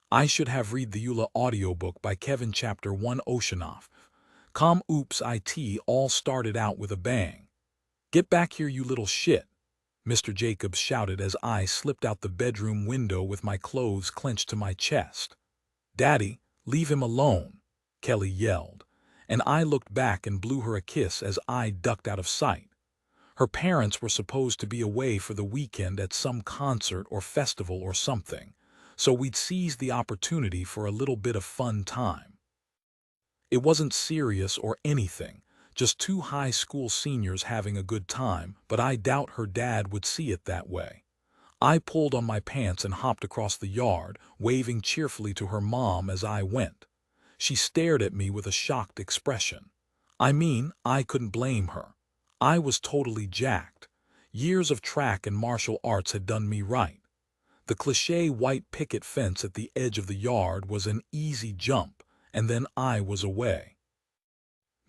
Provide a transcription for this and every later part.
I should have read the Eula audiobook by Kevin Chapter 1 Oceanoff. Oops it all started out with a bang. Get back here, you little shit, Mr. Jacobs shouted as I slipped out the bedroom window with my clothes clenched to my chest. Daddy, leave him alone, Kelly yelled, and I looked back and blew her a kiss as I ducked out of sight. Her parents were supposed to be away for the weekend at some concert or festival or something, so we'd seized the opportunity for a little bit of fun time. It wasn't serious or anything, just two high school seniors having a good time, but I doubt her dad would see it that way. I pulled on my pants and hopped across the yard, waving cheerfully to her mom as I went. She stared at me with a shocked expression. I mean, I couldn't blame her. I was totally jacked. Years of track and martial arts had done me right. The cliché white picket fence at the edge of the yard was an easy jump, and then I was away.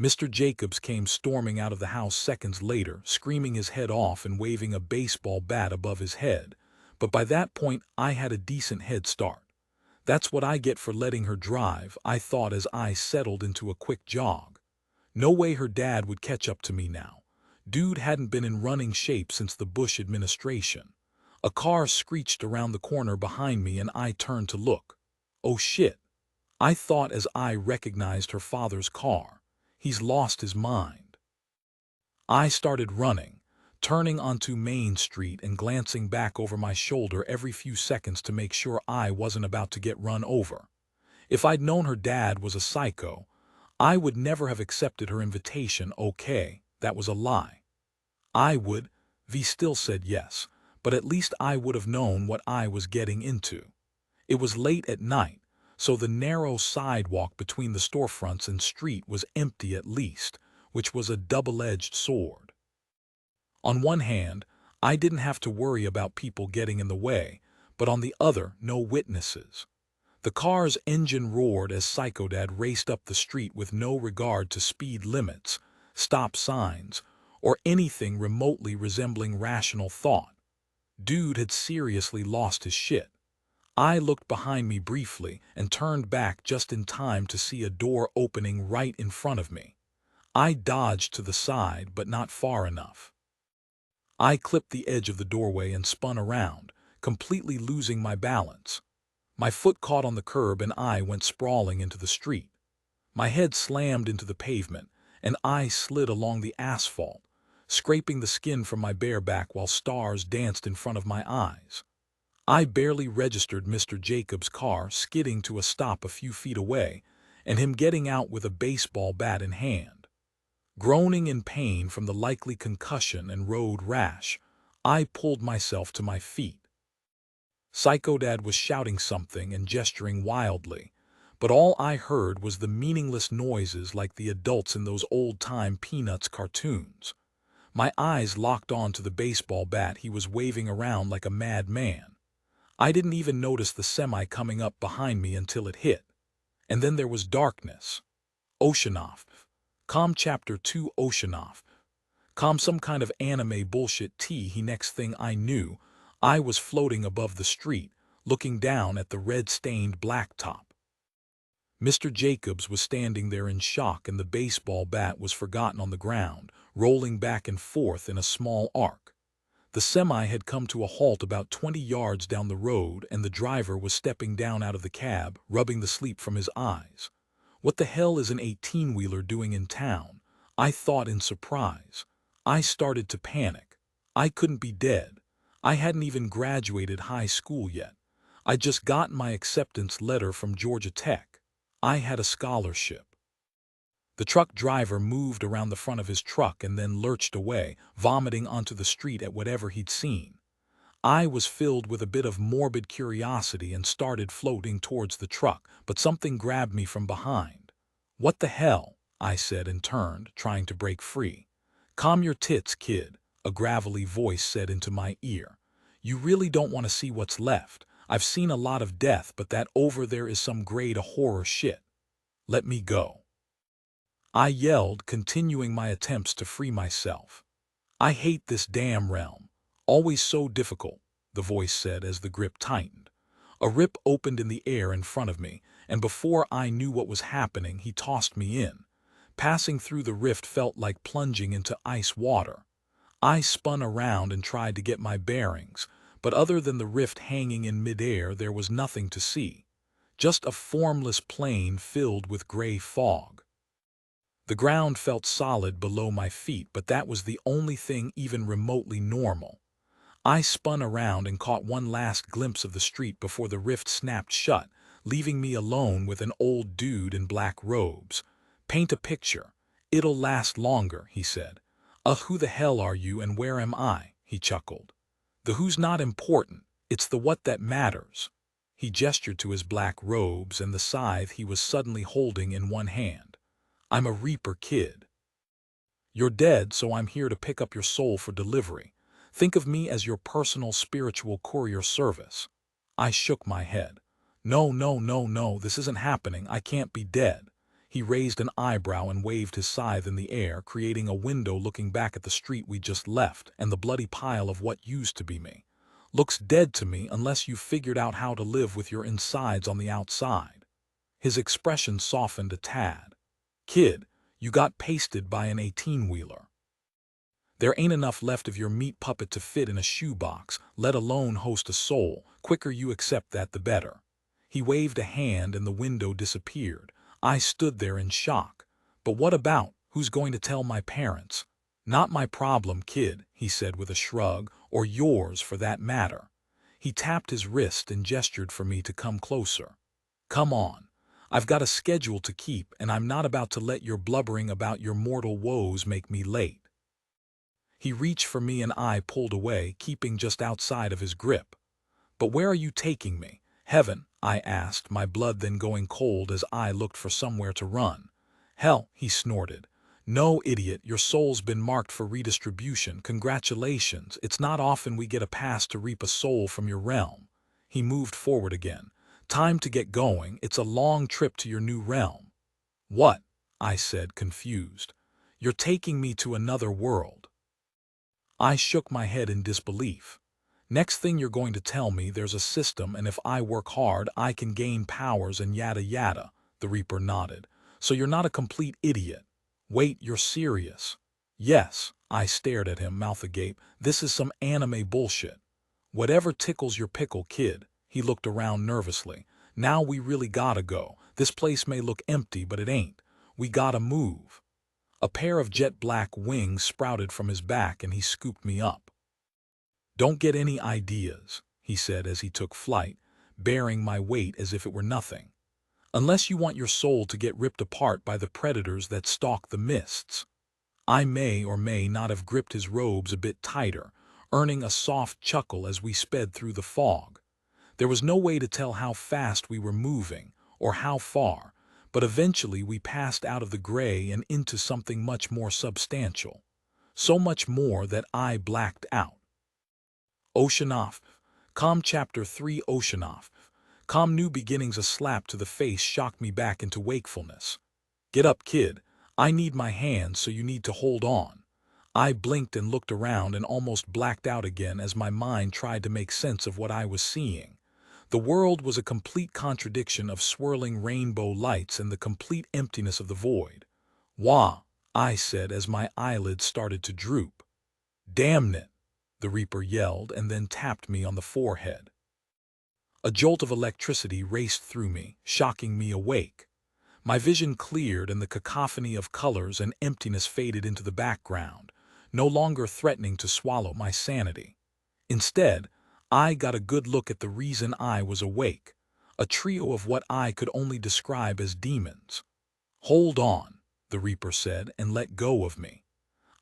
Mr. Jacobs came storming out of the house seconds later, screaming his head off and waving a baseball bat above his head, but by that point I had a decent head start. That's what I get for letting her drive, I thought as I settled into a quick jog. No way her dad would catch up to me now. Dude hadn't been in running shape since the Bush administration. A car screeched around the corner behind me and I turned to look. Oh shit, I thought as I recognized her father's car. He's lost his mind. I started running, turning onto Main Street and glancing back over my shoulder every few seconds to make sure I wasn't about to get run over. If I'd known her dad was a psycho, I would never have accepted her invitation. Okay, that was a lie. V still said yes, but at least I would have known what I was getting into. It was late at night, so the narrow sidewalk between the storefronts and street was empty at least, which was a double-edged sword. On one hand, I didn't have to worry about people getting in the way, but on the other, no witnesses. The car's engine roared as Psychodad raced up the street with no regard to speed limits, stop signs, or anything remotely resembling rational thought. Dude had seriously lost his shit. I looked behind me briefly and turned back just in time to see a door opening right in front of me. I dodged to the side, but not far enough. I clipped the edge of the doorway and spun around, completely losing my balance. My foot caught on the curb and I went sprawling into the street. My head slammed into the pavement, and I slid along the asphalt, scraping the skin from my bare back while stars danced in front of my eyes. I barely registered Mr. Jacobs' car skidding to a stop a few feet away, and him getting out with a baseball bat in hand. Groaning in pain from the likely concussion and road rash, I pulled myself to my feet. Psychodad was shouting something and gesturing wildly, but all I heard was the meaningless noises like the adults in those old-time Peanuts cartoons. My eyes locked on to the baseball bat he was waving around like a madman. I didn't even notice the semi coming up behind me until it hit. And then there was darkness. Oceanoff. Chapter 2 Oceanoff. Some kind of anime bullshit next thing I knew, I was floating above the street, looking down at the red-stained blacktop. Mr. Jacobs was standing there in shock and the baseball bat was forgotten on the ground, rolling back and forth in a small arc. The semi had come to a halt about 20 yards down the road and the driver was stepping down out of the cab, rubbing the sleep from his eyes. What the hell is an 18-wheeler doing in town? I thought in surprise. I started to panic. I couldn't be dead. I hadn't even graduated high school yet. I'd just gotten my acceptance letter from Georgia Tech. I had a scholarship. The truck driver moved around the front of his truck and then lurched away, vomiting onto the street at whatever he'd seen. I was filled with a bit of morbid curiosity and started floating towards the truck, but something grabbed me from behind. "What the hell?" I said and turned, trying to break free. "Calm your tits, kid," a gravelly voice said into my ear. "You really don't want to see what's left. I've seen a lot of death, but that over there is some grade of horror shit. Let me go." I yelled, continuing my attempts to free myself. "I hate this damn realm. Always so difficult," the voice said as the grip tightened. A rip opened in the air in front of me, and before I knew what was happening, he tossed me in. Passing through the rift felt like plunging into ice water. I spun around and tried to get my bearings, but other than the rift hanging in midair, there was nothing to see. Just a formless plain filled with gray fog. The ground felt solid below my feet, but that was the only thing even remotely normal. I spun around and caught one last glimpse of the street before the rift snapped shut, leaving me alone with an old dude in black robes. "Paint a picture. It'll last longer," he said. Who the hell are you and where am I?" he chuckled. "The who's not important, it's the what that matters." He gestured to his black robes and the scythe he was suddenly holding in one hand. "I'm a Reaper, kid. You're dead, so I'm here to pick up your soul for delivery. Think of me as your personal spiritual courier service." I shook my head. "No, no, no, no, this isn't happening. I can't be dead." He raised an eyebrow and waved his scythe in the air, creating a window looking back at the street we just left and the bloody pile of what used to be me. "Looks dead to me unless you've figured out how to live with your insides on the outside." His expression softened a tad. "Kid, you got pasted by an 18-wheeler. There ain't enough left of your meat puppet to fit in a shoebox, let alone host a soul. Quicker you accept that, the better." He waved a hand and the window disappeared. I stood there in shock. "But what about? Who's going to tell my parents?" "Not my problem, kid," he said with a shrug, "or yours for that matter." He tapped his wrist and gestured for me to come closer. "Come on. I've got a schedule to keep, and I'm not about to let your blubbering about your mortal woes make me late." He reached for me and I pulled away, keeping just outside of his grip. "But where are you taking me?" "Heaven?" I asked, my blood then going cold as I looked for somewhere to run. "Hell," he snorted. "No, idiot, your soul's been marked for redistribution. Congratulations, it's not often we get a pass to reap a soul from your realm." He moved forward again. "Time to get going, it's a long trip to your new realm." "What?" I said, confused. "You're taking me to another world." I shook my head in disbelief. "Next thing you're going to tell me there's a system and if I work hard I can gain powers and yada yada." The Reaper nodded. "So you're not a complete idiot. Wait, you're serious?" "Yes." I stared at him, mouth agape. "This is some anime bullshit." "Whatever tickles your pickle, kid." He looked around nervously. "Now we really gotta go. This place may look empty, but it ain't. We gotta move." A pair of jet black wings sprouted from his back and he scooped me up. "Don't get any ideas," he said as he took flight, bearing my weight as if it were nothing. "Unless you want your soul to get ripped apart by the predators that stalk the mists." I may or may not have gripped his robes a bit tighter, earning a soft chuckle as we sped through the fog. There was no way to tell how fast we were moving, or how far, but eventually we passed out of the gray and into something much more substantial. So much more that I blacked out. Oceanoff. Com Chapter 3 Oceanoff. Com New Beginnings. A slap to the face shocked me back into wakefulness. "Get up, kid. I need my hands, so you need to hold on." I blinked and looked around and almost blacked out again as my mind tried to make sense of what I was seeing. The world was a complete contradiction of swirling rainbow lights and the complete emptiness of the void. "Wah," I said as my eyelids started to droop. "Damn it," the Reaper yelled and then tapped me on the forehead. A jolt of electricity raced through me, shocking me awake. My vision cleared and the cacophony of colors and emptiness faded into the background, no longer threatening to swallow my sanity. Instead, I got a good look at the reason I was awake, a trio of what I could only describe as demons. "Hold on," the Reaper said and let go of me.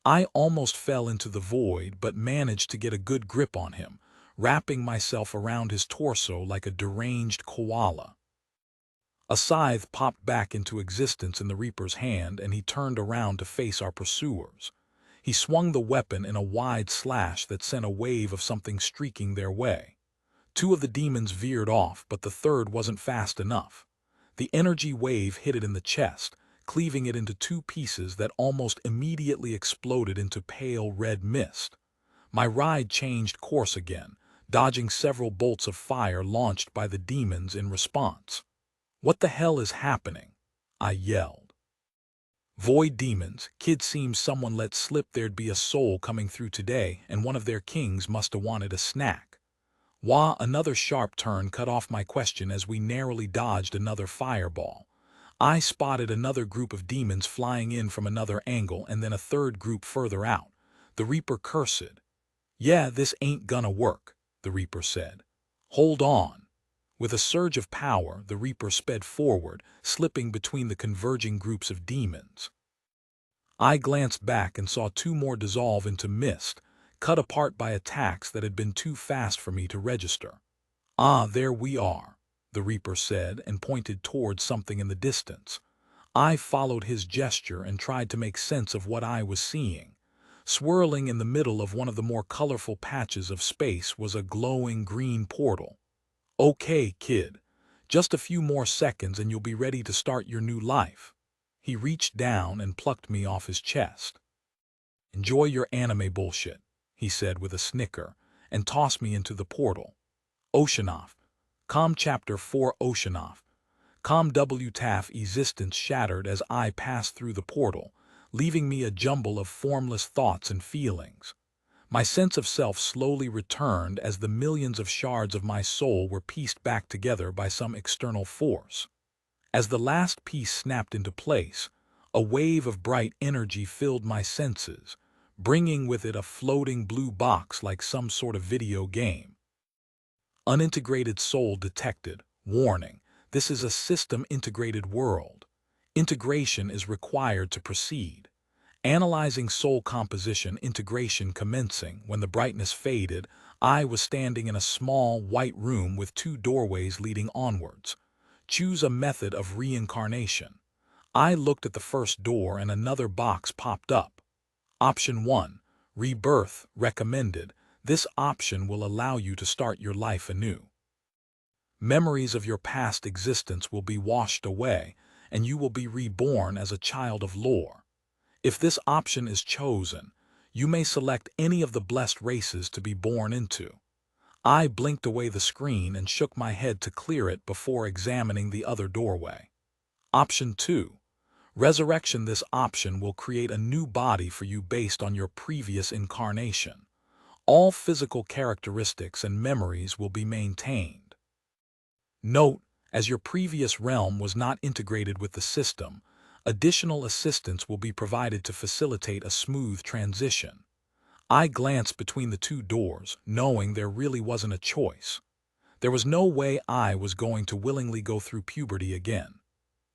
I almost fell into the void but managed to get a good grip on him, wrapping myself around his torso like a deranged koala. A scythe popped back into existence in the Reaper's hand and he turned around to face our pursuers. He swung the weapon in a wide slash that sent a wave of something streaking their way. Two of the demons veered off, but the third wasn't fast enough. The energy wave hit it in the chest, cleaving it into two pieces that almost immediately exploded into pale red mist. My ride changed course again, dodging several bolts of fire launched by the demons in response. "What the hell is happening?" I yelled. "Void demons, kid, seems someone let slip there'd be a soul coming through today, and one of their kings must have wanted a snack." Wah, another sharp turn cut off my question as we narrowly dodged another fireball. I spotted another group of demons flying in from another angle and then a third group further out. The Reaper cursed. "Yeah, this ain't gonna work," the Reaper said. "Hold on." With a surge of power, the Reaper sped forward, slipping between the converging groups of demons. I glanced back and saw two more dissolve into mist, cut apart by attacks that had been too fast for me to register. "Ah, there we are," the Reaper said and pointed towards something in the distance. I followed his gesture and tried to make sense of what I was seeing. Swirling in the middle of one of the more colorful patches of space was a glowing green portal. "Okay, kid. Just a few more seconds and you'll be ready to start your new life." He reached down and plucked me off his chest. "Enjoy your anime bullshit," he said with a snicker, and tossed me into the portal. Oceanoff. Com Chapter 4 Oceanoff. Com WTAF existence shattered as I passed through the portal, leaving me a jumble of formless thoughts and feelings. My sense of self slowly returned as the millions of shards of my soul were pieced back together by some external force. As the last piece snapped into place, a wave of bright energy filled my senses, bringing with it a floating blue box like some sort of video game. Unintegrated soul detected. Warning: this is a system-integrated world. Integration is required to proceed. Analyzing soul composition, integration commencing. When the brightness faded, I was standing in a small, white room with two doorways leading onwards. Choose a method of reincarnation. I looked at the first door and another box popped up. Option 1. Rebirth, recommended. This option will allow you to start your life anew. Memories of your past existence will be washed away, and you will be reborn as a child of lore. If this option is chosen, you may select any of the blessed races to be born into. I blinked away the screen and shook my head to clear it before examining the other doorway. Option 2. Resurrection. This option will create a new body for you based on your previous incarnation. All physical characteristics and memories will be maintained. Note: as your previous realm was not integrated with the system, additional assistance will be provided to facilitate a smooth transition. I glanced between the two doors, knowing there really wasn't a choice. There was no way I was going to willingly go through puberty again.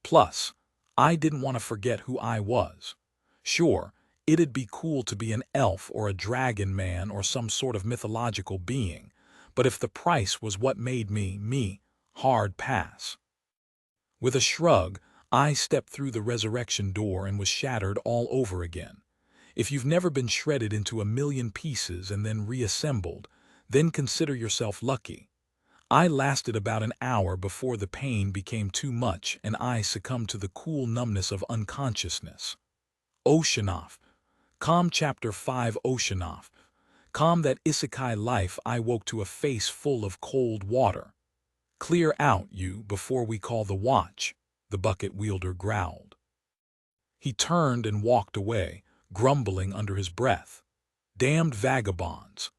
Plus, I didn't want to forget who I was. Sure, it'd be cool to be an elf or a dragon man or some sort of mythological being, but if the price was what made me, hard pass. With a shrug, I stepped through the resurrection door and was shattered all over again. If you've never been shredded into a million pieces and then reassembled, then consider yourself lucky. I lasted about an hour before the pain became too much and I succumbed to the cool numbness of unconsciousness. Oceanoff. Com Chapter 5 Oceanoff. Com that isekai life. I woke to a face full of cold water. "Clear out, you, before we call the watch," the bucket wielder growled. He turned and walked away, grumbling under his breath. "Damned vagabonds."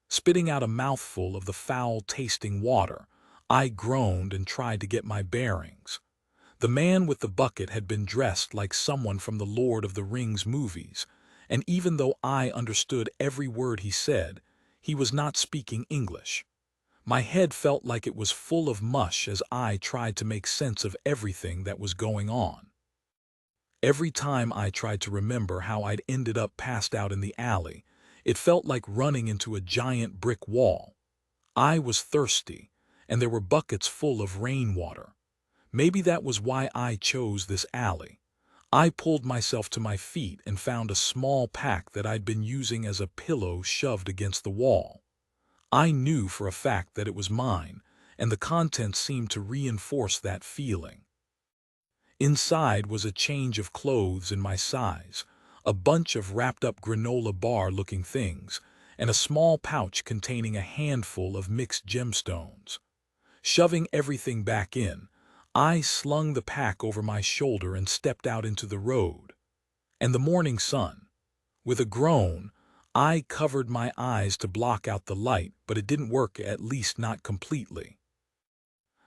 Spitting out a mouthful of the foul-tasting water, I groaned and tried to get my bearings. The man with the bucket had been dressed like someone from the Lord of the Rings movies, and even though I understood every word he said, he was not speaking English. My head felt like it was full of mush as I tried to make sense of everything that was going on. Every time I tried to remember how I'd ended up passed out in the alley, it felt like running into a giant brick wall. I was thirsty, and there were buckets full of rainwater. Maybe that was why I chose this alley. I pulled myself to my feet and found a small pack that I'd been using as a pillow shoved against the wall. I knew for a fact that it was mine, and the contents seemed to reinforce that feeling. Inside was a change of clothes in my size, a bunch of wrapped-up granola bar-looking things, and a small pouch containing a handful of mixed gemstones. Shoving everything back in, I slung the pack over my shoulder and stepped out into the road. And the morning sun. With a groan, I covered my eyes to block out the light, but it didn't work, at least not completely.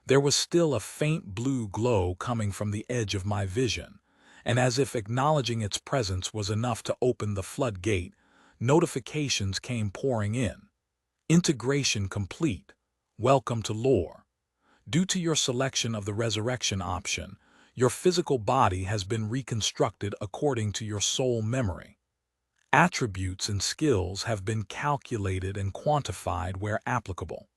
There was still a faint blue glow coming from the edge of my vision, and as if acknowledging its presence was enough to open the floodgate, notifications came pouring in. Integration complete. Welcome to lore. Due to your selection of the resurrection option, your physical body has been reconstructed according to your soul memory. Attributes and skills have been calculated and quantified where applicable.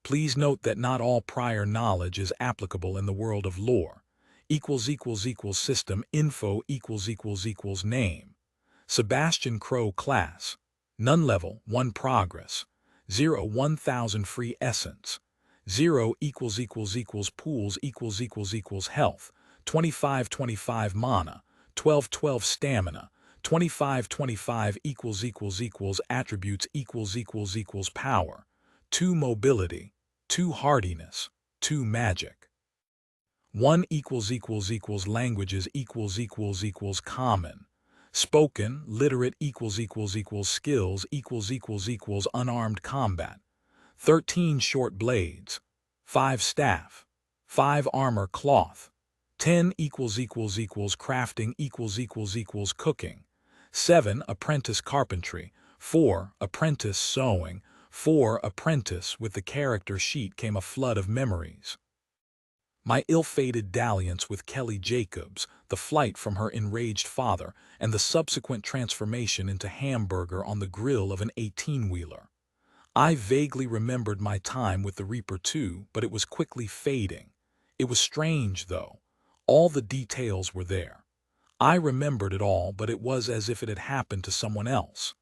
Please note that not all prior knowledge is applicable in the world of lore. System info ===name. Sebastian Crow class. None level 1 progress. 0 1000 free essence. 0 pools health. 25 mana. 12 stamina. 25 attributes power. 2 mobility. 2 hardiness. 2 magic. 1 languages common. Spoken, literate skills unarmed combat. 13 short blades. 5 staff. 5 armor cloth. 10 crafting cooking. 7 apprentice carpentry. 4 apprentice sewing. 4 apprentice. With the character sheet came a flood of memories. My ill-fated dalliance with Kelly Jacobs, the flight from her enraged father, and the subsequent transformation into hamburger on the grill of an 18-wheeler. I vaguely remembered my time with the Reaper too, but it was quickly fading. It was strange, though. All the details were there. I remembered it all, but it was as if it had happened to someone else.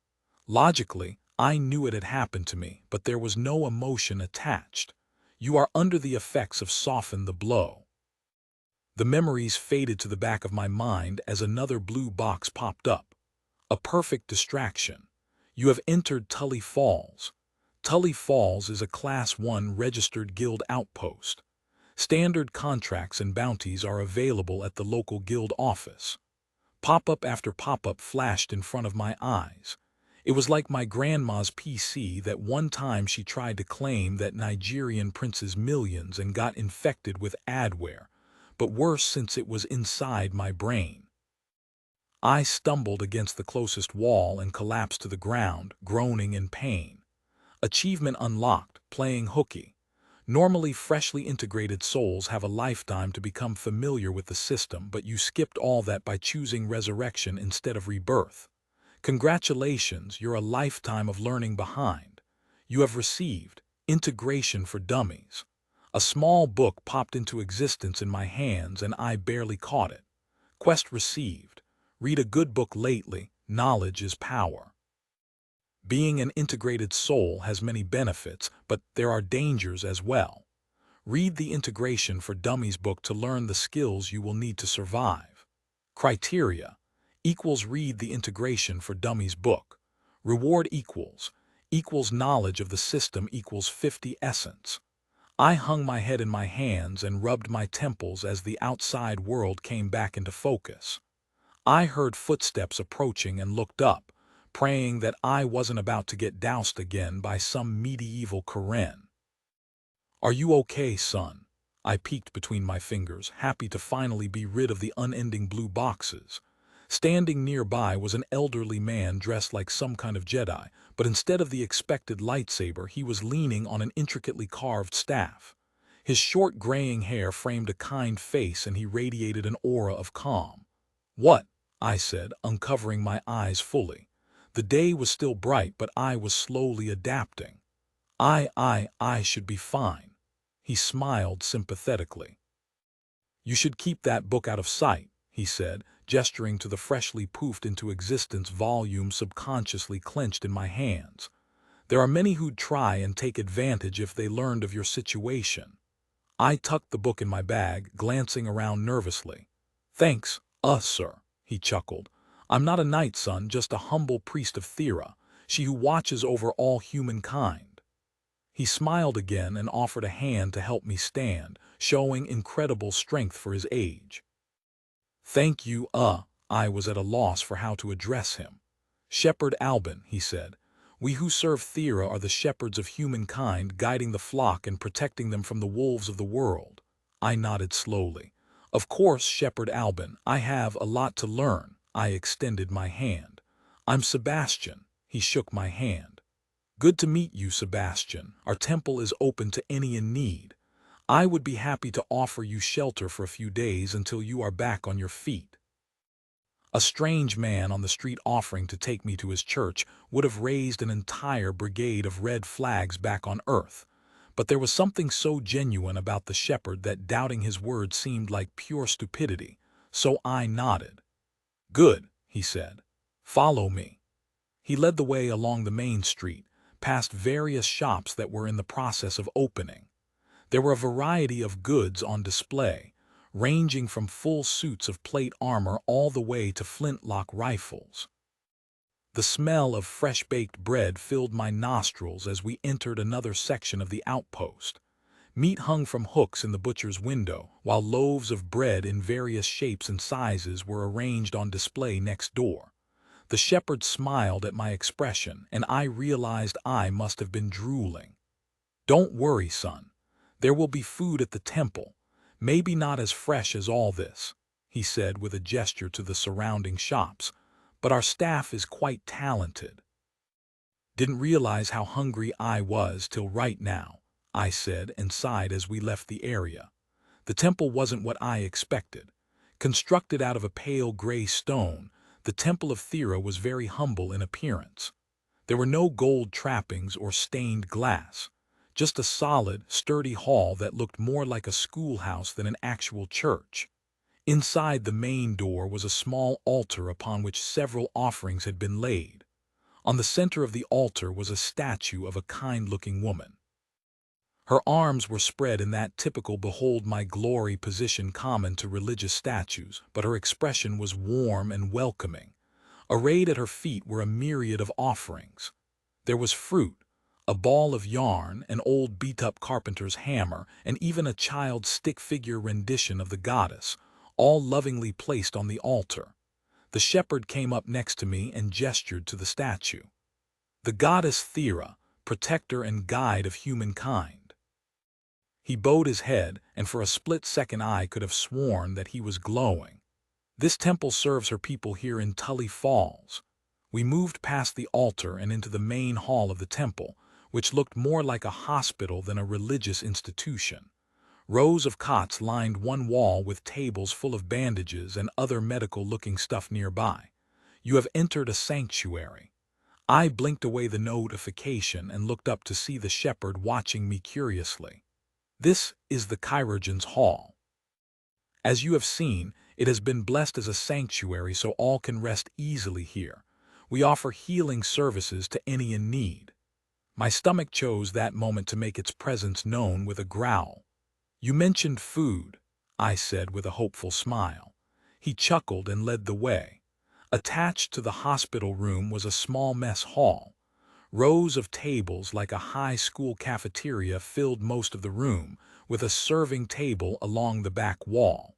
Logically, I knew it had happened to me, but there was no emotion attached. You are under the effects of soften the blow. The memories faded to the back of my mind as another blue box popped up. A perfect distraction. You have entered Tully Falls. Tully Falls is a Class 1 registered guild outpost. Standard contracts and bounties are available at the local guild office. Pop-up after pop-up flashed in front of my eyes. It was like my grandma's PC that one time she tried to claim that Nigerian prince's millions and got infected with adware, but worse since it was inside my brain. I stumbled against the closest wall and collapsed to the ground, groaning in pain. Achievement unlocked, playing hooky. Normally freshly integrated souls have a lifetime to become familiar with the system, but you skipped all that by choosing resurrection instead of rebirth. Congratulations, you're a lifetime of learning behind. You have received Integration for Dummies. A small book popped into existence in my hands and I barely caught it. Quest received. Read a good book lately. Knowledge is power. Being an integrated soul has many benefits, but there are dangers as well. Read the Integration for Dummies book to learn the skills you will need to survive. Criteria equals read the Integration for Dummies book. Reward equals knowledge of the system equals 50 essence. I hung my head in my hands and rubbed my temples as the outside world came back into focus. I heard footsteps approaching and looked up, praying that I wasn't about to get doused again by some medieval Karen. Are you okay, son? I peeked between my fingers, happy to finally be rid of the unending blue boxes. Standing nearby was an elderly man dressed like some kind of Jedi, but instead of the expected lightsaber, he was leaning on an intricately carved staff. His short graying hair framed a kind face and he radiated an aura of calm. What? I said, uncovering my eyes fully. The day was still bright, but I was slowly adapting. I should be fine. He smiled sympathetically. You should keep that book out of sight, he said, gesturing to the freshly poofed into existence volume subconsciously clenched in my hands. There are many who'd try and take advantage if they learned of your situation. I tucked the book in my bag, glancing around nervously. Thanks, sir, he chuckled. I'm not a knight, son, just a humble priest of Thera. she who watches over all humankind." He smiled again and offered a hand to help me stand, showing incredible strength for his age. "Thank you, I was at a loss for how to address him. "Shepherd Albin," he said, "we who serve Thera are the shepherds of humankind, guiding the flock and protecting them from the wolves of the world." I nodded slowly. "Of course, Shepherd Albin, I have a lot to learn." I extended my hand. "I'm Sebastian." He shook my hand. "Good to meet you, Sebastian. Our temple is open to any in need. I would be happy to offer you shelter for a few days until you are back on your feet." A strange man on the street offering to take me to his church would have raised an entire brigade of red flags back on Earth, but there was something so genuine about the shepherd that doubting his word seemed like pure stupidity, so I nodded. "Good," he said. "Follow me." He led the way along the main street, past various shops that were in the process of opening. There were a variety of goods on display, ranging from full suits of plate armor all the way to flintlock rifles. The smell of fresh-baked bread filled my nostrils as we entered another section of the outpost. Meat hung from hooks in the butcher's window, while loaves of bread in various shapes and sizes were arranged on display next door. The shepherd smiled at my expression, and I realized I must have been drooling. "Don't worry, son. There will be food at the temple. Maybe not as fresh as all this," he said with a gesture to the surrounding shops, "but our staff is quite talented." "Didn't realize how hungry I was till right now," I said and sighed as we left the area. The temple wasn't what I expected. Constructed out of a pale gray stone, the Temple of Thera was very humble in appearance. There were no gold trappings or stained glass. Just a solid, sturdy hall that looked more like a schoolhouse than an actual church. Inside the main door was a small altar upon which several offerings had been laid. On the center of the altar was a statue of a kind-looking woman. Her arms were spread in that typical "behold my glory" position common to religious statues, but her expression was warm and welcoming. Arrayed at her feet were a myriad of offerings. There was fruit, a ball of yarn, an old beat-up carpenter's hammer, and even a child's stick-figure rendition of the goddess, all lovingly placed on the altar. The shepherd came up next to me and gestured to the statue. "The goddess Thera, protector and guide of humankind." He bowed his head, and for a split second I could have sworn that he was glowing. "This temple serves her people here in Tully Falls." We moved past the altar and into the main hall of the temple, which looked more like a hospital than a religious institution. Rows of cots lined one wall with tables full of bandages and other medical-looking stuff nearby. "You have entered a sanctuary." I blinked away the notification and looked up to see the shepherd watching me curiously. "This is the chirurgeon's hall. As you have seen, it has been blessed as a sanctuary so all can rest easily here. We offer healing services to any in need." My stomach chose that moment to make its presence known with a growl. "You mentioned food," I said with a hopeful smile. He chuckled and led the way. Attached to the hospital room was a small mess hall. Rows of tables like a high school cafeteria filled most of the room, with a serving table along the back wall.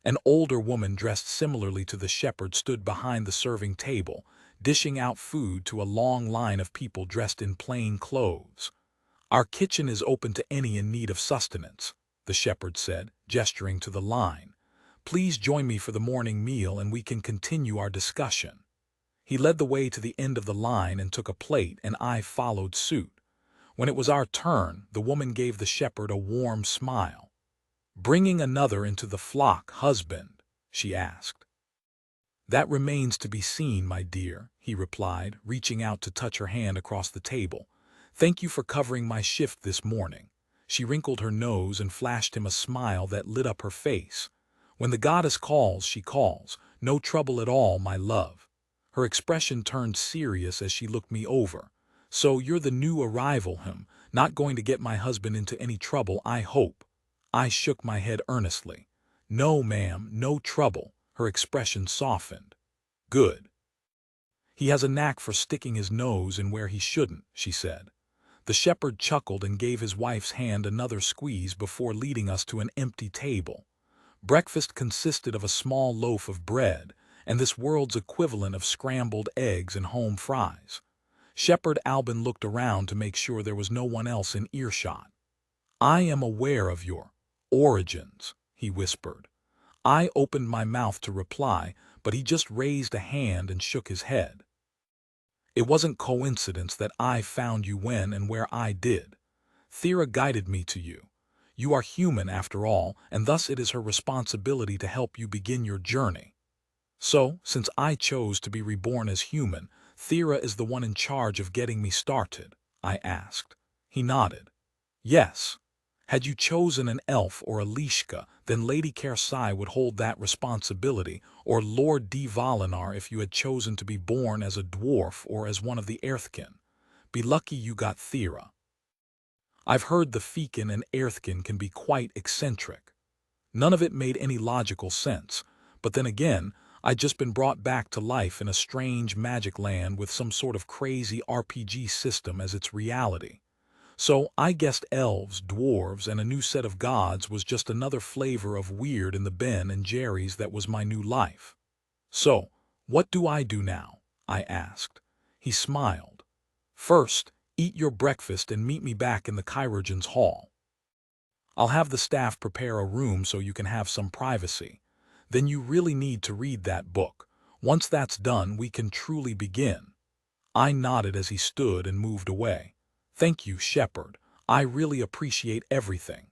An older woman dressed similarly to the shepherd stood behind the serving table, dishing out food to a long line of people dressed in plain clothes. "Our kitchen is open to any in need of sustenance," the shepherd said, gesturing to the line. "Please join me for the morning meal and we can continue our discussion." He led the way to the end of the line and took a plate, and I followed suit. When it was our turn, the woman gave the shepherd a warm smile. "Bringing another into the flock, husband?" she asked. "That remains to be seen, my dear," he replied, reaching out to touch her hand across the table. "Thank you for covering my shift this morning." She wrinkled her nose and flashed him a smile that lit up her face. "When the goddess calls, she calls. No trouble at all, my love." Her expression turned serious as she looked me over. "So you're the new arrival, not going to get my husband into any trouble, I hope." I shook my head earnestly. "No, ma'am, no trouble." Her expression softened. "Good." He has a knack for sticking his nose in where he shouldn't, she said. The shepherd chuckled and gave his wife's hand another squeeze before leading us to an empty table. Breakfast consisted of a small loaf of bread and this world's equivalent of scrambled eggs and home fries. Shepherd Albin looked around to make sure there was no one else in earshot. "I am aware of your origins," he whispered. I opened my mouth to reply, but he just raised a hand and shook his head. "It wasn't coincidence that I found you when and where I did. Thera guided me to you. You are human after all, and thus it is her responsibility to help you begin your journey. So, since I chose to be reborn as human, Thera is the one in charge of getting me started," I asked. He nodded. "Yes. Had you chosen an elf or a Lishka, then Lady Kersai would hold that responsibility, or Lord D. Valinar if you had chosen to be born as a dwarf or as one of the Earthkin. Be lucky you got Thera. I've heard the Fekin and Earthkin can be quite eccentric." None of it made any logical sense, but then again, I'd just been brought back to life in a strange magic land with some sort of crazy RPG system as its reality. So I guessed elves, dwarves, and a new set of gods was just another flavor of weird in the Ben and Jerry's that was my new life. "So, what do I do now?" I asked. He smiled. "First, eat your breakfast and meet me back in the chirurgeon's hall. I'll have the staff prepare a room so you can have some privacy. Then you really need to read that book. Once that's done, we can truly begin." I nodded as he stood and moved away. "Thank you, Shepherd. I really appreciate everything."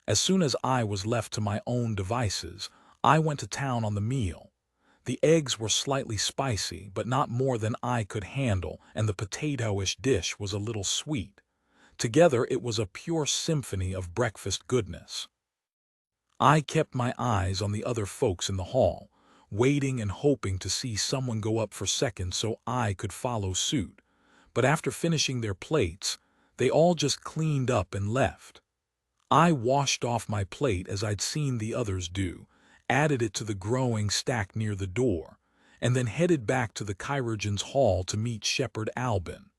As soon as I was left to my own devices, I went to town on the meal. The eggs were slightly spicy, but not more than I could handle, and the potato-ish dish was a little sweet. Together it was a pure symphony of breakfast goodness. I kept my eyes on the other folks in the hall, waiting and hoping to see someone go up for seconds so I could follow suit. But after finishing their plates, they all just cleaned up and left. I washed off my plate as I'd seen the others do, added it to the growing stack near the door, and then headed back to the chirurgeon's hall to meet Shepherd Albin.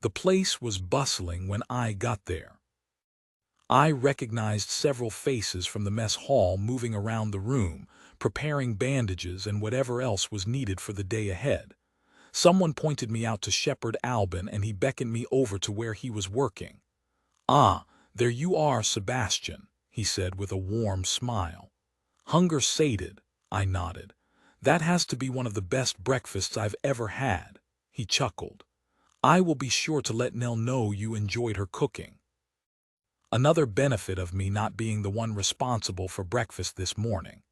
The place was bustling when I got there. I recognized several faces from the mess hall moving around the room, preparing bandages and whatever else was needed for the day ahead. Someone pointed me out to Shepherd Albin and he beckoned me over to where he was working. "Ah, there you are, Sebastian," he said with a warm smile. "Hunger sated," I nodded. "That has to be one of the best breakfasts I've ever had." He chuckled. "I will be sure to let Nell know you enjoyed her cooking." Another benefit of me not being the one responsible for breakfast this morning.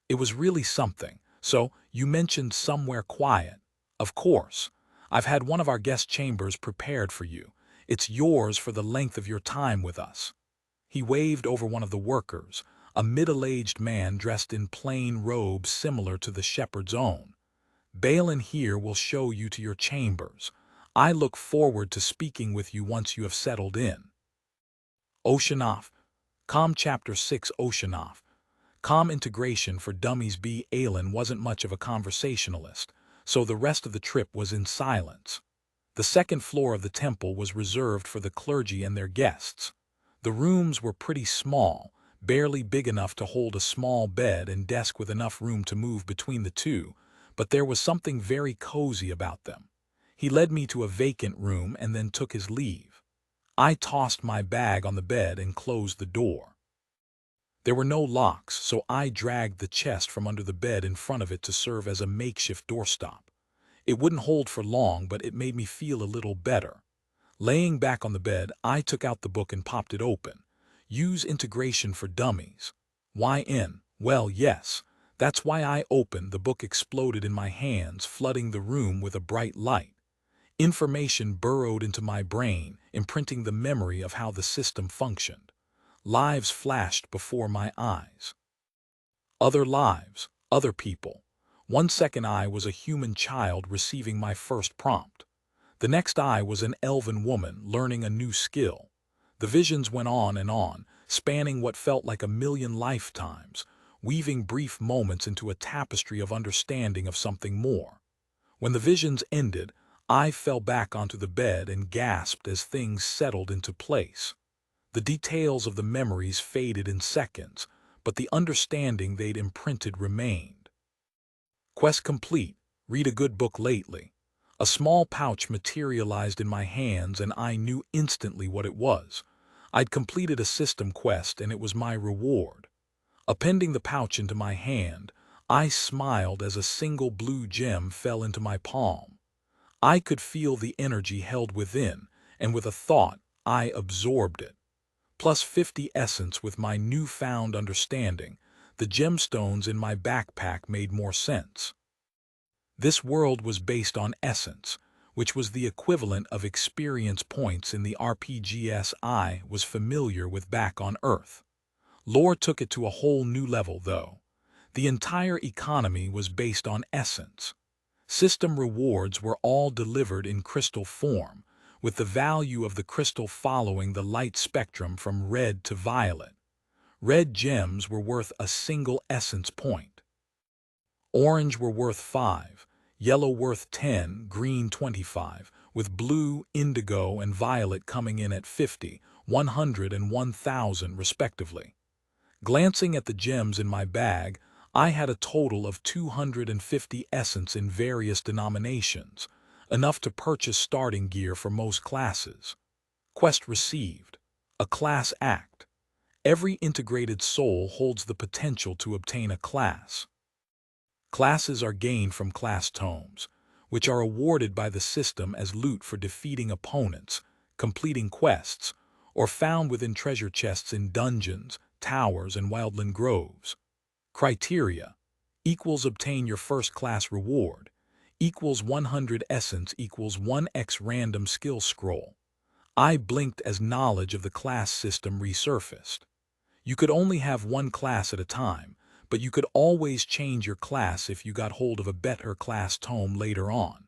It was really something. "So, you mentioned somewhere quiet." "Of course. I've had one of our guest chambers prepared for you. It's yours for the length of your time with us." He waved over one of the workers, a middle-aged man dressed in plain robes similar to the shepherd's own. "Balin here will show you to your chambers. I look forward to speaking with you once you have settled in." Oceanoff. Com Chapter 6 Oceanoff. Com integration for dummies. B. Alan wasn't much of a conversationalist, so the rest of the trip was in silence. The second floor of the temple was reserved for the clergy and their guests. The rooms were pretty small, barely big enough to hold a small bed and desk with enough room to move between the two, but there was something very cozy about them. He led me to a vacant room and then took his leave. I tossed my bag on the bed and closed the door. There were no locks, so I dragged the chest from under the bed in front of it to serve as a makeshift doorstop. It wouldn't hold for long, but it made me feel a little better. Laying back on the bed, I took out the book and popped it open. Use integration for dummies. Why in? Well, yes. That's why I opened. The book exploded in my hands, flooding the room with a bright light. Information burrowed into my brain, imprinting the memory of how the system functioned. Lives flashed before my eyes. Other lives, other people. 1 second I was a human child receiving my first prompt. The next I was an elven woman learning a new skill. The visions went on, spanning what felt like 1,000,000 lifetimes, weaving brief moments into a tapestry of understanding of something more. When the visions ended, I fell back onto the bed and gasped as things settled into place. The details of the memories faded in seconds, but the understanding they'd imprinted remained. Quest complete. Read a good book lately. A small pouch materialized in my hands and I knew instantly what it was. I'd completed a system quest and it was my reward. Appending the pouch into my hand, I smiled as a single blue gem fell into my palm. I could feel the energy held within, and with a thought, I absorbed it. Plus 50 essence with my newfound understanding, the gemstones in my backpack made more sense. This world was based on essence, which was the equivalent of experience points in the RPGs I was familiar with back on Earth. Lore took it to a whole new level, though. The entire economy was based on essence. System rewards were all delivered in crystal form, with the value of the crystal following the light spectrum from red to violet. Red gems were worth a single essence point. Orange were worth 5, yellow worth 10, green 25, with blue, indigo, and violet coming in at 50, 100, and 1,000 respectively. Glancing at the gems in my bag, I had a total of 250 essence in various denominations, enough to purchase starting gear for most classes. Quest received. A class act. Every integrated soul holds the potential to obtain a class. Classes are gained from class tomes, which are awarded by the system as loot for defeating opponents, completing quests, or found within treasure chests in dungeons, towers, and wildland groves. Criteria: equals obtain your first class reward, equals 100 essence equals 1x random skill scroll. I blinked as knowledge of the class system resurfaced. You could only have one class at a time, but you could always change your class if you got hold of a better class tome later on.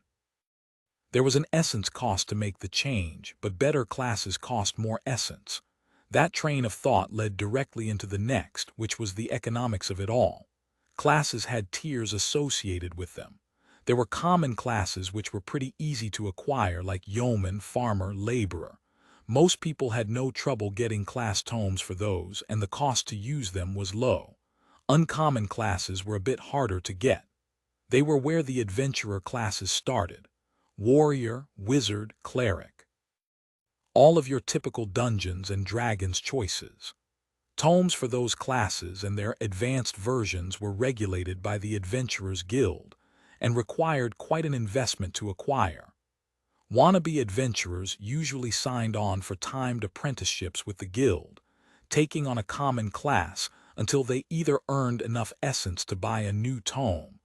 There was an essence cost to make the change, but better classes cost more essence. That train of thought led directly into the next, which was the economics of it all. Classes had tiers associated with them. There were common classes which were pretty easy to acquire, like yeoman, farmer, laborer. Most people had no trouble getting class tomes for those, and the cost to use them was low. Uncommon classes were a bit harder to get. They were where the adventurer classes started: warrior, wizard, cleric. All of your typical Dungeons and Dragons choices. Tomes for those classes and their advanced versions were regulated by the Adventurers Guild and required quite an investment to acquire. Wannabe adventurers usually signed on for timed apprenticeships with the guild, taking on a common class until they either earned enough essence to buy a new tome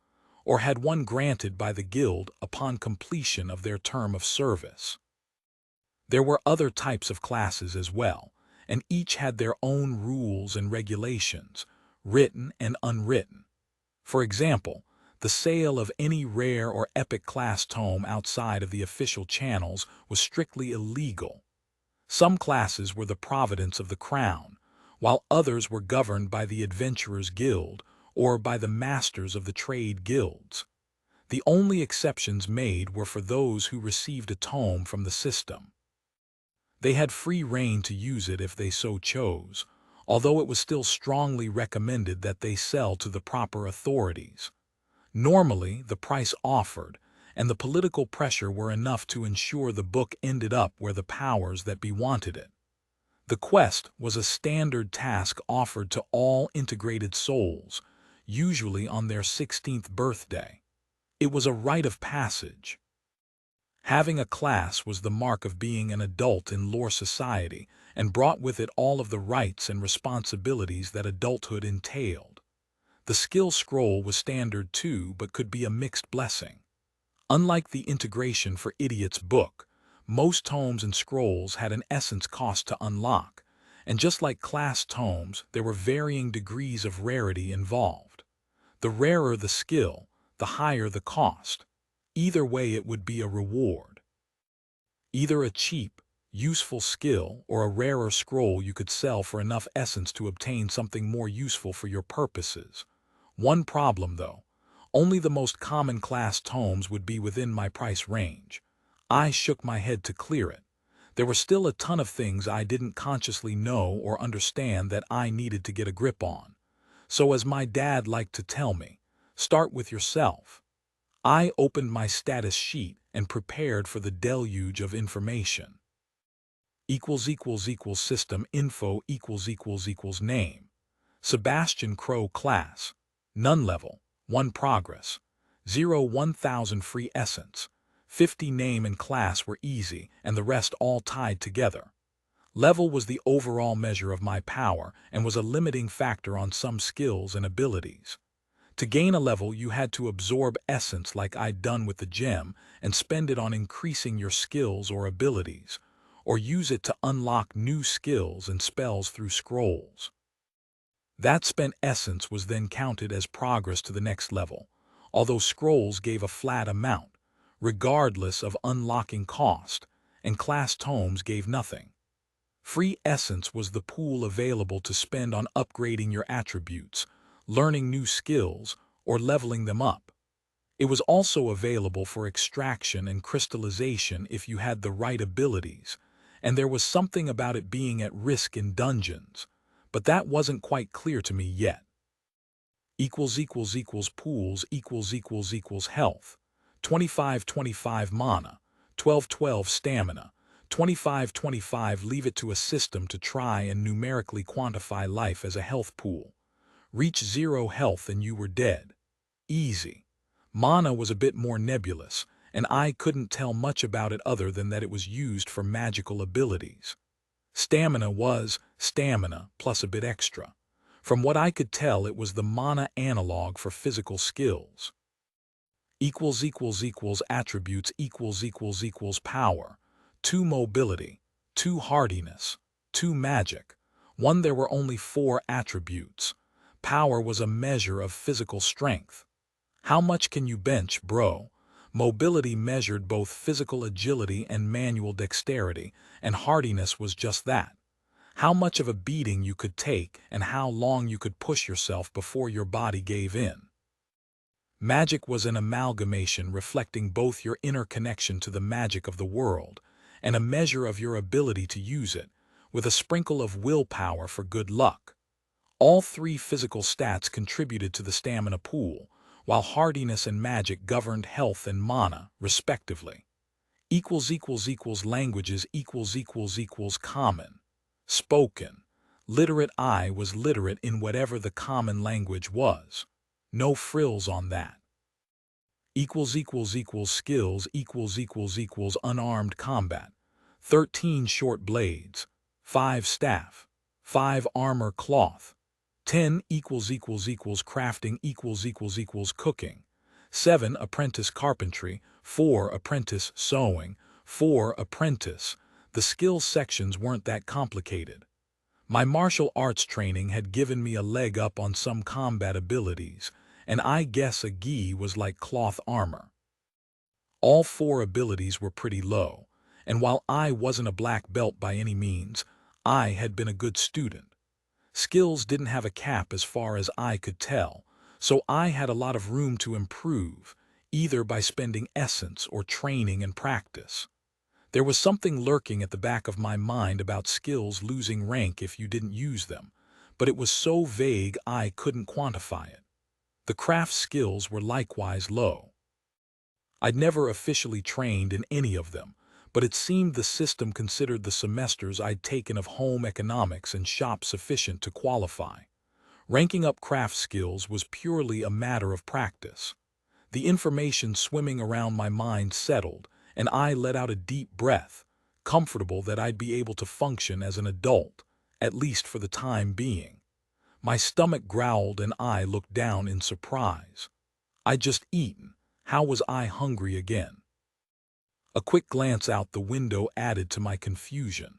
or had one granted by the guild upon completion of their term of service. There were other types of classes as well, and each had their own rules and regulations, written and unwritten. For example, the sale of any rare or epic class tome outside of the official channels was strictly illegal. Some classes were the providence of the crown, while others were governed by the Adventurers Guild or by the masters of the trade guilds. The only exceptions made were for those who received a tome from the system. They had free rein to use it if they so chose, although it was still strongly recommended that they sell to the proper authorities. Normally, the price offered and the political pressure were enough to ensure the book ended up where the powers that be wanted it. The quest was a standard task offered to all integrated souls, usually on their 16th birthday. It was a rite of passage. Having a class was the mark of being an adult in lore society and brought with it all of the rights and responsibilities that adulthood entailed. The skill scroll was standard too, but could be a mixed blessing. Unlike the Integration for Idiots book, most tomes and scrolls had an essence cost to unlock, and just like class tomes, there were varying degrees of rarity involved. The rarer the skill, the higher the cost. Either way, it would be a reward. Either a cheap, useful skill or a rarer scroll you could sell for enough essence to obtain something more useful for your purposes. One problem, though: Only the most common class tomes would be within my price range. I shook my head to clear it. There were still a ton of things I didn't consciously know or understand that I needed to get a grip on. So as my dad liked to tell me, start with yourself. I opened my status sheet and prepared for the deluge of information. System info name. Sebastian Crow class. None level. 1 progress. 1000 free essence. 50 name and class were easy, and the rest all tied together. Level was the overall measure of my power and was a limiting factor on some skills and abilities. To gain a level, you had to absorb essence like I'd done with the gem and spend it on increasing your skills or abilities, or use it to unlock new skills and spells through scrolls. That spent essence was then counted as progress to the next level, although scrolls gave a flat amount, regardless of unlocking cost, and class tomes gave nothing. Free essence was the pool available to spend on upgrading your attributes, learning new skills, or leveling them up. It was also available for extraction and crystallization if you had the right abilities, and there was something about it being at risk in dungeons, but that wasn't quite clear to me yet. Pools health, 25-25 mana, 12-12 stamina, 25-25 leave it to a system to try and numerically quantify life as a health pool. Reach 0 health and you were dead. Easy. Mana was a bit more nebulous, and I couldn't tell much about it other than that it was used for magical abilities. Stamina was stamina plus a bit extra. From what I could tell, it was the mana analog for physical skills. Attributes power, 2 mobility, 2 hardiness, 2 magic. 1 There were only 4 attributes. Power was a measure of physical strength. How much can you bench, bro? Mobility measured both physical agility and manual dexterity, and hardiness was just that. How much of a beating you could take and how long you could push yourself before your body gave in. Magic was an amalgamation reflecting both your inner connection to the magic of the world and a measure of your ability to use it, with a sprinkle of willpower for good luck. All 3 physical stats contributed to the stamina pool, while hardiness and magic governed health and mana, respectively. Languages common. Spoken. Literate. I was literate in whatever the common language was. No frills on that. Skills unarmed combat. 13 short blades. 5 staff. 5 armor cloth. 10 crafting cooking. 7 apprentice carpentry. 4 apprentice sewing. 4 apprentice. The skill sections weren't that complicated. My martial arts training had given me a leg up on some combat abilities, and I guess a gi was like cloth armor. All 4 abilities were pretty low, and while I wasn't a black belt by any means, I had been a good student. Skills didn't have a cap as far as I could tell, so I had a lot of room to improve, either by spending essence or training and practice. There was something lurking at the back of my mind about skills losing rank if you didn't use them, but it was so vague I couldn't quantify it. The craft skills were likewise low. I'd never officially trained in any of them, but it seemed the system considered the semesters I'd taken of home economics and shop sufficient to qualify. Ranking up craft skills was purely a matter of practice. The information swimming around my mind settled, and I let out a deep breath, comfortable that I'd be able to function as an adult, at least for the time being. My stomach growled and I looked down in surprise. I'd just eaten. How was I hungry again? A quick glance out the window added to my confusion.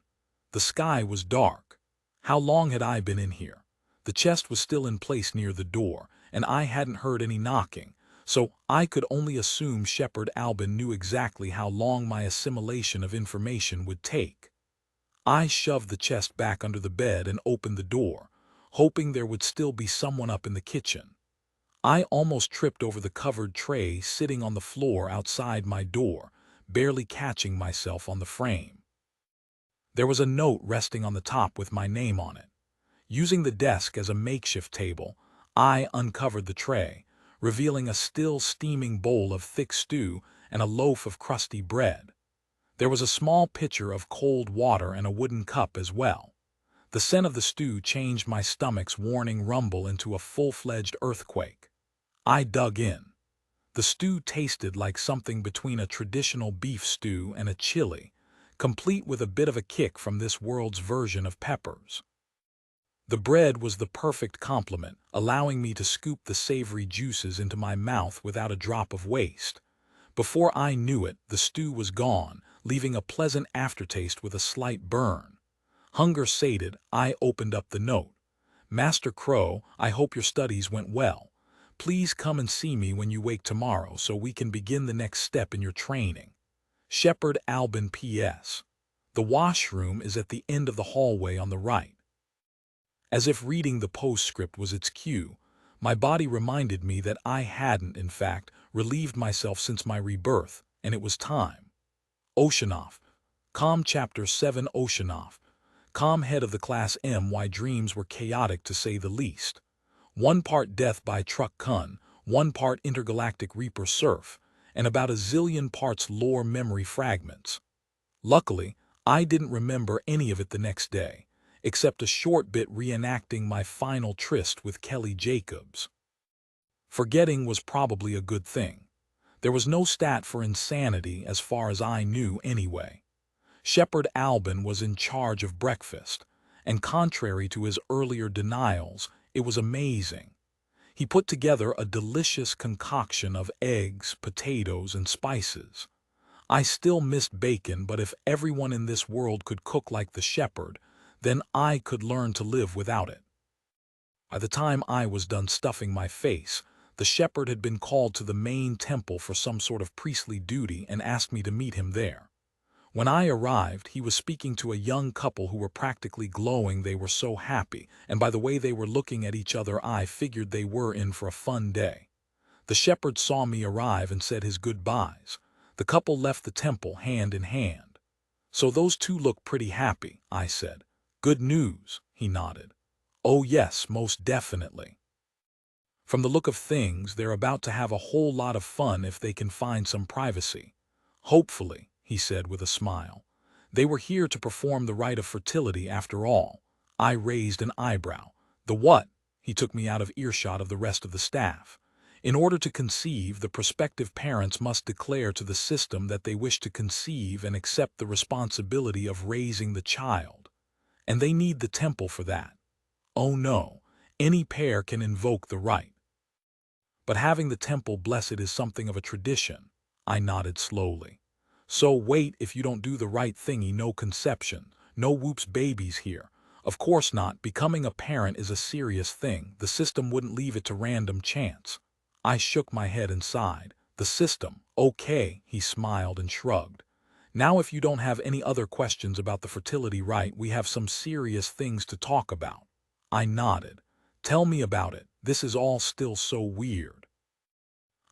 The sky was dark. How long had I been in here? The chest was still in place near the door, and I hadn't heard any knocking, so I could only assume Shepherd Albin knew exactly how long my assimilation of information would take. I shoved the chest back under the bed and opened the door, hoping there would still be someone up in the kitchen. I almost tripped over the covered tray sitting on the floor outside my door, barely catching myself on the frame. There was a note resting on the top with my name on it. Using the desk as a makeshift table, I uncovered the tray, revealing a still steaming bowl of thick stew and a loaf of crusty bread. There was a small pitcher of cold water and a wooden cup as well. The scent of the stew changed my stomach's warning rumble into a full-fledged earthquake. I dug in. The stew tasted like something between a traditional beef stew and a chili, complete with a bit of a kick from this world's version of peppers. The bread was the perfect complement, allowing me to scoop the savory juices into my mouth without a drop of waste. Before I knew it, the stew was gone, leaving a pleasant aftertaste with a slight burn. Hunger sated, I opened up the note. Master Crow, I hope your studies went well. Please come and see me when you wake tomorrow so we can begin the next step in your training. Shepherd Albin P.S. The washroom is at the end of the hallway on the right. As if reading the postscript was its cue, my body reminded me that I hadn't, in fact, relieved myself since my rebirth, and it was time. Oceanoff. Com Chapter 7 Oceanoff. Com head of the Class M. Why dreams were chaotic to say the least. 1 part Death by Truck Kun, 1 part Intergalactic Reaper Surf, and about a zillion parts lore memory fragments. Luckily, I didn't remember any of it the next day, except a short bit reenacting my final tryst with Kelly Jacobs. Forgetting was probably a good thing. There was no stat for insanity as far as I knew anyway. Shepherd Albin was in charge of breakfast, and contrary to his earlier denials, it was amazing. He put together a delicious concoction of eggs, potatoes, and spices. I still missed bacon, but if everyone in this world could cook like the shepherd, then I could learn to live without it. By the time I was done stuffing my face, the shepherd had been called to the main temple for some sort of priestly duty and asked me to meet him there. When I arrived, he was speaking to a young couple who were practically glowing. They were so happy, and by the way they were looking at each other, I figured they were in for a fun day. The shepherd saw me arrive and said his goodbyes. The couple left the temple hand in hand. So those two look pretty happy, I said. Good news, he nodded. Oh yes, most definitely. From the look of things, they're about to have a whole lot of fun if they can find some privacy. Hopefully, he said with a smile. They were here to perform the rite of fertility after all. I raised an eyebrow. The what? He took me out of earshot of the rest of the staff. In order to conceive, the prospective parents must declare to the system that they wish to conceive and accept the responsibility of raising the child. And they need the temple for that. Oh no, any pair can invoke the rite. But having the temple bless it is something of a tradition. I nodded slowly. So wait, if you don't do the right thingy, no conception, no whoops babies here. Of course not, becoming a parent is a serious thing. The system wouldn't leave it to random chance. I shook my head and sighed. The system, okay, he smiled and shrugged. Now if you don't have any other questions about the fertility rite, we have some serious things to talk about. I nodded. Tell me about it. This is all still so weird.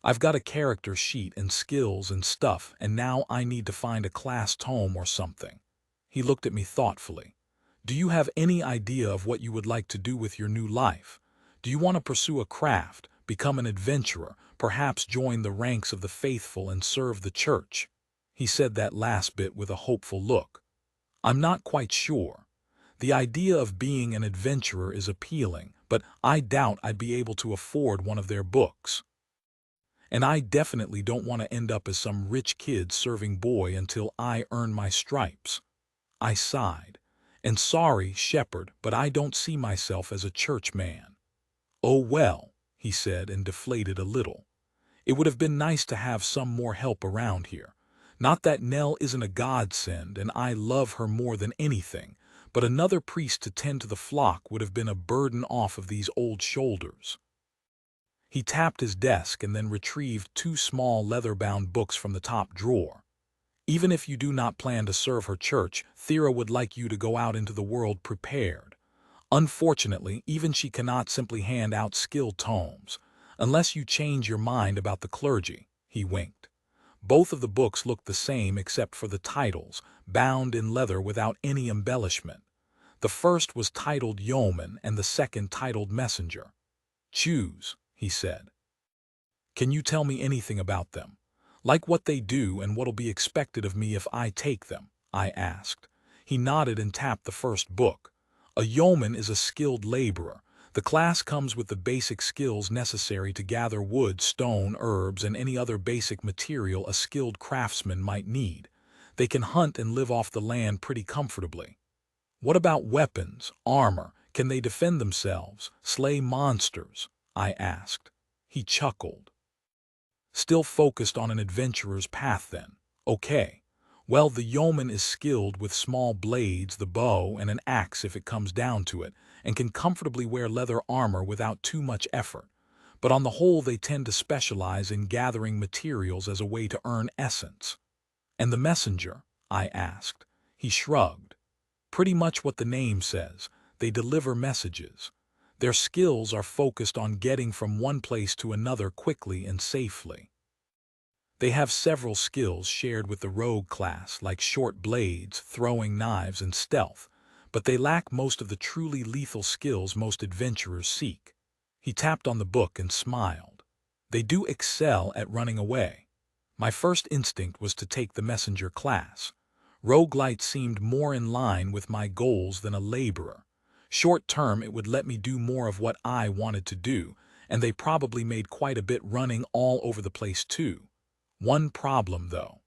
I've got a character sheet and skills and stuff, and now I need to find a class tome or something. He looked at me thoughtfully. Do you have any idea of what you would like to do with your new life? Do you want to pursue a craft, become an adventurer, perhaps join the ranks of the faithful and serve the church? He said that last bit with a hopeful look. I'm not quite sure. The idea of being an adventurer is appealing, but I doubt I'd be able to afford one of their books. And I definitely don't want to end up as some rich kid serving boy until I earn my stripes. I sighed. And sorry, shepherd, but I don't see myself as a church man. Oh well, he said and deflated a little. It would have been nice to have some more help around here. Not that Nell isn't a godsend and I love her more than anything, but another priest to tend to the flock would have been a burden off of these old shoulders. He tapped his desk and then retrieved 2 small leather-bound books from the top drawer. Even if you do not plan to serve her church, Thera would like you to go out into the world prepared. Unfortunately, even she cannot simply hand out skill tomes. Unless you change your mind about the clergy, he winked. Both of the books looked the same except for the titles, bound in leather without any embellishment. The first was titled Yeoman and the second titled Messenger. Choose, he said. Can you tell me anything about them? Like what they do and what'll be expected of me if I take them, I asked. He nodded and tapped the first book. A yeoman is a skilled laborer. The class comes with the basic skills necessary to gather wood, stone, herbs, and any other basic material a skilled craftsman might need. They can hunt and live off the land pretty comfortably. What about weapons, armor? Can they defend themselves, slay monsters? I asked. He chuckled. Still focused on an adventurer's path then. Okay. Well, the yeoman is skilled with small blades, the bow, and an axe if it comes down to it, and can comfortably wear leather armor without too much effort. But on the whole, they tend to specialize in gathering materials as a way to earn essence. And the messenger? I asked. He shrugged. Pretty much what the name says. They deliver messages. Their skills are focused on getting from one place to another quickly and safely. They have several skills shared with the rogue class, like short blades, throwing knives, and stealth, but they lack most of the truly lethal skills most adventurers seek. He tapped on the book and smiled. They do excel at running away. My first instinct was to take the messenger class. Roguelite seemed more in line with my goals than a laborer. Short term, it would let me do more of what I wanted to do, and they probably made quite a bit running all over the place too. One problem, though.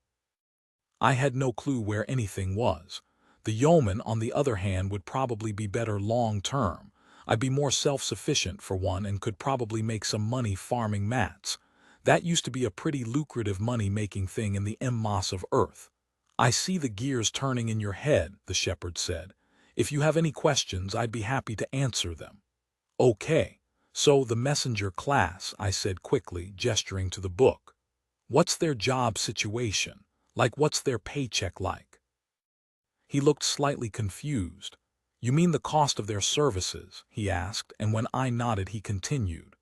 I had no clue where anything was. The yeoman, on the other hand, would probably be better long term. I'd be more self-sufficient for one and could probably make some money farming mats. That used to be a pretty lucrative money-making thing in the MMOs of Earth. I see the gears turning in your head, the shepherd said. If you have any questions, I'd be happy to answer them. Okay, so the messenger class, I said quickly, gesturing to the book. What's their job situation? Like, what's their paycheck like? He looked slightly confused. You mean the cost of their services? He asked, and when I nodded, he continued.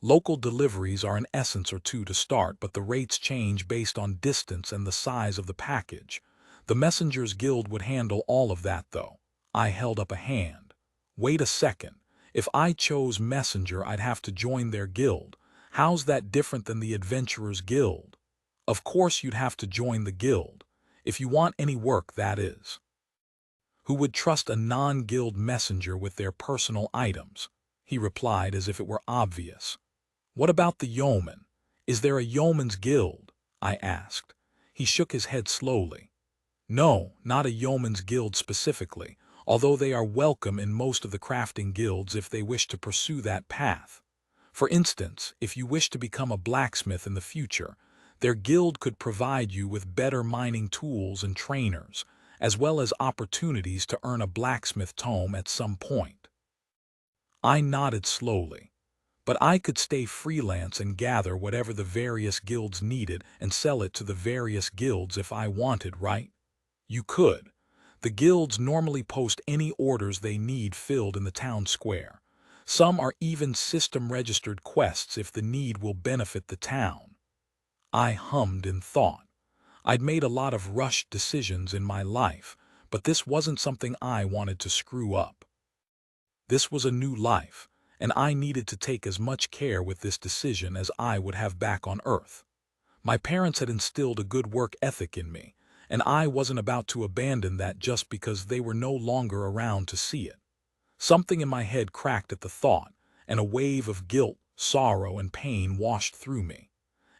Local deliveries are an essence or two to start, but the rates change based on distance and the size of the package. The Messengers Guild would handle all of that, though. I held up a hand. Wait a second. If I chose Messenger, I'd have to join their guild. How's that different than the Adventurers Guild? Of course you'd have to join the guild. If you want any work, that is. Who would trust a non-guild messenger with their personal items? He replied as if it were obvious. What about the yeoman? Is there a yeoman's guild? I asked. He shook his head slowly. No, not a yeoman's guild specifically, although they are welcome in most of the crafting guilds if they wish to pursue that path. For instance, if you wish to become a blacksmith in the future, their guild could provide you with better mining tools and trainers, as well as opportunities to earn a blacksmith tome at some point. I nodded slowly. But I could stay freelance and gather whatever the various guilds needed and sell it to the various guilds if I wanted, right? You could. The guilds normally post any orders they need filled in the town square. Some are even system-registered quests if the need will benefit the town. I hummed in thought. I'd made a lot of rushed decisions in my life, but this wasn't something I wanted to screw up. This was a new life, and I needed to take as much care with this decision as I would have back on Earth. My parents had instilled a good work ethic in me, and I wasn't about to abandon that just because they were no longer around to see it. Something in my head cracked at the thought, and a wave of guilt, sorrow, and pain washed through me.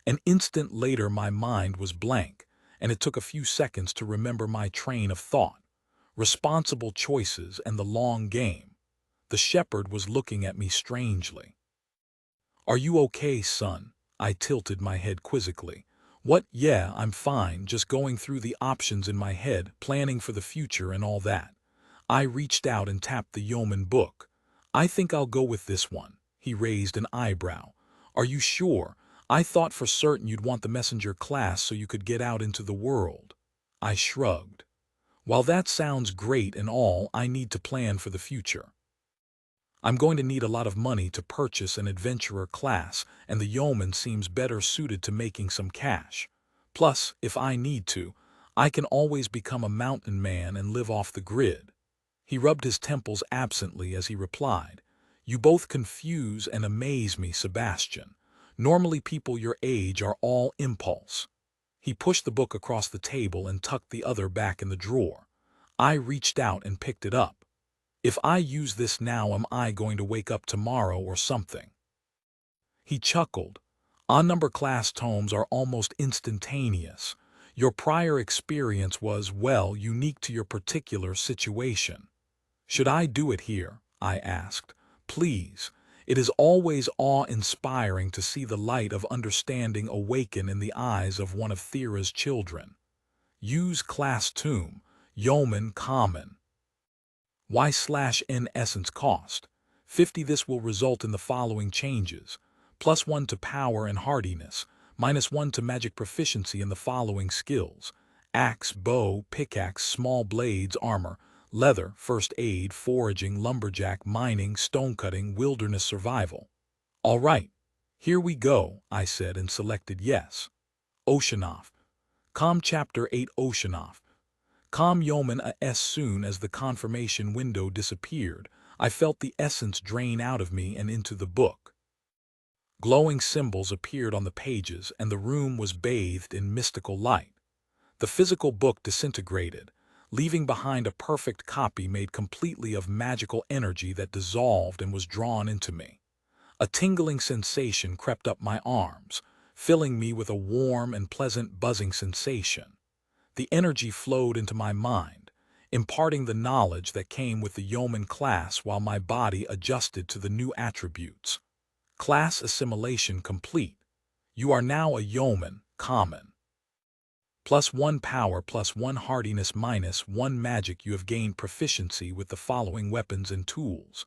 An instant later my mind was blank, and it took a few seconds to remember my train of thought. Responsible choices and the long game. The shepherd was looking at me strangely. Are you okay, son? I tilted my head quizzically. What? Yeah, I'm fine, just going through the options in my head, planning for the future and all that. I reached out and tapped the yeoman book. I think I'll go with this one. He raised an eyebrow. Are you sure? I thought for certain you'd want the messenger class so you could get out into the world. I shrugged. While that sounds great and all, I need to plan for the future. I'm going to need a lot of money to purchase an adventurer class, and the yeoman seems better suited to making some cash. Plus, if I need to, I can always become a mountain man and live off the grid." He rubbed his temples absently as he replied, "You both confuse and amaze me, Sebastian. Normally people your age are all impulse." He pushed the book across the table and tucked the other back in the drawer. I reached out and picked it up. "If I use this now, am I going to wake up tomorrow or something?" He chuckled. "On-number class tomes are almost instantaneous. Your prior experience was, well, unique to your particular situation." "Should I do it here?" I asked. "Please. It is always awe-inspiring to see the light of understanding awaken in the eyes of one of Thera's children." Use class tome, yeoman common. Y/N essence cost 50. This will result in the following changes: +1 to power and hardiness, -1 to magic proficiency in the following skills: axe, bow, pickaxe, small blades, armor, leather, first aid, foraging, lumberjack, mining, stonecutting, wilderness survival. "All right, here we go," I said and selected yes. Oceanoff. Com Chapter 8 Oceanoff. Com yeoman. As soon as the confirmation window disappeared, I felt the essence drain out of me and into the book. Glowing symbols appeared on the pages, and the room was bathed in mystical light. The physical book disintegrated, leaving behind a perfect copy made completely of magical energy that dissolved and was drawn into me. A tingling sensation crept up my arms, filling me with a warm and pleasant buzzing sensation. The energy flowed into my mind, imparting the knowledge that came with the yeoman class while my body adjusted to the new attributes. Class assimilation complete. You are now a yeoman, common. +1 power, +1 hardiness, -1 magic. You have gained proficiency with the following weapons and tools: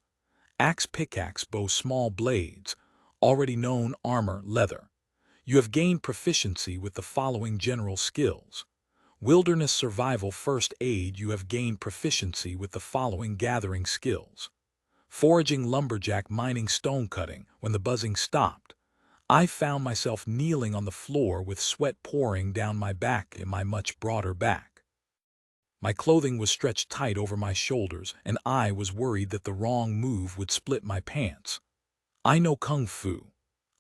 axe, pickaxe, bow, small blades, already known, armor, leather. You have gained proficiency with the following general skills: wilderness survival, first aid. You have gained proficiency with the following gathering skills: foraging, lumberjack, mining, stonecutting. When the buzzing stopped, I found myself kneeling on the floor with sweat pouring down my back and my much broader back. My clothing was stretched tight over my shoulders, and I was worried that the wrong move would split my pants. "I know Kung Fu,"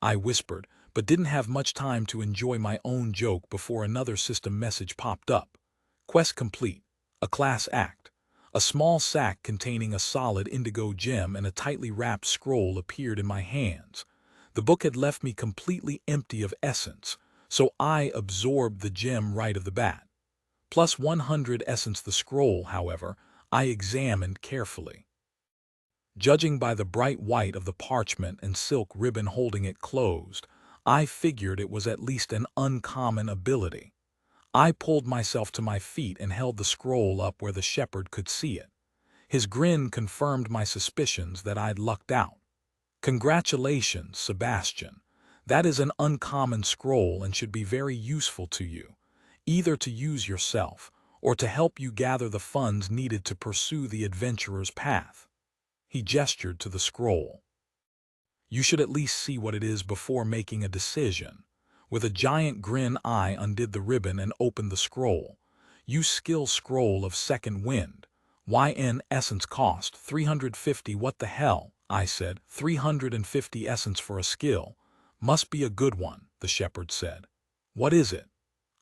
I whispered, but didn't have much time to enjoy my own joke before another system message popped up. Quest complete. A class act. A small sack containing a solid indigo gem and a tightly wrapped scroll appeared in my hands. The book had left me completely empty of essence, so I absorbed the gem right off the bat. +100 essence. The scroll, however, I examined carefully. Judging by the bright white of the parchment and silk ribbon holding it closed, I figured it was at least an uncommon ability. I pulled myself to my feet and held the scroll up where the shepherd could see it. His grin confirmed my suspicions that I'd lucked out. "Congratulations, Sebastian. That is an uncommon scroll and should be very useful to you, either to use yourself or to help you gather the funds needed to pursue the adventurer's path." He gestured to the scroll. "You should at least see what it is before making a decision." With a giant grin, I undid the ribbon and opened the scroll. "Use skill scroll of second wind. YN essence cost 350. What the hell?" I said. 350 essence for a skill. Must be a good one," the shepherd said. "What is it?"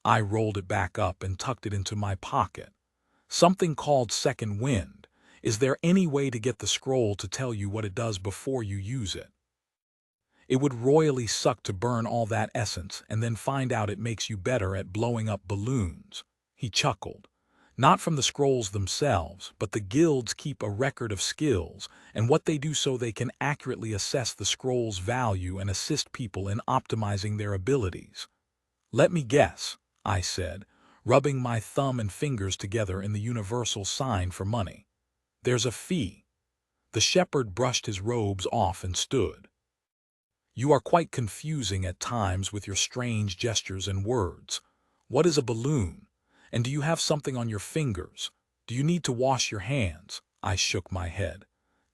I rolled it back up and tucked it into my pocket. "Something called second wind. Is there any way to get the scroll to tell you what it does before you use it? It would royally suck to burn all that essence and then find out it makes you better at blowing up balloons." He chuckled. "Not from the scrolls themselves, but the guilds keep a record of skills and what they do so they can accurately assess the scroll's value and assist people in optimizing their abilities." "Let me guess," I said, rubbing my thumb and fingers together in the universal sign for money. "There's a fee." The shepherd brushed his robes off and stood. "You are quite confusing at times with your strange gestures and words. What is a balloon? And do you have something on your fingers? Do you need to wash your hands?" I shook my head.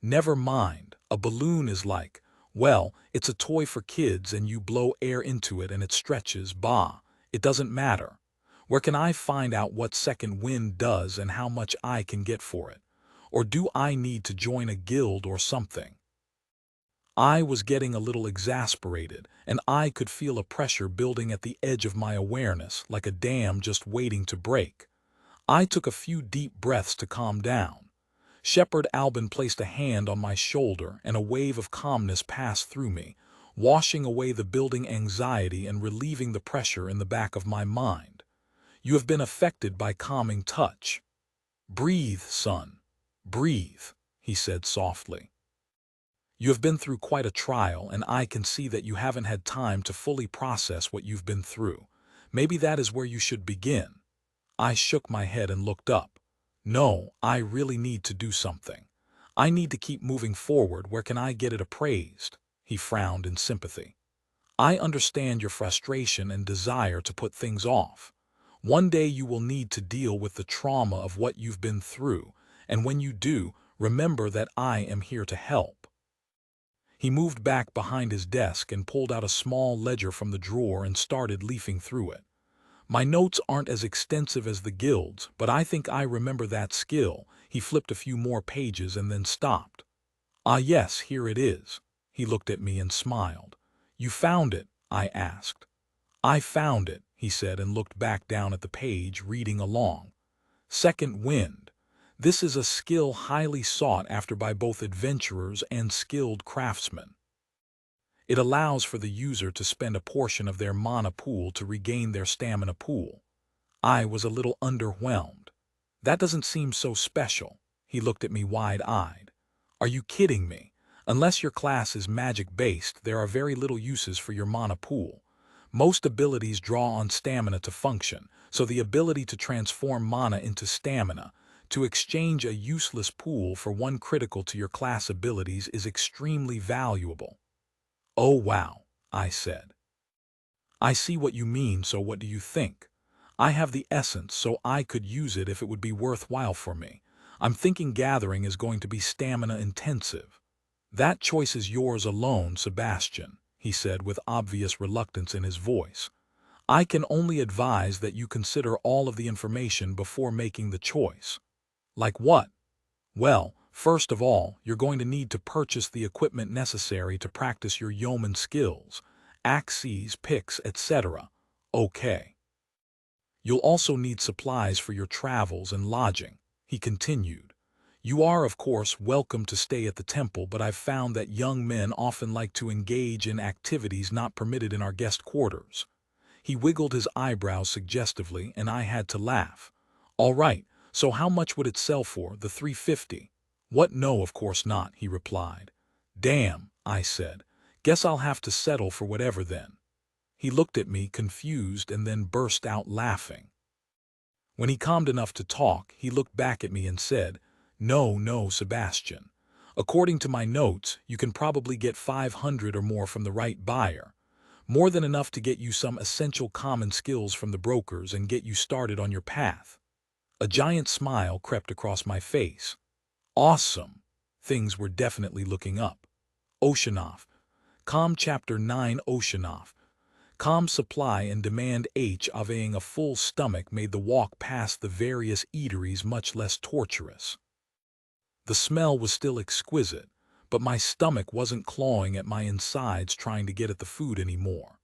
Never mind, a balloon is like, well, it's a toy for kids and you blow air into it and it stretches, bah, it doesn't matter. Where can I find out what second wind does and how much I can get for it? Or do I need to join a guild or something? I was getting a little exasperated, and I could feel a pressure building at the edge of my awareness, like a dam just waiting to break. I took a few deep breaths to calm down. Shepherd Albin placed a hand on my shoulder, and a wave of calmness passed through me, washing away the building anxiety and relieving the pressure in the back of my mind. You have been affected by calming touch. Breathe, son. Breathe, he said softly. You have been through quite a trial, and I can see that you haven't had time to fully process what you've been through. Maybe that is where you should begin. I shook my head and looked up. No, I really need to do something. I need to keep moving forward. Where can I get it appraised? He frowned in sympathy. I understand your frustration and desire to put things off. One day you will need to deal with the trauma of what you've been through, and when you do, remember that I am here to help. He moved back behind his desk and pulled out a small ledger from the drawer and started leafing through it. My notes aren't as extensive as the guild's, but I think I remember that skill. He flipped a few more pages and then stopped. Ah yes, here it is. He looked at me and smiled. You found it? I asked. I found it, he said and looked back down at the page, reading along. Second wind. This is a skill highly sought after by both adventurers and skilled craftsmen. It allows for the user to spend a portion of their mana pool to regain their stamina pool. I was a little underwhelmed. That doesn't seem so special. He looked at me wide-eyed. Are you kidding me? Unless your class is magic-based, there are very little uses for your mana pool. Most abilities draw on stamina to function, so the ability to transform mana into stamina, to exchange a useless pool for one critical to your class abilities, is extremely valuable. Oh wow, I said. I see what you mean, so what do you think? I have the essence, so I could use it if it would be worthwhile for me. I'm thinking gathering is going to be stamina intensive. That choice is yours alone, Sebastian, he said with obvious reluctance in his voice. I can only advise that you consider all of the information before making the choice. Like what? Well, first of all, you're going to need to purchase the equipment necessary to practice your yeoman skills, axes, picks, etc. Okay. You'll also need supplies for your travels and lodging, he continued. You are, of course, welcome to stay at the temple, but I've found that young men often like to engage in activities not permitted in our guest quarters. He wiggled his eyebrows suggestively, and I had to laugh. All right, so how much would it sell for, the 350? What, no, of course not, he replied. Damn, I said. Guess I'll have to settle for whatever then. He looked at me, confused, and then burst out laughing. When he calmed enough to talk, he looked back at me and said, No, Sebastian. According to my notes, you can probably get 500 or more from the right buyer. More than enough to get you some essential common skills from the brokers and get you started on your path. A giant smile crept across my face. Awesome. Things were definitely looking up. Oceanoff. Com Chapter 9 Oceanoff. Com supply and demand having a full stomach made the walk past the various eateries much less torturous. The smell was still exquisite, but my stomach wasn't clawing at my insides trying to get at the food anymore.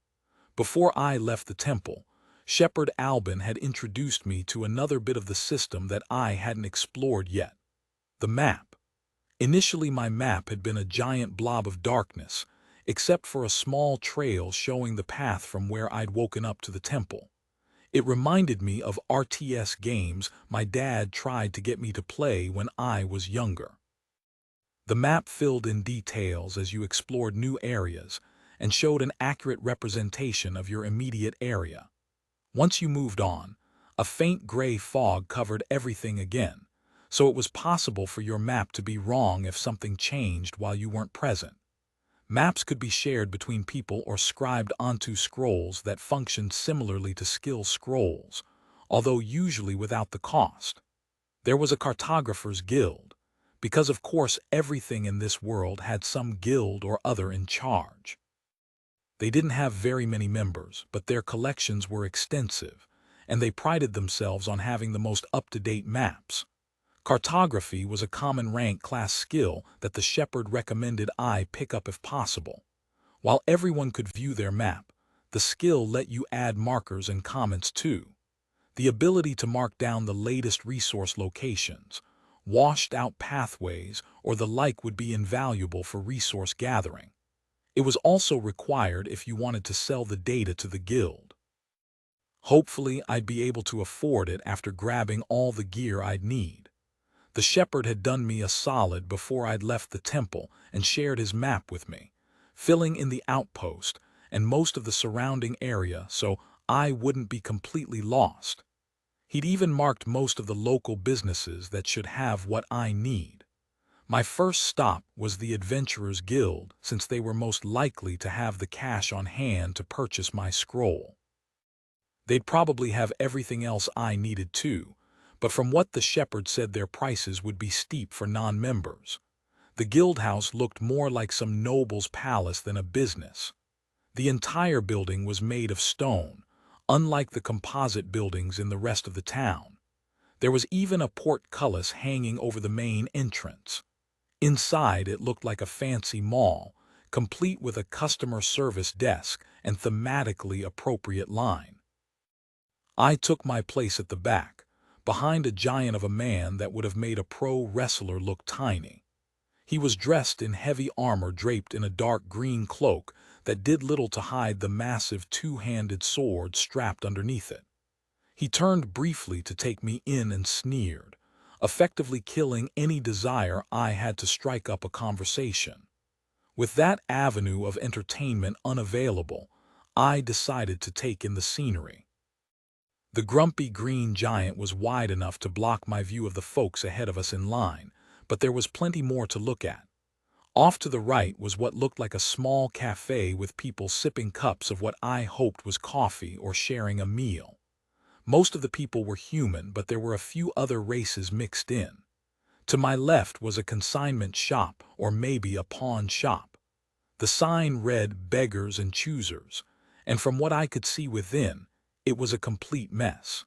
Before I left the temple, Shepherd Albin had introduced me to another bit of the system that I hadn't explored yet. The map. Initially, my map had been a giant blob of darkness, except for a small trail showing the path from where I'd woken up to the temple. It reminded me of RTS games my dad tried to get me to play when I was younger. The map filled in details as you explored new areas and showed an accurate representation of your immediate area. Once you moved on, a faint gray fog covered everything again, so it was possible for your map to be wrong if something changed while you weren't present. Maps could be shared between people or scribed onto scrolls that functioned similarly to skill scrolls, although usually without the cost. There was a cartographer's guild. because of course everything in this world had some guild or other in charge. They didn't have very many members, but their collections were extensive, and they prided themselves on having the most up-to-date maps. Cartography was a common rank class skill that the shepherd recommended I pick up if possible. While everyone could view their map, the skill let you add markers and comments too. The ability to mark down the latest resource locations, washed-out pathways, or the like would be invaluable for resource gathering. It was also required if you wanted to sell the data to the guild. Hopefully, I'd be able to afford it after grabbing all the gear I'd need. The shepherd had done me a solid before I'd left the temple and shared his map with me, filling in the outpost and most of the surrounding area so I wouldn't be completely lost. He'd even marked most of the local businesses that should have what I need. My first stop was the Adventurers Guild, since they were most likely to have the cash on hand to purchase my scroll. They'd probably have everything else I needed too, but from what the shepherd said their prices would be steep for non-members. The guild house looked more like some noble's palace than a business. The entire building was made of stone, unlike the composite buildings in the rest of the town. There was even a portcullis hanging over the main entrance. Inside it looked like a fancy mall, complete with a customer service desk and thematically appropriate line. I took my place at the back, behind a giant of a man that would have made a pro wrestler look tiny. He was dressed in heavy armor draped in a dark green cloak that did little to hide the massive two-handed sword strapped underneath it. He turned briefly to take me in and sneered, effectively killing any desire I had to strike up a conversation. With that avenue of entertainment unavailable, I decided to take in the scenery. The grumpy green giant was wide enough to block my view of the folks ahead of us in line, but there was plenty more to look at. Off to the right was what looked like a small cafe with people sipping cups of what I hoped was coffee or sharing a meal. Most of the people were human, but there were a few other races mixed in. To my left was a consignment shop, or maybe a pawn shop. The sign read "Beggars and Choosers," and from what I could see within, it was a complete mess.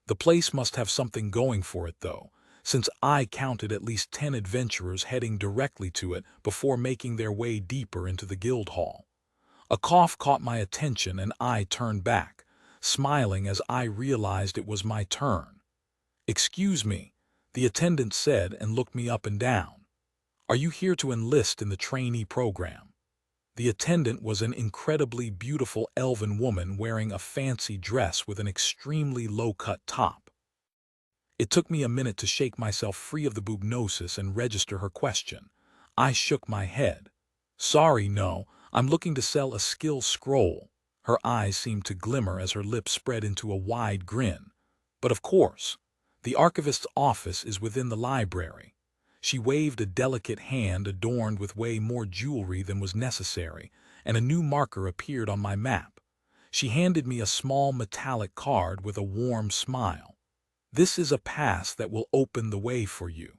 The place must have something going for it, though, since I counted at least 10 adventurers heading directly to it before making their way deeper into the guild hall. A cough caught my attention and I turned back, smiling as I realized it was my turn. "Excuse me," the attendant said and looked me up and down. "Are you here to enlist in the trainee program?" The attendant was an incredibly beautiful elven woman wearing a fancy dress with an extremely low-cut top. It took me a minute to shake myself free of the bubnosis and register her question. I shook my head. "Sorry, no, I'm looking to sell a skill scroll." Her eyes seemed to glimmer as her lips spread into a wide grin. "But of course, the archivist's office is within the library." She waved a delicate hand adorned with way more jewelry than was necessary, and a new marker appeared on my map. She handed me a small metallic card with a warm smile. "This is a pass that will open the way for you.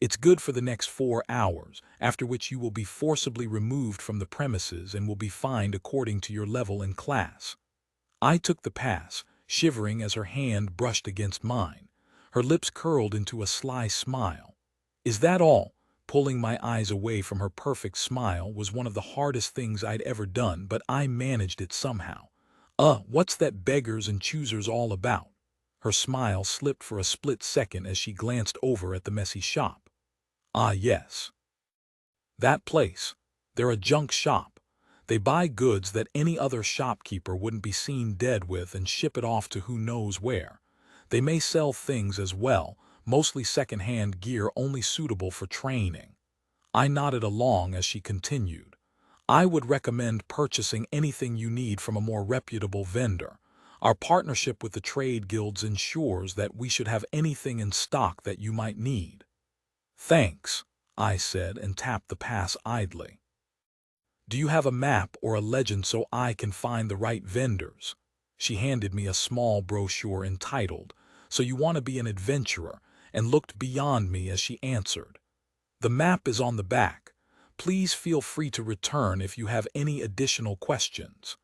It's good for the next 4 hours, after which you will be forcibly removed from the premises and will be fined according to your level in class." I took the pass, shivering as her hand brushed against mine. Her lips curled into a sly smile. "Is that all?" Pulling my eyes away from her perfect smile was one of the hardest things I'd ever done, but I managed it somehow. What's that beggars and choosers all about?" Her smile slipped for a split second as she glanced over at the messy shop. "Ah, yes. That place. They're a junk shop. They buy goods that any other shopkeeper wouldn't be seen dead with and ship it off to who knows where. They may sell things as well, mostly second-hand gear only suitable for training." I nodded along as she continued. "I would recommend purchasing anything you need from a more reputable vendor. Our partnership with the trade guilds ensures that we should have anything in stock that you might need." "Thanks," I said and tapped the pass idly. "Do you have a map or a legend so I can find the right vendors?" She handed me a small brochure entitled, "So You Want to Be an Adventurer," and looked beyond me as she answered. "The map is on the back. Please feel free to return if you have any additional questions."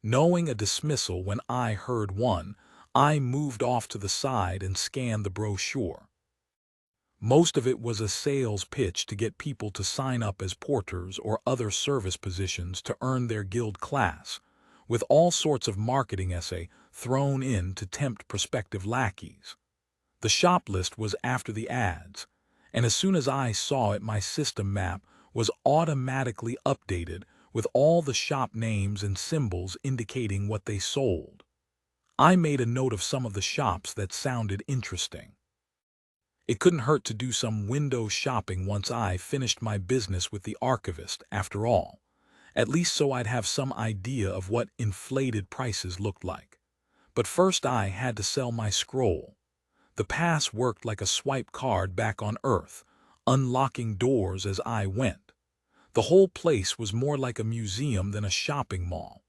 Knowing a dismissal when I heard one, I moved off to the side and scanned the brochure. Most of it was a sales pitch to get people to sign up as porters or other service positions to earn their guild class, with all sorts of marketing essay thrown in to tempt prospective lackeys. The shop list was after the ads, and as soon as I saw it, my system map was automatically updated with all the shop names and symbols indicating what they sold. I made a note of some of the shops that sounded interesting. It couldn't hurt to do some window shopping once I finished my business with the archivist, after all, at least so I'd have some idea of what inflated prices looked like. But first I had to sell my scroll. The pass worked like a swipe card back on Earth, unlocking doors as I went. The whole place was more like a museum than a shopping mall.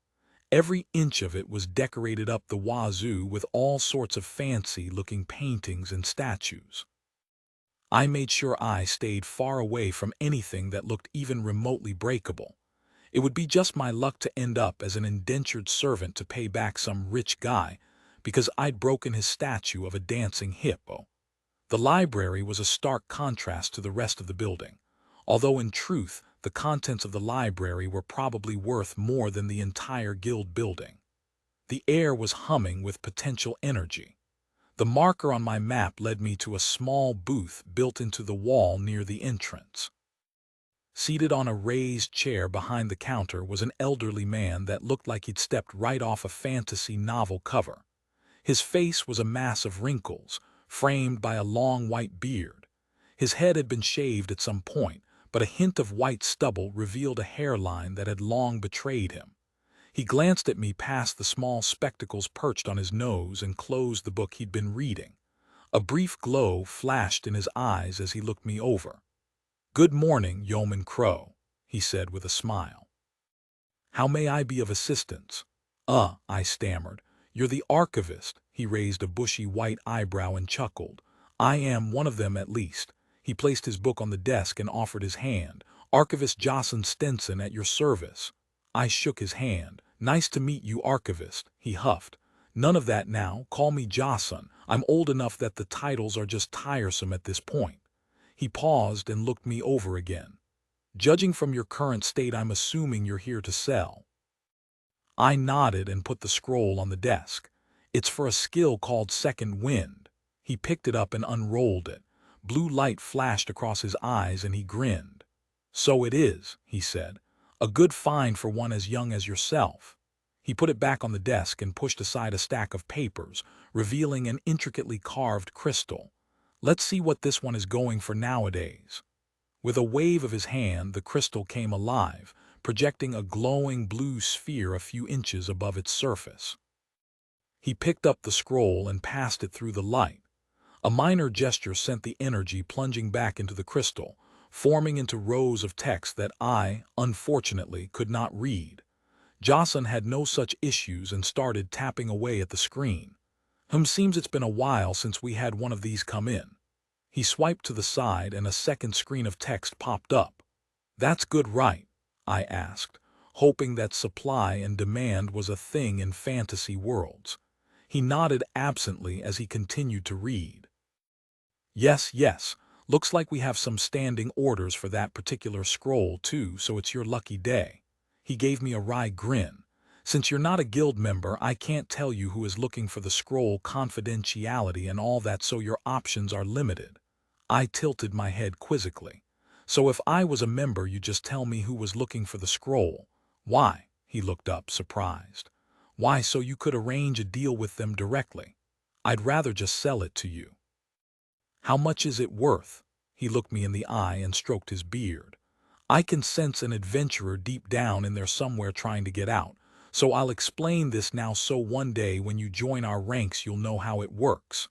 Every inch of it was decorated up the wazoo with all sorts of fancy-looking paintings and statues. I made sure I stayed far away from anything that looked even remotely breakable. It would be just my luck to end up as an indentured servant to pay back some rich guy because I'd broken his statue of a dancing hippo. The library was a stark contrast to the rest of the building, although in truth the contents of the library were probably worth more than the entire guild building. The air was humming with potential energy. The marker on my map led me to a small booth built into the wall near the entrance. Seated on a raised chair behind the counter was an elderly man that looked like he'd stepped right off a fantasy novel cover. His face was a mass of wrinkles, framed by a long white beard. His head had been shaved at some point, but a hint of white stubble revealed a hairline that had long betrayed him. He glanced at me past the small spectacles perched on his nose and closed the book he'd been reading. A brief glow flashed in his eyes as he looked me over. "Good morning, Yeoman Crow," he said with a smile. "How may I be of assistance?" I stammered. "You're the archivist." He raised a bushy white eyebrow and chuckled. "I am one of them at least." He placed his book on the desk and offered his hand. "Archivist Jocelyn Stenson at your service." I shook his hand. "Nice to meet you, archivist," he huffed. "None of that now. Call me Jocelyn. I'm old enough that the titles are just tiresome at this point." He paused and looked me over again. "Judging from your current state, I'm assuming you're here to sell." I nodded and put the scroll on the desk. "It's for a skill called Second Wind." He picked it up and unrolled it. Blue light flashed across his eyes and he grinned. "So it is," he said. "A good find for one as young as yourself." He put it back on the desk and pushed aside a stack of papers, revealing an intricately carved crystal. "Let's see what this one is going for nowadays." With a wave of his hand, the crystal came alive, projecting a glowing blue sphere a few inches above its surface. He picked up the scroll and passed it through the light. A minor gesture sent the energy plunging back into the crystal, forming into rows of text that I, unfortunately, could not read. Jocelyn had no such issues and started tapping away at the screen. Seems it's been a while since we had one of these come in." He swiped to the side and a second screen of text popped up. "That's good, right?" I asked, hoping that supply and demand was a thing in fantasy worlds. He nodded absently as he continued to read. Yes, yes. Looks like we have some standing orders for that particular scroll, too, so it's your lucky day." He gave me a wry grin. "Since you're not a guild member, I can't tell you who is looking for the scroll, confidentiality and all that, so your options are limited." I tilted my head quizzically. "So if I was a member, you'd just tell me who was looking for the scroll?" "Why?" He looked up, surprised. "Why, so you could arrange a deal with them directly. I'd rather just sell it to you." "How much is it worth?" He looked me in the eye and stroked his beard. "I can sense an adventurer deep down in there somewhere trying to get out, so I'll explain this now so one day when you join our ranks you'll know how it works."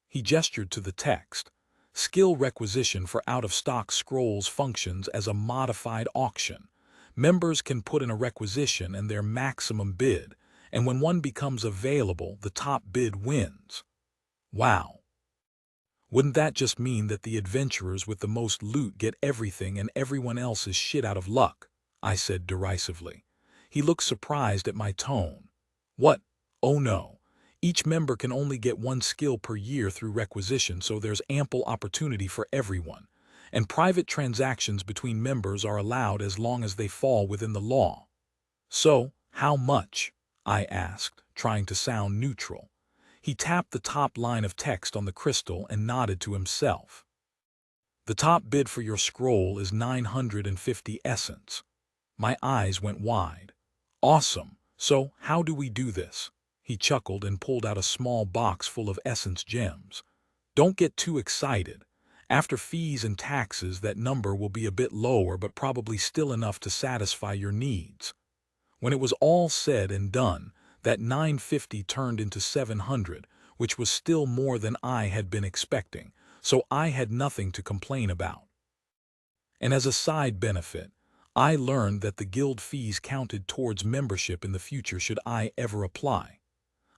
He gestured to the text. "Skill requisition for out-of-stock scrolls functions as a modified auction. Members can put in a requisition and their maximum bid, and when one becomes available, the top bid wins." Wow. Wouldn't that just mean that the adventurers with the most loot get everything and everyone else is shit out of luck? I said derisively. He looked surprised at my tone. What? Oh no. Each member can only get one skill per year through requisition, so there's ample opportunity for everyone. And private transactions between members are allowed as long as they fall within the law. So, how much? I asked, trying to sound neutral. He tapped the top line of text on the crystal and nodded to himself. The top bid for your scroll is 950 essence. My eyes went wide. Awesome. So, how do we do this? He chuckled and pulled out a small box full of essence gems. Don't get too excited. After fees and taxes, that number will be a bit lower, but probably still enough to satisfy your needs. When it was all said and done, that 950 turned into 700, which was still more than I had been expecting, so I had nothing to complain about. And as a side benefit, I learned that the guild fees counted towards membership in the future should I ever apply.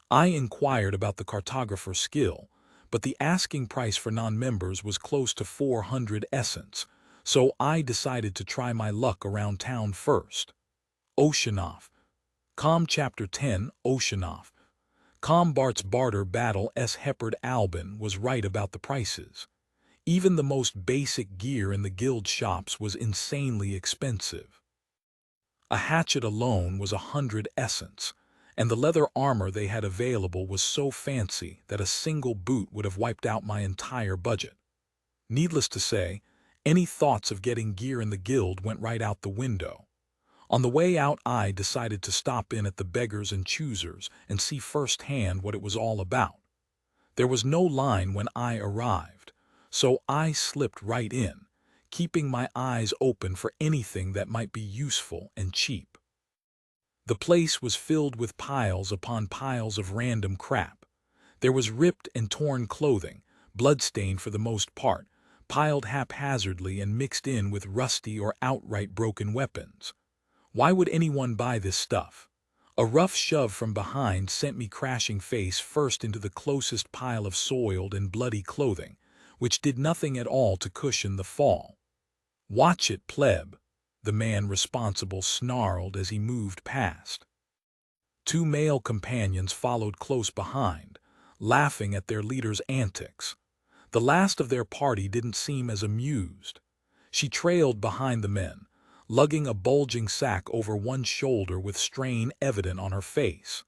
I inquired about the cartographer skill, but the asking price for non-members was close to 400 essence, so I decided to try my luck around town first. Oceanoff. Com Chapter 10, Oceanoff. Bart's barter battle S. Heppard Albin was right about the prices. Even the most basic gear in the guild shops was insanely expensive. A hatchet alone was 100 essence, and the leather armor they had available was so fancy that a single boot would have wiped out my entire budget. Needless to say, any thoughts of getting gear in the guild went right out the window. On the way out, I decided to stop in at the Beggars and Choosers and see firsthand what it was all about. There was no line when I arrived, so I slipped right in, keeping my eyes open for anything that might be useful and cheap. The place was filled with piles upon piles of random crap. There was ripped and torn clothing, bloodstained for the most part, piled haphazardly and mixed in with rusty or outright broken weapons. Why would anyone buy this stuff? A rough shove from behind sent me crashing face first into the closest pile of soiled and bloody clothing, which did nothing at all to cushion the fall. "Watch it, pleb," the man responsible snarled as he moved past. Two male companions followed close behind, laughing at their leader's antics. The last of their party didn't seem as amused. She trailed behind the men, lugging a bulging sack over one shoulder with strain evident on her face.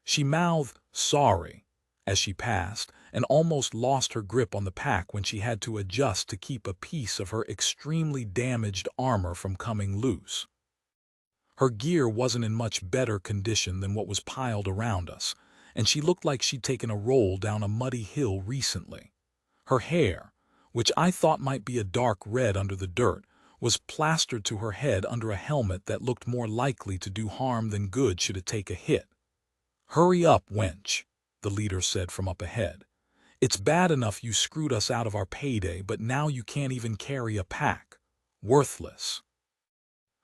She mouthed, "Sorry," as she passed, and almost lost her grip on the pack when she had to adjust to keep a piece of her extremely damaged armor from coming loose. Her gear wasn't in much better condition than what was piled around us, and she looked like she'd taken a roll down a muddy hill recently. Her hair, which I thought might be a dark red under the dirt, was plastered to her head under a helmet that looked more likely to do harm than good should it take a hit. "Hurry up, wench," the leader said from up ahead. "It's bad enough you screwed us out of our payday, but now you can't even carry a pack. Worthless."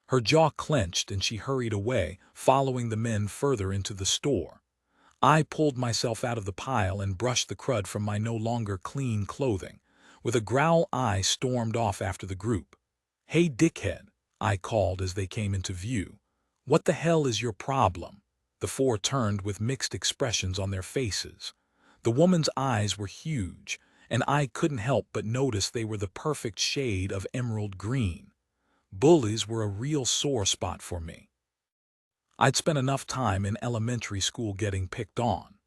Her jaw clenched and she hurried away, following the men further into the store. I pulled myself out of the pile and brushed the crud from my no longer clean clothing. With a growl, I stormed off after the group. "Hey, dickhead," I called as they came into view. "What the hell is your problem?" The four turned with mixed expressions on their faces. The woman's eyes were huge, and I couldn't help but notice they were the perfect shade of emerald green. Bullies were a real sore spot for me. I'd spent enough time in elementary school getting picked on.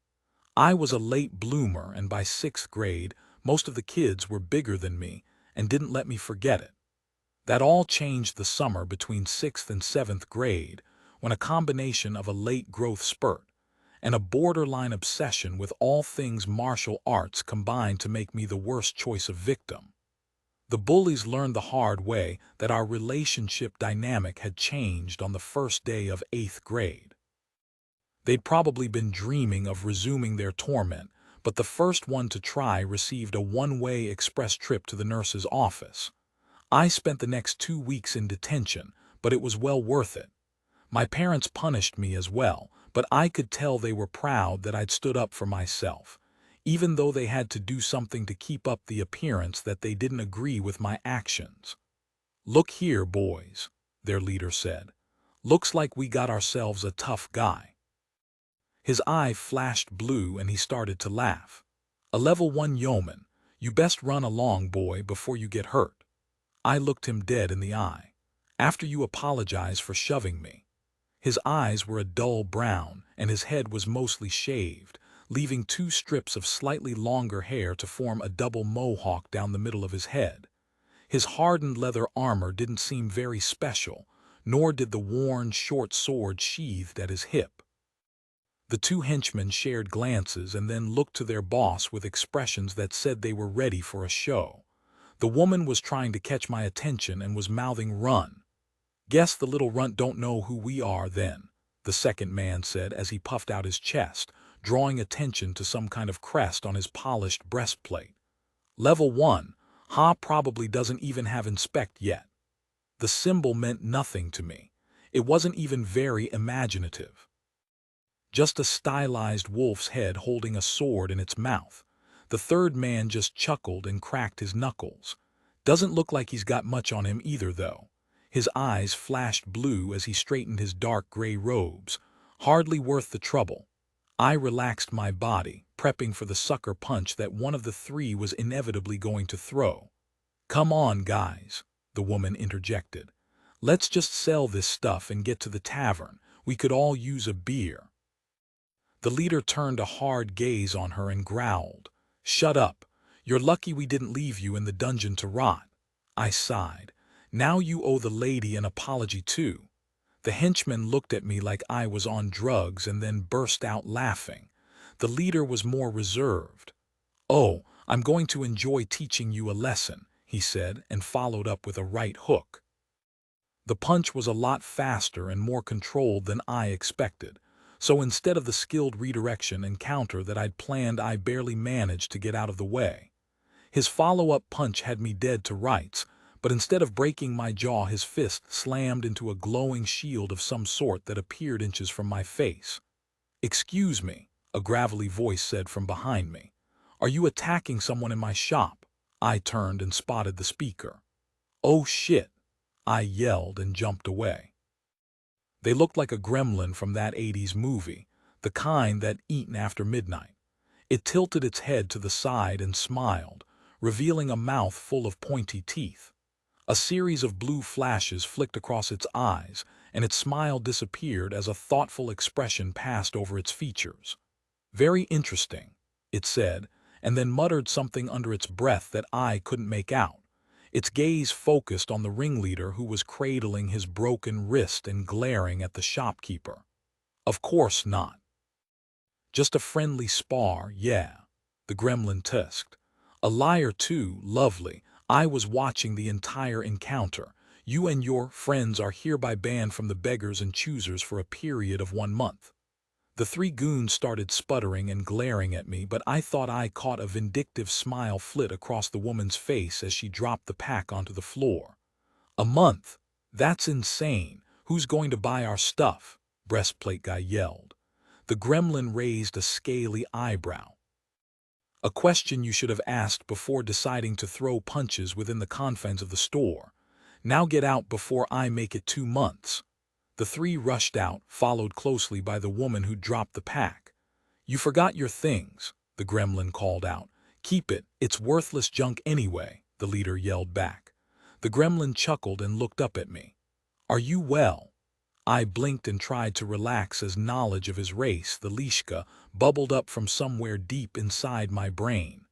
I was a late bloomer, and by 6th grade, most of the kids were bigger than me and didn't let me forget it. That all changed the summer between 6th and 7th grade, when a combination of a late growth spurt and a borderline obsession with all things martial arts combined to make me the worst choice of victim. The bullies learned the hard way that our relationship dynamic had changed on the first day of 8th grade. They'd probably been dreaming of resuming their torment, but the first one to try received a one-way express trip to the nurse's office. I spent the next 2 weeks in detention, but it was well worth it. My parents punished me as well, but I could tell they were proud that I'd stood up for myself. even though they had to do something to keep up the appearance that they didn't agree with my actions. "Look here, boys," their leader said. "Looks like we got ourselves a tough guy." His eye flashed blue and he started to laugh. "A level 1 yeoman. You best run along, boy, before you get hurt." I looked him dead in the eye. "After you apologize for shoving me." His eyes were a dull brown, and his head was mostly shaved, leaving 2 strips of slightly longer hair to form a double mohawk down the middle of his head. His hardened leather armor didn't seem very special, nor did the worn, short sword sheathed at his hip. The 2 henchmen shared glances and then looked to their boss with expressions that said they were ready for a show. The woman was trying to catch my attention and was mouthing, "Run." "Guess the little runt don't know who we are then," the second man said as he puffed out his chest, drawing attention to some kind of crest on his polished breastplate. "Level 1, probably doesn't even have inspect yet." The symbol meant nothing to me. It wasn't even very imaginative. Just a stylized wolf's head holding a sword in its mouth. The third man just chuckled and cracked his knuckles. Doesn't look like he's got much on him either, though. His eyes flashed blue as he straightened his dark gray robes. Hardly worth the trouble. I relaxed my body, prepping for the sucker punch that one of the 3 was inevitably going to throw. "Come on, guys," the woman interjected. "Let's just sell this stuff and get to the tavern. We could all use a beer." The leader turned a hard gaze on her and growled, "Shut up. You're lucky we didn't leave you in the dungeon to rot." I sighed. "Now you owe the lady an apology too." The henchman looked at me like I was on drugs and then burst out laughing. The leader was more reserved. "Oh, I'm going to enjoy teaching you a lesson," he said, and followed up with a right hook. The punch was a lot faster and more controlled than I expected. So instead of the skilled redirection and counter that I'd planned, I barely managed to get out of the way. His follow-up punch had me dead to rights, but instead of breaking my jaw, his fist slammed into a glowing shield of some sort that appeared inches from my face. "Excuse me," a gravelly voice said from behind me. "Are you attacking someone in my shop?" I turned and spotted the speaker. "Oh shit," I yelled and jumped away. They looked like a gremlin from that 80s movie, the kind that eaten after midnight. It tilted its head to the side and smiled, revealing a mouth full of pointy teeth. A series of blue flashes flicked across its eyes, and its smile disappeared as a thoughtful expression passed over its features. "Very interesting," it said, and then muttered something under its breath that I couldn't make out. Its gaze focused on the ringleader who was cradling his broken wrist and glaring at the shopkeeper. "Of course not. Just a friendly spar, yeah," the gremlin tusked. "A liar too, lovely. I was watching the entire encounter. You and your friends are hereby banned from the Beggars and Choosers for a period of 1 month." The 3 goons started sputtering and glaring at me, but I thought I caught a vindictive smile flit across the woman's face as she dropped the pack onto the floor. "A month? That's insane. Who's going to buy our stuff?" Breastplate guy yelled. The gremlin raised a scaly eyebrow. "A question you should have asked before deciding to throw punches within the confines of the store. Now get out before I make it 2 months." The 3 rushed out, followed closely by the woman who dropped the pack. "You forgot your things," the gremlin called out. "Keep it, it's worthless junk anyway," the leader yelled back. The gremlin chuckled and looked up at me. "Are you well?" I blinked and tried to relax as knowledge of his race, the Lishka, bubbled up from somewhere deep inside my brain.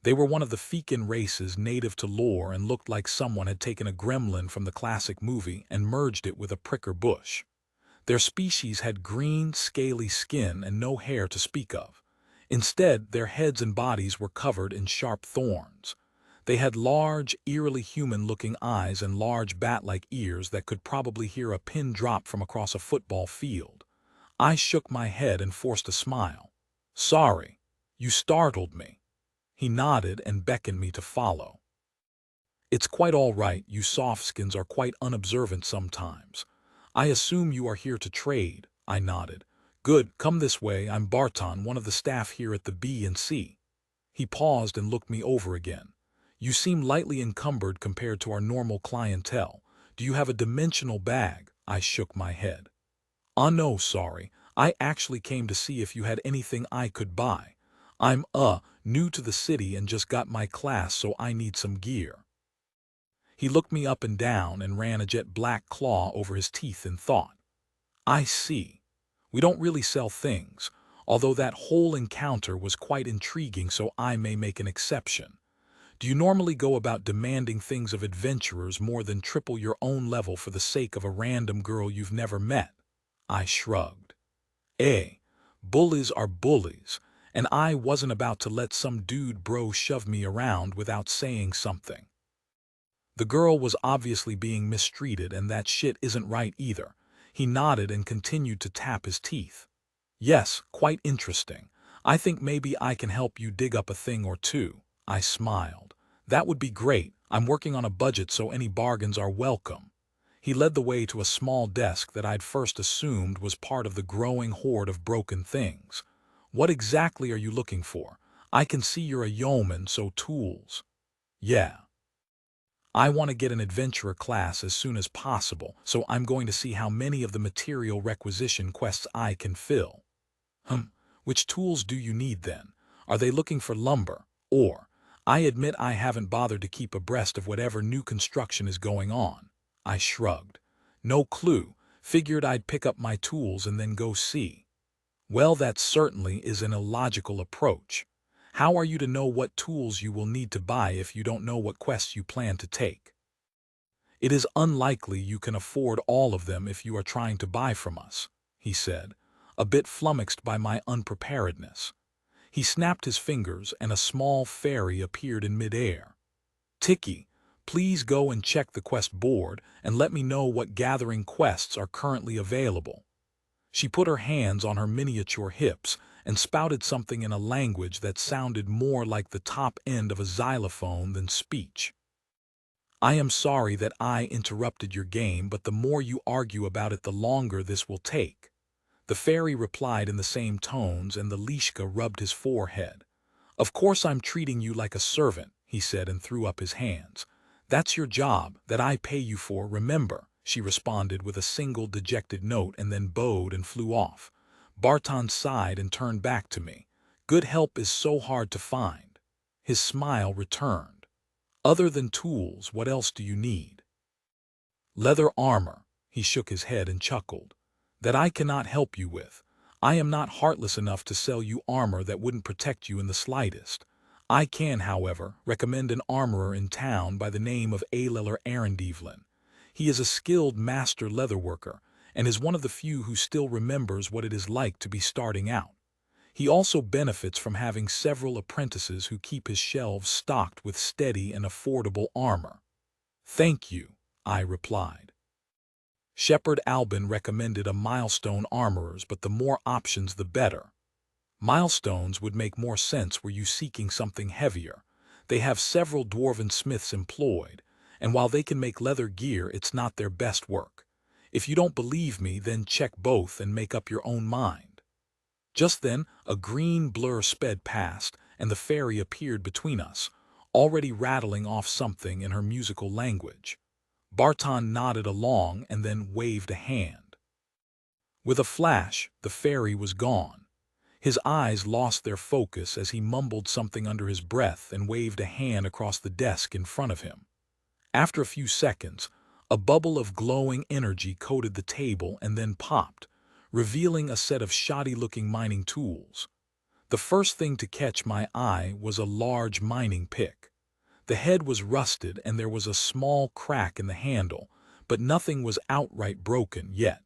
They were one of the Fekin races native to lore and looked like someone had taken a gremlin from the classic movie and merged it with a pricker bush. Their species had green, scaly skin and no hair to speak of. Instead, their heads and bodies were covered in sharp thorns. They had large, eerily human-looking eyes and large bat-like ears that could probably hear a pin drop from across a football field. I shook my head and forced a smile. "Sorry, you startled me." He nodded and beckoned me to follow. "It's quite all right, you softskins are quite unobservant sometimes. I assume you are here to trade," I nodded. Good, come this way, I'm Barton, one of the staff here at the B&C. He paused and looked me over again. You seem lightly encumbered compared to our normal clientele. Do you have a dimensional bag? I shook my head. No, sorry. I actually came to see if you had anything I could buy. I'm, new to the city and just got my class, so I need some gear. He looked me up and down and ran a jet black claw over his teeth in thought. I see. We don't really sell things, although that whole encounter was quite intriguing, so I may make an exception. Do you normally go about demanding things of adventurers more than triple your own level for the sake of a random girl you've never met? I shrugged. Bullies are bullies, and I wasn't about to let some dude bro shove me around without saying something. The girl was obviously being mistreated, and that shit isn't right either. He nodded and continued to tap his teeth. Yes, quite interesting. I think maybe I can help you dig up a thing or two. I smiled. That would be great. I'm working on a budget, so any bargains are welcome. He led the way to a small desk that I'd first assumed was part of the growing horde of broken things. What exactly are you looking for? I can see you're a yeoman, so tools. Yeah. I want to get an adventurer class as soon as possible, so I'm going to see how many of the material requisition quests I can fill. Which tools do you need then? Are they looking for lumber? Or, I admit I haven't bothered to keep abreast of whatever new construction is going on. I shrugged. No clue. Figured I'd pick up my tools and then go see. Well, that certainly is an illogical approach. How are you to know what tools you will need to buy if you don't know what quests you plan to take? It is unlikely you can afford all of them if you are trying to buy from us, he said, a bit flummoxed by my unpreparedness. He snapped his fingers and a small fairy appeared in midair. Tiki, please go and check the quest board and let me know what gathering quests are currently available. She put her hands on her miniature hips and spouted something in a language that sounded more like the top end of a xylophone than speech. I am sorry that I interrupted your game, but the more you argue about it, the longer this will take. The fairy replied in the same tones, and the Lishka rubbed his forehead. Of course I'm treating you like a servant, he said, and threw up his hands. That's your job, that I pay you for, remember, she responded with a single dejected note and then bowed and flew off. Barton sighed and turned back to me. Good help is so hard to find. His smile returned. Other than tools, what else do you need? Leather armor. He shook his head and chuckled. That I cannot help you with. I am not heartless enough to sell you armor that wouldn't protect you in the slightest. I can, however, recommend an armorer in town by the name of Aleller Arendivlin. He is a skilled master leatherworker, and is one of the few who still remembers what it is like to be starting out. He also benefits from having several apprentices who keep his shelves stocked with steady and affordable armor. Thank you, I replied. Shepherd Albin recommended a milestone armorers, but the more options the better. Milestones would make more sense were you seeking something heavier. They have several dwarven smiths employed, and while they can make leather gear, it's not their best work. If you don't believe me, then check both and make up your own mind. Just then, a green blur sped past, and the fairy appeared between us, already rattling off something in her musical language. Barton nodded along and then waved a hand. With a flash, the fairy was gone. His eyes lost their focus as he mumbled something under his breath and waved a hand across the desk in front of him. After a few seconds, a bubble of glowing energy coated the table and then popped, revealing a set of shoddy-looking mining tools. The first thing to catch my eye was a large mining pick. The head was rusted and there was a small crack in the handle, but nothing was outright broken yet.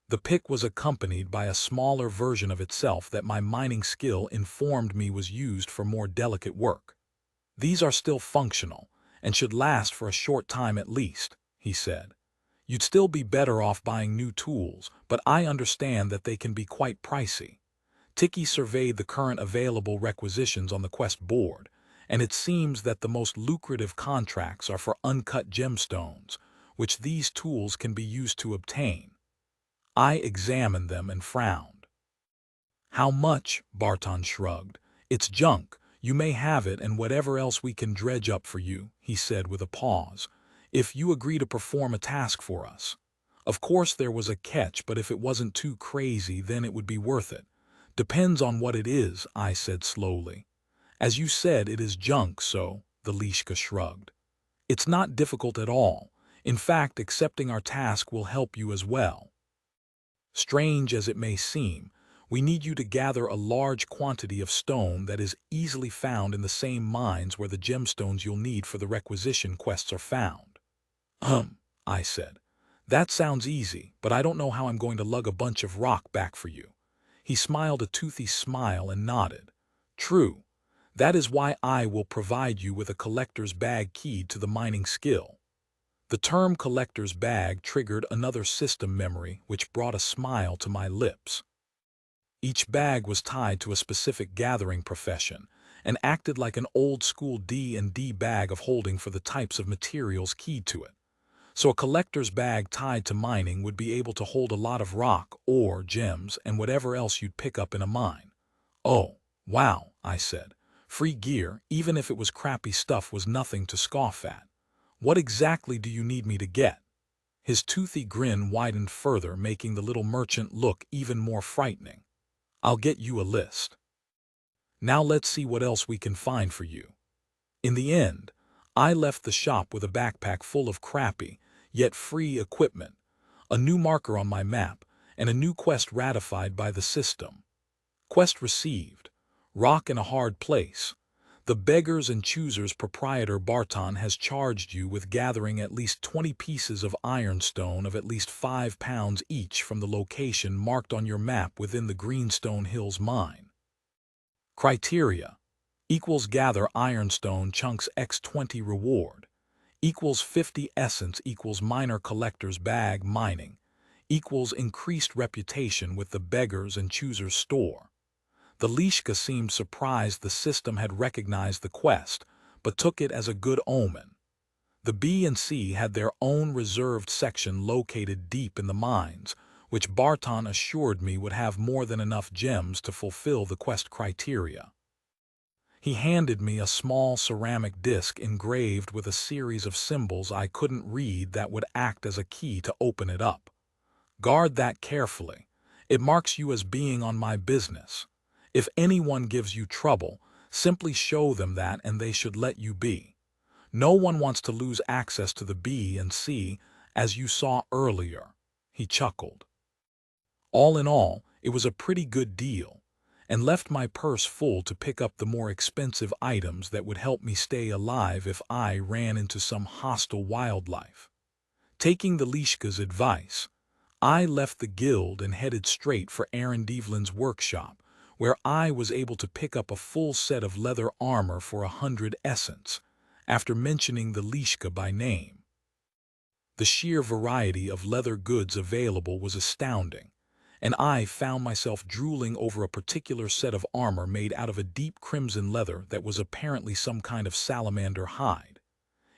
The pick was accompanied by a smaller version of itself that my mining skill informed me was used for more delicate work. These are still functional and should last for a short time at least, he said. You'd still be better off buying new tools, but I understand that they can be quite pricey. Tiki surveyed the current available requisitions on the quest board, and it seems that the most lucrative contracts are for uncut gemstones, which these tools can be used to obtain. I examined them and frowned. How much? Barton shrugged. It's junk. You may have it and whatever else we can dredge up for you, he said with a pause, if you agree to perform a task for us. Of course there was a catch, but if it wasn't too crazy, then it would be worth it. Depends on what it is, I said slowly. As you said, it is junk, so, the Lishka shrugged. It's not difficult at all. In fact, accepting our task will help you as well. Strange as it may seem, we need you to gather a large quantity of stone that is easily found in the same mines where the gemstones you'll need for the requisition quests are found. I said. That sounds easy, but I don't know how I'm going to lug a bunch of rock back for you. He smiled a toothy smile and nodded. True. That is why I will provide you with a collector's bag keyed to the mining skill. The term collector's bag triggered another system memory which brought a smile to my lips. Each bag was tied to a specific gathering profession and acted like an old-school D&D bag of holding for the types of materials keyed to it. So a collector's bag tied to mining would be able to hold a lot of rock, ore, gems, and whatever else you'd pick up in a mine. Oh, wow, I said. Free gear, even if it was crappy stuff, was nothing to scoff at. What exactly do you need me to get? His toothy grin widened further, making the little merchant look even more frightening. I'll get you a list. Now let's see what else we can find for you. In the end, I left the shop with a backpack full of crappy, yet free equipment, a new marker on my map, and a new quest ratified by the system. Quest received. Rock in a hard place. The Beggars and Choosers proprietor Barton has charged you with gathering at least 20 pieces of ironstone of at least 5 pounds each from the location marked on your map within the Greenstone Hills mine. Criteria. Equals gather ironstone chunks x 20 reward. Equals 50 essence equals minor collector's bag mining. Equals increased reputation with the Beggars and Choosers store. The Lishka seemed surprised the system had recognized the quest, but took it as a good omen. The B and C had their own reserved section located deep in the mines, which Barton assured me would have more than enough gems to fulfill the quest criteria. He handed me a small ceramic disc engraved with a series of symbols I couldn't read that would act as a key to open it up. Guard that carefully. It marks you as being on my business. If anyone gives you trouble, simply show them that and they should let you be. No one wants to lose access to the B and C, as you saw earlier. He chuckled. All in all, it was a pretty good deal, and left my purse full to pick up the more expensive items that would help me stay alive if I ran into some hostile wildlife. Taking the Lishka's advice, I left the guild and headed straight for Aaron Devlin's workshop, where I was able to pick up a full set of leather armor for 100 essence, after mentioning the Lishka by name. The sheer variety of leather goods available was astounding, and I found myself drooling over a particular set of armor made out of a deep crimson leather that was apparently some kind of salamander hide.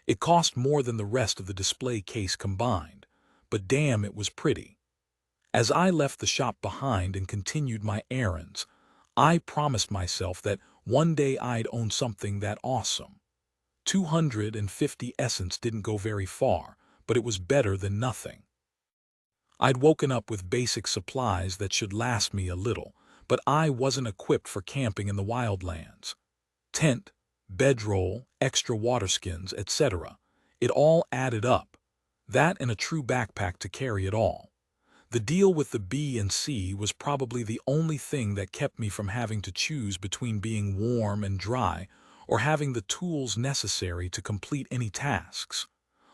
It cost more than the rest of the display case combined, but damn, it was pretty. As I left the shop behind and continued my errands, I promised myself that one day I'd own something that awesome. 250 essence didn't go very far, but it was better than nothing. I'd woken up with basic supplies that should last me a little, but I wasn't equipped for camping in the wildlands. Tent, bedroll, extra waterskins, etc. It all added up. That and a true backpack to carry it all. The deal with the B and C was probably the only thing that kept me from having to choose between being warm and dry or having the tools necessary to complete any tasks.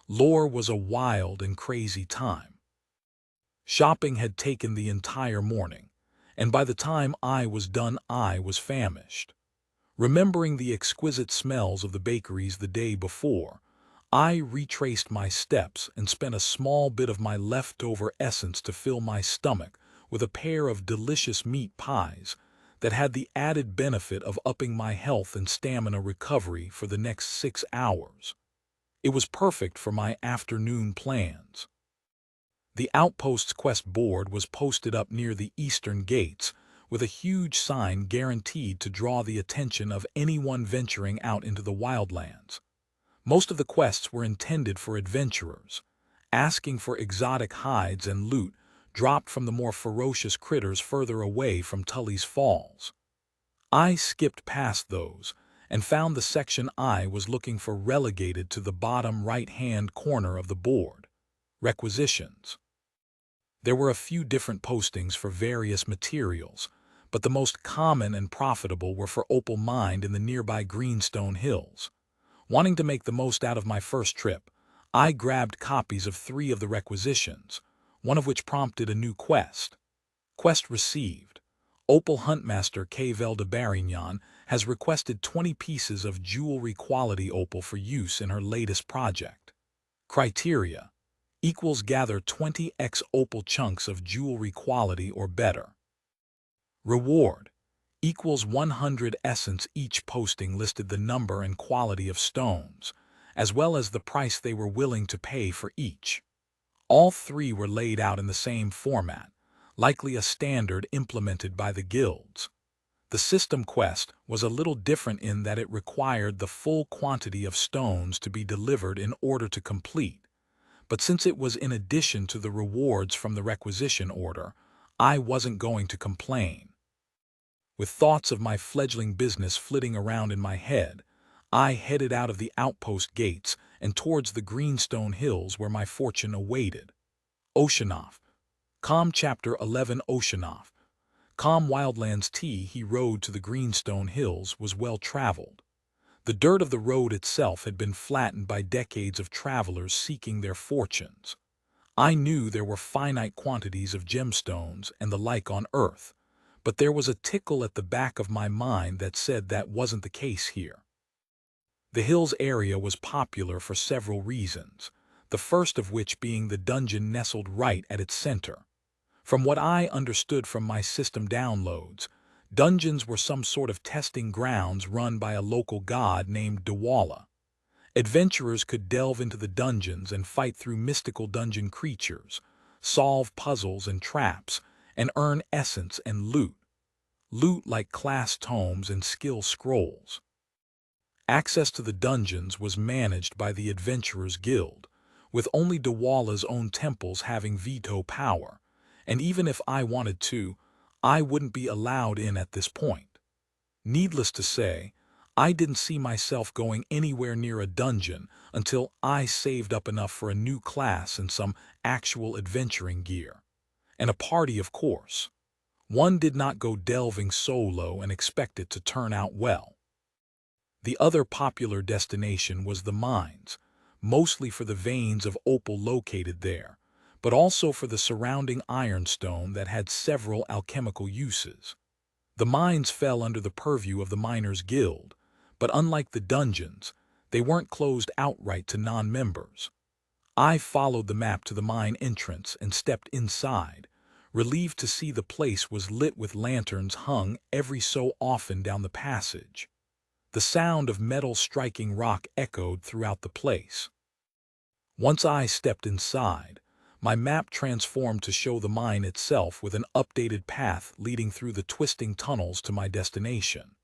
Lore was a wild and crazy time. Shopping had taken the entire morning, and by the time I was done I was famished. Remembering the exquisite smells of the bakeries the day before, I retraced my steps and spent a small bit of my leftover essence to fill my stomach with a pair of delicious meat pies that had the added benefit of upping my health and stamina recovery for the next 6 hours. It was perfect for my afternoon plans. The outpost's quest board was posted up near the eastern gates, with a huge sign guaranteed to draw the attention of anyone venturing out into the wildlands. Most of the quests were intended for adventurers, asking for exotic hides and loot dropped from the more ferocious critters further away from Tully's Falls. I skipped past those and found the section I was looking for relegated to the bottom right-hand corner of the board. Requisitions. There were a few different postings for various materials, but the most common and profitable were for opal mined in the nearby Greenstone Hills. Wanting to make the most out of my first trip, I grabbed copies of 3 of the requisitions, one of which prompted a new quest. Quest received. Opal Huntmaster K. Barignon has requested 20 pieces of jewelry-quality opal for use in her latest project. Criteria: equals gather 20x opal chunks of jewelry quality or better. Reward: equals 100 essence. Each posting listed the number and quality of stones, as well as the price they were willing to pay for each. All 3 were laid out in the same format, likely a standard implemented by the guilds. The system quest was a little different in that it required the full quantity of stones to be delivered in order to complete, but since it was in addition to the rewards from the requisition order, I wasn't going to complain. With thoughts of my fledgling business flitting around in my head, I headed out of the outpost gates and towards the Greenstone Hills where my fortune awaited. Oceanoff. Com Chapter 11. Oceanoff. Com Wildlands he road to the Greenstone Hills was well traveled. The dirt of the road itself had been flattened by decades of travelers seeking their fortunes. I knew there were finite quantities of gemstones and the like on Earth, but there was a tickle at the back of my mind that said that wasn't the case here. The hills area was popular for several reasons, the first of which being the dungeon nestled right at its center. From what I understood from my system downloads, dungeons were some sort of testing grounds run by a local god named Dwala. Adventurers could delve into the dungeons and fight through mystical dungeon creatures, solve puzzles and traps, and earn essence and loot. Loot like class tomes and skill scrolls. Access to the dungeons was managed by the Adventurers Guild, with only Dwala's own temples having veto power, and even if I wanted to, I wouldn't be allowed in at this point. Needless to say, I didn't see myself going anywhere near a dungeon until I saved up enough for a new class and some actual adventuring gear. And a party, of course. One did not go delving solo and expect it to turn out well. The other popular destination was the mines, mostly for the veins of opal located there, but also for the surrounding ironstone that had several alchemical uses. The mines fell under the purview of the Miners' Guild, but unlike the dungeons, they weren't closed outright to non-members. I followed the map to the mine entrance and stepped inside, relieved to see the place was lit with lanterns hung every so often down the passage. The sound of metal striking rock echoed throughout the place. Once I stepped inside, my map transformed to show the mine itself with an updated path leading through the twisting tunnels to my destination.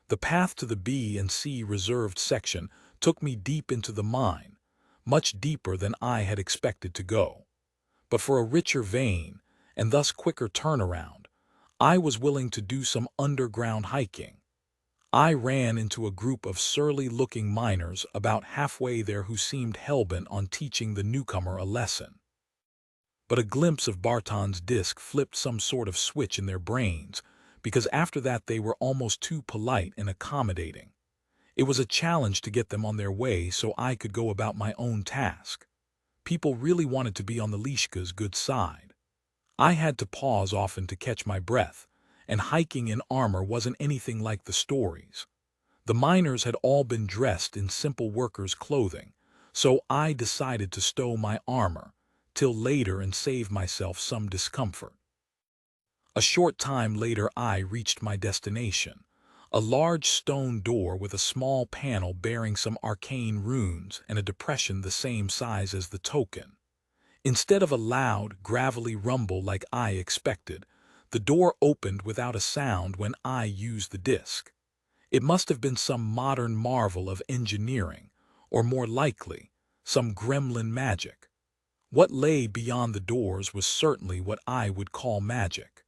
The path to the B and C reserved section took me deep into the mine, much deeper than I had expected to go. But for a richer vein, and thus quicker turnaround, I was willing to do some underground hiking. I ran into a group of surly-looking miners about halfway there who seemed hell-bent on teaching the newcomer a lesson. But a glimpse of Barton's disc flipped some sort of switch in their brains, because after that they were almost too polite and accommodating. It was a challenge to get them on their way so I could go about my own task. People really wanted to be on the Lishka's good side. I had to pause often to catch my breath, and hiking in armor wasn't anything like the stories. The miners had all been dressed in simple workers' clothing, so I decided to stow my armor till later and save myself some discomfort. A short time later I reached my destination, a large stone door with a small panel bearing some arcane runes and a depression the same size as the token. Instead of a loud, gravelly rumble like I expected, the door opened without a sound when I used the disc. It must have been some modern marvel of engineering, or more likely, some gremlin magic. What lay beyond the doors was certainly what I would call magic.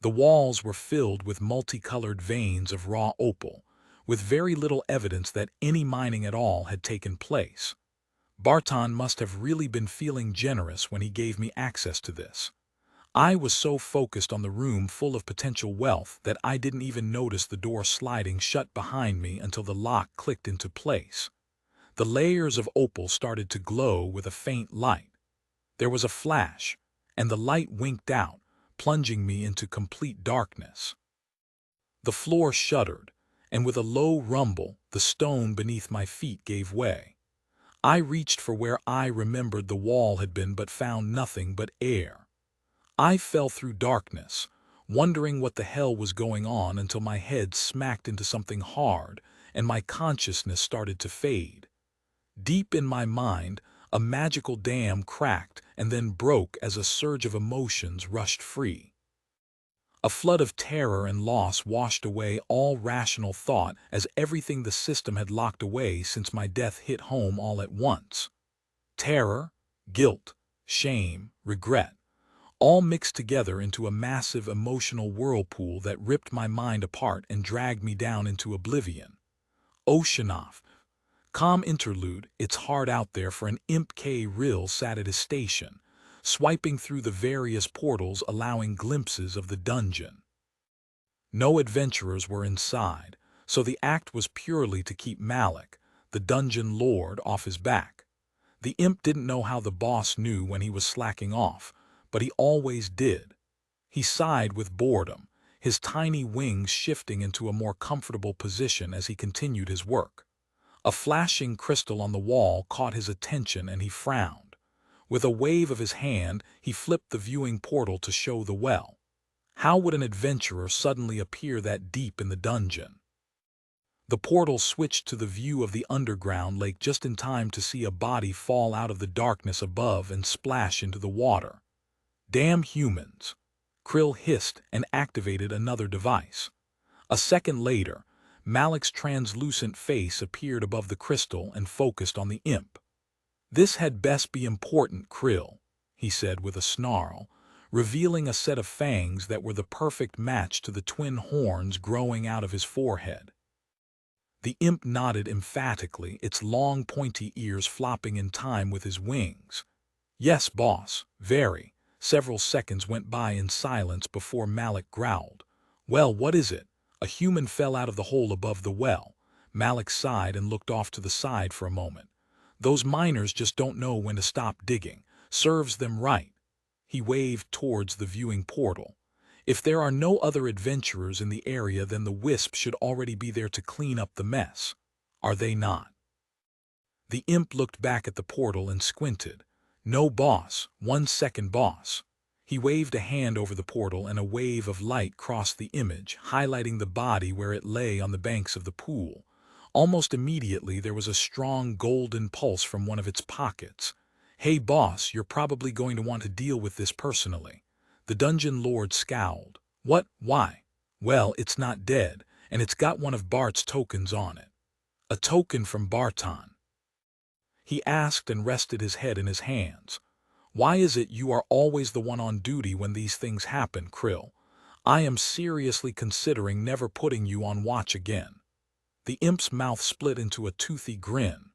The walls were filled with multicolored veins of raw opal, with very little evidence that any mining at all had taken place. Barton must have really been feeling generous when he gave me access to this. I was so focused on the room full of potential wealth that I didn't even notice the door sliding shut behind me until the lock clicked into place. The layers of opal started to glow with a faint light. There was a flash, and the light winked out, plunging me into complete darkness. The floor shuddered, and with a low rumble, the stone beneath my feet gave way. I reached for where I remembered the wall had been but found nothing but air. I fell through darkness, wondering what the hell was going on until my head smacked into something hard and my consciousness started to fade. Deep in my mind, a magical dam cracked and then broke as a surge of emotions rushed free. A flood of terror and loss washed away all rational thought as everything the system had locked away since my death hit home all at once. Terror, guilt, shame, regret, all mixed together into a massive emotional whirlpool that ripped my mind apart and dragged me down into oblivion. Oceanoff. Calm interlude, it's hard out there for an Imp K. Rill sat at his station, swiping through the various portals allowing glimpses of the dungeon. No adventurers were inside, so the act was purely to keep Malik, the dungeon lord, off his back. The imp didn't know how the boss knew when he was slacking off, but he always did. He sighed with boredom, his tiny wings shifting into a more comfortable position as he continued his work. A flashing crystal on the wall caught his attention and he frowned. With a wave of his hand, he flipped the viewing portal to show the well. How would an adventurer suddenly appear that deep in the dungeon? The portal switched to the view of the underground lake just in time to see a body fall out of the darkness above and splash into the water. Damn humans! Krill hissed and activated another device. A second later, Malik's translucent face appeared above the crystal and focused on the imp. "This had best be important, Krill," he said with a snarl, revealing a set of fangs that were the perfect match to the twin horns growing out of his forehead. The imp nodded emphatically, its long pointy ears flopping in time with his wings. "Yes, boss, very." Several seconds went by in silence before Malik growled. "Well, what is it?" A human fell out of the hole above the well. Malik sighed and looked off to the side for a moment. "Those miners just don't know when to stop digging. Serves them right." He waved towards the viewing portal. "If there are no other adventurers in the area, then the Wisp should already be there to clean up the mess. Are they not?" The imp looked back at the portal and squinted. "No, boss. 1 second, boss." He waved a hand over the portal and a wave of light crossed the image, highlighting the body where it lay on the banks of the pool. Almost immediately there was a strong golden pulse from one of its pockets. "Hey, boss, you're probably going to want to deal with this personally." The dungeon lord scowled. "What? Why?" "Well, it's not dead, and it's got one of Bart's tokens on it." "A token from Barton?" he asked and rested his head in his hands. "Why is it you are always the one on duty when these things happen, Krill? I am seriously considering never putting you on watch again." The imp's mouth split into a toothy grin.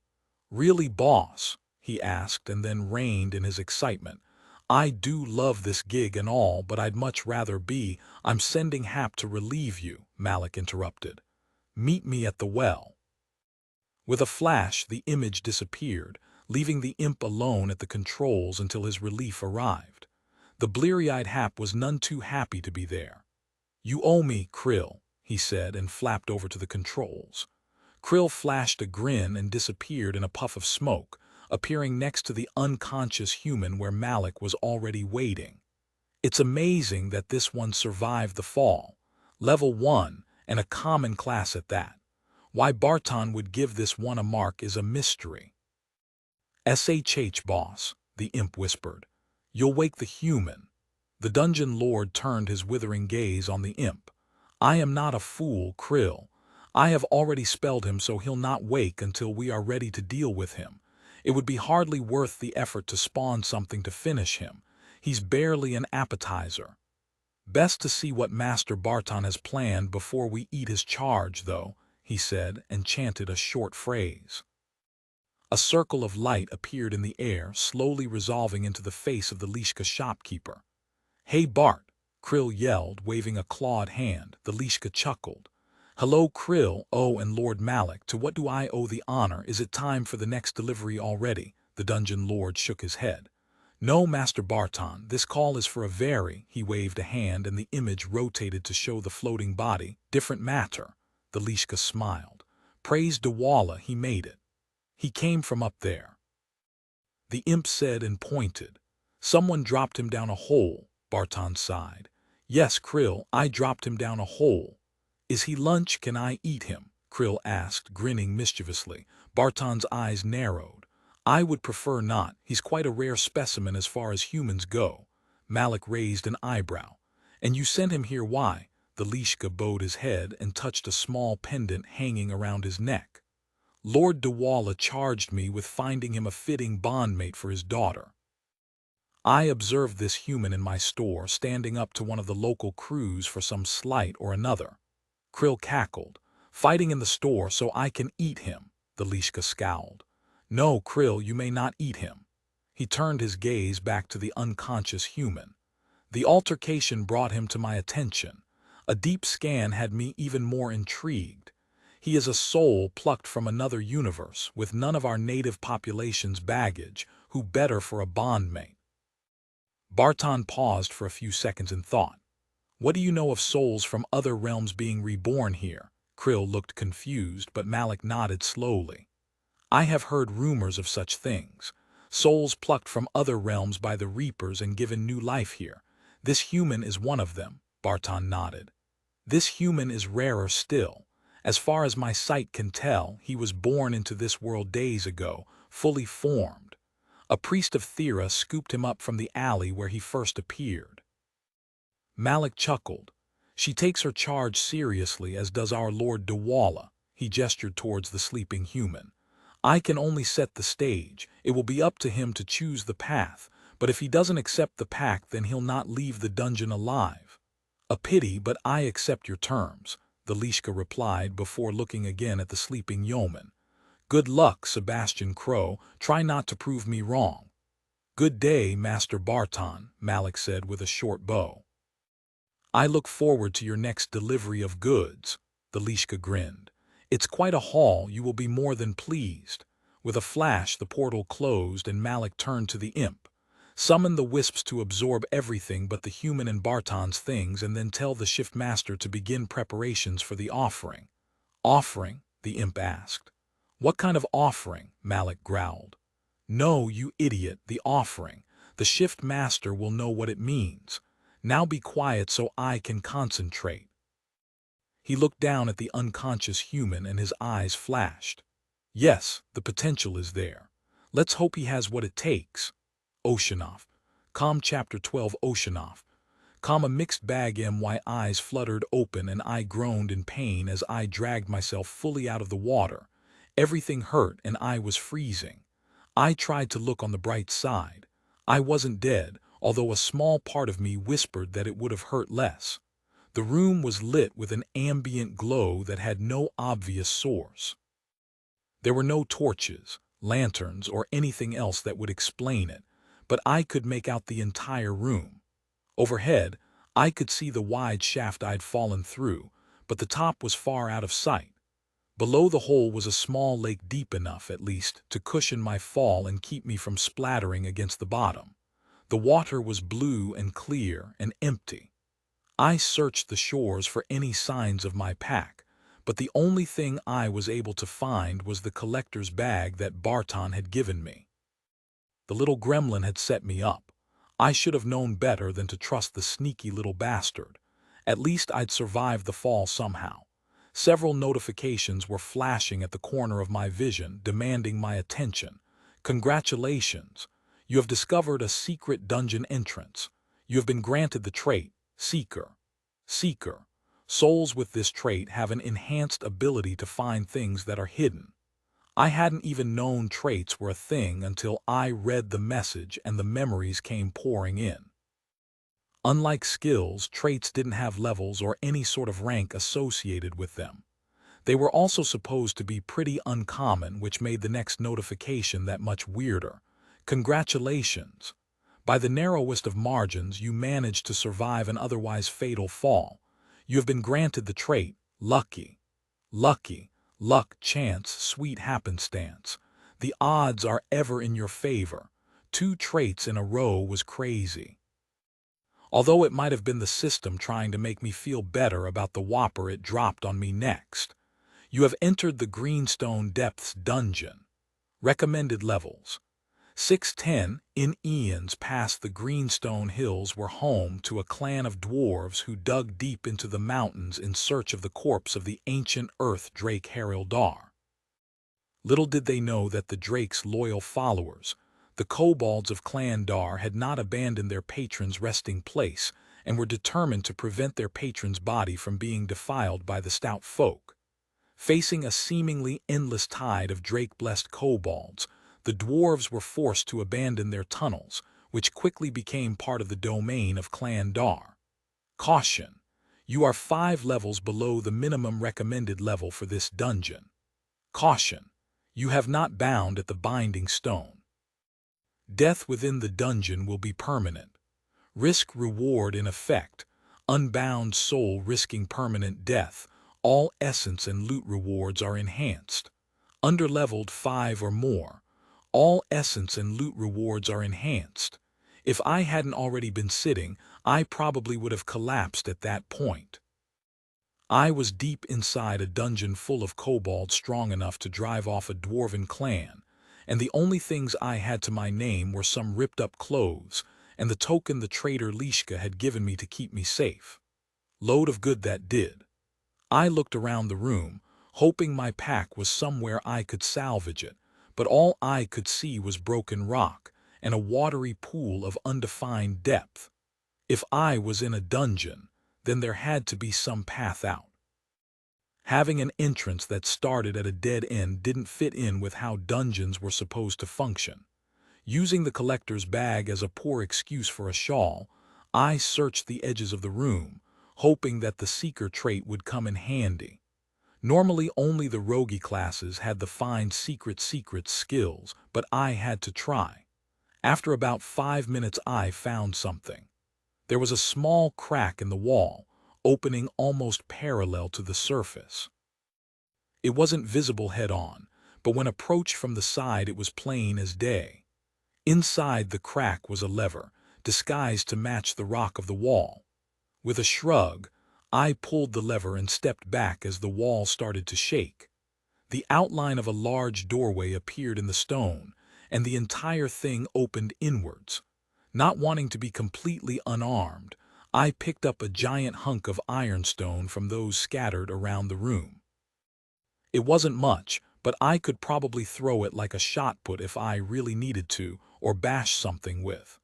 "Really, boss?" he asked and then reined in his excitement. "I do love this gig and all, but I'd much rather be—" "I'm sending Hap to relieve you," Malik interrupted. "Meet me at the well." With a flash, the image disappeared, leaving the imp alone at the controls until his relief arrived. The bleary-eyed Hap was none too happy to be there. "You owe me, Krill," he said and flapped over to the controls. Krill flashed a grin and disappeared in a puff of smoke, appearing next to the unconscious human where Malik was already waiting. "It's amazing that this one survived the fall. Level 1, and a common class at that. Why Barton would give this one a mark is a mystery." "SHH, boss. the imp whispered. "You'll wake the human." The dungeon lord turned his withering gaze on the imp. "I am not a fool, Krill. I have already spelled him so he'll not wake until we are ready to deal with him. It would be hardly worth the effort to spawn something to finish him. He's barely an appetizer. Best to see what Master Barton has planned before we eat his charge, though," he said, and chanted a short phrase. A circle of light appeared in the air, slowly resolving into the face of the Lishka shopkeeper. "Hey, Bart," Krill yelled, waving a clawed hand. The Lishka chuckled. "Hello, Krill, and Lord Malik, to what do I owe the honor? Is it time for the next delivery already?" The dungeon lord shook his head. "No, Master Barton, this call is for a very—" He waved a hand and the image rotated to show the floating body. "Different matter." The Lishka smiled. "Praise Dawala, he made it. He came from up there." The imp said and pointed. "Someone dropped him down a hole," Barton sighed. "Yes, Krill, I dropped him down a hole." "Is he lunch? Can I eat him?" Krill asked, grinning mischievously. Barton's eyes narrowed. "I would prefer not. He's quite a rare specimen as far as humans go." Malik raised an eyebrow. "And you sent him here, why?" The Lishka bowed his head and touched a small pendant hanging around his neck. "Lord Dawala charged me with finding him a fitting bondmate for his daughter. I observed this human in my store, standing up to one of the local crews for some slight or another." Krill cackled. "Fighting in the store so I can eat him." The Lishka scowled. "No, Krill, you may not eat him." He turned his gaze back to the unconscious human. "The altercation brought him to my attention. A deep scan had me even more intrigued. He is a soul plucked from another universe, with none of our native population's baggage. Who better for a bondmate?" Barton paused for a few seconds in thought. "What do you know of souls from other realms being reborn here?" Krill looked confused, but Malik nodded slowly. "I have heard rumors of such things. Souls plucked from other realms by the Reapers and given new life here. This human is one of them," Barton nodded. "This human is rarer still. As far as my sight can tell, he was born into this world days ago, fully formed. A priest of Thera scooped him up from the alley where he first appeared." Malik chuckled. "She takes her charge seriously, as does our Lord Dawala." He gestured towards the sleeping human. "I can only set the stage. It will be up to him to choose the path, but if he doesn't accept the pact, then he'll not leave the dungeon alive." "A pity, but I accept your terms," the Lishka replied before looking again at the sleeping yeoman. "Good luck, Sebastian Crow. Try not to prove me wrong." "Good day, Master Barton," Malik said with a short bow. "I look forward to your next delivery of goods." The Lishka grinned. "It's quite a haul. You will be more than pleased." With a flash, the portal closed and Malik turned to the imp. "Summon the wisps to absorb everything but the human and Barton's things, and then tell the shift master to begin preparations for the offering." "Offering?" the imp asked. "What kind of offering?" Malik growled. "No, you idiot, the offering. The shift master will know what it means. Now be quiet so I can concentrate." He looked down at the unconscious human and his eyes flashed. "Yes, the potential is there. Let's hope he has what it takes." Oceanoff. Com Chapter 12 Oceanoff. Com a mixed bag. My eyes fluttered open and I groaned in pain as I dragged myself fully out of the water. Everything hurt and I was freezing. I tried to look on the bright side. I wasn't dead, although a small part of me whispered that it would have hurt less. The room was lit with an ambient glow that had no obvious source. There were no torches, lanterns, or anything else that would explain it, but I could make out the entire room. Overhead, I could see the wide shaft I'd fallen through, but the top was far out of sight. Below the hole was a small lake, deep enough, at least, to cushion my fall and keep me from splattering against the bottom. The water was blue and clear and empty. I searched the shores for any signs of my pack, but the only thing I was able to find was the collector's bag that Barton had given me. The little gremlin had set me up. I should have known better than to trust the sneaky little bastard. At least I'd survived the fall somehow. Several notifications were flashing at the corner of my vision, demanding my attention. "Congratulations! You have discovered a secret dungeon entrance. You have been granted the trait, Seeker. Seeker. Souls with this trait have an enhanced ability to find things that are hidden. I hadn't even known traits were a thing until I read the message and the memories came pouring in. Unlike skills, traits didn't have levels or any sort of rank associated with them. They were also supposed to be pretty uncommon, which made the next notification that much weirder. Congratulations! By the narrowest of margins, you managed to survive an otherwise fatal fall. You have been granted the trait, Lucky. Lucky. Luck, chance, sweet happenstance. The odds are ever in your favor. 2 traits in a row was crazy. Although it might have been the system trying to make me feel better about the whopper it dropped on me next. You have entered the Greenstone Depths dungeon. Recommended levels. 610 in eons past, the Greenstone Hills were home to a clan of dwarves who dug deep into the mountains in search of the corpse of the ancient earth drake Haraldar. Little did they know that the drake's loyal followers, the kobolds of Clan Dar, had not abandoned their patron's resting place and were determined to prevent their patron's body from being defiled by the stout folk. Facing a seemingly endless tide of drake-blessed kobolds, the dwarves were forced to abandon their tunnels, which quickly became part of the domain of Clan Dar. Caution: you are 5 levels below the minimum recommended level for this dungeon. Caution: you have not bound at the binding stone. Death within the dungeon will be permanent. Risk-reward in effect: unbound soul risking permanent death. All essence and loot rewards are enhanced. Underleveled 5 or more. All essence and loot rewards are enhanced. If I hadn't already been sitting, I probably would have collapsed at that point. I was deep inside a dungeon full of kobolds strong enough to drive off a dwarven clan, and the only things I had to my name were some ripped-up clothes and the token the traitor Lishka had given me to keep me safe. Load of good that did. I looked around the room, hoping my pack was somewhere I could salvage it, but all I could see was broken rock and a watery pool of undefined depth. If I was in a dungeon, then there had to be some path out. Having an entrance that started at a dead end didn't fit in with how dungeons were supposed to function. Using the collector's bag as a poor excuse for a shawl, I searched the edges of the room, hoping that the seeker trait would come in handy. Normally only the roguey classes had the find secrets skills, but I had to try. After about 5 minutes I found something. There was a small crack in the wall, opening almost parallel to the surface. It wasn't visible head-on, but when approached from the side it was plain as day. Inside the crack was a lever, disguised to match the rock of the wall. With a shrug, I pulled the lever and stepped back as the wall started to shake. The outline of a large doorway appeared in the stone, and the entire thing opened inwards. Not wanting to be completely unarmed, I picked up a giant hunk of ironstone from those scattered around the room. It wasn't much, but I could probably throw it like a shot put if I really needed to, or bash something with.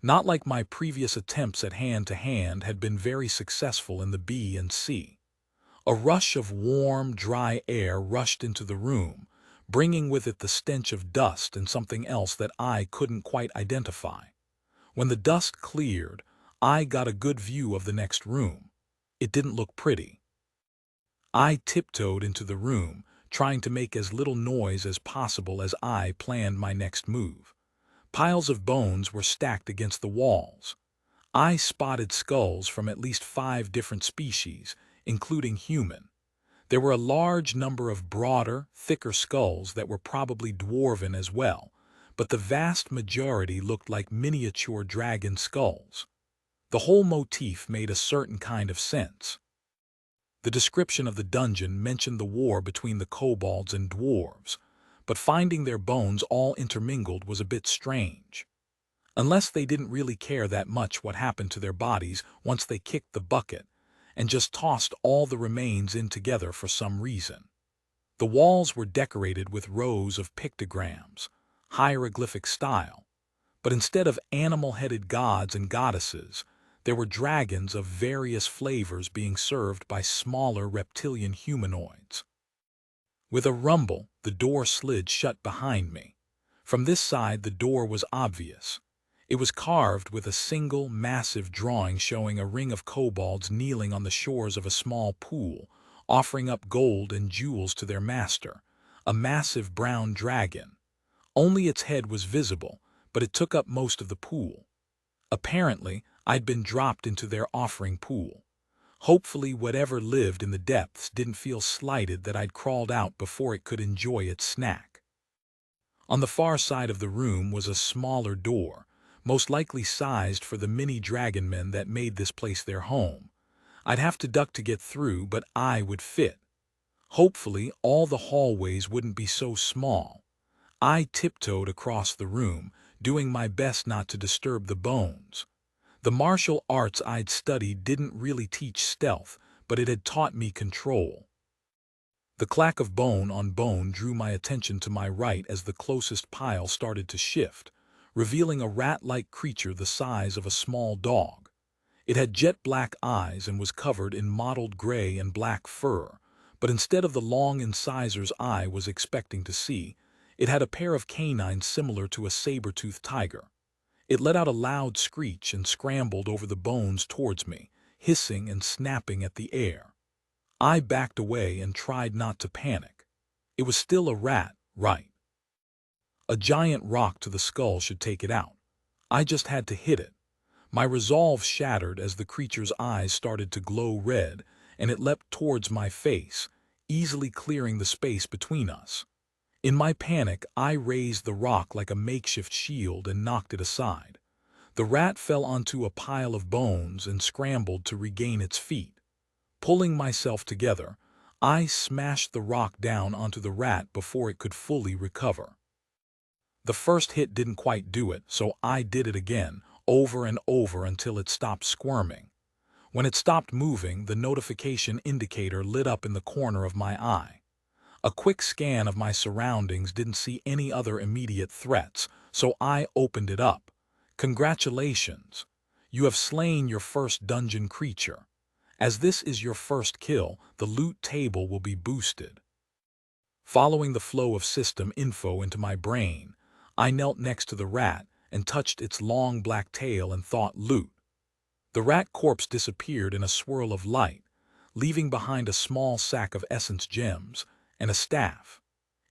Not like my previous attempts at hand-to-hand had been very successful in the B and C. A rush of warm, dry air rushed into the room, bringing with it the stench of dust and something else that I couldn't quite identify. When the dust cleared, I got a good view of the next room. It didn't look pretty. I tiptoed into the room, trying to make as little noise as possible as I planned my next move. Piles of bones were stacked against the walls. I spotted skulls from at least 5 different species, including human. There were a large number of broader, thicker skulls that were probably dwarven as well, but the vast majority looked like miniature dragon skulls. The whole motif made a certain kind of sense. The description of the dungeon mentioned the war between the kobolds and dwarves, but finding their bones all intermingled was a bit strange. Unless they didn't really care that much what happened to their bodies once they kicked the bucket, and just tossed all the remains in together for some reason. The walls were decorated with rows of pictograms, hieroglyphic style. But instead of animal-headed gods and goddesses, there were dragons of various flavors being served by smaller reptilian humanoids. With a rumble, the door slid shut behind me. From this side, the door was obvious. It was carved with a single, massive drawing showing a ring of kobolds kneeling on the shores of a small pool, offering up gold and jewels to their master, a massive brown dragon. Only its head was visible, but it took up most of the pool. Apparently, I'd been dropped into their offering pool. Hopefully whatever lived in the depths didn't feel slighted that I'd crawled out before it could enjoy its snack. On the far side of the room was a smaller door, most likely sized for the mini dragon men that made this place their home. I'd have to duck to get through, but I would fit. Hopefully all the hallways wouldn't be so small. I tiptoed across the room, doing my best not to disturb the bones. The martial arts I'd studied didn't really teach stealth, but it had taught me control. The clack of bone on bone drew my attention to my right as the closest pile started to shift, revealing a rat-like creature the size of a small dog. It had jet-black eyes and was covered in mottled gray and black fur, but instead of the long incisors I was expecting to see, it had a pair of canines similar to a saber-toothed tiger. It let out a loud screech and scrambled over the bones towards me, hissing and snapping at the air. I backed away and tried not to panic. It was still a rat, right? A giant rock to the skull should take it out. I just had to hit it. My resolve shattered as the creature's eyes started to glow red, and it leapt towards my face, easily clearing the space between us. In my panic, I raised the rock like a makeshift shield and knocked it aside. The rat fell onto a pile of bones and scrambled to regain its feet. Pulling myself together, I smashed the rock down onto the rat before it could fully recover. The first hit didn't quite do it, so I did it again, over and over until it stopped squirming. When it stopped moving, the notification indicator lit up in the corner of my eye. A quick scan of my surroundings didn't see any other immediate threats, so I opened it up. Congratulations! You have slain your first dungeon creature. As this is your first kill, the loot table will be boosted. Following the flow of system info into my brain, I knelt next to the rat and touched its long black tail and thought loot. The rat corpse disappeared in a swirl of light, leaving behind a small sack of essence gems and a staff.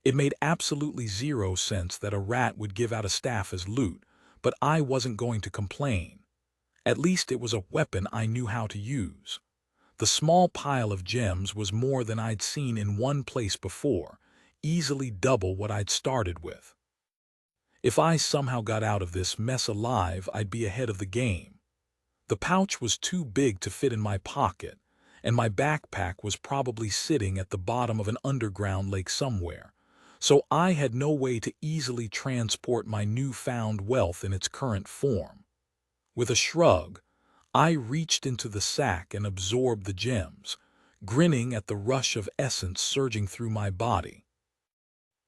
It made absolutely zero sense that a rat would give out a staff as loot, but I wasn't going to complain. At least it was a weapon I knew how to use. The small pile of gems was more than I'd seen in one place before, easily double what I'd started with. If I somehow got out of this mess alive, I'd be ahead of the game. The pouch was too big to fit in my pocket, and my backpack was probably sitting at the bottom of an underground lake somewhere, so I had no way to easily transport my newfound wealth in its current form. With a shrug, I reached into the sack and absorbed the gems, grinning at the rush of essence surging through my body.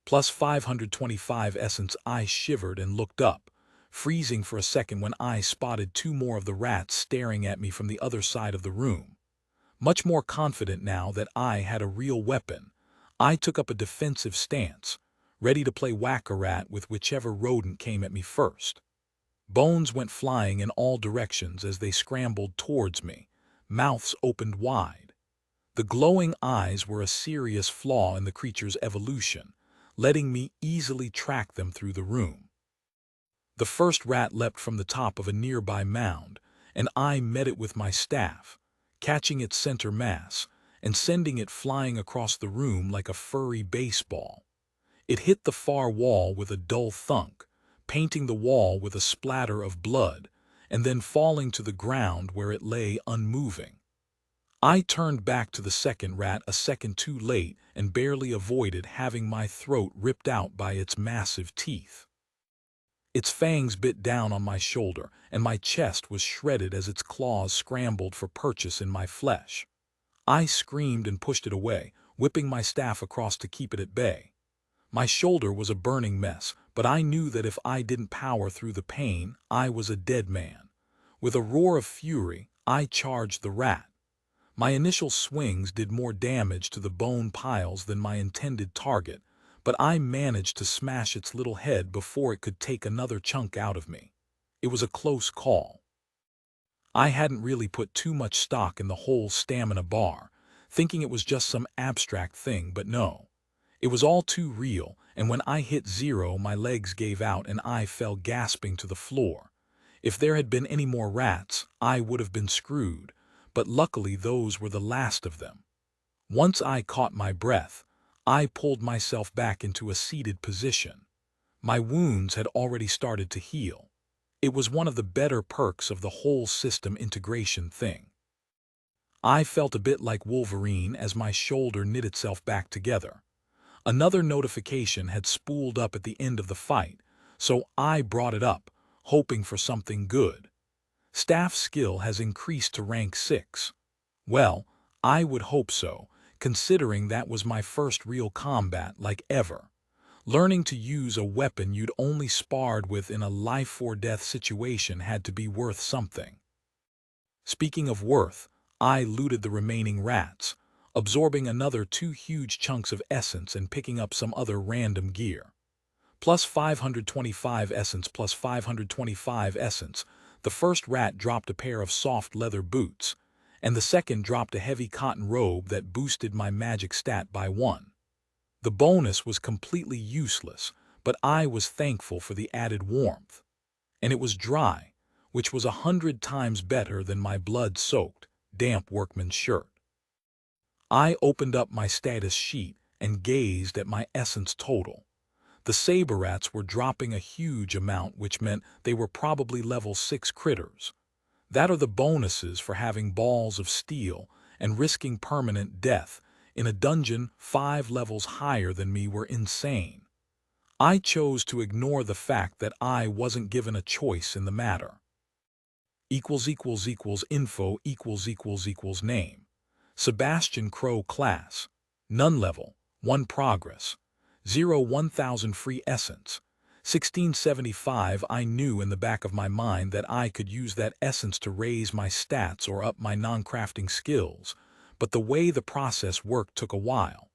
Plus 525 essence. I shivered and looked up, freezing for a second when I spotted two more of the rats staring at me from the other side of the room. Much more confident now that I had a real weapon, I took up a defensive stance, ready to play whack-a-rat with whichever rodent came at me first. Bones went flying in all directions as they scrambled towards me, mouths opened wide. The glowing eyes were a serious flaw in the creature's evolution, letting me easily track them through the room. The first rat leapt from the top of a nearby mound, and I met it with my staff, catching its center mass and sending it flying across the room like a furry baseball. It hit the far wall with a dull thunk, painting the wall with a splatter of blood, and then falling to the ground where it lay unmoving. I turned back to the second rat a second too late and barely avoided having my throat ripped out by its massive teeth. Its fangs bit down on my shoulder, and my chest was shredded as its claws scrambled for purchase in my flesh. I screamed and pushed it away, whipping my staff across to keep it at bay. My shoulder was a burning mess, but I knew that if I didn't power through the pain, I was a dead man. With a roar of fury, I charged the rat. My initial swings did more damage to the bone piles than my intended target, but I managed to smash its little head before it could take another chunk out of me. It was a close call. I hadn't really put too much stock in the whole stamina bar, thinking it was just some abstract thing, but no. It was all too real, and when I hit zero, my legs gave out and I fell gasping to the floor. If there had been any more rats, I would have been screwed, but luckily those were the last of them. Once I caught my breath, I pulled myself back into a seated position. My wounds had already started to heal. It was one of the better perks of the whole system integration thing. I felt a bit like Wolverine as my shoulder knit itself back together. Another notification had spooled up at the end of the fight, so I brought it up, hoping for something good. Staff skill has increased to rank 6. Well, I would hope so, considering that was my first real combat like ever. Learning to use a weapon you'd only sparred with in a life-or-death situation had to be worth something. Speaking of worth, I looted the remaining rats, absorbing another 2 huge chunks of essence and picking up some other random gear. Plus 525 essence plus 525 essence, the first rat dropped a pair of soft leather boots, and the second dropped a heavy cotton robe that boosted my magic stat by 1. The bonus was completely useless, but I was thankful for the added warmth. And it was dry, which was 100 times better than my blood-soaked, damp workman's shirt. I opened up my status sheet and gazed at my essence total. The saber rats were dropping a huge amount, which meant they were probably level 6 critters. That are the bonuses for having balls of steel and risking permanent death in a dungeon 5 levels higher than me were insane. I chose to ignore the fact that I wasn't given a choice in the matter. ===info ===name. Sebastian Crow class. None level. 1 progress. 1000 free essence. 1675. I knew in the back of my mind that I could use that essence to raise my stats or up my non-crafting skills, but the way the process worked took a while.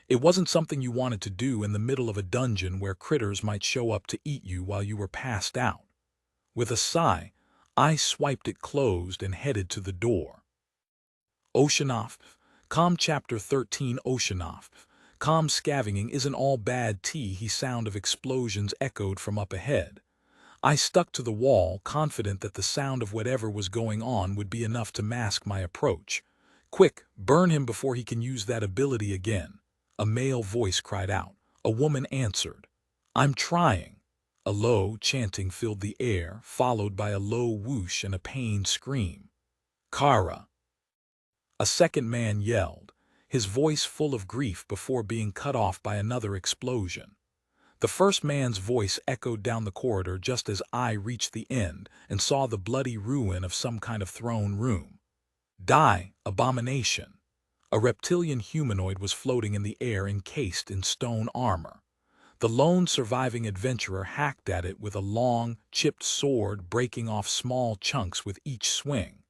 It wasn't something you wanted to do in the middle of a dungeon where critters might show up to eat you while you were passed out. With a sigh, I swiped it closed and headed to the door. Oceanoff. Com Chapter 13 Oceanoff. Com scavenging isn't all bad tea. He sound of explosions echoed from up ahead. I stuck to the wall, confident that the sound of whatever was going on would be enough to mask my approach. Quick, burn him before he can use that ability again. A male voice cried out. A woman answered. I'm trying. A low chanting filled the air, followed by a low whoosh and a pained scream. Kara. A second man yelled, his voice full of grief before being cut off by another explosion. The first man's voice echoed down the corridor just as I reached the end and saw the bloody ruin of some kind of throne room. Die, abomination! A reptilian humanoid was floating in the air encased in stone armor. The lone surviving adventurer hacked at it with a long, chipped sword, breaking off small chunks with each swing.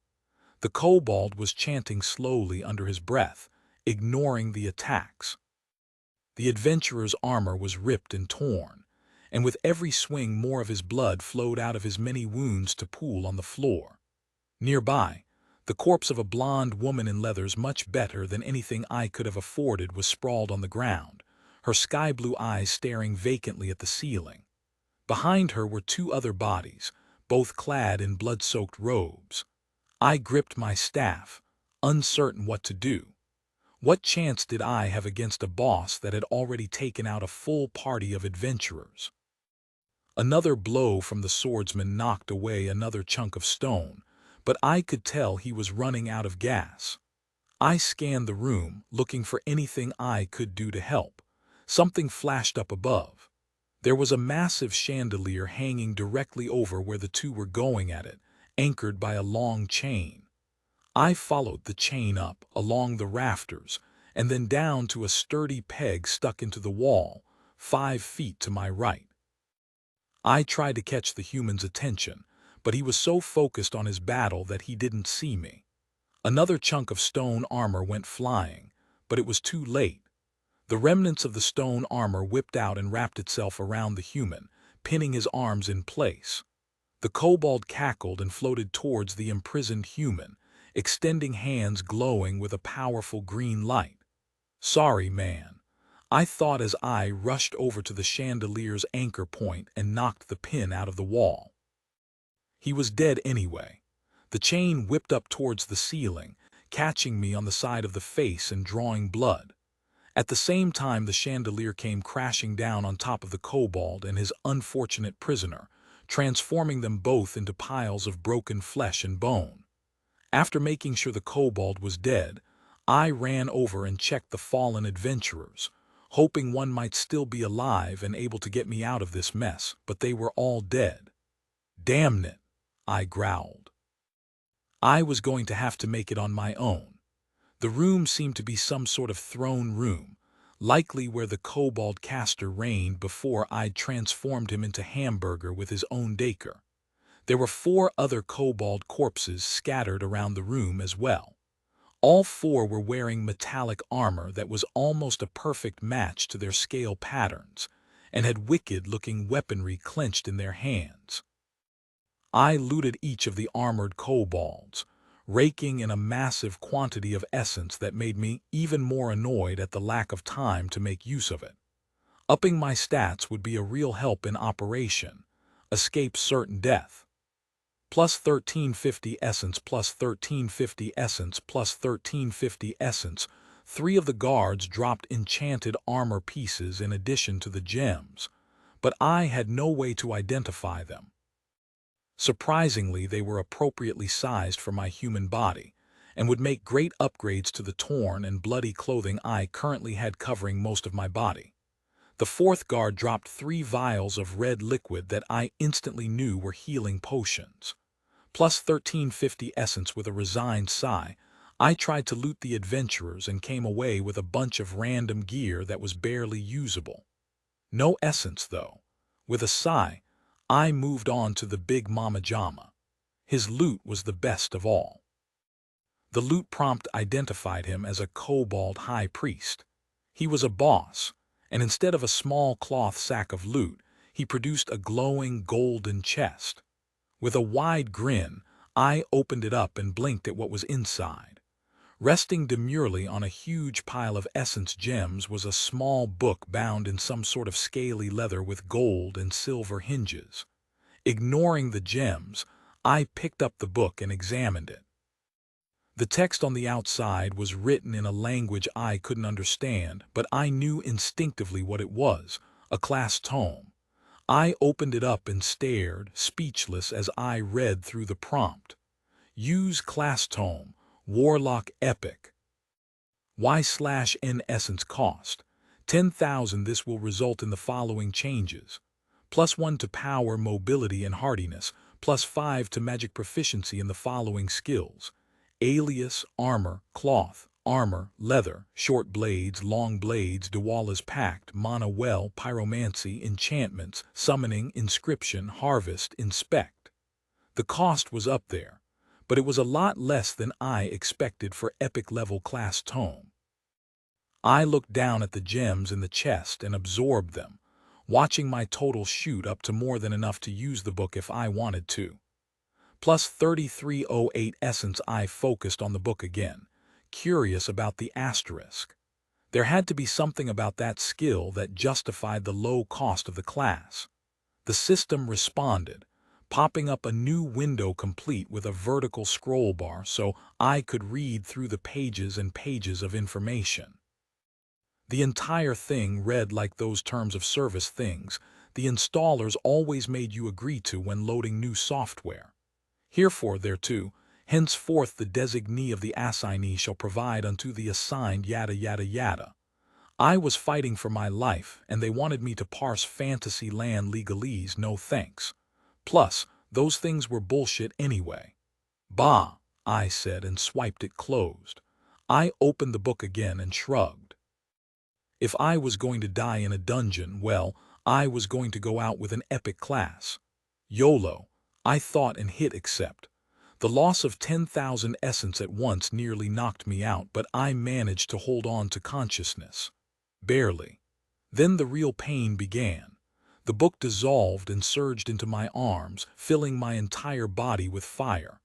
The kobold was chanting slowly under his breath, ignoring the attacks. The adventurer's armor was ripped and torn, and with every swing more of his blood flowed out of his many wounds to pool on the floor. Nearby, the corpse of a blonde woman in leathers much better than anything I could have afforded was sprawled on the ground, her sky-blue eyes staring vacantly at the ceiling. Behind her were 2 other bodies, both clad in blood-soaked robes. I gripped my staff, uncertain what to do. What chance did I have against a boss that had already taken out a full party of adventurers? Another blow from the swordsman knocked away another chunk of stone, but I could tell he was running out of gas. I scanned the room, looking for anything I could do to help. Something flashed up above. There was a massive chandelier hanging directly over where the 2 were going at it, anchored by a long chain. I followed the chain up, along the rafters, and then down to a sturdy peg stuck into the wall, 5 feet to my right. I tried to catch the human's attention, but he was so focused on his battle that he didn't see me. Another chunk of stone armor went flying, but it was too late. The remnants of the stone armor whipped out and wrapped itself around the human, pinning his arms in place. The kobold cackled and floated towards the imprisoned human, extending hands glowing with a powerful green light. "Sorry, man," I thought as I rushed over to the chandelier's anchor point and knocked the pin out of the wall. He was dead anyway. The chain whipped up towards the ceiling, catching me on the side of the face and drawing blood. At the same time, the chandelier came crashing down on top of the kobold and his unfortunate prisoner, transforming them both into piles of broken flesh and bone. After making sure the kobold was dead, I ran over and checked the fallen adventurers, hoping one might still be alive and able to get me out of this mess, but they were all dead. "Damn it," I growled. I was going to have to make it on my own. The room seemed to be some sort of throne room, likely where the kobold caster reigned before I'd transformed him into hamburger with his own dacre. There were 4 other kobold corpses scattered around the room as well. All 4 were wearing metallic armor that was almost a perfect match to their scale patterns, and had wicked-looking weaponry clenched in their hands. I looted each of the armored kobolds, raking in a massive quantity of essence that made me even more annoyed at the lack of time to make use of it. Upping my stats would be a real help in operation. Escape certain death. Plus 1350 essence, plus 1350 essence, plus 1350 essence. 3 of the guards dropped enchanted armor pieces in addition to the gems, but I had no way to identify them. Surprisingly, they were appropriately sized for my human body, and would make great upgrades to the torn and bloody clothing I currently had covering most of my body. The 4th guard dropped 3 vials of red liquid that I instantly knew were healing potions. Plus 1350 essence. With a resigned sigh, I tried to loot the adventurers and came away with a bunch of random gear that was barely usable. No essence, though. With a sigh, I moved on to the big Mama Jama. His loot was the best of all. The loot prompt identified him as a kobold high priest. He was a boss, and instead of a small cloth sack of loot, he produced a glowing golden chest. With a wide grin, I opened it up and blinked at what was inside. Resting demurely on a huge pile of essence gems was a small book bound in some sort of scaly leather with gold and silver hinges. Ignoring the gems, I picked up the book and examined it. The text on the outside was written in a language I couldn't understand, but I knew instinctively what it was, a class tome. I opened it up and stared, speechless, as I read through the prompt. Use class tome, Warlock Epic. Y/N essence cost 10,000. This will result in the following changes. +1 to power, mobility, and hardiness. +5 to magic proficiency in the following skills: alias, armor, cloth, armor, leather, short blades, long blades, Dwala's Pact, mana well, pyromancy, enchantments, summoning, inscription, harvest, inspect. The cost was up there, but it was a lot less than I expected for epic level class tome. I looked down at the gems in the chest and absorbed them, watching my total shoot up to more than enough to use the book if I wanted to. Plus 3308 essence. I focused on the book again, curious about the asterisk. There had to be something about that skill that justified the low cost of the class. The system responded, popping up a new window complete with a vertical scroll bar so I could read through the pages and pages of information. The entire thing read like those terms of service things the installers always made you agree to when loading new software. Herefore thereto, henceforth the designee of the assignee shall provide unto the assigned yada yada yada. I was fighting for my life, and they wanted me to parse fantasy land legalese. No thanks. Plus, those things were bullshit anyway. Bah, I said and swiped it closed. I opened the book again and shrugged. If I was going to die in a dungeon, well, I was going to go out with an epic class. YOLO, I thought and hit accept. The loss of 10,000 essence at once nearly knocked me out, but I managed to hold on to consciousness. Barely. Then the real pain began. The book dissolved and surged into my arms, filling my entire body with fire.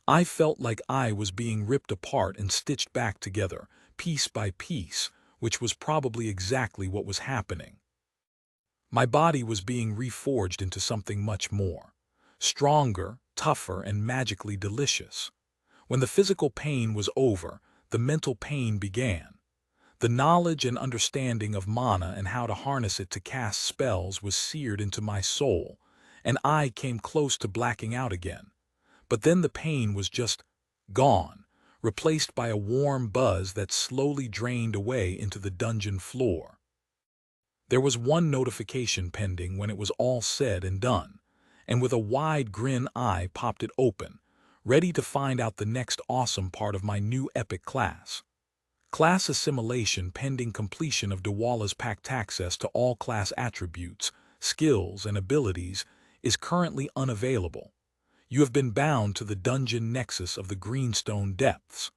I felt like I was being ripped apart and stitched back together, piece by piece, which was probably exactly what was happening. My body was being reforged into something much more. Stronger, tougher, and magically delicious. When the physical pain was over, the mental pain began. The knowledge and understanding of mana and how to harness it to cast spells was seared into my soul, and I came close to blacking out again. But then the pain was just gone, replaced by a warm buzz that slowly drained away into the dungeon floor. There was one notification pending when it was all said and done, and with a wide grin I popped it open, ready to find out the next awesome part of my new epic class. Class assimilation pending completion of Dwala's packed access to all class attributes, skills, and abilities is currently unavailable. You have been bound to the dungeon nexus of the Greenstone Depths.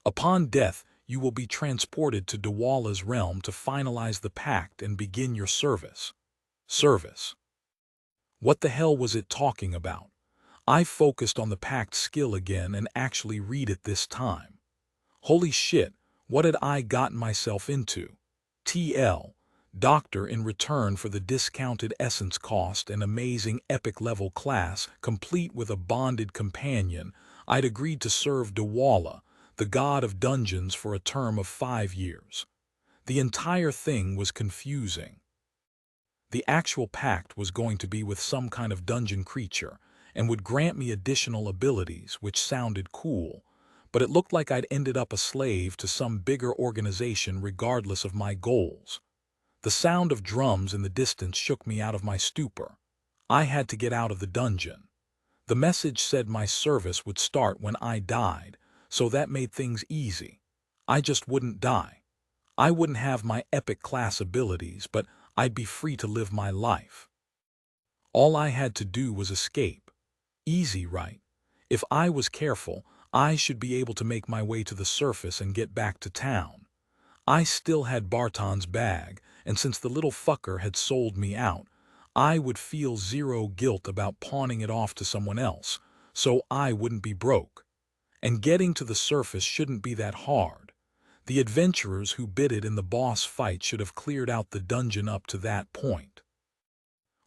Upon death, you will be transported to Dwala's realm to finalize the pact and begin your service. Service. What the hell was it talking about? I focused on the pact skill again and actually read it this time. Holy shit, what had I gotten myself into? TL, Doctor in return for the discounted essence cost and amazing epic level class, complete with a bonded companion, I'd agreed to serve Dwala, the god of dungeons, for a term of 5 years. The entire thing was confusing. The actual pact was going to be with some kind of dungeon creature and would grant me additional abilities, which sounded cool, but it looked like I'd ended up a slave to some bigger organization regardless of my goals. The sound of drums in the distance shook me out of my stupor. I had to get out of the dungeon. The message said my service would start when I died, so that made things easy. I just wouldn't die. I wouldn't have my epic class abilities, but I'd be free to live my life. All I had to do was escape. Easy, right? If I was careful, I should be able to make my way to the surface and get back to town. I still had Barton's bag, and since the little fucker had sold me out, I would feel zero guilt about pawning it off to someone else, so I wouldn't be broke. And getting to the surface shouldn't be that hard. The adventurers who bidded in the boss fight should have cleared out the dungeon up to that point.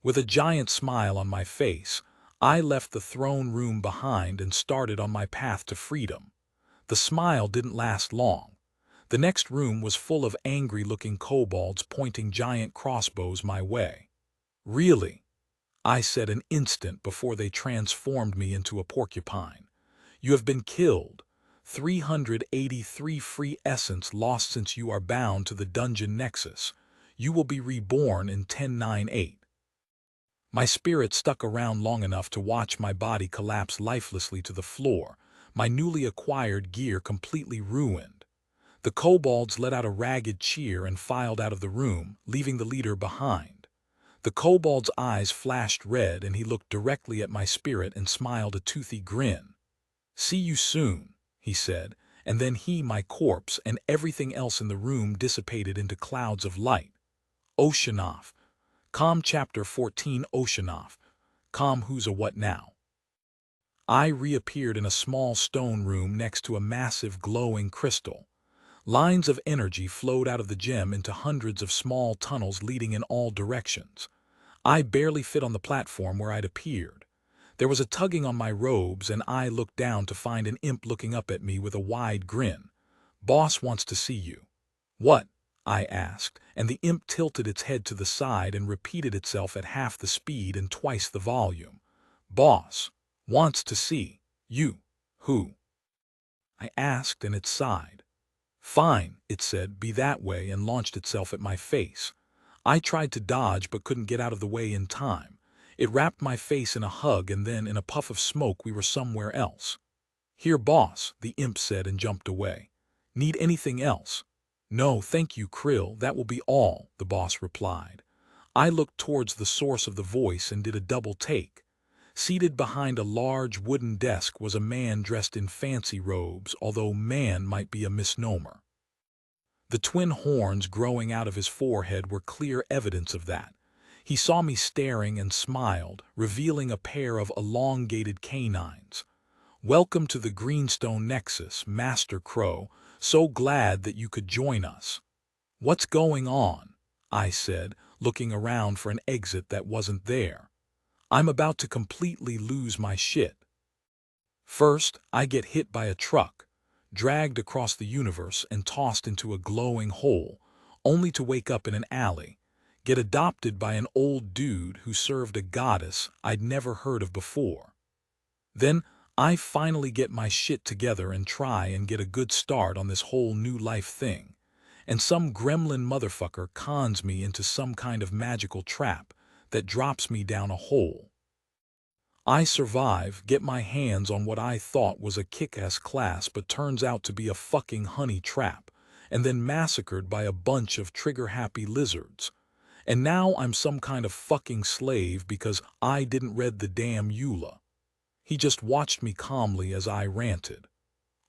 With a giant smile on my face, I left the throne room behind and started on my path to freedom. The smile didn't last long. The next room was full of angry-looking kobolds pointing giant crossbows my way. Really? I said an instant before they transformed me into a porcupine. You have been killed. 383 free essence lost since you are bound to the dungeon nexus. You will be reborn in 1098. My spirit stuck around long enough to watch my body collapse lifelessly to the floor, my newly acquired gear completely ruined. The kobolds let out a ragged cheer and filed out of the room, leaving the leader behind. The kobold's eyes flashed red and he looked directly at my spirit and smiled a toothy grin. "See you soon," he said, and then he, my corpse, and everything else in the room dissipated into clouds of light. Oceanoff. Com Chapter 14 Oceanoff. Com Who's a What Now? I reappeared in a small stone room next to a massive glowing crystal. Lines of energy flowed out of the gem into hundreds of small tunnels leading in all directions. I barely fit on the platform where I'd appeared. There was a tugging on my robes and I looked down to find an imp looking up at me with a wide grin. "Boss wants to see you." "What?" I asked, and the imp tilted its head to the side and repeated itself at half the speed and twice the volume. "Boss wants to see you." "Who?" I asked, and it sighed. "Fine," it said, "be that way," and launched itself at my face. I tried to dodge but couldn't get out of the way in time. It wrapped my face in a hug and then, in a puff of smoke, we were somewhere else. "Here, boss," the imp said and jumped away. "Need anything else?" "No, thank you, Krill, that will be all," the boss replied. I looked towards the source of the voice and did a double take. Seated behind a large wooden desk was a man dressed in fancy robes, although man might be a misnomer. The twin horns growing out of his forehead were clear evidence of that. He saw me staring and smiled, revealing a pair of elongated canines. "Welcome to the Greenstone Nexus, Master Crow. So glad that you could join us." "What's going on?" I said, looking around for an exit that wasn't there. "I'm about to completely lose my shit." First, I get hit by a truck, dragged across the universe and tossed into a glowing hole, only to wake up in an alley, get adopted by an old dude who served a goddess I'd never heard of before. Then I finally get my shit together and try and get a good start on this whole new life thing, and some gremlin motherfucker cons me into some kind of magical trap that drops me down a hole. I survive, get my hands on what I thought was a kick-ass class but turns out to be a fucking honey trap, and then massacred by a bunch of trigger-happy lizards. And now I'm some kind of fucking slave because I didn't read the damn EULA. He just watched me calmly as I ranted.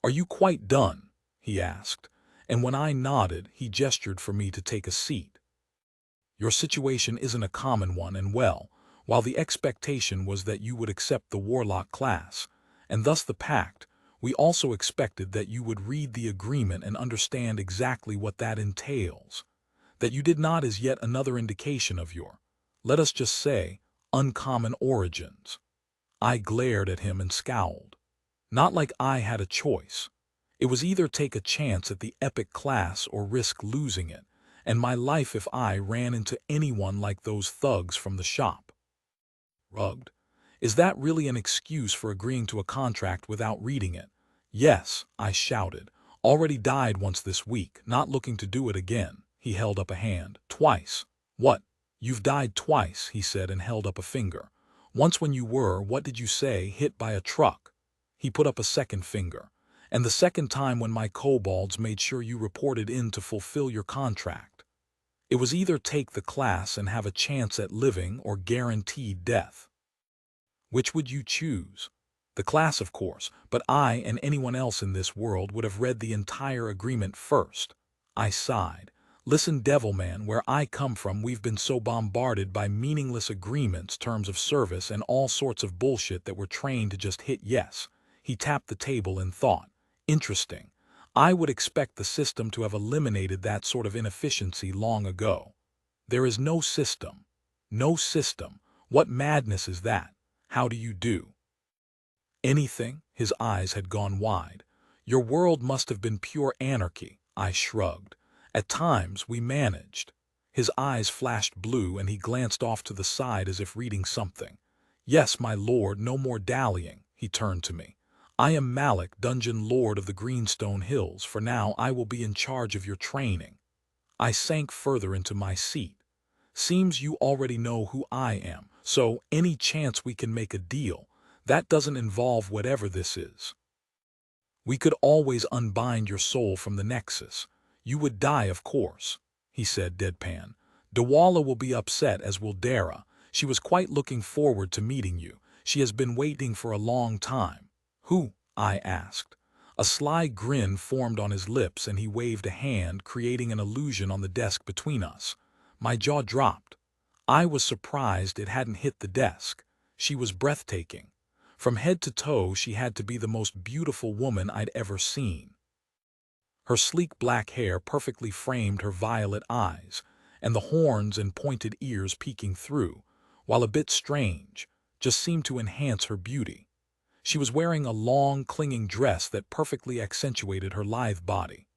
"Are you quite done?" he asked, and when I nodded, he gestured for me to take a seat. "Your situation isn't a common one, and well, while the expectation was that you would accept the warlock class, and thus the pact, we also expected that you would read the agreement and understand exactly what that entails. That you did not is yet another indication of your, let us just say, uncommon origins." I glared at him and scowled. Not like I had a choice. It was either take a chance at the epic class or risk losing it, and my life if I ran into anyone like those thugs from the shop. Rugged. Is that really an excuse for agreeing to a contract without reading it? "Yes," I shouted. "Already died once this week, not looking to do it again." He held up a hand. "Twice." "What? You've died twice," he said and held up a finger. "Once when you were, what did you say, hit by a truck." He put up a second finger. "And the second time when my kobolds made sure you reported in to fulfill your contract. It was either take the class and have a chance at living or guaranteed death. Which would you choose?" "The class, of course, but I and anyone else in this world would have read the entire agreement first." I sighed. "Listen, Devilman, where I come from we've been so bombarded by meaningless agreements, terms of service, and all sorts of bullshit that we're trained to just hit yes." He tapped the table in thought. "Interesting. I would expect the system to have eliminated that sort of inefficiency long ago." "There is no system." "No system? What madness is that? How do you do?" "Anything?" His eyes had gone wide. "Your world must have been pure anarchy." I shrugged. "At times we managed." His eyes flashed blue and he glanced off to the side as if reading something. "Yes, my lord, no more dallying." He turned to me. "I am Malik, Dungeon Lord of the Greenstone Hills. For now I will be in charge of your training." I sank further into my seat. "Seems you already know who I am, so any chance we can make a deal, that doesn't involve whatever this is. We could always unbind your soul from the Nexus. You would die, of course," he said deadpan. "Dawala will be upset, as will Dara. She was quite looking forward to meeting you. She has been waiting for a long time." "Who?" I asked. A sly grin formed on his lips and he waved a hand, creating an illusion on the desk between us. My jaw dropped. I was surprised it hadn't hit the desk. She was breathtaking. From head to toe she had to be the most beautiful woman I'd ever seen. Her sleek black hair perfectly framed her violet eyes, and the horns and pointed ears peeking through, while a bit strange, just seemed to enhance her beauty. She was wearing a long, clinging dress that perfectly accentuated her lithe body.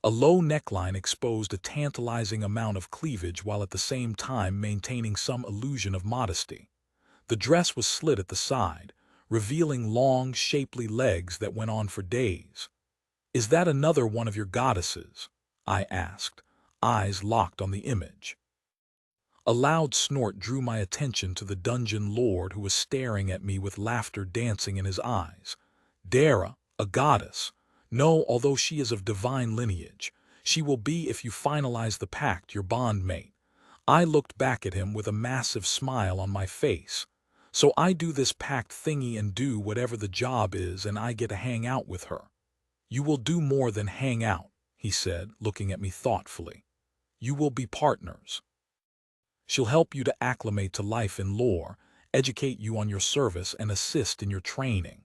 A low neckline exposed a tantalizing amount of cleavage while at the same time maintaining some illusion of modesty. The dress was slit at the side, revealing long, shapely legs that went on for days. "Is that another one of your goddesses?" I asked, eyes locked on the image. A loud snort drew my attention to the dungeon lord who was staring at me with laughter dancing in his eyes. "Dara, a goddess? No, although she is of divine lineage. She will be, if you finalize the pact, your bondmate. I looked back at him with a massive smile on my face. So I do this pact thingy and do whatever the job is, and I get to hang out with her. You will do more than hang out, he said, looking at me thoughtfully. You will be partners. She'll help you to acclimate to life in lore, educate you on your service, and assist in your training.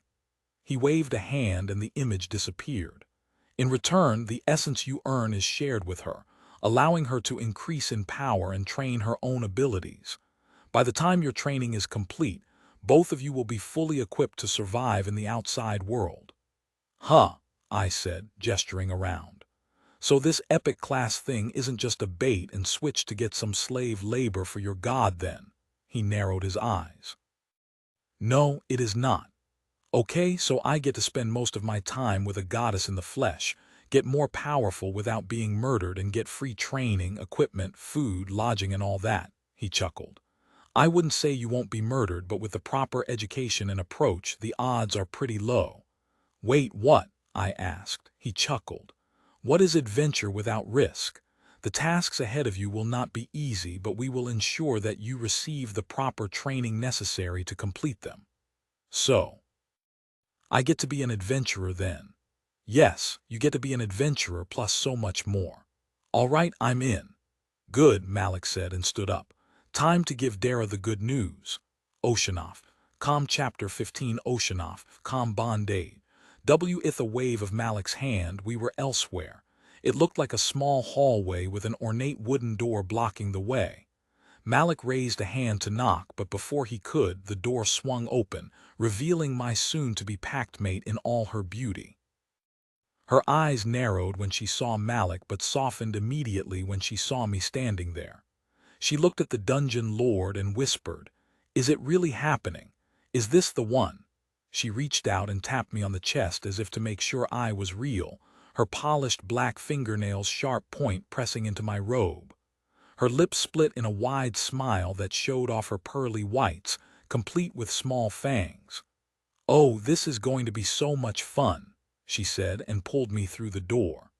He waved a hand and the image disappeared. In return, the essence you earn is shared with her, allowing her to increase in power and train her own abilities. By the time your training is complete, both of you will be fully equipped to survive in the outside world. Huh, I said, gesturing around. So this epic class thing isn't just a bait and switch to get some slave labor for your god then? He narrowed his eyes. No, it is not. Okay, so I get to spend most of my time with a goddess in the flesh, get more powerful without being murdered, and get free training, equipment, food, lodging, and all that, he chuckled. I wouldn't say you won't be murdered, but with the proper education and approach, the odds are pretty low. Wait, what? I asked. He chuckled. What is adventure without risk? The tasks ahead of you will not be easy, but we will ensure that you receive the proper training necessary to complete them. So, I get to be an adventurer then? Yes, you get to be an adventurer plus so much more. All right, I'm in. Good, Malik said and stood up. Time to give Dara the good news. Oceanoff. Com Chapter 15 Oceanoff. Com Bondade. With a wave of Malik's hand, we were elsewhere. It looked like a small hallway with an ornate wooden door blocking the way. Malik raised a hand to knock, but before he could, the door swung open, revealing my soon-to-be pact-mate in all her beauty. Her eyes narrowed when she saw Malik, but softened immediately when she saw me standing there. She looked at the dungeon lord and whispered, "Is it really happening? Is this the one?" She reached out and tapped me on the chest as if to make sure I was real, her polished black fingernails' sharp point pressing into my robe. Her lips split in a wide smile that showed off her pearly whites, complete with small fangs. "Oh, this is going to be so much fun," she said and pulled me through the door.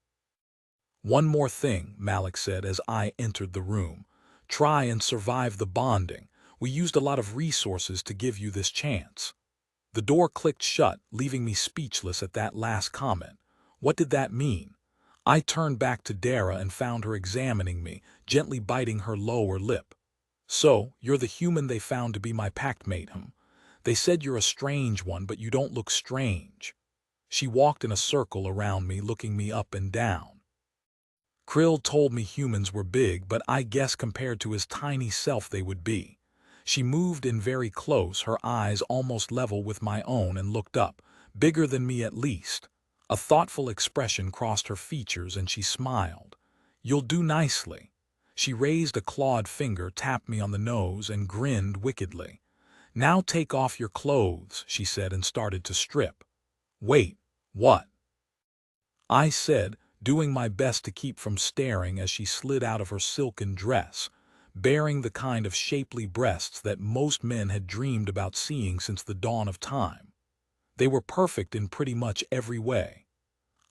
"One more thing," Malik said as I entered the room. "Try and survive the bonding. We used a lot of resources to give you this chance." The door clicked shut, leaving me speechless at that last comment. What did that mean? I turned back to Dara and found her examining me, gently biting her lower lip. "So, you're the human they found to be my pact-mate, huh? They said you're a strange one, but you don't look strange." She walked in a circle around me, looking me up and down. "Krill told me humans were big, but I guess compared to his tiny self they would be." She moved in very close, her eyes almost level with my own, and looked up. "Bigger than me at least." A thoughtful expression crossed her features and she smiled. "You'll do nicely." She raised a clawed finger, tapped me on the nose, and grinned wickedly. "Now take off your clothes," she said and started to strip. "Wait, what?" I said, doing my best to keep from staring as she slid out of her silken dress, bearing the kind of shapely breasts that most men had dreamed about seeing since the dawn of time. They were perfect in pretty much every way.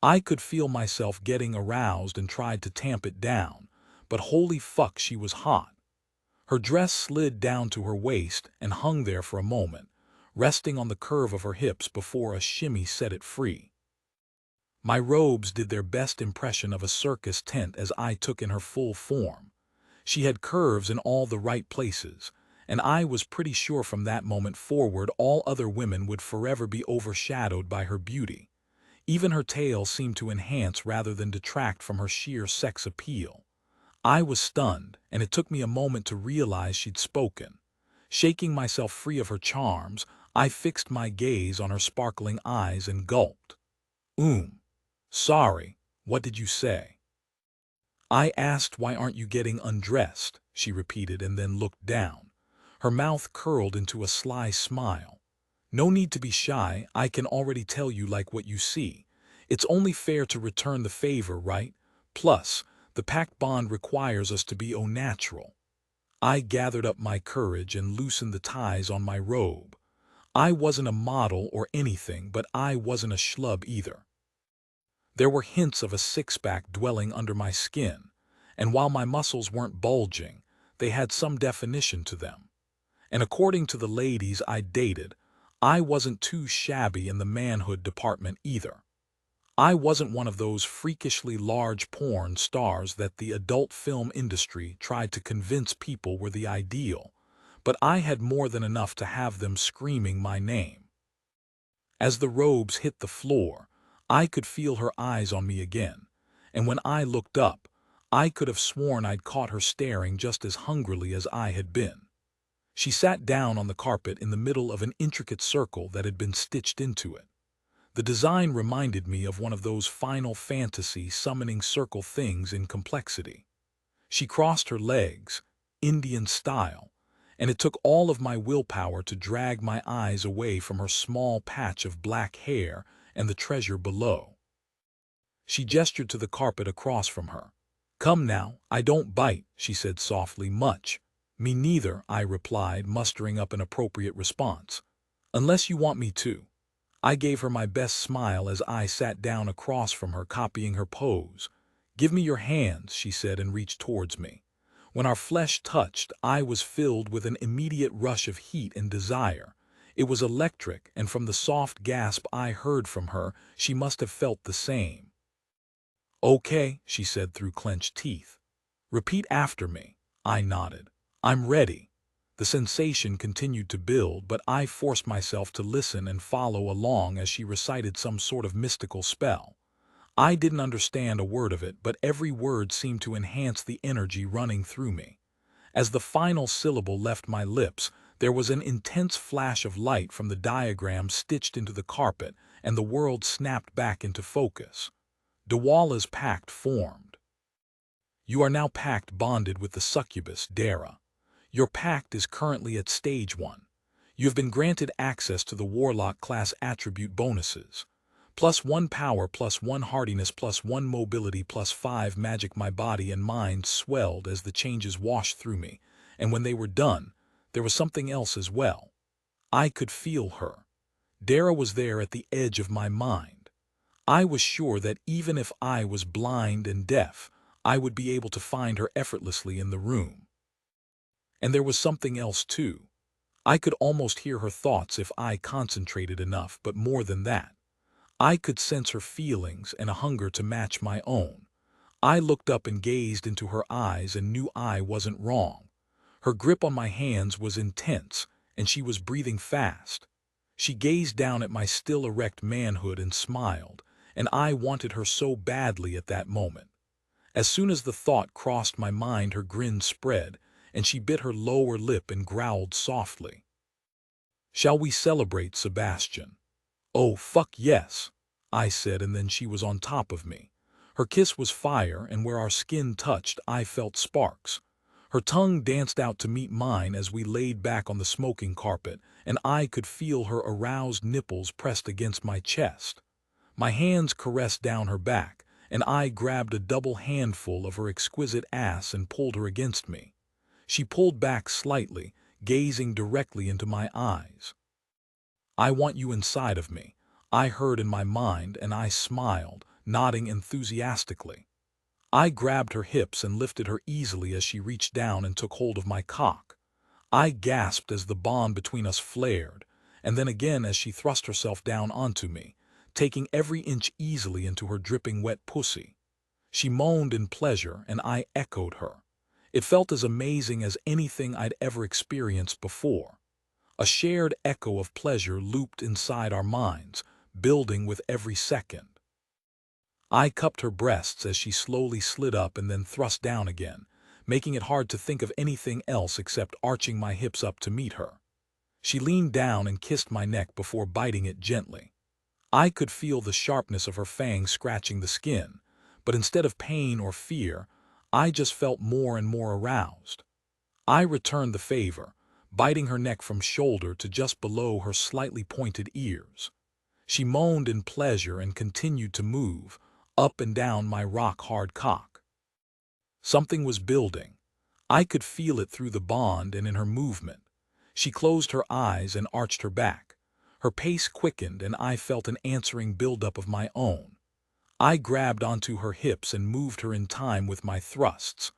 I could feel myself getting aroused and tried to tamp it down, but holy fuck, she was hot. Her dress slid down to her waist and hung there for a moment, resting on the curve of her hips before a shimmy set it free. My robes did their best impression of a circus tent as I took in her full form. She had curves in all the right places, and I was pretty sure from that moment forward all other women would forever be overshadowed by her beauty. Even her tail seemed to enhance rather than detract from her sheer sex appeal. I was stunned, and it took me a moment to realize she'd spoken. Shaking myself free of her charms, I fixed my gaze on her sparkling eyes and gulped. Sorry, what did you say?" "I asked why aren't you getting undressed," she repeated and then looked down. Her mouth curled into a sly smile. "No need to be shy, I can already tell you like what you see. It's only fair to return the favor, right? Plus, the pact bond requires us to be au natural." I gathered up my courage and loosened the ties on my robe. I wasn't a model or anything, but I wasn't a schlub either. There were hints of a six-pack dwelling under my skin, and while my muscles weren't bulging, They had some definition to them. And according to the ladies I dated, I wasn't too shabby in the manhood department either. I wasn't one of those freakishly large porn stars that the adult film industry tried to convince people were the ideal, but I had more than enough to have them screaming my name. As the robes hit the floor, I could feel her eyes on me again, and when I looked up, I could have sworn I'd caught her staring just as hungrily as I had been. She sat down on the carpet in the middle of an intricate circle that had been stitched into it. The design reminded me of one of those Final Fantasy summoning circle things in complexity. She crossed her legs, Indian style, and it took all of my willpower to drag my eyes away from her small patch of black hair and the treasure below. She gestured to the carpet across from her. "Come now, I don't bite," she said softly. "Much." "Me neither," I replied, mustering up an appropriate response. "Unless you want me to." I gave her my best smile as I sat down across from her, copying her pose. "Give me your hands," she said, and reached towards me. When our flesh touched, I was filled with an immediate rush of heat and desire. It was electric, and from the soft gasp I heard from her, she must have felt the same. "Okay," she said through clenched teeth. "Repeat after me." I nodded. "I'm ready." The sensation continued to build, but I forced myself to listen and follow along as she recited some sort of mystical spell. I didn't understand a word of it, but every word seemed to enhance the energy running through me. As the final syllable left my lips, there was an intense flash of light from the diagram stitched into the carpet, and the world snapped back into focus. Dwala's pact formed. You are now pact bonded with the succubus, Dara. Your pact is currently at stage 1. You have been granted access to the Warlock class attribute bonuses. +1 power, +1 hardiness, +1 mobility, +5 magic. My body and mind swelled as the changes washed through me, and when they were done, there was something else as well. I could feel her. Dara was there at the edge of my mind. I was sure that even if I was blind and deaf, I would be able to find her effortlessly in the room. And there was something else too. I could almost hear her thoughts if I concentrated enough, but more than that. I could sense her feelings and a hunger to match my own. I looked up and gazed into her eyes and knew I wasn't wrong. Her grip on my hands was intense, and she was breathing fast. She gazed down at my still erect manhood and smiled, and I wanted her so badly at that moment. As soon as the thought crossed my mind, her grin spread, and she bit her lower lip and growled softly. "Shall we celebrate, Sebastian?" "Oh, fuck yes," I said, and then she was on top of me. Her kiss was fire, and where our skin touched, I felt sparks. Her tongue danced out to meet mine as we laid back on the smoking carpet, and I could feel her aroused nipples pressed against my chest. My hands caressed down her back, and I grabbed a double handful of her exquisite ass and pulled her against me. She pulled back slightly, gazing directly into my eyes. "I want you inside of me," I heard in my mind, and I smiled, nodding enthusiastically. I grabbed her hips and lifted her easily as she reached down and took hold of my cock. I gasped as the bond between us flared, and then again as she thrust herself down onto me, taking every inch easily into her dripping wet pussy. She moaned in pleasure, and I echoed her. It felt as amazing as anything I'd ever experienced before. A shared echo of pleasure looped inside our minds, building with every second. I cupped her breasts as she slowly slid up and then thrust down again, making it hard to think of anything else except arching my hips up to meet her. She leaned down and kissed my neck before biting it gently. I could feel the sharpness of her fangs scratching the skin, but instead of pain or fear, I just felt more and more aroused. I returned the favor, biting her neck from shoulder to just below her slightly pointed ears. She moaned in pleasure and continued to move, up and down my rock-hard cock. Something was building. I could feel it through the bond and in her movement. She closed her eyes and arched her back. Her pace quickened, and I felt an answering buildup of my own. I grabbed onto her hips and moved her in time with my thrusts.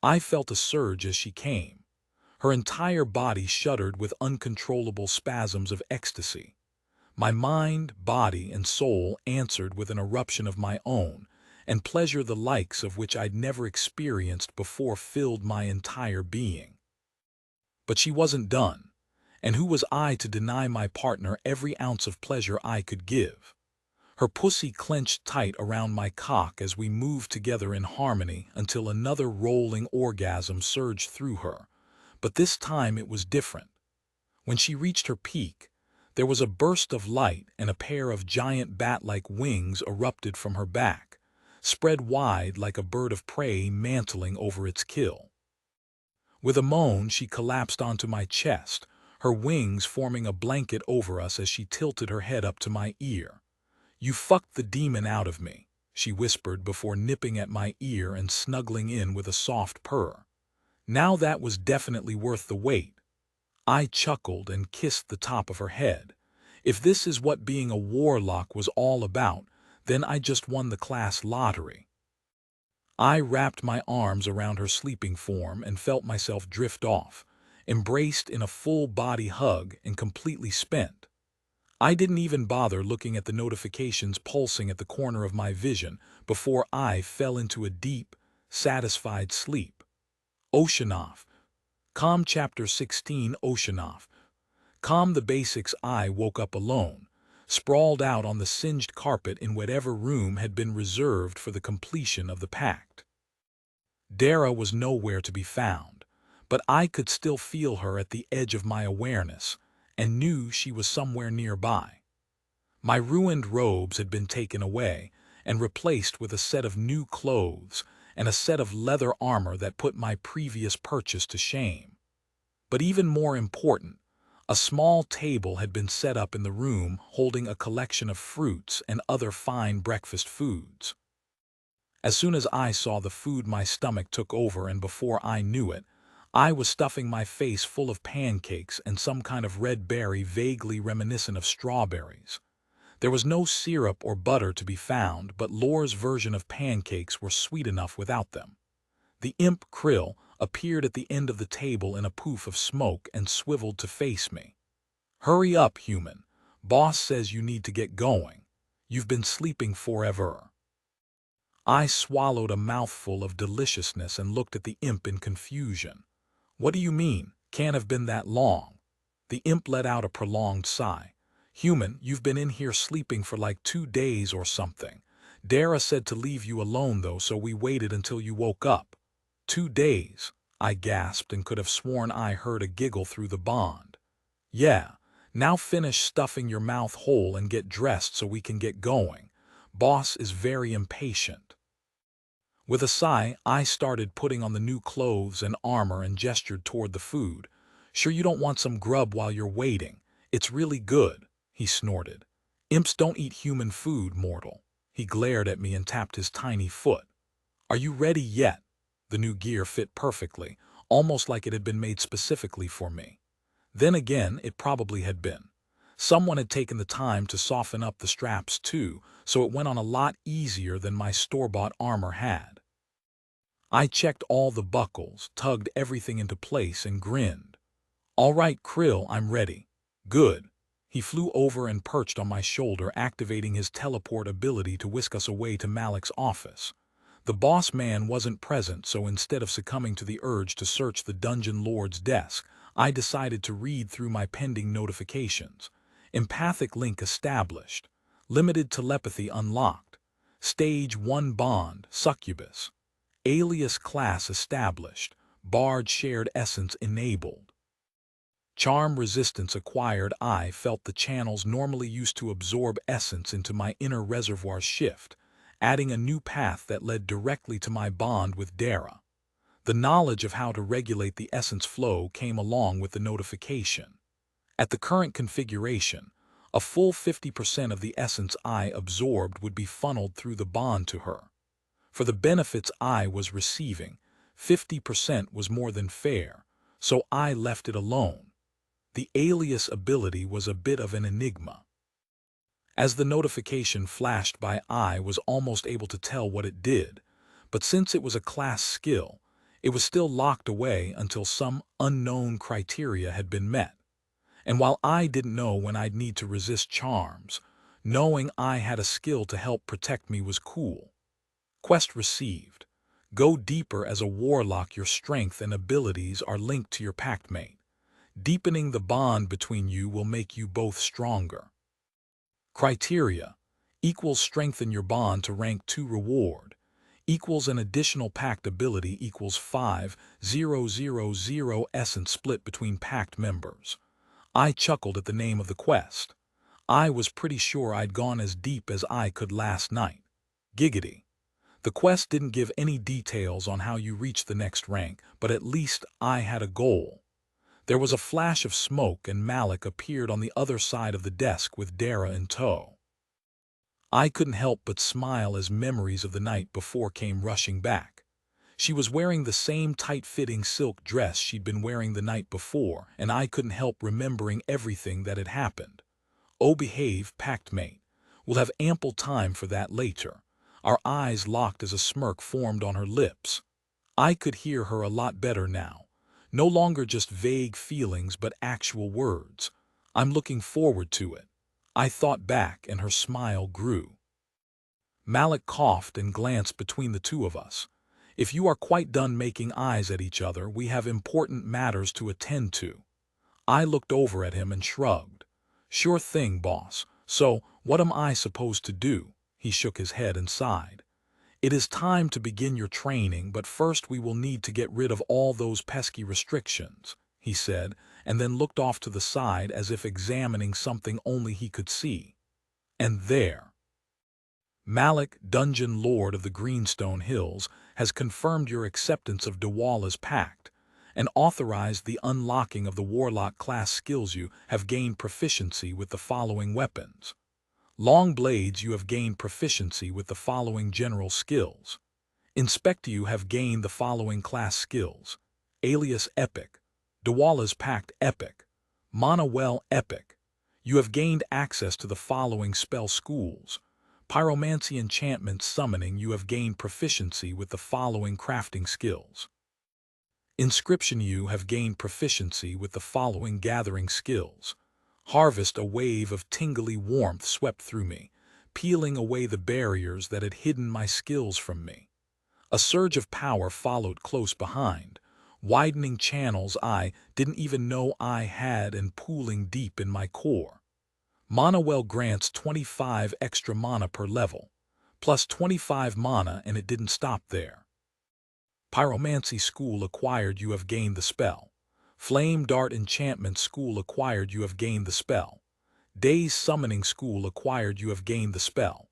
I felt a surge as she came. Her entire body shuddered with uncontrollable spasms of ecstasy. My mind, body, and soul answered with an eruption of my own, and pleasure the likes of which I'd never experienced before filled my entire being. But she wasn't done, and who was I to deny my partner every ounce of pleasure I could give? Her pussy clenched tight around my cock as we moved together in harmony until another rolling orgasm surged through her. But this time it was different. When she reached her peak, there was a burst of light and a pair of giant bat-like wings erupted from her back, spread wide like a bird of prey mantling over its kill. With a moan, she collapsed onto my chest, her wings forming a blanket over us as she tilted her head up to my ear. "You fucked the demon out of me," she whispered before nipping at my ear and snuggling in with a soft purr. "Now that was definitely worth the wait." I chuckled and kissed the top of her head. If this is what being a warlock was all about, then I just won the class lottery. I wrapped my arms around her sleeping form and felt myself drift off, embraced in a full-body hug and completely spent. I didn't even bother looking at the notifications pulsing at the corner of my vision before I fell into a deep, satisfied sleep. Oceanoff. Calm Chapter 16 Oceanoff. Calm the basics. I woke up alone, sprawled out on the singed carpet in whatever room had been reserved for the completion of the pact. Dara was nowhere to be found, but I could still feel her at the edge of my awareness, and knew she was somewhere nearby. My ruined robes had been taken away and replaced with a set of new clothes and a set of leather armor that put my previous purchase to shame. But even more important, a small table had been set up in the room holding a collection of fruits and other fine breakfast foods. As soon as I saw the food, my stomach took over, and before I knew it, I was stuffing my face full of pancakes and some kind of red berry vaguely reminiscent of strawberries. There was no syrup or butter to be found, but Lore's version of pancakes were sweet enough without them. The imp Krill appeared at the end of the table in a poof of smoke and swiveled to face me. "Hurry up, human. Boss says you need to get going. You've been sleeping forever." I swallowed a mouthful of deliciousness and looked at the imp in confusion. "What do you mean? Can't have been that long." The imp let out a prolonged sigh. "Human, you've been in here sleeping for like 2 days or something. Dara said to leave you alone though, so we waited until you woke up." 2 days, I gasped and could have sworn I heard a giggle through the bond. "Yeah, now finish stuffing your mouth whole and get dressed so we can get going. Boss is very impatient." With a sigh, I started putting on the new clothes and armor and gestured toward the food. "Sure you don't want some grub while you're waiting? It's really good," he snorted. "Imps don't eat human food, mortal." He glared at me and tapped his tiny foot. "Are you ready yet?" The new gear fit perfectly, almost like it had been made specifically for me. Then again, it probably had been. Someone had taken the time to soften up the straps too, so it went on a lot easier than my store-bought armor had. I checked all the buckles, tugged everything into place, and grinned. "All right, Krill, I'm ready." "Good." He flew over and perched on my shoulder, activating his teleport ability to whisk us away to Malik's office. The boss man wasn't present, so instead of succumbing to the urge to search the dungeon lord's desk, I decided to read through my pending notifications. Empathic link established. Limited telepathy unlocked. Stage 1 bond, succubus. Alias class established. Bard shared essence enabled. Charm resistance acquired. I felt the channels normally used to absorb essence into my inner reservoir shift, adding a new path that led directly to my bond with Dara. The knowledge of how to regulate the essence flow came along with the notification. At the current configuration, a full 50% of the essence I absorbed would be funneled through the bond to her. For the benefits I was receiving, 50% was more than fair, so I left it alone. The alias ability was a bit of an enigma. As the notification flashed by, I was almost able to tell what it did, but since it was a class skill, It was still locked away until some unknown criteria had been met. And while I didn't know when I'd need to resist charms, knowing I had a skill to help protect me was cool. Quest received. Go deeper as a warlock. Your strength and abilities are linked to your pact mate. Deepening the bond between you will make you both stronger. Criteria. Equals strengthen your bond to rank 2 reward. Equals an additional pact ability equals 5,000 essence split between pact members. I chuckled at the name of the quest. I was pretty sure I'd gone as deep as I could last night. Giggity. The quest didn't give any details on how you reached the next rank, but at least I had a goal. There was a flash of smoke and Malik appeared on the other side of the desk with Dara in tow. I couldn't help but smile as memories of the night before came rushing back. She was wearing the same tight-fitting silk dress she'd been wearing the night before, and I couldn't help remembering everything that had happened. Oh, behave, pact mate. We'll have ample time for that later. Our eyes locked as a smirk formed on her lips. I could hear her a lot better now. No longer just vague feelings, but actual words. I'm looking forward to it. I thought back, and her smile grew. Malik coughed and glanced between the two of us. If you are quite done making eyes at each other, we have important matters to attend to. I looked over at him and shrugged. Sure thing, boss. So, what am I supposed to do? He shook his head and sighed. It is time to begin your training, but first we will need to get rid of all those pesky restrictions, he said, and then looked off to the side as if examining something only he could see. And there. Malik, Dungeon Lord of the Greenstone Hills, has confirmed your acceptance of Dawala's pact, and authorized the unlocking of the Warlock class skills. You have gained proficiency with the following weapons. Long blades. You have gained proficiency with the following general skills. Inspect. You have gained the following class skills. Alias Epic. Dawala's Pact Epic. Mana Well Epic. You have gained access to the following spell schools. Pyromancy Enchantment Summoning. You have gained proficiency with the following crafting skills. Inscription. You have gained proficiency with the following gathering skills. Harvest. A wave of tingly warmth swept through me, peeling away the barriers that had hidden my skills from me. A surge of power followed close behind, widening channels I didn't even know I had and pooling deep in my core. Mana Well grants 25 extra mana per level, plus 25 mana, and it didn't stop there. Pyromancy School acquired. You have gained the spell. Flame Dart Enchantment School acquired. You have gained the spell. Daze Summoning School acquired. You have gained the spell.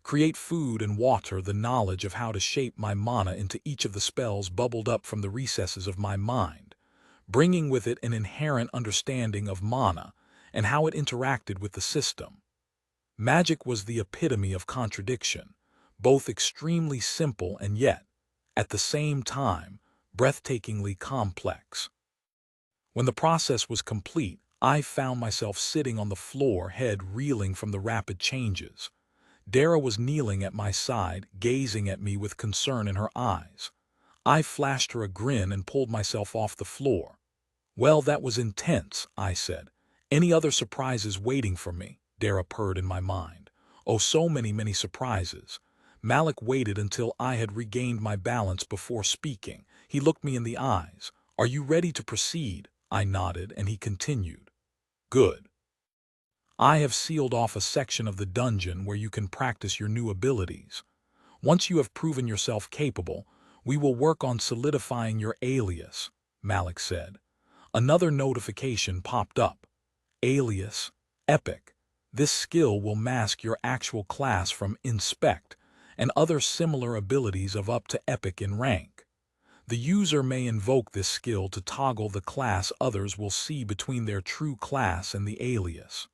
Create Food and Water. The knowledge of how to shape my mana into each of the spells bubbled up from the recesses of my mind, bringing with it an inherent understanding of mana and how it interacted with the system. Magic was the epitome of contradiction, both extremely simple and yet, at the same time, breathtakingly complex. When the process was complete, I found myself sitting on the floor, head reeling from the rapid changes. Dara was kneeling at my side, gazing at me with concern in her eyes. I flashed her a grin and pulled myself off the floor. Well, that was intense, I said. Any other surprises waiting for me? Dara purred in my mind. Oh, so many surprises. Malik waited until I had regained my balance before speaking. He looked me in the eyes. Are you ready to proceed? I nodded, and he continued. Good. I have sealed off a section of the dungeon where you can practice your new abilities. Once you have proven yourself capable, we will work on solidifying your alias, Malik said. Another notification popped up. Alias Epic. This skill will mask your actual class from Inspect and other similar abilities of up to Epic in rank. The user may invoke this skill to toggle the class others will see between their true class and the alias.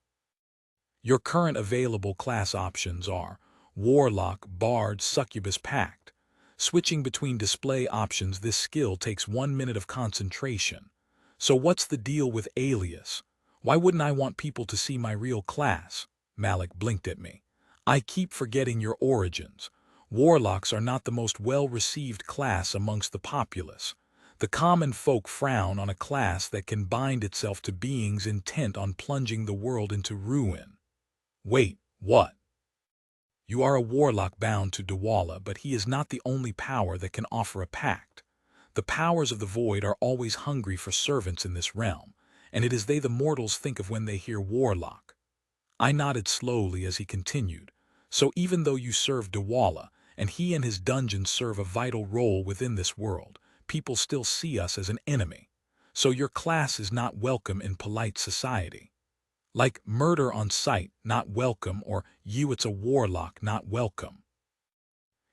Your current available class options are Warlock, Bard, Succubus, Pact. Switching between display options, this skill takes 1 minute of concentration. So what's the deal with alias? Why wouldn't I want people to see my real class? Malik blinked at me. I keep forgetting your origins. Warlocks are not the most well-received class amongst the populace. The common folk frown on a class that can bind itself to beings intent on plunging the world into ruin. Wait, what? You are a warlock bound to Dwala, but he is not the only power that can offer a pact. The powers of the void are always hungry for servants in this realm, and it is they the mortals think of when they hear warlock. I nodded slowly as he continued. So even though you serve Dwala, and he and his dungeon serve a vital role within this world, people still see us as an enemy. So your class is not welcome in polite society. Like murder on sight, not welcome, or you it's a warlock, not welcome.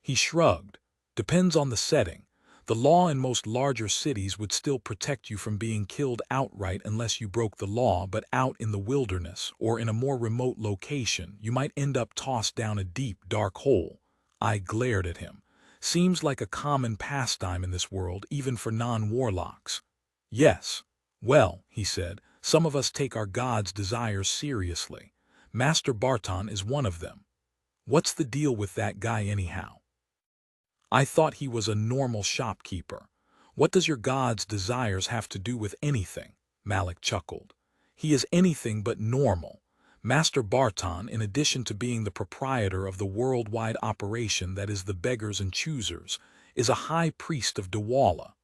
He shrugged. Depends on the setting. The law in most larger cities would still protect you from being killed outright unless you broke the law, but out in the wilderness or in a more remote location, you might end up tossed down a deep, dark hole. I glared at him. Seems like a common pastime in this world, even for non-warlocks. Yes. Well, he said, some of us take our god's desires seriously. Master Barton is one of them. What's the deal with that guy anyhow? I thought he was a normal shopkeeper. What does your god's desires have to do with anything? Malik chuckled. He is anything but normal. Master Barton, in addition to being the proprietor of the worldwide operation that is the Beggars and Choosers, is a high priest of Dwala.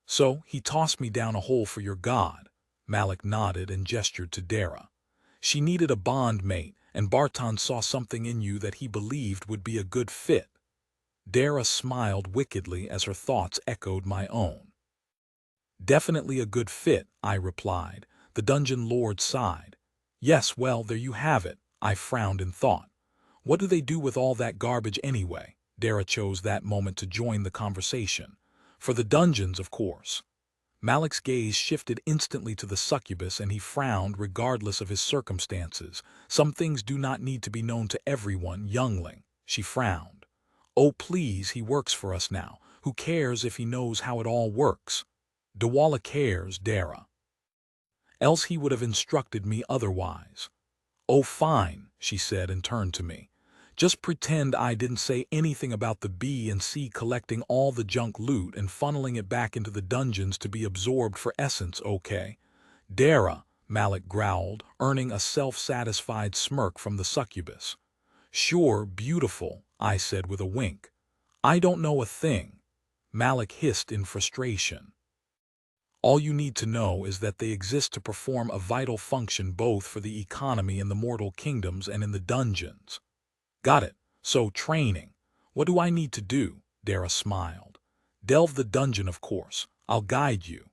So he tossed me down a hole for your god. Malik nodded and gestured to Dara. She needed a bond mate, and Barton saw something in you that he believed would be a good fit. Dara smiled wickedly as her thoughts echoed my own. Definitely a good fit, I replied. The dungeon lord sighed. Yes, well, there you have it. I frowned in thought. What do they do with all that garbage anyway? Dara chose that moment to join the conversation. For the dungeons, of course. Malik's gaze shifted instantly to the succubus, and he frowned regardless of his circumstances. Some things do not need to be known to everyone, youngling. She frowned. Oh please, he works for us now. Who cares if he knows how it all works? Dwala cares, Dara. Else he would have instructed me otherwise. Oh fine, she said and turned to me. Just pretend I didn't say anything about the B and C collecting all the junk loot and funneling it back into the dungeons to be absorbed for essence, okay? Dara, Malik growled, earning a self-satisfied smirk from the succubus. Sure, beautiful, I said with a wink. I don't know a thing. Malik hissed in frustration. All you need to know is that they exist to perform a vital function both for the economy in the mortal kingdoms and in the dungeons. Got it. So, training. What do I need to do? Dara smiled. Delve the dungeon, of course. I'll guide you.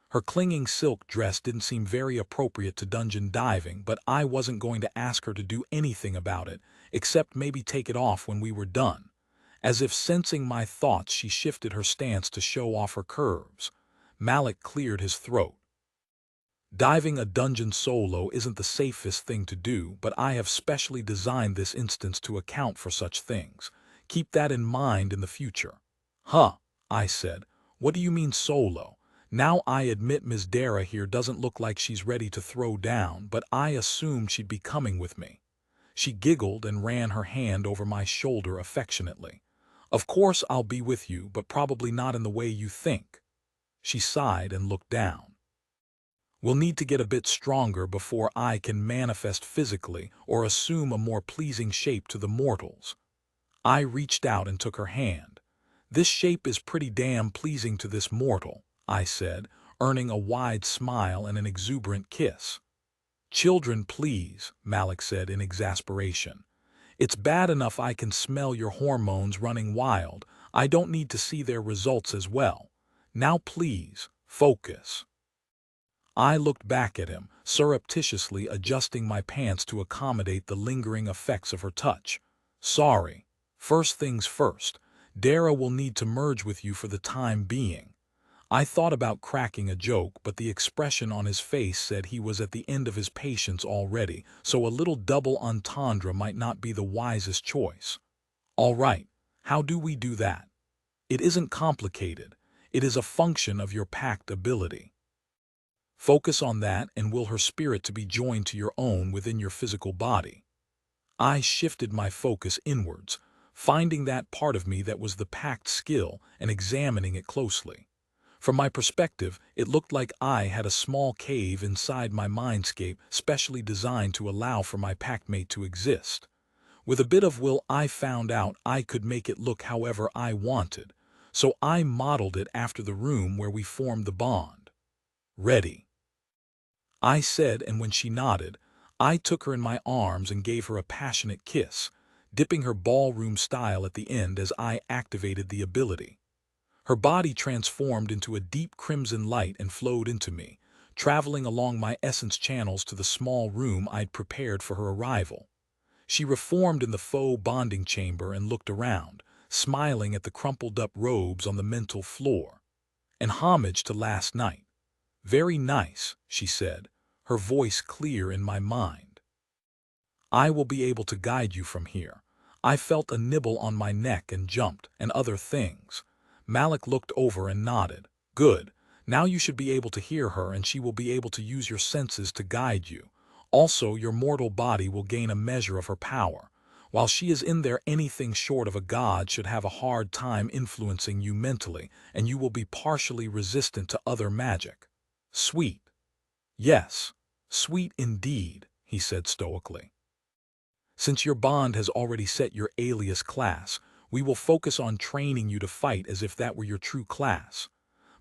Her clinging silk dress didn't seem very appropriate to dungeon diving, but I wasn't going to ask her to do anything about it, except maybe take it off when we were done. As if sensing my thoughts, she shifted her stance to show off her curves. Malik cleared his throat. Diving a dungeon solo isn't the safest thing to do, but I have specially designed this instance to account for such things. Keep that in mind in the future. Huh, I said. What do you mean solo? Now I admit Ms. Dara here doesn't look like she's ready to throw down, but I assumed she'd be coming with me. She giggled and ran her hand over my shoulder affectionately. Of course I'll be with you, but probably not in the way you think. She sighed and looked down. We'll need to get a bit stronger before I can manifest physically or assume a more pleasing shape to the mortals. I reached out and took her hand. This shape is pretty damn pleasing to this mortal, I said, earning a wide smile and an exuberant kiss. Children, please, Malik said in exasperation. It's bad enough I can smell your hormones running wild. I don't need to see their results as well. Now please, focus. I looked back at him, surreptitiously adjusting my pants to accommodate the lingering effects of her touch. Sorry. First things first, Dara will need to merge with you for the time being. I thought about cracking a joke, but the expression on his face said he was at the end of his patience already, so a little double entendre might not be the wisest choice. All right, how do we do that? It isn't complicated. It is a function of your pact ability. Focus on that and will her spirit to be joined to your own within your physical body. I shifted my focus inwards, finding that part of me that was the pact skill and examining it closely. From my perspective, it looked like I had a small cave inside my mindscape specially designed to allow for my packmate to exist. With a bit of will, I found out I could make it look however I wanted, so I modeled it after the room where we formed the bond. "Ready," I said, and when she nodded, I took her in my arms and gave her a passionate kiss, dipping her ballroom style at the end as I activated the ability. Her body transformed into a deep crimson light and flowed into me, traveling along my essence channels to the small room I'd prepared for her arrival. She reformed in the faux bonding chamber and looked around, smiling at the crumpled-up robes on the mental floor. "And homage to last night. Very nice," she said, her voice clear in my mind. "I will be able to guide you from here." I felt a nibble on my neck and jumped, and other things. Malik looked over and nodded. "Good. Now you should be able to hear her, and she will be able to use your senses to guide you. Also, your mortal body will gain a measure of her power. While she is in there, anything short of a god should have a hard time influencing you mentally, and you will be partially resistant to other magic." "Sweet." "Yes, sweet indeed," he said stoically. "Since your bond has already set your alias class, we will focus on training you to fight as if that were your true class.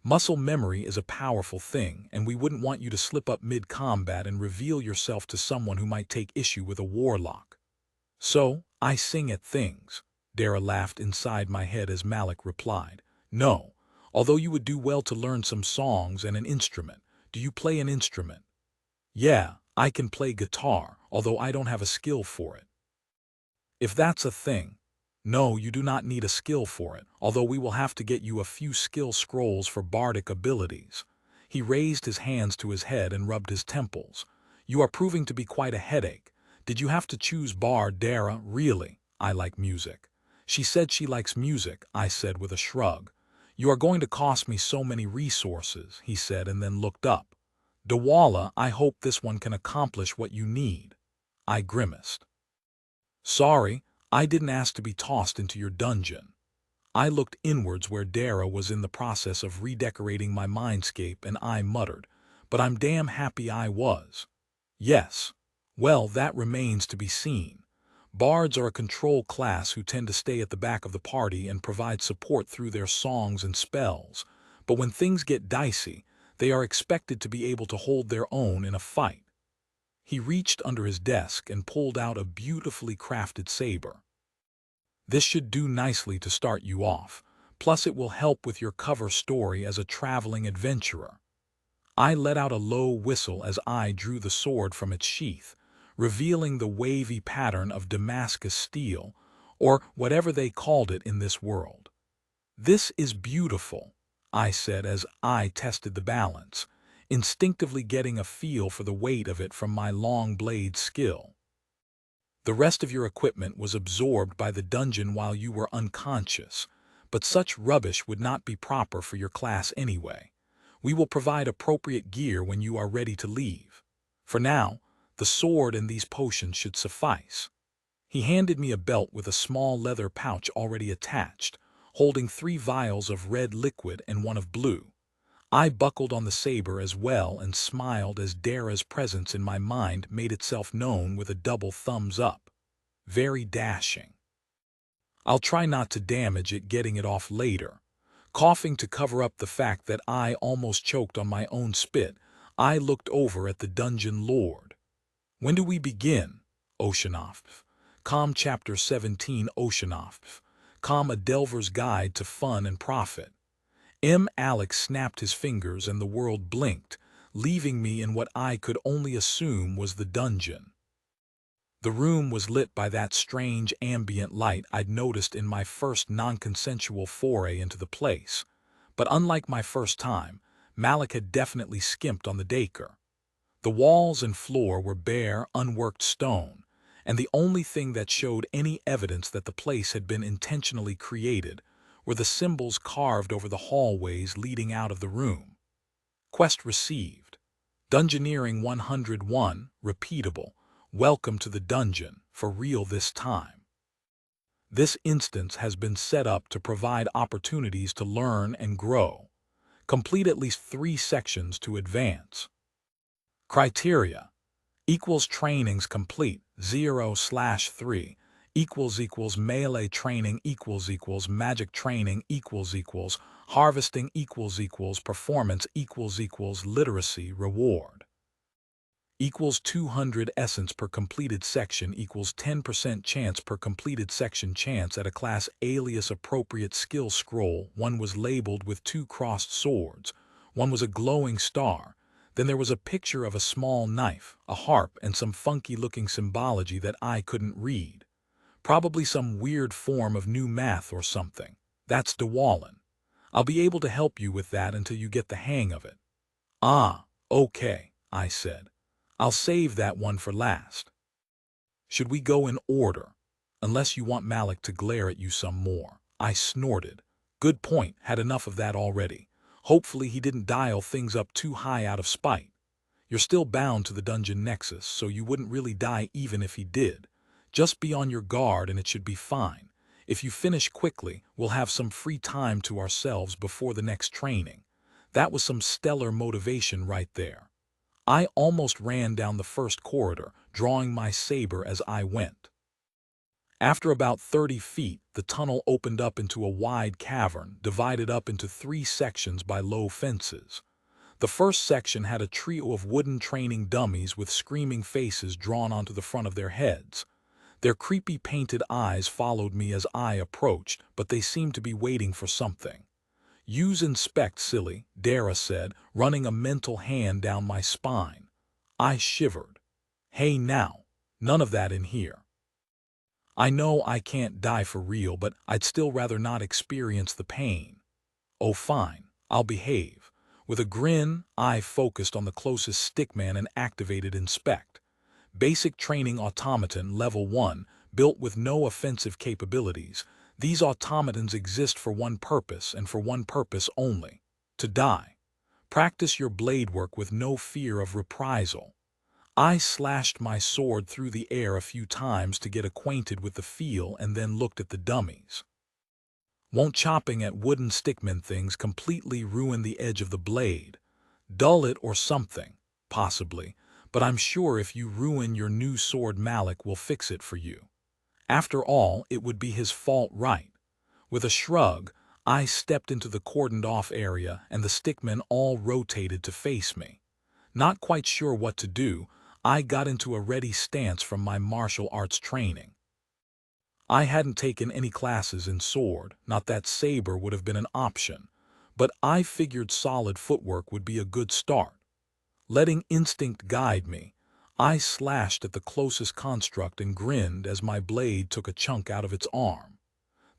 Muscle memory is a powerful thing, and we wouldn't want you to slip up mid-combat and reveal yourself to someone who might take issue with a warlock." "So, I sing at things," Dara laughed inside my head as Malik replied. "No, although you would do well to learn some songs and an instrument. Do you play an instrument?" "Yeah, I can play guitar, although I don't have a skill for it." "If that's a thing. No, you do not need a skill for it, although we will have to get you a few skill scrolls for bardic abilities." He raised his hands to his head and rubbed his temples. "You are proving to be quite a headache. Did you have to choose Bard, Dara? Really? I like music." "She said she likes music," I said with a shrug. "You are going to cost me so many resources," he said, and then looked up. "Dawala, I hope this one can accomplish what you need." I grimaced. "Sorry, I didn't ask to be tossed into your dungeon." I looked inwards where Dara was in the process of redecorating my mindscape, and I muttered, "But I'm damn happy I was." "Yes. Well, that remains to be seen. Bards are a control class who tend to stay at the back of the party and provide support through their songs and spells, but when things get dicey, they are expected to be able to hold their own in a fight." He reached under his desk and pulled out a beautifully crafted saber. "This should do nicely to start you off, plus it will help with your cover story as a traveling adventurer." I let out a low whistle as I drew the sword from its sheath, revealing the wavy pattern of Damascus steel, or whatever they called it in this world. "This is beautiful," I said as I tested the balance, instinctively getting a feel for the weight of it from my long blade skill. "The rest of your equipment was absorbed by the dungeon while you were unconscious, but such rubbish would not be proper for your class anyway. We will provide appropriate gear when you are ready to leave. For now, the sword and these potions should suffice." He handed me a belt with a small leather pouch already attached, holding 3 vials of red liquid and 1 of blue. I buckled on the saber as well and smiled as Dara's presence in my mind made itself known with a double thumbs up. "Very dashing." "I'll try not to damage it getting it off later." Coughing to cover up the fact that I almost choked on my own spit, I looked over at the dungeon lord. "When do we begin?" Oceanoff. Chapter 17 Oceanoff. A Delver's Guide to Fun and Profit. Alex snapped his fingers and the world blinked, leaving me in what I could only assume was the dungeon. The room was lit by that strange ambient light I'd noticed in my first non-consensual foray into the place. But unlike my first time, Malik had definitely skimped on the decor. The walls and floor were bare, unworked stone, and the only thing that showed any evidence that the place had been intentionally created were the symbols carved over the hallways leading out of the room. Quest received. Dungeoneering 101, repeatable. Welcome to the dungeon, for real this time. This instance has been set up to provide opportunities to learn and grow. Complete at least 3 sections to advance. Criteria: equals trainings complete 0/3 equals melee training equals magic training equals harvesting equals performance equals literacy reward equals 200 essence per completed section equals 10% chance per completed section chance at a class alias appropriate skill scroll. One was labeled with 2 crossed swords. One was a glowing star. Then there was a picture of a small knife, a harp, and some funky-looking symbology that I couldn't read. Probably some weird form of new math or something. That's Dewallen. I'll be able to help you with that until you get the hang of it. Ah, okay, I said. I'll save that one for last. Should we go in order? Unless you want Malik to glare at you some more. I snorted. Good point, had enough of that already. Hopefully he didn't dial things up too high out of spite. You're still bound to the dungeon nexus, so you wouldn't really die even if he did. Just be on your guard and it should be fine. If you finish quickly, we'll have some free time to ourselves before the next training. That was some stellar motivation right there. I almost ran down the first corridor, drawing my saber as I went. After about 30 feet, the tunnel opened up into a wide cavern, divided up into 3 sections by low fences. The first section had a trio of wooden training dummies with screaming faces drawn onto the front of their heads. Their creepy painted eyes followed me as I approached, but they seemed to be waiting for something. Use inspect, silly, Dara said, running a mental hand down my spine. I shivered. Hey now, none of that in here. I know I can't die for real, but I'd still rather not experience the pain. Oh fine, I'll behave. With a grin, I focused on the closest stickman and activated inspect. Basic training automaton level 1, built with no offensive capabilities. These automatons exist for one purpose and for one purpose only: to die. Practice your blade work with no fear of reprisal. I slashed my sword through the air a few times to get acquainted with the feel and then looked at the dummies. Won't chopping at wooden stickman things completely ruin the edge of the blade? Dull it or something, possibly, but I'm sure if you ruin your new sword Malik will fix it for you. After all, it would be his fault, right? With a shrug, I stepped into the cordoned-off area and the stickmen all rotated to face me. Not quite sure what to do, I got into a ready stance from my martial arts training. I hadn't taken any classes in sword, not that saber would have been an option, but I figured solid footwork would be a good start. Letting instinct guide me, I slashed at the closest construct and grinned as my blade took a chunk out of its arm.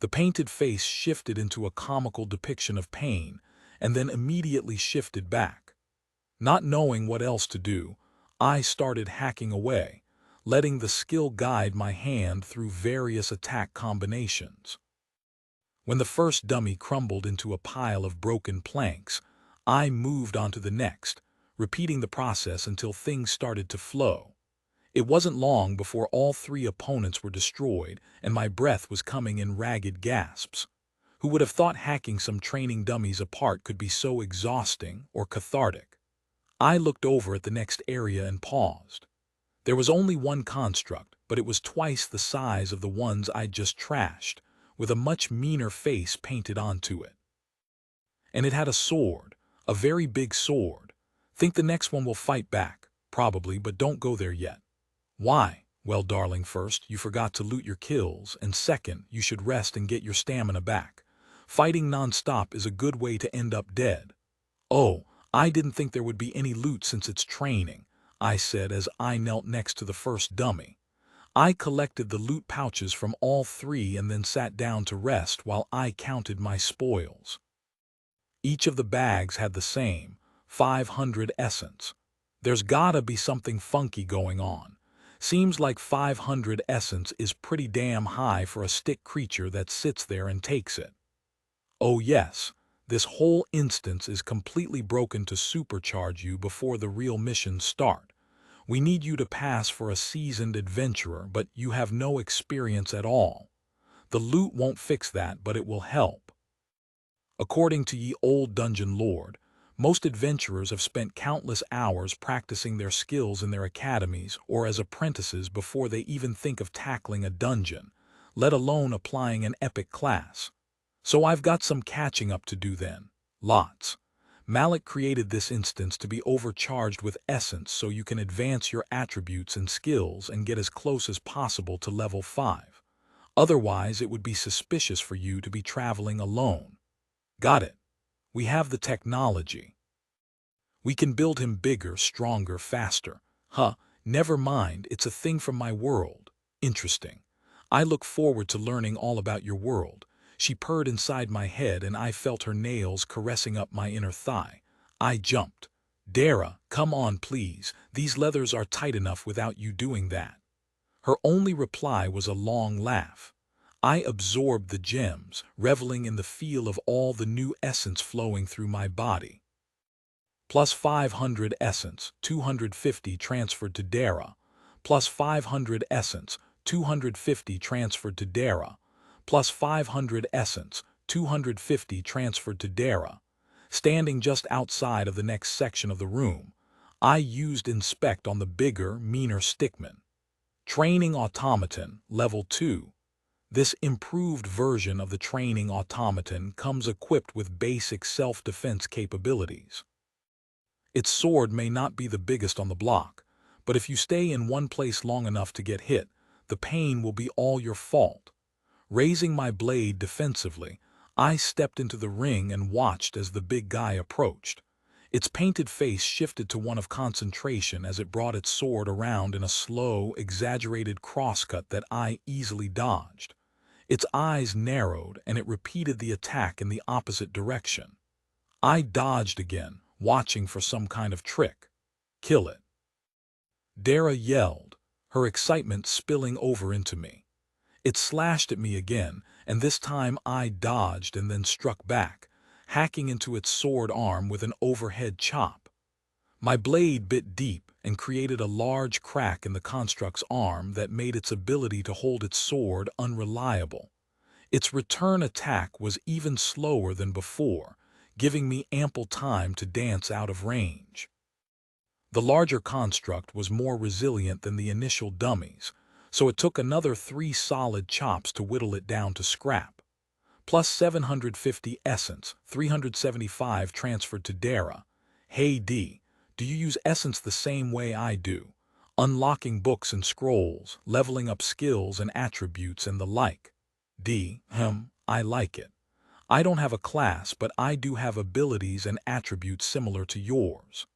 The painted face shifted into a comical depiction of pain, and then immediately shifted back. Not knowing what else to do, I started hacking away, letting the skill guide my hand through various attack combinations. When the first dummy crumbled into a pile of broken planks, I moved on to the next, repeating the process until things started to flow. It wasn't long before all 3 opponents were destroyed and my breath was coming in ragged gasps. Who would have thought hacking some training dummies apart could be so exhausting or cathartic? I looked over at the next area and paused. There was only one construct, but it was twice the size of the ones I'd just trashed, with a much meaner face painted onto it. And it had a sword, a very big sword. Think the next one will fight back, probably, but don't go there yet. Why? Well, darling, first, you forgot to loot your kills, and second, you should rest and get your stamina back. Fighting non-stop is a good way to end up dead. Oh, I didn't think there would be any loot since it's training, I said as I knelt next to the first dummy. I collected the loot pouches from all 3 and then sat down to rest while I counted my spoils. Each of the bags had the same, 500 essence. There's gotta be something funky going on. Seems like 500 essence is pretty damn high for a stick creature that sits there and takes it. Oh yes, this whole instance is completely broken to supercharge you before the real missions start. We need you to pass for a seasoned adventurer, but you have no experience at all. The loot won't fix that, but it will help. According to ye old dungeon lord, most adventurers have spent countless hours practicing their skills in their academies or as apprentices before they even think of tackling a dungeon, let alone applying an epic class. So I've got some catching up to do then. Lots. Malik created this instance to be overcharged with essence so you can advance your attributes and skills and get as close as possible to level 5. Otherwise, it would be suspicious for you to be traveling alone. Got it. We have the technology. We can build him bigger, stronger, faster. Huh, never mind, it's a thing from my world. Interesting. I look forward to learning all about your world. She purred inside my head and I felt her nails caressing up my inner thigh. I jumped. Dara, come on please, these leathers are tight enough without you doing that. Her only reply was a long laugh. I absorbed the gems, reveling in the feel of all the new essence flowing through my body. Plus 500 essence, 250 transferred to Dara. Plus 500 essence, 250 transferred to Dara. Plus 500 essence, 250 transferred to Dara. Standing just outside of the next section of the room, I used Inspect on the bigger, meaner stickman. Training Automaton, Level 2. This improved version of the training automaton comes equipped with basic self-defense capabilities. Its sword may not be the biggest on the block, but if you stay in one place long enough to get hit, the pain will be all your fault. Raising my blade defensively, I stepped into the ring and watched as the big guy approached. Its painted face shifted to one of concentration as it brought its sword around in a slow, exaggerated crosscut that I easily dodged. Its eyes narrowed and it repeated the attack in the opposite direction. I dodged again, watching for some kind of trick. Kill it. Dara yelled, her excitement spilling over into me. It slashed at me again, and this time I dodged and then struck back, hacking into its sword arm with an overhead chop. My blade bit deep and created a large crack in the construct's arm that made its ability to hold its sword unreliable. Its return attack was even slower than before, giving me ample time to dance out of range. The larger construct was more resilient than the initial dummies, so it took another 3 solid chops to whittle it down to scrap. Plus 750 essence, 375 transferred to Dara. Hey D, do you use essence the same way I do? Unlocking books and scrolls, leveling up skills and attributes and the like. D, I like it. I don't have a class, but I do have abilities and attributes similar to yours.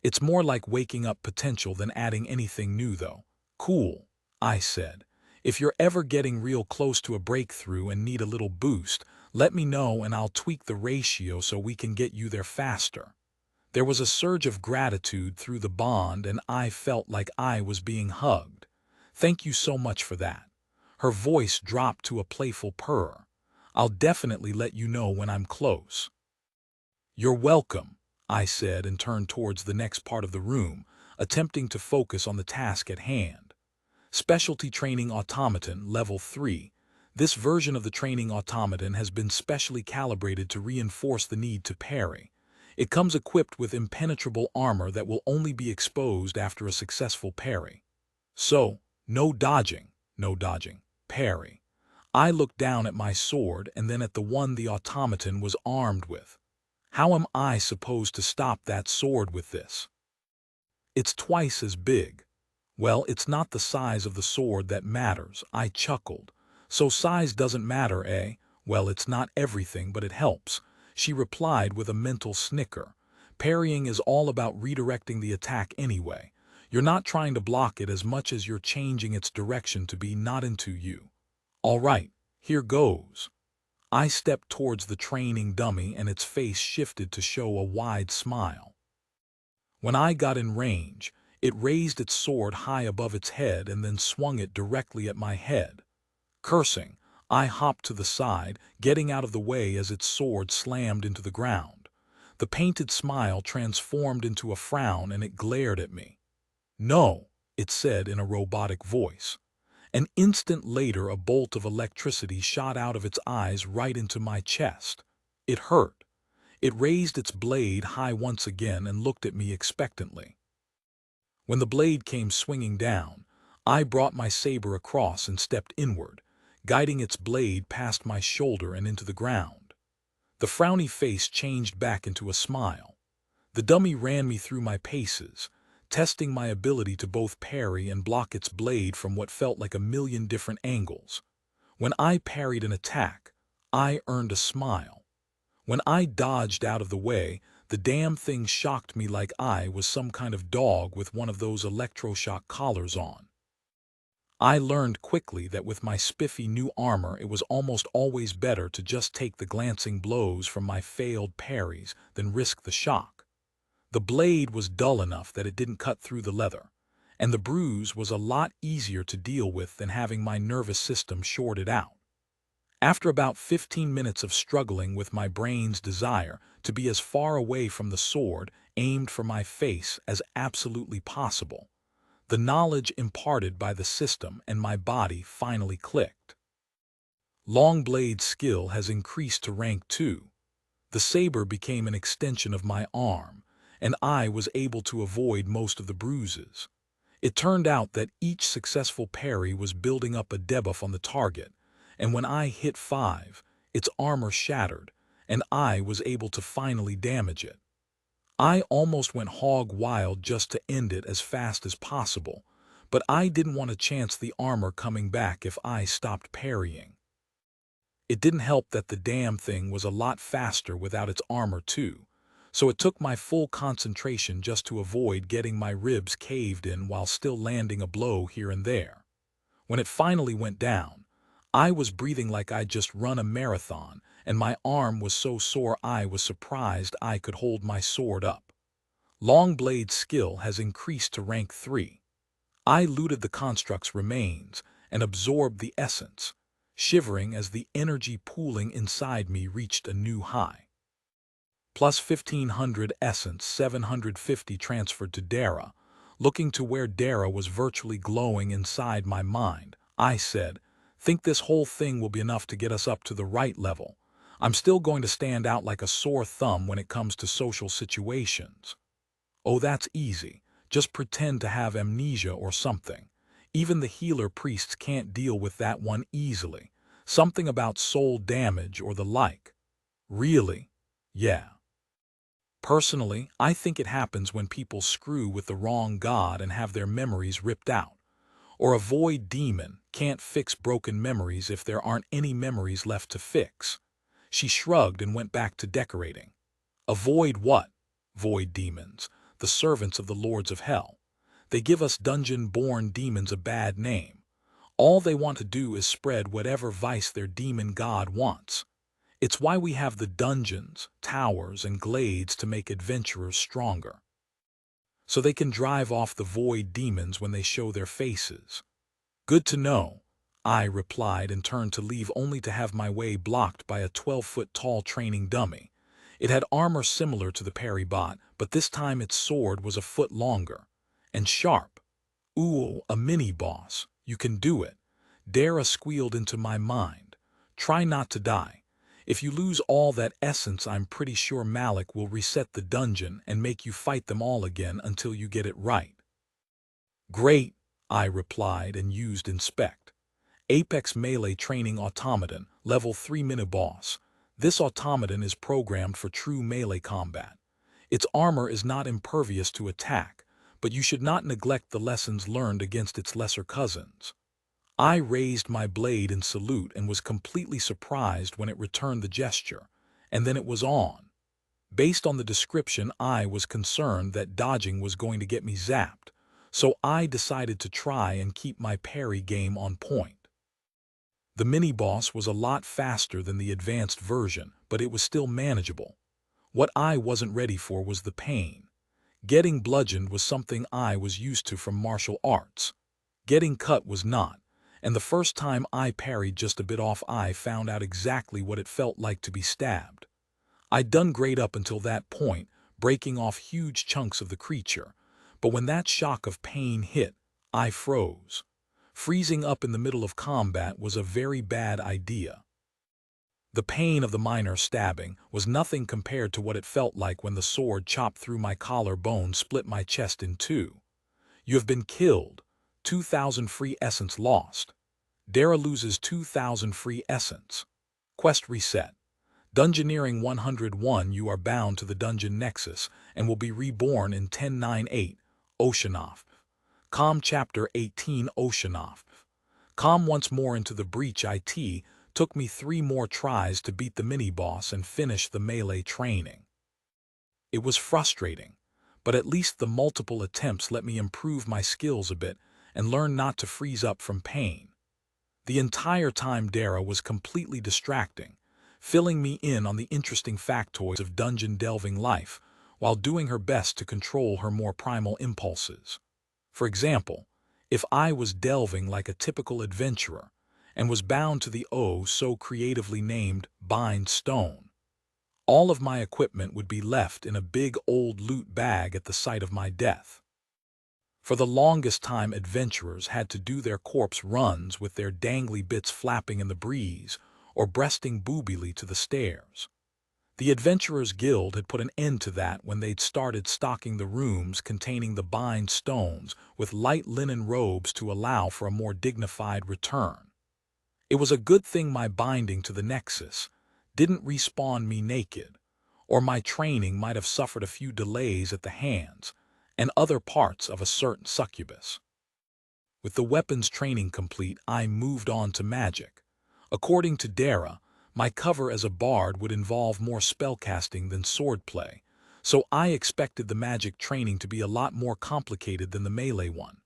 It's more like waking up potential than adding anything new though. Cool, I said. If you're ever getting real close to a breakthrough and need a little boost, let me know and I'll tweak the ratio so we can get you there faster. There was a surge of gratitude through the bond and I felt like I was being hugged. Thank you so much for that. Her voice dropped to a playful purr. I'll definitely let you know when I'm close. You're welcome, I said and turned towards the next part of the room, attempting to focus on the task at hand. Specialty Training Automaton Level 3. This version of the training automaton has been specially calibrated to reinforce the need to parry. It comes equipped with impenetrable armor that will only be exposed after a successful parry. So, no dodging, parry. I looked down at my sword and then at the one the automaton was armed with. How am I supposed to stop that sword with this? It's twice as big. Well, it's not the size of the sword that matters, I chuckled. So size doesn't matter, eh? Well, it's not everything, but it helps, she replied with a mental snicker. Parrying is all about redirecting the attack anyway. You're not trying to block it as much as you're changing its direction to be not into you. All right, here goes. I stepped towards the training dummy and its face shifted to show a wide smile. When I got in range, it raised its sword high above its head and then swung it directly at my head. Cursing, I hopped to the side, getting out of the way as its sword slammed into the ground. The painted smile transformed into a frown and it glared at me. No, it said in a robotic voice. An instant later, a bolt of electricity shot out of its eyes right into my chest. It hurt. It raised its blade high once again and looked at me expectantly. When the blade came swinging down, I brought my saber across and stepped inward, guiding its blade past my shoulder and into the ground. The frowny face changed back into a smile. The dummy ran me through my paces, testing my ability to both parry and block its blade from what felt like a million different angles. When I parried an attack, I earned a smile. When I dodged out of the way, the damn thing shocked me like I was some kind of dog with one of those electroshock collars on. I learned quickly that with my spiffy new armor it was almost always better to just take the glancing blows from my failed parries than risk the shock. The blade was dull enough that it didn't cut through the leather, and the bruise was a lot easier to deal with than having my nervous system shorted out. After about 15 minutes of struggling with my brain's desire to be as far away from the sword aimed for my face as absolutely possible, the knowledge imparted by the system and my body finally clicked. Long blade skill has increased to rank 2. The saber became an extension of my arm, and I was able to avoid most of the bruises. It turned out that each successful parry was building up a debuff on the target, and when I hit 5, its armor shattered, and I was able to finally damage it. I almost went hog wild just to end it as fast as possible, but I didn't want to chance the armor coming back if I stopped parrying. It didn't help that the damn thing was a lot faster without its armor too, so it took my full concentration just to avoid getting my ribs caved in while still landing a blow here and there. When it finally went down, I was breathing like I'd just run a marathon, and my arm was so sore I was surprised I could hold my sword up. Long blade skill has increased to rank 3. I looted the construct's remains and absorbed the essence, shivering as the energy pooling inside me reached a new high. Plus 1500 essence, 750 transferred to Dara. Looking to where Dara was virtually glowing inside my mind, I said, "Think this whole thing will be enough to get us up to the right level. I'm still going to stand out like a sore thumb when it comes to social situations." "Oh, that's easy. Just pretend to have amnesia or something. Even the healer priests can't deal with that one easily. Something about soul damage or the like." "Really?" "Yeah. Personally, I think it happens when people screw with the wrong god and have their memories ripped out. Or a void demon can't fix broken memories if there aren't any memories left to fix." She shrugged and went back to decorating. "Avoid what?" "Void demons, the servants of the lords of hell. They give us dungeon-born demons a bad name. All they want to do is spread whatever vice their demon god wants. It's why we have the dungeons, towers, and glades to make adventurers stronger, so they can drive off the void demons when they show their faces." "Good to know," I replied and turned to leave only to have my way blocked by a 12-foot-tall training dummy. It had armor similar to the parry bot, but this time its sword was a foot longer and sharp. "Ooh, a mini-boss. You can do it." Dara squealed into my mind. "Try not to die. If you lose all that essence, I'm pretty sure Malik will reset the dungeon and make you fight them all again until you get it right." "Great," I replied and used Inspect. Apex Melee Training Automaton, Level 3 Mini-Boss. This automaton is programmed for true melee combat. Its armor is not impervious to attack, but you should not neglect the lessons learned against its lesser cousins. I raised my blade in salute and was completely surprised when it returned the gesture, and then it was on. Based on the description, I was concerned that dodging was going to get me zapped, so I decided to try and keep my parry game on point. The mini-boss was a lot faster than the advanced version, but it was still manageable. What I wasn't ready for was the pain. Getting bludgeoned was something I was used to from martial arts. Getting cut was not. And the first time I parried just a bit off, I found out exactly what it felt like to be stabbed. I'd done great up until that point, breaking off huge chunks of the creature, but when that shock of pain hit, I froze. Freezing up in the middle of combat was a very bad idea. The pain of the minor stabbing was nothing compared to what it felt like when the sword chopped through my collarbone, split my chest in two. You have been killed. 2,000 free essence lost. Dara loses 2,000 free essence. Quest reset. Dungeoneering 101. You are bound to the dungeon nexus and will be reborn in 1098. Oceanoff. Com Chapter 18. Oceanoff. Com once more into the breach. It took me 3 more tries to beat the mini-boss and finish the melee training. It was frustrating, but at least the multiple attempts let me improve my skills a bit and learn not to freeze up from pain. The entire time Dara was completely distracting, filling me in on the interesting factoids of dungeon-delving life while doing her best to control her more primal impulses. For example, if I was delving like a typical adventurer and was bound to the so creatively named Bind Stone, all of my equipment would be left in a big old loot bag at the site of my death. For the longest time, adventurers had to do their corpse runs with their dangly bits flapping in the breeze or breasting boobily to the stairs. The Adventurers Guild had put an end to that when they'd started stocking the rooms containing the bind stones with light linen robes to allow for a more dignified return. It was a good thing my binding to the Nexus didn't respawn me naked, or my training might have suffered a few delays at the hands and other parts of a certain succubus. With the weapons training complete, I moved on to magic. According to Dara, my cover as a bard would involve more spellcasting than swordplay, so I expected the magic training to be a lot more complicated than the melee one.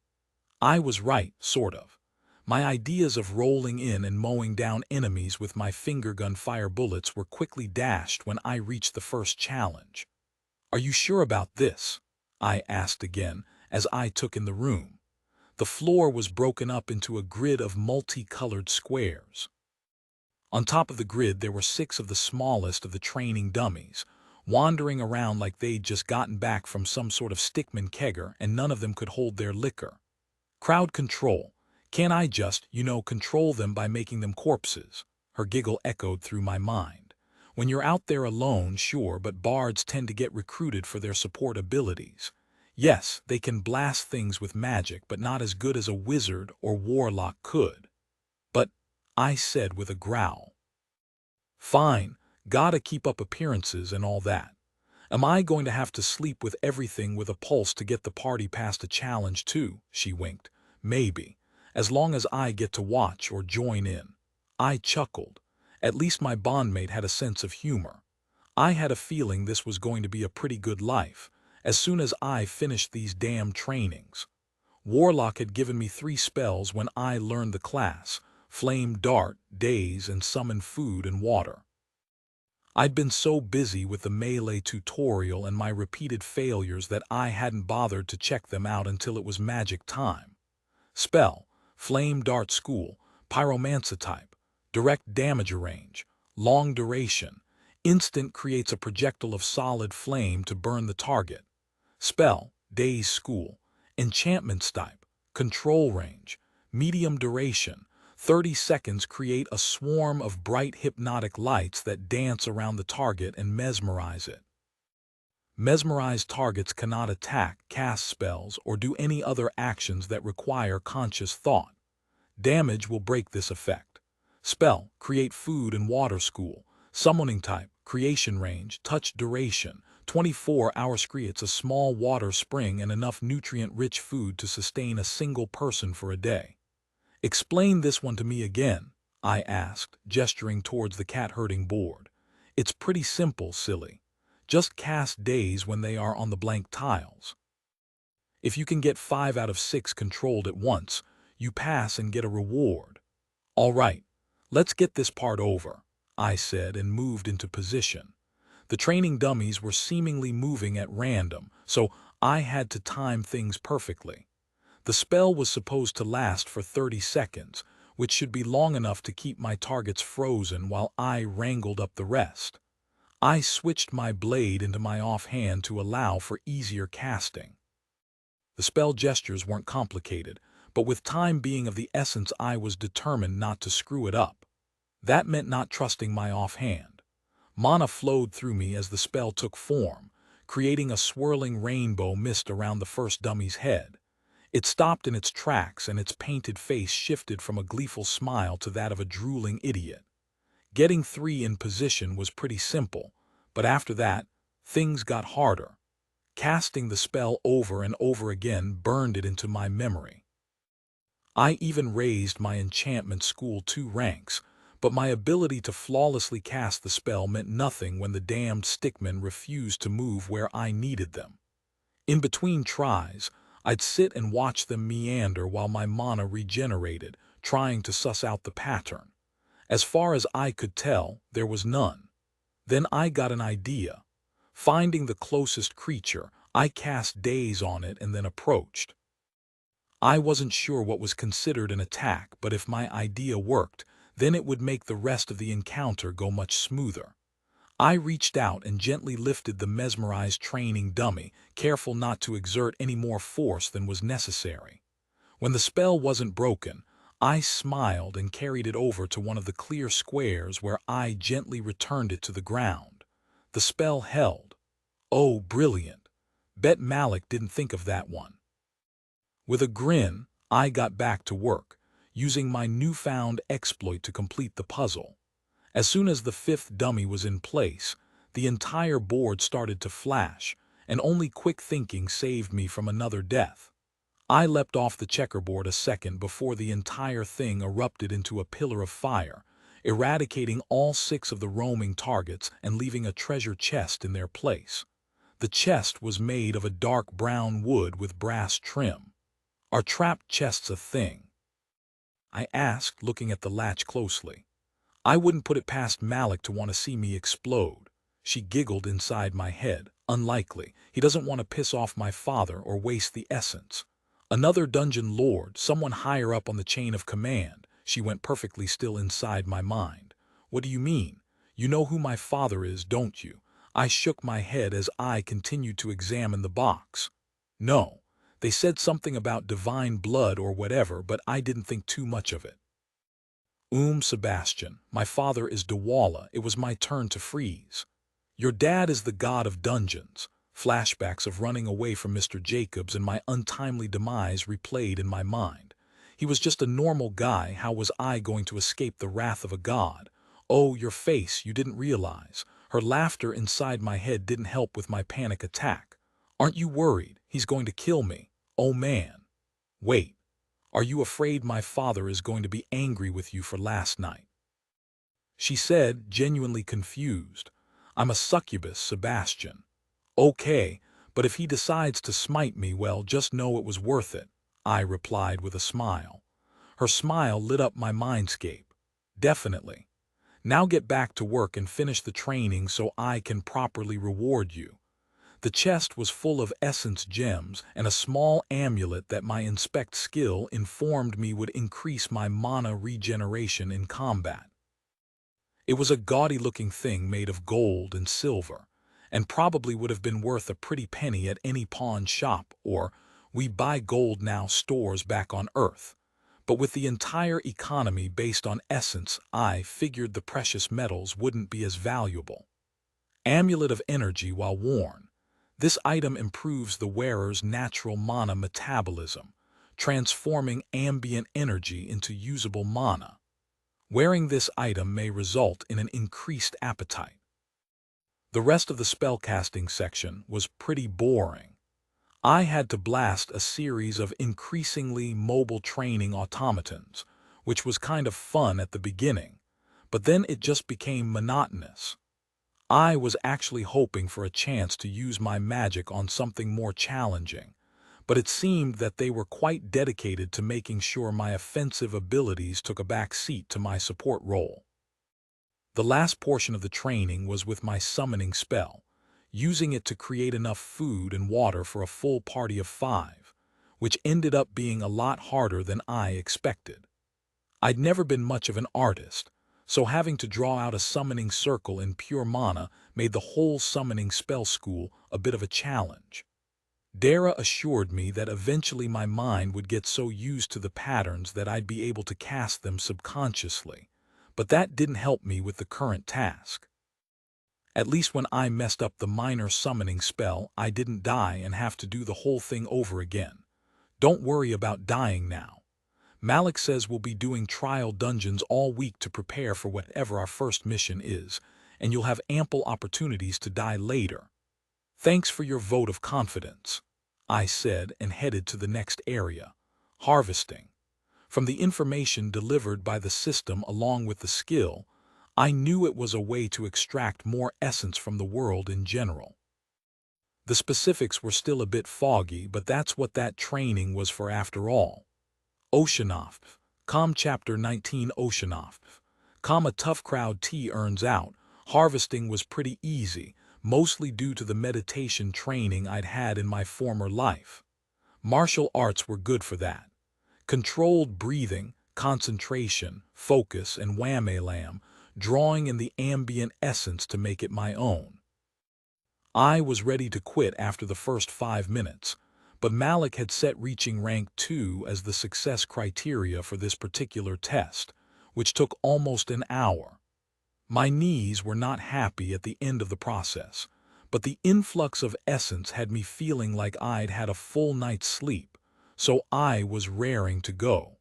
I was right, sort of. My ideas of rolling in and mowing down enemies with my finger gun fire bullets were quickly dashed when I reached the first challenge. "Are you sure about this?" I asked again as I took in the room. The floor was broken up into a grid of multicolored squares. On top of the grid there were 6 of the smallest of the training dummies, wandering around like they'd just gotten back from some sort of stickman kegger and none of them could hold their liquor. Crowd control. Can't I just, control them by making them corpses? Her giggle echoed through my mind. When you're out there alone, sure, but bards tend to get recruited for their support abilities. Yes, they can blast things with magic, but not as good as a wizard or warlock could. But, I said with a growl. Fine, gotta keep up appearances and all that. Am I going to have to sleep with everything with a pulse to get the party past a challenge too? She winked. Maybe, as long as I get to watch or join in. I chuckled. At least my bondmate had a sense of humor. I had a feeling this was going to be a pretty good life, as soon as I finished these damn trainings. Warlock had given me 3 spells when I learned the class: Flame Dart, Daze, and Summon Food and Water. I'd been so busy with the melee tutorial and my repeated failures that I hadn't bothered to check them out until it was magic time. Spell: Flame Dart School, Pyromancer type, direct damage range, long duration, instant, creates a projectile of solid flame to burn the target. Spell: Daze School, enchantment type, control range, medium duration, 30 seconds, create a swarm of bright hypnotic lights that dance around the target and mesmerize it. Mesmerized targets cannot attack, cast spells, or do any other actions that require conscious thought. Damage will break this effect. Spell: Create Food and Water School, summoning type, creation range, touch duration, 24 hours, creates a small water spring and enough nutrient-rich food to sustain a single person for a day. Explain this one to me again, I asked, gesturing towards the cat-herding board. It's pretty simple, silly. Just cast Daze when they are on the blank tiles. If you can get 5 out of 6 controlled at once, you pass and get a reward. All right, let's get this part over, I said and moved into position. The training dummies were seemingly moving at random, so I had to time things perfectly. The spell was supposed to last for 30 seconds, which should be long enough to keep my targets frozen while I wrangled up the rest. I switched my blade into my offhand to allow for easier casting. The spell gestures weren't complicated, but with time being of the essence, I was determined not to screw it up. That meant not trusting my offhand. Mana flowed through me as the spell took form, creating a swirling rainbow mist around the first dummy's head. It stopped in its tracks and its painted face shifted from a gleeful smile to that of a drooling idiot. Getting 3 in position was pretty simple, but after that, things got harder. Casting the spell over and over again burned it into my memory. I even raised my enchantment school 2 ranks, but my ability to flawlessly cast the spell meant nothing when the damned stickmen refused to move where I needed them. In between tries, I'd sit and watch them meander while my mana regenerated, trying to suss out the pattern. As far as I could tell, there was none. Then I got an idea. Finding the closest creature, I cast Daze on it and then approached. I wasn't sure what was considered an attack, but if my idea worked, then it would make the rest of the encounter go much smoother. I reached out and gently lifted the mesmerized training dummy, careful not to exert any more force than was necessary. When the spell wasn't broken, I smiled and carried it over to one of the clear squares where I gently returned it to the ground. The spell held. Oh, brilliant. Bet Malik didn't think of that one. With a grin, I got back to work, using my newfound exploit to complete the puzzle. As soon as the 5th dummy was in place, the entire board started to flash, and only quick thinking saved me from another death. I leapt off the checkerboard a second before the entire thing erupted into a pillar of fire, eradicating all 6 of the roaming targets and leaving a treasure chest in their place. The chest was made of a dark brown wood with brass trim. Are trapped chests a thing? I asked, looking at the latch closely. I wouldn't put it past Malik to want to see me explode. She giggled inside my head. Unlikely. He doesn't want to piss off my father or waste the essence. Another dungeon lord, someone higher up on the chain of command. She went perfectly still inside my mind. What do you mean? You know who my father is, don't you? I shook my head as I continued to examine the box. No. They said something about divine blood or whatever, but I didn't think too much of it. Sebastian, my father is Dawala. It was my turn to freeze. Your dad is the god of dungeons. Flashbacks of running away from Mr. Jacobs and my untimely demise replayed in my mind. He was just a normal guy. How was I going to escape the wrath of a god? Oh, your face, you didn't realize. Her laughter inside my head didn't help with my panic attack. Aren't you worried? He's going to kill me. Oh man. Wait. Are you afraid my father is going to be angry with you for last night? She said, genuinely confused. I'm a succubus, Sebastian. Okay, but if he decides to smite me, well, just know it was worth it, I replied with a smile. Her smile lit up my mindscape. Definitely. Now get back to work and finish the training so I can properly reward you. The chest was full of essence gems and a small amulet that my inspect skill informed me would increase my mana regeneration in combat. It was a gaudy-looking thing made of gold and silver, and probably would have been worth a pretty penny at any pawn shop or we buy gold now stores back on Earth. But with the entire economy based on essence, I figured the precious metals wouldn't be as valuable. Amulet of Energy while worn. This item improves the wearer's natural mana metabolism, transforming ambient energy into usable mana. Wearing this item may result in an increased appetite. The rest of the spellcasting section was pretty boring. I had to blast a series of increasingly mobile training automatons, which was kind of fun at the beginning, but then it just became monotonous. I was actually hoping for a chance to use my magic on something more challenging, but it seemed that they were quite dedicated to making sure my offensive abilities took a back seat to my support role. The last portion of the training was with my summoning spell, using it to create enough food and water for a full party of 5, which ended up being a lot harder than I expected. I'd never been much of an artist, so having to draw out a summoning circle in pure mana made the whole summoning spell school a bit of a challenge. Dara assured me that eventually my mind would get so used to the patterns that I'd be able to cast them subconsciously, But that didn't help me with the current task. At least when I messed up the minor summoning spell, I didn't die and have to do the whole thing over again. Don't worry about dying now. Malik says we'll be doing trial dungeons all week to prepare for whatever our first mission is, and you'll have ample opportunities to die later. Thanks for your vote of confidence, I said and headed to the next area, harvesting. From the information delivered by the system along with the skill, I knew it was a way to extract more essence from the world in general. The specifics were still a bit foggy, but that's what that training was for after all. Oceanoff, Chapter 19 Oceanoff, a tough crowd T earns out. Harvesting was pretty easy, mostly due to the meditation training I'd had in my former life. Martial arts were good for that. Controlled breathing, concentration, focus, and wham-a-lam, drawing in the ambient essence to make it my own. I was ready to quit after the first 5 minutes, but Malik had set reaching rank 2 as the success criteria for this particular test, which took almost an hour. My knees were not happy at the end of the process, but the influx of essence had me feeling like I'd had a full night's sleep, so I was raring to go.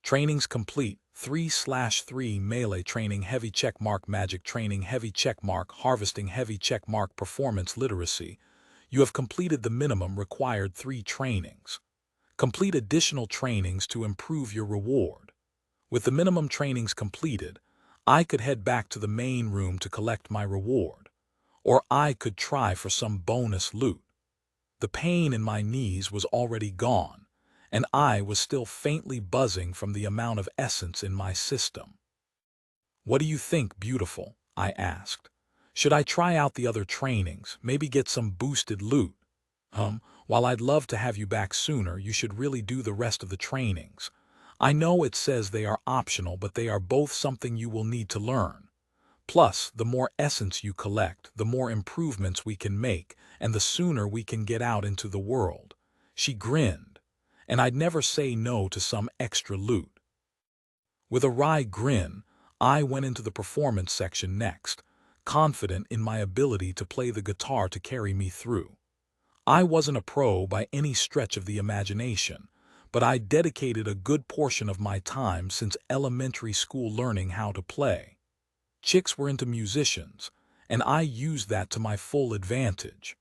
Trainings complete. 3/3 melee training heavy checkmark magic training heavy checkmark harvesting heavy checkmark performance literacy. You have completed the minimum required 3 trainings. Complete additional trainings to improve your reward. With the minimum trainings completed, I could head back to the main room to collect my reward, or I could try for some bonus loot. The pain in my knees was already gone, and I was still faintly buzzing from the amount of essence in my system. "What do you think, beautiful?" I asked. "Should I try out the other trainings, maybe get some boosted loot?" While I'd love to have you back sooner, you should really do the rest of the trainings. I know it says they are optional, but they are both something you will need to learn. Plus, the more essence you collect, the more improvements we can make, and the sooner we can get out into the world." She grinned, and I'd never say no to some extra loot. With a wry grin, I went into the performance section next, confident in my ability to play the guitar to carry me through. I wasn't a pro by any stretch of the imagination, but I dedicated a good portion of my time since elementary school learning how to play. Chicks were into musicians, and I used that to my full advantage.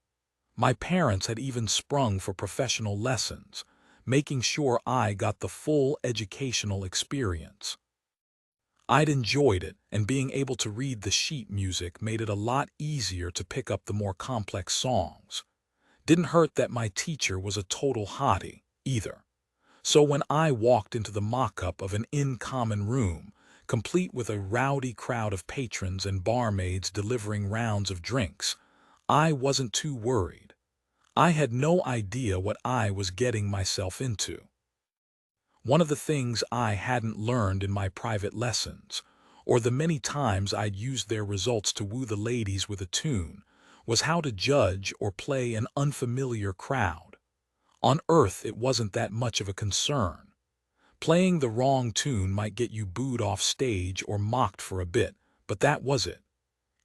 My parents had even sprung for professional lessons, making sure I got the full educational experience. I'd enjoyed it, and being able to read the sheet music made it a lot easier to pick up the more complex songs. Didn't hurt that my teacher was a total hottie, either. So when I walked into the mock-up of an in-common room, complete with a rowdy crowd of patrons and barmaids delivering rounds of drinks, I wasn't too worried. I had no idea what I was getting myself into. One of the things I hadn't learned in my private lessons, or the many times I'd used their results to woo the ladies with a tune, was how to judge or play an unfamiliar crowd. On Earth, it wasn't that much of a concern. Playing the wrong tune might get you booed off stage or mocked for a bit, but that was it.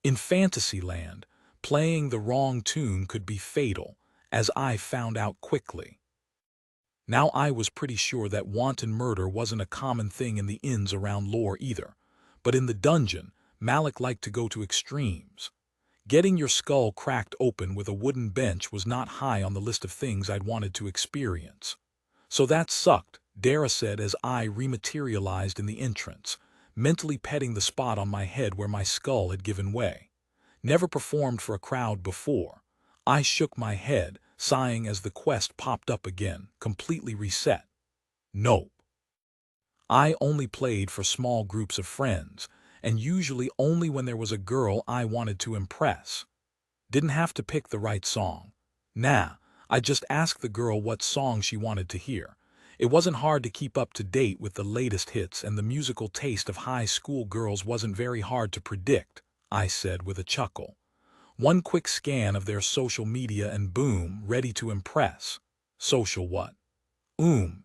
In Fantasyland, playing the wrong tune could be fatal, as I found out quickly. Now I was pretty sure that wanton murder wasn't a common thing in the inns around Lore either, but in the dungeon, Malik liked to go to extremes. Getting your skull cracked open with a wooden bench was not high on the list of things I'd wanted to experience. "So that sucked," Dara said as I rematerialized in the entrance, mentally petting the spot on my head where my skull had given way. Never performed for a crowd before. I shook my head, sighing as the quest popped up again, completely reset. Nope. I only played for small groups of friends, and usually only when there was a girl I wanted to impress. Didn't have to pick the right song. Nah, I just asked the girl what song she wanted to hear. It wasn't hard to keep up to date with the latest hits, and the musical taste of high school girls wasn't very hard to predict, I said with a chuckle. One quick scan of their social media and boom, ready to impress. Social what?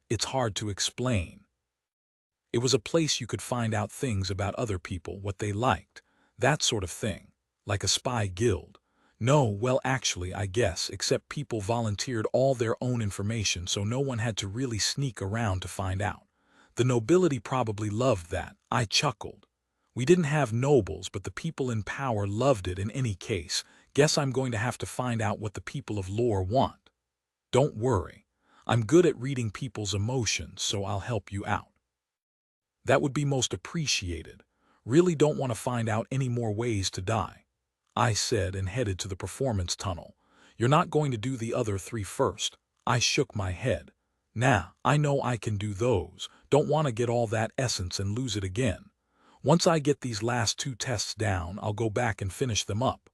It's hard to explain. It was a place you could find out things about other people, what they liked, that sort of thing, like a spy guild. No, well actually, I guess, except people volunteered all their own information so no one had to really sneak around to find out. The nobility probably loved that. I chuckled. We didn't have nobles, but the people in power loved it in any case. Guess I'm going to have to find out what the people of lore want. Don't worry. I'm good at reading people's emotions, so I'll help you out. That would be most appreciated. Really don't want to find out any more ways to die, I said and headed to the performance tunnel. You're not going to do the other 3 first. I shook my head. Nah, I know I can do those. Don't want to get all that essence and lose it again. Once I get these last 2 tests down, I'll go back and finish them up.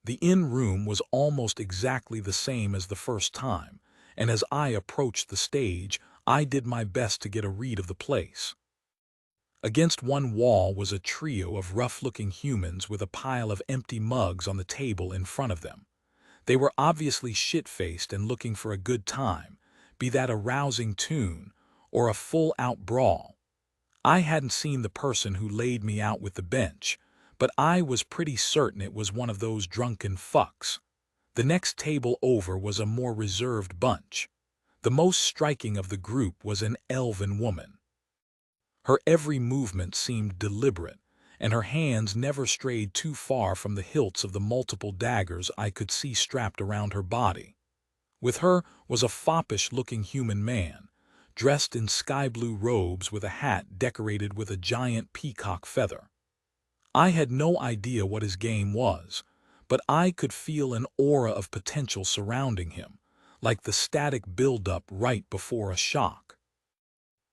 The inn room was almost exactly the same as the first time, and as I approached the stage, I did my best to get a read of the place. Against one wall was a trio of rough-looking humans with a pile of empty mugs on the table in front of them. They were obviously shit-faced and looking for a good time, be that a rousing tune or a full-out brawl. I hadn't seen the person who laid me out with the bench, but I was pretty certain it was one of those drunken fucks. The next table over was a more reserved bunch. The most striking of the group was an elven woman. Her every movement seemed deliberate, and her hands never strayed too far from the hilts of the multiple daggers I could see strapped around her body. With her was a foppish-looking human man, dressed in sky-blue robes with a hat decorated with a giant peacock feather. I had no idea what his game was, but I could feel an aura of potential surrounding him, like the static buildup right before a shock.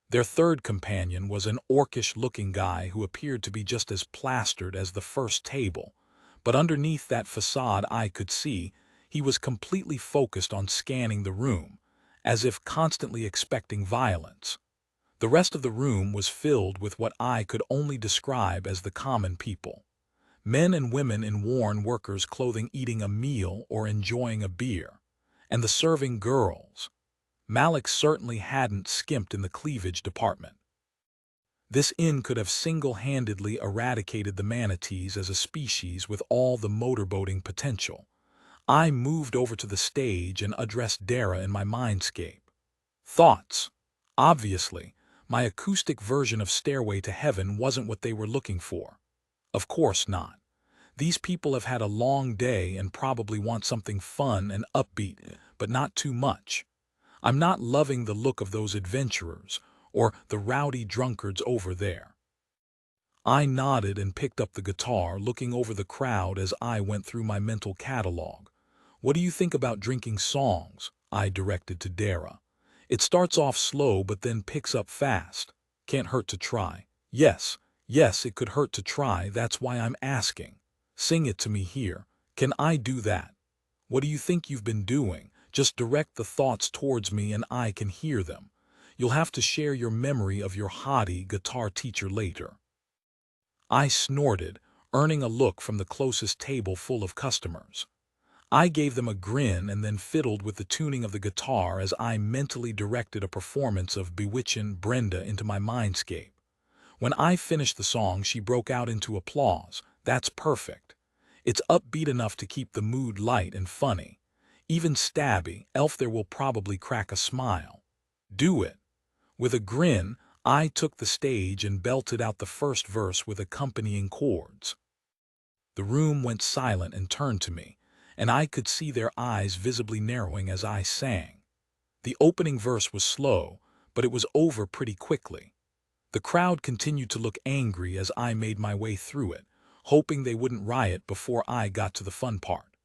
Their third companion was an orcish-looking guy who appeared to be just as plastered as the first table, but underneath that facade I could see he was completely focused on scanning the room, as if constantly expecting violence. The rest of the room was filled with what I could only describe as the common people. Men and women in worn workers' clothing eating a meal or enjoying a beer. And the serving girls. Malik certainly hadn't skimped in the cleavage department. This inn could have single-handedly eradicated the manatees as a species with all the motorboating potential. I moved over to the stage and addressed Dara in my mindscape. Thoughts. Obviously, my acoustic version of Stairway to Heaven wasn't what they were looking for. Of course not. These people have had a long day and probably want something fun and upbeat, but not too much. I'm not loving the look of those adventurers, or the rowdy drunkards over there. I nodded and picked up the guitar, looking over the crowd as I went through my mental catalog. What do you think about drinking songs? I directed to Dara. It starts off slow but then picks up fast. Can't hurt to try. Yes, it could hurt to try, that's why I'm asking. Sing it to me here. Can I do that? What do you think you've been doing? Just direct the thoughts towards me and I can hear them. You'll have to share your memory of your haughty guitar teacher later. I snorted, earning a look from the closest table full of customers. I gave them a grin and then fiddled with the tuning of the guitar as I mentally directed a performance of Bewitchin' Brenda into my mindscape. When I finished the song, she broke out into applause. That's perfect. It's upbeat enough to keep the mood light and funny. Even Stabby, Elf there will probably crack a smile. Do it. With a grin, I took the stage and belted out the first verse with accompanying chords. The room went silent and turned to me, and I could see their eyes visibly narrowing as I sang. The opening verse was slow, but it was over pretty quickly. The crowd continued to look angry as I made my way through it, hoping they wouldn't riot before I got to the fun part.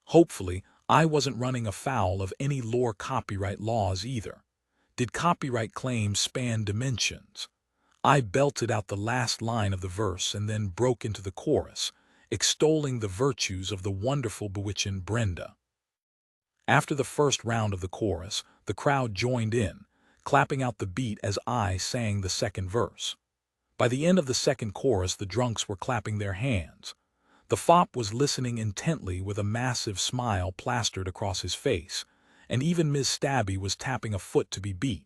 Hopefully, I wasn't running afoul of any lore copyright laws either. Did copyright claims span dimensions? I belted out the last line of the verse and then broke into the chorus, extolling the virtues of the wonderful Bewitchin' Brenda. After the first round of the chorus, the crowd joined in, clapping out the beat as I sang the second verse. By the end of the second chorus, the drunks were clapping their hands. The fop was listening intently with a massive smile plastered across his face, and even Ms. Stabby was tapping a foot to be beat.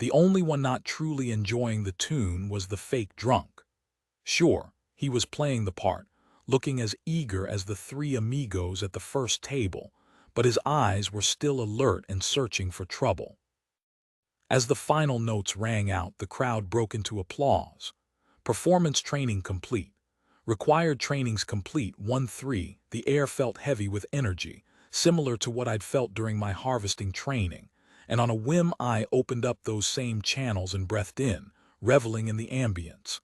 The only one not truly enjoying the tune was the fake drunk. Sure, he was playing the part, looking as eager as the three amigos at the first table, but his eyes were still alert and searching for trouble. As the final notes rang out, the crowd broke into applause. Performance training complete. Required trainings complete 1-3. The air felt heavy with energy, similar to what I'd felt during my harvesting training, and on a whim I opened up those same channels and breathed in, reveling in the ambience.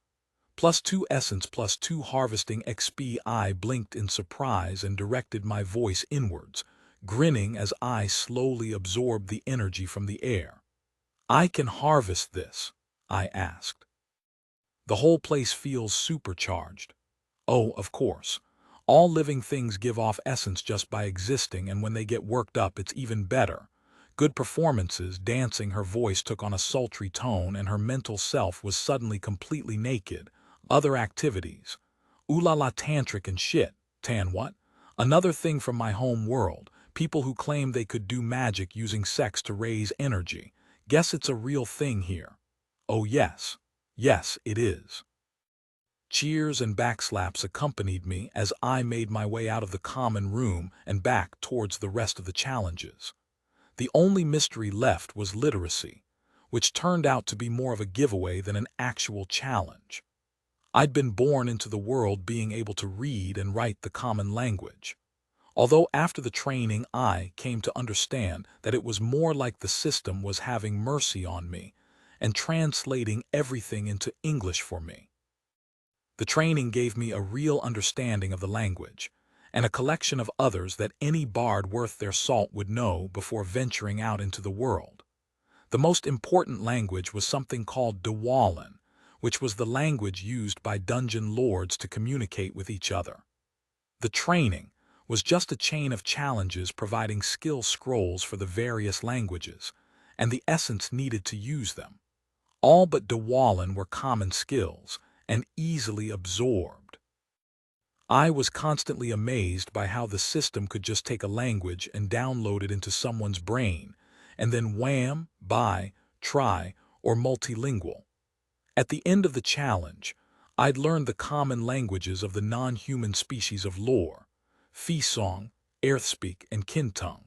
+2 essence +2 harvesting XP. I blinked in surprise and directed my voice inwards, grinning as I slowly absorbed the energy from the air. I can harvest this, I asked. The whole place feels supercharged. Oh, of course. All living things give off essence just by existing, and when they get worked up, it's even better. Good performances, dancing. Her voice took on a sultry tone, and her mental self was suddenly completely naked. Other activities. Ooh la la, tantric and shit. Tan what? Another thing from my home world. People who claim they could do magic using sex to raise energy. Guess it's a real thing here. Oh yes. Yes, it is. Cheers and backslaps accompanied me as I made my way out of the common room and back towards the rest of the challenges. The only mystery left was literacy, which turned out to be more of a giveaway than an actual challenge. I'd been born into the world being able to read and write the common language. Although after the training I came to understand that it was more like the system was having mercy on me and translating everything into English for me. The training gave me a real understanding of the language, and a collection of others that any bard worth their salt would know before venturing out into the world. The most important language was something called Dwalin, which was the language used by dungeon lords to communicate with each other. The training was just a chain of challenges providing skill scrolls for the various languages, and the essence needed to use them. All but Dwalin were common skills, and easily absorbed. I was constantly amazed by how the system could just take a language and download it into someone's brain, and then wham, buy, try, or multilingual. At the end of the challenge, I'd learned the common languages of the non-human species of lore, Fisong, Earthspeak, and Kintung.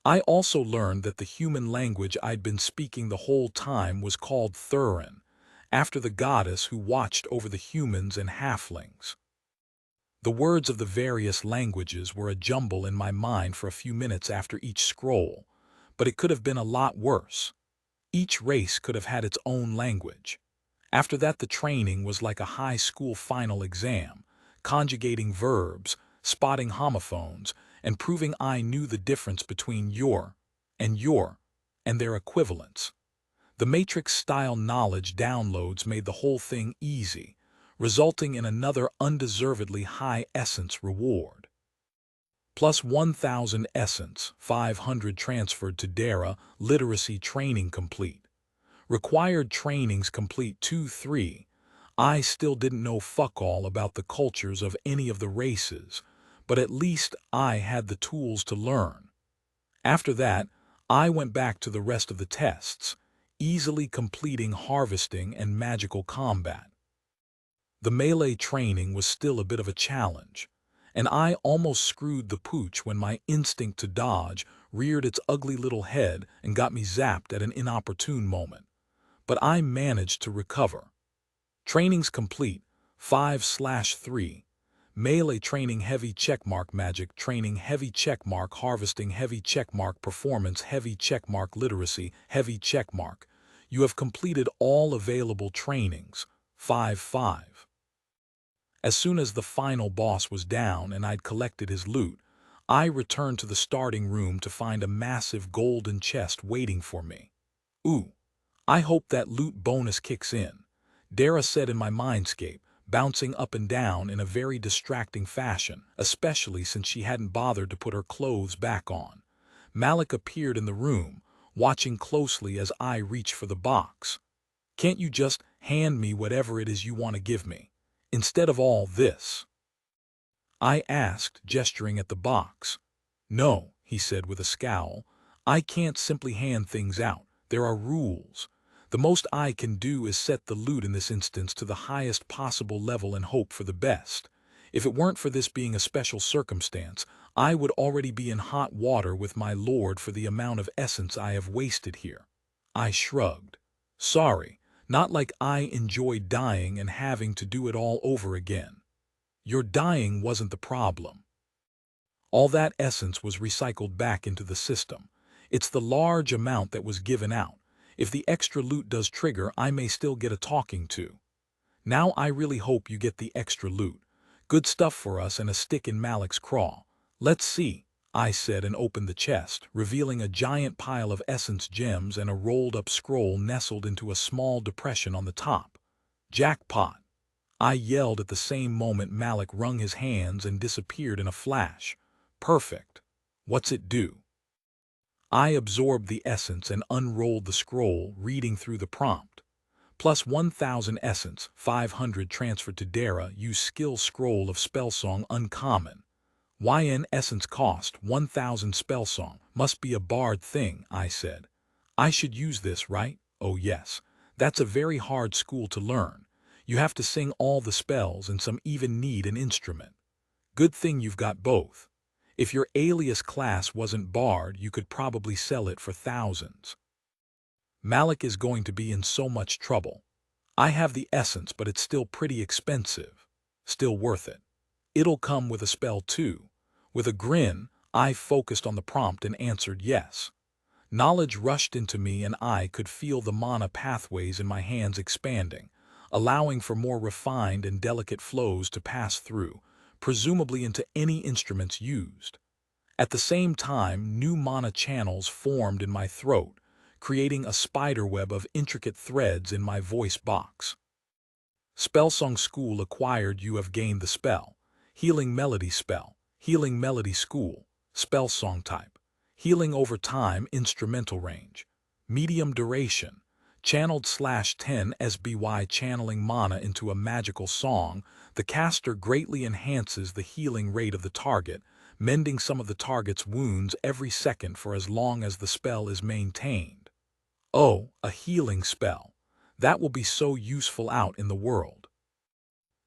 I also learned that the human language I'd been speaking the whole time was called Thurin, after the goddess who watched over the humans and halflings. The words of the various languages were a jumble in my mind for a few minutes after each scroll, but it could have been a lot worse. Each race could have had its own language. After that, the training was like a high school final exam, conjugating verbs, spotting homophones, and proving I knew the difference between your and their equivalents. The Matrix-style knowledge downloads made the whole thing easy, resulting in another undeservedly high essence reward. Plus 1,000 essence, 500 transferred to Dara, literacy training complete. Required trainings complete 2-3. I still didn't know fuck all about the cultures of any of the races, but at least I had the tools to learn. After that, I went back to the rest of the tests, easily completing harvesting and magical combat. The melee training was still a bit of a challenge, and I almost screwed the pooch when my instinct to dodge reared its ugly little head and got me zapped at an inopportune moment. But I managed to recover. Trainings complete, 5/3. Melee training heavy checkmark, magic training heavy checkmark, harvesting heavy checkmark, performance heavy checkmark, literacy heavy checkmark. You have completed all available trainings, 5/5. As soon as the final boss was down and I'd collected his loot, I returned to the starting room to find a massive golden chest waiting for me. Ooh, I hope that loot bonus kicks in, Dara said in my mindscape, bouncing up and down in a very distracting fashion, especially since she hadn't bothered to put her clothes back on. Malik appeared in the room, watching closely as I reached for the box. Can't you just hand me whatever it is you want to give me, instead of all this? I asked, gesturing at the box. No, he said with a scowl, I can't simply hand things out. There are rules. The most I can do is set the loot in this instance to the highest possible level and hope for the best. If it weren't for this being a special circumstance, I would already be in hot water with my lord for the amount of essence I have wasted here. I shrugged. Sorry, not like I enjoyed dying and having to do it all over again. Your dying wasn't the problem. All that essence was recycled back into the system. It's the large amount that was given out. If the extra loot does trigger, I may still get a talking to. Now I really hope you get the extra loot. Good stuff for us and a stick in Malik's craw. Let's see, I said and opened the chest, revealing a giant pile of essence gems and a rolled-up scroll nestled into a small depression on the top. Jackpot! I yelled at the same moment Malik wrung his hands and disappeared in a flash. Perfect. What's it do? I absorbed the essence and unrolled the scroll, reading through the prompt. Plus 1,000 essence, 500 transferred to Dara, use skill scroll of spellsong uncommon. YN essence cost 1,000 spellsong, must be a bard thing, I said. I should use this, right? Oh yes, that's a very hard school to learn. You have to sing all the spells and some even need an instrument. Good thing you've got both. If your alias class wasn't bard, you could probably sell it for thousands. Malik is going to be in so much trouble. I have the essence, but it's still pretty expensive. Still worth it. It'll come with a spell too. With a grin, I focused on the prompt and answered yes. Knowledge rushed into me and I could feel the mana pathways in my hands expanding, allowing for more refined and delicate flows to pass through, presumably into any instruments used. At the same time, new mana channels formed in my throat, creating a spiderweb of intricate threads in my voice box. Spellsong School acquired. You have gained the spell. Healing Melody spell. Healing Melody School. Spellsong type. Healing over time. Instrumental range. Medium duration. Channeled /10 SBY. Channeling mana into a magical song. The caster greatly enhances the healing rate of the target, mending some of the target's wounds every second for as long as the spell is maintained. Oh, a healing spell. That will be so useful out in the world.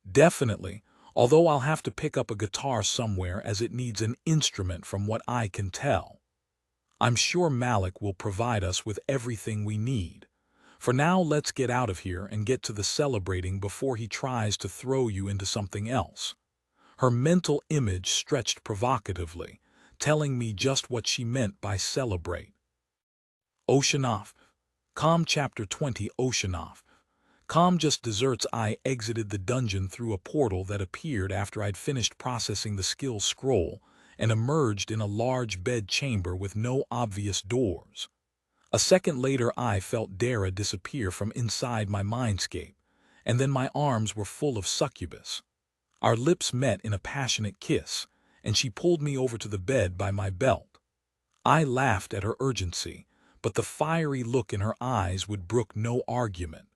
Definitely, although I'll have to pick up a guitar somewhere as it needs an instrument from what I can tell. I'm sure Malik will provide us with everything we need. For now, let's get out of here and get to the celebrating before he tries to throw you into something else. Her mental image stretched provocatively, telling me just what she meant by celebrate. Oceanoff. Calm Chapter 20 Oceanoff. Calm just deserts. I exited the dungeon through a portal that appeared after I'd finished processing the skill scroll and emerged in a large bed chamber with no obvious doors. A second later I felt Dara disappear from inside my mindscape, and then my arms were full of succubus. Our lips met in a passionate kiss, and she pulled me over to the bed by my belt. I laughed at her urgency, but the fiery look in her eyes would brook no argument.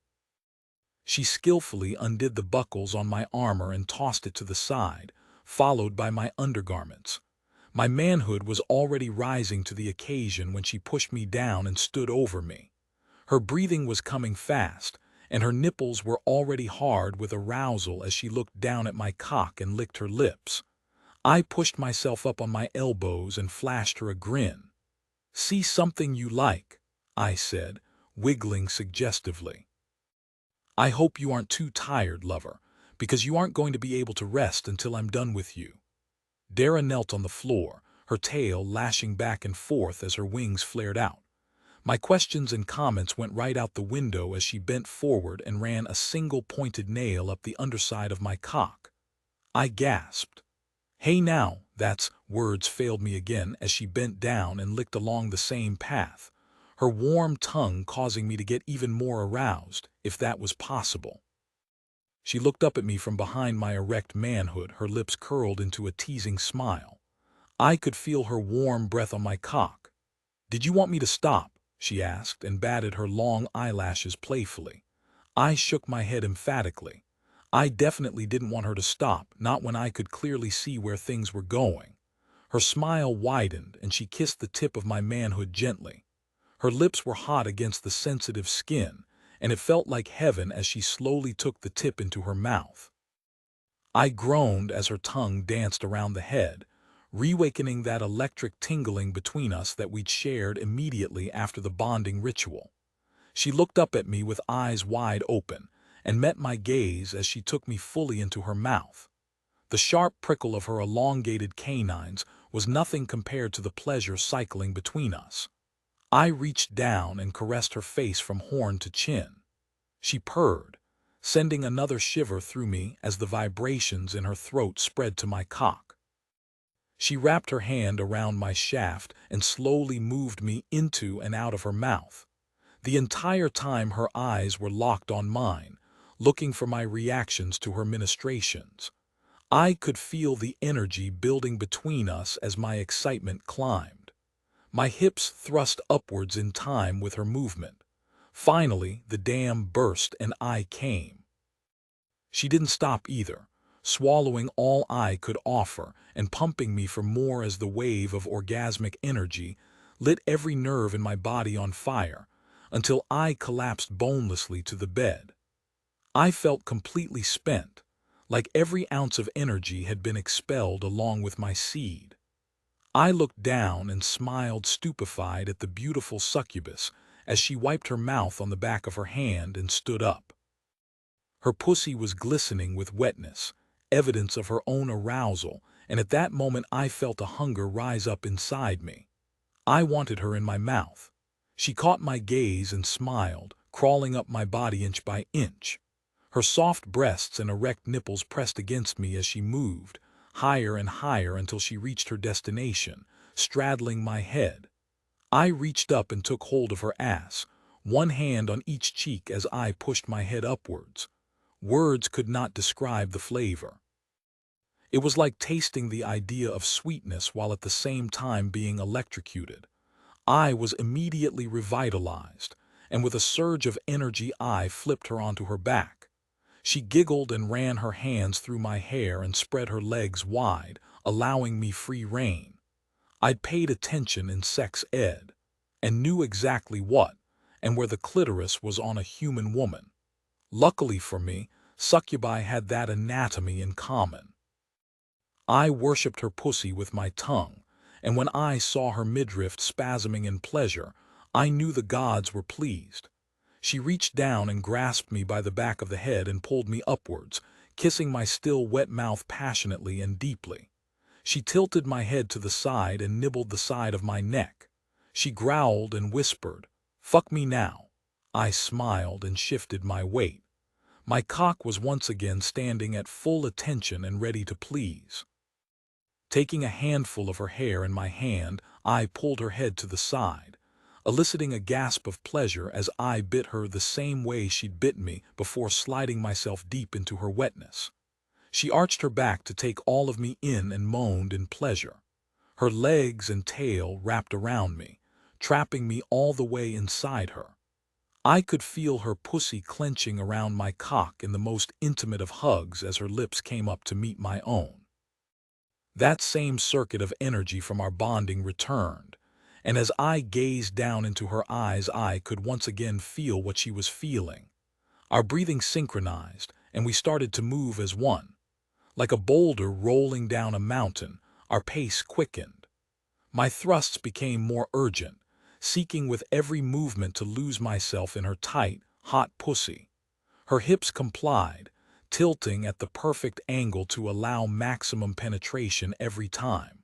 She skillfully undid the buckles on my armor and tossed it to the side, followed by my undergarments. My manhood was already rising to the occasion when she pushed me down and stood over me. Her breathing was coming fast, and her nipples were already hard with arousal as she looked down at my cock and licked her lips. I pushed myself up on my elbows and flashed her a grin. "See something you like," I said, wiggling suggestively. "I hope you aren't too tired, lover, because you aren't going to be able to rest until I'm done with you." Dara knelt on the floor, her tail lashing back and forth as her wings flared out. My questions and comments went right out the window as she bent forward and ran a single pointed nail up the underside of my cock. I gasped. "Hey now, that's..." Words failed me again as she bent down and licked along the same path, her warm tongue causing me to get even more aroused, if that was possible. She looked up at me from behind my erect manhood, her lips curled into a teasing smile. I could feel her warm breath on my cock. "Did you want me to stop?" she asked and batted her long eyelashes playfully. I shook my head emphatically. I definitely didn't want her to stop, not when I could clearly see where things were going. Her smile widened and she kissed the tip of my manhood gently. Her lips were hot against the sensitive skin, and it felt like heaven as she slowly took the tip into her mouth. I groaned as her tongue danced around the head, reawakening that electric tingling between us that we'd shared immediately after the bonding ritual. She looked up at me with eyes wide open, and met my gaze as she took me fully into her mouth. The sharp prickle of her elongated canines was nothing compared to the pleasure cycling between us. I reached down and caressed her face from horn to chin. She purred, sending another shiver through me as the vibrations in her throat spread to my cock. She wrapped her hand around my shaft and slowly moved me into and out of her mouth. The entire time her eyes were locked on mine, looking for my reactions to her ministrations. I could feel the energy building between us as my excitement climbed. My hips thrust upwards in time with her movement. Finally, the dam burst and I came. She didn't stop either, swallowing all I could offer and pumping me for more as the wave of orgasmic energy lit every nerve in my body on fire until I collapsed bonelessly to the bed. I felt completely spent, like every ounce of energy had been expelled along with my seed. I looked down and smiled stupefied at the beautiful succubus as she wiped her mouth on the back of her hand and stood up. Her pussy was glistening with wetness, evidence of her own arousal, and at that moment I felt a hunger rise up inside me. I wanted her in my mouth. She caught my gaze and smiled, crawling up my body inch by inch. Her soft breasts and erect nipples pressed against me as she moved, higher and higher until she reached her destination, straddling my head. I reached up and took hold of her ass, one hand on each cheek as I pushed my head upwards. Words could not describe the flavor. It was like tasting the idea of sweetness while at the same time being electrocuted. I was immediately revitalized, and with a surge of energy I flipped her onto her back. She giggled and ran her hands through my hair and spread her legs wide, allowing me free rein. I'd paid attention in sex ed, and knew exactly what, and where the clitoris was on a human woman. Luckily for me, succubi had that anatomy in common. I worshipped her pussy with my tongue, and when I saw her midriff spasming in pleasure, I knew the gods were pleased. She reached down and grasped me by the back of the head and pulled me upwards, kissing my still wet mouth passionately and deeply. She tilted my head to the side and nibbled the side of my neck. She growled and whispered, "Fuck me now." I smiled and shifted my weight. My cock was once again standing at full attention and ready to please. Taking a handful of her hair in my hand, I pulled her head to the side, eliciting a gasp of pleasure as I bit her the same way she'd bitten me before sliding myself deep into her wetness. She arched her back to take all of me in and moaned in pleasure. Her legs and tail wrapped around me, trapping me all the way inside her. I could feel her pussy clenching around my cock in the most intimate of hugs as her lips came up to meet my own. That same circuit of energy from our bonding returned, and as I gazed down into her eyes I could once again feel what she was feeling. Our breathing synchronized, and we started to move as one. Like a boulder rolling down a mountain, our pace quickened. My thrusts became more urgent, seeking with every movement to lose myself in her tight, hot pussy. Her hips complied, tilting at the perfect angle to allow maximum penetration every time.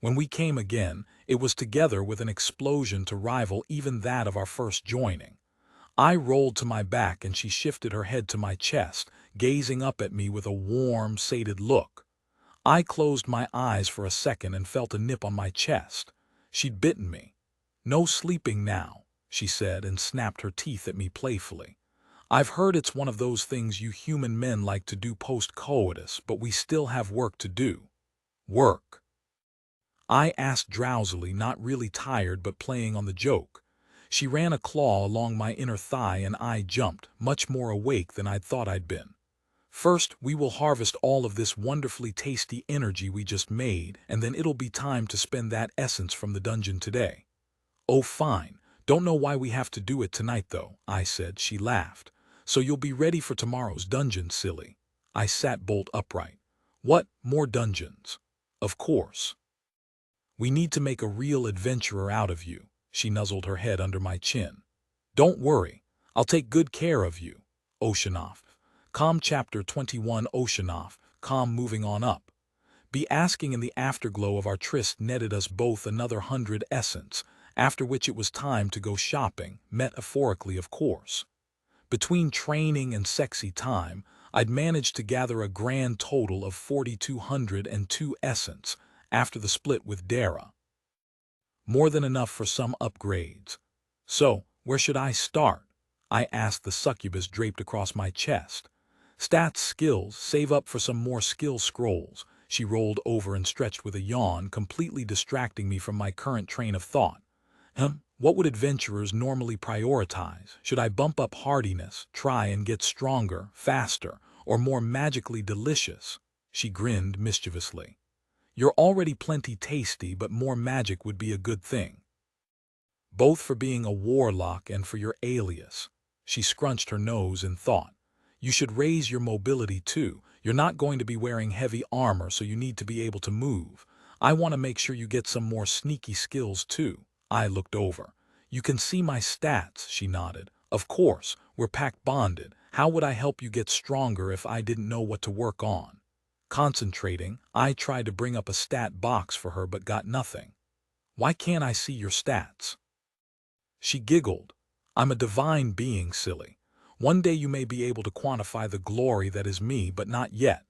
When we came again, it was together with an explosion to rival even that of our first joining. I rolled to my back and she shifted her head to my chest, gazing up at me with a warm, sated look. I closed my eyes for a second and felt a nip on my chest. She'd bitten me. "No sleeping now," she said and snapped her teeth at me playfully. "I've heard it's one of those things you human men like to do post-coitus, but we still have work to do." "Work?" I asked drowsily, not really tired but playing on the joke. She ran a claw along my inner thigh and I jumped, much more awake than I'd thought I'd been. "First, we will harvest all of this wonderfully tasty energy we just made, and then it'll be time to spend that essence from the dungeon today." "Oh fine, Don't know why we have to do it tonight, though, I said. She laughed. So you'll be ready for tomorrow's dungeon, silly. I sat bolt upright. What, more dungeons? Of course. We need to make a real adventurer out of you. She nuzzled her head under my chin. Don't worry, I'll take good care of you. Oceanoff. Calm Chapter 21. Oceanoff. Calm. Moving on up. Be asking in the afterglow of our tryst netted us both another 100 essence, after which it was time to go shopping, metaphorically of course. Between training and sexy time, I'd managed to gather a grand total of 4,202 essence after the split with Dara. More than enough for some upgrades. So, where should I start? I asked the succubus draped across my chest. Stats, skills, save up for some more skill scrolls. She rolled over and stretched with a yawn, completely distracting me from my current train of thought. What would adventurers normally prioritize? Should I bump up hardiness, try and get stronger, faster, or more magically delicious? She grinned mischievously. You're already plenty tasty, but more magic would be a good thing. Both for being a warlock and for your alias. She scrunched her nose in thought. You should raise your mobility too. You're not going to be wearing heavy armor, so you need to be able to move. I want to make sure you get some more sneaky skills too. I looked over. You can see my stats, she nodded. Of course, we're pack bonded. How would I help you get stronger if I didn't know what to work on? Concentrating, I tried to bring up a stat box for her but got nothing. Why can't I see your stats? She giggled. I'm a divine being, silly. One day you may be able to quantify the glory that is me, but not yet.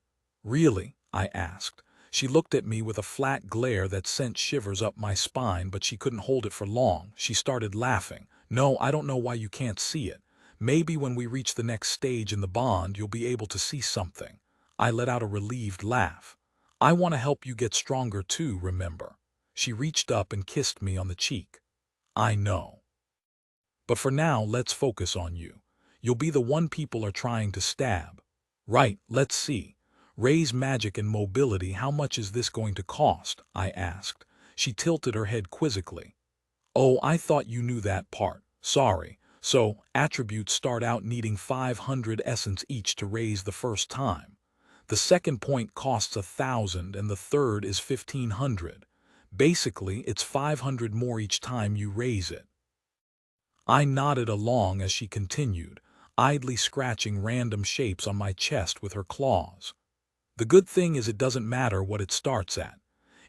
Really? I asked. She looked at me with a flat glare that sent shivers up my spine, but she couldn't hold it for long. She started laughing. No, I don't know why you can't see it. Maybe when we reach the next stage in the bond, you'll be able to see something. I let out a relieved laugh. I want to help you get stronger too, remember? She reached up and kissed me on the cheek. I know. But for now, let's focus on you. You'll be the one people are trying to stab. Right, let's see. Raise magic and mobility, how much is this going to cost? I asked. She tilted her head quizzically. Oh, I thought you knew that part. Sorry. So, attributes start out needing 500 essence each to raise the first time. The second point costs 1,000 and the third is 1,500. Basically, it's 500 more each time you raise it. I nodded along as she continued, idly scratching random shapes on my chest with her claws. The good thing is it doesn't matter what it starts at.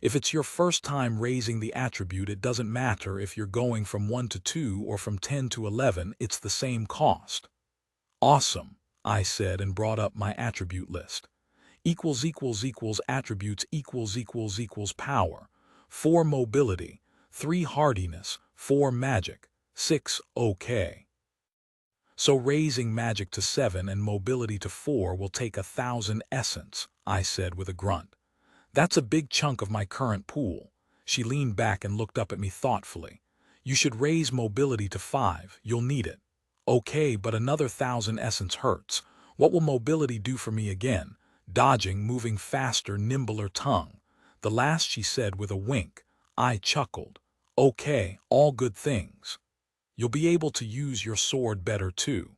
If it's your first time raising the attribute, it doesn't matter if you're going from 1 to 2 or from 10 to 11, it's the same cost. Awesome, I said and brought up my attribute list. Attributes power, 4 mobility, 3 hardiness, 4 magic, 6 okay. So raising magic to 7 and mobility to 4 will take 1,000 essence, I said with a grunt. That's a big chunk of my current pool. She leaned back and looked up at me thoughtfully. You should raise mobility to 5, you'll need it. Okay, but another 1,000 essence hurts. What will mobility do for me again? Dodging, moving faster, nimbler tongue. The last she said with a wink. I chuckled. Okay, all good things. You'll be able to use your sword better too.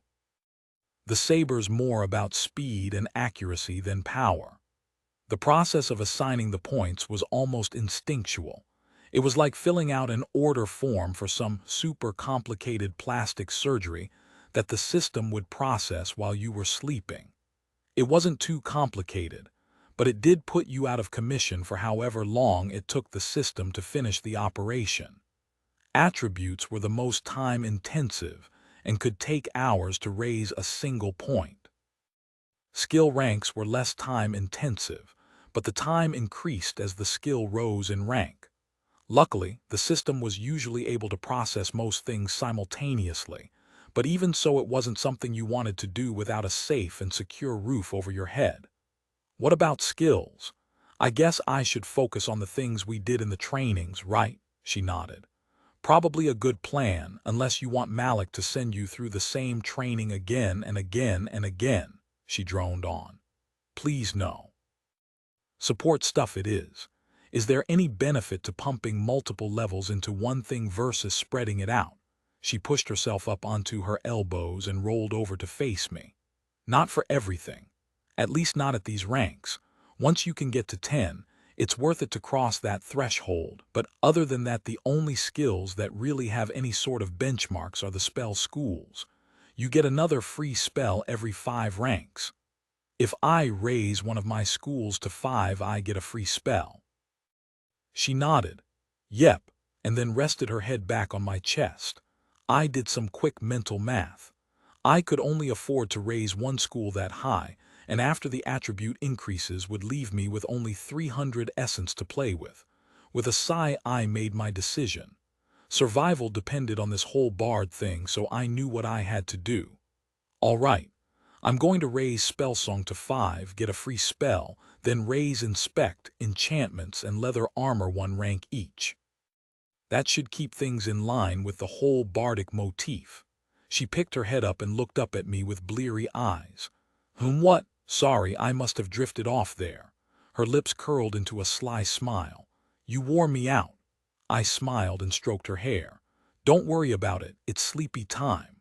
The saber's more about speed and accuracy than power. The process of assigning the points was almost instinctual. It was like filling out an order form for some super complicated plastic surgery that the system would process while you were sleeping. It wasn't too complicated, but it did put you out of commission for however long it took the system to finish the operation. Attributes were the most time-intensive and could take hours to raise a single point. Skill ranks were less time-intensive, but the time increased as the skill rose in rank. Luckily, the system was usually able to process most things simultaneously, but even so it wasn't something you wanted to do without a safe and secure roof over your head. What about skills? I guess I should focus on the things we did in the trainings, right? She nodded. Probably a good plan, unless you want Malik to send you through the same training again and again and again, she droned on. Please no. Support stuff it is. Is there any benefit to pumping multiple levels into one thing versus spreading it out? She pushed herself up onto her elbows and rolled over to face me. Not for everything. At least not at these ranks. Once you can get to 10, it's worth it to cross that threshold, but other than that the only skills that really have any sort of benchmarks are the spell schools. You get another free spell every 5 ranks. If I raise one of my schools to 5, I get a free spell. She nodded. Yep, and then rested her head back on my chest. I did some quick mental math. I could only afford to raise one school that high, and after the attribute increases would leave me with only 300 essence to play with. With a sigh, I made my decision. Survival depended on this whole bard thing, so I knew what I had to do. All right, I'm going to raise spell song to 5, get a free spell, then raise inspect, enchantments, and leather armor 1 rank each. That should keep things in line with the whole bardic motif. She picked her head up and looked up at me with bleary eyes. What? Sorry, I must have drifted off there. Her lips curled into a sly smile. You wore me out. I smiled and stroked her hair. Don't worry about it, it's sleepy time.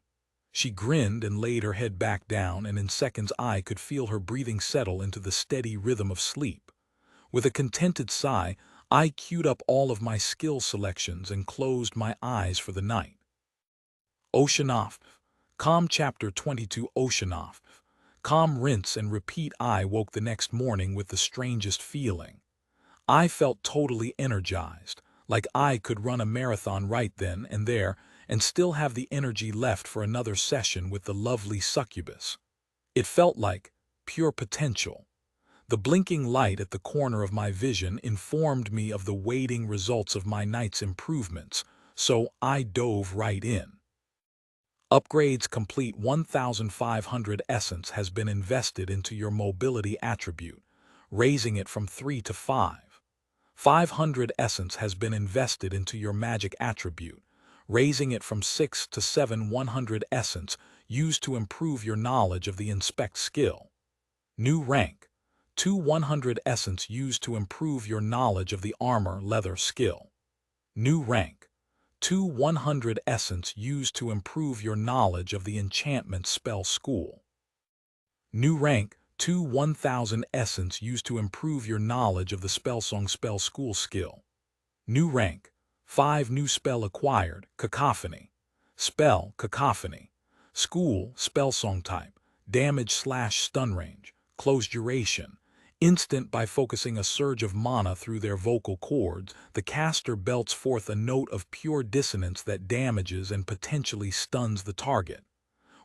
She grinned and laid her head back down, and in seconds I could feel her breathing settle into the steady rhythm of sleep. With a contented sigh, I queued up all of my skill selections and closed my eyes for the night. Oceanoff. Calm Chapter 22 Oceanoff. Calm rinse and repeat. I woke the next morning with the strangest feeling. I felt totally energized, like I could run a marathon right then and there and still have the energy left for another session with the lovely succubus. It felt like pure potential. The blinking light at the corner of my vision informed me of the waiting results of my night's improvements, so I dove right in. Upgrades complete. 1,500 essence has been invested into your mobility attribute, raising it from 3 to 5. 500 essence has been invested into your magic attribute, raising it from 6 to 7. 100 essence used to improve your knowledge of the inspect skill. New rank. 100 essence used to improve your knowledge of the armor leather skill. New rank. 100 essence used to improve your knowledge of the enchantment spell school. New rank. 1,000 essence used to improve your knowledge of the spellsong spell school skill. New rank. 5 new spell acquired. Cacophony. Spell Cacophony. School spellsong type. Damage/stun range. Close duration. Instant. By focusing a surge of mana through their vocal cords, the caster belts forth a note of pure dissonance that damages and potentially stuns the target.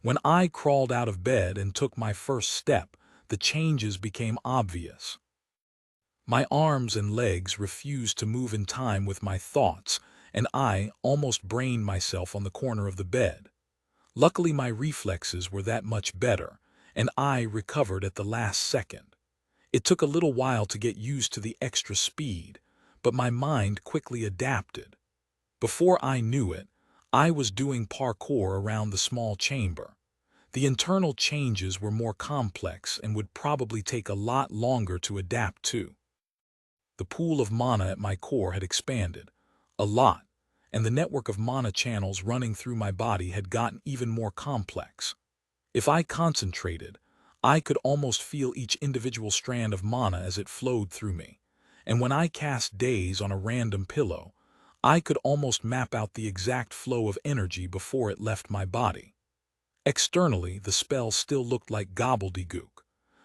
When I crawled out of bed and took my first step, the changes became obvious. My arms and legs refused to move in time with my thoughts, and I almost brained myself on the corner of the bed. Luckily, my reflexes were that much better, and I recovered at the last second. It took a little while to get used to the extra speed, but my mind quickly adapted. Before I knew it, I was doing parkour around the small chamber. The internal changes were more complex and would probably take a lot longer to adapt to. The pool of mana at my core had expanded, a lot, and the network of mana channels running through my body had gotten even more complex. If I concentrated, I could almost feel each individual strand of mana as it flowed through me, and when I cast Daze on a random pillow, I could almost map out the exact flow of energy before it left my body. Externally, the spell still looked like gobbledygook,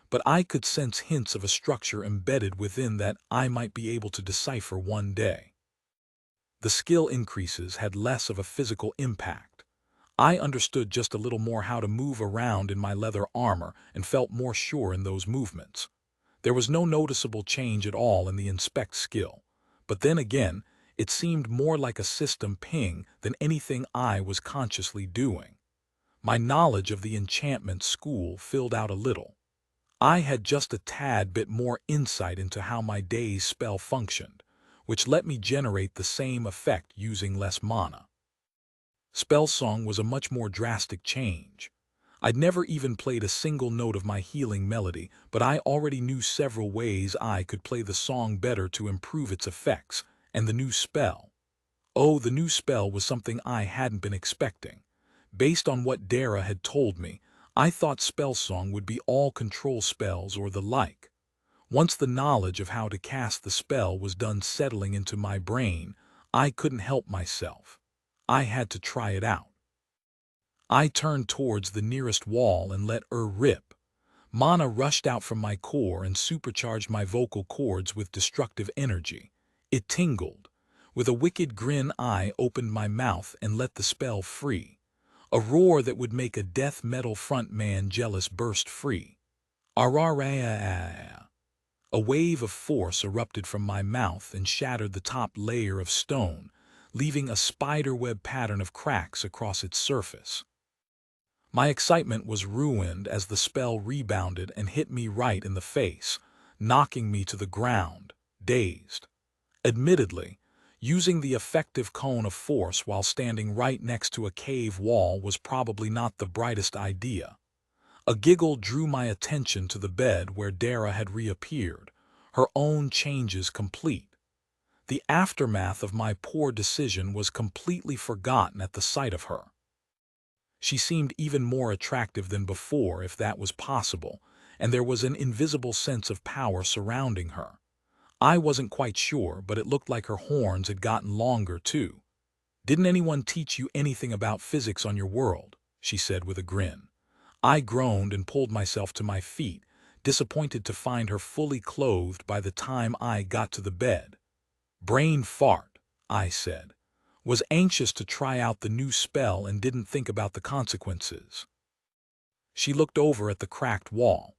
but I could sense hints of a structure embedded within that I might be able to decipher one day. The skill increases had less of a physical impact. I understood just a little more how to move around in my leather armor and felt more sure in those movements. There was no noticeable change at all in the inspect skill, but then again, it seemed more like a system ping than anything I was consciously doing. My knowledge of the enchantment school filled out a little. I had just a tad bit more insight into how my Daze spell functioned, which let me generate the same effect using less mana. Spellsong was a much more drastic change. I'd never even played a single note of my healing melody, but I already knew several ways I could play the song better to improve its effects, and the new spell. Oh, the new spell was something I hadn't been expecting. Based on what Dara had told me, I thought spell song would be all control spells or the like. Once the knowledge of how to cast the spell was done settling into my brain, I couldn't help myself. I had to try it out. I turned towards the nearest wall and let her rip. Mana rushed out from my core and supercharged my vocal cords with destructive energy. It tingled. With a wicked grin, I opened my mouth and let the spell free. A roar that would make a death metal frontman jealous burst free. Araraya. A wave of force erupted from my mouth and shattered the top layer of stone, leaving a spiderweb pattern of cracks across its surface. My excitement was ruined as the spell rebounded and hit me right in the face, knocking me to the ground, dazed. Admittedly, using the effective cone of force while standing right next to a cave wall was probably not the brightest idea. A giggle drew my attention to the bed where Dara had reappeared, her own changes complete. The aftermath of my poor decision was completely forgotten at the sight of her. She seemed even more attractive than before, if that was possible, and there was an invisible sense of power surrounding her. I wasn't quite sure, but it looked like her horns had gotten longer too. "Didn't anyone teach you anything about physics on your world?" she said with a grin. I groaned and pulled myself to my feet, disappointed to find her fully clothed by the time I got to the bed. "Brain fart," I said. Was anxious to try out the new spell and didn't think about the consequences. She looked over at the cracked wall.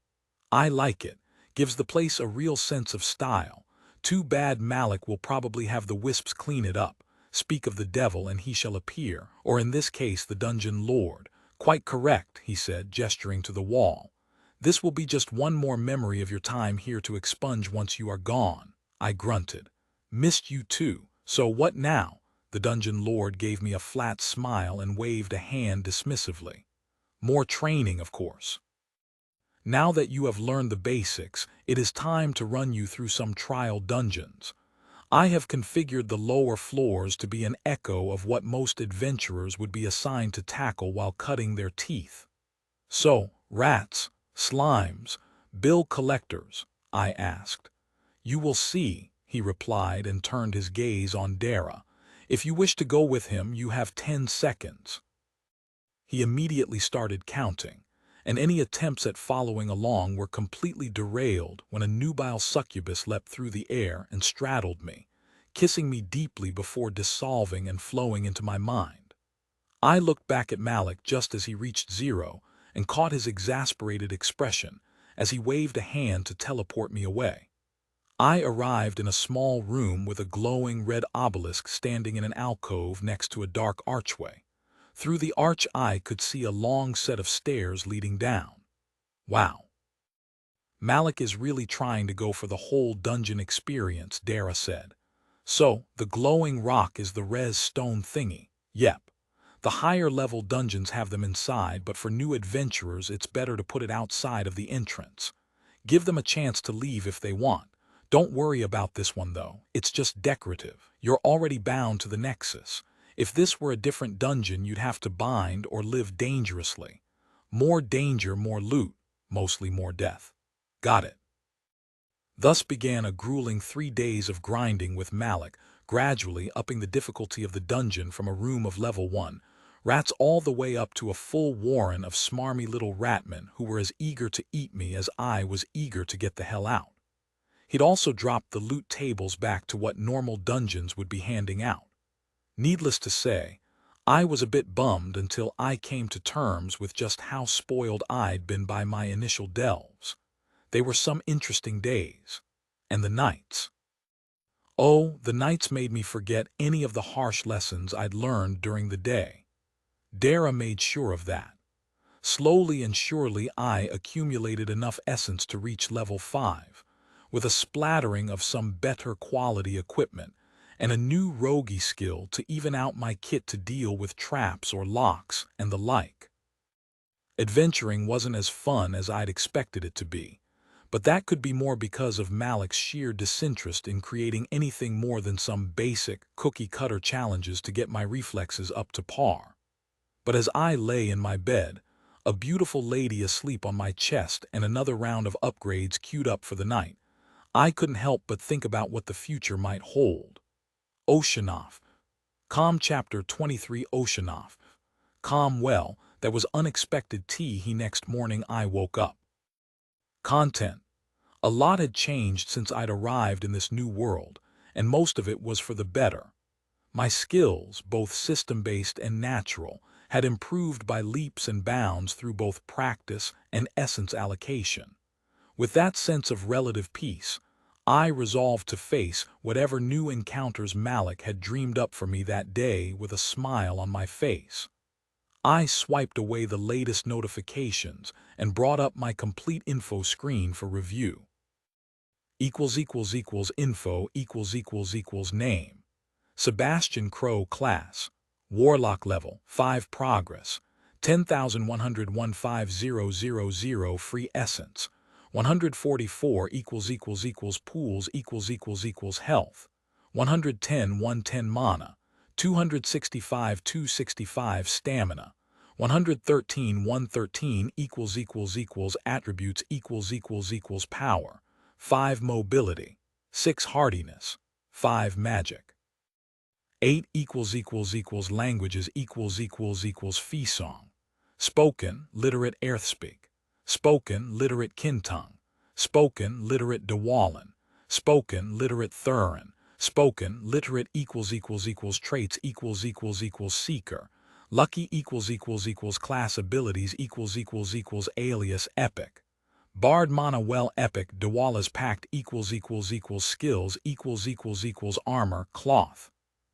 "I like it. Gives the place a real sense of style. Too bad Malik will probably have the wisps clean it up. Speak of the devil and he shall appear, or in this case the dungeon lord." "Quite correct," he said, gesturing to the wall. "This will be just one more memory of your time here to expunge once you are gone." I grunted. "Missed you too. So what now?" The dungeon lord gave me a flat smile and waved a hand dismissively. "More training, of course. Now that you have learned the basics, it is time to run you through some trial dungeons. I have configured the lower floors to be an echo of what most adventurers would be assigned to tackle while cutting their teeth." "So, rats, slimes, bill collectors?" I asked. "You will see," he replied and turned his gaze on Dara. "If you wish to go with him, you have 10 seconds. He immediately started counting, and any attempts at following along were completely derailed when a nubile succubus leapt through the air and straddled me, kissing me deeply before dissolving and flowing into my mind. I looked back at Malik just as he reached 0 and caught his exasperated expression as he waved a hand to teleport me away. I arrived in a small room with a glowing red obelisk standing in an alcove next to a dark archway. Through the arch I could see a long set of stairs leading down. "Wow. Malik is really trying to go for the whole dungeon experience," Dara said. "So, the glowing rock is the res stone thingy." "Yep. The higher level dungeons have them inside, but for new adventurers it's better to put it outside of the entrance. Give them a chance to leave if they want. Don't worry about this one though, it's just decorative. You're already bound to the Nexus. If this were a different dungeon, you'd have to bind or live dangerously. More danger, more loot, mostly more death." "Got it." Thus began a grueling 3 days of grinding with Malik, gradually upping the difficulty of the dungeon from a room of level 1 rats all the way up to a full warren of smarmy little ratmen who were as eager to eat me as I was eager to get the hell out. He'd also dropped the loot tables back to what normal dungeons would be handing out. Needless to say, I was a bit bummed until I came to terms with just how spoiled I'd been by my initial delves. They were some interesting days. And the nights. Oh, the nights made me forget any of the harsh lessons I'd learned during the day. Dara made sure of that. Slowly and surely I accumulated enough essence to reach level 5, with a splattering of some better quality equipment, and a new roguey skill to even out my kit to deal with traps or locks and the like. Adventuring wasn't as fun as I'd expected it to be, but that could be more because of Malik's sheer disinterest in creating anything more than some basic, cookie-cutter challenges to get my reflexes up to par. But as I lay in my bed, a beautiful lady asleep on my chest and another round of upgrades queued up for the night, I couldn't help but think about what the future might hold. Oceanoff. Calm Chapter 23 Oceanoff. Calm well, that was unexpected tea he next morning I woke up. Content. A lot had changed since I'd arrived in this new world, and most of it was for the better. My skills, both system-based and natural, had improved by leaps and bounds through both practice and essence allocation. With that sense of relative peace, I resolved to face whatever new encounters Malik had dreamed up for me that day with a smile on my face. I swiped away the latest notifications and brought up my complete info screen for review. Info name. Sebastian Crow class. Warlock level 5 progress. 10,101,5000 free essence. 144 pools health. 110 mana. 265 stamina. 113 attributes power. 5 mobility. 6 hardiness. 5 magic. 8 languages fee song. Spoken, literate Earthspeak. Spoken, literate Kintung. Spoken, literate Dwalin. Spoken, literate Thurin. Spoken, literate traits seeker. Lucky class abilities alias epic. Bard mana well epic Dwala's pact skills armor cloth.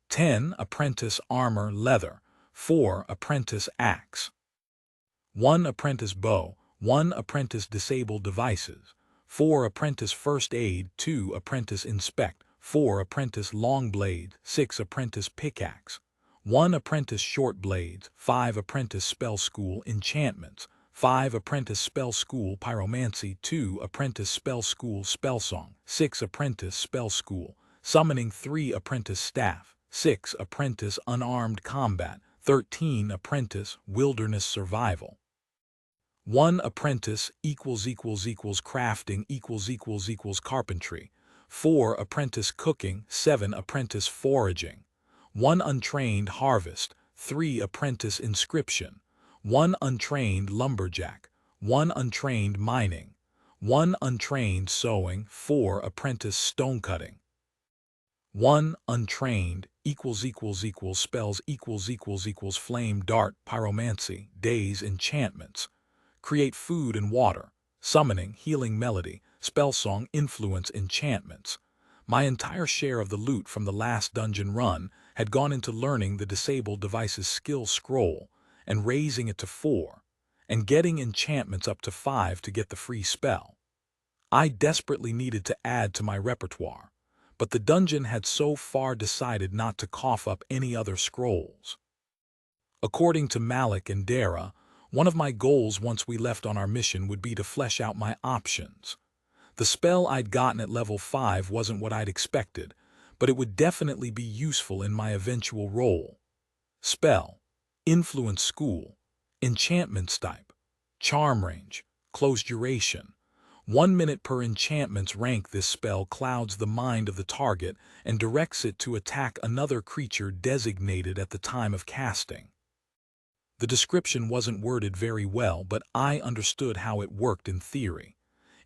10 apprentice armor leather. 4 apprentice axe. 1 apprentice bow. 1 apprentice disabled devices. 4 apprentice first aid. 2 apprentice inspect. 4 apprentice long blade. 6 apprentice pickaxe. 1 apprentice short blades. 5 apprentice spell school enchantments. 5 apprentice spell school pyromancy. 2 apprentice spell school spellsong. 6 apprentice spell school summoning. 3 apprentice staff. 6 apprentice unarmed combat. 13 apprentice wilderness survival. 1 apprentice crafting carpentry. 4 apprentice cooking. 7 apprentice foraging. 1 untrained harvest. 3 apprentice inscription. 1 untrained lumberjack. 1 untrained mining. 1 untrained sewing. 4 apprentice stonecutting. 1 untrained spells flame dart pyromancy days enchantments. Create food and water. Summoning healing melody. Spellsong influence enchantments. My entire share of the loot from the last dungeon run had gone into learning the disabled device's skill scroll and raising it to 4, and getting enchantments up to 5 to get the free spell. I desperately needed to add to my repertoire, but the dungeon had so far decided not to cough up any other scrolls. According to Malik and Dara, one of my goals once we left on our mission would be to flesh out my options. The spell I'd gotten at level 5 wasn't what I'd expected, but it would definitely be useful in my eventual role. Spell. Influence school. Enchantment type. Charm range. Close duration. 1 minute per enchantment's rank. This spell clouds the mind of the target and directs it to attack another creature designated at the time of casting. The description wasn't worded very well, but I understood how it worked in theory.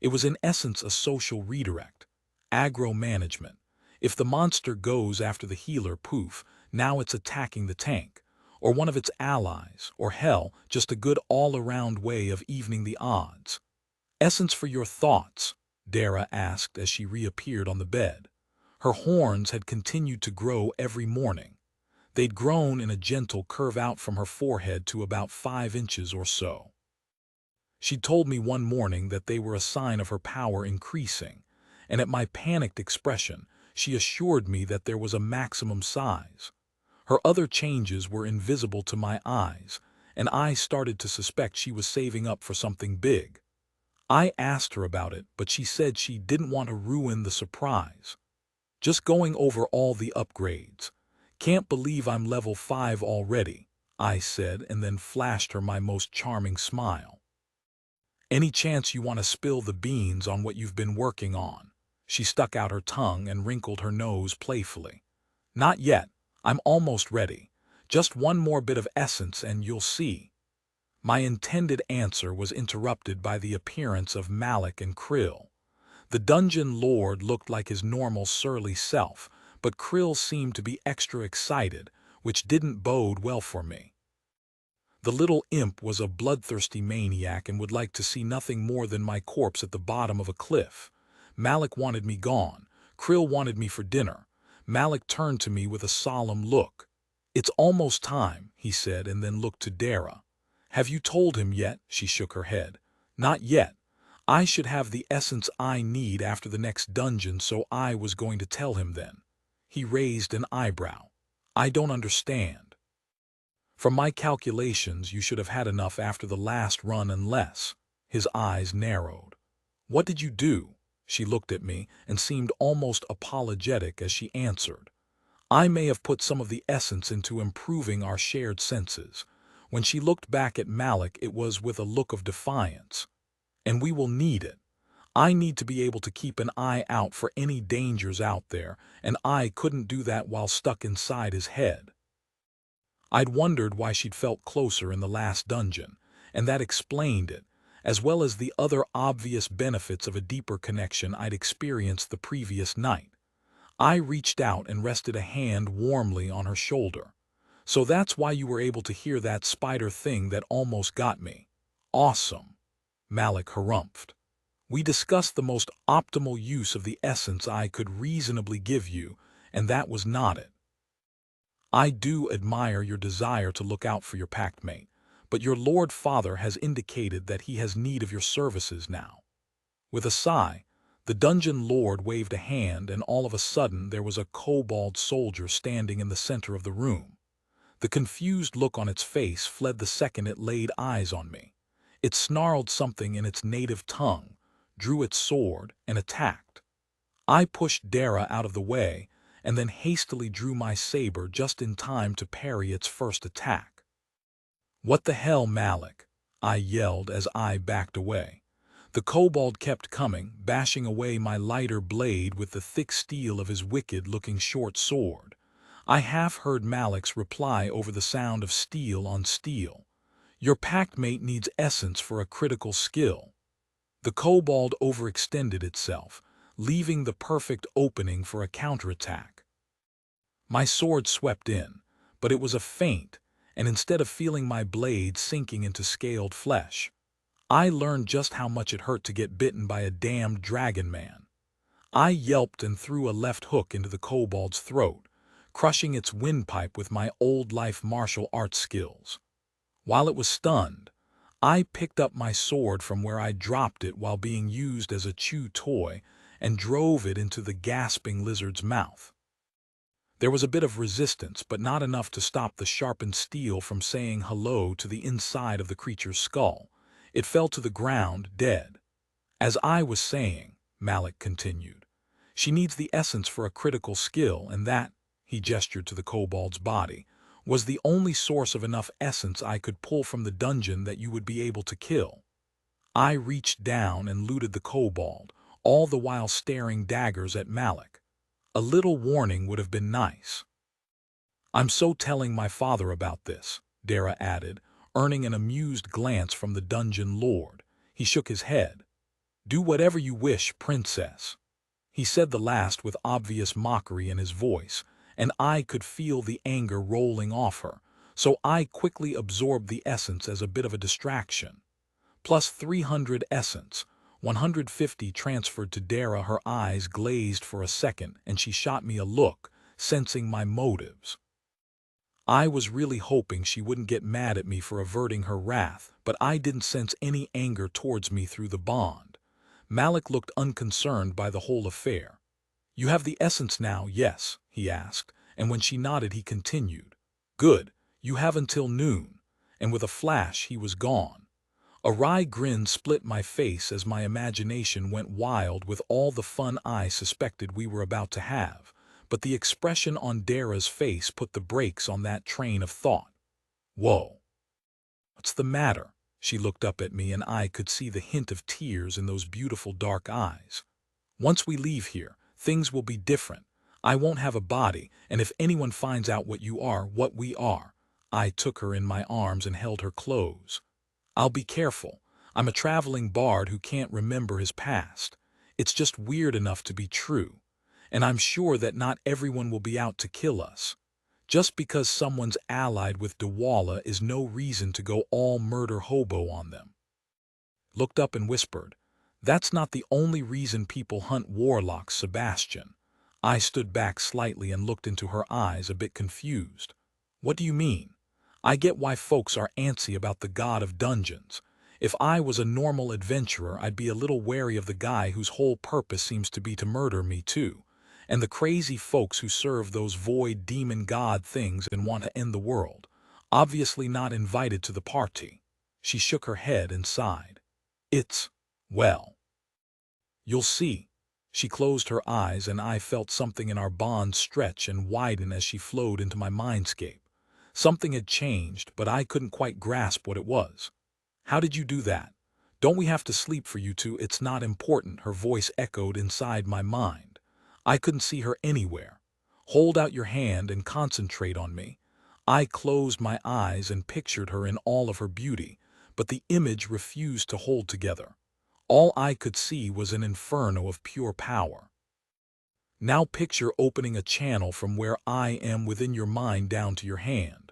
It was in essence a social redirect. Aggro management. If the monster goes after the healer, poof, now it's attacking the tank, or one of its allies, or hell, just a good all-around way of evening the odds. Essence for your thoughts, Dara asked as she reappeared on the bed. Her horns had continued to grow every morning. They'd grown in a gentle curve out from her forehead to about 5 inches or so. She told me one morning that they were a sign of her power increasing, and at my panicked expression, she assured me that there was a maximum size. Her other changes were invisible to my eyes, and I started to suspect she was saving up for something big. I asked her about it, but she said she didn't want to ruin the surprise. Just going over all the upgrades. Can't believe I'm level 5 already, I said, and then flashed her my most charming smile. Any chance you want to spill the beans on what you've been working on? She stuck out her tongue and wrinkled her nose playfully. Not yet. I'm almost ready. Just one more bit of essence and you'll see. My intended answer was interrupted by the appearance of Malik and Krill. The dungeon lord looked like his normal surly self, but Krill seemed to be extra excited, which didn't bode well for me. The little imp was a bloodthirsty maniac and would like to see nothing more than my corpse at the bottom of a cliff. Malik wanted me gone. Krill wanted me for dinner. Malik turned to me with a solemn look. It's almost time, he said, and then looked to Dara. Have you told him yet? She shook her head. Not yet. I should have the essence I need after the next dungeon, so I was going to tell him then. He raised an eyebrow. I don't understand. From my calculations, you should have had enough after the last run unless. His eyes narrowed. What did you do? She looked at me and seemed almost apologetic as she answered. I may have put some of the essence into improving our shared senses. When she looked back at Malik, it was with a look of defiance. And we will need it. I need to be able to keep an eye out for any dangers out there, and I couldn't do that while stuck inside his head. I'd wondered why she'd felt closer in the last dungeon, and that explained it, as well as the other obvious benefits of a deeper connection I'd experienced the previous night. I reached out and rested a hand warmly on her shoulder. So that's why you were able to hear that spider thing that almost got me. Awesome. Malik harumphed. We discussed the most optimal use of the essence I could reasonably give you, and that was not it. I do admire your desire to look out for your pact mate, but your Lord Father has indicated that he has need of your services now. With a sigh, the dungeon lord waved a hand, and all of a sudden there was a kobold soldier standing in the center of the room. The confused look on its face fled the second it laid eyes on me. It snarled something in its native tongue, drew its sword, and attacked. I pushed Dara out of the way, and then hastily drew my saber just in time to parry its first attack. What the hell, Malik? I yelled as I backed away. The kobold kept coming, bashing away my lighter blade with the thick steel of his wicked-looking short sword. I half heard Malik's reply over the sound of steel on steel. Your pact mate needs essence for a critical skill. The kobold overextended itself, leaving the perfect opening for a counterattack. My sword swept in, but it was a feint, and instead of feeling my blade sinking into scaled flesh, I learned just how much it hurt to get bitten by a damned dragon man. I yelped and threw a left hook into the kobold's throat, crushing its windpipe with my old-life martial arts skills. While it was stunned, I picked up my sword from where I dropped it while being used as a chew toy and drove it into the gasping lizard's mouth. There was a bit of resistance, but not enough to stop the sharpened steel from saying hello to the inside of the creature's skull. It fell to the ground, dead. As I was saying, Malik continued, she needs the essence for a critical skill, and that, he gestured to the kobold's body, was the only source of enough essence I could pull from the dungeon that you would be able to kill. I reached down and looted the kobold, all the while staring daggers at Malik. A little warning would have been nice. I'm so telling my father about this, Dara added, earning an amused glance from the dungeon lord. He shook his head. Do whatever you wish, princess. He said the last with obvious mockery in his voice, and I could feel the anger rolling off her, so I quickly absorbed the essence as a bit of a distraction. Plus 300 essence, 150 transferred to Dara. Her eyes glazed for a second, and she shot me a look, sensing my motives. I was really hoping she wouldn't get mad at me for averting her wrath, but I didn't sense any anger towards me through the bond. Malik looked unconcerned by the whole affair. You have the essence now, yes, he asked, and when she nodded he continued. Good, you have until noon. And with a flash he was gone. A wry grin split my face as my imagination went wild with all the fun I suspected we were about to have, but the expression on Dara's face put the brakes on that train of thought. Whoa. What's the matter? She looked up at me and I could see the hint of tears in those beautiful dark eyes. Once we leave here, things will be different. I won't have a body, and if anyone finds out what you are, what we are. I took her in my arms and held her close. I'll be careful. I'm a traveling bard who can't remember his past. It's just weird enough to be true. And I'm sure that not everyone will be out to kill us. Just because someone's allied with Dawala is no reason to go all murder hobo on them. Looked up and whispered, "That's not the only reason people hunt warlocks, Sebastian." I stood back slightly and looked into her eyes, a bit confused. What do you mean? I get why folks are antsy about the god of dungeons. If I was a normal adventurer, I'd be a little wary of the guy whose whole purpose seems to be to murder me too. And the crazy folks who serve those void demon god things and want to end the world. Obviously not invited to the party. She shook her head and sighed. Well, you'll see. She closed her eyes and I felt something in our bond stretch and widen as she flowed into my mindscape. Something had changed, but I couldn't quite grasp what it was. How did you do that? Don't we have to sleep for you two? It's not important, her voice echoed inside my mind. I couldn't see her anywhere. Hold out your hand and concentrate on me. I closed my eyes and pictured her in all of her beauty, but the image refused to hold together. All I could see was an inferno of pure power. Now picture opening a channel from where I am within your mind down to your hand.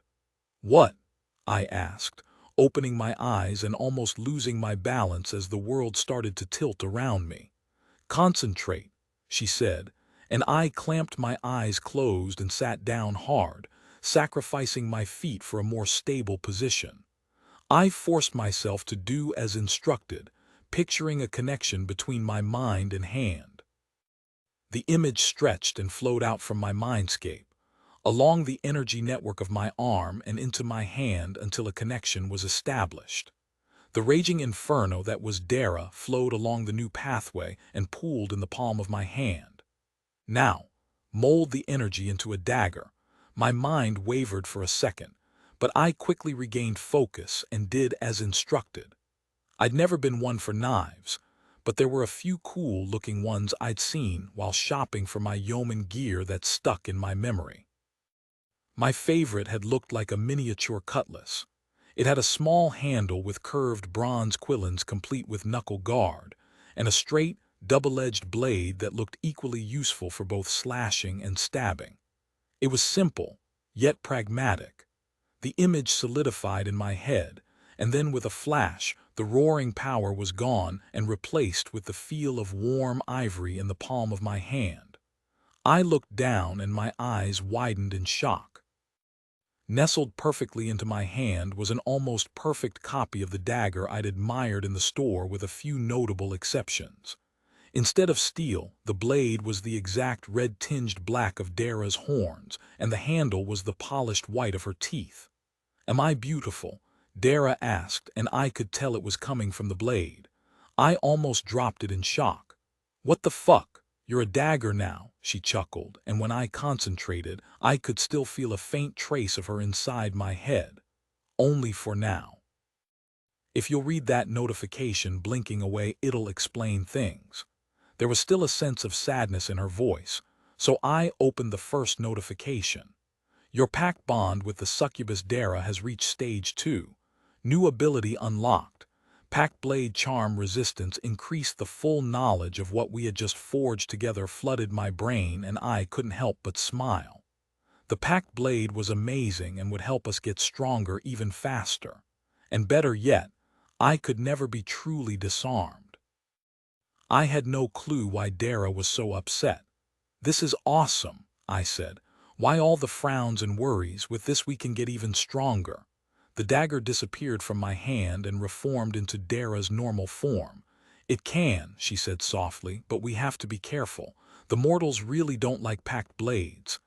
What? I asked, opening my eyes and almost losing my balance as the world started to tilt around me. Concentrate, she said, and I clamped my eyes closed and sat down hard, sacrificing my feet for a more stable position. I forced myself to do as instructed, picturing a connection between my mind and hand. The image stretched and flowed out from my mindscape, along the energy network of my arm and into my hand until a connection was established. The raging inferno that was Dara flowed along the new pathway and pooled in the palm of my hand. Now, mold the energy into a dagger. My mind wavered for a second, but I quickly regained focus and did as instructed. I'd never been one for knives, but there were a few cool-looking ones I'd seen while shopping for my yeoman gear that stuck in my memory. My favorite had looked like a miniature cutlass. It had a small handle with curved bronze quillons complete with knuckle guard, and a straight, double-edged blade that looked equally useful for both slashing and stabbing. It was simple, yet pragmatic. The image solidified in my head, and then with a flash, the roaring power was gone and replaced with the feel of warm ivory in the palm of my hand. I looked down and my eyes widened in shock. Nestled perfectly into my hand was an almost perfect copy of the dagger I'd admired in the store with a few notable exceptions. Instead of steel, the blade was the exact red-tinged black of Dara's horns, and the handle was the polished white of her teeth. "Am I beautiful?" Dara asked, and I could tell it was coming from the blade. I almost dropped it in shock. "What the fuck? You're a dagger now," she chuckled, and when I concentrated, I could still feel a faint trace of her inside my head. Only for now. If you'll read that notification blinking away, it'll explain things. There was still a sense of sadness in her voice, so I opened the first notification. Your pact bond with the succubus Dara has reached stage 2. New ability unlocked. Pact blade charm resistance increased. The full knowledge of what we had just forged together flooded my brain and I couldn't help but smile. The pact blade was amazing and would help us get stronger even faster. And better yet, I could never be truly disarmed. I had no clue why Dara was so upset. "This is awesome," I said. "Why all the frowns and worries? With this we can get even stronger." The dagger disappeared from my hand and reformed into Dara's normal form. "It can," she said softly, "but we have to be careful. The mortals really don't like packed blades."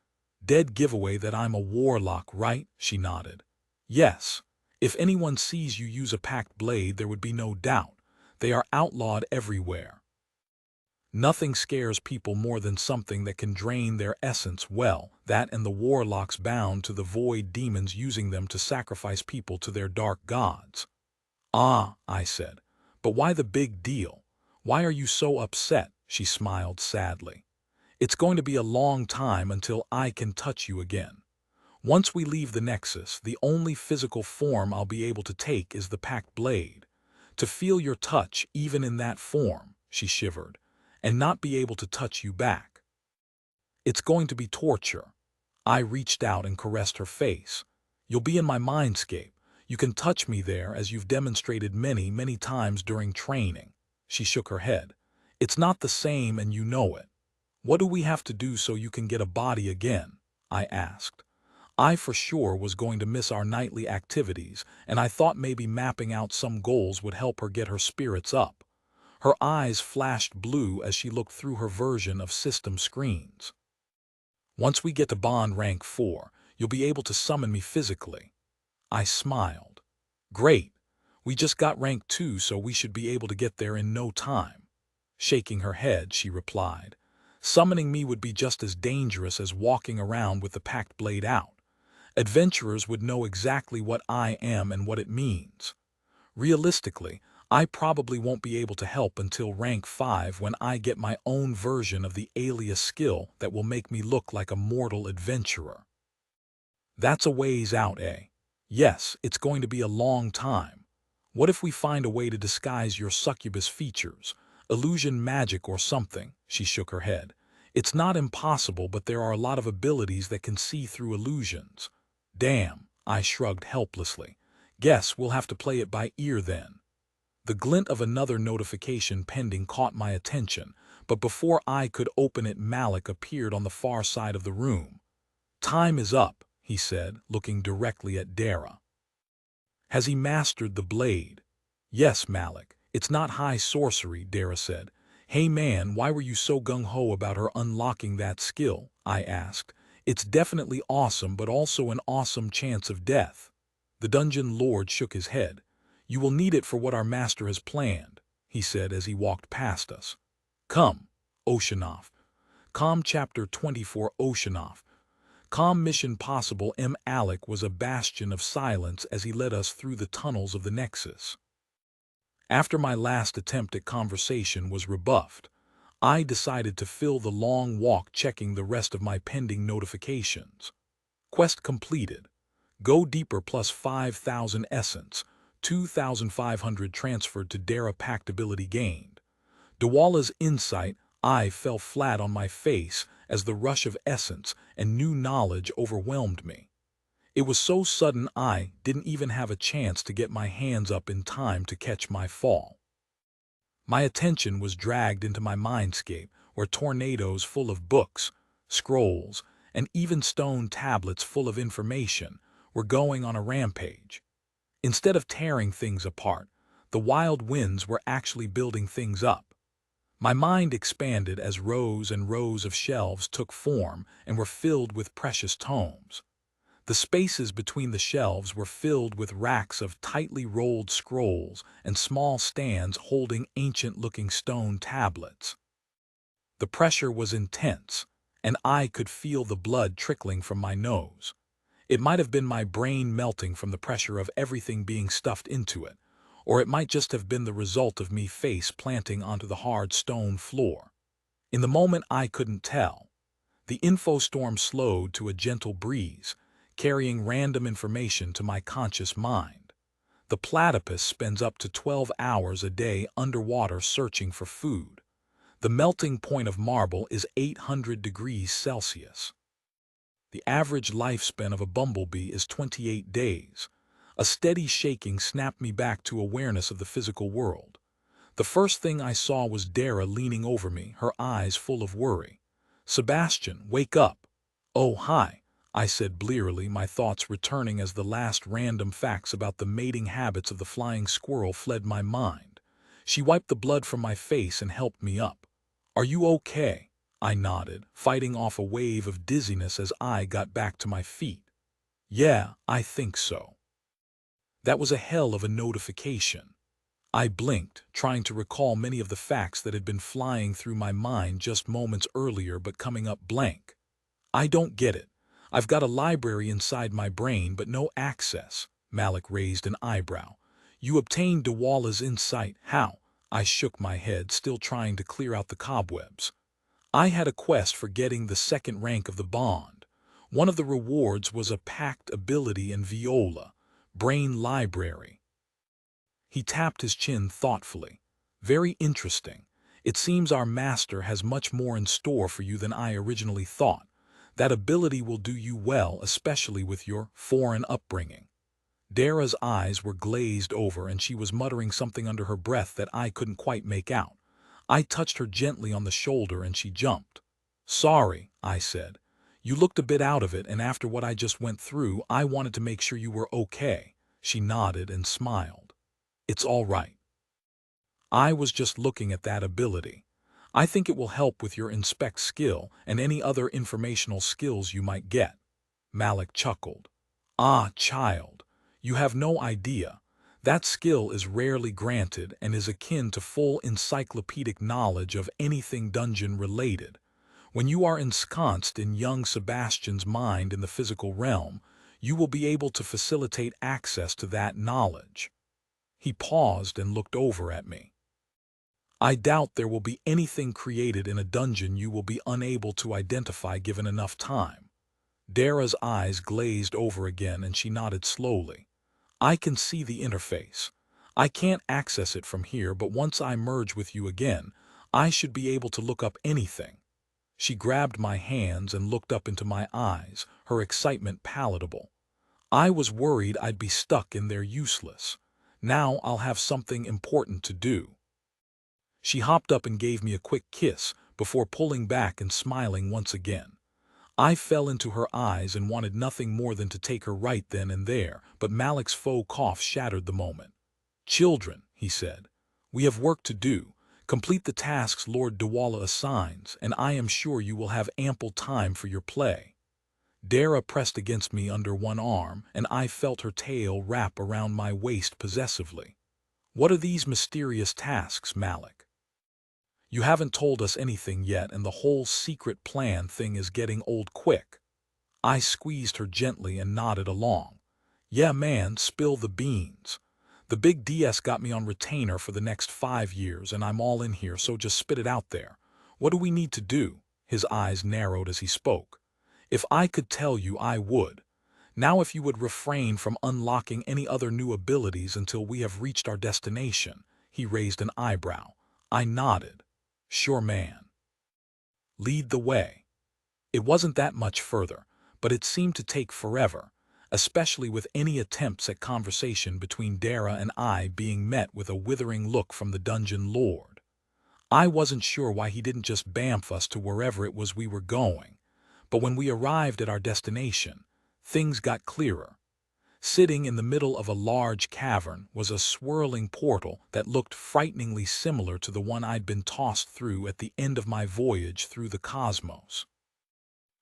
"Dead giveaway that I'm a warlock, right?" She nodded. "Yes. If anyone sees you use a packed blade, there would be no doubt. They are outlawed everywhere. Nothing scares people more than something that can drain their essence. Well, that and the warlocks bound to the void demons using them to sacrifice people to their dark gods. Ah, I said, but why the big deal? Why are you so upset? She smiled sadly. It's going to be a long time until I can touch you again. Once we leave the Nexus, the only physical form I'll be able to take is the packed blade. To feel your touch, even in that form, she shivered, and not be able to touch you back. It's going to be torture. I reached out and caressed her face. You'll be in my mindscape. You can touch me there as you've demonstrated many, many times during training. She shook her head. It's not the same and you know it. What do we have to do so you can get a body again? I asked. I for sure was going to miss our nightly activities, and I thought maybe mapping out some goals would help her get her spirits up. Her eyes flashed blue as she looked through her version of system screens. Once we get to Bond rank 4, you'll be able to summon me physically. I smiled. Great. We just got rank 2, so we should be able to get there in no time. Shaking her head, she replied. Summoning me would be just as dangerous as walking around with the packed blade out. Adventurers would know exactly what I am and what it means. Realistically, I probably won't be able to help until rank 5 when I get my own version of the alias skill that will make me look like a mortal adventurer. That's a ways out, eh? Yes, it's going to be a long time. What if we find a way to disguise your succubus features, illusion magic or something? She shook her head. It's not impossible, but there are a lot of abilities that can see through illusions. Damn, I shrugged helplessly. Guess we'll have to play it by ear then. The glint of another notification pending caught my attention, but before I could open it, Malik appeared on the far side of the room. Time is up, he said, looking directly at Dara. Has he mastered the blade? Yes, Malik. It's not high sorcery, Dara said. Hey man, why were you so gung-ho about her unlocking that skill? I asked. It's definitely awesome, but also an awesome chance of death. The dungeon lord shook his head. You will need it for what our master has planned, he said as he walked past us. Come, Oceanoff. Com Chapter 24 Oceanoff. Com Mission Possible. Alec was a bastion of silence as he led us through the tunnels of the Nexus. After my last attempt at conversation was rebuffed, I decided to fill the long walk checking the rest of my pending notifications. Quest completed. Go deeper plus 5,000 essence, 2,500 transferred to Dara packed ability gained. Dawala's insight. I fell flat on my face as the rush of essence and new knowledge overwhelmed me. It was so sudden I didn't even have a chance to get my hands up in time to catch my fall. My attention was dragged into my mindscape, where tornadoes full of books, scrolls, and even stone tablets full of information were going on a rampage. Instead of tearing things apart, the wild winds were actually building things up. My mind expanded as rows and rows of shelves took form and were filled with precious tomes. The spaces between the shelves were filled with racks of tightly rolled scrolls and small stands holding ancient-looking stone tablets. The pressure was intense, and I could feel the blood trickling from my nose. It might have been my brain melting from the pressure of everything being stuffed into it, or it might just have been the result of me face planting onto the hard stone floor. In the moment, I couldn't tell. The info storm slowed to a gentle breeze, carrying random information to my conscious mind. The platypus spends up to 12 hours a day underwater searching for food. The melting point of marble is 800 degrees Celsius. The average lifespan of a bumblebee is 28 days. A steady shaking snapped me back to awareness of the physical world. The first thing I saw was Dara leaning over me, her eyes full of worry. Sebastian, wake up. Oh, hi, I said blearily, my thoughts returning as the last random facts about the mating habits of the flying squirrel fled my mind. She wiped the blood from my face and helped me up. Are you okay? I nodded, fighting off a wave of dizziness as I got back to my feet. Yeah, I think so. That was a hell of a notification. I blinked, trying to recall many of the facts that had been flying through my mind just moments earlier but coming up blank. I don't get it. I've got a library inside my brain but no access. Malik raised an eyebrow. You obtained Dawala's insight. How? I shook my head, still trying to clear out the cobwebs. I had a quest for getting the second rank of the bond. One of the rewards was a packed ability in Viola, Brain Library. He tapped his chin thoughtfully. Very interesting. It seems our master has much more in store for you than I originally thought. That ability will do you well, especially with your foreign upbringing. Dara's eyes were glazed over and she was muttering something under her breath that I couldn't quite make out. I touched her gently on the shoulder and she jumped. Sorry, I said. You looked a bit out of it, and after what I just went through, I wanted to make sure you were okay. She nodded and smiled. It's all right. I was just looking at that ability. I think it will help with your inspect skill and any other informational skills you might get. Malik chuckled. Ah, child, you have no idea. That skill is rarely granted and is akin to full encyclopedic knowledge of anything dungeon-related. When you are ensconced in young Sebastian's mind in the physical realm, you will be able to facilitate access to that knowledge. He paused and looked over at me. I doubt there will be anything created in a dungeon you will be unable to identify given enough time. Dara's eyes glazed over again and she nodded slowly. I can see the interface. I can't access it from here, but once I merge with you again, I should be able to look up anything. She grabbed my hands and looked up into my eyes, her excitement palatable. I was worried I'd be stuck in there useless. Now I'll have something important to do. She hopped up and gave me a quick kiss before pulling back and smiling once again. I fell into her eyes and wanted nothing more than to take her right then and there, but Malik's faux cough shattered the moment. Children, he said, we have work to do. Complete the tasks Lord Dawala assigns, and I am sure you will have ample time for your play. Dara pressed against me under one arm, and I felt her tail wrap around my waist possessively. What are these mysterious tasks, Malik? You haven't told us anything yet, and the whole secret plan thing is getting old quick. I squeezed her gently and nodded along. Yeah, man, spill the beans. The big DS got me on retainer for the next 5 years, and I'm all in here, so just spit it out there. What do we need to do? His eyes narrowed as he spoke. If I could tell you, I would. Now if you would refrain from unlocking any other new abilities until we have reached our destination. He raised an eyebrow. I nodded. Sure, man. Lead the way. It wasn't that much further, but it seemed to take forever, especially with any attempts at conversation between Dara and I being met with a withering look from the dungeon lord. I wasn't sure why he didn't just bamf us to wherever it was we were going, but when we arrived at our destination, things got clearer. Sitting in the middle of a large cavern was a swirling portal that looked frighteningly similar to the one I'd been tossed through at the end of my voyage through the cosmos.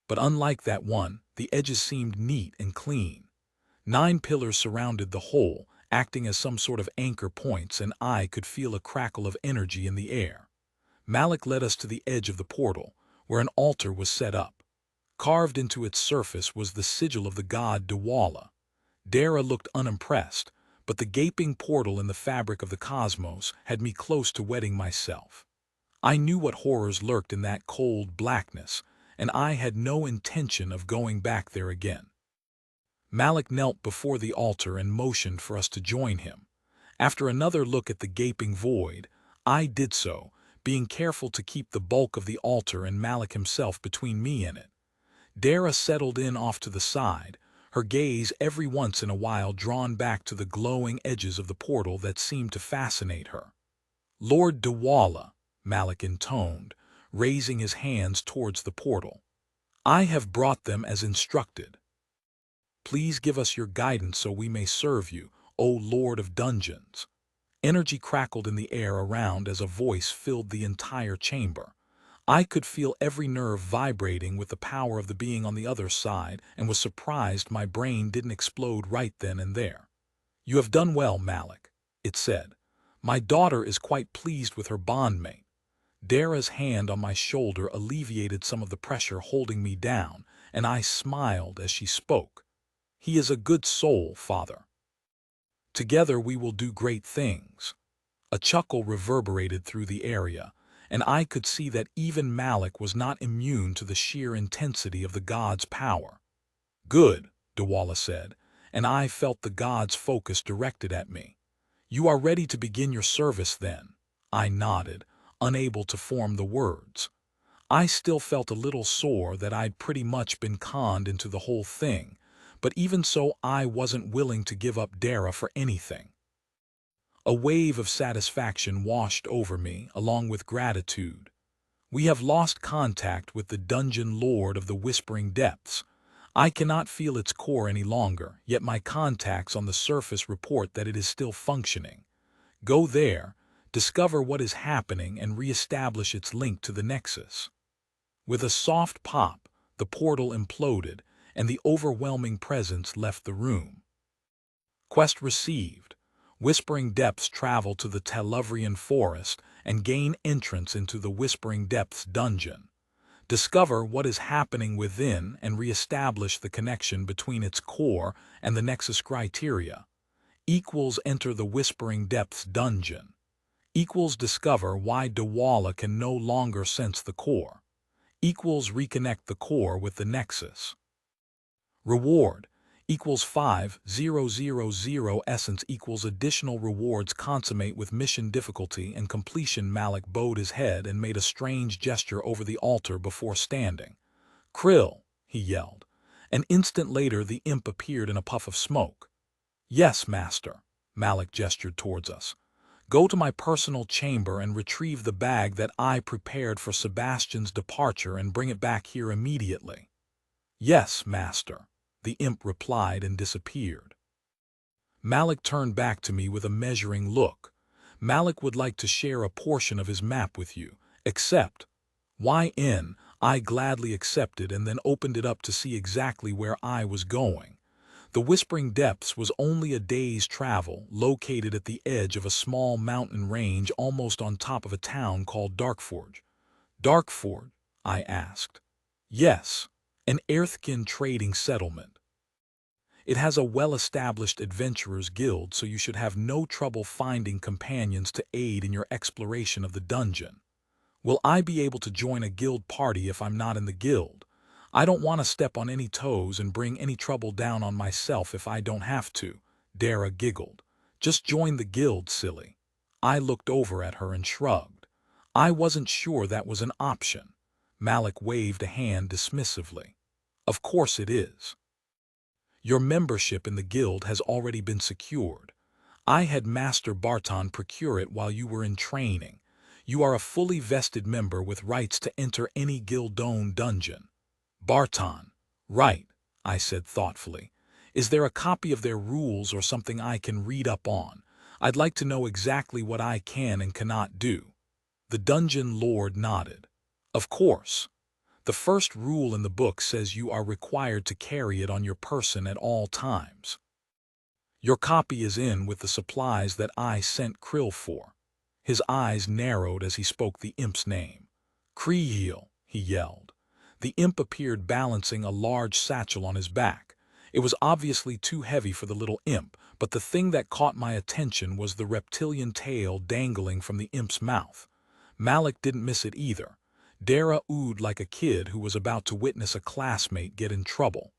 But unlike that one, the edges seemed neat and clean. 9 pillars surrounded the whole, acting as some sort of anchor points, and I could feel a crackle of energy in the air. Malik led us to the edge of the portal, where an altar was set up. Carved into its surface was the sigil of the god Dawala. Dara looked unimpressed, but the gaping portal in the fabric of the cosmos had me close to wetting myself. I knew what horrors lurked in that cold blackness, and I had no intention of going back there again. Malik knelt before the altar and motioned for us to join him. After another look at the gaping void, I did so, being careful to keep the bulk of the altar and Malik himself between me and it. Dara settled in off to the side, her gaze every once in a while drawn back to the glowing edges of the portal that seemed to fascinate her. Lord Dawala, Malik intoned, raising his hands towards the portal. I have brought them as instructed. Please give us your guidance so we may serve you, O Lord of Dungeons. Energy crackled in the air around as a voice filled the entire chamber. I could feel every nerve vibrating with the power of the being on the other side and was surprised my brain didn't explode right then and there. You have done well, Malik, it said. My daughter is quite pleased with her bondmate. Dara's hand on my shoulder alleviated some of the pressure holding me down, and I smiled as she spoke. He is a good soul, father. Together we will do great things. A chuckle reverberated through the area, and I could see that even Malik was not immune to the sheer intensity of the god's power. Good, Dawala said, and I felt the god's focus directed at me. You are ready to begin your service then? I nodded, unable to form the words. I still felt a little sore that I'd pretty much been conned into the whole thing, but even so I wasn't willing to give up Dara for anything. A wave of satisfaction washed over me, along with gratitude. We have lost contact with the dungeon lord of the Whispering Depths. I cannot feel its core any longer, yet my contacts on the surface report that it is still functioning. Go there, discover what is happening, and re-establish its link to the Nexus. With a soft pop, the portal imploded, and the overwhelming presence left the room. Quest received. Whispering Depths travel to the Teluvrian forest and gain entrance into the Whispering Depths dungeon. Discover what is happening within and re-establish the connection between its core and the Nexus criteria. Equals enter the Whispering Depths dungeon. Equals discover why Dawala can no longer sense the core. Equals reconnect the core with the Nexus. Reward equals 5000 essence equals additional rewards consummate with mission difficulty and completion. Malik bowed his head and made a strange gesture over the altar before standing. Krill, he yelled. An instant later the imp appeared in a puff of smoke. Yes, master, Malik gestured towards us. Go to my personal chamber and retrieve the bag that I prepared for Sebastian's departure and bring it back here immediately. Yes, master, the imp replied and disappeared. Malik turned back to me with a measuring look. Malik would like to share a portion of his map with you, except, YN, I gladly accepted and then opened it up to see exactly where I was going. The Whispering Depths was only a day's travel, located at the edge of a small mountain range almost on top of a town called Darkforge. Darkforge? I asked. Yes, an Earthkin trading settlement. It has a well-established adventurers guild, so you should have no trouble finding companions to aid in your exploration of the dungeon. Will I be able to join a guild party if I'm not in the guild? I don't want to step on any toes and bring any trouble down on myself if I don't have to, Dara giggled. Just join the guild, silly. I looked over at her and shrugged. I wasn't sure that was an option. Malik waved a hand dismissively. Of course it is. Your membership in the guild has already been secured. I had Master Barton procure it while you were in training. You are a fully vested member with rights to enter any guild-owned dungeon. Barton. Right, I said thoughtfully. Is there a copy of their rules or something I can read up on? I'd like to know exactly what I can and cannot do. The dungeon lord nodded. Of course. The first rule in the book says you are required to carry it on your person at all times. Your copy is in with the supplies that I sent Krill for. His eyes narrowed as he spoke the imp's name. Kreeheel, he yelled. The imp appeared balancing a large satchel on his back. It was obviously too heavy for the little imp, but the thing that caught my attention was the reptilian tail dangling from the imp's mouth. Malik didn't miss it either. Dara oohed like a kid who was about to witness a classmate get in trouble.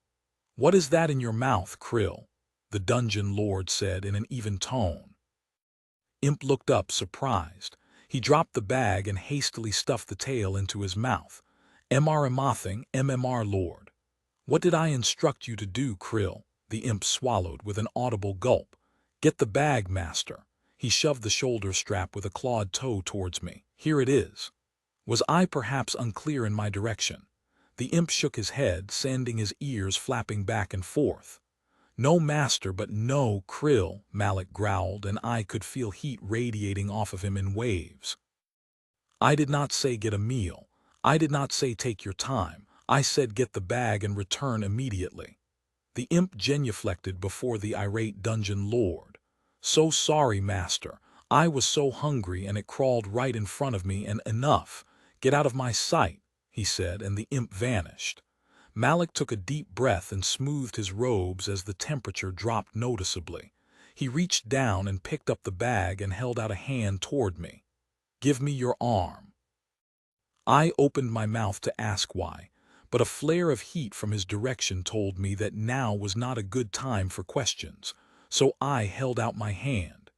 What is that in your mouth, Krill? The dungeon lord said in an even tone. Imp looked up, surprised. He dropped the bag and hastily stuffed the tail into his mouth. MRMMOthing, MMR lord. What did I instruct you to do, Krill? The imp swallowed with an audible gulp. Get the bag, master. He shoved the shoulder strap with a clawed toe towards me. Here it is. Was I perhaps unclear in my direction? The imp shook his head, sending his ears flapping back and forth. No, master, but no, Krill, Malik growled, and I could feel heat radiating off of him in waves. I did not say get a meal. I did not say take your time. I said get the bag and return immediately. The imp genuflected before the irate dungeon lord. "So sorry, master. I was so hungry and it crawled right in front of me and enough. Get out of my sight," he said, and the imp vanished. Malik took a deep breath and smoothed his robes as the temperature dropped noticeably. He reached down and picked up the bag and held out a hand toward me. "Give me your arm." I opened my mouth to ask why, but a flare of heat from his direction told me that now was not a good time for questions, so I held out my hand.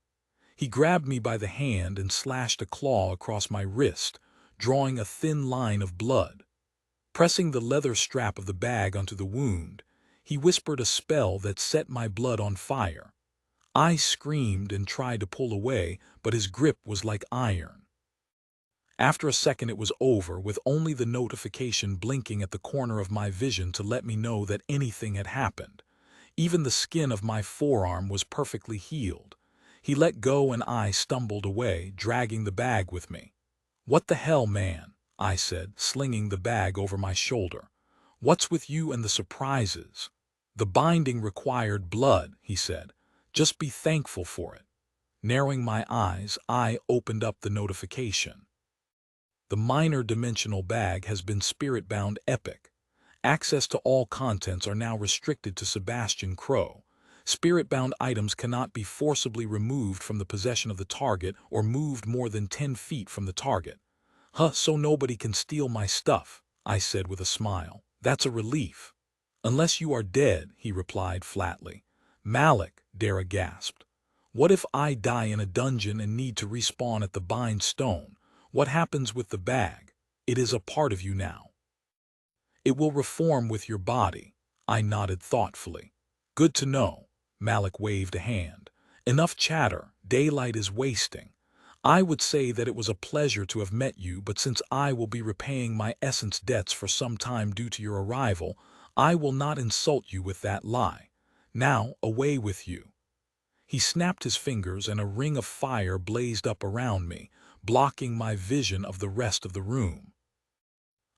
He grabbed me by the hand and slashed a claw across my wrist, drawing a thin line of blood. Pressing the leather strap of the bag onto the wound, he whispered a spell that set my blood on fire. I screamed and tried to pull away, but his grip was like iron. After a second it was over, with only the notification blinking at the corner of my vision to let me know that anything had happened. Even the skin of my forearm was perfectly healed. He let go and I stumbled away, dragging the bag with me. "What the hell, man?" I said, slinging the bag over my shoulder. "What's with you and the surprises?" "The binding required blood," he said. "Just be thankful for it." Narrowing my eyes, I opened up the notification. "The minor dimensional bag has been spirit-bound epic. Access to all contents are now restricted to Sebastian Crow. Spirit-bound items cannot be forcibly removed from the possession of the target or moved more than 10 feet from the target." "Huh, so nobody can steal my stuff," I said with a smile. "That's a relief." "Unless you are dead," he replied flatly. "Malik," Dara gasped. "What if I die in a dungeon and need to respawn at the Bind Stone? What happens with the bag? It is a part of you now." "It will reform with your body." I nodded thoughtfully. "Good to know." Malik waved a hand. "Enough chatter. Daylight is wasting. I would say that it was a pleasure to have met you, but since I will be repaying my essence debts for some time due to your arrival, I will not insult you with that lie. Now, away with you." He snapped his fingers and a ring of fire blazed up around me, blocking my vision of the rest of the room.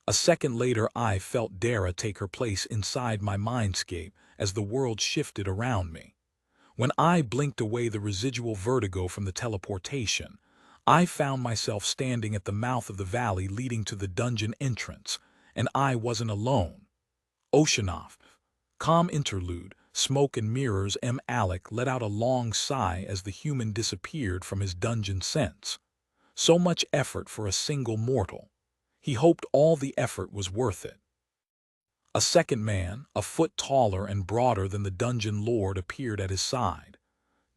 A second later I felt Dara take her place inside my mindscape as the world shifted around me. When I blinked away the residual vertigo from the teleportation, I found myself standing at the mouth of the valley leading to the dungeon entrance, and I wasn't alone. Oceanoff. Calm interlude, smoke and mirrors. Alec let out a long sigh as the human disappeared from his dungeon sense. So much effort for a single mortal. He hoped all the effort was worth it. A second man, a foot taller and broader than the dungeon lord, appeared at his side.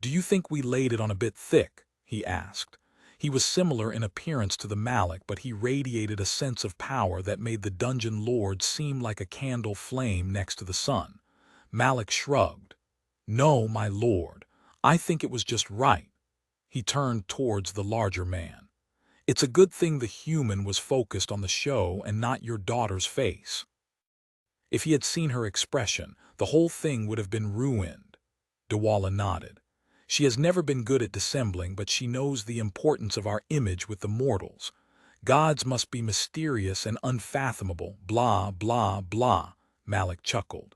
"Do you think we laid it on a bit thick?" he asked. He was similar in appearance to the Malik, but he radiated a sense of power that made the dungeon lord seem like a candle flame next to the sun. Malik shrugged. "No, my lord. I think it was just right." He turned towards the larger man. "It's a good thing the human was focused on the show and not your daughter's face." If he had seen her expression, the whole thing would have been ruined. Dawala nodded. "She has never been good at dissembling, but she knows the importance of our image with the mortals. Gods must be mysterious and unfathomable, blah, blah, blah," Malik chuckled.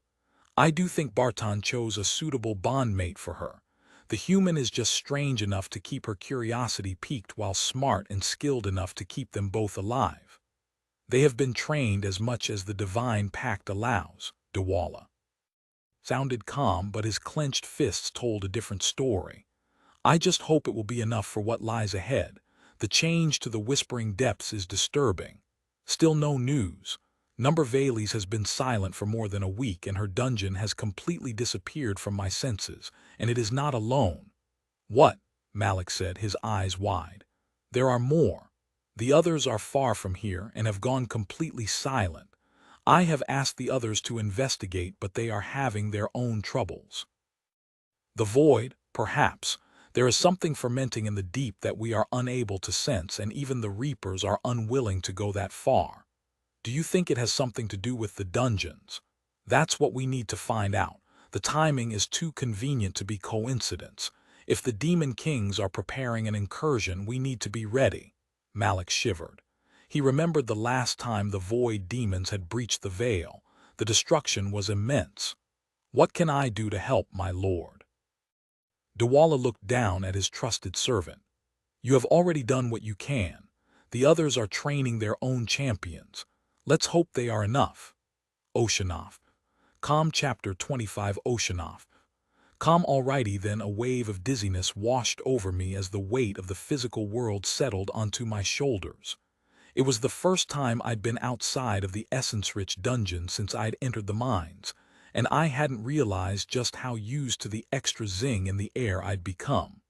"I do think Barton chose a suitable bondmate for her. The human is just strange enough to keep her curiosity piqued while smart and skilled enough to keep them both alive. They have been trained as much as the divine pact allows." Dawala sounded calm, but his clenched fists told a different story. "I just hope it will be enough for what lies ahead. The change to the Whispering Depths is disturbing. Still no news. Number Vales has been silent for more than a week, and her dungeon has completely disappeared from my senses, and it is not alone." "What?" Malik said, his eyes wide. "There are more. The others are far from here and have gone completely silent. I have asked the others to investigate, but they are having their own troubles." "The void, perhaps. There is something fermenting in the deep that we are unable to sense, and even the Reapers are unwilling to go that far. Do you think it has something to do with the dungeons? That's what we need to find out. The timing is too convenient to be coincidence. If the Demon Kings are preparing an incursion, we need to be ready." Malik shivered. He remembered the last time the Void Demons had breached the veil. The destruction was immense. "What can I do to help, my lord?" Dawala looked down at his trusted servant. You have already done what you can. The others are training their own champions. Let's hope they are enough. Oceanoff. Calm Chapter 25 Oceanoff. Calm alrighty then. A wave of dizziness washed over me as the weight of the physical world settled onto my shoulders. It was the first time I'd been outside of the essence-rich dungeon since I'd entered the mines, and I hadn't realized just how used to the extra zing in the air I'd become.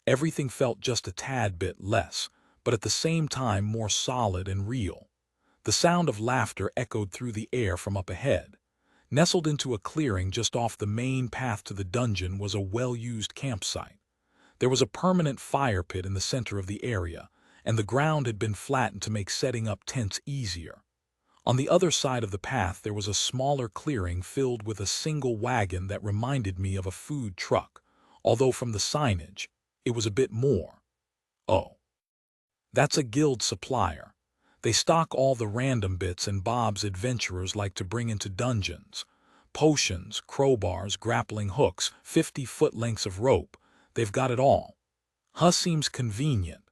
Everything felt just a tad bit less, but at the same time more solid and real. The sound of laughter echoed through the air from up ahead. Nestled into a clearing just off the main path to the dungeon was a well-used campsite. There was a permanent fire pit in the center of the area, and the ground had been flattened to make setting up tents easier. On the other side of the path there was a smaller clearing filled with a single wagon that reminded me of a food truck, although from the signage, it was a bit more. Oh. That's a guild supplier. They stock all the random bits and bobs adventurers like to bring into dungeons. Potions, crowbars, grappling hooks, 50-foot lengths of rope. They've got it all. Seems convenient.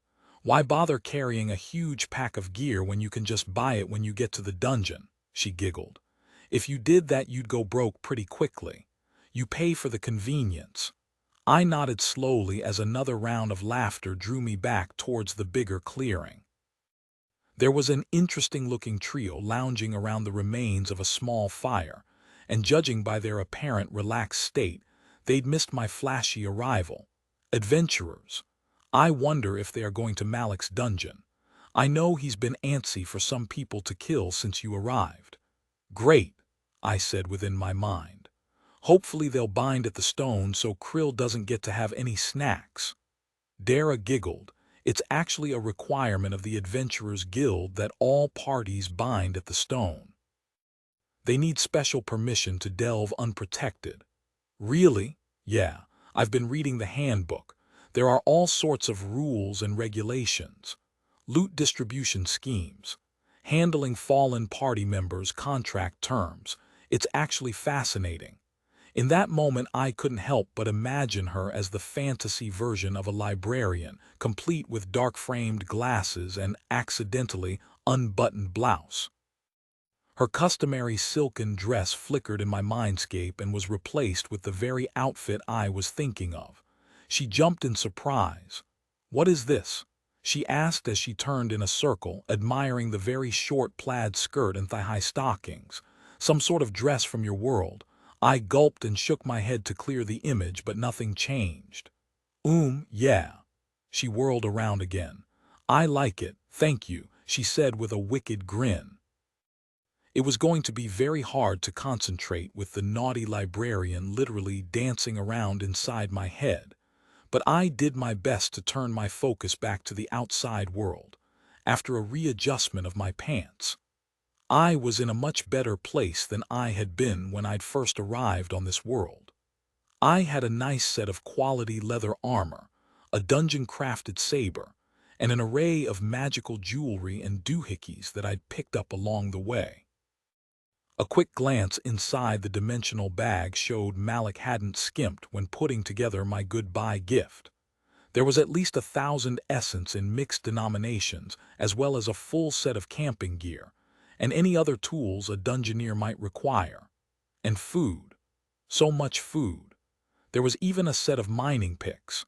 Why bother carrying a huge pack of gear when you can just buy it when you get to the dungeon? She giggled. If you did that you'd go broke pretty quickly. You pay for the convenience. I nodded slowly as another round of laughter drew me back towards the bigger clearing. There was an interesting-looking trio lounging around the remains of a small fire, and judging by their apparent relaxed state, they'd missed my flashy arrival. Adventurers. I wonder if they are going to Malik's dungeon. I know he's been antsy for some people to kill since you arrived. Great, I said within my mind. Hopefully they'll bind at the stone so Krill doesn't get to have any snacks. Dara giggled. It's actually a requirement of the Adventurers Guild that all parties bind at the stone. They need special permission to delve unprotected. Really? Yeah, I've been reading the handbook. There are all sorts of rules and regulations. Loot distribution schemes. Handling fallen party members' contract terms. It's actually fascinating. In that moment I couldn't help but imagine her as the fantasy version of a librarian, complete with dark-framed glasses and accidentally unbuttoned blouse. Her customary silken dress flickered in my mindscape and was replaced with the very outfit I was thinking of. She jumped in surprise. "What is this?" she asked as she turned in a circle, admiring the very short plaid skirt and thigh-high stockings. "Some sort of dress from your world." I gulped and shook my head to clear the image, but nothing changed. Yeah. She whirled around again. "I like it, thank you," she said with a wicked grin. It was going to be very hard to concentrate with the naughty librarian literally dancing around inside my head, but I did my best to turn my focus back to the outside world. After a readjustment of my pants, I was in a much better place than I had been when I'd first arrived on this world. I had a nice set of quality leather armor, a dungeon-crafted saber, and an array of magical jewelry and doohickeys that I'd picked up along the way. A quick glance inside the dimensional bag showed Malik hadn't skimped when putting together my goodbye gift. There was at least 1,000 essence in mixed denominations, as well as a full set of camping gear, and any other tools a dungeoneer might require. And food. So much food. There was even a set of mining picks.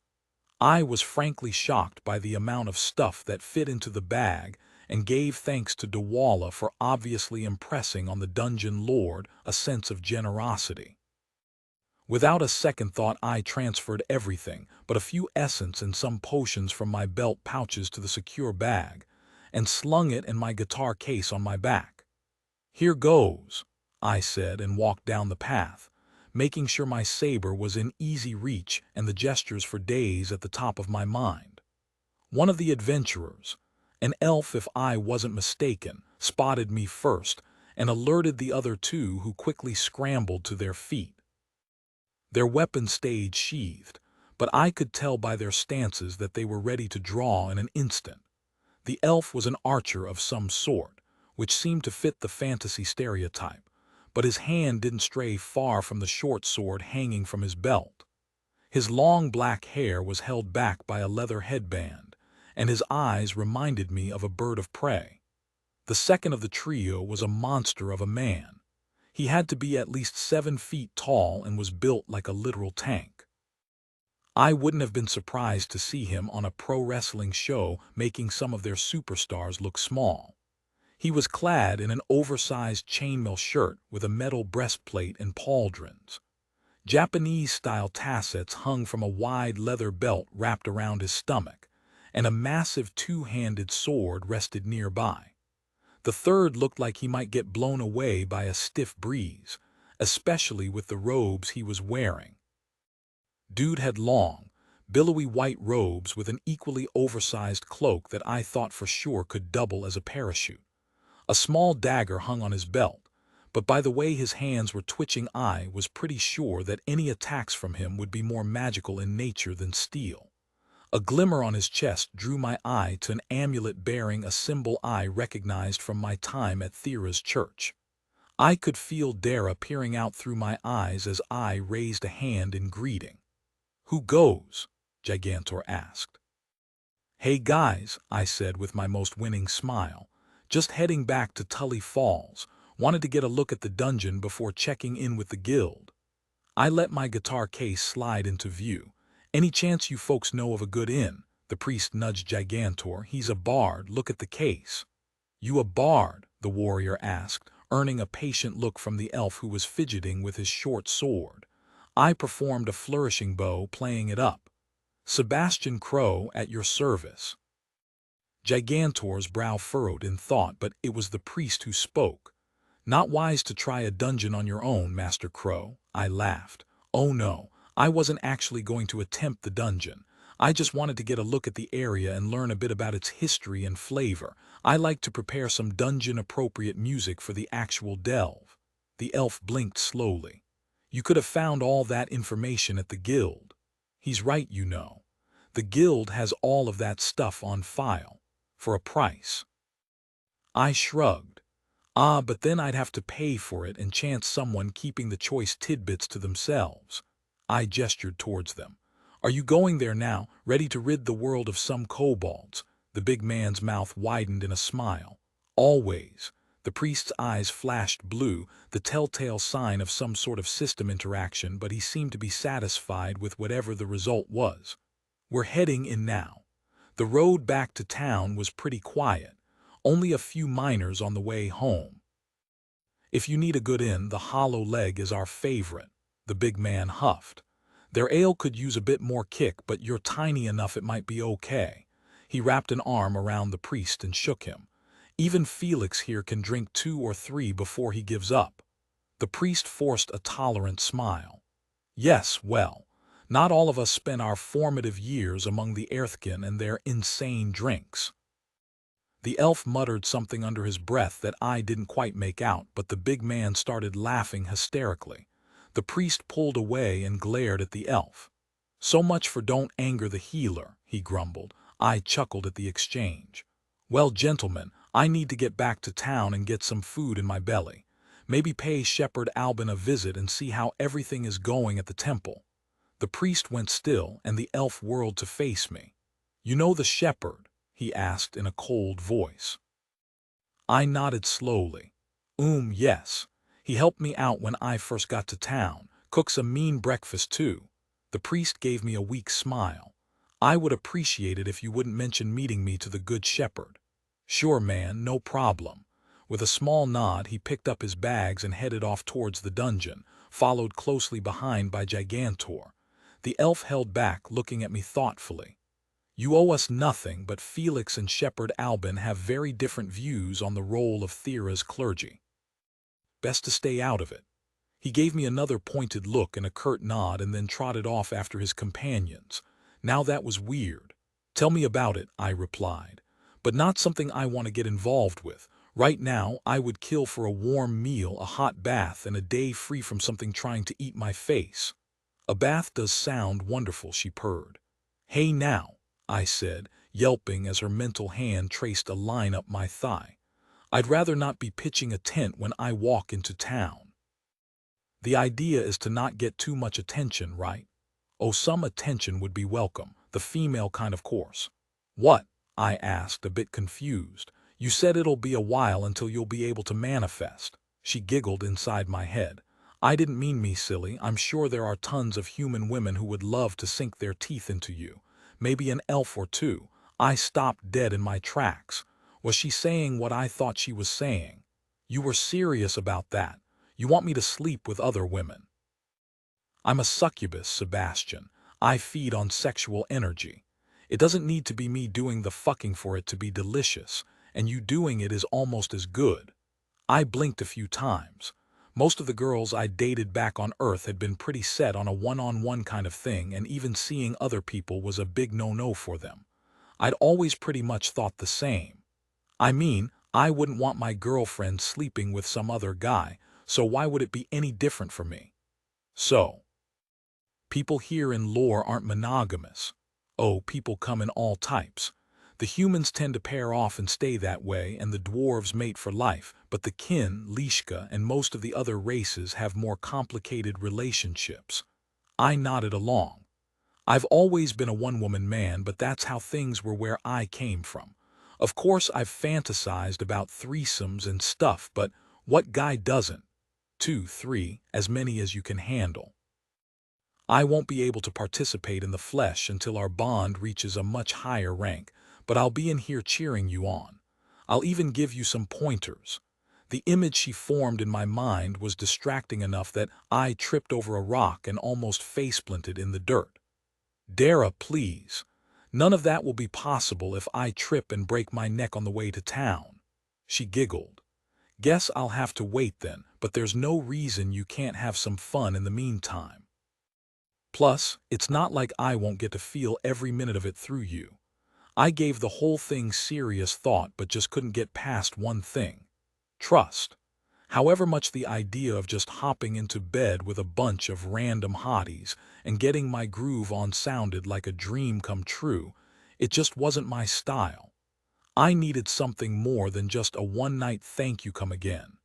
I was frankly shocked by the amount of stuff that fit into the bag and gave thanks to Dawala for obviously impressing on the dungeon lord a sense of generosity. Without a second thought I transferred everything but a few essence and some potions from my belt pouches to the secure bag, and slung it and my guitar case on my back. "Here goes," I said and walked down the path, making sure my saber was in easy reach and the gestures for days at the top of my mind. One of the adventurers, an elf if I wasn't mistaken, spotted me first and alerted the other two, who quickly scrambled to their feet. Their weapons stayed sheathed, but I could tell by their stances that they were ready to draw in an instant. The elf was an archer of some sort, which seemed to fit the fantasy stereotype, but his hand didn't stray far from the short sword hanging from his belt. His long black hair was held back by a leather headband, and his eyes reminded me of a bird of prey. The second of the trio was a monster of a man. He had to be at least 7 feet tall and was built like a literal tank. I wouldn't have been surprised to see him on a pro wrestling show making some of their superstars look small. He was clad in an oversized chainmail shirt with a metal breastplate and pauldrons. Japanese-style tassets hung from a wide leather belt wrapped around his stomach, and a massive two-handed sword rested nearby. The third looked like he might get blown away by a stiff breeze, especially with the robes he was wearing. Dude had long, billowy white robes with an equally oversized cloak that I thought for sure could double as a parachute. A small dagger hung on his belt, but by the way his hands were twitching I was pretty sure that any attacks from him would be more magical in nature than steel. A glimmer on his chest drew my eye to an amulet bearing a symbol I recognized from my time at Thera's church. I could feel Dara peering out through my eyes as I raised a hand in greeting. "Who goes?" Gigantor asked. "Hey guys," I said with my most winning smile. "Just heading back to Tully Falls. Wanted to get a look at the dungeon before checking in with the guild." I let my guitar case slide into view. "Any chance you folks know of a good inn?" The priest nudged Gigantor. "He's a bard. Look at the case." "You a bard?" the warrior asked, earning a patient look from the elf who was fidgeting with his short sword. I performed a flourishing bow, playing it up. "Sebastian Crow, at your service." Gigantor's brow furrowed in thought, but it was the priest who spoke. "Not wise to try a dungeon on your own, Master Crow," I laughed. "Oh no, I wasn't actually going to attempt the dungeon. I just wanted to get a look at the area and learn a bit about its history and flavor. I like to prepare some dungeon-appropriate music for the actual delve." The elf blinked slowly. "You could have found all that information at the guild." "He's right, you know. The guild has all of that stuff on file. For a price." I shrugged. But then I'd have to pay for it and chance someone keeping the choice tidbits to themselves." I gestured towards them. "Are you going there now, ready to rid the world of some kobolds?" The big man's mouth widened in a smile. "Always." The priest's eyes flashed blue, the telltale sign of some sort of system interaction, but he seemed to be satisfied with whatever the result was. "We're heading in now." The road back to town was pretty quiet. Only a few miners on the way home. "If you need a good inn, the Hollow Leg is our favorite," the big man huffed. "Their ale could use a bit more kick, but you're tiny enough it might be okay." He wrapped an arm around the priest and shook him. "Even Felix here can drink 2 or 3 before he gives up." The priest forced a tolerant smile. "Yes, well, not all of us spent our formative years among the Earthkin and their insane drinks." The elf muttered something under his breath that I didn't quite make out, but the big man started laughing hysterically. The priest pulled away and glared at the elf. "So much for don't anger the healer," he grumbled. I chuckled at the exchange. "Well, gentlemen, I need to get back to town and get some food in my belly. Maybe pay Shepherd Albin a visit and see how everything is going at the temple." The priest went still, and the elf whirled to face me. "You know the shepherd?" he asked in a cold voice. I nodded slowly. Yes. He helped me out when I first got to town. Cooks a mean breakfast too." The priest gave me a weak smile. "I would appreciate it if you wouldn't mention meeting me to the Good Shepherd." "Sure, man, no problem." With a small nod, he picked up his bags and headed off towards the dungeon, followed closely behind by Gigantor. The elf held back, looking at me thoughtfully. "You owe us nothing, but Felix and Shepherd Albin have very different views on the role of Thera's clergy. Best to stay out of it." He gave me another pointed look and a curt nod and then trotted off after his companions. Now that was weird. "Tell me about it," I replied. "But not something I want to get involved with. Right now, I would kill for a warm meal, a hot bath, and a day free from something trying to eat my face." "A bath does sound wonderful," she purred. "Hey now," I said, yelping as her mental hand traced a line up my thigh. "I'd rather not be pitching a tent when I walk into town." "The idea is to not get too much attention, right?" Oh, some attention would be welcome, the female kind of course. What? I asked, a bit confused. You said it'll be a while until you'll be able to manifest. She giggled inside my head. I didn't mean me, silly. I'm sure there are tons of human women who would love to sink their teeth into you. Maybe an elf or two. I stopped dead in my tracks. Was she saying what I thought she was saying? You were serious about that. You want me to sleep with other women. I'm a succubus, Sebastian. I feed on sexual energy. It doesn't need to be me doing the fucking for it to be delicious, and you doing it is almost as good. I blinked a few times. Most of the girls I dated back on Earth had been pretty set on a one-on-one kind of thing, and even seeing other people was a big no-no for them. I'd always pretty much thought the same. I mean, I wouldn't want my girlfriend sleeping with some other guy, so why would it be any different for me? So, people here in lore aren't monogamous. Oh, people come in all types. The humans tend to pair off and stay that way, and the dwarves mate for life, but the kin, Lishka, and most of the other races have more complicated relationships. I nodded along. I've always been a one-woman man, but that's how things were where I came from. Of course, I've fantasized about threesomes and stuff, but what guy doesn't? 2, 3, as many as you can handle. I won't be able to participate in the flesh until our bond reaches a much higher rank, but I'll be in here cheering you on. I'll even give you some pointers. The image she formed in my mind was distracting enough that I tripped over a rock and almost face-planted in the dirt. Dara, please. None of that will be possible if I trip and break my neck on the way to town. She giggled. Guess I'll have to wait then, but there's no reason you can't have some fun in the meantime. Plus, it's not like I won't get to feel every minute of it through you. I gave the whole thing serious thought but just couldn't get past one thing. Trust. However much the idea of just hopping into bed with a bunch of random hotties and getting my groove on sounded like a dream come true, it just wasn't my style. I needed something more than just a one-night thank you come again.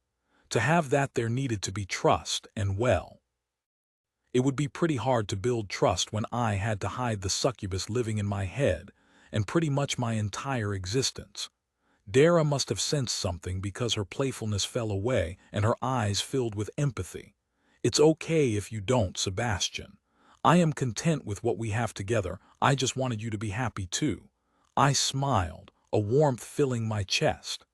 To have that there needed to be trust, and well, it would be pretty hard to build trust when I had to hide the succubus living in my head and pretty much my entire existence. Dara must have sensed something because her playfulness fell away and her eyes filled with empathy. It's okay if you don't, Sebastian. I am content with what we have together. I just wanted you to be happy too. I smiled, a warmth filling my chest.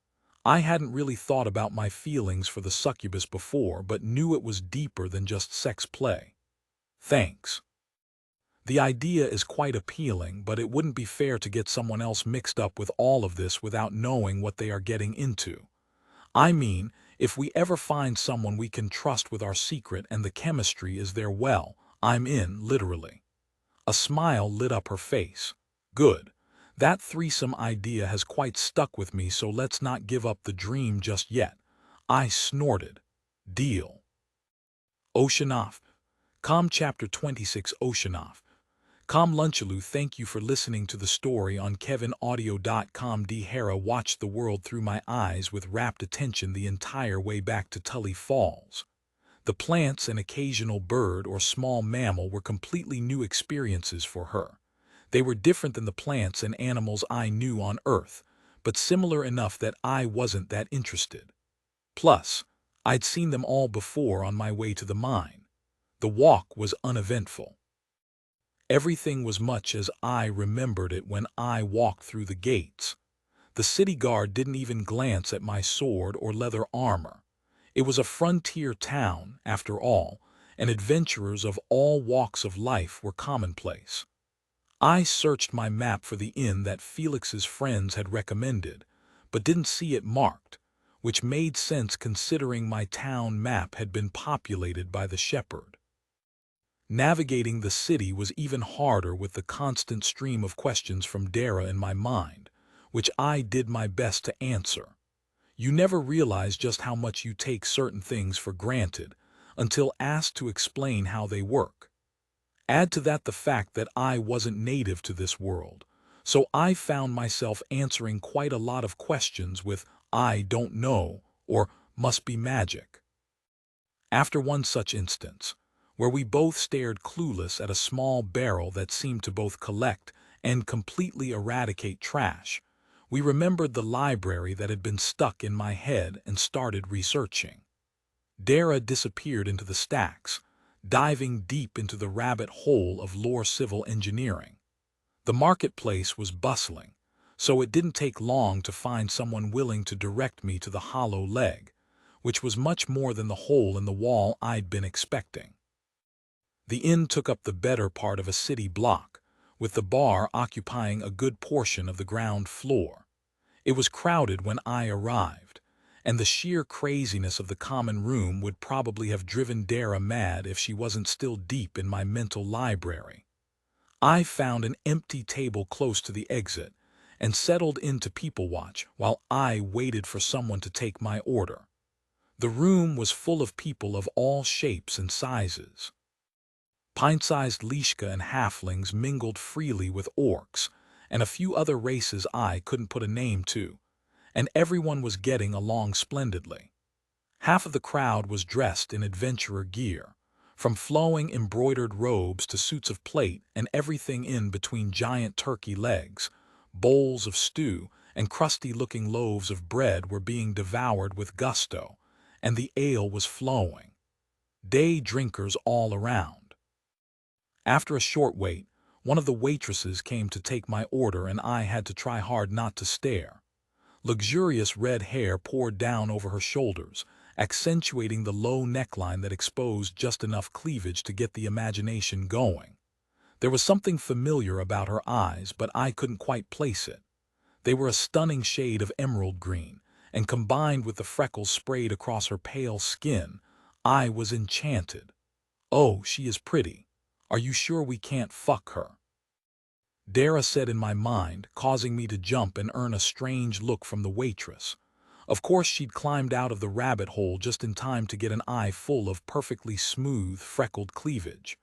I hadn't really thought about my feelings for the succubus before, but knew it was deeper than just sex play. Thanks. The idea is quite appealing, but it wouldn't be fair to get someone else mixed up with all of this without knowing what they are getting into. I mean, if we ever find someone we can trust with our secret and the chemistry is there, well, I'm in, literally. A smile lit up her face. Good. That threesome idea has quite stuck with me, so let's not give up the dream just yet. I snorted. Deal. Oceanoff. Com Chapter 26 Oceanoff. Com Lunchalu, thank you for listening to the story on KevinAudio.com. D. Hera watched the world through my eyes with rapt attention the entire way back to Tully Falls. The plants and occasional bird or small mammal were completely new experiences for her. They were different than the plants and animals I knew on Earth, but similar enough that I wasn't that interested. Plus, I'd seen them all before on my way to the mine. The walk was uneventful. Everything was much as I remembered it when I walked through the gates. The city guard didn't even glance at my sword or leather armor. It was a frontier town, after all, and adventurers of all walks of life were commonplace. I searched my map for the inn that Felix's friends had recommended, but didn't see it marked, which made sense considering my town map had been populated by the shepherd. Navigating the city was even harder with the constant stream of questions from Dara in my mind, which I did my best to answer. You never realize just how much you take certain things for granted until asked to explain how they work. Add to that the fact that I wasn't native to this world, so I found myself answering quite a lot of questions with "I don't know" or "must be magic." After one such instance, where we both stared clueless at a small barrel that seemed to both collect and completely eradicate trash. We remembered the library that had been stuck in my head and started researching. Dara disappeared into the stacks, diving deep into the rabbit hole of lore civil engineering. The marketplace was bustling, so it didn't take long to find someone willing to direct me to the hollow leg, which was much more than the hole in the wall I'd been expecting. The inn took up the better part of a city block, with the bar occupying a good portion of the ground floor. It was crowded when I arrived, and the sheer craziness of the common room would probably have driven Dara mad if she wasn't still deep in my mental library. I found an empty table close to the exit and settled into people watch while I waited for someone to take my order. The room was full of people of all shapes and sizes. Pint-sized Lishka and halflings mingled freely with orcs, and a few other races I couldn't put a name to, and everyone was getting along splendidly. Half of the crowd was dressed in adventurer gear, from flowing embroidered robes to suits of plate and everything in between. Giant turkey legs, bowls of stew, and crusty-looking loaves of bread were being devoured with gusto, and the ale was flowing. Day drinkers all around. After a short wait, one of the waitresses came to take my order and I had to try hard not to stare. Luxurious red hair poured down over her shoulders, accentuating the low neckline that exposed just enough cleavage to get the imagination going. There was something familiar about her eyes, but I couldn't quite place it. They were a stunning shade of emerald green, and combined with the freckles sprayed across her pale skin, I was enchanted. "Oh, she is pretty. Are you sure we can't fuck her?" Dara said in my mind, causing me to jump and earn a strange look from the waitress. Of course she'd climbed out of the rabbit hole just in time to get an eye full of perfectly smooth, freckled cleavage.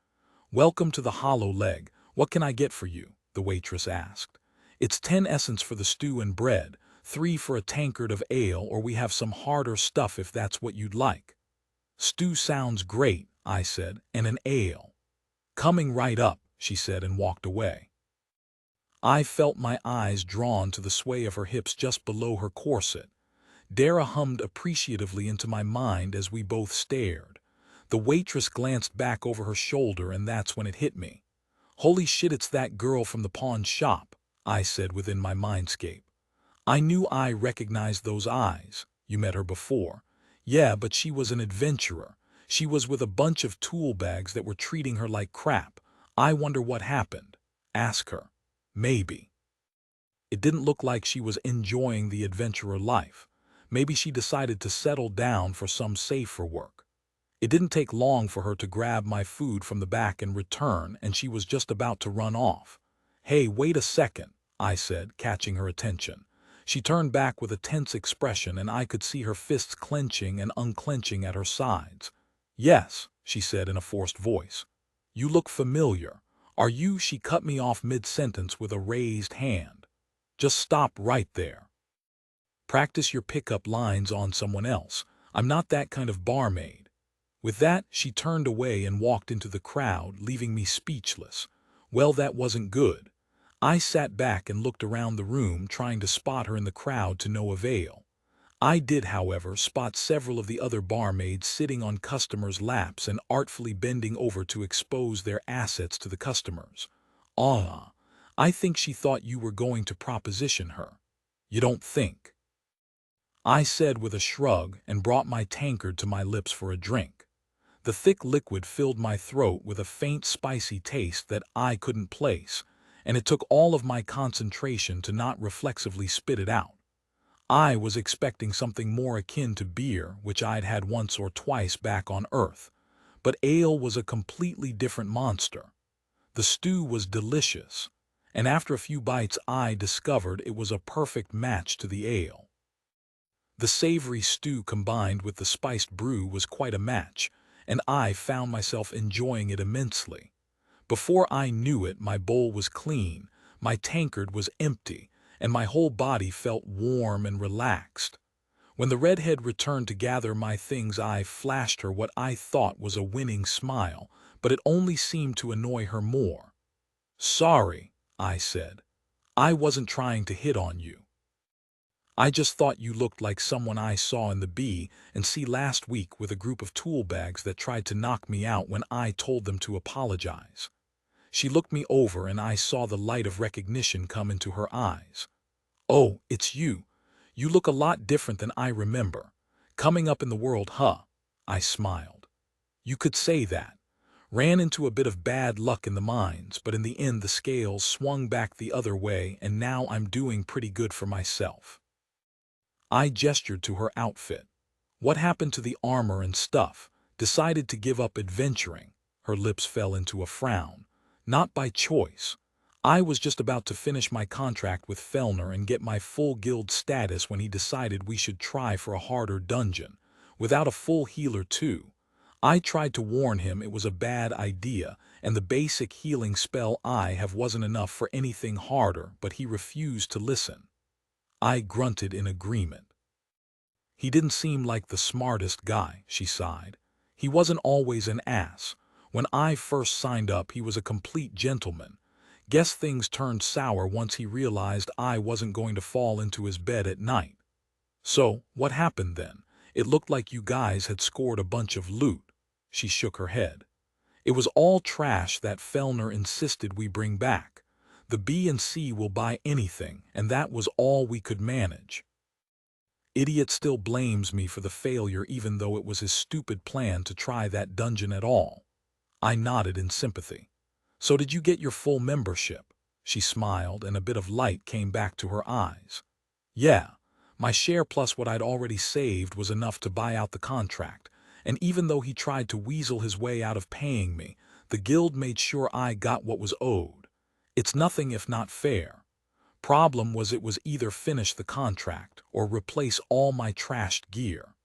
"Welcome to the hollow leg. What can I get for you?" the waitress asked. "It's 10 essence for the stew and bread, 3 for a tankard of ale, or we have some harder stuff if that's what you'd like." "Stew sounds great," I said, "and an ale." "Coming right up," she said and walked away. I felt my eyes drawn to the sway of her hips just below her corset. Dara hummed appreciatively into my mind as we both stared. The waitress glanced back over her shoulder and that's when it hit me. "Holy shit, it's that girl from the pawn shop," I said within my mindscape. I knew I recognized those eyes. "You met her before." "Yeah, but she was an adventurer. She was with a bunch of tool bags that were treating her like crap. I wonder what happened." "Ask her." "Maybe." It didn't look like she was enjoying the adventurer life. Maybe she decided to settle down for some safer work. It didn't take long for her to grab my food from the back and return, and she was just about to run off. "Hey, wait a second," I said, catching her attention. She turned back with a tense expression and I could see her fists clenching and unclenching at her sides. "Yes," she said in a forced voice. "You look familiar. Are you?" She cut me off mid-sentence with a raised hand. "Just stop right there. Practice your pickup lines on someone else. I'm not that kind of barmaid." With that, she turned away and walked into the crowd, leaving me speechless. Well, that wasn't good. I sat back and looked around the room, trying to spot her in the crowd to no avail. I did, however, spot several of the other barmaids sitting on customers' laps and artfully bending over to expose their assets to the customers. "Ah, I think she thought you were going to proposition her." "You don't think?" I said with a shrug and brought my tankard to my lips for a drink. The thick liquid filled my throat with a faint spicy taste that I couldn't place, and it took all of my concentration to not reflexively spit it out. I was expecting something more akin to beer, which I'd had once or twice back on Earth, but ale was a completely different monster. The stew was delicious, and after a few bites I discovered it was a perfect match to the ale. The savory stew combined with the spiced brew was quite a match, and I found myself enjoying it immensely. Before I knew it, my bowl was clean, my tankard was empty, and my whole body felt warm and relaxed. When the redhead returned to gather my things, I flashed her what I thought was a winning smile, but it only seemed to annoy her more. "Sorry," I said. "I wasn't trying to hit on you. I just thought you looked like someone I saw in the B and C last week with a group of tool bags that tried to knock me out when I told them to apologize." She looked me over and I saw the light of recognition come into her eyes. "Oh, it's you. You look a lot different than I remember. Coming up in the world, huh?" I smiled. "You could say that. Ran into a bit of bad luck in the mines, but in the end the scales swung back the other way and now I'm doing pretty good for myself." I gestured to her outfit. "What happened to the armor and stuff? Decided to give up adventuring?" Her lips fell into a frown. "Not by choice. I was just about to finish my contract with Fellner and get my full guild status when he decided we should try for a harder dungeon. Without a full healer too. I tried to warn him it was a bad idea, and the basic healing spell I have wasn't enough for anything harder, but he refused to listen." I grunted in agreement. "He didn't seem like the smartest guy," she sighed. "He wasn't always an ass. When I first signed up, he was a complete gentleman. Guess things turned sour once he realized I wasn't going to fall into his bed at night." "So, what happened then? It looked like you guys had scored a bunch of loot." She shook her head. "It was all trash that Fellner insisted we bring back. The B and C will buy anything, and that was all we could manage. Idiot still blames me for the failure even though it was his stupid plan to try that dungeon at all." I nodded in sympathy. "So did you get your full membership?" She smiled and a bit of light came back to her eyes. "Yeah, my share plus what I'd already saved was enough to buy out the contract, and even though he tried to weasel his way out of paying me, the guild made sure I got what was owed. It's nothing if not fair. Problem was it was either finish the contract or replace all my trashed gear."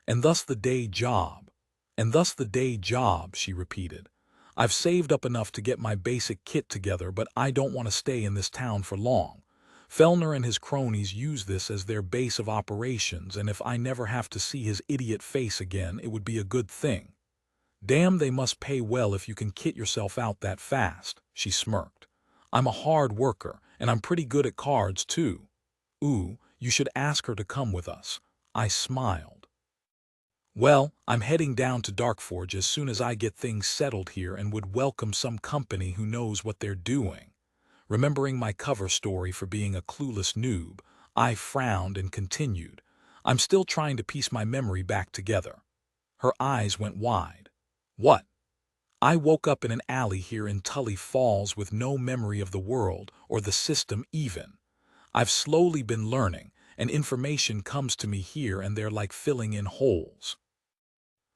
"And thus the day job. And thus the day job," she repeated. "I've saved up enough to get my basic kit together, but I don't want to stay in this town for long. Fellner and his cronies use this as their base of operations, and if I never have to see his idiot face again, it would be a good thing. Damn, they must pay well if you can kit yourself out that fast," she smirked. "I'm a hard worker, and I'm pretty good at cards too. Ooh, you should ask her to come with us." I smiled. "Well, I'm heading down to Darkforge as soon as I get things settled here and would welcome some company who knows what they're doing." Remembering my cover story for being a clueless noob, I frowned and continued. "I'm still trying to piece my memory back together." Her eyes went wide. "What?" "I woke up in an alley here in Tully Falls with no memory of the world, or the system even. I've slowly been learning, and information comes to me here and there like filling in holes.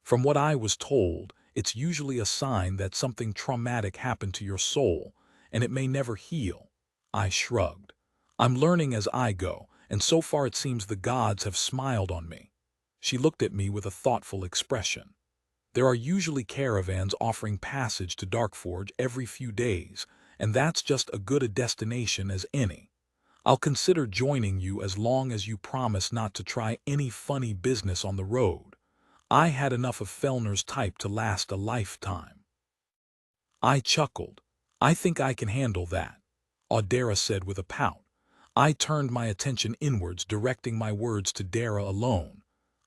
From what I was told, it's usually a sign that something traumatic happened to your soul, and it may never heal." I shrugged. "I'm learning as I go, and so far it seems the gods have smiled on me." She looked at me with a thoughtful expression. "There are usually caravans offering passage to Darkforge every few days, and that's just as good a destination as any. I'll consider joining you as long as you promise not to try any funny business on the road. I had enough of Fellner's type to last a lifetime." I chuckled. "I think I can handle that," Audera said with a pout. I turned my attention inwards, directing my words to Dara alone.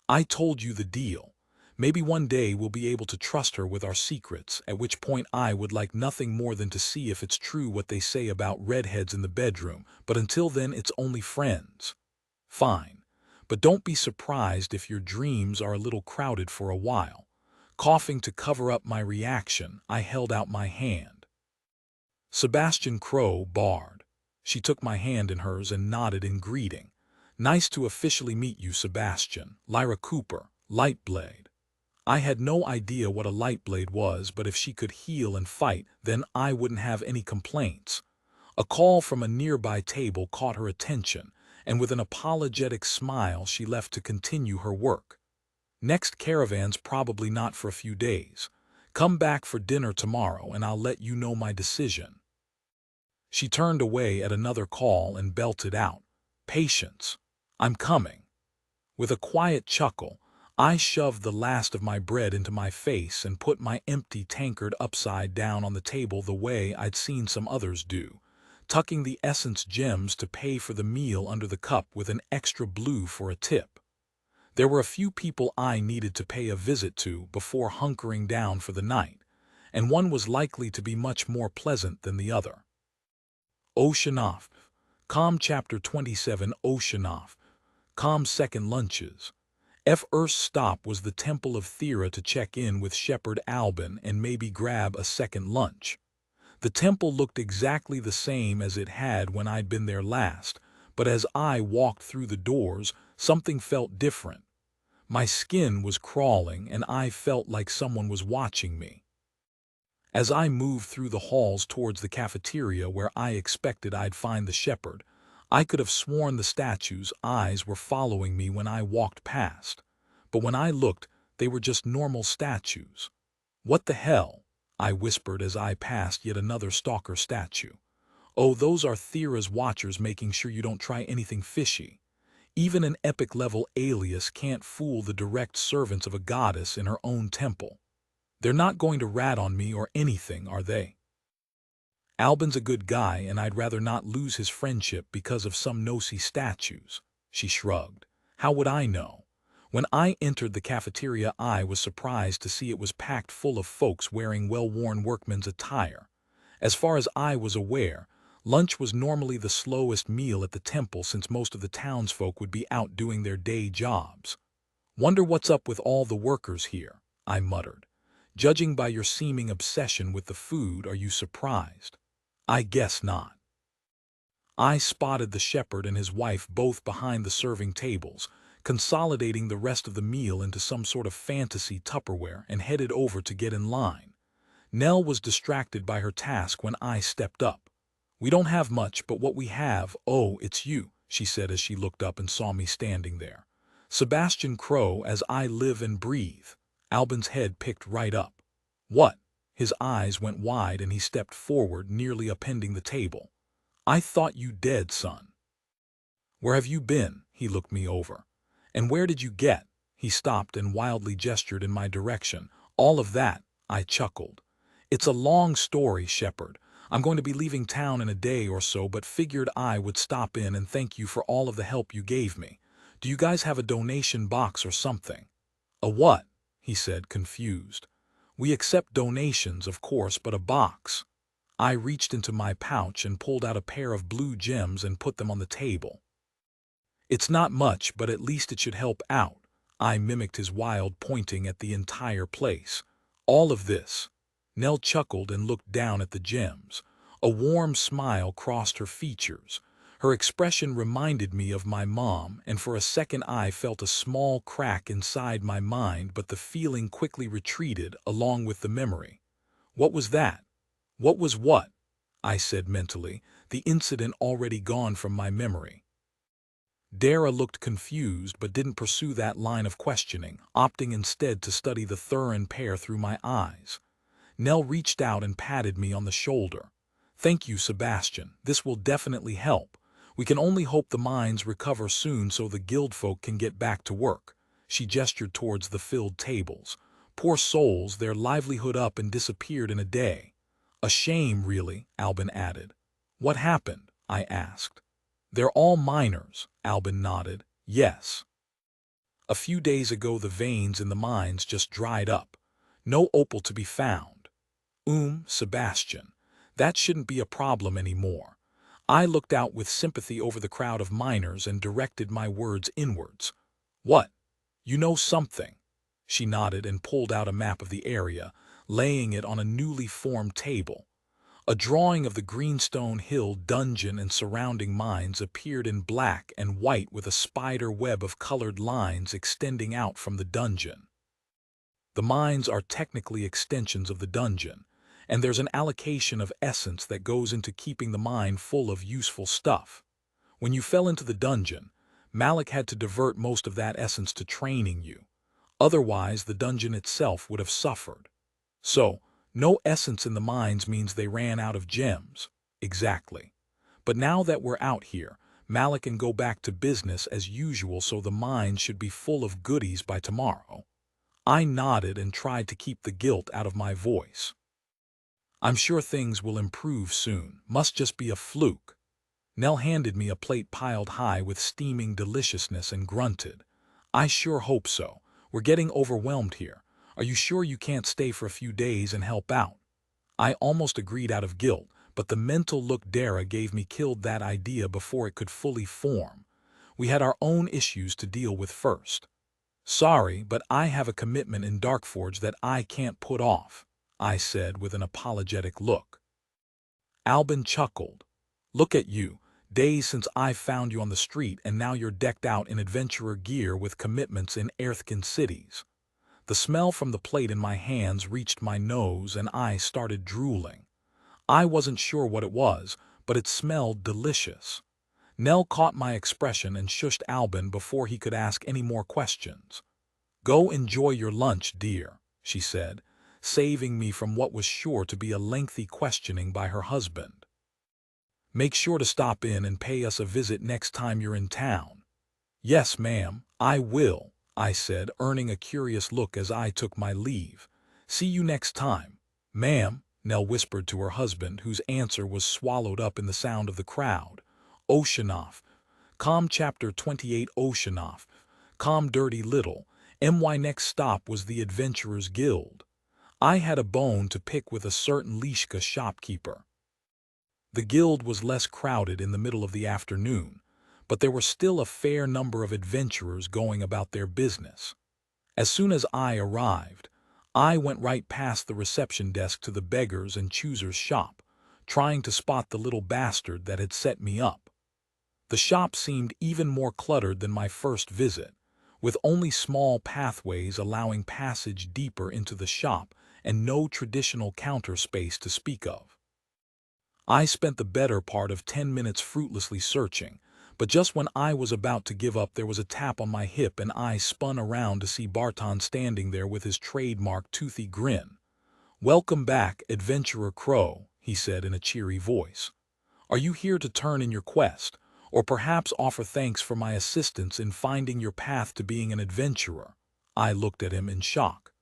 "I told you the deal. Maybe one day we'll be able to trust her with our secrets, at which point I would like nothing more than to see if it's true what they say about redheads in the bedroom, but until then it's only friends." "Fine. But don't be surprised if your dreams are a little crowded for a while." Coughing to cover up my reaction, I held out my hand. Sebastian Crow barred. She took my hand in hers and nodded in greeting. "Nice to officially meet you, Sebastian. Lyra Cooper, Lightblade." I had no idea what a Lightblade was, but if she could heal and fight, then I wouldn't have any complaints. A call from a nearby table caught her attention, and with an apologetic smile she left to continue her work. "Next caravan's probably not for a few days. Come back for dinner tomorrow and I'll let you know my decision." She turned away at another call and belted out, "Patience. I'm coming." With a quiet chuckle, I shoved the last of my bread into my face and put my empty tankard upside down on the table the way I'd seen some others do, tucking the essence gems to pay for the meal under the cup with an extra blue for a tip. There were a few people I needed to pay a visit to before hunkering down for the night, and one was likely to be much more pleasant than the other. Oceanoff. Com Chapter 27 Oceanoff. Com Second Lunches. First stop was the Temple of Thera to check in with Shepherd Albin and maybe grab a second lunch. The temple looked exactly the same as it had when I'd been there last, but as I walked through the doors, something felt different. My skin was crawling and I felt like someone was watching me. As I moved through the halls towards the cafeteria where I expected I'd find the shepherd, I could have sworn the statue's eyes were following me when I walked past. But when I looked, they were just normal statues. "What the hell?" I whispered as I passed yet another stalker statue. "Oh, those are Thera's watchers making sure you don't try anything fishy. Even an epic-level alias can't fool the direct servants of a goddess in her own temple. They're not going to rat on me or anything, are they? Albin's a good guy and I'd rather not lose his friendship because of some nosy statues." She shrugged. "How would I know?" When I entered the cafeteria, I was surprised to see it was packed full of folks wearing well-worn workman's attire. As far as I was aware, lunch was normally the slowest meal at the temple since most of the townsfolk would be out doing their day jobs. "Wonder what's up with all the workers here," I muttered. "Judging by your seeming obsession with the food, are you surprised?" "I guess not." I spotted the shepherd and his wife both behind the serving tables, consolidating the rest of the meal into some sort of fantasy Tupperware, and headed over to get in line. Nell was distracted by her task when I stepped up. "We don't have much, but what we have—" "Oh, it's you," she said as she looked up and saw me standing there. "Sebastian Crow, as I live and breathe." Albin's head picked right up. "What?" His eyes went wide and he stepped forward, nearly upending the table. "I thought you dead, son." "Where have you been?" He looked me over. "And where did you get—" He stopped and wildly gestured in my direction. "All of that," I chuckled. "It's a long story, Shepherd. I'm going to be leaving town in a day or so, but figured I would stop in and thank you for all of the help you gave me. Do you guys have a donation box or something?" "A what?" he said, confused. "We accept donations, of course, but a box." I reached into my pouch and pulled out a pair of blue gems and put them on the table. "It's not much, but at least it should help out." I mimicked his wild pointing at the entire place. "All of this." Nell chuckled and looked down at the gems. A warm smile crossed her features. Her expression reminded me of my mom, and for a second I felt a small crack inside my mind, but the feeling quickly retreated along with the memory. "What was that?" "What was what?" I said mentally, the incident already gone from my memory. Dara looked confused but didn't pursue that line of questioning, opting instead to study the Thurin pair through my eyes. Nell reached out and patted me on the shoulder. "Thank you, Sebastian. This will definitely help. We can only hope the mines recover soon so the guildfolk can get back to work." She gestured towards the filled tables. "Poor souls, their livelihood up and disappeared in a day." "A shame, really," Albin added. "What happened?" I asked. "They're all miners," Albin nodded. "Yes. A few days ago the veins in the mines just dried up. No opal to be found." Sebastian. That shouldn't be a problem anymore." I looked out with sympathy over the crowd of miners and directed my words inwards. "What? You know something?" She nodded and pulled out a map of the area, laying it on a newly formed table. A drawing of the Greenstone Hill dungeon and surrounding mines appeared in black and white with a spider web of colored lines extending out from the dungeon. The mines are technically extensions of the dungeon, and there's an allocation of essence that goes into keeping the mine full of useful stuff. When you fell into the dungeon, Malik had to divert most of that essence to training you. Otherwise, the dungeon itself would have suffered. So, no essence in the mines means they ran out of gems. Exactly. But now that we're out here, Malik and go back to business as usual, so the mine should be full of goodies by tomorrow. I nodded and tried to keep the guilt out of my voice. I'm sure things will improve soon, must just be a fluke. Nell handed me a plate piled high with steaming deliciousness and grunted. I sure hope so. We're getting overwhelmed here. Are you sure you can't stay for a few days and help out? I almost agreed out of guilt, but the mental look Dara gave me killed that idea before it could fully form. We had our own issues to deal with first. Sorry, but I have a commitment in Darkforge that I can't put off, I said with an apologetic look. Albin chuckled. Look at you. Days since I found you on the street, and now you're decked out in adventurer gear with commitments in Earthkin cities. The smell from the plate in my hands reached my nose and I started drooling. I wasn't sure what it was, but it smelled delicious. Nell caught my expression and shushed Albin before he could ask any more questions. Go enjoy your lunch, dear, she said, saving me from what was sure to be a lengthy questioning by her husband. Make sure to stop in and pay us a visit next time you're in town. Yes, ma'am, I will, I said, earning a curious look as I took my leave. See you next time. Ma'am, Nell whispered to her husband, whose answer was swallowed up in the sound of the crowd. Oceanoff. Com Chapter 28 Oceanoff. Com Dirty Little. My next stop was the Adventurers Guild. I had a bone to pick with a certain Lishka shopkeeper. The guild was less crowded in the middle of the afternoon, but there were still a fair number of adventurers going about their business. As soon as I arrived, I went right past the reception desk to the beggars and choosers' shop, trying to spot the little bastard that had set me up. The shop seemed even more cluttered than my first visit, with only small pathways allowing passage deeper into the shop and no traditional counter space to speak of. I spent the better part of 10 minutes fruitlessly searching, but just when I was about to give up there was a tap on my hip and I spun around to see Barton standing there with his trademark toothy grin. Welcome back, Adventurer Crow, he said in a cheery voice. Are you here to turn in your quest, or perhaps offer thanks for my assistance in finding your path to being an adventurer? I looked at him in shock.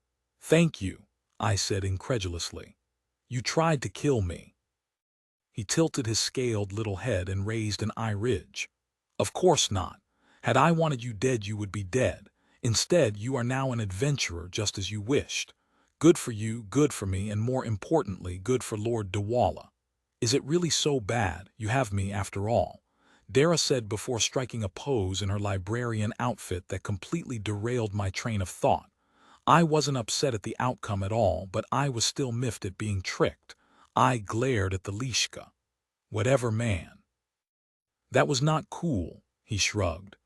Thank you, I said incredulously. You tried to kill me. He tilted his scaled little head and raised an eye ridge. Of course not. Had I wanted you dead, you would be dead. Instead, you are now an adventurer just as you wished. Good for you, good for me, and more importantly, good for Lord Dawala. Is it really so bad? You have me after all, Dara said before striking a pose in her librarian outfit that completely derailed my train of thought. I wasn't upset at the outcome at all, but I was still miffed at being tricked. I glared at the Lishka. Whatever, man. That was not cool, he shrugged.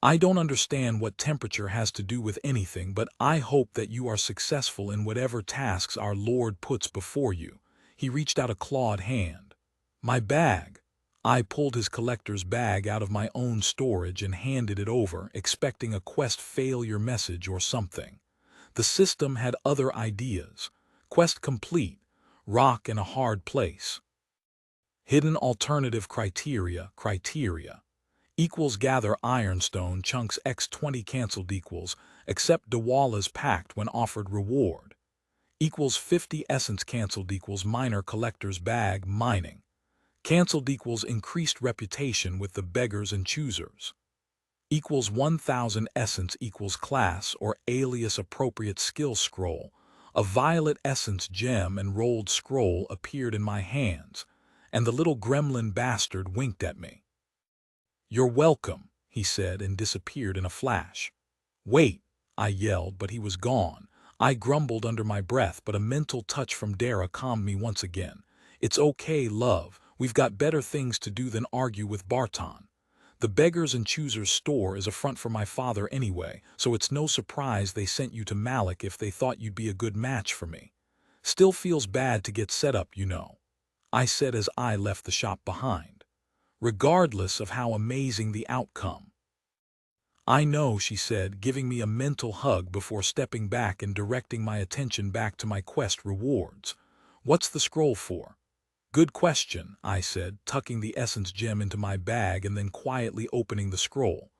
I don't understand what temperature has to do with anything, but I hope that you are successful in whatever tasks our Lord puts before you. He reached out a clawed hand. My bag. I pulled his collector's bag out of my own storage and handed it over, expecting a quest failure message or something. The system had other ideas. Quest complete. Rock in a hard place. Hidden alternative criteria. Equals gather ironstone chunks x20 cancelled equals accept Dawala's pact when offered reward. Equals 50 essence cancelled equals minor collector's bag mining. Cancelled equals increased reputation with the beggars and choosers. Equals 1000 essence equals class or alias appropriate skill scroll. A violet essence gem and rolled scroll appeared in my hands, and the little gremlin bastard winked at me. You're welcome, he said and disappeared in a flash. Wait, I yelled, but he was gone. I grumbled under my breath, but a mental touch from Dara calmed me once again. It's okay, love. We've got better things to do than argue with Barton. The Beggars and Choosers store is a front for my father anyway, so it's no surprise they sent you to Malik if they thought you'd be a good match for me. Still feels bad to get set up, you know, I said as I left the shop behind. Regardless of how amazing the outcome. I know, she said, giving me a mental hug before stepping back and directing my attention back to my quest rewards. What's the scroll for? Good question, I said, tucking the essence gem into my bag and then quietly opening the scroll.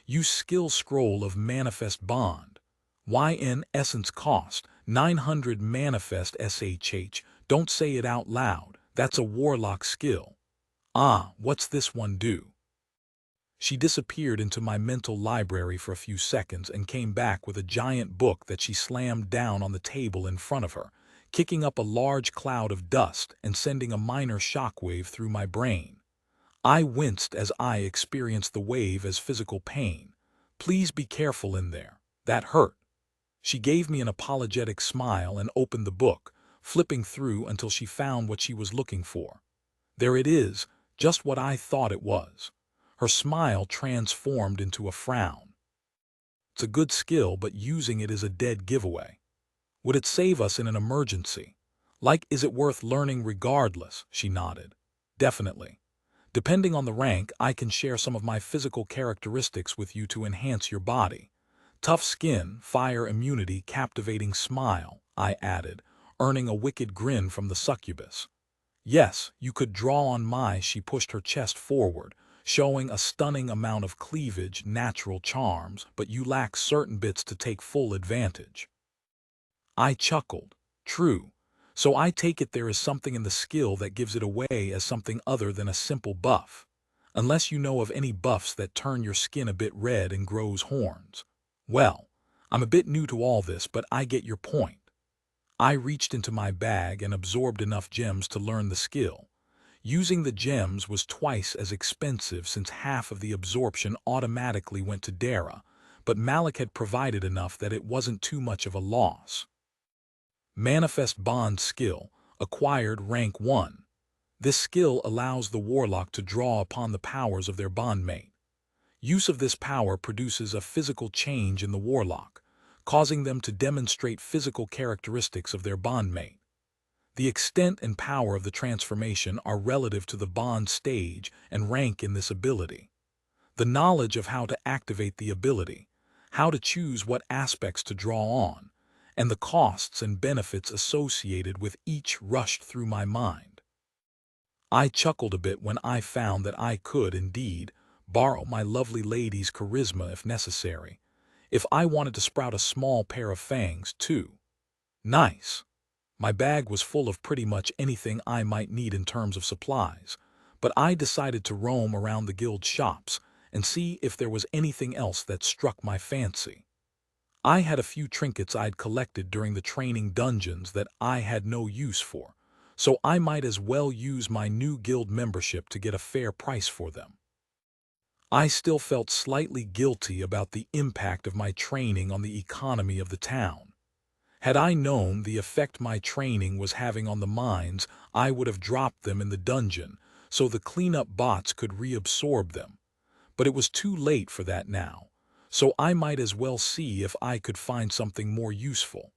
Use skill scroll of manifest bond. YN essence cost, 900 manifest SHH. Don't say it out loud. That's a warlock skill. Ah, what's this one do? She disappeared into my mental library for a few seconds and came back with a giant book that she slammed down on the table in front of her, kicking up a large cloud of dust and sending a minor shockwave through my brain. I winced as I experienced the wave as physical pain. Please be careful in there. That hurt. She gave me an apologetic smile and opened the book, flipping through until she found what she was looking for. There it is, just what I thought it was. Her smile transformed into a frown. It's a good skill, but using it is a dead giveaway. Would it save us in an emergency? Like, is it worth learning regardless? She nodded. Definitely. Depending on the rank, I can share some of my physical characteristics with you to enhance your body. Tough skin, fire immunity, captivating smile, I added, earning a wicked grin from the succubus. Yes, you could draw on my. She pushed her chest forward, showing a stunning amount of cleavage, natural charms, but you lack certain bits to take full advantage. I chuckled. True. So I take it there is something in the skill that gives it away as something other than a simple buff. Unless you know of any buffs that turn your skin a bit red and grows horns. Well, I'm a bit new to all this, but I get your point. I reached into my bag and absorbed enough gems to learn the skill. Using the gems was twice as expensive since half of the absorption automatically went to Dara, but Malik had provided enough that it wasn't too much of a loss. Manifest Bond skill, acquired rank 1. This skill allows the warlock to draw upon the powers of their bondmate. Use of this power produces a physical change in the warlock, causing them to demonstrate physical characteristics of their bondmate. The extent and power of the transformation are relative to the bond stage and rank in this ability. The knowledge of how to activate the ability, how to choose what aspects to draw on, and the costs and benefits associated with each rushed through my mind. I chuckled a bit when I found that I could, indeed, borrow my lovely lady's charisma if necessary, if I wanted to sprout a small pair of fangs, too. Nice. My bag was full of pretty much anything I might need in terms of supplies, but I decided to roam around the guild shops and see if there was anything else that struck my fancy. I had a few trinkets I'd collected during the training dungeons that I had no use for, so I might as well use my new guild membership to get a fair price for them. I still felt slightly guilty about the impact of my training on the economy of the town. Had I known the effect my training was having on the mines, I would have dropped them in the dungeon so the cleanup bots could reabsorb them. But it was too late for that now, so I might as well see if I could find something more useful.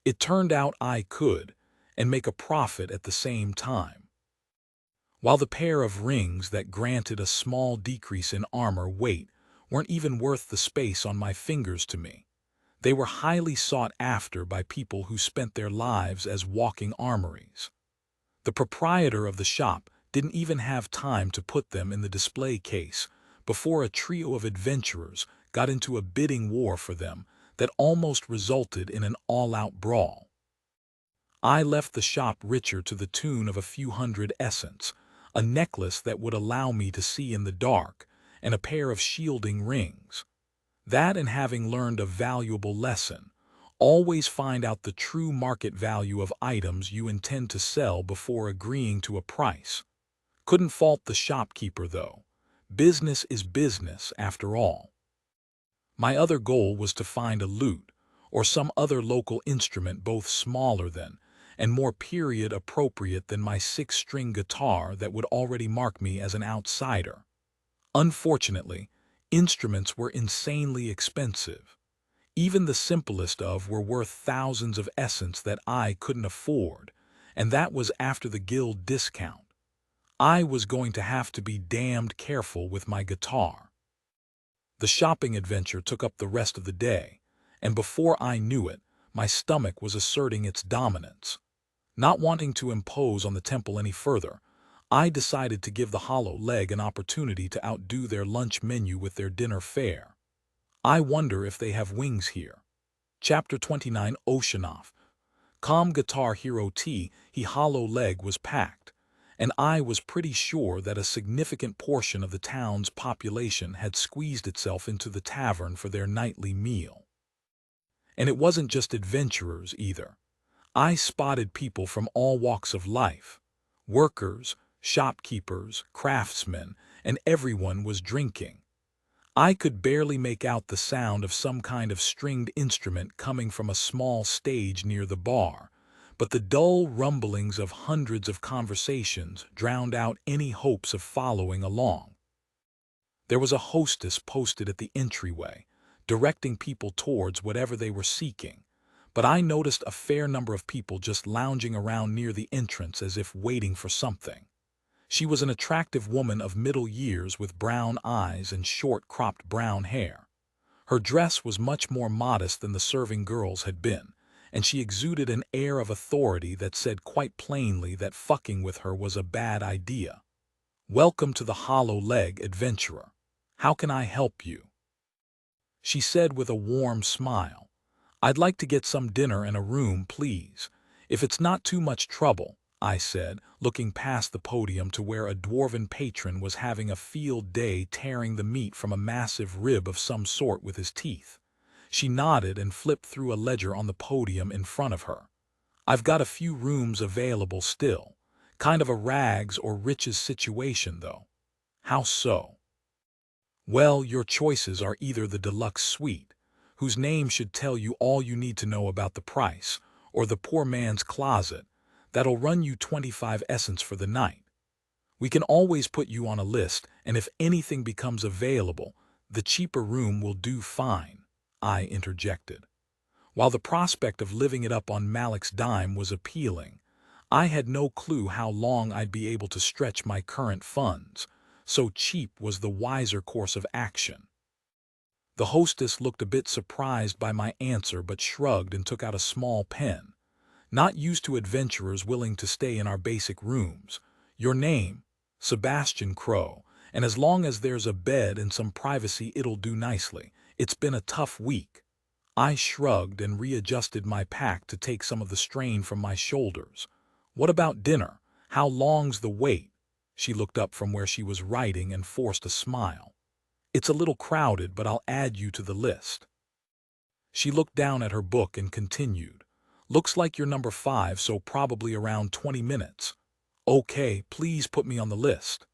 It turned out I could, and make a profit at the same time. While the pair of rings that granted a small decrease in armor weight weren't even worth the space on my fingers to me, they were highly sought after by people who spent their lives as walking armories. The proprietor of the shop didn't even have time to put them in the display case before a trio of adventurers got into a bidding war for them that almost resulted in an all-out brawl. I left the shop richer to the tune of a few hundred essence, a necklace that would allow me to see in the dark, and a pair of shielding rings. That, and having learned a valuable lesson, always find out the true market value of items you intend to sell before agreeing to a price. Couldn't fault the shopkeeper, though. Business is business, after all. My other goal was to find a lute, or some other local instrument both smaller than, and more period-appropriate than my 6-string guitar that would already mark me as an outsider. Unfortunately, instruments were insanely expensive. Even the simplest of were worth thousands of essence that I couldn't afford, and that was after the guild discount. I was going to have to be damned careful with my guitar. The shopping adventure took up the rest of the day, and before I knew it, my stomach was asserting its dominance. Not wanting to impose on the temple any further, I decided to give the hollow leg an opportunity to outdo their lunch menu with their dinner fare. I wonder if they have wings here. Chapter 29 Oceanoff. Calm Guitar Hero T. He hollow leg was packed, and I was pretty sure that a significant portion of the town's population had squeezed itself into the tavern for their nightly meal. And it wasn't just adventurers either. I spotted people from all walks of life. Workers, shopkeepers, craftsmen, and everyone was drinking. I could barely make out the sound of some kind of stringed instrument coming from a small stage near the bar, but the dull rumblings of hundreds of conversations drowned out any hopes of following along. There was a hostess posted at the entryway, directing people towards whatever they were seeking, but I noticed a fair number of people just lounging around near the entrance as if waiting for something. She was an attractive woman of middle years with brown eyes and short cropped brown hair. Her dress was much more modest than the serving girls had been, and she exuded an air of authority that said quite plainly that fucking with her was a bad idea. "Welcome to the Hollow Leg, adventurer. How can I help you?" she said with a warm smile. "I'd like to get some dinner and a room, please. If it's not too much trouble," I said, looking past the podium to where a dwarven patron was having a field day tearing the meat from a massive rib of some sort with his teeth. She nodded and flipped through a ledger on the podium in front of her. "I've got a few rooms available still. Kind of a rags or riches situation, though." "How so?" "Well, your choices are either the deluxe suite, whose name should tell you all you need to know about the price, or the poor man's closet, that'll run you 25 essence for the night. We can always put you on a list, and if anything becomes available, the cheaper room will do fine," I interjected. While the prospect of living it up on Malik's dime was appealing, I had no clue how long I'd be able to stretch my current funds, so cheap was the wiser course of action. The hostess looked a bit surprised by my answer but shrugged and took out a small pen. "Not used to adventurers willing to stay in our basic rooms. Your name?" "Sebastian Crow, and as long as there's a bed and some privacy it'll do nicely. It's been a tough week." I shrugged and readjusted my pack to take some of the strain from my shoulders. "What about dinner? How long's the wait?" She looked up from where she was writing and forced a smile. "It's a little crowded, but I'll add you to the list." She looked down at her book and continued. "Looks like you're number 5, so probably around 20 minutes. Okay, please put me on the list."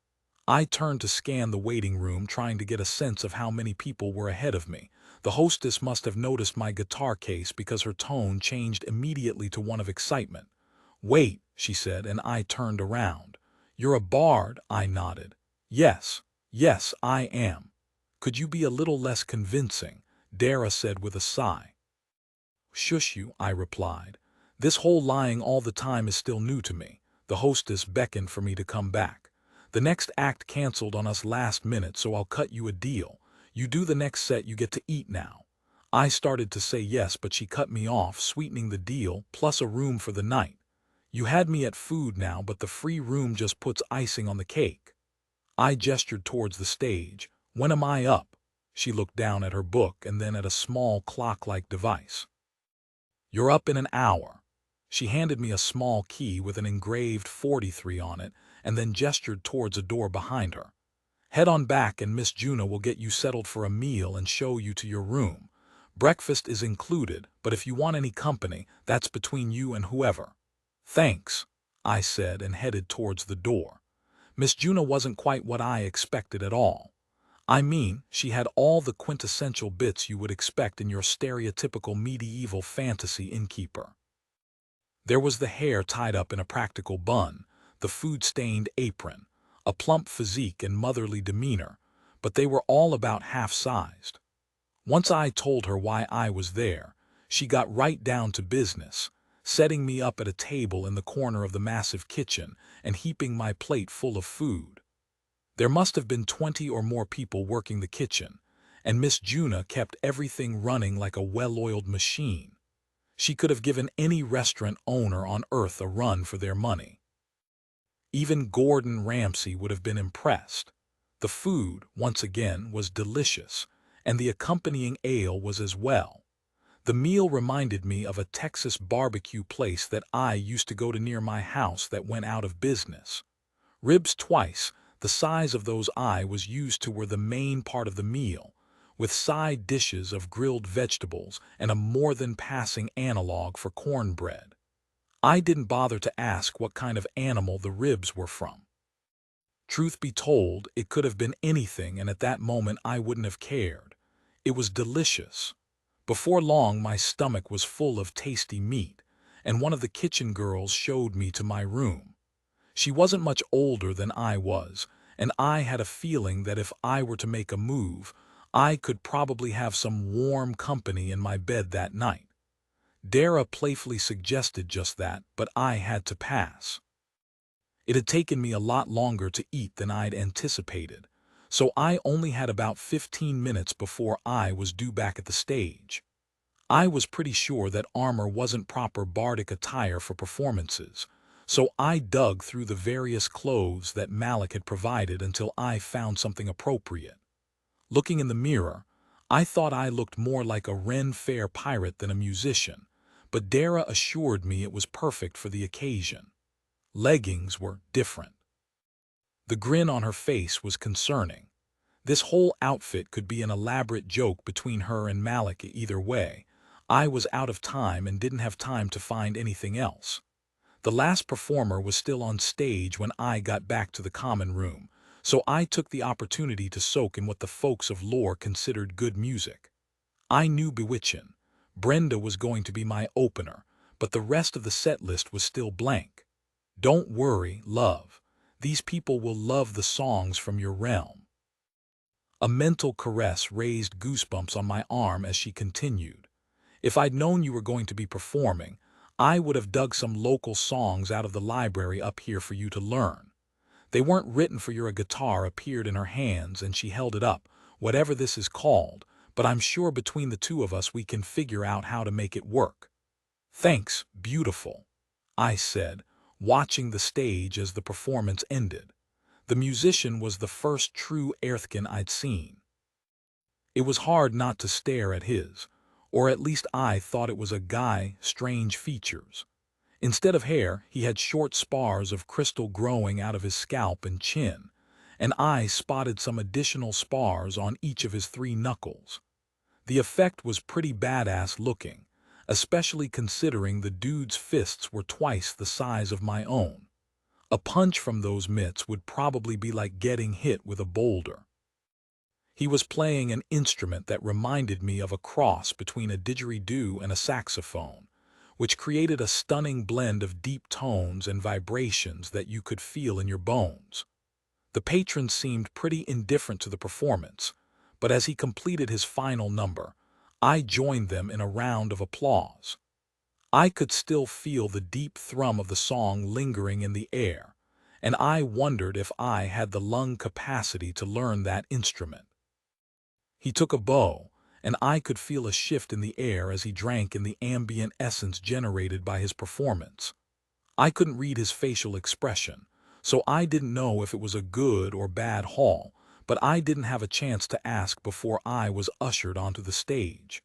I turned to scan the waiting room, trying to get a sense of how many people were ahead of me. The hostess must have noticed my guitar case because her tone changed immediately to one of excitement. "Wait," she said, and I turned around. "You're a bard?" I nodded. Yes, I am." "Could you be a little less convincing?" Dara said with a sigh. "Shush you," I replied. "This whole lying all the time is still new to me." The hostess beckoned for me to come back. "The next act canceled on us last minute, so I'll cut you a deal. You do the next set, you get to eat now." I started to say yes, but she cut me off, sweetening the deal, plus a room for the night. "You had me at food now, but the free room just puts icing on the cake." I gestured towards the stage. "When am I up?" She looked down at her book and then at a small clock-like device. "You're up in an hour." She handed me a small key with an engraved 43 on it and then gestured towards a door behind her. "Head on back and Miss Juna will get you settled for a meal and show you to your room. Breakfast is included, but if you want any company, that's between you and whoever." "Thanks," I said and headed towards the door. Miss Juna wasn't quite what I expected at all. I mean, she had all the quintessential bits you would expect in your stereotypical medieval fantasy innkeeper. There was the hair tied up in a practical bun, the food-stained apron, a plump physique and motherly demeanor, but they were all about half-sized. Once I told her why I was there, she got right down to business, setting me up at a table in the corner of the massive kitchen and heaping my plate full of food. There must have been 20 or more people working the kitchen, and Miss Juna kept everything running like a well-oiled machine. She could have given any restaurant owner on earth a run for their money. Even Gordon Ramsay would have been impressed. The food, once again, was delicious, and the accompanying ale was as well. The meal reminded me of a Texas barbecue place that I used to go to near my house that went out of business. Ribs twice the size of those I was used to were the main part of the meal, with side dishes of grilled vegetables and a more than passing analog for cornbread. I didn't bother to ask what kind of animal the ribs were from. Truth be told, it could have been anything, and at that moment I wouldn't have cared. It was delicious. Before long, my stomach was full of tasty meat, and one of the kitchen girls showed me to my room. She wasn't much older than I was, and I had a feeling that if I were to make a move, I could probably have some warm company in my bed that night. Dara playfully suggested just that, but I had to pass. It had taken me a lot longer to eat than I'd anticipated, so I only had about 15 minutes before I was due back at the stage. I was pretty sure that armor wasn't proper bardic attire for performances, so I dug through the various clothes that Malik had provided until I found something appropriate. Looking in the mirror, I thought I looked more like a Ren Fair pirate than a musician, but Dara assured me it was perfect for the occasion. Leggings were different. The grin on her face was concerning. This whole outfit could be an elaborate joke between her and Malik either way. I was out of time and didn't have time to find anything else. The last performer was still on stage when I got back to the common room, so I took the opportunity to soak in what the folks of lore considered good music. I knew Bewitchin'. Brenda was going to be my opener, but the rest of the set list was still blank. Don't worry, love. These people will love the songs from your realm. A mental caress raised goosebumps on my arm as she continued. If I'd known you were going to be performing, I would have dug some local songs out of the library up here for you to learn. They weren't written for your guitar appeared in her hands and she held it up, whatever this is called, but I'm sure between the two of us we can figure out how to make it work. Thanks, beautiful, I said, watching the stage as the performance ended. The musician was the first true Earthkin I'd seen. It was hard not to stare at his, or at least I thought it was a guy, strange features. Instead of hair, he had short spars of crystal growing out of his scalp and chin, and I spotted some additional spars on each of his 3 knuckles. The effect was pretty badass looking, especially considering the dude's fists were twice the size of my own. A punch from those mitts would probably be like getting hit with a boulder. He was playing an instrument that reminded me of a cross between a didgeridoo and a saxophone, which created a stunning blend of deep tones and vibrations that you could feel in your bones. The patrons seemed pretty indifferent to the performance, but as he completed his final number, I joined them in a round of applause. I could still feel the deep thrum of the song lingering in the air, and I wondered if I had the lung capacity to learn that instrument. He took a bow, and I could feel a shift in the air as he drank in the ambient essence generated by his performance. I couldn't read his facial expression, so I didn't know if it was a good or bad haul, but I didn't have a chance to ask before I was ushered onto the stage.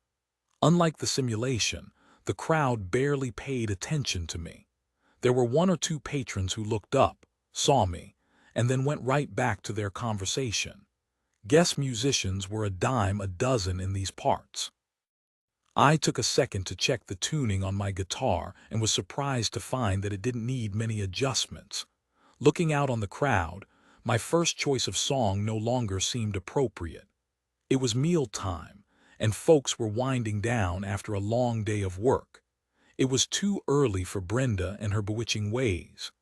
Unlike the simulation, the crowd barely paid attention to me. There were 1 or 2 patrons who looked up, saw me, and then went right back to their conversation. Guest musicians were a dime a dozen in these parts. I took a second to check the tuning on my guitar and was surprised to find that it didn't need many adjustments. Looking out on the crowd, my first choice of song no longer seemed appropriate. It was mealtime, and folks were winding down after a long day of work. It was too early for Brenda and her bewitching ways.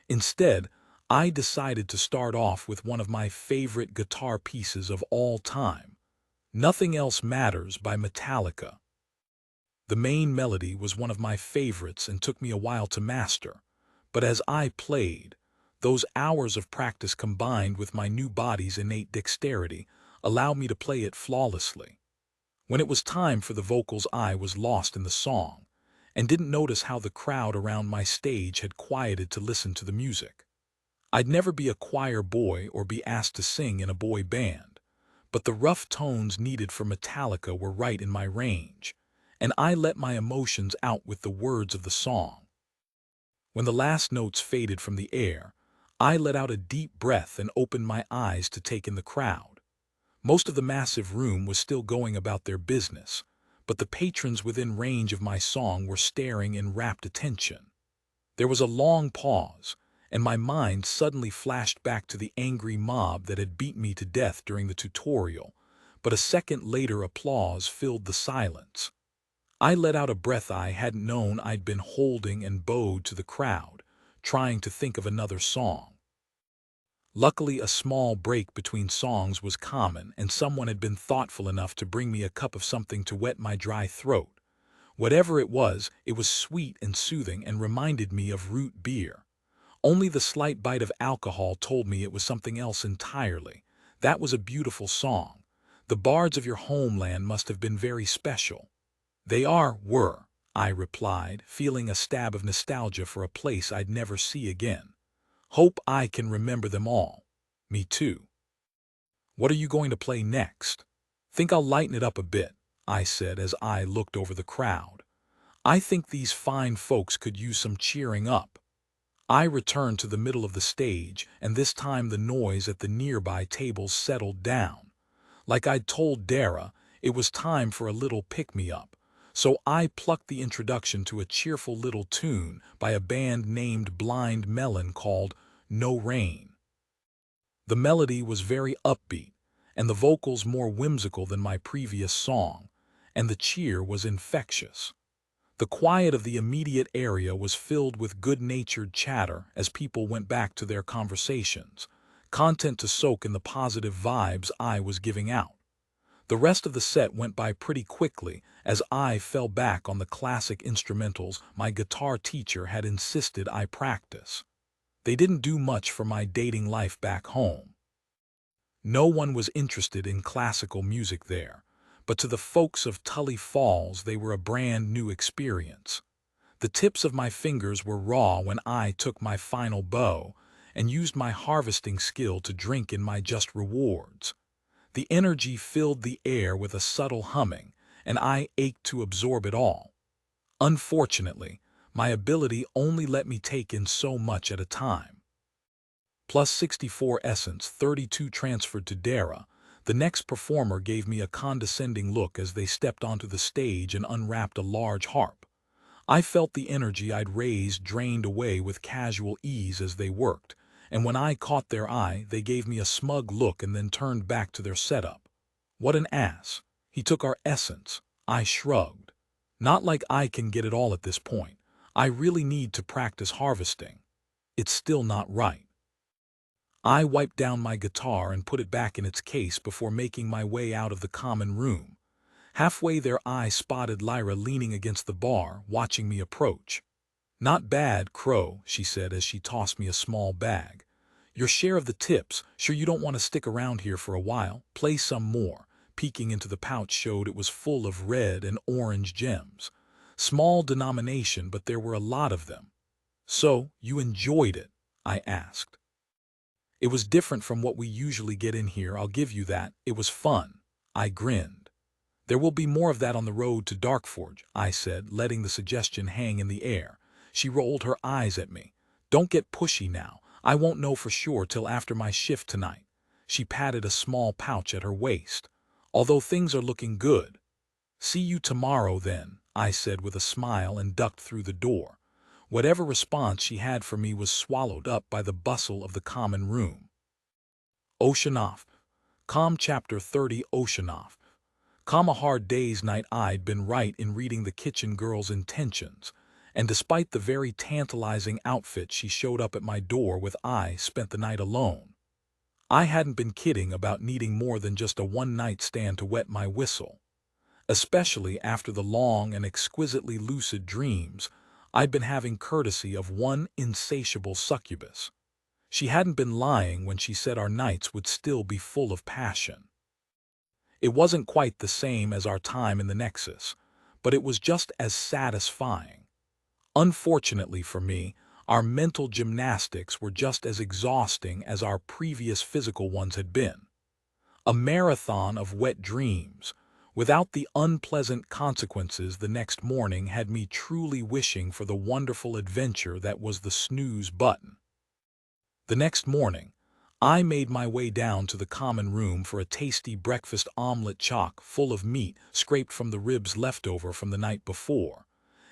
Instead, I decided to start off with one of my favorite guitar pieces of all time, Nothing Else Matters by Metallica. The main melody was one of my favorites and took me a while to master, but as I played, those hours of practice combined with my new body's innate dexterity allowed me to play it flawlessly. When it was time for the vocals, I was lost in the song, and didn't notice how the crowd around my stage had quieted to listen to the music. I'd never be a choir boy or be asked to sing in a boy band, but the rough tones needed for Metallica were right in my range, and I let my emotions out with the words of the song. When the last notes faded from the air, I let out a deep breath and opened my eyes to take in the crowd. Most of the massive room was still going about their business, but the patrons within range of my song were staring in rapt attention. There was a long pause, and my mind suddenly flashed back to the angry mob that had beat me to death during the tutorial, but a second later applause filled the silence. I let out a breath I hadn't known I'd been holding and bowed to the crowd, trying to think of another song. Luckily, a small break between songs was common, and someone had been thoughtful enough to bring me a cup of something to wet my dry throat. Whatever it was sweet and soothing and reminded me of root beer. Only the slight bite of alcohol told me it was something else entirely. That was a beautiful song. The bards of your homeland must have been very special. They were, I replied, feeling a stab of nostalgia for a place I'd never see again. Hope I can remember them all. Me too. What are you going to play next? Think I'll lighten it up a bit, I said as I looked over the crowd. I think these fine folks could use some cheering up. I returned to the middle of the stage, and this time the noise at the nearby tables settled down. Like I'd told Dara, it was time for a little pick-me-up, so I plucked the introduction to a cheerful little tune by a band named Blind Melon called No Rain. The melody was very upbeat, and the vocals more whimsical than my previous song, and the cheer was infectious. The quiet of the immediate area was filled with good-natured chatter as people went back to their conversations, content to soak in the positive vibes I was giving out. The rest of the set went by pretty quickly as I fell back on the classic instrumentals my guitar teacher had insisted I practice. They didn't do much for my dating life back home. No one was interested in classical music there, but to the folks of Tully Falls they were a brand new experience. The tips of my fingers were raw when I took my final bow and used my harvesting skill to drink in my just rewards. The energy filled the air with a subtle humming, and I ached to absorb it all. Unfortunately, my ability only let me take in so much at a time. Plus 64 essence, 32 transferred to Dara. The next performer gave me a condescending look as they stepped onto the stage and unwrapped a large harp. I felt the energy I'd raised drained away with casual ease as they worked, and when I caught their eye, they gave me a smug look and then turned back to their setup. What an ass. He took our essence. I shrugged. Not like I can get it all at this point. I really need to practice harvesting. It's still not right. I wiped down my guitar and put it back in its case before making my way out of the common room. Halfway there I spotted Lyra leaning against the bar, watching me approach. "Not bad, Crow," she said as she tossed me a small bag. "Your share of the tips. Sure you don't want to stick around here for a while? Play some more." Peeking into the pouch showed it was full of red and orange gems. Small denomination, but there were a lot of them. "So, you enjoyed it?" I asked. "It was different from what we usually get in here, I'll give you that. It was fun." I grinned. "There will be more of that on the road to Darkforge," I said, letting the suggestion hang in the air. She rolled her eyes at me. "Don't get pushy now. I won't know for sure till after my shift tonight." She patted a small pouch at her waist. "Although things are looking good." "See you tomorrow then," I said with a smile and ducked through the door. Whatever response she had for me was swallowed up by the bustle of the common room. Oceanoff. Com Chapter 30 Oceanoff. A hard day's night. I'd been right in reading the kitchen girl's intentions, and despite the very tantalizing outfit she showed up at my door with, I spent the night alone. I hadn't been kidding about needing more than just a one-night stand to wet my whistle. Especially after the long and exquisitely lucid dreams I'd been having courtesy of one insatiable succubus. She hadn't been lying when she said our nights would still be full of passion. It wasn't quite the same as our time in the Nexus, but it was just as satisfying. Unfortunately for me, our mental gymnastics were just as exhausting as our previous physical ones had been. A marathon of wet dreams, without the unpleasant consequences the next morning, had me truly wishing for the wonderful adventure that was the snooze button. The next morning, I made my way down to the common room for a tasty breakfast omelet chock full of meat scraped from the ribs left over from the night before,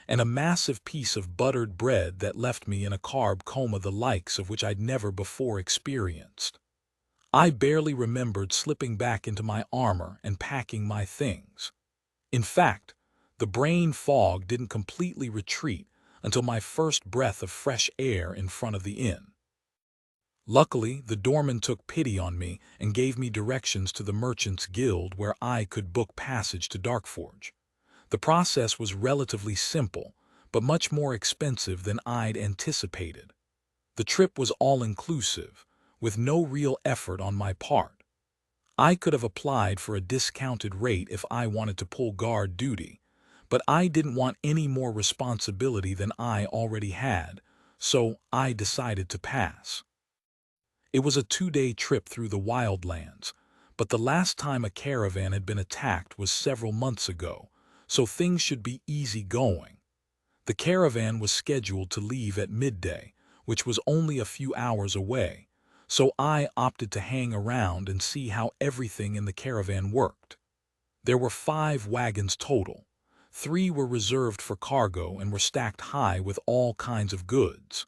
and a massive piece of buttered bread that left me in a carb coma the likes of which I'd never before experienced. I barely remembered slipping back into my armor and packing my things. In fact, the brain fog didn't completely retreat until my first breath of fresh air in front of the inn. Luckily, the doorman took pity on me and gave me directions to the Merchants Guild where I could book passage to Darkforge. The process was relatively simple, but much more expensive than I'd anticipated. The trip was all-inclusive, with no real effort on my part. I could have applied for a discounted rate if I wanted to pull guard duty, but I didn't want any more responsibility than I already had, so I decided to pass. It was a 2-day trip through the wildlands, but the last time a caravan had been attacked was several months ago, so things should be easy going. The caravan was scheduled to leave at midday, which was only a few hours away, so I opted to hang around and see how everything in the caravan worked. There were 5 wagons total. 3 were reserved for cargo and were stacked high with all kinds of goods.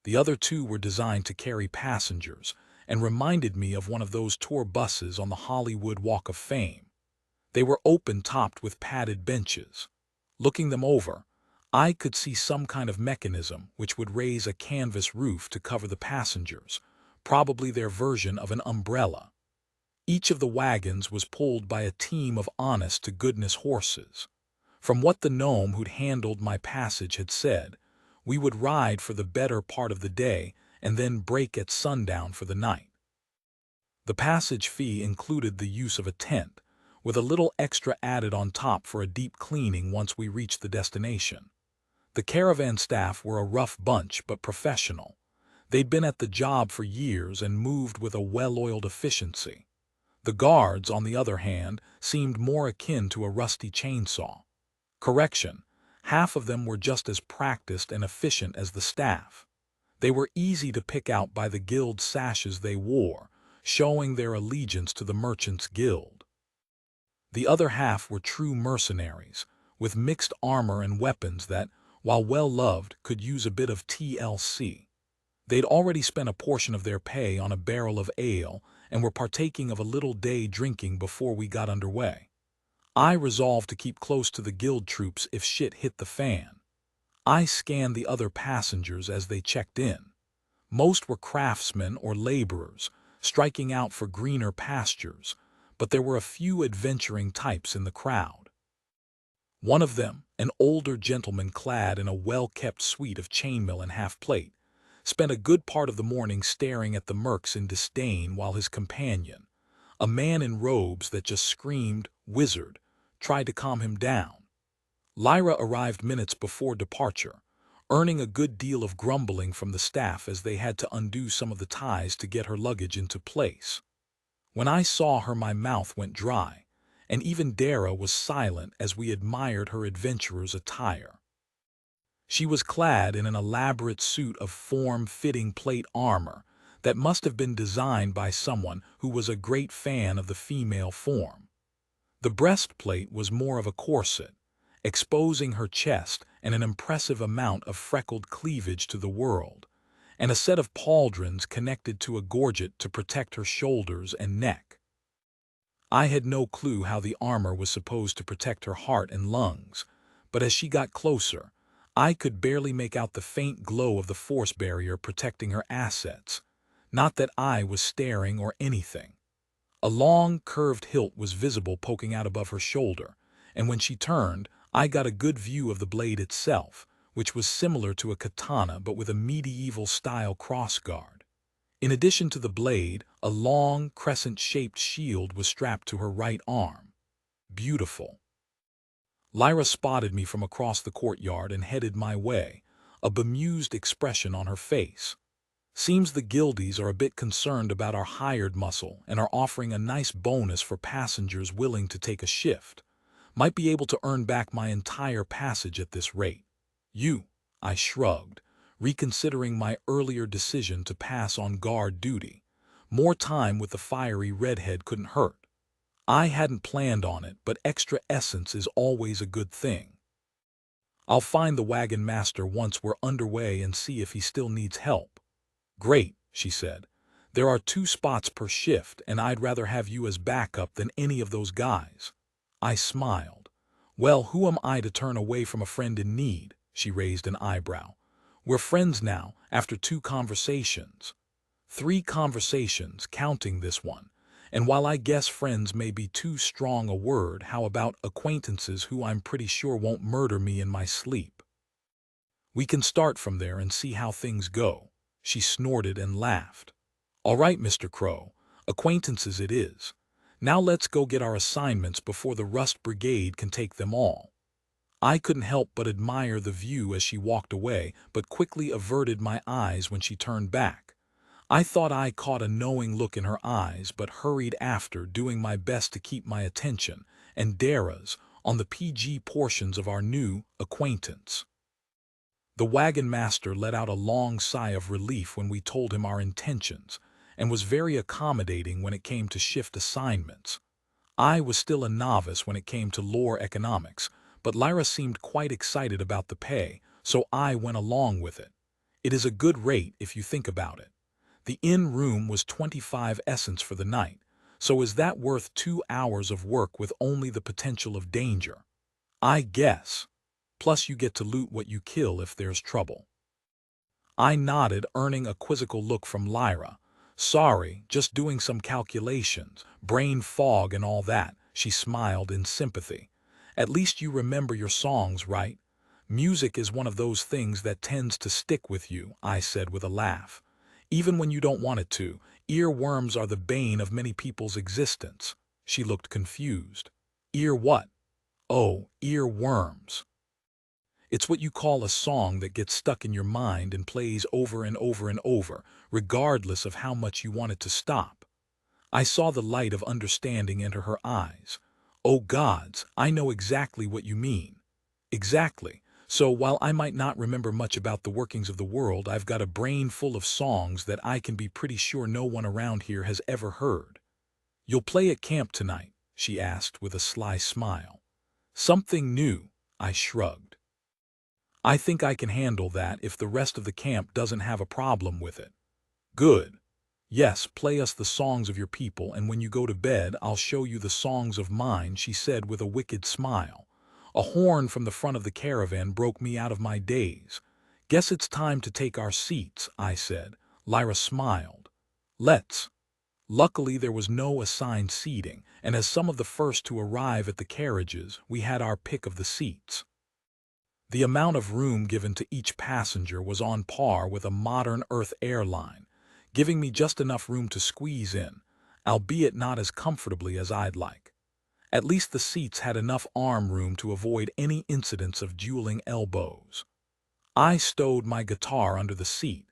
The other 2 were designed to carry passengers and reminded me of one of those tour buses on the Hollywood Walk of Fame. They were open-topped with padded benches. Looking them over, I could see some kind of mechanism which would raise a canvas roof to cover the passengers, probably their version of an umbrella. Each of the wagons was pulled by a team of honest-to-goodness horses. From what the gnome who'd handled my passage had said, we would ride for the better part of the day and then break at sundown for the night. The passage fee included the use of a tent, with a little extra added on top for a deep cleaning once we reached the destination. The caravan staff were a rough bunch but professional. They'd been at the job for years and moved with a well-oiled efficiency. The guards, on the other hand, seemed more akin to a rusty chainsaw. Correction, half of them were just as practiced and efficient as the staff. They were easy to pick out by the guild sashes they wore, showing their allegiance to the Merchants Guild. The other half were true mercenaries, with mixed armor and weapons that, while well-loved, could use a bit of TLC. They'd already spent a portion of their pay on a barrel of ale and were partaking of a little day drinking before we got underway. I resolved to keep close to the guild troops if shit hit the fan. I scanned the other passengers as they checked in. Most were craftsmen or laborers, striking out for greener pastures, but there were a few adventuring types in the crowd. One of them, an older gentleman clad in a well-kept suit of chainmail and half-plate, spent a good part of the morning staring at the mercs in disdain while his companion, a man in robes that just screamed "wizard," tried to calm him down. Lyra arrived minutes before departure, earning a good deal of grumbling from the staff as they had to undo some of the ties to get her luggage into place. When I saw her, my mouth went dry, and even Dara was silent as we admired her adventurer's attire. She was clad in an elaborate suit of form-fitting plate armor that must have been designed by someone who was a great fan of the female form. The breastplate was more of a corset, exposing her chest and an impressive amount of freckled cleavage to the world, and a set of pauldrons connected to a gorget to protect her shoulders and neck. I had no clue how the armor was supposed to protect her heart and lungs, but as she got closer, I could barely make out the faint glow of the force barrier protecting her assets. Not that I was staring or anything. A long, curved hilt was visible poking out above her shoulder, and when she turned, I got a good view of the blade itself, which was similar to a katana but with a medieval-style crossguard. In addition to the blade, a long, crescent-shaped shield was strapped to her right arm. Beautiful. Lyra spotted me from across the courtyard and headed my way, a bemused expression on her face. Seems the guildies are a bit concerned about our hired muscle and are offering a nice bonus for passengers willing to take a shift. Might be able to earn back my entire passage at this rate. I shrugged, reconsidering my earlier decision to pass on guard duty. More time with the fiery redhead couldn't hurt. I hadn't planned on it, but extra essence is always a good thing. I'll find the wagon master once we're underway and see if he still needs help. Great, she said. There are 2 spots per shift, and I'd rather have you as backup than any of those guys. I smiled. Well, who am I to turn away from a friend in need? She raised an eyebrow. We're friends now, after 2 conversations. 3 conversations, counting this one. And while I guess friends may be too strong a word, how about acquaintances who I'm pretty sure won't murder me in my sleep? We can start from there and see how things go. She snorted and laughed. All right, Mr. Crow, acquaintances it is. Now let's go get our assignments before the Rust Brigade can take them all. I couldn't help but admire the view as she walked away, but quickly averted my eyes when she turned back. I thought I caught a knowing look in her eyes, but hurried after, doing my best to keep my attention, and Dara's, on the PG portions of our new acquaintance. The wagon master let out a long sigh of relief when we told him our intentions, and was very accommodating when it came to shift assignments. I was still a novice when it came to lore economics, but Lyra seemed quite excited about the pay, so I went along with it. It is a good rate if you think about it. The inn room was 25 essence for the night, so is that worth 2 hours of work with only the potential of danger? I guess. Plus you get to loot what you kill if there's trouble. I nodded, earning a quizzical look from Lyra. Sorry, just doing some calculations, brain fog and all that, she smiled in sympathy. At least you remember your songs, right? Music is one of those things that tends to stick with you, I said with a laugh. Even when you don't want it to, earworms are the bane of many people's existence. She looked confused. Ear what? Oh, earworms. It's what you call a song that gets stuck in your mind and plays over and over and over, regardless of how much you want it to stop. I saw the light of understanding enter her eyes. Oh gods, I know exactly what you mean. Exactly. So while I might not remember much about the workings of the world, I've got a brain full of songs that I can be pretty sure no one around here has ever heard. You'll play at camp tonight? She asked with a sly smile. Something new, I shrugged. I think I can handle that if the rest of the camp doesn't have a problem with it. Good. Yes, play us the songs of your people, and when you go to bed, I'll show you the songs of mine, she said with a wicked smile. A horn from the front of the caravan broke me out of my daze. Guess it's time to take our seats, I said. Lyra smiled. Let's. Luckily, there was no assigned seating, and as some of the first to arrive at the carriages, we had our pick of the seats. The amount of room given to each passenger was on par with a modern Earth airline, giving me just enough room to squeeze in, albeit not as comfortably as I'd like. At least the seats had enough arm room to avoid any incidents of dueling elbows. I stowed my guitar under the seat,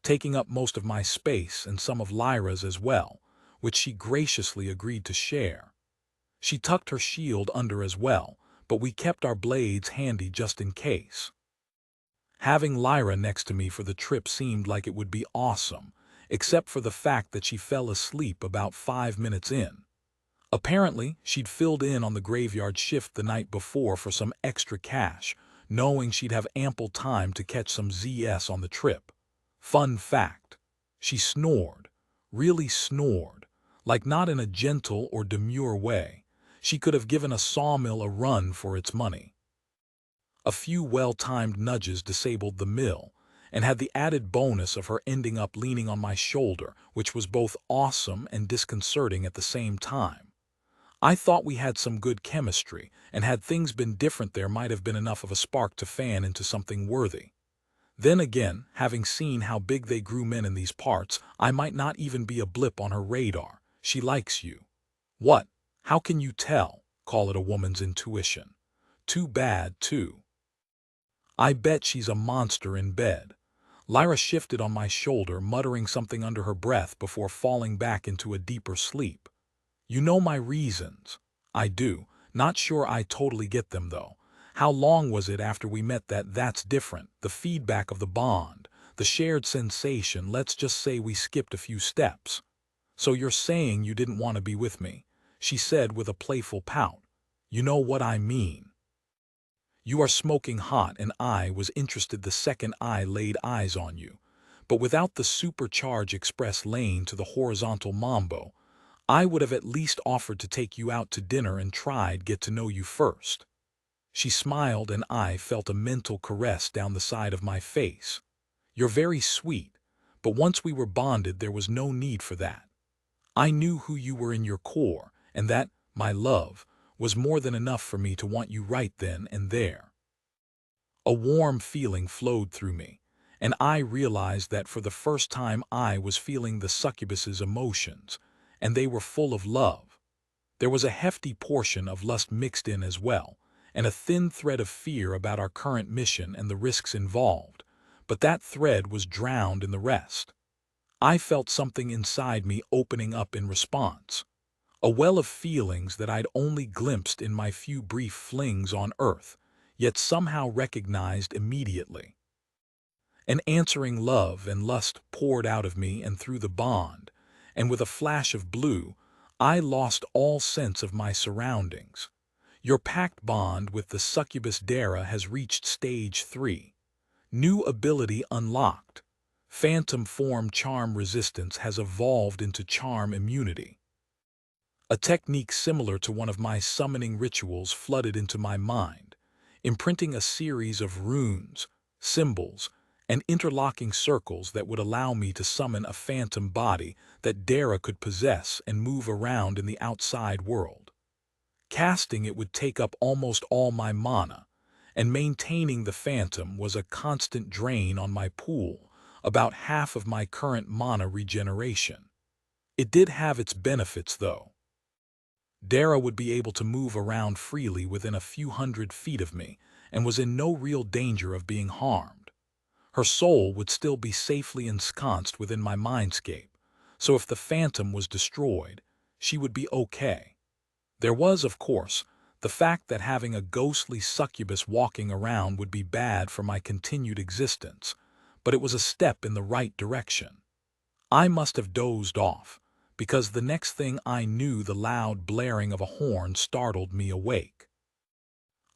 taking up most of my space and some of Lyra's as well, which she graciously agreed to share. She tucked her shield under as well, but we kept our blades handy just in case. Having Lyra next to me for the trip seemed like it would be awesome, except for the fact that she fell asleep about 5 minutes in. Apparently, she'd filled in on the graveyard shift the night before for some extra cash, knowing she'd have ample time to catch some ZS on the trip. Fun fact. She snored. Really snored. Like not in a gentle or demure way. She could have given a sawmill a run for its money. A few well-timed nudges disabled the mill, and had the added bonus of her ending up leaning on my shoulder, which was both awesome and disconcerting at the same time. I thought we had some good chemistry, and had things been different there might have been enough of a spark to fan into something worthy. Then again, having seen how big they grew men in these parts, I might not even be a blip on her radar. She likes you. What? How can you tell? Call it a woman's intuition. Too bad, too. I bet she's a monster in bed. Lyra shifted on my shoulder, muttering something under her breath before falling back into a deeper sleep. You know my reasons. I do. Not sure I totally get them, though. How long was it after we met that's different? The feedback of the bond, the shared sensation, let's just say we skipped a few steps. So you're saying you didn't want to be with me, she said with a playful pout. You know what I mean. You are smoking hot, and I was interested the second I laid eyes on you. But without the supercharged express lane to the horizontal mambo, I would have at least offered to take you out to dinner and tried get to know you first. She smiled, and I felt a mental caress down the side of my face. You're very sweet, but once we were bonded there was no need for that. I knew who you were in your core, and that, my love, was more than enough for me to want you right then and there. A warm feeling flowed through me, and I realized that for the first time I was feeling the succubus's emotions, and they were full of love. There was a hefty portion of lust mixed in as well, and a thin thread of fear about our current mission and the risks involved, but that thread was drowned in the rest. I felt something inside me opening up in response. A well of feelings that I'd only glimpsed in my few brief flings on Earth, yet somehow recognized immediately. An answering love and lust poured out of me and through the bond, and with a flash of blue, I lost all sense of my surroundings. Your pact bond with the succubus Dara has reached stage 3. New ability unlocked. Phantom form charm resistance has evolved into charm immunity. A technique similar to one of my summoning rituals flooded into my mind, imprinting a series of runes, symbols, and interlocking circles that would allow me to summon a phantom body that Dara could possess and move around in the outside world. Casting it would take up almost all my mana, and maintaining the phantom was a constant drain on my pool, about half of my current mana regeneration. It did have its benefits, though. Dara would be able to move around freely within a few hundred feet of me and was in no real danger of being harmed. Her soul would still be safely ensconced within my mindscape, so if the phantom was destroyed, she would be okay. There was, of course, the fact that having a ghostly succubus walking around would be bad for my continued existence, but it was a step in the right direction. I must have dozed off, because the next thing I knew the loud blaring of a horn startled me awake.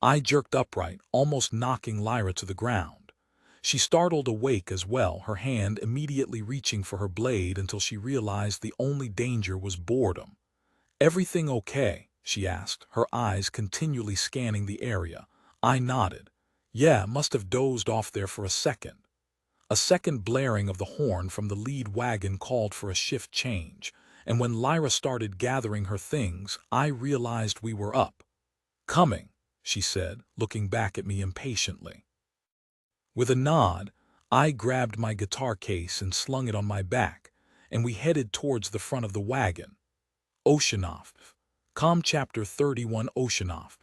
I jerked upright, almost knocking Lyra to the ground. She startled awake as well, her hand immediately reaching for her blade until she realized the only danger was boredom. "Everything okay?" she asked, her eyes continually scanning the area. I nodded. "Yeah, must have dozed off there for a second." A second blaring of the horn from the lead wagon called for a shift change, and when Lyra started gathering her things, I realized we were up. "Coming," she said, looking back at me impatiently. With a nod, I grabbed my guitar case and slung it on my back, and we headed towards the front of the wagon. Oceanoff. Chapter 31 Oceanoff.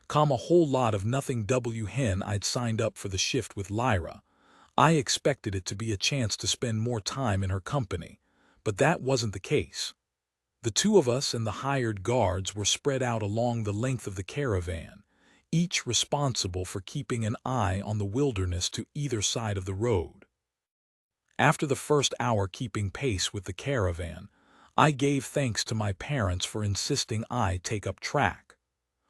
A whole lot of nothing. Hen I'd signed up for the shift with Lyra. I expected it to be a chance to spend more time in her company, but that wasn't the case. The two of us and the hired guards were spread out along the length of the caravan, each responsible for keeping an eye on the wilderness to either side of the road. After the first hour keeping pace with the caravan, I gave thanks to my parents for insisting I take up track.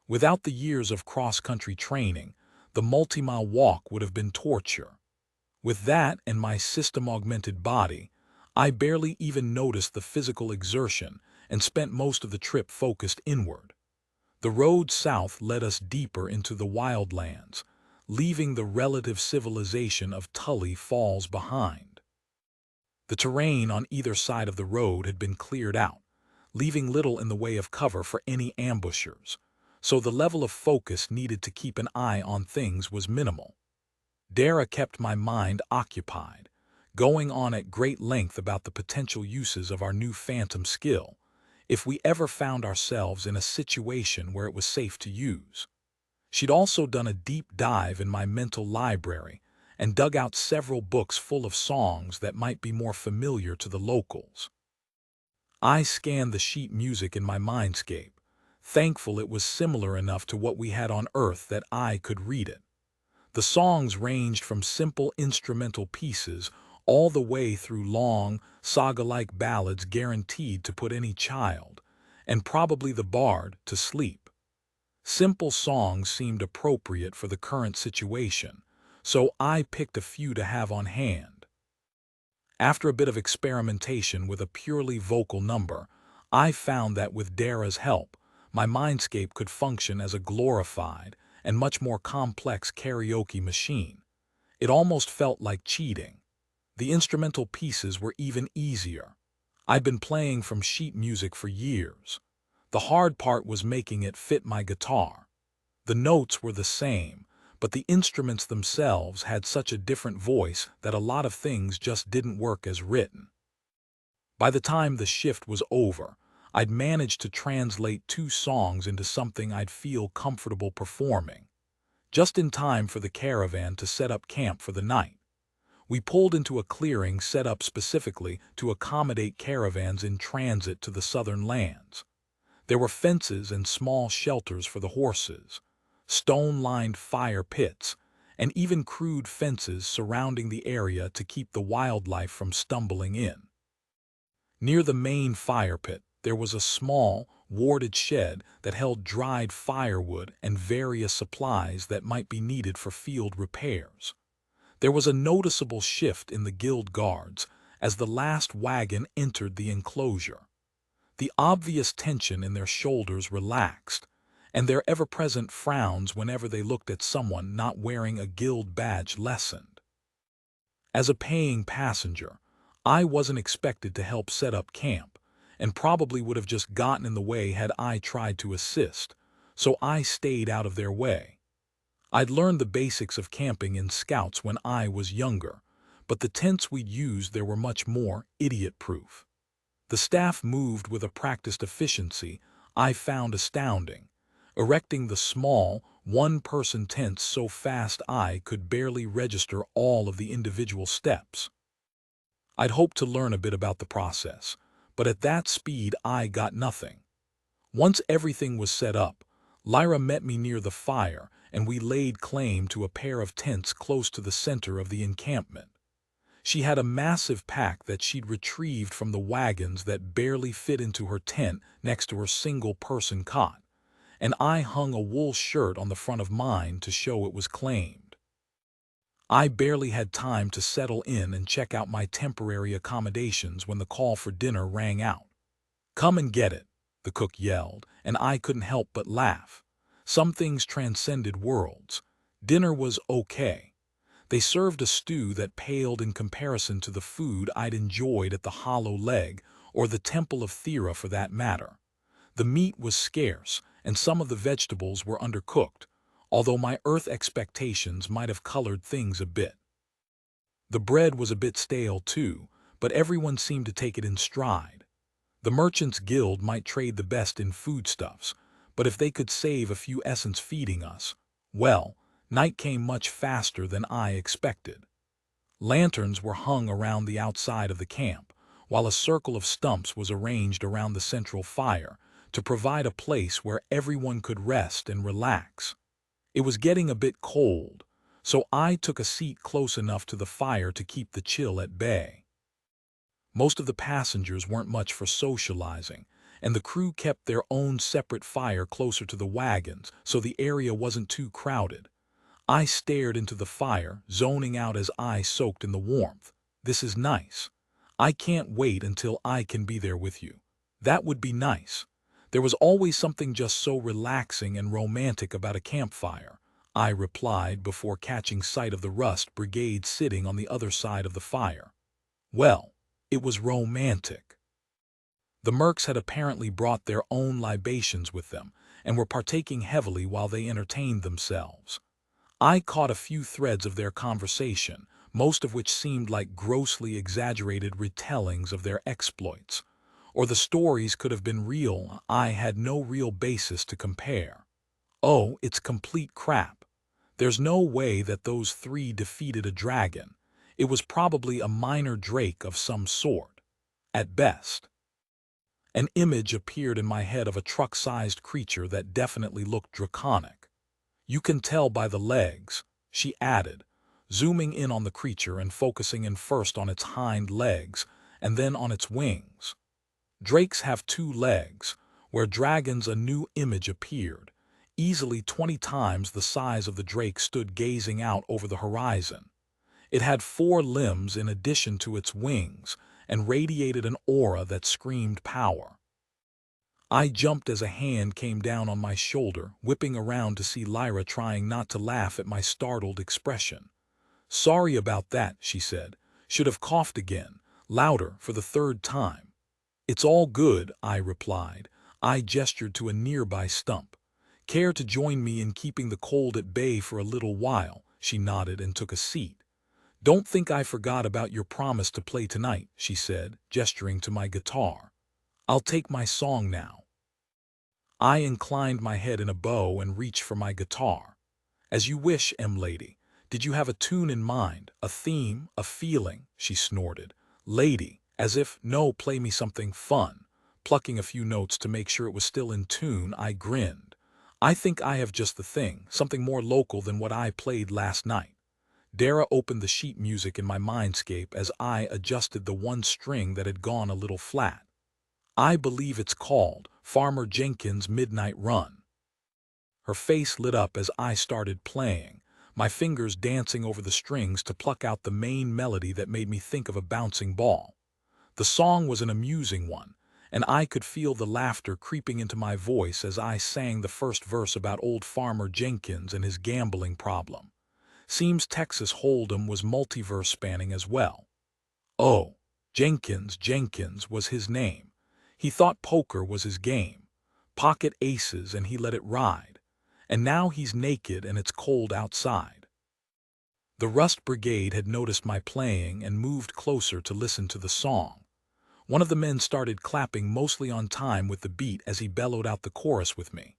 Without the years of cross-country training, the multi-mile walk would have been torture. With that and my system-augmented body, I barely even noticed the physical exertion and spent most of the trip focused inward. The road south led us deeper into the wildlands, leaving the relative civilization of Tully Falls behind. The terrain on either side of the road had been cleared out, leaving little in the way of cover for any ambushers, so the level of focus needed to keep an eye on things was minimal. Dara kept my mind occupied, going on at great length about the potential uses of our new phantom skill, if we ever found ourselves in a situation where it was safe to use. She'd also done a deep dive in my mental library and dug out several books full of songs that might be more familiar to the locals. I scanned the sheet music in my mindscape, thankful it was similar enough to what we had on Earth that I could read it. The songs ranged from simple instrumental pieces all the way through long, saga-like ballads guaranteed to put any child, and probably the bard, to sleep. Simple songs seemed appropriate for the current situation, so I picked a few to have on hand. After a bit of experimentation with a purely vocal number, I found that with Dara's help, my mindscape could function as a glorified and much more complex karaoke machine. It almost felt like cheating. The instrumental pieces were even easier. I'd been playing from sheet music for years. The hard part was making it fit my guitar. The notes were the same, but the instruments themselves had such a different voice that a lot of things just didn't work as written. By the time the shift was over, I'd managed to translate 2 songs into something I'd feel comfortable performing, just in time for the caravan to set up camp for the night. We pulled into a clearing set up specifically to accommodate caravans in transit to the southern lands. There were fences and small shelters for the horses, stone-lined fire pits, and even crude fences surrounding the area to keep the wildlife from stumbling in. Near the main fire pit, there was a small, warded shed that held dried firewood and various supplies that might be needed for field repairs. There was a noticeable shift in the guild guards as the last wagon entered the enclosure. The obvious tension in their shoulders relaxed, and their ever-present frowns whenever they looked at someone not wearing a guild badge lessened. As a paying passenger, I wasn't expected to help set up camp, and probably would have just gotten in the way had I tried to assist, so I stayed out of their way. I'd learned the basics of camping in scouts when I was younger, but the tents we'd used there were much more idiot-proof. The staff moved with a practiced efficiency I found astounding, erecting the small, one-person tents so fast I could barely register all of the individual steps. I'd hoped to learn a bit about the process, but at that speed I got nothing. Once everything was set up, Lyra met me near the fire and we laid claim to a pair of tents close to the center of the encampment. She had a massive pack that she'd retrieved from the wagons that barely fit into her tent next to her single-person cot, and I hung a wool shirt on the front of mine to show it was claimed. I barely had time to settle in and check out my temporary accommodations when the call for dinner rang out. "Come and get it," the cook yelled, and I couldn't help but laugh. Some things transcended worlds. Dinner was okay. They served a stew that paled in comparison to the food I'd enjoyed at the Hollow Leg, or the Temple of Thera for that matter. The meat was scarce, and some of the vegetables were undercooked, although my Earth expectations might have colored things a bit. The bread was a bit stale too, but everyone seemed to take it in stride. The Merchants Guild might trade the best in foodstuffs, but if they could save a few essence feeding us, well, night came much faster than I expected. Lanterns were hung around the outside of the camp, while a circle of stumps was arranged around the central fire to provide a place where everyone could rest and relax. It was getting a bit cold, so I took a seat close enough to the fire to keep the chill at bay. Most of the passengers weren't much for socializing, and the crew kept their own separate fire closer to the wagons so the area wasn't too crowded. I stared into the fire, zoning out as I soaked in the warmth. This is nice. I can't wait until I can be there with you. That would be nice. There was always something just so relaxing and romantic about a campfire, I replied before catching sight of the Rust Brigade sitting on the other side of the fire. Well, it was romantic. The mercs had apparently brought their own libations with them and were partaking heavily while they entertained themselves. I caught a few threads of their conversation, most of which seemed like grossly exaggerated retellings of their exploits. Or the stories could have been real, I had no real basis to compare. Oh, it's complete crap. There's no way that those three defeated a dragon. It was probably a minor drake of some sort, at best. An image appeared in my head of a truck-sized creature that definitely looked draconic. You can tell by the legs, she added, zooming in on the creature and focusing in first on its hind legs and then on its wings. Drakes have 2 legs, where dragons a new image appeared. Easily 20 times the size of the drake stood gazing out over the horizon. It had 4 limbs in addition to its wings and radiated an aura that screamed power. I jumped as a hand came down on my shoulder, whipping around to see Lyra trying not to laugh at my startled expression. "Sorry about that," she said. "Should have coughed again, louder for the 3rd time." "It's all good," I replied. I gestured to a nearby stump. "Care to join me in keeping the cold at bay for a little while?" She nodded and took a seat. "Don't think I forgot about your promise to play tonight," she said, gesturing to my guitar. "I'll take my song now." I inclined my head in a bow and reached for my guitar. "As you wish, lady. Did you have a tune in mind, a theme, a feeling?" she snorted. "Lady, as if, no, play me something fun." Plucking a few notes to make sure it was still in tune, I grinned. "I think I have just the thing, something more local than what I played last night." Dara opened the sheet music in my mindscape as I adjusted the one string that had gone a little flat. "I believe it's called Farmer Jenkins' Midnight Run." Her face lit up as I started playing, my fingers dancing over the strings to pluck out the main melody that made me think of a bouncing ball. The song was an amusing one, and I could feel the laughter creeping into my voice as I sang the first verse about old Farmer Jenkins and his gambling problem. Seems Texas Hold'em was multiverse spanning as well. Oh, Jenkins was his name. He thought poker was his game. Pocket aces and he let it ride. And now he's naked and it's cold outside. The Rust Brigade had noticed my playing and moved closer to listen to the song. One of the men started clapping mostly on time with the beat as he bellowed out the chorus with me.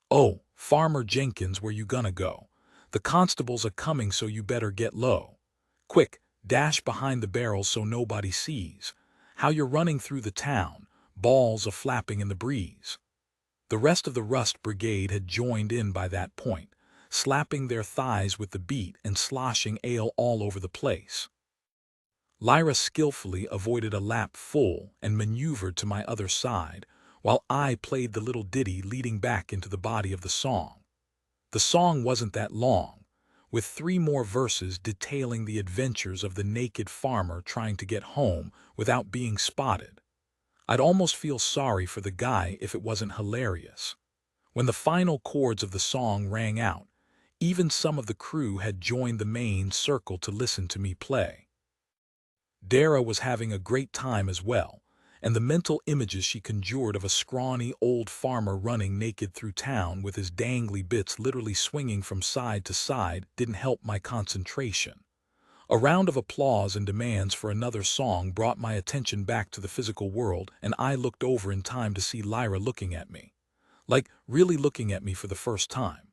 "Oh, Farmer Jenkins, where you gonna go? The constables are coming, so you better get low. Quick, dash behind the barrels so nobody sees. How you're running through the town, balls a flapping in the breeze." The rest of the Rust Brigade had joined in by that point, slapping their thighs with the beat and sloshing ale all over the place. Lyra skillfully avoided a lap full and maneuvered to my other side, while I played the little ditty leading back into the body of the song. The song wasn't that long, with 3 more verses detailing the adventures of the naked farmer trying to get home without being spotted. I'd almost feel sorry for the guy if it wasn't hilarious. When the final chords of the song rang out, even some of the crew had joined the main circle to listen to me play. Dara was having a great time as well, and the mental images she conjured of a scrawny old farmer running naked through town with his dangly bits literally swinging from side to side didn't help my concentration. A round of applause and demands for another song brought my attention back to the physical world, and I looked over in time to see Lyra looking at me. Like, really looking at me for the first time.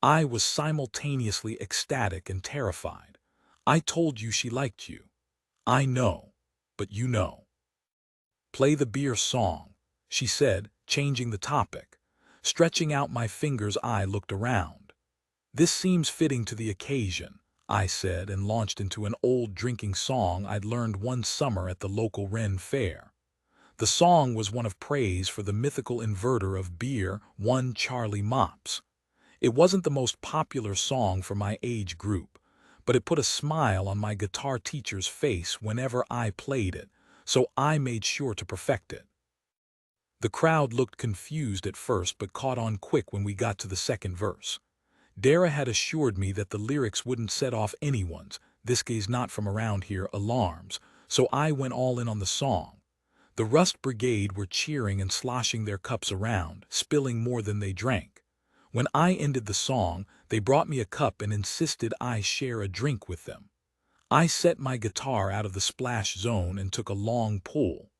I was simultaneously ecstatic and terrified. "I told you she liked you." "I know, but you know." "Play the beer song," she said, changing the topic. Stretching out my fingers, I looked around. "This seems fitting to the occasion," I said, and launched into an old drinking song I'd learned one summer at the local Ren Fair. The song was one of praise for the mythical inverter of beer, one Charlie Mops. It wasn't the most popular song for my age group, but it put a smile on my guitar teacher's face whenever I played it, so I made sure to perfect it. The crowd looked confused at first but caught on quick when we got to the second verse. Dara had assured me that the lyrics wouldn't set off anyone's, "this guy's not from around here," alarms, so I went all in on the song. The Rust Brigade were cheering and sloshing their cups around, spilling more than they drank. When I ended the song, they brought me a cup and insisted I share a drink with them. I set my guitar out of the splash zone and took a long pull.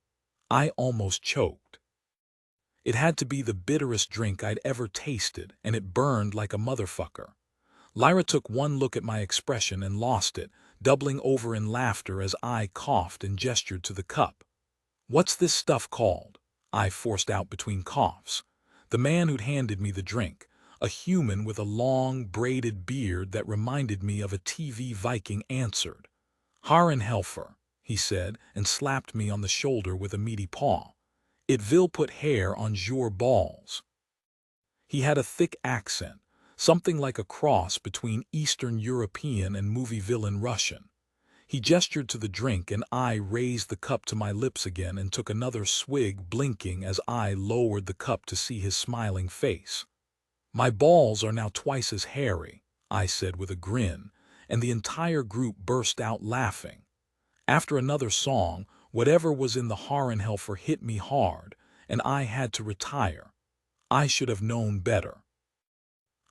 I almost choked. It had to be the bitterest drink I'd ever tasted, and it burned like a motherfucker. Lyra took one look at my expression and lost it, doubling over in laughter as I coughed and gestured to the cup. "What's this stuff called?" I forced out between coughs. The man who'd handed me the drink, a human with a long, braided beard that reminded me of a TV Viking, answered. "Harrenhelfer," he said, and slapped me on the shoulder with a meaty paw. "It will put hair on your balls." He had a thick accent, something like a cross between Eastern European and movie villain Russian. He gestured to the drink, and I raised the cup to my lips again and took another swig, blinking as I lowered the cup to see his smiling face. "My balls are now twice as hairy," I said with a grin, and the entire group burst out laughing. After another song, whatever was in the Harrenhelfer hit me hard, and I had to retire. I should have known better.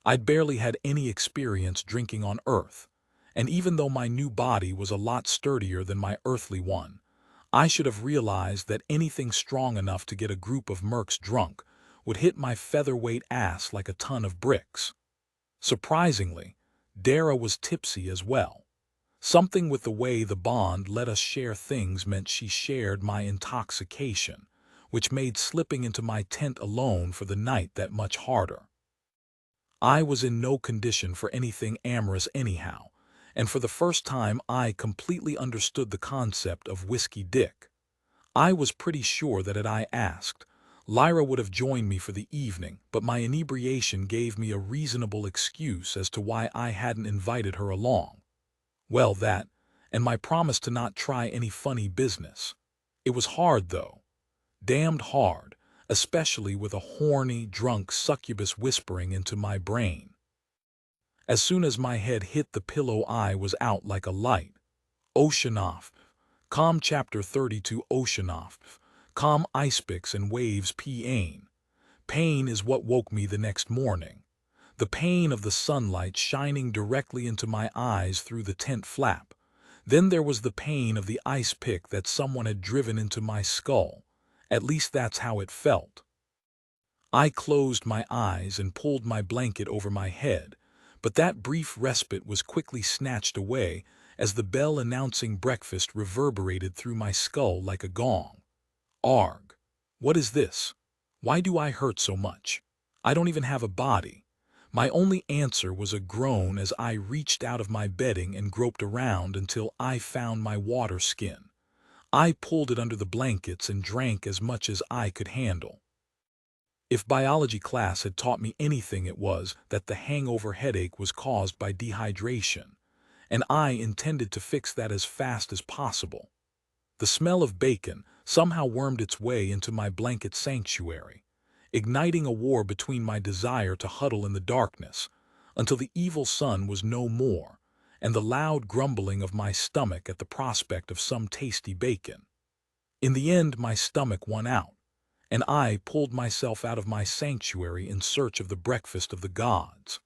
I'd barely had any experience drinking on Earth, and even though my new body was a lot sturdier than my earthly one, I should have realized that anything strong enough to get a group of mercs drunk would hit my featherweight ass like a ton of bricks. Surprisingly, Dara was tipsy as well. Something with the way the bond let us share things meant she shared my intoxication, which made slipping into my tent alone for the night that much harder. I was in no condition for anything amorous anyhow, and for the first time I completely understood the concept of whiskey dick. I was pretty sure that had I asked, Lyra would have joined me for the evening, but my inebriation gave me a reasonable excuse as to why I hadn't invited her along. Well, that, and my promise to not try any funny business. It was hard, though. Damned hard, especially with a horny, drunk succubus whispering into my brain. As soon as my head hit the pillow, I was out like a light. Oceanoff. Calm Chapter 32. Oceanoff. Calm icebergs and waves. Pain. Pain is what woke me the next morning. The pain of the sunlight shining directly into my eyes through the tent flap. Then there was the pain of the ice pick that someone had driven into my skull. At least that's how it felt. I closed my eyes and pulled my blanket over my head, but that brief respite was quickly snatched away as the bell announcing breakfast reverberated through my skull like a gong. Arg! What is this? Why do I hurt so much? I don't even have a body. My only answer was a groan as I reached out of my bedding and groped around until I found my water skin. I pulled it under the blankets and drank as much as I could handle. If biology class had taught me anything, it was that the hangover headache was caused by dehydration, and I intended to fix that as fast as possible. The smell of bacon somehow wormed its way into my blanket sanctuary, igniting a war between my desire to huddle in the darkness until the evil sun was no more, and the loud grumbling of my stomach at the prospect of some tasty bacon. In the end, my stomach won out, and I pulled myself out of my sanctuary in search of the breakfast of the gods.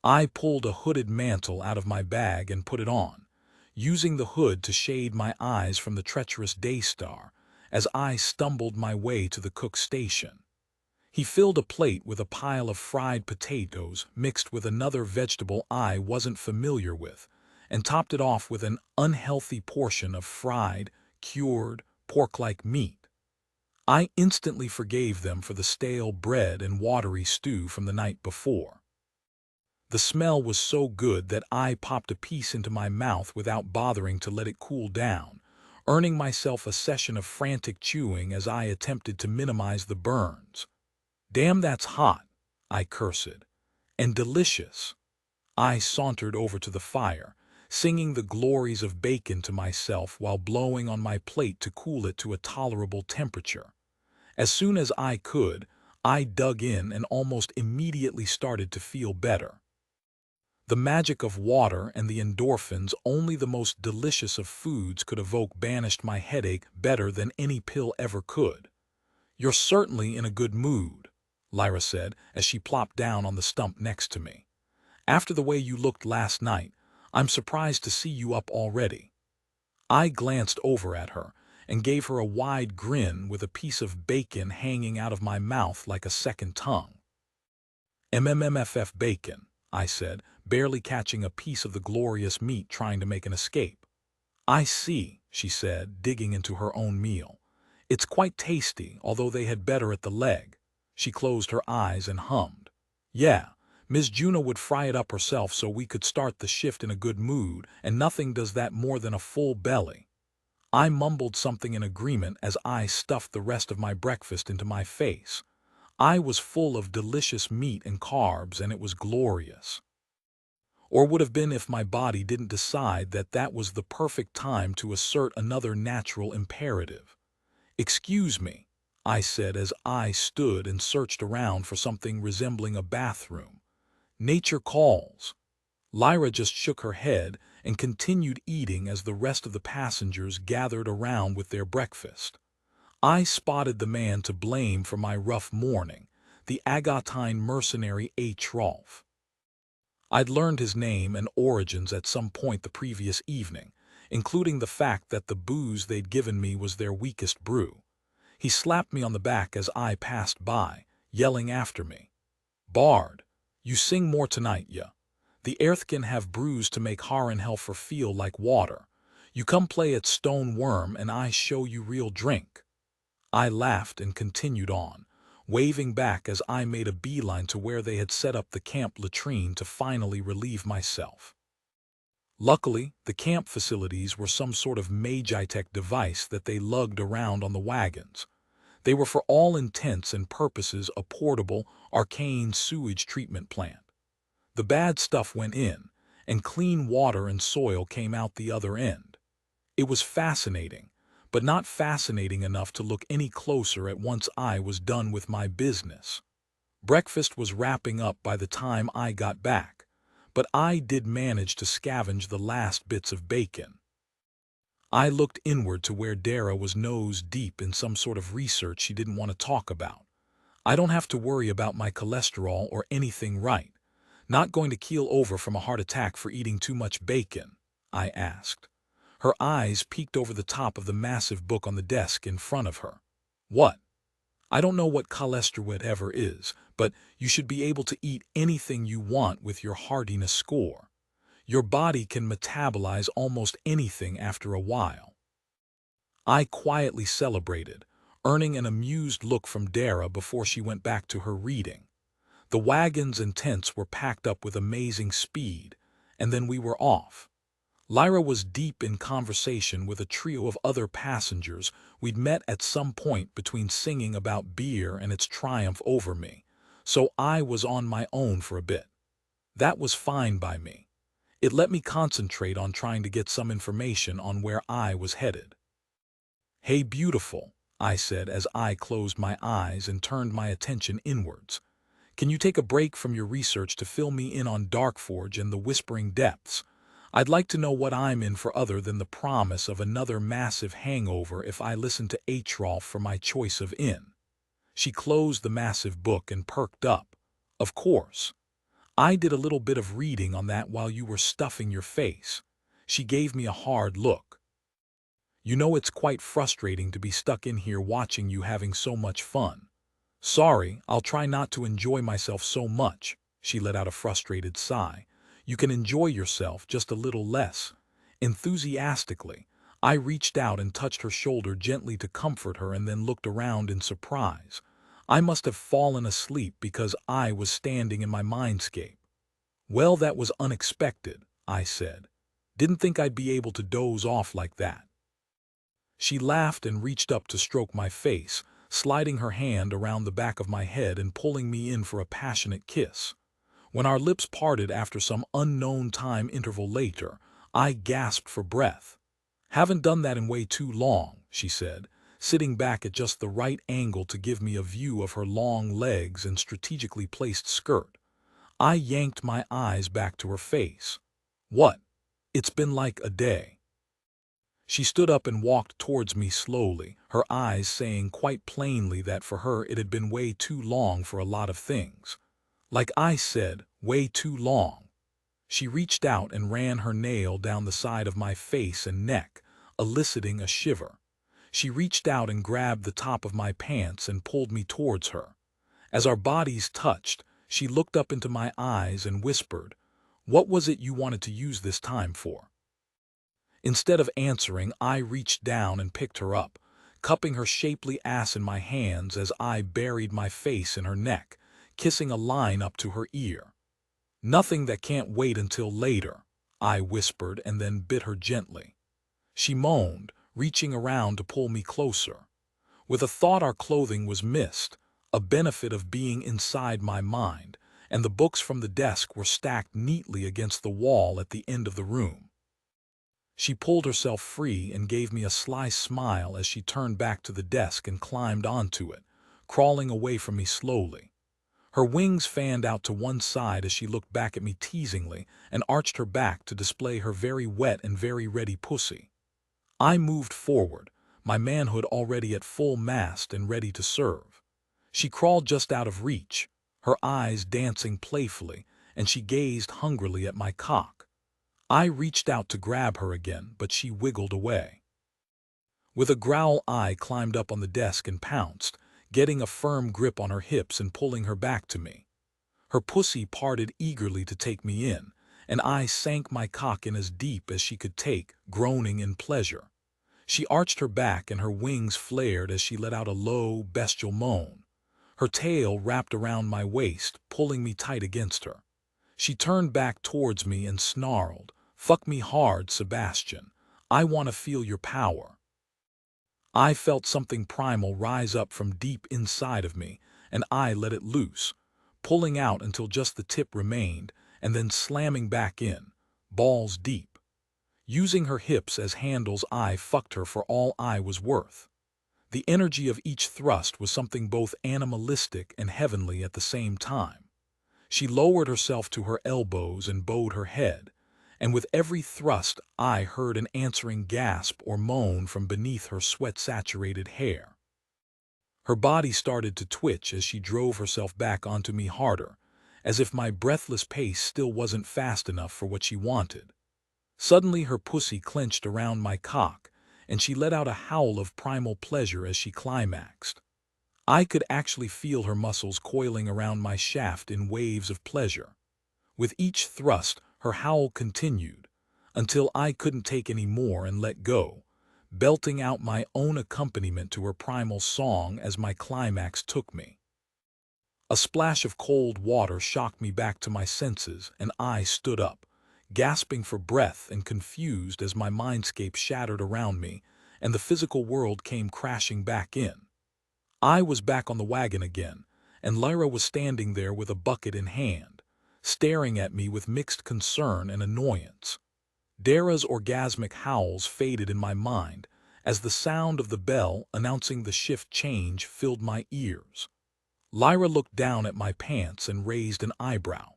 I pulled a hooded mantle out of my bag and put it on, using the hood to shade my eyes from the treacherous Daystar as I stumbled my way to the cook's station. He filled a plate with a pile of fried potatoes mixed with another vegetable I wasn't familiar with, and topped it off with an unhealthy portion of fried, cured, pork-like meat. I instantly forgave them for the stale bread and watery stew from the night before. The smell was so good that I popped a piece into my mouth without bothering to let it cool down, earning myself a session of frantic chewing as I attempted to minimize the burns. "Damn, that's hot," I cursed. "And delicious." I sauntered over to the fire, singing the glories of bacon to myself while blowing on my plate to cool it to a tolerable temperature. As soon as I could, I dug in and almost immediately started to feel better. The magic of water and the endorphins only the most delicious of foods could evoke banished my headache better than any pill ever could. "You're certainly in a good mood," Lyra said as she plopped down on the stump next to me. "After the way you looked last night, I'm surprised to see you up already." I glanced over at her, and gave her a wide grin with a piece of bacon hanging out of my mouth like a second tongue. MMMFF bacon, I said, barely catching a piece of the glorious meat trying to make an escape. I see, she said, digging into her own meal. It's quite tasty, although they had better at the leg. She closed her eyes and hummed. Yeah, Miss Juna would fry it up herself so we could start the shift in a good mood, and nothing does that more than a full belly. I mumbled something in agreement as I stuffed the rest of my breakfast into my face. I was full of delicious meat and carbs, and it was glorious. Or would have been if my body didn't decide that that was the perfect time to assert another natural imperative. "Excuse me," I said as I stood and searched around for something resembling a bathroom. "Nature calls." Lyra just shook her head and continued eating as the rest of the passengers gathered around with their breakfast. I spotted the man to blame for my rough morning, the Agatine mercenary H. Rolfe. I'd learned his name and origins at some point the previous evening, including the fact that the booze they'd given me was their weakest brew. He slapped me on the back as I passed by, yelling after me, "Bard, you sing more tonight, ya. The Earthkin have brews to make Harrenhelfer feel like water. You come play at Stone Worm and I show you real drink." I laughed and continued on, waving back as I made a beeline to where they had set up the camp latrine to finally relieve myself. Luckily, the camp facilities were some sort of Magitech device that they lugged around on the wagons. They were for all intents and purposes a portable, arcane sewage treatment plant. The bad stuff went in, and clean water and soil came out the other end. It was fascinating, but not fascinating enough to look any closer at once I was done with my business. Breakfast was wrapping up by the time I got back, but I did manage to scavenge the last bits of bacon. I looked inward to where Dara was nose deep in some sort of research she didn't want to talk about. I don't have to worry about my cholesterol or anything, right? Not going to keel over from a heart attack for eating too much bacon? I asked. Her eyes peeked over the top of the massive book on the desk in front of her. What? I don't know what cholesterol ever is, but you should be able to eat anything you want with your hardiness score. Your body can metabolize almost anything after a while. I quietly celebrated, earning an amused look from Dara before she went back to her reading. The wagons and tents were packed up with amazing speed, and then we were off. Lyra was deep in conversation with a trio of other passengers we'd met at some point between singing about beer and its triumph over me, so I was on my own for a bit. That was fine by me. It let me concentrate on trying to get some information on where I was headed. "Hey, beautiful," I said as I closed my eyes and turned my attention inwards. "Can you take a break from your research to fill me in on Darkforge and the Whispering Depths? I'd like to know what I'm in for other than the promise of another massive hangover if I listen to H. Rolfe for my choice of inn." She closed the massive book and perked up. "Of course. I did a little bit of reading on that while you were stuffing your face." She gave me a hard look. "You know it's quite frustrating to be stuck in here watching you having so much fun." "Sorry, I'll try not to enjoy myself so much." She let out a frustrated sigh. "You can enjoy yourself just a little less." Enthusiastically, I reached out and touched her shoulder gently to comfort her and then looked around in surprise. I must have fallen asleep because I was standing in my mindscape. "Well, that was unexpected," I said. "Didn't think I'd be able to doze off like that." She laughed and reached up to stroke my face, sliding her hand around the back of my head and pulling me in for a passionate kiss. When our lips parted after some unknown time interval later, I gasped for breath. "Haven't done that in way too long," she said, sitting back at just the right angle to give me a view of her long legs and strategically placed skirt. I yanked my eyes back to her face. "What? It's been like a day." She stood up and walked towards me slowly, her eyes saying quite plainly that for her it had been way too long for a lot of things. Like I said, way too long. She reached out and ran her nail down the side of my face and neck, eliciting a shiver. She reached out and grabbed the top of my pants and pulled me towards her. As our bodies touched, she looked up into my eyes and whispered, "What was it you wanted to use this time for?" Instead of answering, I reached down and picked her up, cupping her shapely ass in my hands as I buried my face in her neck, kissing a line up to her ear. "Nothing that can't wait until later," I whispered and then bit her gently. She moaned, reaching around to pull me closer. With a thought our clothing was missed, a benefit of being inside my mind, and the books from the desk were stacked neatly against the wall at the end of the room. She pulled herself free and gave me a sly smile as she turned back to the desk and climbed onto it, crawling away from me slowly. Her wings fanned out to one side as she looked back at me teasingly and arched her back to display her very wet and very ready pussy. I moved forward, my manhood already at full mast and ready to serve. She crawled just out of reach, her eyes dancing playfully, and she gazed hungrily at my cock. I reached out to grab her again, but she wiggled away. With a growl, I climbed up on the desk and pounced, getting a firm grip on her hips and pulling her back to me. Her pussy parted eagerly to take me in, and I sank my cock in as deep as she could take, groaning in pleasure. She arched her back and her wings flared as she let out a low, bestial moan. Her tail wrapped around my waist, pulling me tight against her. She turned back towards me and snarled, "Fuck me hard, Sebastian. I want to feel your power." I felt something primal rise up from deep inside of me, and I let it loose, pulling out until just the tip remained, and then slamming back in, balls deep. Using her hips as handles, I fucked her for all I was worth. The energy of each thrust was something both animalistic and heavenly at the same time. She lowered herself to her elbows and bowed her head, and with every thrust I heard an answering gasp or moan from beneath her sweat-saturated hair. Her body started to twitch as she drove herself back onto me harder, as if my breathless pace still wasn't fast enough for what she wanted. Suddenly her pussy clenched around my cock, and she let out a howl of primal pleasure as she climaxed. I could actually feel her muscles coiling around my shaft in waves of pleasure. With each thrust, her howl continued, until I couldn't take any more and let go, belting out my own accompaniment to her primal song as my climax took me. A splash of cold water shocked me back to my senses, and I stood up, gasping for breath and confused as my mindscape shattered around me and the physical world came crashing back in. I was back on the wagon again, and Lyra was standing there with a bucket in hand, staring at me with mixed concern and annoyance. Dara's orgasmic howls faded in my mind as the sound of the bell announcing the shift change filled my ears. Lyra looked down at my pants and raised an eyebrow.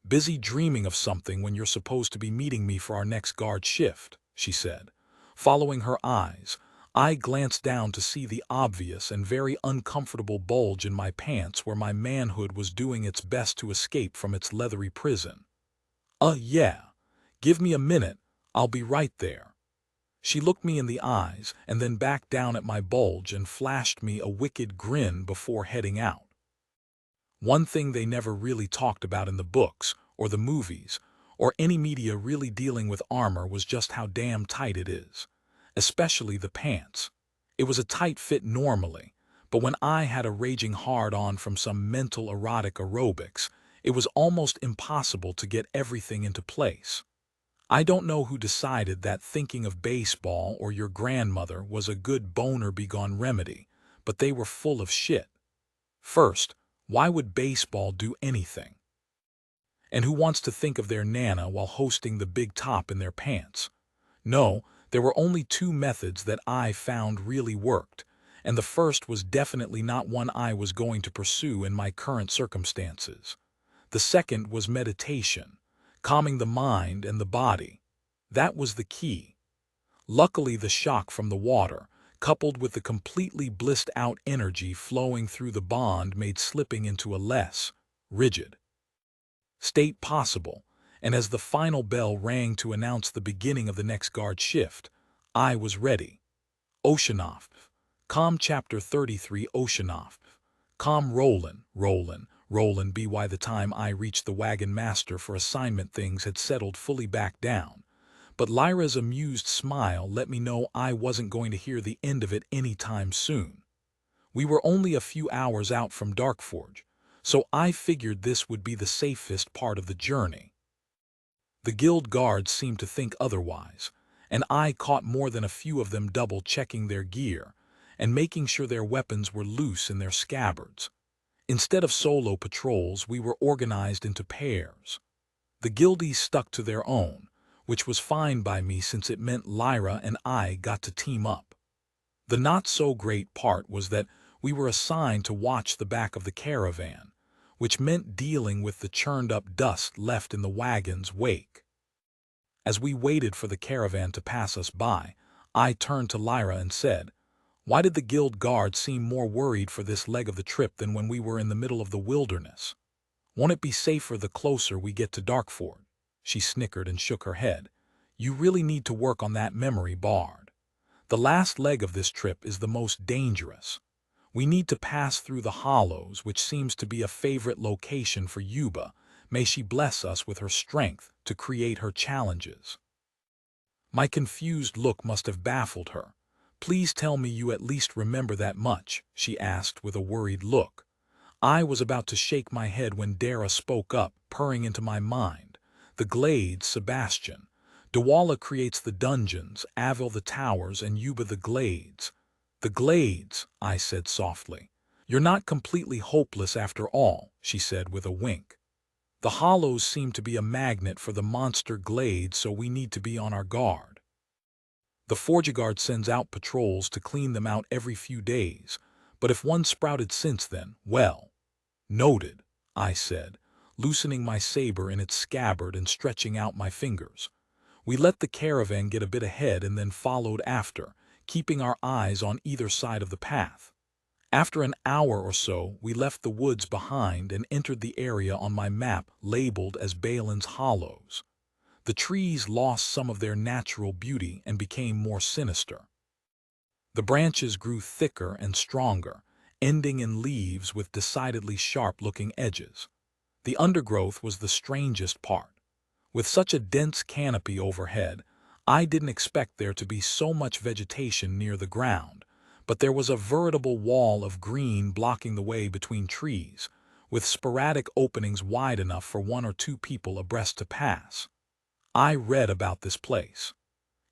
"Busy dreaming of something when you're supposed to be meeting me for our next guard shift," she said. Following her eyes, I glanced down to see the obvious and very uncomfortable bulge in my pants where my manhood was doing its best to escape from its leathery prison. Yeah. Give me a minute, I'll be right there." She looked me in the eyes and then back down at my bulge and flashed me a wicked grin before heading out. One thing they never really talked about in the books, or the movies, or any media really dealing with armor was just how damn tight it is. Especially the pants. It was a tight fit normally, but when I had a raging hard-on from some mental erotic aerobics, it was almost impossible to get everything into place. I don't know who decided that thinking of baseball or your grandmother was a good boner-begone remedy, but they were full of shit. First, why would baseball do anything? And who wants to think of their nana while hosting the big top in their pants? No, there were only two methods that I found really worked, and the first was definitely not one I was going to pursue in my current circumstances. The second was meditation, calming the mind and the body. That was the key. Luckily, the shock from the water, coupled with the completely blissed-out energy flowing through the bond, made slipping into a less rigid state possible, and as the final bell rang to announce the beginning of the next guard shift, I was ready. Oceanoff. Com Chapter 33 Oceanoff. Com Rollin' be by the time I reached the wagon master for assignment things had settled fully back down. But Lyra's amused smile let me know I wasn't going to hear the end of it any time soon. We were only a few hours out from Darkforge, so I figured this would be the safest part of the journey. The guild guards seemed to think otherwise, and I caught more than a few of them double-checking their gear and making sure their weapons were loose in their scabbards. Instead of solo patrols, we were organized into pairs. The guildies stuck to their own, which was fine by me since it meant Lyra and I got to team up. The not-so-great part was that we were assigned to watch the back of the caravan, which meant dealing with the churned-up dust left in the wagon's wake. As we waited for the caravan to pass us by, I turned to Lyra and said, "Why did the guild guard seem more worried for this leg of the trip than when we were in the middle of the wilderness? Won't it be safer the closer we get to Darkford?" She snickered and shook her head. "You really need to work on that memory, Bard. The last leg of this trip is the most dangerous. We need to pass through the hollows, which seems to be a favorite location for Yuba. May she bless us with her strength to create her challenges." My confused look must have baffled her. "Please tell me you at least remember that much," she asked with a worried look. I was about to shake my head when Dara spoke up, purring into my mind. "The Glades, Sebastian. Dawala creates the dungeons, Avil the towers, and Yuba the glades." "The glades," I said softly. "You're not completely hopeless after all," she said with a wink. "The hollows seem to be a magnet for the monster glades, so we need to be on our guard. The Forgeguard sends out patrols to clean them out every few days, but if one sprouted since then, well." "Noted," I said, loosening my saber in its scabbard and stretching out my fingers. We let the caravan get a bit ahead and then followed after, keeping our eyes on either side of the path. After an hour or so, we left the woods behind and entered the area on my map labeled as Balin's Hollows. The trees lost some of their natural beauty and became more sinister. The branches grew thicker and stronger, ending in leaves with decidedly sharp-looking edges. The undergrowth was the strangest part. With such a dense canopy overhead, I didn't expect there to be so much vegetation near the ground, but there was a veritable wall of green blocking the way between trees, with sporadic openings wide enough for one or two people abreast to pass. I read about this place.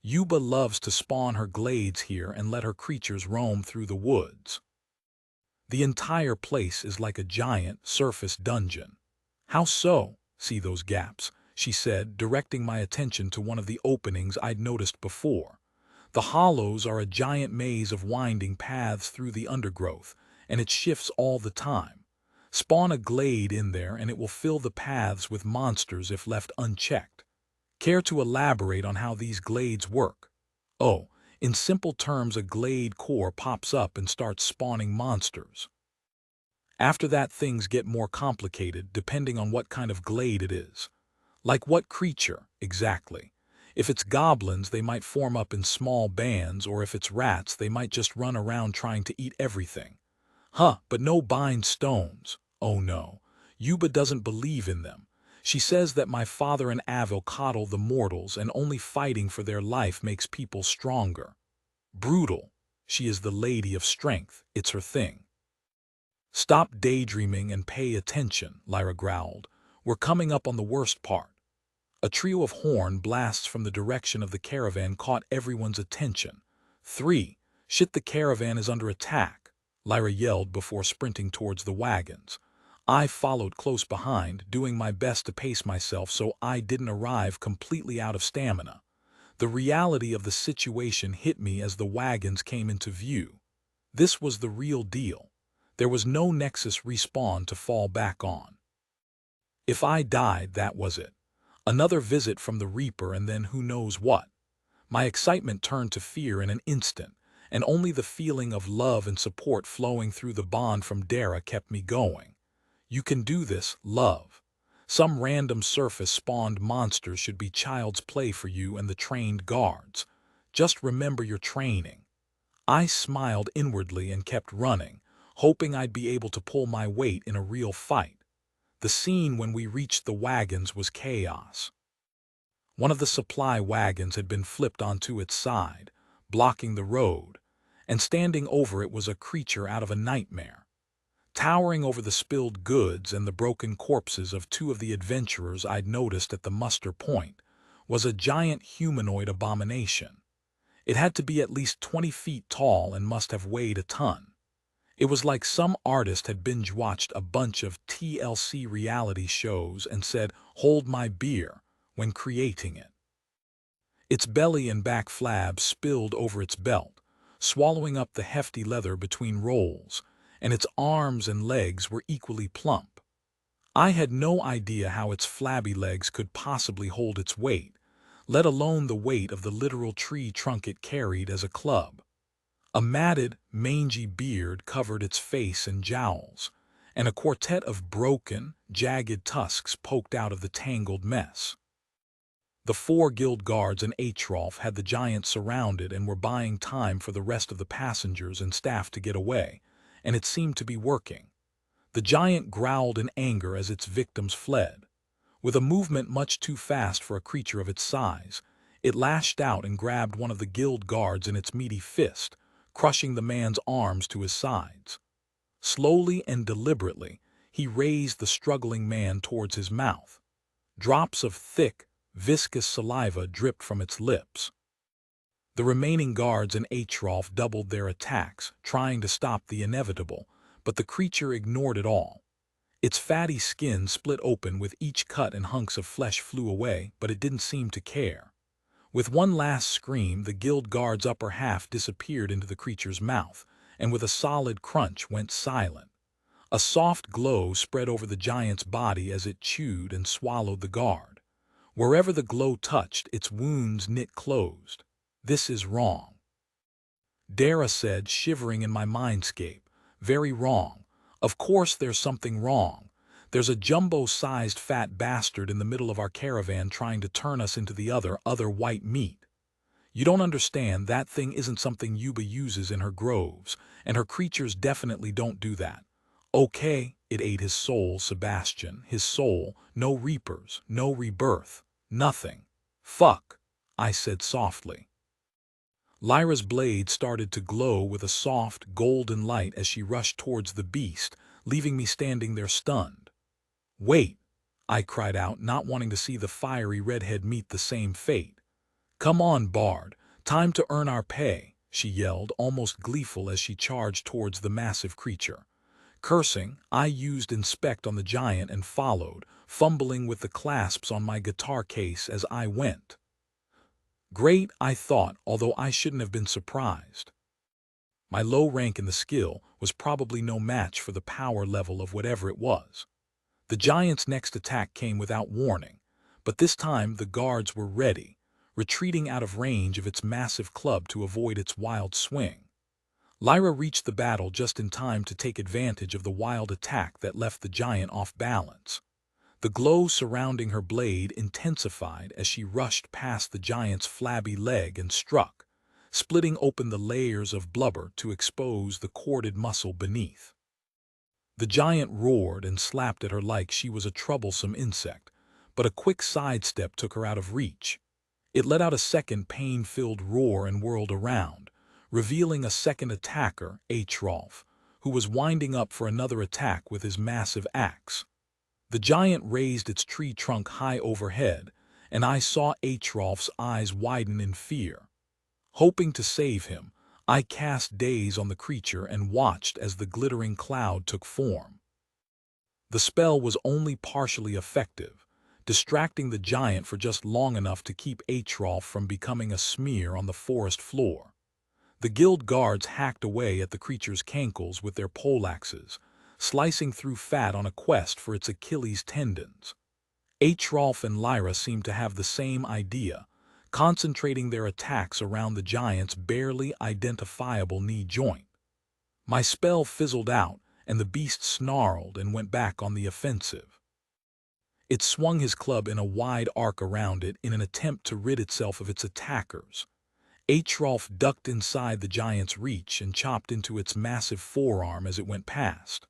Yuba loves to spawn her glades here and let her creatures roam through the woods. The entire place is like a giant surface dungeon. "How so? See those gaps?" she said, directing my attention to one of the openings I'd noticed before. "The hollows are a giant maze of winding paths through the undergrowth, and it shifts all the time. Spawn a glade in there and it will fill the paths with monsters if left unchecked. Care to elaborate on how these glades work?" "Oh, in simple terms, a glade core pops up and starts spawning monsters. After that, things get more complicated depending on what kind of glade it is. Like what creature, exactly. If it's goblins, they might form up in small bands, or if it's rats, they might just run around trying to eat everything. But no bind stones. Oh no, Yuba doesn't believe in them. She says that my father and Avil coddle the mortals, and only fighting for their life makes people stronger. Brutal. She is the lady of strength. It's her thing." "Stop daydreaming and pay attention," Lyra growled. "We're coming up on the worst part." A trio of horn blasts from the direction of the caravan caught everyone's attention. "3. Shit, the caravan is under attack," Lyra yelled before sprinting towards the wagons. I followed close behind, doing my best to pace myself so I didn't arrive completely out of stamina. The reality of the situation hit me as the wagons came into view. This was the real deal. There was no Nexus respawn to fall back on. If I died, that was it. Another visit from the Reaper, and then who knows what. My excitement turned to fear in an instant, and only the feeling of love and support flowing through the bond from Dara kept me going. "You can do this, love. Some random surface-spawned monsters should be child's play for you and the trained guards. Just remember your training." I smiled inwardly and kept running, hoping I'd be able to pull my weight in a real fight. The scene when we reached the wagons was chaos. One of the supply wagons had been flipped onto its side, blocking the road, and standing over it was a creature out of a nightmare. Towering over the spilled goods and the broken corpses of two of the adventurers I'd noticed at the muster point was a giant humanoid abomination. It had to be at least 20 feet tall and must have weighed a ton. It was like some artist had binge-watched a bunch of TLC reality shows and said, "Hold my beer," when creating it. Its belly and back flabs spilled over its belt, swallowing up the hefty leather between rolls, and its arms and legs were equally plump. I had no idea how its flabby legs could possibly hold its weight, let alone the weight of the literal tree trunk it carried as a club. A matted, mangy beard covered its face and jowls, and a quartet of broken, jagged tusks poked out of the tangled mess. The 4 guild guards and Atrolf had the giant surrounded and were buying time for the rest of the passengers and staff to get away, and it seemed to be working. The giant growled in anger as its victims fled. With a movement much too fast for a creature of its size, it lashed out and grabbed one of the guild guards in its meaty fist, crushing the man's arms to his sides. Slowly and deliberately, he raised the struggling man towards his mouth. Drops of thick, viscous saliva dripped from its lips. The remaining guards and Atrolf doubled their attacks, trying to stop the inevitable, but the creature ignored it all. Its fatty skin split open with each cut and hunks of flesh flew away, but it didn't seem to care. With one last scream, the guild guard's upper half disappeared into the creature's mouth, and with a solid crunch went silent. A soft glow spread over the giant's body as it chewed and swallowed the guard. Wherever the glow touched, its wounds knit closed. "This is wrong," Dara said, shivering in my mindscape. "Very wrong. Of course there's something wrong. There's a jumbo-sized fat bastard in the middle of our caravan trying to turn us into the other white meat. You don't understand, that thing isn't something Yuba uses in her groves, and her creatures definitely don't do that. Okay, it ate his soul, Sebastian, his soul, no reapers, no rebirth, nothing. Fuck," I said softly. Lyra's blade started to glow with a soft, golden light as she rushed towards the beast, leaving me standing there stunned. "Wait," I cried out, not wanting to see the fiery redhead meet the same fate. "Come on, Bard, time to earn our pay," she yelled, almost gleeful as she charged towards the massive creature. Cursing, I used Inspect on the giant and followed, fumbling with the clasps on my guitar case as I went. Great, I thought, although I shouldn't have been surprised. My low rank in the skill was probably no match for the power level of whatever it was. The giant's next attack came without warning, but this time the guards were ready, retreating out of range of its massive club to avoid its wild swing. Lyra reached the battle just in time to take advantage of the wild attack that left the giant off balance. The glow surrounding her blade intensified as she rushed past the giant's flabby leg and struck, splitting open the layers of blubber to expose the corded muscle beneath. The giant roared and slapped at her like she was a troublesome insect, but a quick sidestep took her out of reach. It let out a second pain-filled roar and whirled around, revealing a second attacker, Atrolf, who was winding up for another attack with his massive axe. The giant raised its tree trunk high overhead, and I saw Atrolf's eyes widen in fear. Hoping to save him, I cast Daze on the creature and watched as the glittering cloud took form. The spell was only partially effective, distracting the giant for just long enough to keep Atrolf from becoming a smear on the forest floor. The guild guards hacked away at the creature's cankles with their poleaxes, slicing through fat on a quest for its Achilles tendons. Atrolf and Lyra seemed to have the same idea, concentrating their attacks around the giant's barely identifiable knee joint. My spell fizzled out, and the beast snarled and went back on the offensive. It swung his club in a wide arc around it in an attempt to rid itself of its attackers. Ahrolf ducked inside the giant's reach and chopped into its massive forearm as it went past.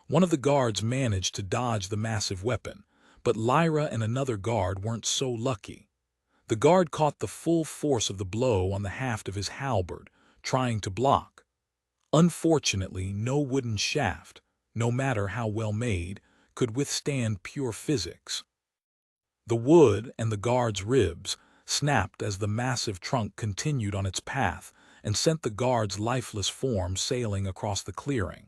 One of the guards managed to dodge the massive weapon, but Lyra and another guard weren't so lucky. The guard caught the full force of the blow on the haft of his halberd, trying to block. Unfortunately, no wooden shaft, no matter how well made, could withstand pure physics. The wood and the guard's ribs snapped as the massive trunk continued on its path and sent the guard's lifeless form sailing across the clearing.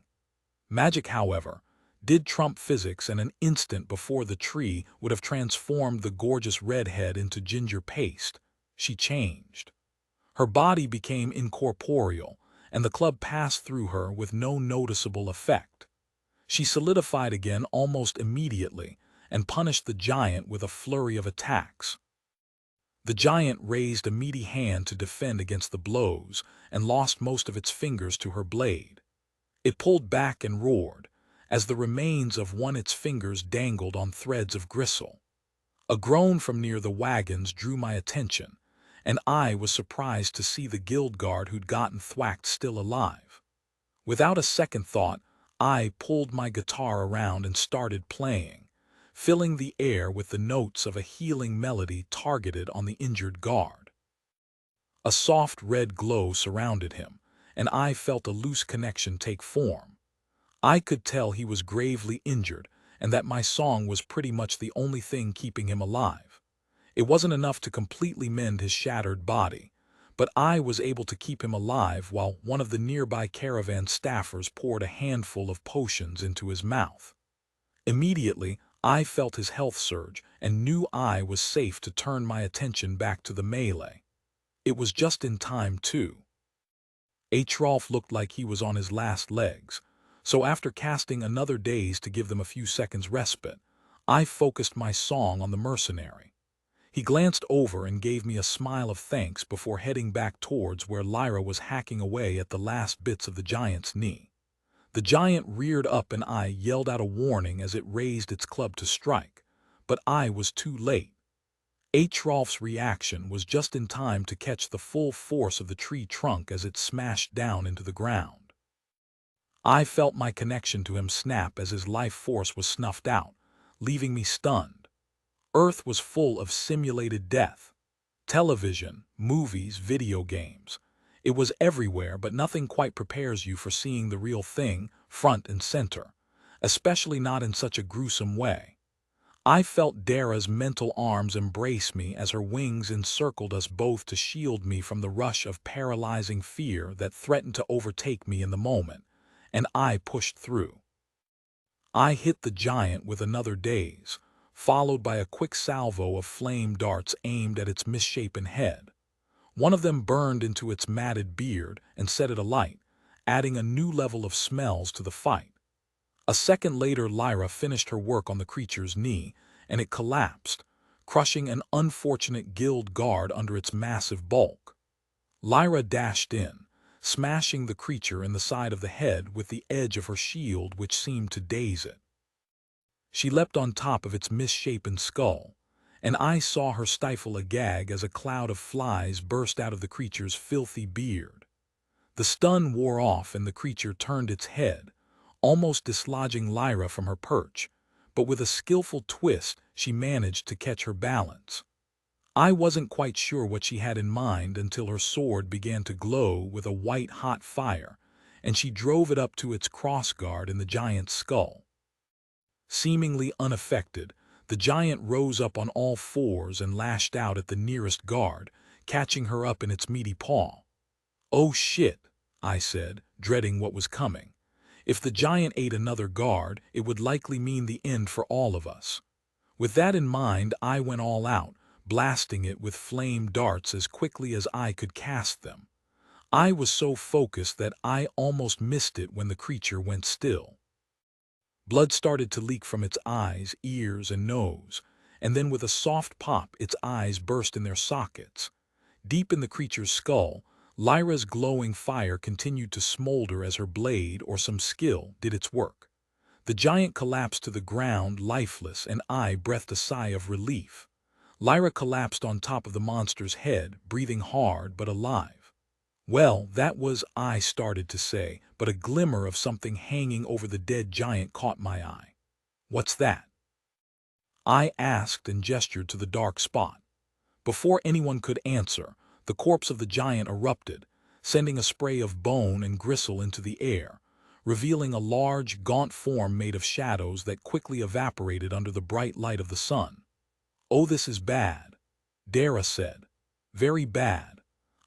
Magic, however, did trump physics, and an instant before the tree would have transformed the gorgeous redhead into ginger paste, she changed. Her body became incorporeal, and the club passed through her with no noticeable effect. She solidified again almost immediately and punished the giant with a flurry of attacks. The giant raised a meaty hand to defend against the blows and lost most of its fingers to her blade. It pulled back and roared, as the remains of one its fingers dangled on threads of gristle. A groan from near the wagons drew my attention, and I was surprised to see the guild guard who'd gotten thwacked still alive. Without a second thought, I pulled my guitar around and started playing, filling the air with the notes of a healing melody targeted on the injured guard. A soft red glow surrounded him, and I felt a loose connection take form. I could tell he was gravely injured, and that my song was pretty much the only thing keeping him alive. It wasn't enough to completely mend his shattered body, but I was able to keep him alive while one of the nearby caravan staffers poured a handful of potions into his mouth. Immediately, I felt his health surge and knew I was safe to turn my attention back to the melee. It was just in time, too. Ahrolf looked like he was on his last legs, so after casting another daze to give them a few seconds respite, I focused my song on the mercenary. He glanced over and gave me a smile of thanks before heading back towards where Lyra was hacking away at the last bits of the giant's knee. The giant reared up and I yelled out a warning as it raised its club to strike, but I was too late. Ahrolf's reaction was just in time to catch the full force of the tree trunk as it smashed down into the ground. I felt my connection to him snap as his life force was snuffed out, leaving me stunned. Earth was full of simulated death. Television, movies, video games. It was everywhere, but nothing quite prepares you for seeing the real thing, front and center, especially not in such a gruesome way. I felt Dara's mental arms embrace me as her wings encircled us both to shield me from the rush of paralyzing fear that threatened to overtake me in the moment, and I pushed through. I hit the giant with another daze, followed by a quick salvo of flame darts aimed at its misshapen head. One of them burned into its matted beard and set it alight, adding a new level of smells to the fight. A second later, Lyra finished her work on the creature's knee, and it collapsed, crushing an unfortunate guild guard under its massive bulk. Lyra dashed in, smashing the creature in the side of the head with the edge of her shield, which seemed to daze it. She leapt on top of its misshapen skull, and I saw her stifle a gag as a cloud of flies burst out of the creature's filthy beard. The stun wore off and the creature turned its head, almost dislodging Lyra from her perch, but with a skillful twist she managed to catch her balance. I wasn't quite sure what she had in mind until her sword began to glow with a white-hot fire, and she drove it up to its crossguard in the giant's skull. Seemingly unaffected, the giant rose up on all fours and lashed out at the nearest guard, catching her up in its meaty paw. "Oh shit," I said, dreading what was coming. If the giant ate another guard, it would likely mean the end for all of us. With that in mind, I went all out, blasting it with flame darts as quickly as I could cast them. I was so focused that I almost missed it when the creature went still. Blood started to leak from its eyes, ears, and nose, and then with a soft pop its eyes burst in their sockets. Deep in the creature's skull, Lyra's glowing fire continued to smolder as her blade, or some skill, did its work. The giant collapsed to the ground lifeless, and I breathed a sigh of relief. Lyra collapsed on top of the monster's head, breathing hard but alive. Well, that was, I started to say, but a glimmer of something hanging over the dead giant caught my eye. What's that? I asked and gestured to the dark spot. Before anyone could answer, the corpse of the giant erupted, sending a spray of bone and gristle into the air, revealing a large, gaunt form made of shadows that quickly evaporated under the bright light of the sun. "Oh, this is bad," Dara said. "Very bad."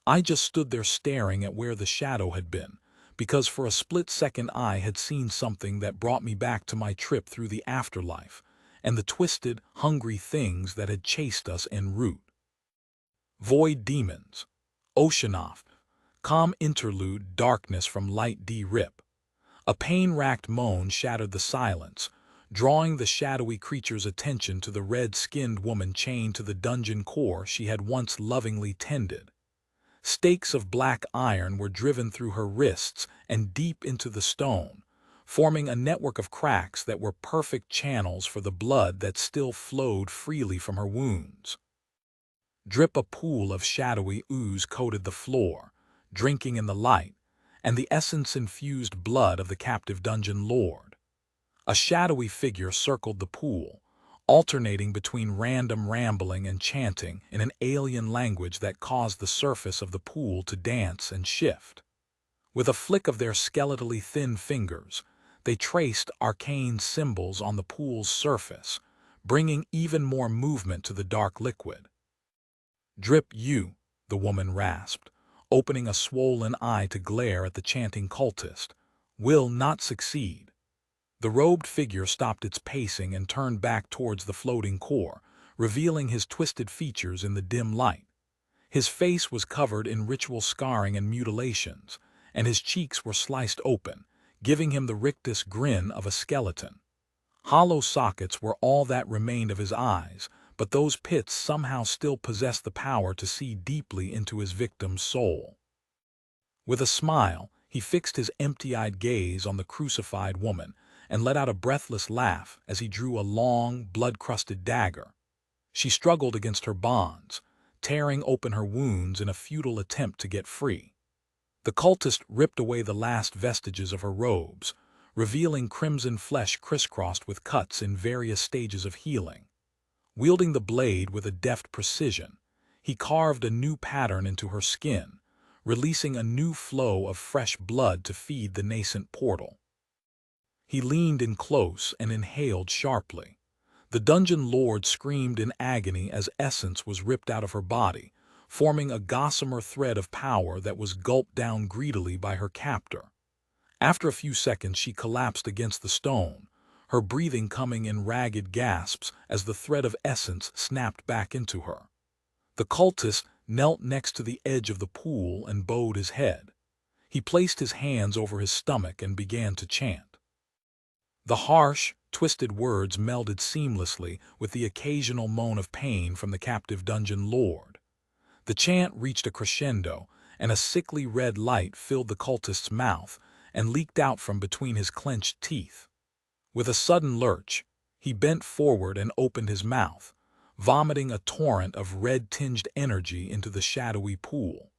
I just stood there staring at where the shadow had been, because for a split second I had seen something that brought me back to my trip through the afterlife, and the twisted, hungry things that had chased us en route. Void Demons. Oceanoff. Calm interlude, darkness from light D-Rip. A pain-racked moan shattered the silence, drawing the shadowy creature's attention to the red-skinned woman chained to the dungeon core she had once lovingly tended. Stakes of black iron were driven through her wrists and deep into the stone, forming a network of cracks that were perfect channels for the blood that still flowed freely from her wounds. Drip, a pool of shadowy ooze coated the floor, drinking in the light, and the essence-infused blood of the captive dungeon lord. A shadowy figure circled the pool, alternating between random rambling and chanting in an alien language that caused the surface of the pool to dance and shift. With a flick of their skeletally thin fingers, they traced arcane symbols on the pool's surface, bringing even more movement to the dark liquid. "Drip, you," the woman rasped, opening a swollen eye to glare at the chanting cultist, "will not succeed." The robed figure stopped its pacing and turned back towards the floating core, revealing his twisted features in the dim light. His face was covered in ritual scarring and mutilations, and his cheeks were sliced open, giving him the rictus grin of a skeleton. Hollow sockets were all that remained of his eyes, but those pits somehow still possessed the power to see deeply into his victim's soul. With a smile, he fixed his empty-eyed gaze on the crucified woman and let out a breathless laugh as he drew a long, blood-crusted dagger. She struggled against her bonds, tearing open her wounds in a futile attempt to get free. The cultist ripped away the last vestiges of her robes, revealing crimson flesh crisscrossed with cuts in various stages of healing. Wielding the blade with a deft precision, he carved a new pattern into her skin, releasing a new flow of fresh blood to feed the nascent portal. He leaned in close and inhaled sharply. The dungeon lord screamed in agony as essence was ripped out of her body, forming a gossamer thread of power that was gulped down greedily by her captor. After a few seconds, she collapsed against the stone, her breathing coming in ragged gasps as the thread of essence snapped back into her. The cultist knelt next to the edge of the pool and bowed his head. He placed his hands over his stomach and began to chant. The harsh, twisted words melded seamlessly with the occasional moan of pain from the captive dungeon lord. The chant reached a crescendo, and a sickly red light filled the cultist's mouth and leaked out from between his clenched teeth. With a sudden lurch, he bent forward and opened his mouth, vomiting a torrent of red-tinged energy into the shadowy pool.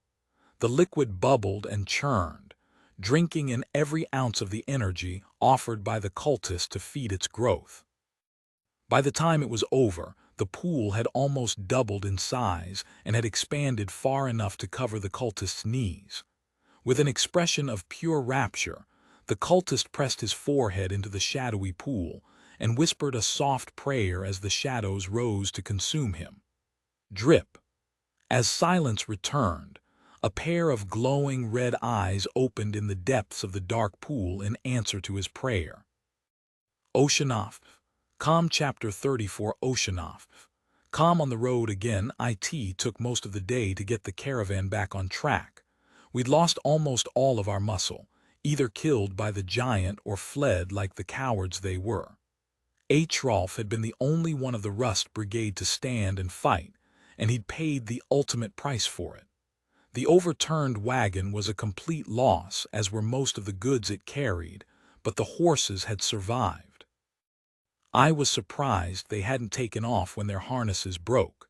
The liquid bubbled and churned, drinking in every ounce of the energy offered by the cultist to feed its growth. By the time it was over, the pool had almost doubled in size and had expanded far enough to cover the cultist's knees. With an expression of pure rapture, the cultist pressed his forehead into the shadowy pool and whispered a soft prayer as the shadows rose to consume him. Drip. As silence returned, a pair of glowing red eyes opened in the depths of the dark pool in answer to his prayer. Oceanoff. Calm Chapter 34. Oceanoff. Calm on the road again. It took most of the day to get the caravan back on track. We'd lost almost all of our muscle, either killed by the giant or fled like the cowards they were. Rolf had been the only one of the Rust Brigade to stand and fight, and he'd paid the ultimate price for it. The overturned wagon was a complete loss, as were most of the goods it carried, but the horses had survived. I was surprised they hadn't taken off when their harnesses broke.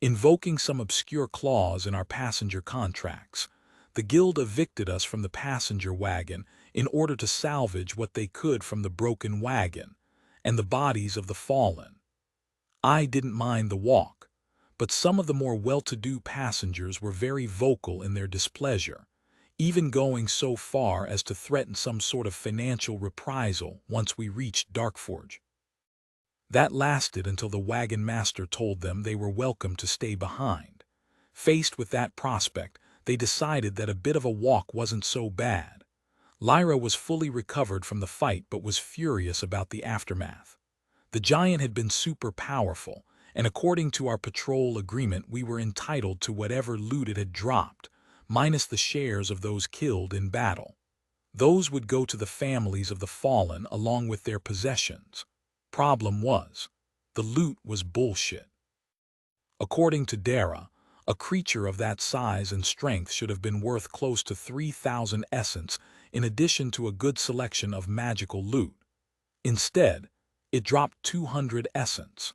Invoking some obscure clause in our passenger contracts, the guild evicted us from the passenger wagon in order to salvage what they could from the broken wagon and the bodies of the fallen. I didn't mind the walk, but some of the more well-to-do passengers were very vocal in their displeasure, even going so far as to threaten some sort of financial reprisal once we reached Darkforge. That lasted until the wagon master told them they were welcome to stay behind. Faced with that prospect, they decided that a bit of a walk wasn't so bad. Lyra was fully recovered from the fight but was furious about the aftermath. The giant had been super powerful, and according to our patrol agreement we were entitled to whatever loot it had dropped, minus the shares of those killed in battle. Those would go to the families of the fallen along with their possessions. Problem was, the loot was bullshit. According to Dara, a creature of that size and strength should have been worth close to 3,000 essence in addition to a good selection of magical loot. Instead, it dropped 200 essence.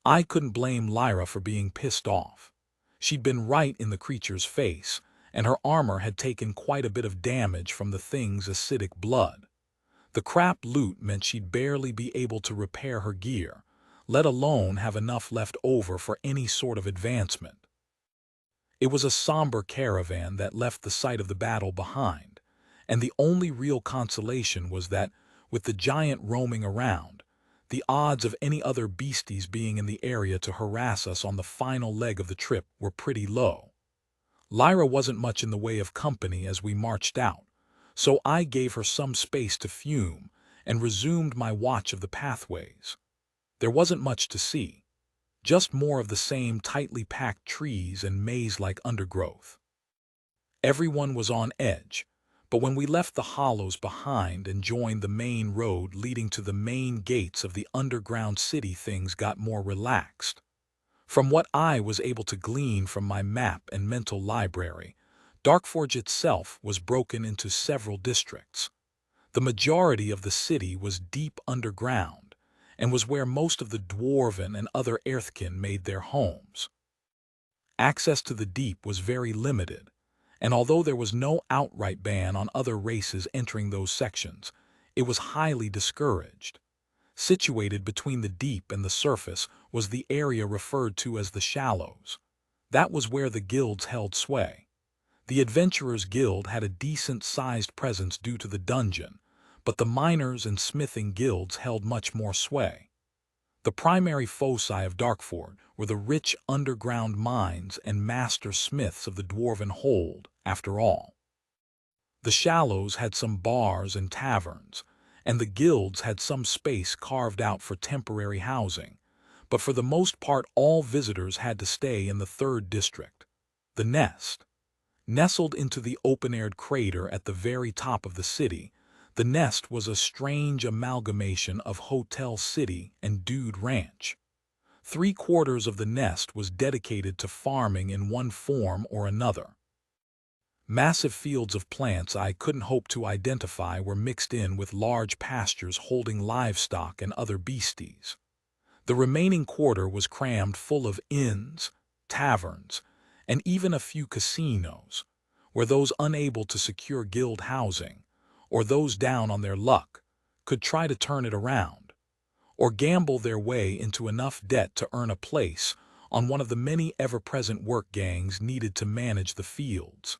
I couldn't blame Lyra for being pissed off. She'd been right in the creature's face, and her armor had taken quite a bit of damage from the thing's acidic blood. The crap loot meant she'd barely be able to repair her gear, let alone have enough left over for any sort of advancement. It was a somber caravan that left the site of the battle behind, and the only real consolation was that, with the giant roaming around, the odds of any other beasties being in the area to harass us on the final leg of the trip were pretty low. Lyra wasn't much in the way of company as we marched out, so I gave her some space to fume and resumed my watch of the pathways. There wasn't much to see, just more of the same tightly packed trees and maze-like undergrowth. Everyone was on edge, but when we left the hollows behind and joined the main road leading to the main gates of the underground city, things got more relaxed. From what I was able to glean from my map and mental library, Darkforge itself was broken into several districts. The majority of the city was deep underground, and was where most of the dwarven and other earthkin made their homes. Access to the deep was very limited, and although there was no outright ban on other races entering those sections, it was highly discouraged. Situated between the deep and the surface was the area referred to as the shallows. That was where the guilds held sway. The Adventurers Guild had a decent-sized presence due to the dungeon, but the miners and smithing guilds held much more sway. The primary foci of Darkforge were the rich underground mines and master smiths of the Dwarven Hold, after all. The shallows had some bars and taverns, and the guilds had some space carved out for temporary housing, but for the most part all visitors had to stay in the third district, the Nest. Nestled into the open-aired crater at the very top of the city, the Nest was a strange amalgamation of Hotel City and Dude Ranch. 3/4 of the Nest was dedicated to farming in one form or another. Massive fields of plants I couldn't hope to identify were mixed in with large pastures holding livestock and other beasties. The remaining quarter was crammed full of inns, taverns, and even a few casinos, where those unable to secure guild housing, or those down on their luck, could try to turn it around, or gamble their way into enough debt to earn a place on one of the many ever-present work gangs needed to manage the fields.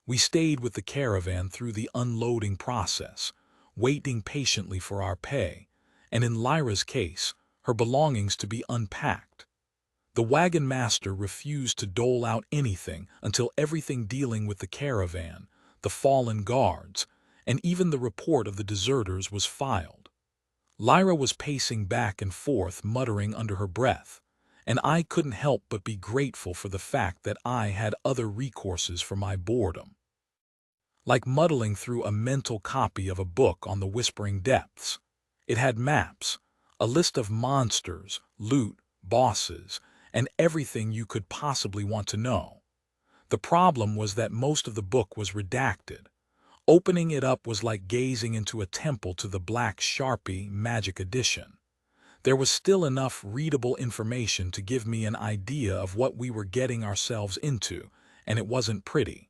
We stayed with the caravan through the unloading process, waiting patiently for our pay, and in Lyra's case, her belongings to be unpacked. The wagon master refused to dole out anything until everything dealing with the caravan, the fallen guards, and even the report of the deserters was filed. Lyra was pacing back and forth, muttering under her breath, and I couldn't help but be grateful for the fact that I had other recourses for my boredom. Like muddling through a mental copy of a book on the Whispering Depths. It had maps, a list of monsters, loot, bosses, and everything you could possibly want to know. The problem was that most of the book was redacted. Opening it up was like gazing into a temple to the Black Sharpie Magic Edition. There was still enough readable information to give me an idea of what we were getting ourselves into, and it wasn't pretty.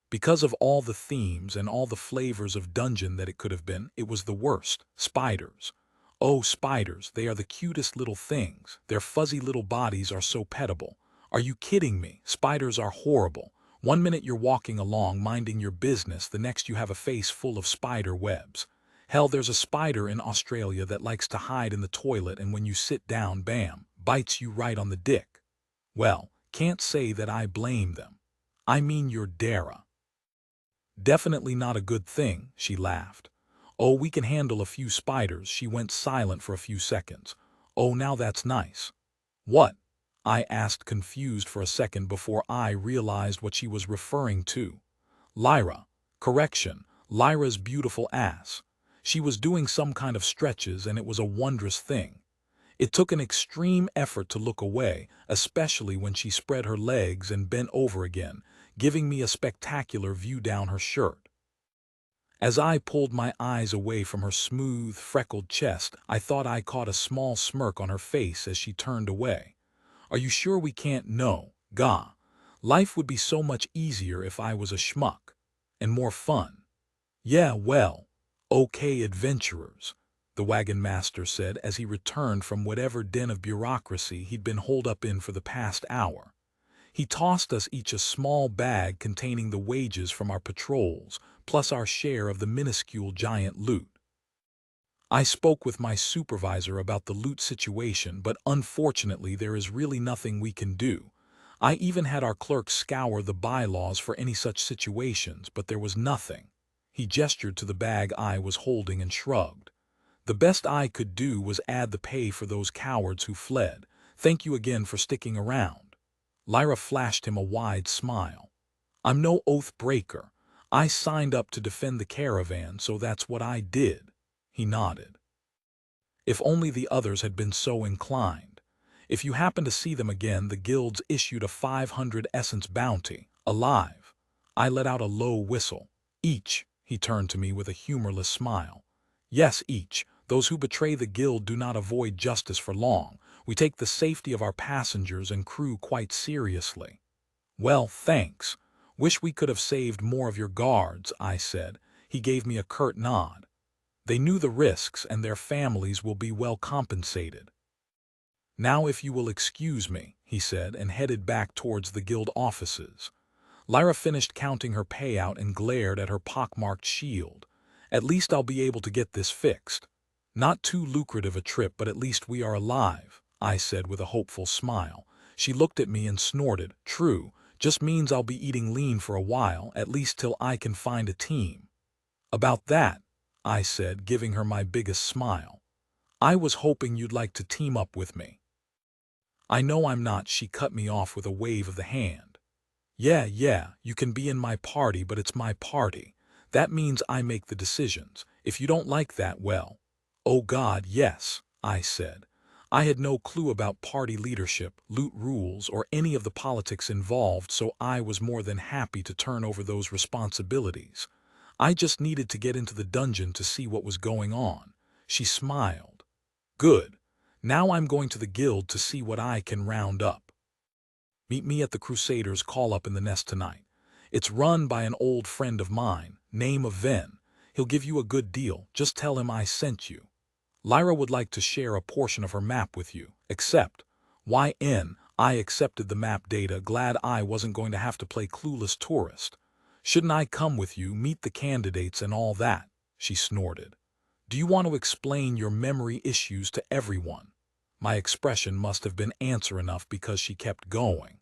Because of all the themes and all the flavors of dungeon that it could have been, it was the worst. Spiders. Oh, spiders, they are the cutest little things. Their fuzzy little bodies are so pettable. Are you kidding me? Spiders are horrible. One minute you're walking along minding your business, the next you have a face full of spider webs. Hell, there's a spider in Australia that likes to hide in the toilet, and when you sit down, bam, bites you right on the dick. Well, can't say that I blame them. I mean your Dara. Definitely not a good thing, she laughed. Oh, we can handle a few spiders. She went silent for a few seconds. Oh, now that's nice. What? I asked, confused for a second before I realized what she was referring to. Lyra. Correction, Lyra's beautiful ass. She was doing some kind of stretches, and it was a wondrous thing. It took an extreme effort to look away, especially when she spread her legs and bent over again, giving me a spectacular view down her shirt. As I pulled my eyes away from her smooth, freckled chest, I thought I caught a small smirk on her face as she turned away. Are you sure we can't? No, gah. Life would be so much easier if I was a schmuck. And more fun. Yeah, well, okay, adventurers, the wagon master said as he returned from whatever den of bureaucracy he'd been holed up in for the past hour. He tossed us each a small bag containing the wages from our patrols, plus our share of the minuscule giant loot. I spoke with my supervisor about the loot situation, but unfortunately there is really nothing we can do. I even had our clerk scour the bylaws for any such situations, but there was nothing. He gestured to the bag I was holding and shrugged. The best I could do was add the pay for those cowards who fled. Thank you again for sticking around. Lyra flashed him a wide smile. I'm no oath breaker. I signed up to defend the caravan, so that's what I did. He nodded. If only the others had been so inclined. If you happen to see them again, the guilds issued a 500 essence bounty, alive. I let out a low whistle. Each, he turned to me with a humorless smile. Yes, each. Those who betray the guild do not avoid justice for long. We take the safety of our passengers and crew quite seriously. Well, thanks. Wish we could have saved more of your guards, I said. He gave me a curt nod. They knew the risks, and their families will be well compensated. Now if you will excuse me, he said, and headed back towards the guild offices. Lyra finished counting her payout and glared at her pockmarked shield. At least I'll be able to get this fixed. Not too lucrative a trip, but at least we are alive, I said with a hopeful smile. She looked at me and snorted. True, just means I'll be eating lean for a while, at least till I can find a team. About that, I said, giving her my biggest smile. I was hoping you'd like to team up with me. I know I'm not, she cut me off with a wave of the hand. Yeah, you can be in my party, but it's my party. That means I make the decisions. If you don't like that, well. Oh God, yes, I said. I had no clue about party leadership, loot rules, or any of the politics involved, so I was more than happy to turn over those responsibilities. I just needed to get into the dungeon to see what was going on. She smiled. Good. Now I'm going to the guild to see what I can round up. Meet me at the Crusaders' call-up in the nest tonight. It's run by an old friend of mine, name of Ven. He'll give you a good deal. Just tell him I sent you. Lyra would like to share a portion of her map with you. Accept. YN, I accepted the map data, glad I wasn't going to have to play clueless tourist. Shouldn't I come with you, meet the candidates and all that? She snorted. Do you want to explain your memory issues to everyone? My expression must have been answer enough because she kept going.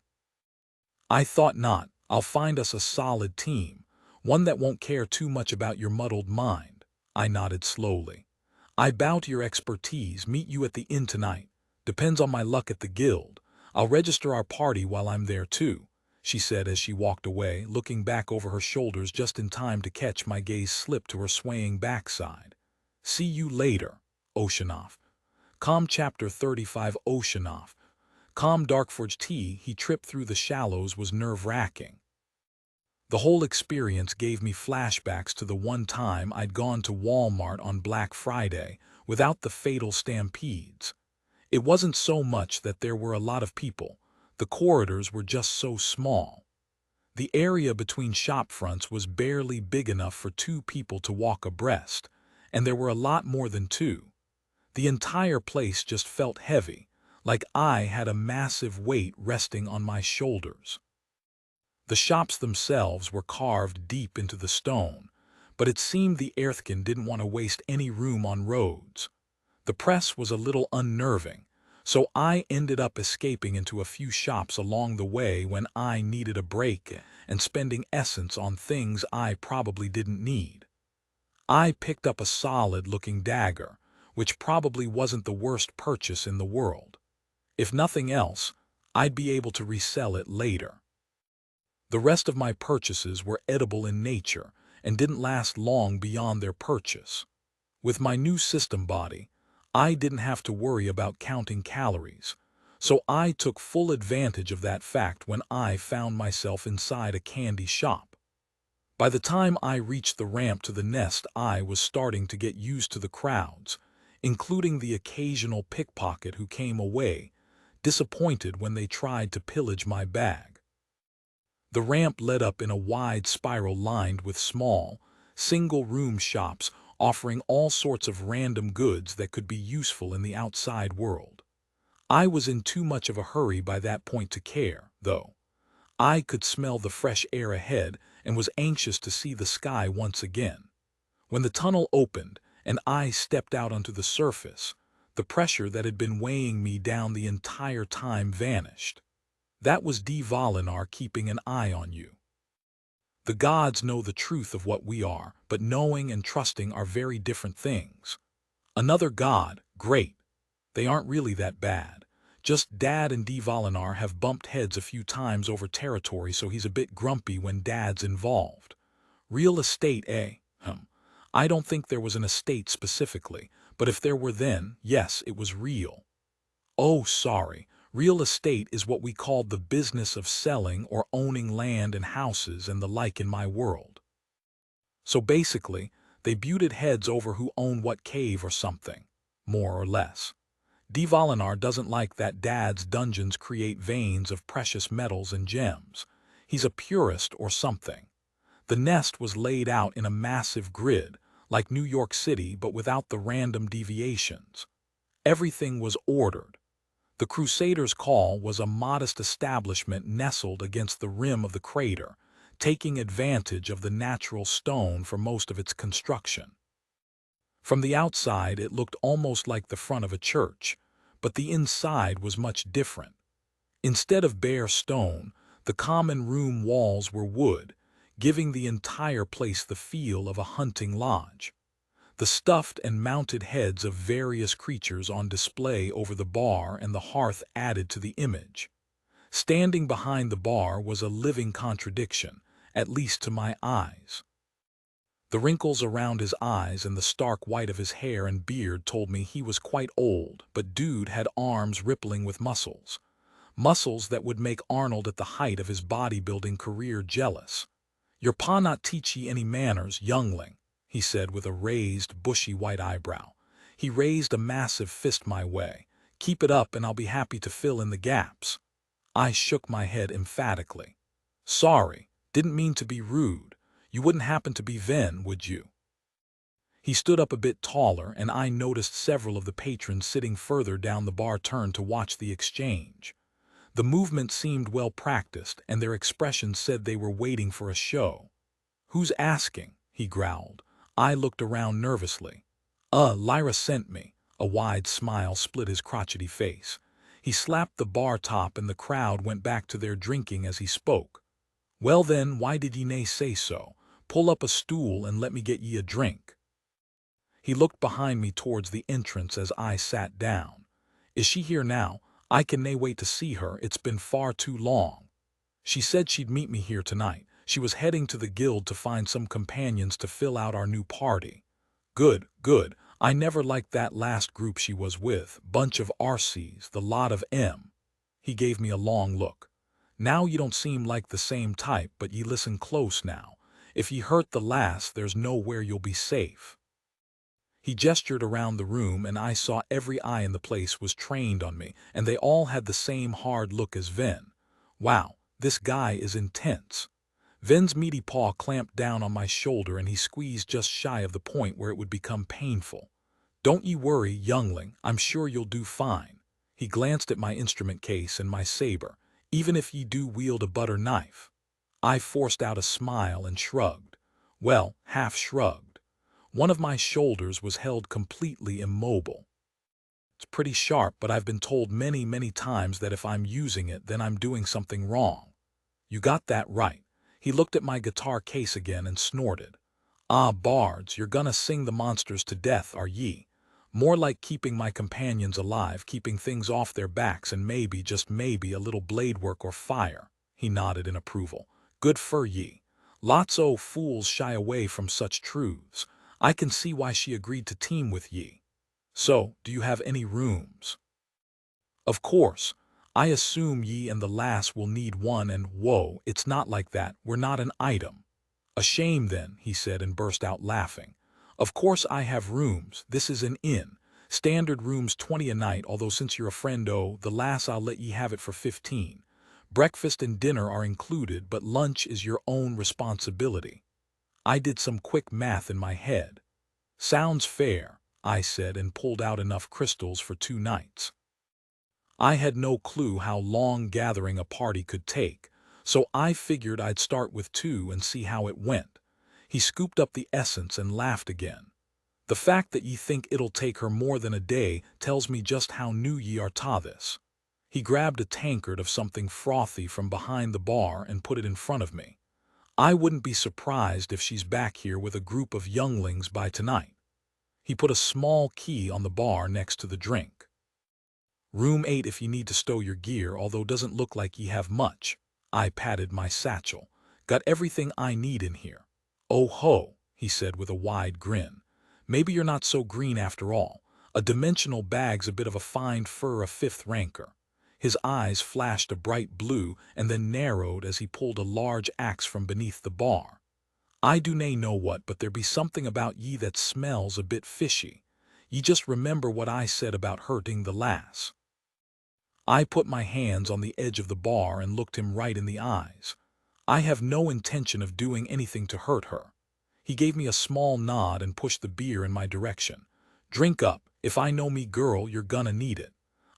I thought not. I'll find us a solid team, one that won't care too much about your muddled mind. I nodded slowly. I bow to your expertise. Meet you at the inn tonight. Depends on my luck at the guild. I'll register our party while I'm there too, she said as she walked away, looking back over her shoulders just in time to catch my gaze slip to her swaying backside. See you later, Oceanoff. Calm Chapter 35 Oceanoff. Calm Darkforge T. He tripped through the shallows was nerve-wracking. The whole experience gave me flashbacks to the one time I'd gone to Walmart on Black Friday without the fatal stampedes. It wasn't so much that there were a lot of people. The corridors were just so small. The area between shop fronts was barely big enough for two people to walk abreast, and there were a lot more than two. The entire place just felt heavy, like I had a massive weight resting on my shoulders. The shops themselves were carved deep into the stone, but it seemed the Earthkin didn't want to waste any room on roads. The press was a little unnerving, so I ended up escaping into a few shops along the way when I needed a break and spending essence on things I probably didn't need. I picked up a solid-looking dagger, which probably wasn't the worst purchase in the world. If nothing else, I'd be able to resell it later. The rest of my purchases were edible in nature and didn't last long beyond their purchase. With my new system body, I didn't have to worry about counting calories, so I took full advantage of that fact when I found myself inside a candy shop. By the time I reached the ramp to the nest, I was starting to get used to the crowds, including the occasional pickpocket who came away disappointed when they tried to pillage my bag. The ramp led up in a wide spiral lined with small, single-room shops offering all sorts of random goods that could be useful in the outside world. I was in too much of a hurry by that point to care, though. I could smell the fresh air ahead and was anxious to see the sky once again. When the tunnel opened and I stepped out onto the surface, the pressure that had been weighing me down the entire time vanished. That was Valinar keeping an eye on you. The gods know the truth of what we are, but knowing and trusting are very different things. Another god, great. They aren't really that bad. Just Dad and Valinar have bumped heads a few times over territory, so he's a bit grumpy when Dad's involved. Real estate, eh? I don't think there was an estate specifically, but if there were then, yes, it was real. Oh, sorry. Real estate is what we called the business of selling or owning land and houses and the like in my world. So basically, they butted heads over who owned what cave or something, more or less. Valinar doesn't like that Dad's dungeons create veins of precious metals and gems. He's a purist or something. The nest was laid out in a massive grid, like New York City but without the random deviations. Everything was ordered. The Crusaders' Call was a modest establishment nestled against the rim of the crater, taking advantage of the natural stone for most of its construction. From the outside it looked almost like the front of a church, but the inside was much different. Instead of bare stone, the common room walls were wood, giving the entire place the feel of a hunting lodge. The stuffed and mounted heads of various creatures on display over the bar and the hearth added to the image. Standing behind the bar was a living contradiction, at least to my eyes. The wrinkles around his eyes and the stark white of his hair and beard told me he was quite old, but dude had arms rippling with muscles. Muscles that would make Arnold at the height of his bodybuilding career jealous. "Your pa not teach ye any manners, youngling," he said with a raised, bushy white eyebrow. He raised a massive fist my way. "Keep it up and I'll be happy to fill in the gaps." I shook my head emphatically. "Sorry, didn't mean to be rude. You wouldn't happen to be Ven, would you?" He stood up a bit taller, and I noticed several of the patrons sitting further down the bar turned to watch the exchange. The movement seemed well practiced, and their expressions said they were waiting for a show. "Who's asking?" he growled. I looked around nervously. Lyra sent me." A wide smile split his crotchety face. He slapped the bar top and the crowd went back to their drinking as he spoke. "Well then, why did ye nae say so? Pull up a stool and let me get ye a drink." He looked behind me towards the entrance as I sat down. "Is she here now? I can nae wait to see her, it's been far too long." She said she'd meet me here tonight. She was heading to the guild to find some companions to fill out our new party. Good, good. I never liked that last group she was with. Bunch of RCs, the lot of 'em. He gave me a long look. "Now you don't seem like the same type, but ye listen close now. If ye hurt the lass, there's nowhere you'll be safe." He gestured around the room and I saw every eye in the place was trained on me, and they all had the same hard look as Ven. Wow, this guy is intense. Ven's meaty paw clamped down on my shoulder and he squeezed just shy of the point where it would become painful. Don't ye worry, youngling, I'm sure you'll do fine. He glanced at my instrument case and my saber. Even if ye do wield a butter knife. I forced out a smile and shrugged. Well, half shrugged. One of my shoulders was held completely immobile. It's pretty sharp, but I've been told many, many times that if I'm using it, then I'm doing something wrong. You got that right. He looked at my guitar case again and snorted. Ah, bards, you're gonna sing the monsters to death, are ye? More like keeping my companions alive, keeping things off their backs, and maybe, just maybe, a little blade work or fire. He nodded in approval. Good for ye. Lots o' fools shy away from such truths. I can see why she agreed to team with ye. So, do you have any rooms? Of course. I assume ye and the lass will need one, and whoa, it's not like that, we're not an item. A shame then, he said and burst out laughing. Of course I have rooms, this is an inn. Standard rooms 20 a night, although since you're a friend-o, the lass I'll let ye have it for 15. Breakfast and dinner are included, but lunch is your own responsibility. I did some quick math in my head. Sounds fair, I said and pulled out enough crystals for 2 nights. I had no clue how long gathering a party could take, so I figured I'd start with 2 and see how it went. He scooped up the essence and laughed again. The fact that ye think it'll take her more than a day tells me just how new ye are to this. He grabbed a tankard of something frothy from behind the bar and put it in front of me. I wouldn't be surprised if she's back here with a group of younglings by tonight. He put a small key on the bar next to the drink. Room 8 if ye need to stow your gear, although doesn't look like ye have much. I patted my satchel. Got everything I need in here. Oh ho, he said with a wide grin. Maybe you're not so green after all. A dimensional bag's a bit of a fine fur, a 5th ranker. His eyes flashed a bright blue and then narrowed as he pulled a large axe from beneath the bar. I do nae know what, but there be something about ye that smells a bit fishy. Ye just remember what I said about hurting the lass. I put my hands on the edge of the bar and looked him right in the eyes. I have no intention of doing anything to hurt her. He gave me a small nod and pushed the beer in my direction. Drink up, if I know me girl, you're gonna need it.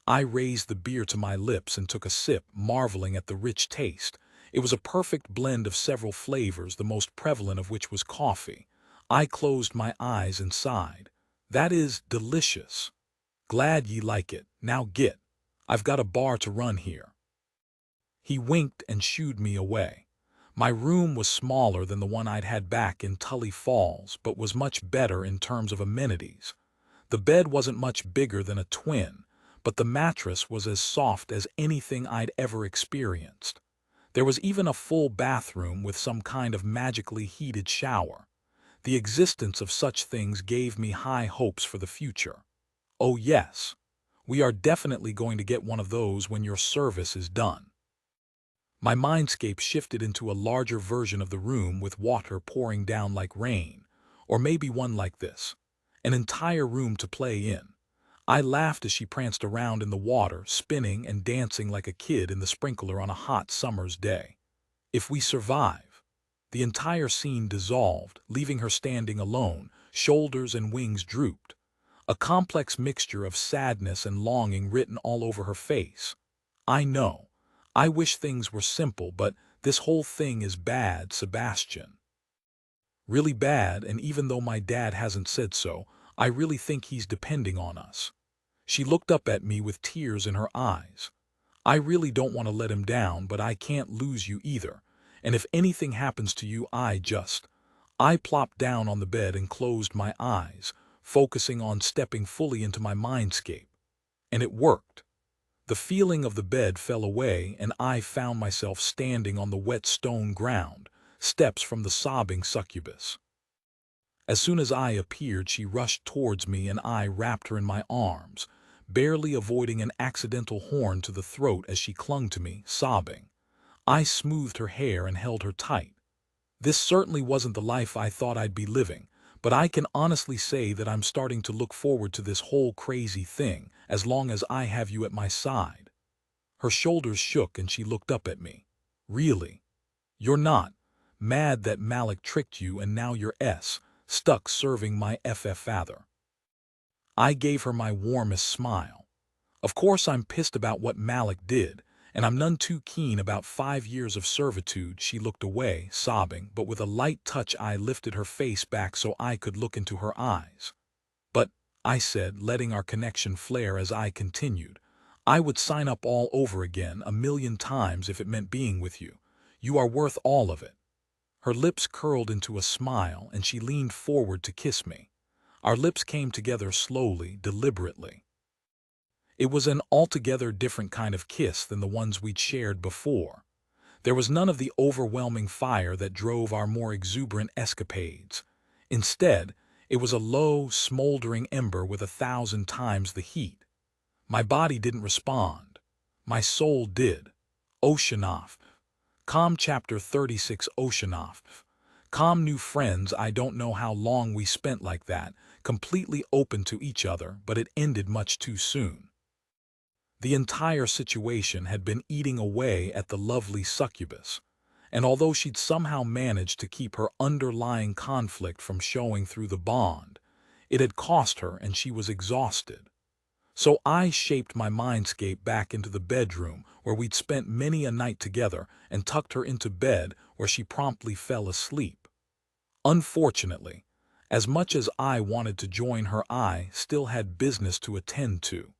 I raised the beer to my lips and took a sip, marveling at the rich taste. It was a perfect blend of several flavors, the most prevalent of which was coffee. I closed my eyes and sighed. That is delicious. Glad ye like it. Now get. I've got a bar to run here. He winked and shooed me away. My room was smaller than the one I'd had back in Tully Falls, but was much better in terms of amenities. The bed wasn't much bigger than a twin, but the mattress was as soft as anything I'd ever experienced. There was even a full bathroom with some kind of magically heated shower. The existence of such things gave me high hopes for the future. Oh yes. We are definitely going to get one of those when your service is done. My mindscape shifted into a larger version of the room with water pouring down like rain, or maybe one like this. An entire room to play in. I laughed as she pranced around in the water, spinning and dancing like a kid in the sprinkler on a hot summer's day. If we survive. The entire scene dissolved, leaving her standing alone, shoulders and wings drooped. A complex mixture of sadness and longing written all over her face. I know. I wish things were simple, but this whole thing is bad, Sebastian. Really bad, and even though my dad hasn't said so, I really think he's depending on us. She looked up at me with tears in her eyes. I really don't want to let him down, but I can't lose you either. And if anything happens to you, I plopped down on the bed and closed my eyes, focusing on stepping fully into my mindscape. And it worked. The feeling of the bed fell away and I found myself standing on the wet stone ground, steps from the sobbing succubus. As soon as I appeared, she rushed towards me and I wrapped her in my arms, barely avoiding an accidental horn to the throat as she clung to me, sobbing. I smoothed her hair and held her tight. This certainly wasn't the life I thought I'd be living, but I can honestly say that I'm starting to look forward to this whole crazy thing as long as I have you at my side." Her shoulders shook and she looked up at me. "Really? You're not mad that Malik tricked you and now you're stuck serving my father?" I gave her my warmest smile. "Of course I'm pissed about what Malik did, and I'm none too keen about 5 years of servitude." She looked away, sobbing, but with a light touch I lifted her face back so I could look into her eyes. "But," I said, letting our connection flare as I continued, "I would sign up all over again 1,000,000 times if it meant being with you. You are worth all of it." Her lips curled into a smile and she leaned forward to kiss me. Our lips came together slowly, deliberately. It was an altogether different kind of kiss than the ones we'd shared before. There was none of the overwhelming fire that drove our more exuberant escapades. Instead, it was a low, smoldering ember with 1,000 times the heat. My body didn't respond. My soul did. Oceanoff. Calm Chapter 36. Oceanoff. Calm new friends. I don't know how long we spent like that, completely open to each other, but it ended much too soon. The entire situation had been eating away at the lovely succubus, and although she'd somehow managed to keep her underlying conflict from showing through the bond, it had cost her and she was exhausted. So I shaped my mindscape back into the bedroom where we'd spent many a night together and tucked her into bed where she promptly fell asleep. Unfortunately, as much as I wanted to join her, I still had business to attend to.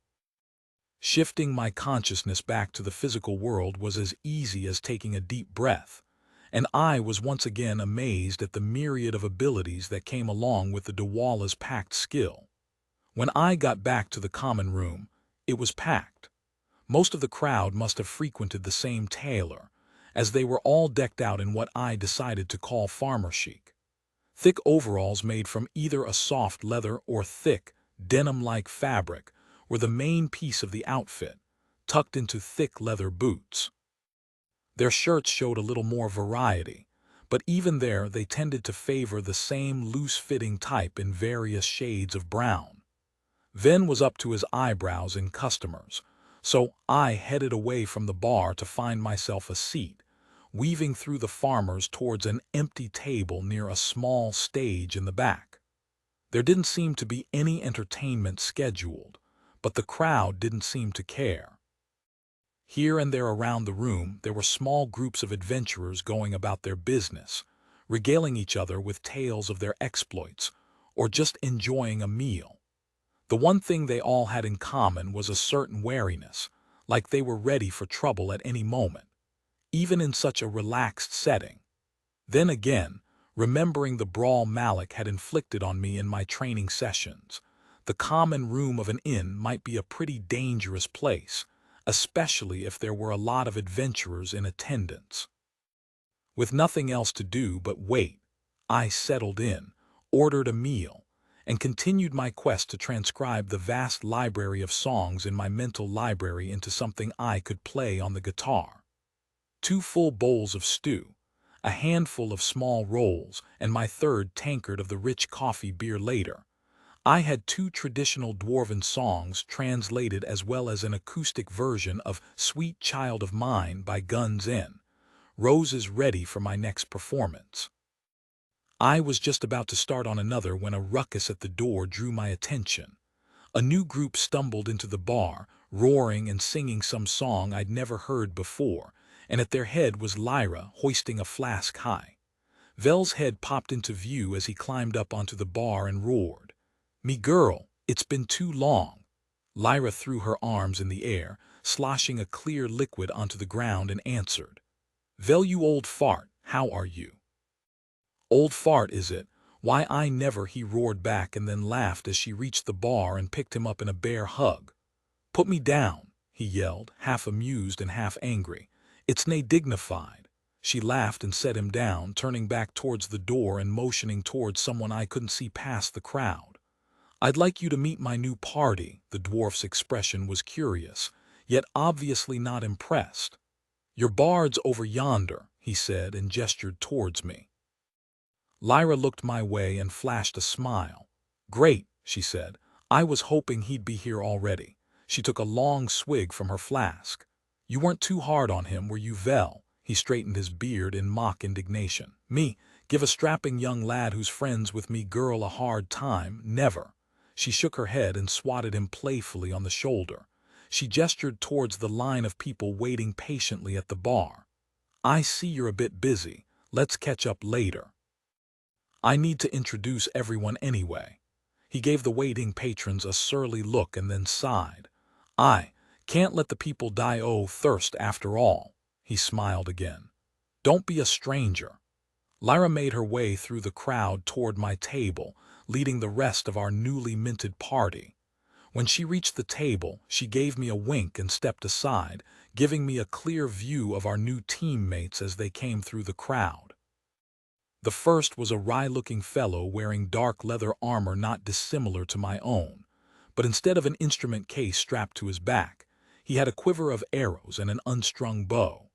Shifting my consciousness back to the physical world was as easy as taking a deep breath, and I was once again amazed at the myriad of abilities that came along with the Dwala's packed skill. When I got back to the common room, it was packed. Most of the crowd must have frequented the same tailor, as they were all decked out in what I decided to call farmer chic. Thick overalls made from either a soft leather or thick, denim-like fabric were the main piece of the outfit, tucked into thick leather boots. Their shirts showed a little more variety, but even there they tended to favor the same loose-fitting type in various shades of brown. Ven was up to his eyebrows in customers, so I headed away from the bar to find myself a seat, weaving through the farmers towards an empty table near a small stage in the back. There didn't seem to be any entertainment scheduled, but the crowd didn't seem to care. Here and there around the room there were small groups of adventurers going about their business, regaling each other with tales of their exploits, or just enjoying a meal. The one thing they all had in common was a certain wariness, like they were ready for trouble at any moment, even in such a relaxed setting. Then again, remembering the brawl Malik had inflicted on me in my training sessions, the common room of an inn might be a pretty dangerous place, especially if there were a lot of adventurers in attendance. With nothing else to do but wait, I settled in, ordered a meal, and continued my quest to transcribe the vast library of songs in my mental library into something I could play on the guitar. 2 full bowls of stew, a handful of small rolls, and my third tankard of the rich coffee beer later, I had 2 traditional dwarven songs translated as well as an acoustic version of Sweet Child of Mine by Guns N' Roses ready for my next performance. I was just about to start on another when a ruckus at the door drew my attention. A new group stumbled into the bar, roaring and singing some song I'd never heard before, and at their head was Lyra hoisting a flask high. Vel's head popped into view as he climbed up onto the bar and roared, "Me girl, it's been too long." Lyra threw her arms in the air, sloshing a clear liquid onto the ground, and answered, "Vel, you old fart, how are you?" "Old fart, is it? Why, I never," he roared back, and then laughed as she reached the bar and picked him up in a bear hug. "Put me down," he yelled, half amused and half angry. "It's nae dignified." She laughed and set him down, turning back towards the door and motioning towards someone I couldn't see past the crowd. "I'd like you to meet my new party." The dwarf's expression was curious, yet obviously not impressed. "Your bard's over yonder," he said and gestured towards me. Lyra looked my way and flashed a smile. "Great," she said. "I was hoping he'd be here already." She took a long swig from her flask. "You weren't too hard on him, were you, Vel?" He straightened his beard in mock indignation. "Me? Give a strapping young lad who's friends with me girl a hard time? Never." She shook her head and swatted him playfully on the shoulder. She gestured towards the line of people waiting patiently at the bar. "I see you're a bit busy. Let's catch up later. I need to introduce everyone anyway." He gave the waiting patrons a surly look and then sighed. "I can't let the people die o' thirst after all." He smiled again. "Don't be a stranger." Lyra made her way through the crowd toward my table, leading the rest of our newly minted party. When she reached the table, she gave me a wink and stepped aside, giving me a clear view of our new teammates as they came through the crowd. The first was a wry-looking fellow wearing dark leather armor not dissimilar to my own, but instead of an instrument case strapped to his back, he had a quiver of arrows and an unstrung bow.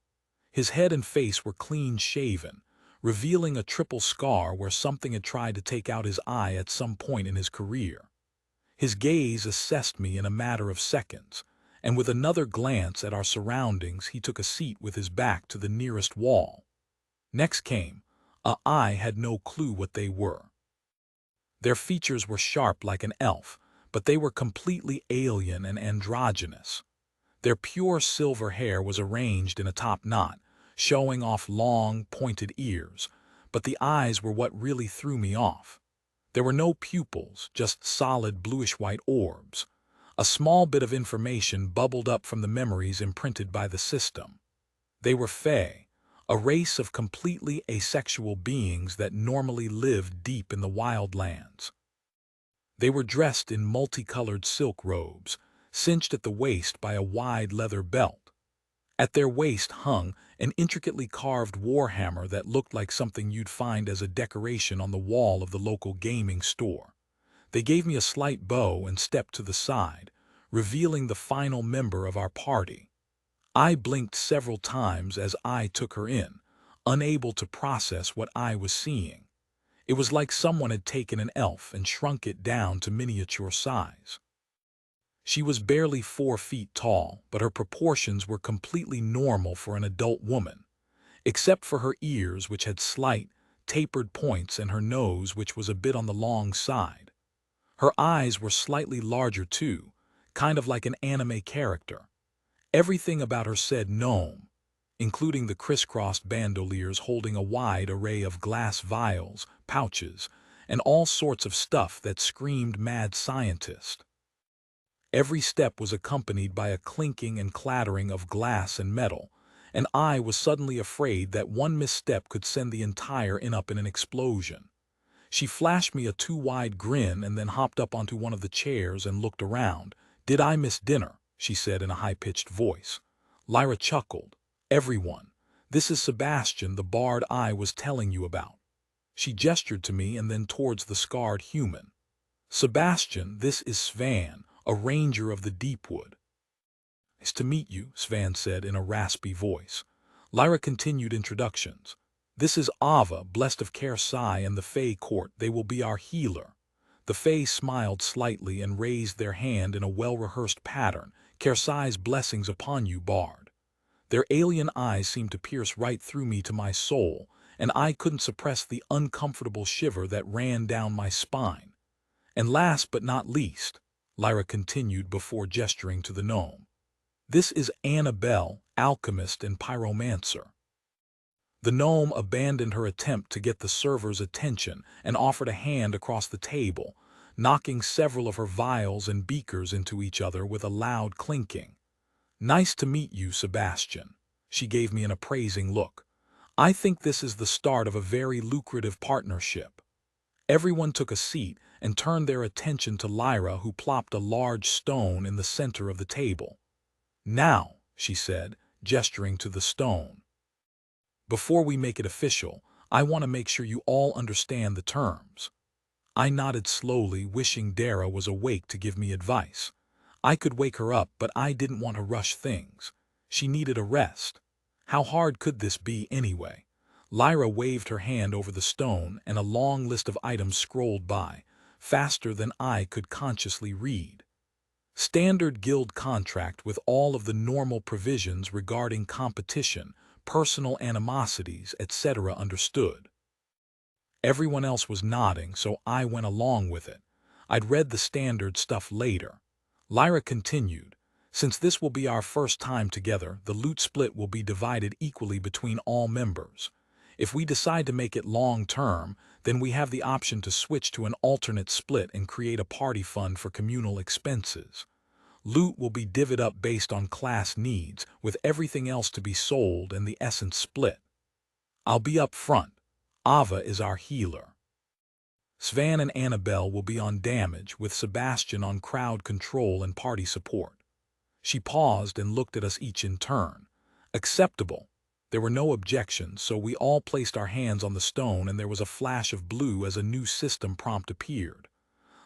His head and face were clean-shaven, revealing a triple scar where something had tried to take out his eye at some point in his career. His gaze assessed me in a matter of seconds, and with another glance at our surroundings he took a seat with his back to the nearest wall. Next came I had no clue what they were. Their features were sharp like an elf, but they were completely alien and androgynous. Their pure silver hair was arranged in a top knot, showing off long, pointed ears, but the eyes were what really threw me off. There were no pupils, just solid bluish-white orbs. A small bit of information bubbled up from the memories imprinted by the system. They were Fae, a race of completely asexual beings that normally lived deep in the wildlands. They were dressed in multicolored silk robes, cinched at the waist by a wide leather belt. At their waist hung an intricately carved warhammer that looked like something you'd find as a decoration on the wall of the local gaming store. They gave me a slight bow and stepped to the side, revealing the final member of our party. I blinked several times as I took her in, unable to process what I was seeing. It was like someone had taken an elf and shrunk it down to miniature size. She was barely 4 feet tall, but her proportions were completely normal for an adult woman, except for her ears, which had slight, tapered points, and her nose, which was a bit on the long side. Her eyes were slightly larger too, kind of like an anime character. Everything about her said gnome, including the crisscrossed bandoliers holding a wide array of glass vials, pouches, and all sorts of stuff that screamed mad scientist. Every step was accompanied by a clinking and clattering of glass and metal, and I was suddenly afraid that one misstep could send the entire inn up in an explosion. She flashed me a too-wide grin and then hopped up onto one of the chairs and looked around. "Did I miss dinner?" she said in a high-pitched voice. Lyra chuckled. "Everyone, this is Sebastian, the bard I was telling you about." She gestured to me and then towards the scarred human. "Sebastian, this is Svan, a ranger of the Deepwood." "Nice to meet you," Svan said in a raspy voice. Lyra continued introductions. "This is Ava, blessed of Kersai and the Fae Court. They will be our healer." The Fae smiled slightly and raised their hand in a well-rehearsed pattern. "Kersai's blessings upon you, bard." Their alien eyes seemed to pierce right through me to my soul, and I couldn't suppress the uncomfortable shiver that ran down my spine. "And last but not least," Lyra continued before gesturing to the gnome, "this is Annabelle, alchemist and pyromancer." The gnome abandoned her attempt to get the server's attention and offered a hand across the table, knocking several of her vials and beakers into each other with a loud clinking. "Nice to meet you, Sebastian." She gave me an appraising look. "I think this is the start of a very lucrative partnership." Everyone took a seat and turned their attention to Lyra, who plopped a large stone in the center of the table. "Now," she said, gesturing to the stone, "before we make it official, I want to make sure you all understand the terms." I nodded slowly, wishing Dara was awake to give me advice. I could wake her up, but I didn't want to rush things. She needed a rest. How hard could this be anyway? Lyra waved her hand over the stone and a long list of items scrolled by, faster than I could consciously read. Standard guild contract with all of the normal provisions regarding competition, personal animosities, etc. understood. Everyone else was nodding, so I went along with it. I'd read the standard stuff later. Lyra continued, "Since this will be our first time together, the loot split will be divided equally between all members. If we decide to make it long-term, then we have the option to switch to an alternate split and create a party fund for communal expenses. Loot will be divvied up based on class needs, with everything else to be sold and the essence split. I'll be up front. Ava is our healer. Svan and Annabelle will be on damage, with Sebastian on crowd control and party support." She paused and looked at us each in turn. Acceptable. There were no objections, so we all placed our hands on the stone and there was a flash of blue as a new system prompt appeared.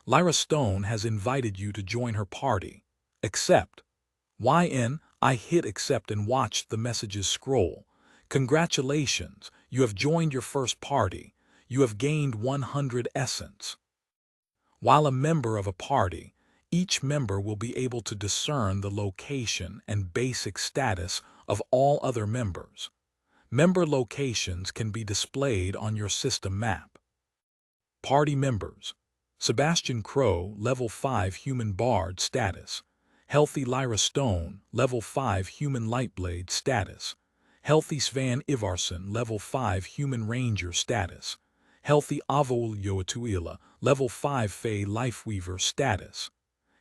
"Lyra Stone has invited you to join her party. Accept." YN, I hit accept and watched the messages scroll. "Congratulations, you have joined your first party. You have gained 100 essence." While a member of a party, each member will be able to discern the location and basic status of all other members. Member locations can be displayed on your system map. Party members: Sebastian Crow, level 5 human bard status. Healthy Lyra Stone, level 5 human lightblade status. Healthy Svan Ivarsson, level 5 human ranger status. Healthy Avol Yoatuila, level 5 Fey Lifeweaver status.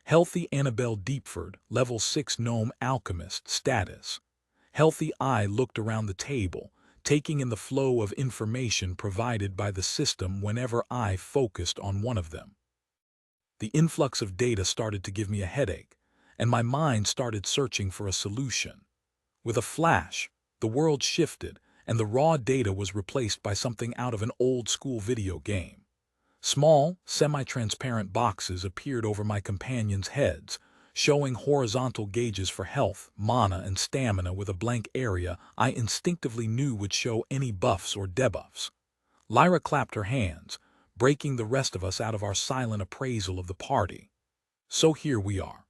Healthy Annabelle Deepford, level 6 gnome alchemist status. Healthy I looked around the table, taking in the flow of information provided by the system whenever I focused on one of them. The influx of data started to give me a headache, and my mind started searching for a solution. With a flash, the world shifted, and the raw data was replaced by something out of an old-school video game. Small, semi-transparent boxes appeared over my companions' heads, showing horizontal gauges for health, mana, and stamina with a blank area I instinctively knew would show any buffs or debuffs. Lyra clapped her hands, breaking the rest of us out of our silent appraisal of the party. So here we are.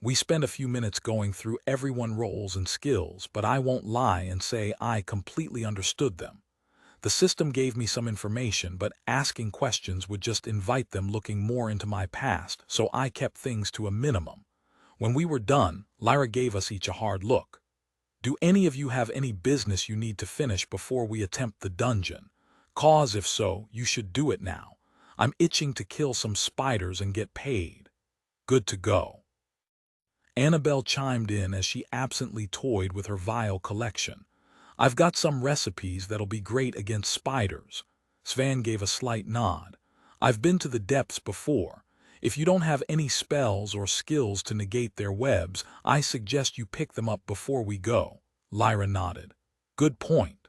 We spent a few minutes going through everyone's roles and skills, but I won't lie and say I completely understood them. The system gave me some information, but asking questions would just invite them looking more into my past, so I kept things to a minimum. When we were done, Lyra gave us each a hard look. "Do any of you have any business you need to finish before we attempt the dungeon? Cause if so, you should do it now. I'm itching to kill some spiders and get paid." "Good to go." Annabelle chimed in as she absently toyed with her vial collection. "I've got some recipes that'll be great against spiders." Svan gave a slight nod. "I've been to the depths before. If you don't have any spells or skills to negate their webs, I suggest you pick them up before we go." Lyra nodded. "Good point."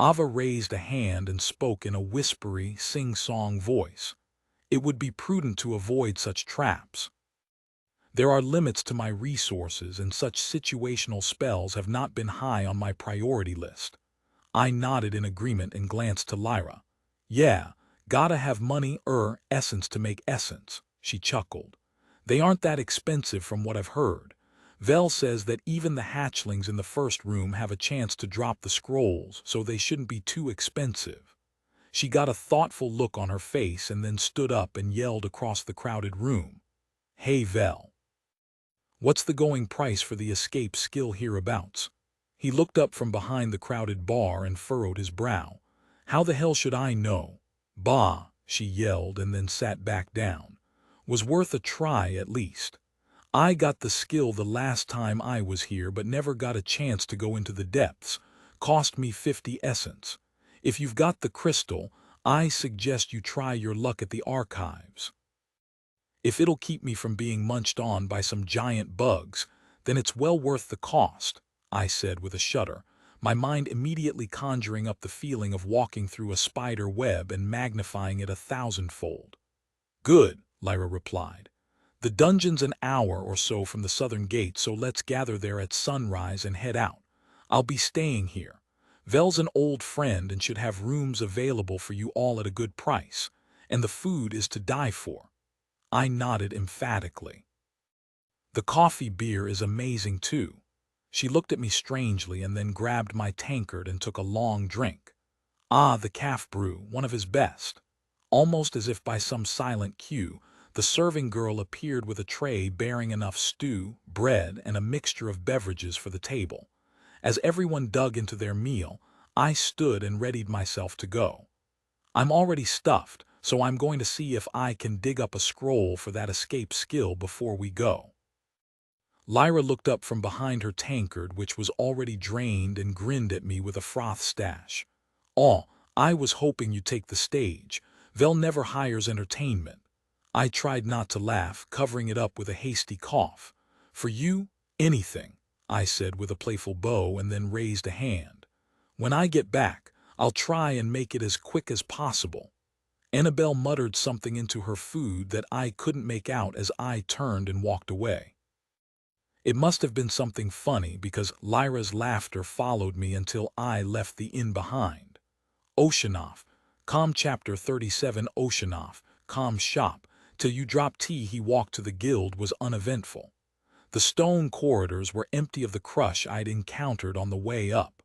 Ava raised a hand and spoke in a whispery, sing-song voice. "It would be prudent to avoid such traps. There are limits to my resources, and such situational spells have not been high on my priority list." I nodded in agreement and glanced to Lyra. "Yeah, gotta have money essence to make essence," she chuckled. "They aren't that expensive from what I've heard. Vel says that even the hatchlings in the first room have a chance to drop the scrolls, so they shouldn't be too expensive." She got a thoughtful look on her face and then stood up and yelled across the crowded room. "Hey Vel. What's the going price for the escape skill hereabouts?" He looked up from behind the crowded bar and furrowed his brow. "How the hell should I know?" "Bah," she yelled and then sat back down. "Was worth a try at least. I got the skill the last time I was here but never got a chance to go into the depths. Cost me 50 essence. If you've got the crystal, I suggest you try your luck at the archives. If it'll keep me from being munched on by some giant bugs, then it's well worth the cost," I said with a shudder, my mind immediately conjuring up the feeling of walking through a spider web and magnifying it 1,000-fold. "Good," Lyra replied. "The dungeon's an hour or so from the southern gate, so let's gather there at sunrise and head out. I'll be staying here. Vel's an old friend and should have rooms available for you all at a good price, and the food is to die for. I nodded emphatically. The coffee beer is amazing too. She looked at me strangely and then grabbed my tankard and took a long drink. Ah, the calf brew, one of his best. Almost as if by some silent cue, the serving girl appeared with a tray bearing enough stew, bread, and a mixture of beverages for the table. As everyone dug into their meal, I stood and readied myself to go. I'm already stuffed, so I'm going to see if I can dig up a scroll for that escape skill before we go. Lyra looked up from behind her tankard, which was already drained, and grinned at me with a froth stash. "Oh, I was hoping you'd take the stage. Vel never hires entertainment." I tried not to laugh, covering it up with a hasty cough. "For you, anything," I said with a playful bow, and then raised a hand. "When I get back, I'll try and make it as quick as possible." Annabelle muttered something into her food that I couldn't make out as I turned and walked away. It must have been something funny because Lyra's laughter followed me until I left the inn behind. Oceanoff, calm chapter 37. Oceanoff, calm shop, till you drop tea. He walked to the guild was uneventful. The stone corridors were empty of the crush I'd encountered on the way up.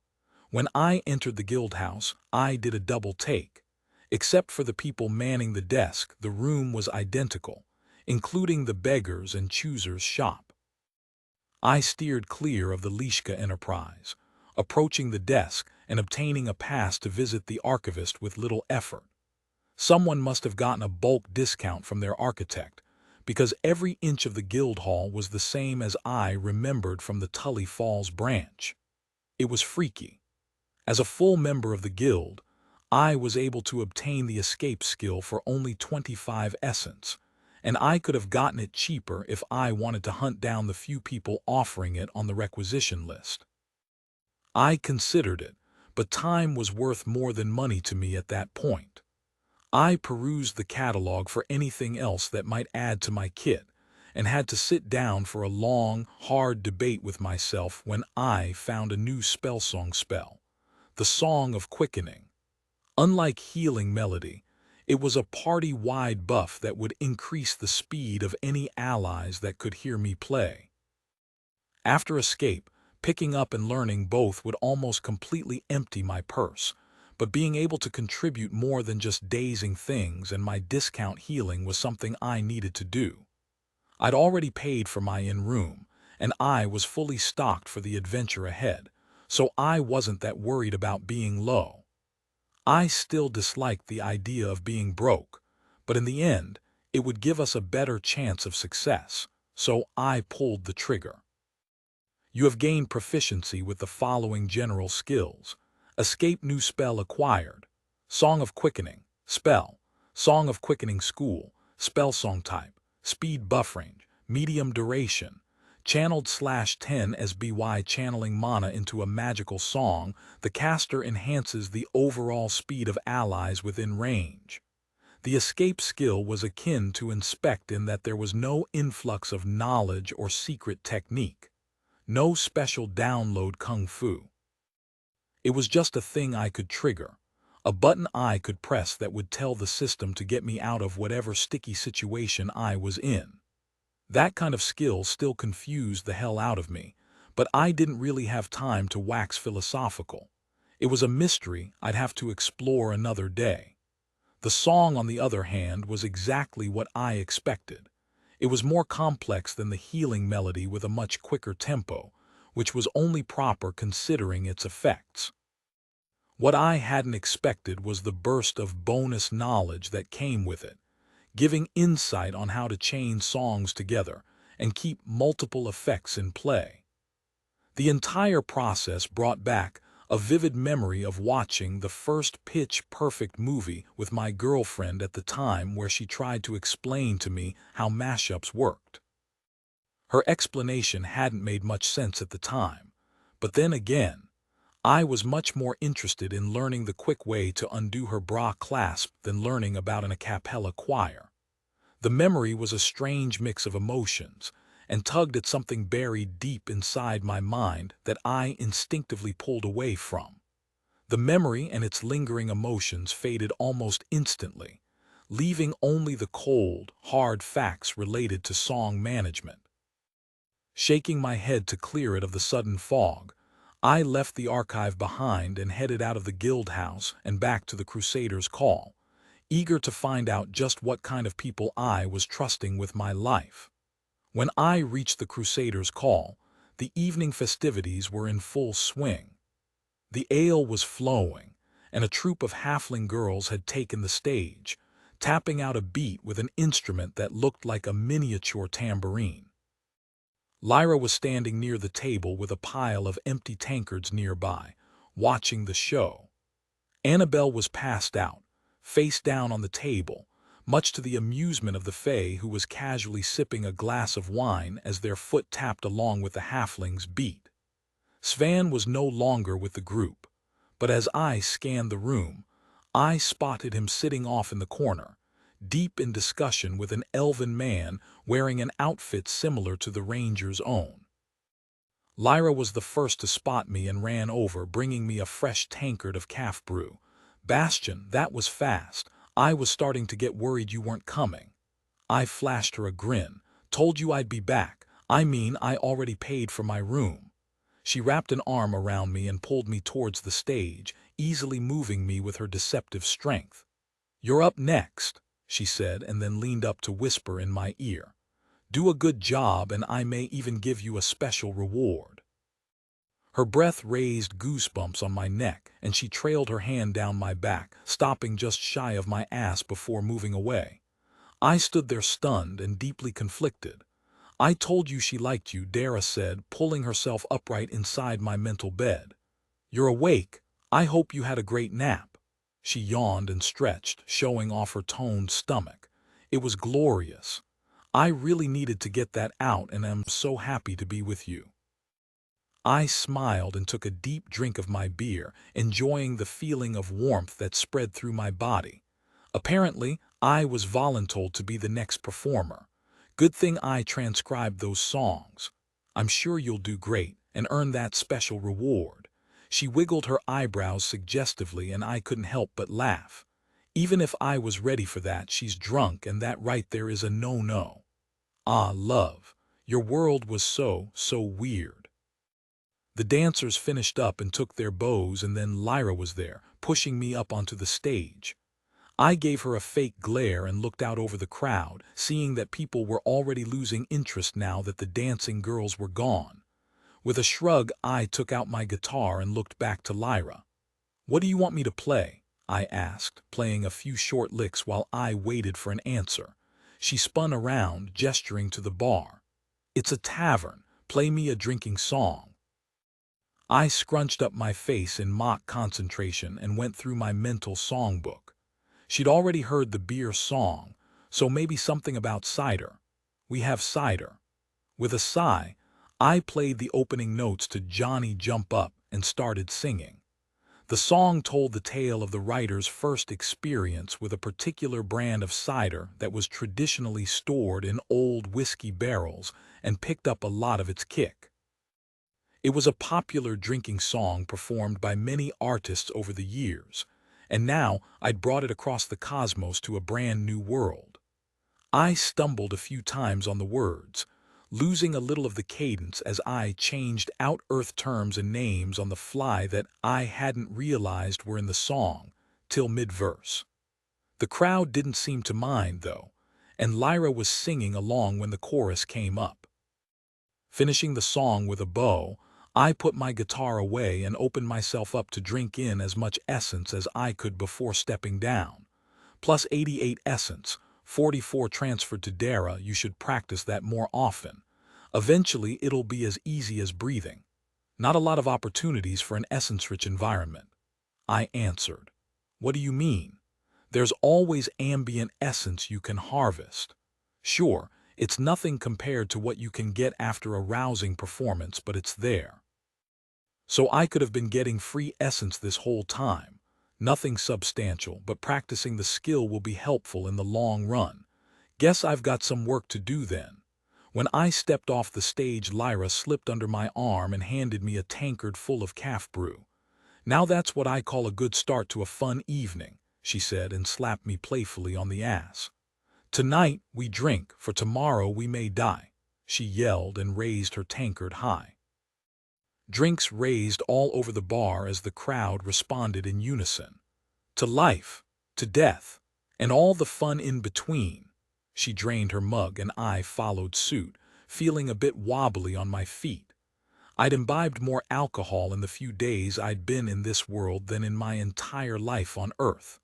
When I entered the guild house, I did a double take. Except for the people manning the desk, the room was identical, including the beggars and choosers' shop. I steered clear of the Lishka enterprise, approaching the desk and obtaining a pass to visit the archivist with little effort. Someone must have gotten a bulk discount from their architect, because every inch of the guild hall was the same as I remembered from the Tully Falls branch. It was freaky. As a full member of the guild, I was able to obtain the escape skill for only 25 essence, and I could have gotten it cheaper if I wanted to hunt down the few people offering it on the requisition list. I considered it, but time was worth more than money to me at that point. I perused the catalog for anything else that might add to my kit, and had to sit down for a long, hard debate with myself when I found a new spellsong spell, the Song of Quickening. Unlike Healing Melody, it was a party-wide buff that would increase the speed of any allies that could hear me play. After escape, picking up and learning both would almost completely empty my purse, but being able to contribute more than just dazing things and my discount healing was something I needed to do. I'd already paid for my in-room, and I was fully stocked for the adventure ahead, so I wasn't that worried about being low. I still disliked the idea of being broke, but in the end, it would give us a better chance of success, so I pulled the trigger. You have gained proficiency with the following general skills. Escape new spell acquired. Song of Quickening. Spell. Song of Quickening School. Spell song type. Speed buff range. Medium duration. Channeled /10 as BY channeling mana into a magical song, the caster enhances the overall speed of allies within range. The escape skill was akin to inspect in that there was no influx of knowledge or secret technique. No special download kung fu. It was just a thing I could trigger, a button I could press that would tell the system to get me out of whatever sticky situation I was in. That kind of skill still confused the hell out of me, but I didn't really have time to wax philosophical. It was a mystery I'd have to explore another day. The song, on the other hand, was exactly what I expected. It was more complex than the Healing Melody with a much quicker tempo, which was only proper considering its effects. What I hadn't expected was the burst of bonus knowledge that came with it, giving insight on how to chain songs together and keep multiple effects in play. The entire process brought back a vivid memory of watching the first Pitch Perfect movie with my girlfriend at the time, where she tried to explain to me how mashups worked. Her explanation hadn't made much sense at the time, but then again, I was much more interested in learning the quick way to undo her bra clasp than learning about an a cappella choir. The memory was a strange mix of emotions, and tugged at something buried deep inside my mind that I instinctively pulled away from. The memory and its lingering emotions faded almost instantly, leaving only the cold, hard facts related to song management. Shaking my head to clear it of the sudden fog, I left the archive behind and headed out of the guild house and back to the Crusaders' Call, eager to find out just what kind of people I was trusting with my life. When I reached the Crusaders' Call, the evening festivities were in full swing. The ale was flowing, and a troupe of halfling girls had taken the stage, tapping out a beat with an instrument that looked like a miniature tambourine. Lyra was standing near the table with a pile of empty tankards nearby, watching the show. Annabelle was passed out, face down on the table, much to the amusement of the Fae, who was casually sipping a glass of wine as their foot tapped along with the halfling's beat. Svan was no longer with the group, but as I scanned the room, I spotted him sitting off in the corner, deep in discussion with an elven man wearing an outfit similar to the ranger's own. Lyra was the first to spot me and ran over, bringing me a fresh tankard of calf brew. "Bastion, that was fast. I was starting to get worried you weren't coming." I flashed her a grin. "Told you I'd be back. I mean, I already paid for my room." She wrapped an arm around me and pulled me towards the stage, easily moving me with her deceptive strength. "You're up next," she said, and then leaned up to whisper in my ear. "Do a good job and I may even give you a special reward." Her breath raised goosebumps on my neck, and she trailed her hand down my back, stopping just shy of my ass before moving away. I stood there stunned and deeply conflicted. "I told you she liked you," Dara said, pulling herself upright inside my mental bed. "You're awake. I hope you had a great nap." She yawned and stretched, showing off her toned stomach. "It was glorious. I really needed to get that out and am so happy to be with you." I smiled and took a deep drink of my beer, enjoying the feeling of warmth that spread through my body. Apparently, I was voluntold to be the next performer. Good thing I transcribed those songs. "I'm sure you'll do great and earn that special reward." She wiggled her eyebrows suggestively and I couldn't help but laugh. Even if I was ready for that, she's drunk and that right there is a no-no. "Ah, love, your world was so weird." The dancers finished up and took their bows, and then Lyra was there, pushing me up onto the stage. I gave her a fake glare and looked out over the crowd, seeing that people were already losing interest now that the dancing girls were gone. With a shrug, I took out my guitar and looked back to Lyra. "What do you want me to play?" I asked, playing a few short licks while I waited for an answer. She spun around, gesturing to the bar. "It's a tavern. Play me a drinking song." I scrunched up my face in mock concentration and went through my mental songbook. She'd already heard the beer song, so maybe something about cider. "We have cider." With a sigh, I played the opening notes to "Johnny Jump Up" and started singing. The song told the tale of the writer's first experience with a particular brand of cider that was traditionally stored in old whiskey barrels and picked up a lot of its kick. It was a popular drinking song performed by many artists over the years, and now I'd brought it across the cosmos to a brand new world. I stumbled a few times on the words, losing a little of the cadence as I changed out Earth terms and names on the fly that I hadn't realized were in the song, till mid-verse. The crowd didn't seem to mind, though, and Lyra was singing along when the chorus came up. Finishing the song with a bow, I put my guitar away and opened myself up to drink in as much essence as I could before stepping down. Plus 88 essence, 44 transferred to Dara. "You should practice that more often. Eventually it'll be as easy as breathing. Not a lot of opportunities for an essence-rich environment." I answered. "What do you mean?" "There's always ambient essence you can harvest. Sure, it's nothing compared to what you can get after a rousing performance, but it's there." So I could have been getting free essence this whole time. Nothing substantial, but practicing the skill will be helpful in the long run. Guess I've got some work to do then. When I stepped off the stage, Lyra slipped under my arm and handed me a tankard full of calf brew. "Now that's what I call a good start to a fun evening," she said and slapped me playfully on the ass. "Tonight we drink, for tomorrow we may die," she yelled and raised her tankard high. Drinks raised all over the bar as the crowd responded in unison. "To life, to death, and all the fun in between." She drained her mug and I followed suit, feeling a bit wobbly on my feet. I'd imbibed more alcohol in the few days I'd been in this world than in my entire life on Earth.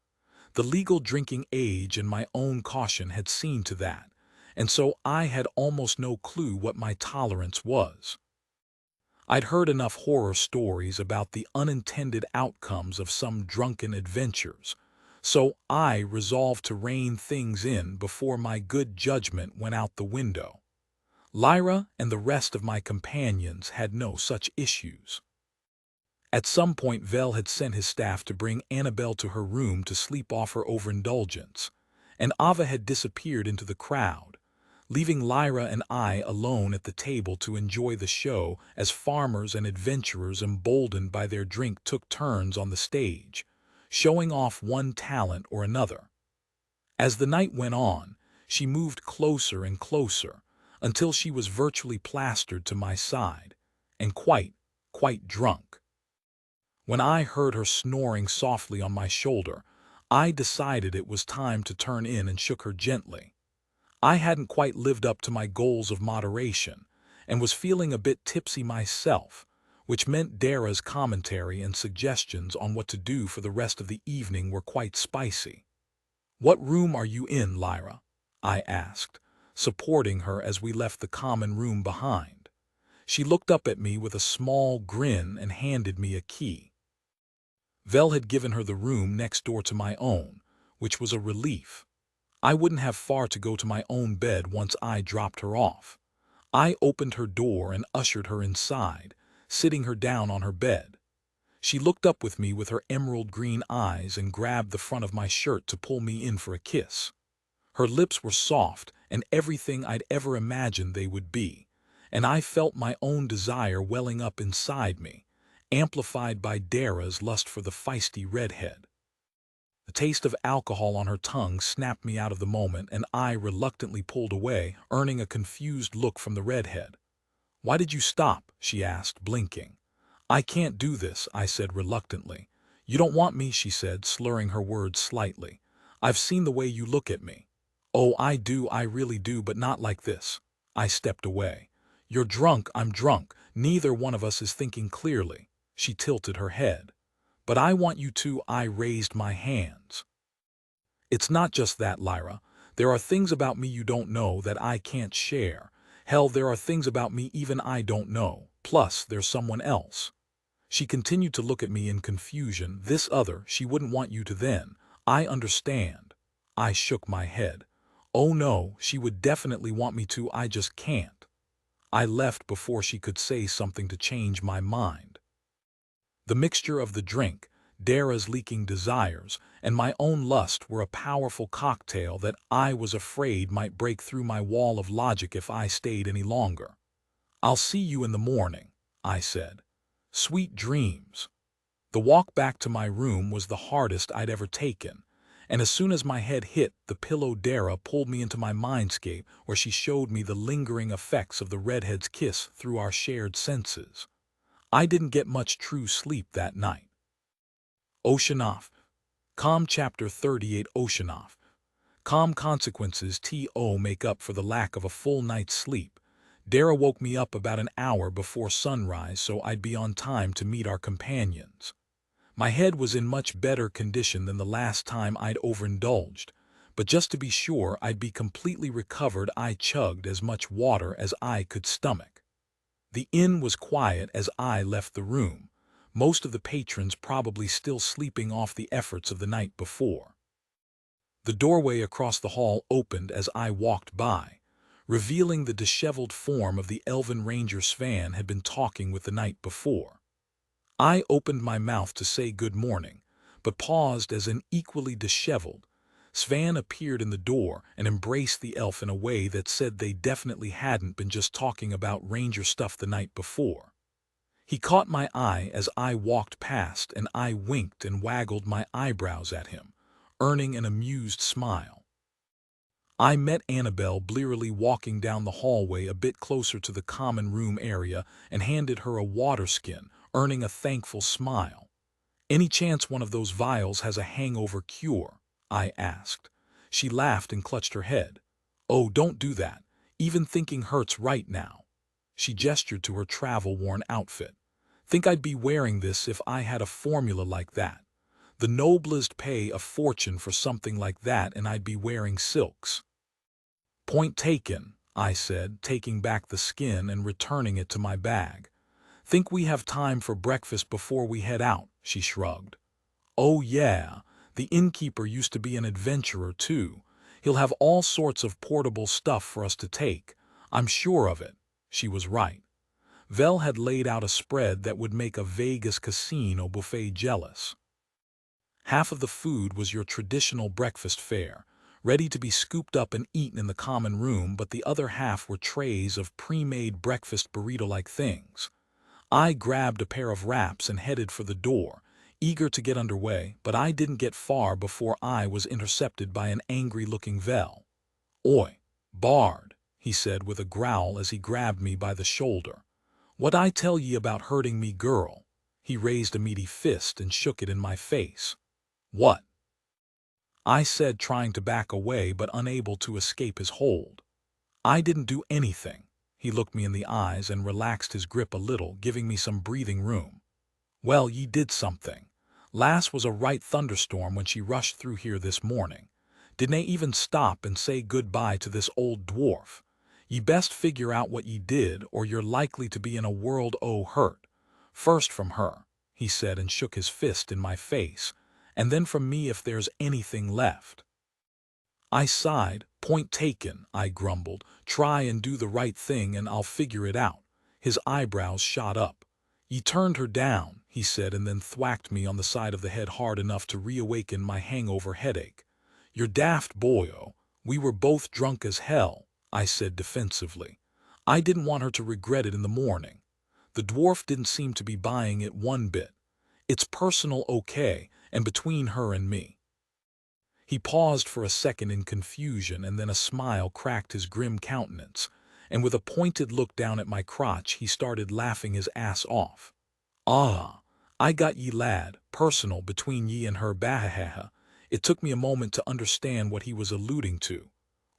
The legal drinking age and my own caution had seen to that, and so I had almost no clue what my tolerance was. I'd heard enough horror stories about the unintended outcomes of some drunken adventures, so I resolved to rein things in before my good judgment went out the window. Lyra and the rest of my companions had no such issues. At some point Vel had sent his staff to bring Annabelle to her room to sleep off her overindulgence, and Ava had disappeared into the crowd, leaving Lyra and I alone at the table to enjoy the show as farmers and adventurers emboldened by their drink took turns on the stage, showing off one talent or another. As the night went on, she moved closer and closer until she was virtually plastered to my side, and quite drunk. When I heard her snoring softly on my shoulder, I decided it was time to turn in and shook her gently. I hadn't quite lived up to my goals of moderation, and was feeling a bit tipsy myself, which meant Dara's commentary and suggestions on what to do for the rest of the evening were quite spicy. "What room are you in, Lyra?" I asked, supporting her as we left the common room behind. She looked up at me with a small grin and handed me a key. Vel had given her the room next door to my own, which was a relief. I wouldn't have far to go to my own bed once I dropped her off. I opened her door and ushered her inside, sitting her down on her bed. She looked up with me with her emerald green eyes and grabbed the front of my shirt to pull me in for a kiss. Her lips were soft and everything I'd ever imagined they would be, and I felt my own desire welling up inside me, amplified by Dara's lust for the feisty redhead. The taste of alcohol on her tongue snapped me out of the moment, and I reluctantly pulled away, earning a confused look from the redhead. "Why did you stop?" she asked, blinking. "I can't do this," I said reluctantly. "You don't want me," she said, slurring her words slightly. "I've seen the way you look at me." "Oh, I do, I really do, but not like this." I stepped away. "You're drunk, I'm drunk. Neither one of us is thinking clearly." She tilted her head. "But I want you to." I raised my hands. "It's not just that, Lyra. There are things about me you don't know that I can't share. Hell, there are things about me even I don't know. Plus, there's someone else." She continued to look at me in confusion. "This other, she wouldn't want you to then." "I understand." I shook my head. "Oh no, she would definitely want me to, I just can't." I left before she could say something to change my mind. The mixture of the drink, Dara's leaking desires, and my own lust were a powerful cocktail that I was afraid might break through my wall of logic if I stayed any longer. "I'll see you in the morning," I said. "Sweet dreams." The walk back to my room was the hardest I'd ever taken, and as soon as my head hit the pillow, Dara pulled me into my mindscape where she showed me the lingering effects of the redhead's kiss through our shared senses. I didn't get much true sleep that night. Oceanoff. Calm Chapter 38. Oceanoff. Calm consequences to make up for the lack of a full night's sleep. Dara woke me up about an hour before sunrise so I'd be on time to meet our companions. My head was in much better condition than the last time I'd overindulged, but just to be sure I'd be completely recovered I chugged as much water as I could stomach. The inn was quiet as I left the room, most of the patrons probably still sleeping off the efforts of the night before. The doorway across the hall opened as I walked by, revealing the disheveled form of the elven ranger Svan had been talking with the night before. I opened my mouth to say good morning, but paused as an equally disheveled Svan appeared in the door and embraced the elf in a way that said they definitely hadn't been just talking about ranger stuff the night before. He caught my eye as I walked past, and I winked and waggled my eyebrows at him, earning an amused smile. I met Annabelle blearily walking down the hallway a bit closer to the common room area and handed her a water skin, earning a thankful smile. "Any chance one of those vials has a hangover cure?" I asked. She laughed and clutched her head. "Oh, don't do that. Even thinking hurts right now." She gestured to her travel-worn outfit. "Think I'd be wearing this if I had a formula like that? The noblest pay a fortune for something like that, and I'd be wearing silks." "Point taken," I said, taking back the skin and returning it to my bag. "Think we have time for breakfast before we head out?" she shrugged. "Oh yeah, the innkeeper used to be an adventurer too. He'll have all sorts of portable stuff for us to take. I'm sure of it." She was right. Vel had laid out a spread that would make a Vegas casino buffet jealous. Half of the food was your traditional breakfast fare, ready to be scooped up and eaten in the common room, but the other half were trays of pre-made breakfast burrito-like things. I grabbed a pair of wraps and headed for the door, eager to get underway, but I didn't get far before I was intercepted by an angry-looking Vel. "Oi, Bard," he said with a growl as he grabbed me by the shoulder. "What I tell ye about hurting me girl?" He raised a meaty fist and shook it in my face. "What?" I said, trying to back away but unable to escape his hold. "I didn't do anything." He looked me in the eyes and relaxed his grip a little, giving me some breathing room. "Well, ye did something. Lass was a right thunderstorm when she rushed through here this morning. Didn't they even stop and say goodbye to this old dwarf? Ye best figure out what ye did, or you're likely to be in a world o' hurt. First from her," he said and shook his fist in my face, "and then from me if there's anything left." I sighed. "Point taken," I grumbled. "Try and do the right thing and I'll figure it out." His eyebrows shot up. "Ye turned her down," he said, and then thwacked me on the side of the head hard enough to reawaken my hangover headache. "You're daft, boyo. We were both drunk as hell," I said defensively. I didn't want her to regret it in the morning. The dwarf didn't seem to be buying it one bit. "It's personal, okay, and between her and me." He paused for a second in confusion, and then a smile cracked his grim countenance, and with a pointed look down at my crotch he started laughing his ass off. "Ah, I got ye lad, personal between ye and her, bahahaha." It took me a moment to understand what he was alluding to.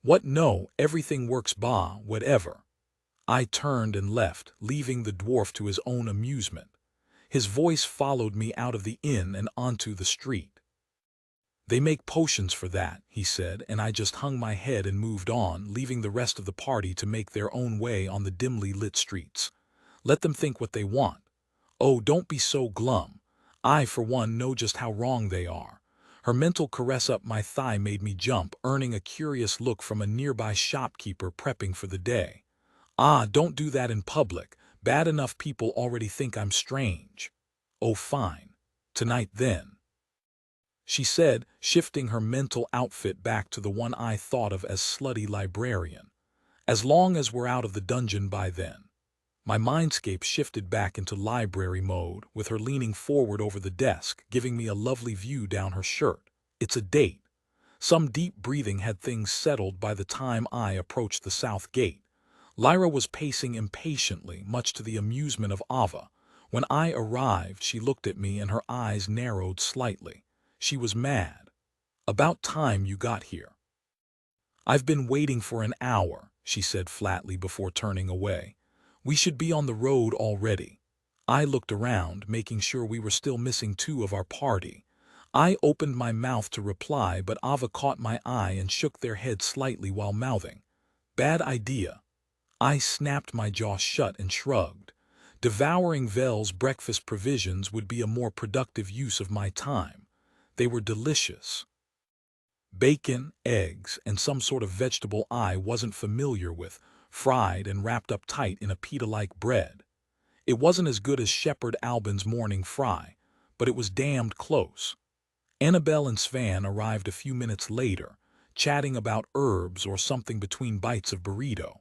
"What, no, everything works whatever." I turned and left, leaving the dwarf to his own amusement. His voice followed me out of the inn and onto the street. "They make potions for that," he said, and I just hung my head and moved on, leaving the rest of the party to make their own way on the dimly lit streets. Let them think what they want. Oh, don't be so glum. I, for one, know just how wrong they are. Her mental caress up my thigh made me jump, earning a curious look from a nearby shopkeeper prepping for the day. "Ah, don't do that in public. Bad enough people already think I'm strange." "Oh, fine. Tonight then," she said, shifting her mental outfit back to the one I thought of as slutty librarian. "As long as we're out of the dungeon by then." My mindscape shifted back into library mode, with her leaning forward over the desk, giving me a lovely view down her shirt. It's a date. Some deep breathing had things settled by the time I approached the south gate. Lyra was pacing impatiently, much to the amusement of Ava. When I arrived, she looked at me and her eyes narrowed slightly. She was mad. "About time you got here." "I've been waiting for an hour," she said flatly before turning away. "We should be on the road already." I looked around, making sure we were still missing two of our party. I opened my mouth to reply, but Ava caught my eye and shook their head slightly while mouthing, "Bad idea." I snapped my jaw shut and shrugged. Devouring Vel's breakfast provisions would be a more productive use of my time. They were delicious. Bacon, eggs, and some sort of vegetable I wasn't familiar with, fried and wrapped up tight in a pita-like bread. It wasn't as good as Shepherd Albin's morning fry, but it was damned close. Annabelle and Svan arrived a few minutes later, chatting about herbs or something between bites of burrito.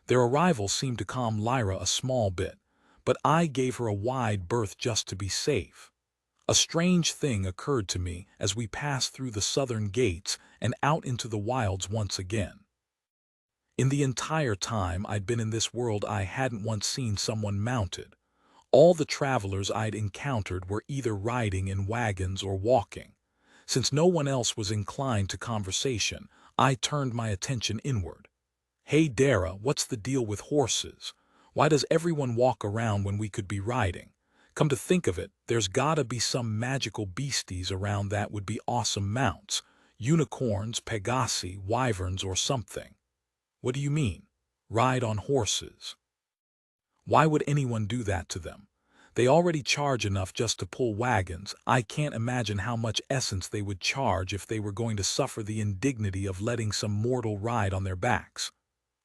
Their arrival seemed to calm Lyra a small bit, but I gave her a wide berth just to be safe. A strange thing occurred to me as we passed through the southern gates and out into the wilds once again. In the entire time I'd been in this world, I hadn't once seen someone mounted. All the travelers I'd encountered were either riding in wagons or walking. Since no one else was inclined to conversation, I turned my attention inward. "Hey Dara, what's the deal with horses? Why does everyone walk around when we could be riding? Come to think of it, there's gotta be some magical beasties around that would be awesome mounts. Unicorns, pegasi, wyverns, or something." "What do you mean? Ride on horses?" "Why would anyone do that to them? They already charge enough just to pull wagons. I can't imagine how much essence they would charge if they were going to suffer the indignity of letting some mortal ride on their backs."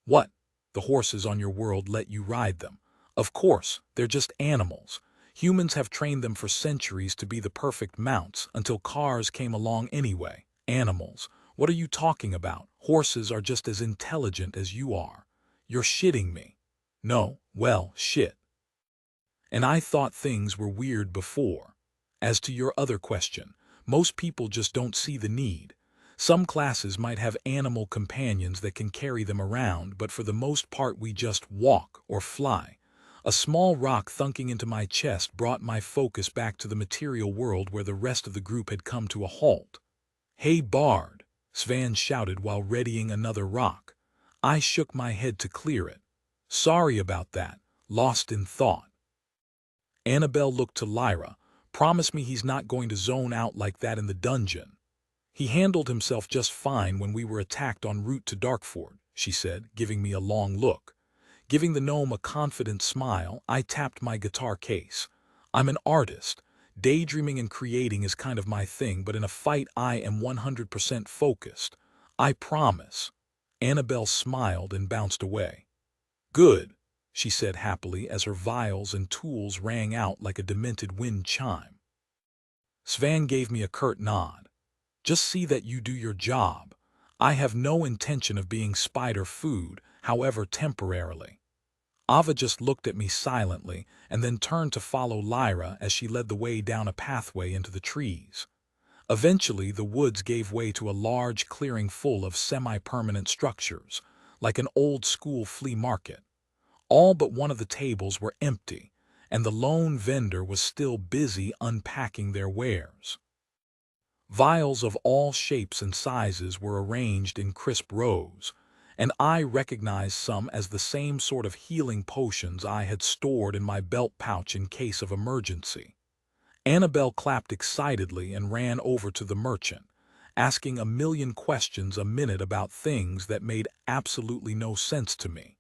"What? The horses on your world let you ride them?" "Of course, they're just animals. Humans have trained them for centuries to be the perfect mounts until cars came along anyway." "Animals? What are you talking about? Horses are just as intelligent as you are." "You're shitting me." "No, well, shit. And I thought things were weird before. As to your other question, most people just don't see the need. Some classes might have animal companions that can carry them around, but for the most part we just walk or fly." A small rock thunking into my chest brought my focus back to the material world where the rest of the group had come to a halt. "Hey Bard!" Svan shouted while readying another rock. I shook my head to clear it. "Sorry about that, lost in thought." Annabelle looked to Lyra. "Promise me he's not going to zone out like that in the dungeon." "He handled himself just fine when we were attacked en route to Darkford," she said, giving me a long look. Giving the gnome a confident smile, I tapped my guitar case. "I'm an artist. Daydreaming and creating is kind of my thing, but in a fight I am 100% focused. I promise." Annabelle smiled and bounced away. "Good," she said happily as her vials and tools rang out like a demented wind chime. Svan gave me a curt nod. "Just see that you do your job. I have no intention of being spider food, however temporarily." Ava just looked at me silently and then turned to follow Lyra as she led the way down a pathway into the trees. Eventually, the woods gave way to a large clearing full of semi-permanent structures, like an old-school flea market. All but one of the tables were empty, and the lone vendor was still busy unpacking their wares. Vials of all shapes and sizes were arranged in crisp rows, and I recognized some as the same sort of healing potions I had stored in my belt pouch in case of emergency. Annabelle clapped excitedly and ran over to the merchant, asking a million questions a minute about things that made absolutely no sense to me.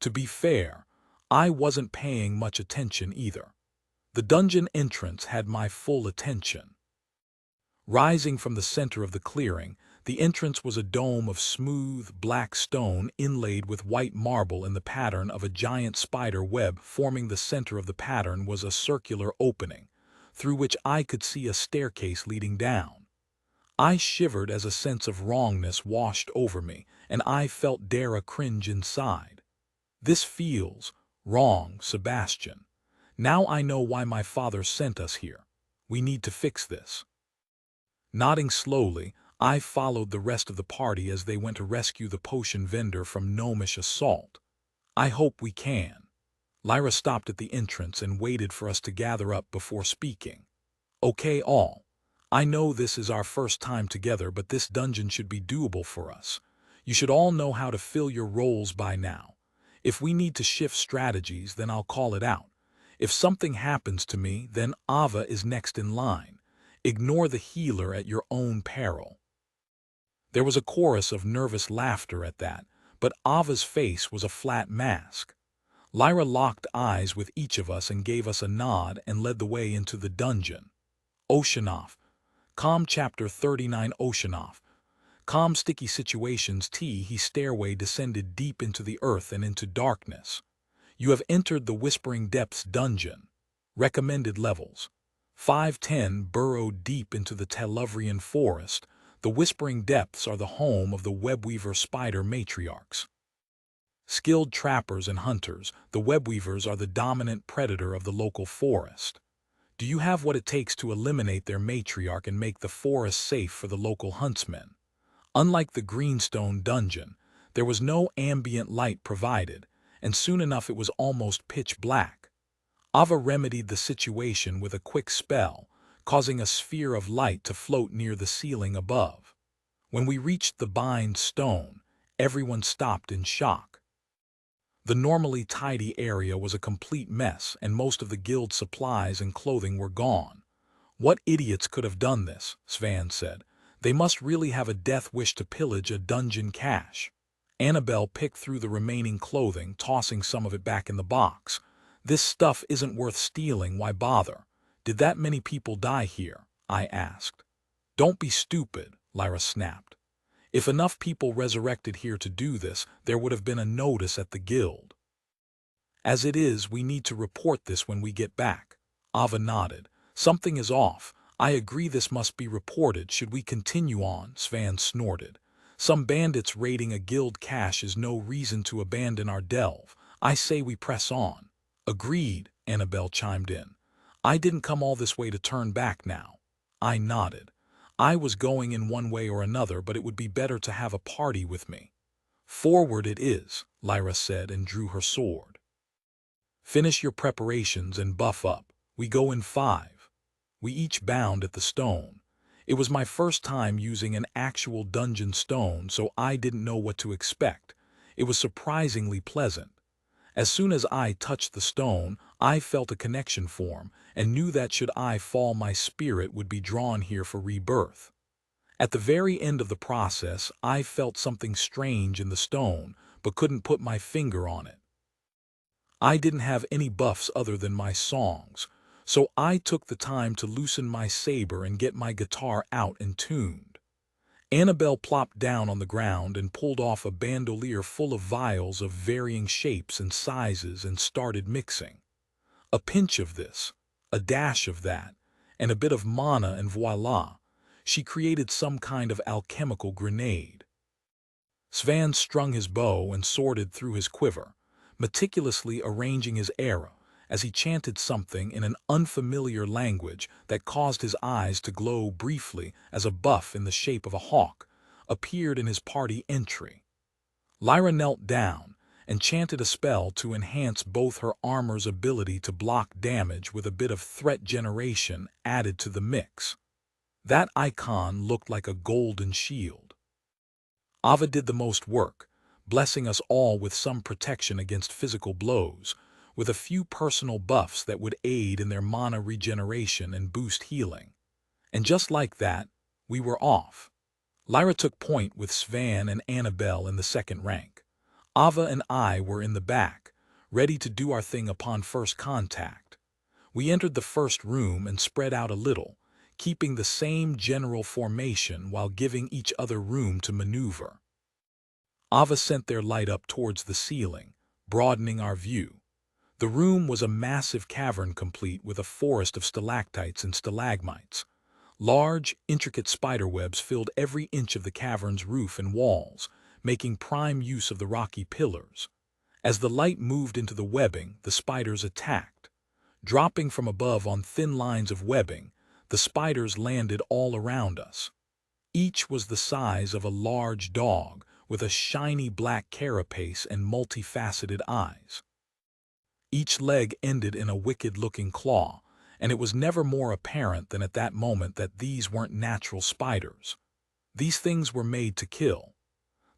To be fair, I wasn't paying much attention either. The dungeon entrance had my full attention. Rising from the center of the clearing, the entrance was a dome of smooth, black stone inlaid with white marble in the pattern of a giant spider web. Forming the center of the pattern was a circular opening, through which I could see a staircase leading down. I shivered as a sense of wrongness washed over me, and I felt Dara cringe inside. "This feels wrong, Sebastian. Now I know why my father sent us here. We need to fix this." Nodding slowly, I followed the rest of the party as they went to rescue the potion vendor from gnomish assault. "I hope we can." Lyra stopped at the entrance and waited for us to gather up before speaking. "Okay all. I know this is our first time together, but this dungeon should be doable for us. You should all know how to fill your roles by now. If we need to shift strategies, then I'll call it out. If something happens to me, then Ava is next in line. Ignore the healer at your own peril." There was a chorus of nervous laughter at that, but Ava's face was a flat mask. Lyra locked eyes with each of us and gave us a nod and led the way into the dungeon. Oceanoff. Calm Chapter 39. Oceanoff. Calm sticky situations. He stairway descended deep into the earth and into darkness. You have entered the Whispering Depths dungeon. Recommended levels. 510. Burrowed deep into the Teluvrian forest, the Whispering Depths are the home of the webweaver spider matriarchs. Skilled trappers and hunters, the webweavers are the dominant predator of the local forest. Do you have what it takes to eliminate their matriarch and make the forest safe for the local huntsmen? Unlike the Greenstone dungeon, there was no ambient light provided, and soon enough it was almost pitch black. Ava remedied the situation with a quick spell, causing a sphere of light to float near the ceiling above. When we reached the bind stone, everyone stopped in shock. The normally tidy area was a complete mess, and most of the guild's supplies and clothing were gone. "What idiots could have done this?" Svan said. "They must really have a death wish to pillage a dungeon cache." Annabelle picked through the remaining clothing, tossing some of it back in the box. "This stuff isn't worth stealing, why bother? Did that many people die here?" I asked. "Don't be stupid," Lyra snapped. "If enough people resurrected here to do this, there would have been a notice at the guild. As it is, we need to report this when we get back." Ava nodded. "Something is off. I agree this must be reported. Should we continue on?" Svan snorted. "Some bandits raiding a guild cache is no reason to abandon our delve. I say we press on." "Agreed," Annabelle chimed in. "I didn't come all this way to turn back now." I nodded. I was going in one way or another, but it would be better to have a party with me. "Forward it is," Lyra said and drew her sword. "Finish your preparations and buff up. We go in 5. We each bound at the stone. It was my first time using an actual dungeon stone, so I didn't know what to expect. It was surprisingly pleasant. As soon as I touched the stone, I felt a connection form, and knew that should I fall, my spirit would be drawn here for rebirth. At the very end of the process, I felt something strange in the stone, but couldn't put my finger on it. I didn't have any buffs other than my songs, so I took the time to loosen my saber and get my guitar out and tuned. Annabelle plopped down on the ground and pulled off a bandolier full of vials of varying shapes and sizes and started mixing. A pinch of this, a dash of that, and a bit of mana, and voila, she created some kind of alchemical grenade. Svan strung his bow and sorted through his quiver, meticulously arranging his arrow as he chanted something in an unfamiliar language that caused his eyes to glow briefly as a buff in the shape of a hawk appeared in his party entry. Lyra knelt down and chanted a spell to enhance both her armor's ability to block damage with a bit of threat generation added to the mix. That icon looked like a golden shield. Ava did the most work, blessing us all with some protection against physical blows, with a few personal buffs that would aid in their mana regeneration and boost healing. And just like that, we were off. Lyra took point with Svan and Annabelle in the second rank. Ava and I were in the back, ready to do our thing upon first contact. We entered the first room and spread out a little, keeping the same general formation while giving each other room to maneuver. Ava sent their light up towards the ceiling, broadening our view. The room was a massive cavern complete with a forest of stalactites and stalagmites. Large, intricate spiderwebs filled every inch of the cavern's roof and walls, making prime use of the rocky pillars. As the light moved into the webbing, the spiders attacked. Dropping from above on thin lines of webbing, the spiders landed all around us. Each was the size of a large dog, with a shiny black carapace and multifaceted eyes. Each leg ended in a wicked-looking claw, and it was never more apparent than at that moment that these weren't natural spiders. These things were made to kill.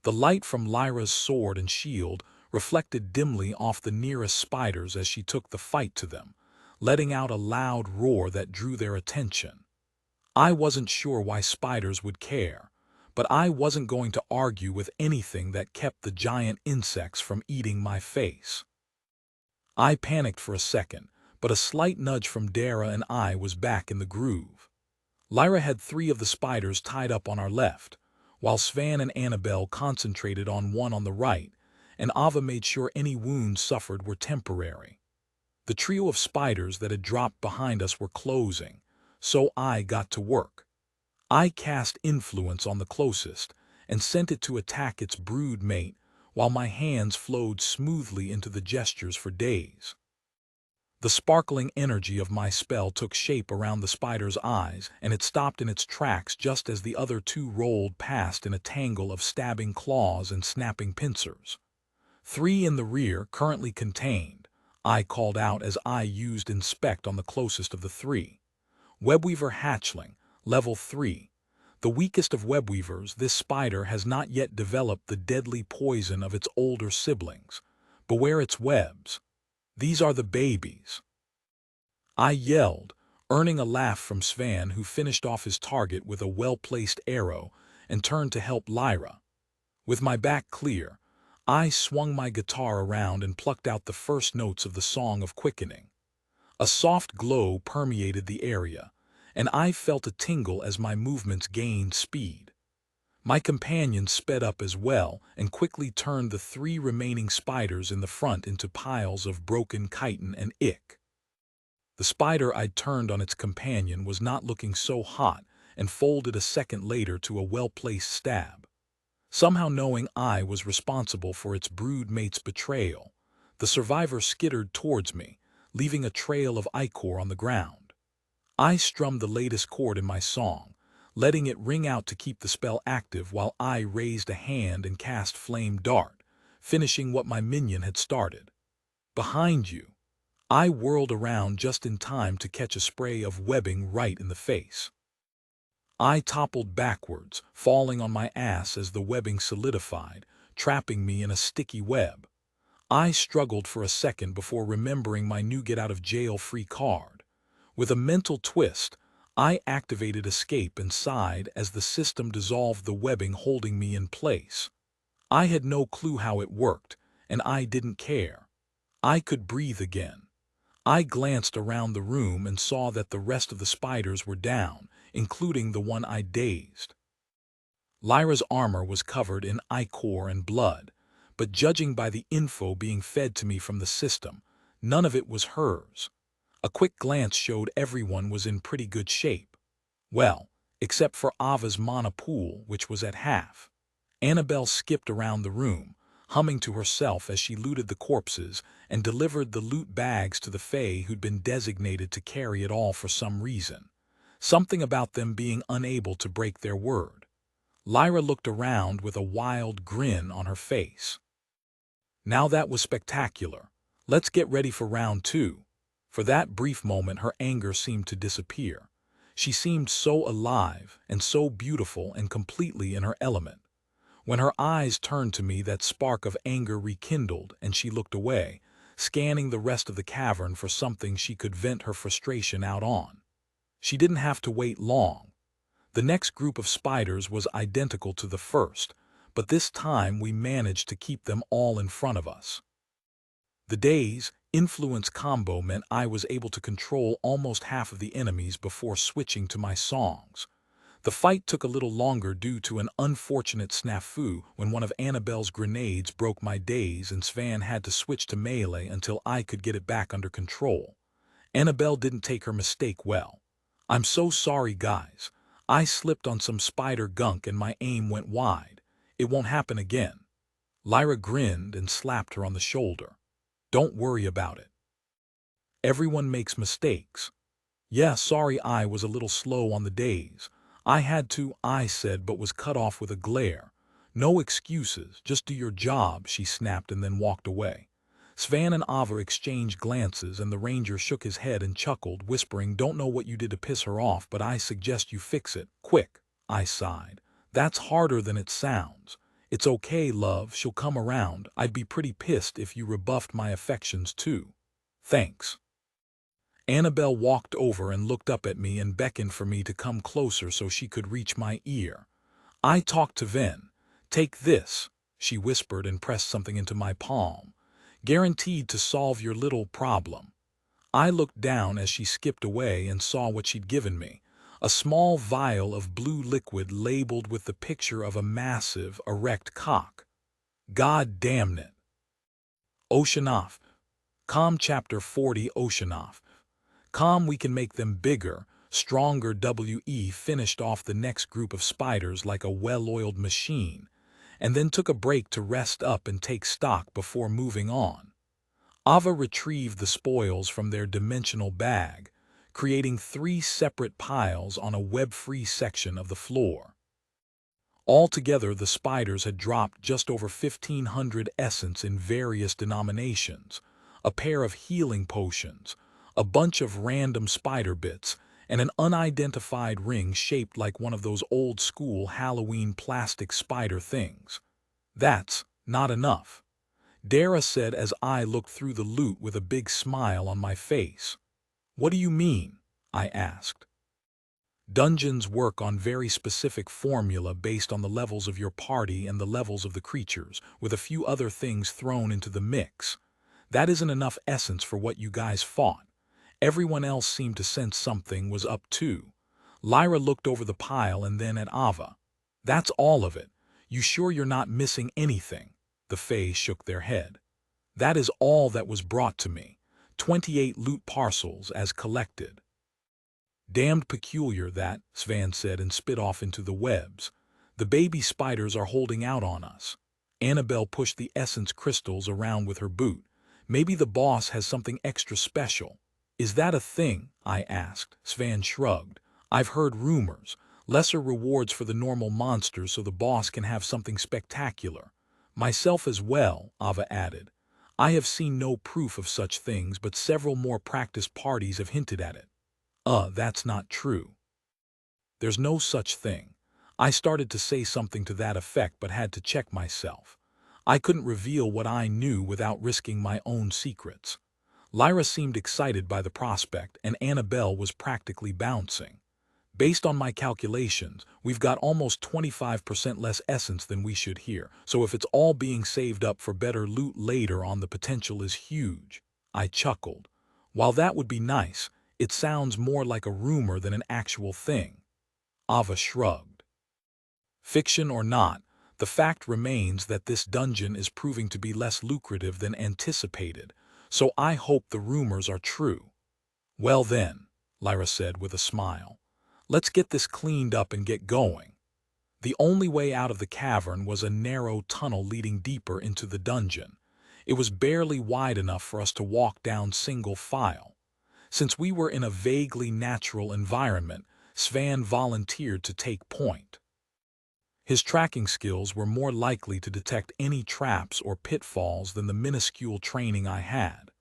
The light from Lyra's sword and shield reflected dimly off the nearest spiders as she took the fight to them, letting out a loud roar that drew their attention. I wasn't sure why spiders would care, but I wasn't going to argue with anything that kept the giant insects from eating my face. I panicked for a second, but a slight nudge from Dara and I was back in the groove. Lyra had 3 of the spiders tied up on our left, while Svan and Annabelle concentrated on one on the right, and Ava made sure any wounds suffered were temporary. The trio of spiders that had dropped behind us were closing, so I got to work. I cast influence on the closest and sent it to attack its brood mate, while my hands flowed smoothly into the gestures for days. The sparkling energy of my spell took shape around the spider's eyes, and it stopped in its tracks just as the other two rolled past in a tangle of stabbing claws and snapping pincers. 3 in the rear, currently contained, I called out as I used Inspect on the closest of the 3. Webweaver hatchling, level 3. The weakest of webweavers, this spider has not yet developed the deadly poison of its older siblings. Beware its webs. These are the babies. I yelled, earning a laugh from Svan, who finished off his target with a well-placed arrow and turned to help Lyra. With my back clear, I swung my guitar around and plucked out the first notes of the Song of Quickening. A soft glow permeated the area, and I felt a tingle as my movements gained speed. My companions sped up as well and quickly turned the 3 remaining spiders in the front into piles of broken chitin and ick. The spider I'd turned on its companion was not looking so hot and folded a second later to a well-placed stab. Somehow knowing I was responsible for its brood mate's betrayal, the survivor skittered towards me, leaving a trail of ichor on the ground. I strummed the latest chord in my song, letting it ring out to keep the spell active while I raised a hand and cast Flame Dart, finishing what my minion had started. Behind you. I whirled around just in time to catch a spray of webbing right in the face. I toppled backwards, falling on my ass as the webbing solidified, trapping me in a sticky web. I struggled for a second before remembering my new get-out-of-jail-free card. With a mental twist, I activated Escape and sighed as the system dissolved the webbing holding me in place. I had no clue how it worked, and I didn't care. I could breathe again. I glanced around the room and saw that the rest of the spiders were down, including the one I dazed. Lyra's armor was covered in ichor and blood, but judging by the info being fed to me from the system, none of it was hers. A quick glance showed everyone was in pretty good shape. Well, except for Ava's mana pool, which was at half. Annabelle skipped around the room, humming to herself as she looted the corpses and delivered the loot bags to the Fae who'd been designated to carry it all for some reason. Something about them being unable to break their word. Lyra looked around with a wild grin on her face. Now that was spectacular. Let's get ready for round 2. For that brief moment her anger seemed to disappear. She seemed so alive and so beautiful and completely in her element. When her eyes turned to me, that spark of anger rekindled and she looked away, scanning the rest of the cavern for something she could vent her frustration out on. She didn't have to wait long. The next group of spiders was identical to the first, but this time we managed to keep them all in front of us. The Daze Influence combo meant I was able to control almost half of the enemies before switching to my songs. The fight took a little longer due to an unfortunate snafu when one of Annabelle's grenades broke my daze and Svan had to switch to melee until I could get it back under control. Annabelle didn't take her mistake well. "I'm so sorry, guys. I slipped on some spider gunk and my aim went wide. It won't happen again." Lyra grinned and slapped her on the shoulder. "Don't worry about it. Everyone makes mistakes." "Yeah, sorry I was a little slow on the daze. I had to," I said, but was cut off with a glare. "No excuses, just do your job," she snapped and then walked away. Svan and Ava exchanged glances and the ranger shook his head and chuckled, whispering, "Don't know what you did to piss her off, but I suggest you fix it, quick." I sighed. "That's harder than it sounds. It's okay, love, she'll come around. I'd be pretty pissed if you rebuffed my affections too." "Thanks." Annabelle walked over and looked up at me and beckoned for me to come closer so she could reach my ear. I talked to Ven. "Take this," she whispered and pressed something into my palm. "Guaranteed to solve your little problem." I looked down as she skipped away and saw what she'd given me. A small vial of blue liquid labeled with the picture of a massive, erect cock. God damn it. Oceanoff. Com Chapter 40 Oceanoff. Com We can make them bigger, stronger. WE finished off the next group of spiders like a well-oiled machine, and then took a break to rest up and take stock before moving on. Ava retrieved the spoils from their dimensional bag, creating 3 separate piles on a web-free section of the floor. Altogether, the spiders had dropped just over 1,500 essence in various denominations, a pair of healing potions, a bunch of random spider bits, and an unidentified ring shaped like one of those old-school Halloween plastic spider things. "That's not enough," Dara said as I looked through the loot with a big smile on my face. "What do you mean?" I asked. Dungeons work on very specific formula based on the levels of your party and the levels of the creatures, with a few other things thrown into the mix. That isn't enough essence for what you guys fought. Everyone else seemed to sense something was up too. Lyra looked over the pile and then at Ava. "That's all of it. You sure you're not missing anything?" The Fae shook their head. "That is all that was brought to me. 28 loot parcels as collected." "Damned peculiar that," Svan said and spit off into the webs. "The baby spiders are holding out on us." Annabelle pushed the essence crystals around with her boot. "Maybe the boss has something extra special." "Is that a thing?" I asked. Svan shrugged. "I've heard rumors. Lesser rewards for the normal monsters so the boss can have something spectacular." "Myself as well," Ava added. "I have seen no proof of such things, but several more practiced parties have hinted at it." That's not true. There's no such thing." I started to say something to that effect but had to check myself. I couldn't reveal what I knew without risking my own secrets. Lyra seemed excited by the prospect, and Annabelle was practically bouncing. "Based on my calculations, we've got almost 25% less essence than we should here, so if it's all being saved up for better loot later on, the potential is huge." I chuckled. "While that would be nice, it sounds more like a rumor than an actual thing." Ava shrugged. "Fiction or not, the fact remains that this dungeon is proving to be less lucrative than anticipated, so I hope the rumors are true." "Well then," Lyra said with a smile, "let's get this cleaned up and get going." The only way out of the cavern was a narrow tunnel leading deeper into the dungeon. It was barely wide enough for us to walk down single file. Since we were in a vaguely natural environment, Svan volunteered to take point. His tracking skills were more likely to detect any traps or pitfalls than the minuscule training I had.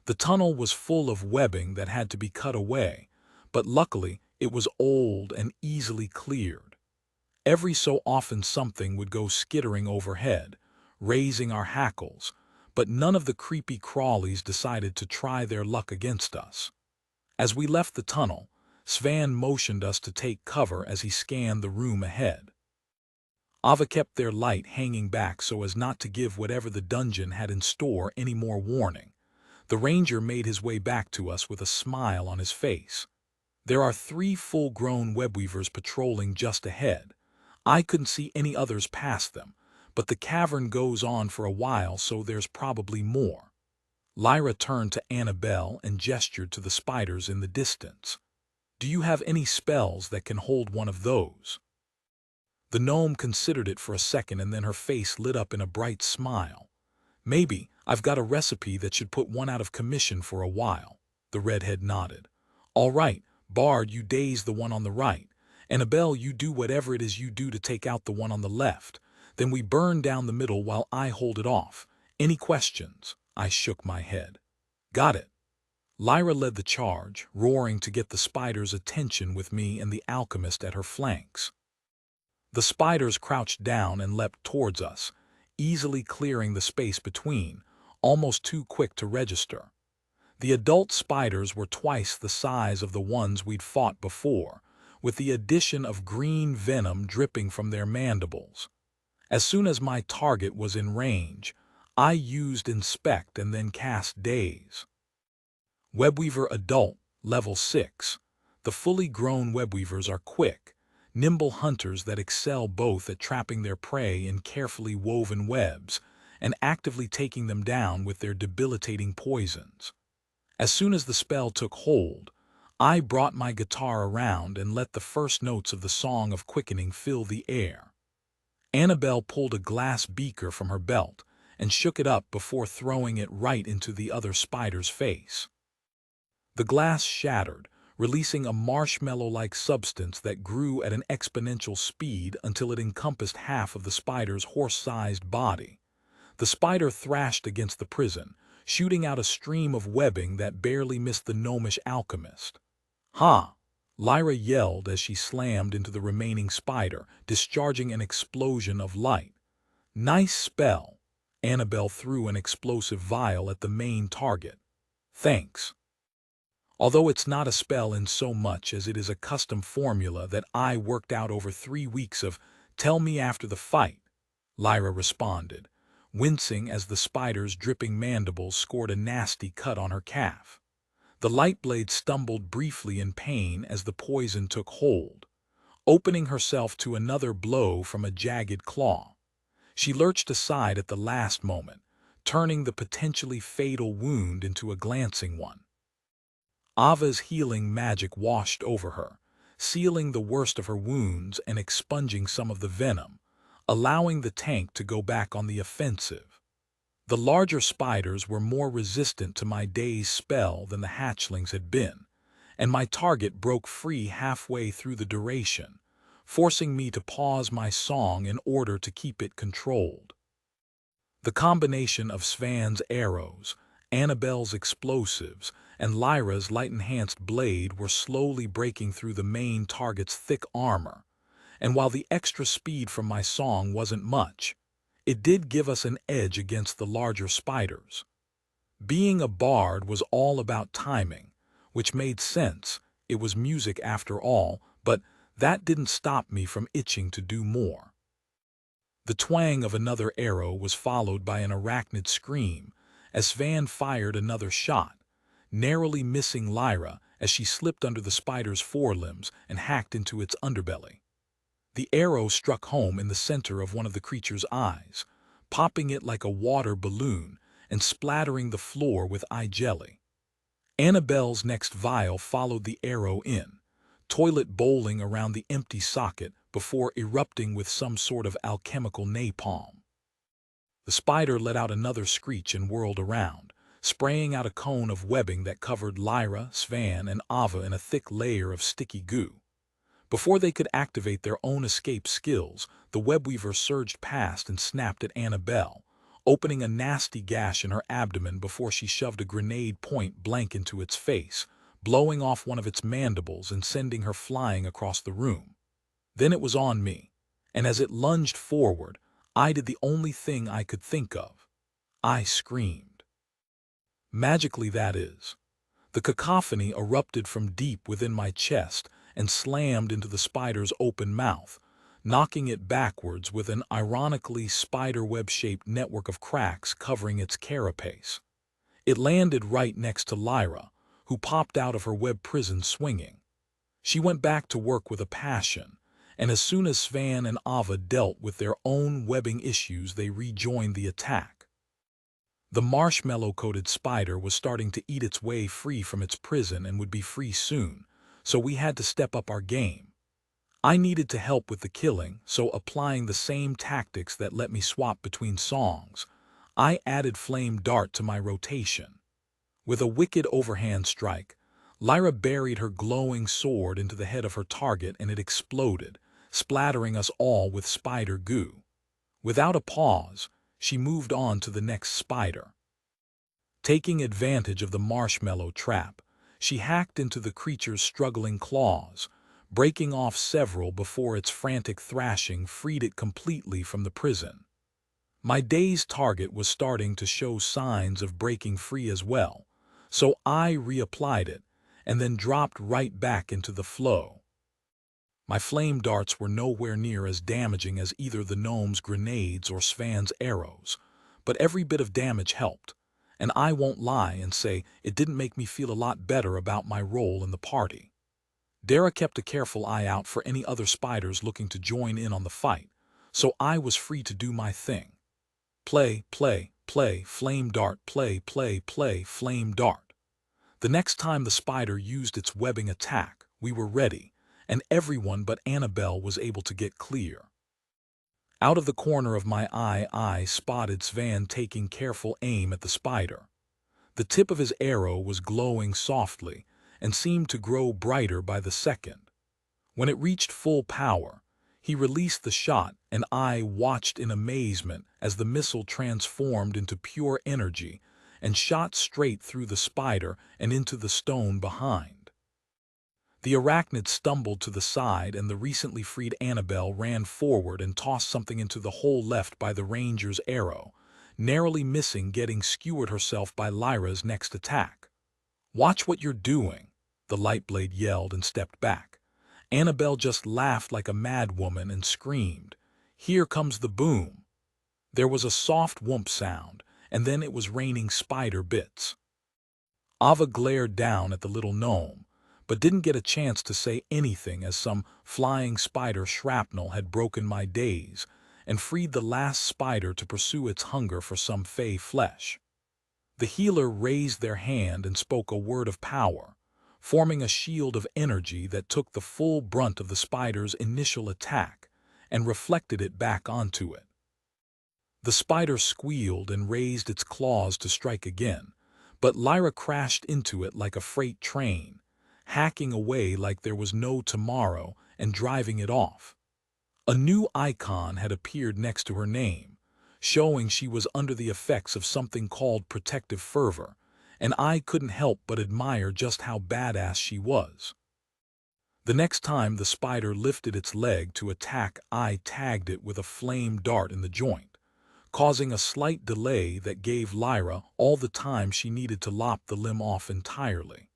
The tunnel was full of webbing that had to be cut away, but luckily it was old and easily cleared. Every so often something would go skittering overhead, raising our hackles, but none of the creepy crawlies decided to try their luck against us. As we left the tunnel, Svan motioned us to take cover as he scanned the room ahead. Ava kept their light hanging back so as not to give whatever the dungeon had in store any more warning. The ranger made his way back to us with a smile on his face. "There are 3 full-grown webweavers patrolling just ahead. I couldn't see any others past them, but the cavern goes on for a while, so there's probably more." Lyra turned to Annabelle and gestured to the spiders in the distance. "Do you have any spells that can hold one of those?" The gnome considered it for a second and then her face lit up in a bright smile. "Maybe. I've got a recipe that should put one out of commission for a while." The redhead nodded. "All right, Bard, you daze the one on the right. Annabelle, you do whatever it is you do to take out the one on the left. Then we burn down the middle while I hold it off. Any questions?" I shook my head. "Got it." Lyra led the charge, roaring to get the spiders' attention with me and the alchemist at her flanks. The spiders crouched down and leapt towards us, easily clearing the space between, almost too quick to register. The adult spiders were twice the size of the ones we'd fought before, with the addition of green venom dripping from their mandibles. As soon as my target was in range, I used Inspect and then cast Daze. Webweaver Adult, Level 6. The fully grown webweavers are quick, nimble hunters that excel both at trapping their prey in carefully woven webs and actively taking them down with their debilitating poisons. As soon as the spell took hold, I brought my guitar around and let the first notes of the Song of Quickening fill the air. Annabelle pulled a glass beaker from her belt and shook it up before throwing it right into the other spider's face. The glass shattered, releasing a marshmallow-like substance that grew at an exponential speed until it encompassed half of the spider's horse-sized body. The spider thrashed against the prison, shooting out a stream of webbing that barely missed the gnomish alchemist. "Ha!" Lyra yelled as she slammed into the remaining spider, discharging an explosion of light. "Nice spell." Annabelle threw an explosive vial at the main target. "Thanks." Although it's not a spell in so much as it is a custom formula that I worked out over 3 weeks of "tell me after the fight," Lyra responded, wincing as the spider's dripping mandibles scored a nasty cut on her calf. The light blade stumbled briefly in pain as the poison took hold, opening herself to another blow from a jagged claw. She lurched aside at the last moment, turning the potentially fatal wound into a glancing one. Ava's healing magic washed over her, sealing the worst of her wounds and expunging some of the venom, allowing the tank to go back on the offensive. The larger spiders were more resistant to my day's spell than the hatchlings had been, and my target broke free halfway through the duration, forcing me to pause my song in order to keep it controlled. The combination of Svan's arrows, Annabelle's explosives, and Lyra's light-enhanced blade were slowly breaking through the main target's thick armor, and while the extra speed from my song wasn't much, it did give us an edge against the larger spiders. Being a bard was all about timing, which made sense. It was music after all, but that didn't stop me from itching to do more. The twang of another arrow was followed by an arachnid scream as Svan fired another shot, narrowly missing Lyra as she slipped under the spider's forelimbs and hacked into its underbelly. The arrow struck home in the center of one of the creature's eyes, popping it like a water balloon and splattering the floor with eye jelly. Annabelle's next vial followed the arrow in, toilet bowling around the empty socket before erupting with some sort of alchemical napalm. The spider let out another screech and whirled around, spraying out a cone of webbing that covered Lyra, Svan, and Ava in a thick layer of sticky goo. Before they could activate their own escape skills, the webweaver surged past and snapped at Annabelle, opening a nasty gash in her abdomen before she shoved a grenade point blank into its face, blowing off one of its mandibles and sending her flying across the room. Then it was on me, and as it lunged forward, I did the only thing I could think of. I screamed. Magically, that is. The cacophony erupted from deep within my chest and slammed into the spider's open mouth, knocking it backwards with an ironically spiderweb-shaped network of cracks covering its carapace. It landed right next to Lyra, who popped out of her web prison swinging. She went back to work with a passion, and as soon as Svan and Ava dealt with their own webbing issues, they rejoined the attack. The marshmallow-coated spider was starting to eat its way free from its prison and would be free soon, so we had to step up our game. I needed to help with the killing, so applying the same tactics that let me swap between songs, I added Flame Dart to my rotation. With a wicked overhand strike, Lyra buried her glowing sword into the head of her target and it exploded, splattering us all with spider goo. Without a pause, she moved on to the next spider. Taking advantage of the marshmallow trap, she hacked into the creature's struggling claws, breaking off several before its frantic thrashing freed it completely from the prison. My dazed target was starting to show signs of breaking free as well, so I reapplied it and then dropped right back into the flow. My flame darts were nowhere near as damaging as either the gnome's grenades or Svan's arrows, but every bit of damage helped, and I won't lie and say it didn't make me feel a lot better about my role in the party. Dara kept a careful eye out for any other spiders looking to join in on the fight, so I was free to do my thing. Play, play, play, flame dart, play, play, play, flame dart. The next time the spider used its webbing attack, we were ready, and everyone but Annabelle was able to get clear. Out of the corner of my eye, I spotted Svan taking careful aim at the spider. The tip of his arrow was glowing softly and seemed to grow brighter by the second. When it reached full power, he released the shot, and I watched in amazement as the missile transformed into pure energy and shot straight through the spider and into the stone behind. The arachnid stumbled to the side, and the recently freed Annabelle ran forward and tossed something into the hole left by the ranger's arrow, narrowly missing getting skewered herself by Lyra's next attack. "Watch what you're doing," the Lightblade yelled and stepped back. Annabelle just laughed like a madwoman and screamed, "Here comes the boom." There was a soft whoomp sound, and then it was raining spider bits. Ava glared down at the little gnome, but didn't get a chance to say anything as some flying spider shrapnel had broken my daze and freed the last spider to pursue its hunger for some fey flesh. The healer raised their hand and spoke a word of power, forming a shield of energy that took the full brunt of the spider's initial attack and reflected it back onto it. The spider squealed and raised its claws to strike again, but Lyra crashed into it like a freight train, hacking away like there was no tomorrow and driving it off. A new icon had appeared next to her name, showing she was under the effects of something called protective fervor, and I couldn't help but admire just how badass she was. The next time the spider lifted its leg to attack, I tagged it with a flame dart in the joint, causing a slight delay that gave Lyra all the time she needed to lop the limb off entirely.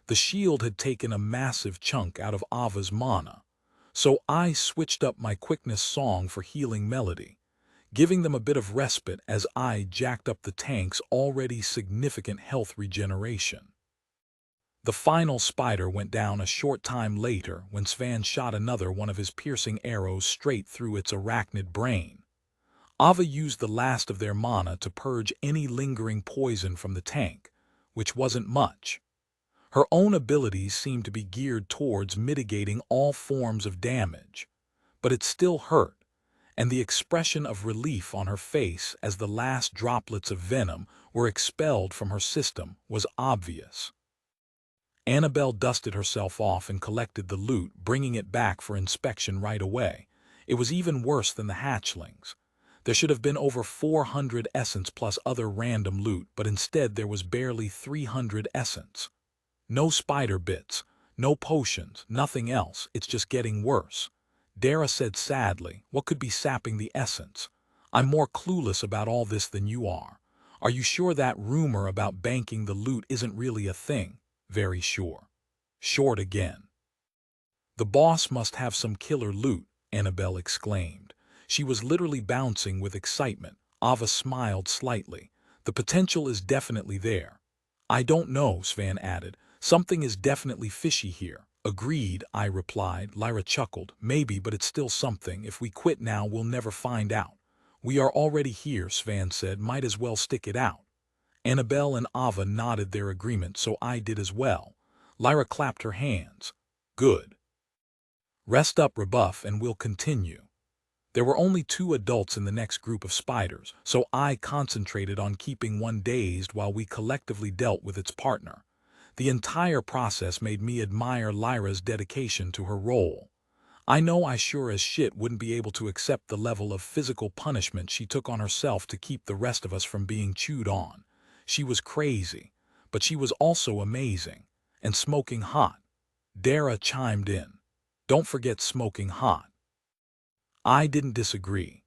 The shield had taken a massive chunk out of Ava's mana, so I switched up my quickness song for healing melody, giving them a bit of respite as I jacked up the tank's already significant health regeneration. The final spider went down a short time later when Svan shot another one of his piercing arrows straight through its arachnid brain. Ava used the last of their mana to purge any lingering poison from the tank, which wasn't much. Her own abilities seemed to be geared towards mitigating all forms of damage, but it still hurt, and the expression of relief on her face as the last droplets of venom were expelled from her system was obvious. Annabelle dusted herself off and collected the loot, bringing it back for inspection right away. It was even worse than the hatchlings. There should have been over 400 essence plus other random loot, but instead there was barely 300 essence. No spider bits, no potions, nothing else. "It's just getting worse," Dara said sadly. "What could be sapping the essence? I'm more clueless about all this than you are. Are you sure that rumor about banking the loot isn't really a thing?" "Very sure." "Short again." "The boss must have some killer loot," Annabelle exclaimed. She was literally bouncing with excitement. Ava smiled slightly. "The potential is definitely there." "I don't know," Svan added. "Something is definitely fishy here." "Agreed," I replied. Lyra chuckled. "Maybe, but it's still something. If we quit now, we'll never find out." "We are already here," Svan said. "Might as well stick it out." Annabelle and Ava nodded their agreement, so I did as well. Lyra clapped her hands. "Good. Rest up, Rebuff, and we'll continue." There were only 2 adults in the next group of spiders, so I concentrated on keeping one dazed while we collectively dealt with its partner. The entire process made me admire Lyra's dedication to her role. I know I sure as shit wouldn't be able to accept the level of physical punishment she took on herself to keep the rest of us from being chewed on. She was crazy, but she was also amazing. And smoking hot. Dara chimed in. "Don't forget smoking hot." I didn't disagree.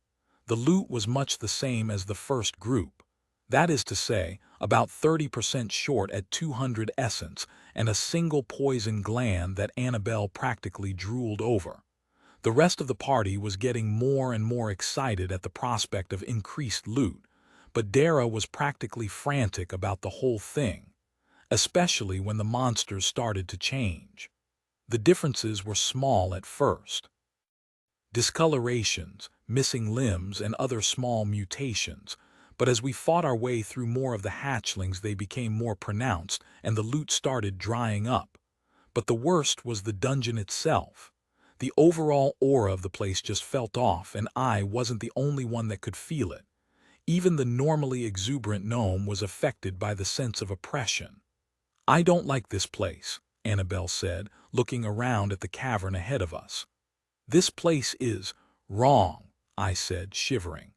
The loot was much the same as the first group. That is to say, about 30% short at 200 essence and a single poison gland that Annabelle practically drooled over. The rest of the party was getting more and more excited at the prospect of increased loot, but Dara was practically frantic about the whole thing, especially when the monsters started to change. The differences were small at first. Discolorations, missing limbs, and other small mutations, but as we fought our way through more of the hatchlings they became more pronounced and the loot started drying up. But the worst was the dungeon itself. The overall aura of the place just felt off, and I wasn't the only one that could feel it. Even the normally exuberant gnome was affected by the sense of oppression. "I don't like this place," Annabelle said, looking around at the cavern ahead of us. "This place is wrong," I said, shivering.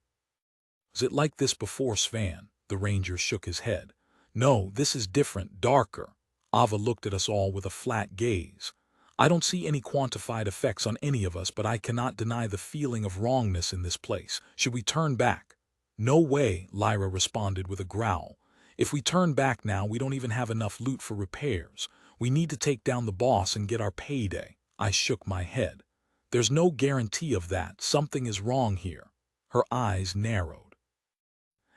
"Was it like this before, Svan?" The ranger shook his head. "No, this is different, darker." Ava looked at us all with a flat gaze. "I don't see any quantified effects on any of us, but I cannot deny the feeling of wrongness in this place. Should we turn back?" "No way," Lyra responded with a growl. "If we turn back now, we don't even have enough loot for repairs. We need to take down the boss and get our payday." I shook my head. "There's no guarantee of that. Something is wrong here." Her eyes narrowed.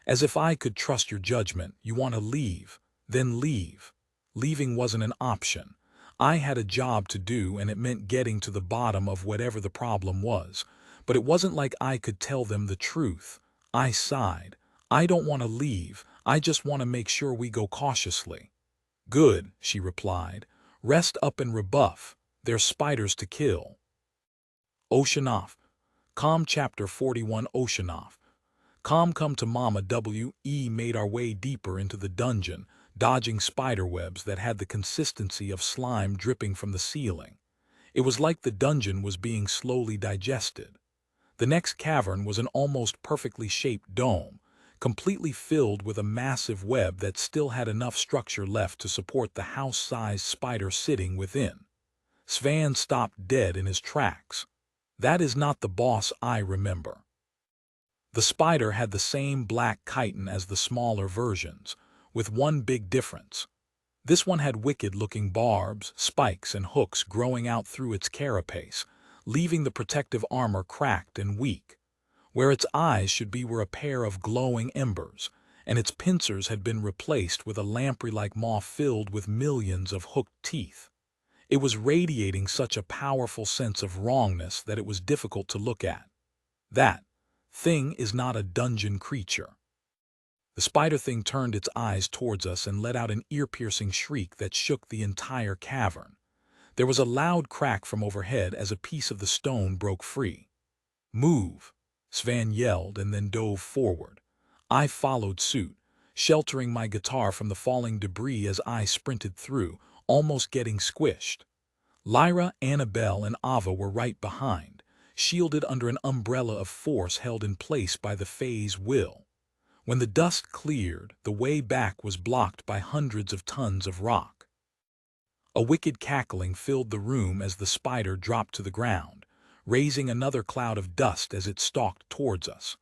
"As if I could trust your judgment. You want to leave? Then leave." Leaving wasn't an option. I had a job to do, and it meant getting to the bottom of whatever the problem was. But it wasn't like I could tell them the truth. I sighed. "I don't want to leave. I just want to make sure we go cautiously." "Good," she replied. "Rest up and rebuff. There's spiders to kill." Oceanoff. Com Chapter 41 Oceanoff. Come to Mama W.E. made our way deeper into the dungeon, dodging spiderwebs that had the consistency of slime dripping from the ceiling. It was like the dungeon was being slowly digested. The next cavern was an almost perfectly shaped dome, completely filled with a massive web that still had enough structure left to support the house-sized spider sitting within. Svan stopped dead in his tracks. "That is not the boss I remember." The spider had the same black chitin as the smaller versions, with one big difference. This one had wicked-looking barbs, spikes, and hooks growing out through its carapace, leaving the protective armor cracked and weak. Where its eyes should be were a pair of glowing embers, and its pincers had been replaced with a lamprey-like maw filled with millions of hooked teeth. It was radiating such a powerful sense of wrongness that it was difficult to look at. "That thing is not a dungeon creature." The spider thing turned its eyes towards us and let out an ear-piercing shriek that shook the entire cavern. There was a loud crack from overhead as a piece of the stone broke free. "Move!" Svan yelled and then dove forward. I followed suit, sheltering my guitar from the falling debris as I sprinted through, almost getting squished. Lyra, Annabelle, and Ava were right behind, shielded under an umbrella of force held in place by the Fae's will. When the dust cleared, the way back was blocked by hundreds of tons of rock. A wicked cackling filled the room as the spider dropped to the ground, raising another cloud of dust as it stalked towards us.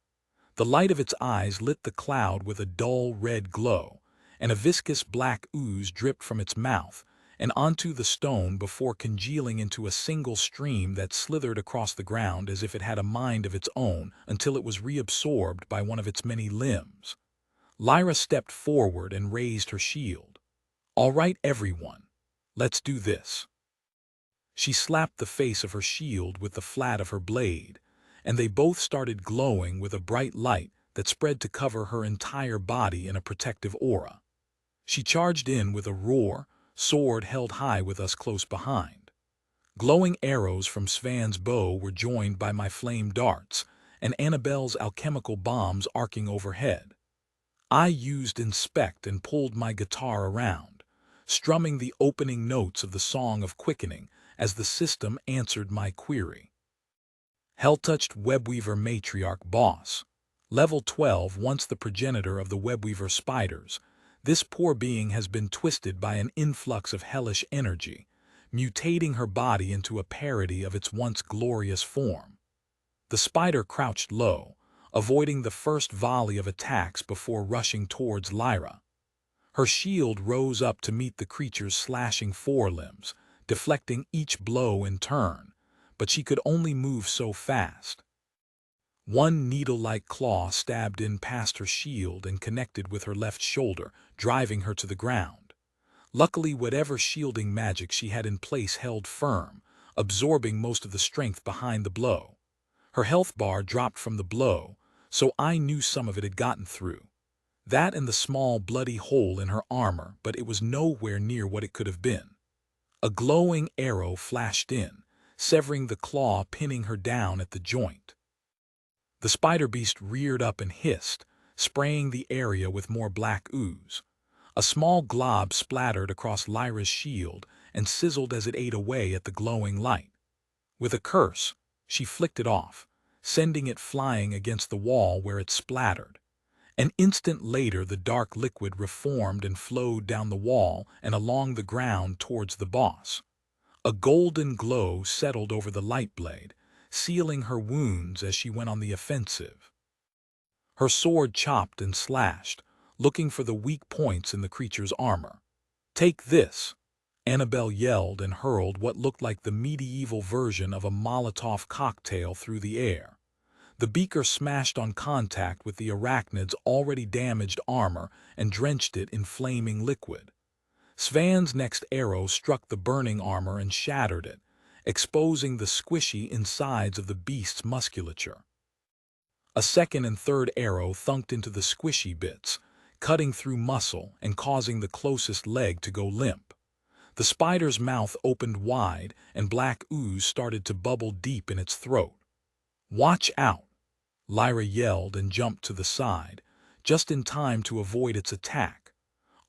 The light of its eyes lit the cloud with a dull red glow, and a viscous black ooze dripped from its mouth and onto the stone before congealing into a single stream that slithered across the ground as if it had a mind of its own until it was reabsorbed by one of its many limbs. Lyra stepped forward and raised her shield. "All right, everyone. Let's do this." She slapped the face of her shield with the flat of her blade, and they both started glowing with a bright light that spread to cover her entire body in a protective aura. She charged in with a roar, sword held high with us close behind. Glowing arrows from Svan's bow were joined by my flame darts, and Annabelle's alchemical bombs arcing overhead. I used Inspect and pulled my guitar around, strumming the opening notes of the Song of Quickening as the system answered my query. Hell-touched Webweaver Matriarch Boss. Level 12. Once the progenitor of the Webweaver spiders, this poor being has been twisted by an influx of hellish energy, mutating her body into a parody of its once glorious form. The spider crouched low, avoiding the first volley of attacks before rushing towards Lyra. Her shield rose up to meet the creature's slashing forelimbs, deflecting each blow in turn, but she could only move so fast. One needle-like claw stabbed in past her shield and connected with her left shoulder, driving her to the ground. Luckily, whatever shielding magic she had in place held firm, absorbing most of the strength behind the blow. Her health bar dropped from the blow, so I knew some of it had gotten through. That and the small bloody hole in her armor, but it was nowhere near what it could have been. A glowing arrow flashed in, severing the claw pinning her down at the joint. The spider beast reared up and hissed, spraying the area with more black ooze. A small glob splattered across Lyra's shield and sizzled as it ate away at the glowing light. With a curse, she flicked it off, sending it flying against the wall where it splattered. An instant later, the dark liquid reformed and flowed down the wall and along the ground towards the boss. A golden glow settled over the light blade, sealing her wounds as she went on the offensive. Her sword chopped and slashed, looking for the weak points in the creature's armor. "Take this!" Annabelle yelled and hurled what looked like the medieval version of a Molotov cocktail through the air. The beaker smashed on contact with the arachnid's already damaged armor and drenched it in flaming liquid. Svan's next arrow struck the burning armor and shattered it, exposing the squishy insides of the beast's musculature. A second and third arrow thunked into the squishy bits, cutting through muscle and causing the closest leg to go limp. The spider's mouth opened wide and black ooze started to bubble deep in its throat. "Watch out!" Lyra yelled and jumped to the side, just in time to avoid its attack.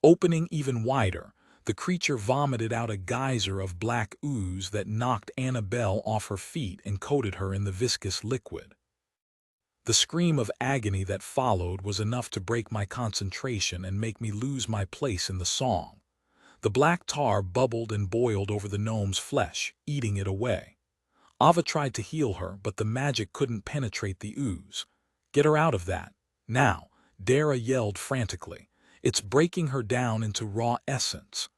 Opening even wider, the creature vomited out a geyser of black ooze that knocked Annabelle off her feet and coated her in the viscous liquid. The scream of agony that followed was enough to break my concentration and make me lose my place in the song. The black tar bubbled and boiled over the gnome's flesh, eating it away. Ava tried to heal her, but the magic couldn't penetrate the ooze. "Get her out of that, now!" Dara yelled frantically. "It's breaking her down into raw essence."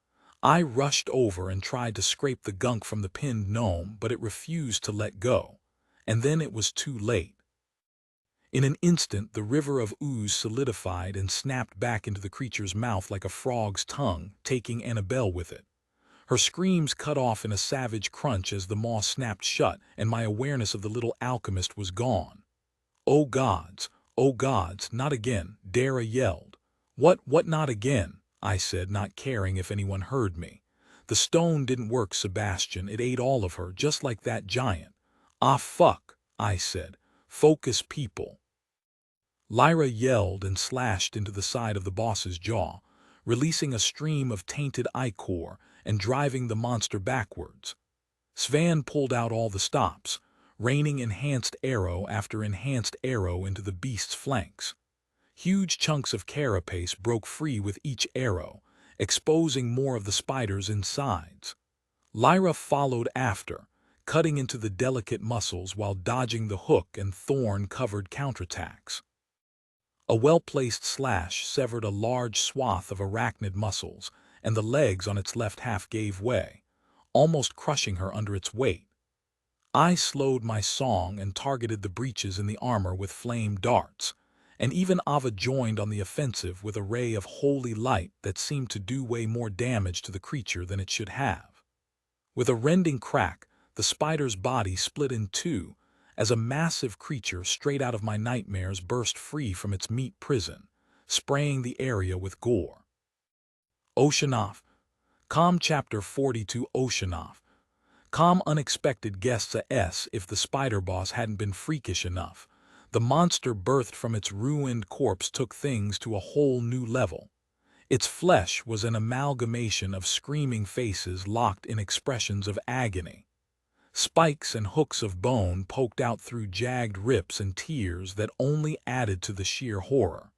I rushed over and tried to scrape the gunk from the pinned gnome, but it refused to let go. And then it was too late. In an instant, the river of ooze solidified and snapped back into the creature's mouth like a frog's tongue, taking Annabelle with it. Her screams cut off in a savage crunch as the maw snapped shut and my awareness of the little alchemist was gone. "Oh gods, not again," Dara yelled. What not again?" I said, not caring if anyone heard me. "The stone didn't work, Sebastian. It ate all of her, just like that giant." "Ah, fuck," I said. "Focus, people." Lyra yelled and slashed into the side of the boss's jaw, releasing a stream of tainted ichor and driving the monster backwards. Svan pulled out all the stops, raining enhanced arrow after enhanced arrow into the beast's flanks. Huge chunks of carapace broke free with each arrow, exposing more of the spider's insides. Lyra followed after, cutting into the delicate muscles while dodging the hook and thorn-covered counterattacks. A well-placed slash severed a large swath of arachnid muscles, and the legs on its left half gave way, almost crushing her under its weight. I slowed my song and targeted the breaches in the armor with flame darts, and even Ava joined on the offensive with a ray of holy light that seemed to do way more damage to the creature than it should have. With a rending crack, the spider's body split in two, as a massive creature straight out of my nightmares burst free from its meat prison, spraying the area with gore. Oceanoff. Com Chapter 42 Oceanoff. Com unexpected guests a S if the spider boss hadn't been freakish enough. The monster birthed from its ruined corpse took things to a whole new level. Its flesh was an amalgamation of screaming faces locked in expressions of agony. Spikes and hooks of bone poked out through jagged rips and tears that only added to the sheer horror.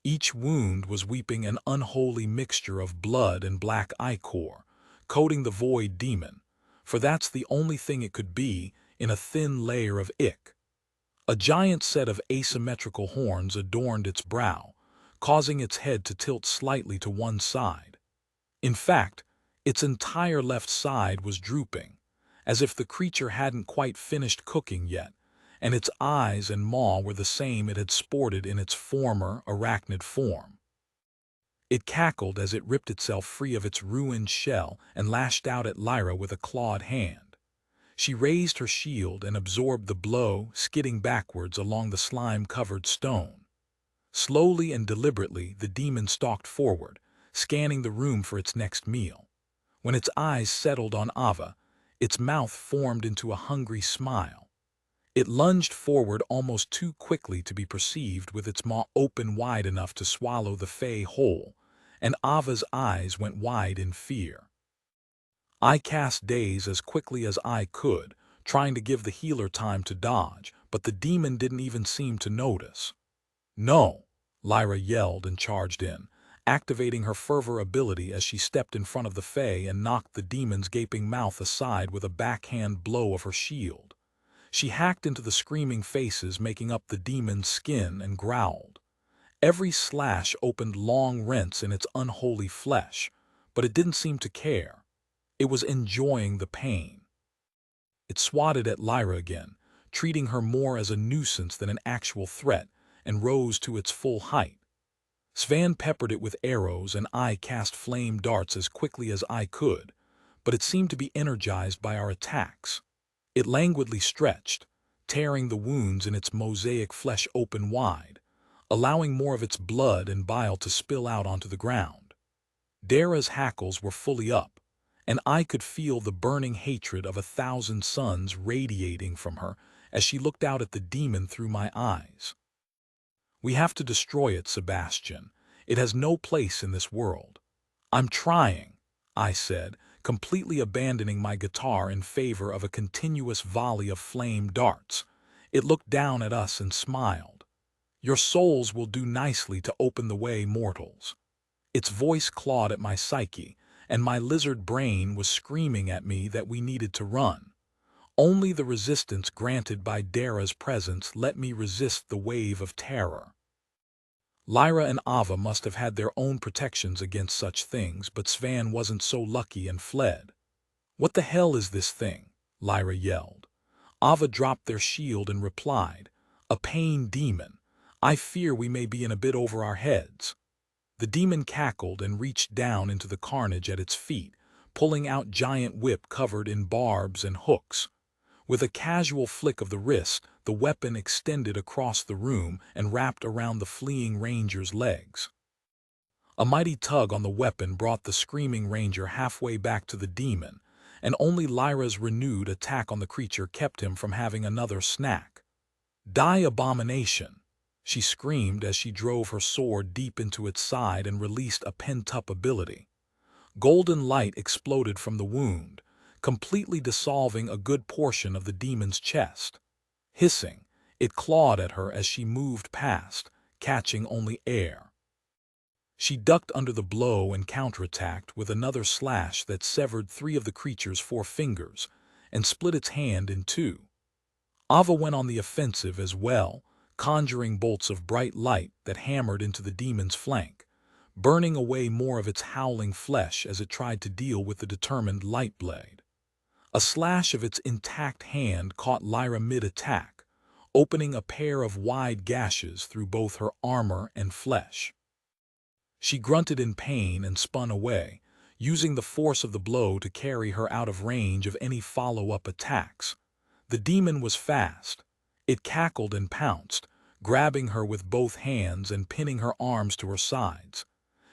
Each wound was weeping an unholy mixture of blood and black ichor, coating the void demon, for that's the only thing it could be, in a thin layer of ick. A giant set of asymmetrical horns adorned its brow, causing its head to tilt slightly to one side. In fact, its entire left side was drooping, as if the creature hadn't quite finished cooking yet, and its eyes and maw were the same it had sported in its former arachnid form. It cackled as it ripped itself free of its ruined shell and lashed out at Lyra with a clawed hand. She raised her shield and absorbed the blow, skidding backwards along the slime-covered stone. Slowly and deliberately, the demon stalked forward, scanning the room for its next meal. When its eyes settled on Ava, Its mouth formed into a hungry smile. It lunged forward almost too quickly to be perceived, with its maw open wide enough to swallow the Fae whole, and Ava's eyes went wide in fear. I cast Daze as quickly as I could, trying to give the healer time to dodge, but the demon didn't even seem to notice. "No!" Lyra yelled and charged in, activating her fervor ability as she stepped in front of the Fae and knocked the demon's gaping mouth aside with a backhand blow of her shield. She hacked into the screaming faces making up the demon's skin and growled. Every slash opened long rents in its unholy flesh, but it didn't seem to care. It was enjoying the pain. It swatted at Lyra again, treating her more as a nuisance than an actual threat, and rose to its full height. Svan peppered it with arrows and I cast flame darts as quickly as I could, but it seemed to be energized by our attacks. It languidly stretched, tearing the wounds in its mosaic flesh open wide, allowing more of its blood and bile to spill out onto the ground. Dara's hackles were fully up, and I could feel the burning hatred of 1,000 suns radiating from her as she looked out at the demon through my eyes. "We have to destroy it, Sebastian. It has no place in this world." "I'm trying," I said, completely abandoning my guitar in favor of a continuous volley of flame darts. It looked down at us and smiled. "Your souls will do nicely to open the way, mortals." Its voice clawed at my psyche, and my lizard brain was screaming at me that we needed to run. Only the resistance granted by Dara's presence let me resist the wave of terror. Lyra and Ava must have had their own protections against such things, but Svan wasn't so lucky and fled. "What the hell is this thing?" Lyra yelled. Ava dropped their shield and replied, "A pain demon. I fear we may be in a bit over our heads." The demon cackled and reached down into the carnage at its feet, pulling out giant whip covered in barbs and hooks. With a casual flick of the wrist, the weapon extended across the room and wrapped around the fleeing ranger's legs. A mighty tug on the weapon brought the screaming ranger halfway back to the demon, and only Lyra's renewed attack on the creature kept him from having another snack. "Die, abomination!" she screamed as she drove her sword deep into its side and released a pent-up ability. Golden light exploded from the wound, completely dissolving a good portion of the demon's chest. Hissing, it clawed at her as she moved past, catching only air. She ducked under the blow and counterattacked with another slash that severed 3 of the creature's 4 fingers and split its hand in 2. Ava went on the offensive as well, conjuring bolts of bright light that hammered into the demon's flank, burning away more of its howling flesh as it tried to deal with the determined light blade. A slash of its intact hand caught Lyra mid-attack, opening a pair of wide gashes through both her armor and flesh. She grunted in pain and spun away, using the force of the blow to carry her out of range of any follow-up attacks. The demon was fast. It cackled and pounced, grabbing her with both hands and pinning her arms to her sides.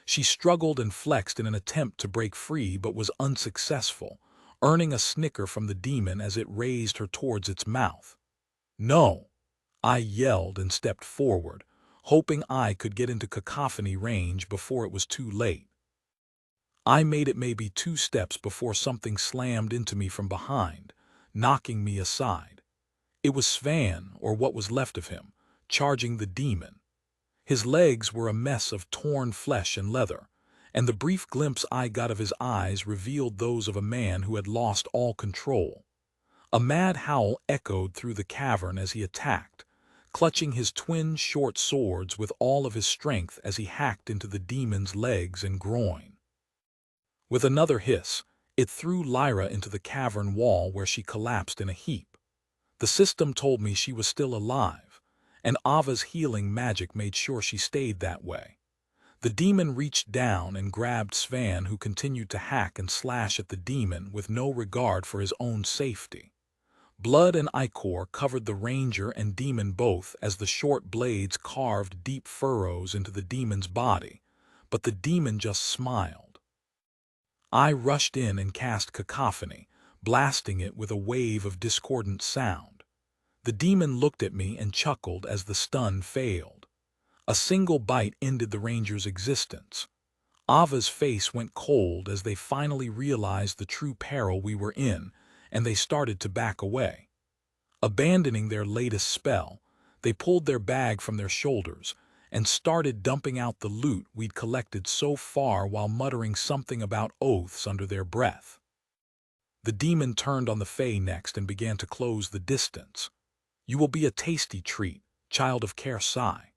She struggled and flexed in an attempt to break free but was unsuccessful, earning a snicker from the demon as it raised her towards its mouth. "No!" I yelled and stepped forward, hoping I could get into cacophony range before it was too late. I made it maybe 2 steps before something slammed into me from behind, knocking me aside. It was Svan, or what was left of him, charging the demon. His legs were a mess of torn flesh and leather, and the brief glimpse I got of his eyes revealed those of a man who had lost all control. A mad howl echoed through the cavern as he attacked, clutching his twin short swords with all of his strength as he hacked into the demon's legs and groin. With another hiss, it threw Lyra into the cavern wall where she collapsed in a heap. The system told me she was still alive, and Ava's healing magic made sure she stayed that way. The demon reached down and grabbed Svan, who continued to hack and slash at the demon with no regard for his own safety. Blood and ichor covered the ranger and demon both as the short blades carved deep furrows into the demon's body, but the demon just smiled. I rushed in and cast cacophony, blasting it with a wave of discordant sound. The demon looked at me and chuckled as the stun failed. A single bite ended the ranger's existence. Ava's face went cold as they finally realized the true peril we were in, and they started to back away. Abandoning their latest spell, they pulled their bag from their shoulders and started dumping out the loot we'd collected so far while muttering something about oaths under their breath. The demon turned on the Fae next and began to close the distance. "You will be a tasty treat, child of Sai."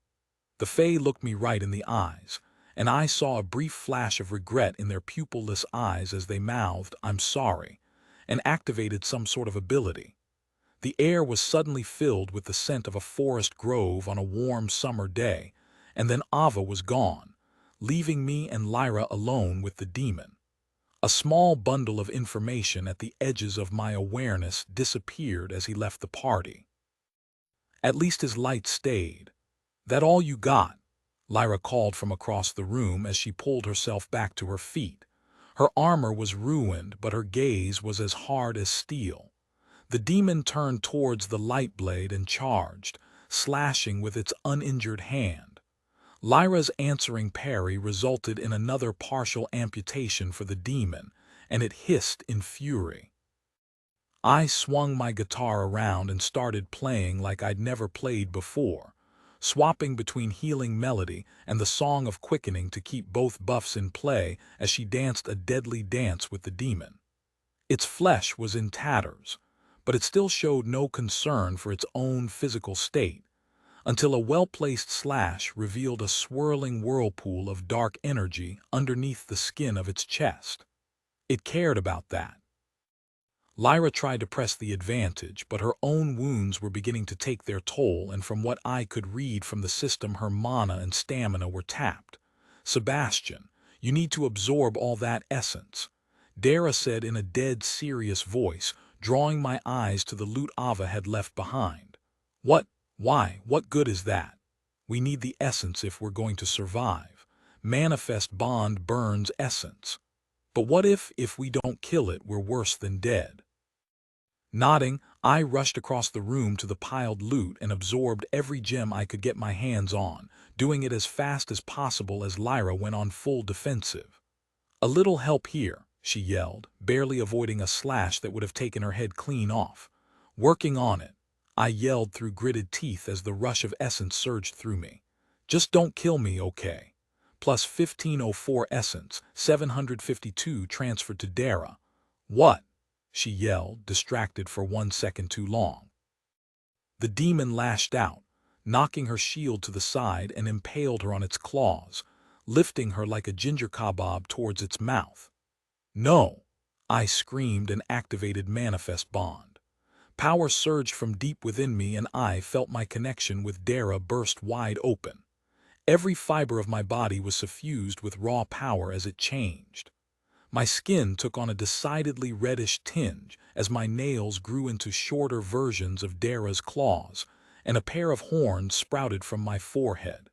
The Fae looked me right in the eyes, and I saw a brief flash of regret in their pupilless eyes as they mouthed, "I'm sorry," and activated some sort of ability. The air was suddenly filled with the scent of a forest grove on a warm summer day, and then Ava was gone, leaving me and Lyra alone with the demon. A small bundle of information at the edges of my awareness disappeared as he left the party. At least his light stayed. "That all you got?" Lyra called from across the room as she pulled herself back to her feet. Her armor was ruined, but her gaze was as hard as steel. The demon turned towards the light blade and charged, slashing with its uninjured hand. Lyra's answering parry resulted in another partial amputation for the demon, and it hissed in fury. I swung my guitar around and started playing like I'd never played before, swapping between healing melody and the song of quickening to keep both buffs in play as she danced a deadly dance with the demon. Its flesh was in tatters, but it still showed no concern for its own physical state, until a well-placed slash revealed a swirling whirlpool of dark energy underneath the skin of its chest. It cared about that. Lyra tried to press the advantage, but her own wounds were beginning to take their toll, and from what I could read from the system, her mana and stamina were tapped. "Sebastian, you need to absorb all that essence," Dara said in a dead serious voice, drawing my eyes to the loot Ava had left behind. "What? Why, what good is that? We need the essence if we're going to survive. Manifest bond burns essence. But what if we don't kill it, we're worse than dead?" Nodding, I rushed across the room to the piled loot and absorbed every gem I could get my hands on, doing it as fast as possible as Lyra went on full defensive. "A little help here," she yelled, barely avoiding a slash that would have taken her head clean off. "Working on it," I yelled through gritted teeth as the rush of essence surged through me. "Just don't kill me, okay?" Plus 1504 essence, 752 transferred to Dara. "What?" she yelled, distracted for 1 second too long. The demon lashed out, knocking her shield to the side and impaled her on its claws, lifting her like a ginger kebab towards its mouth. "No!" I screamed and activated Manifest Bond. Power surged from deep within me and I felt my connection with Dara burst wide open. Every fiber of my body was suffused with raw power as it changed. My skin took on a decidedly reddish tinge as my nails grew into shorter versions of Dara's claws, and a pair of horns sprouted from my forehead.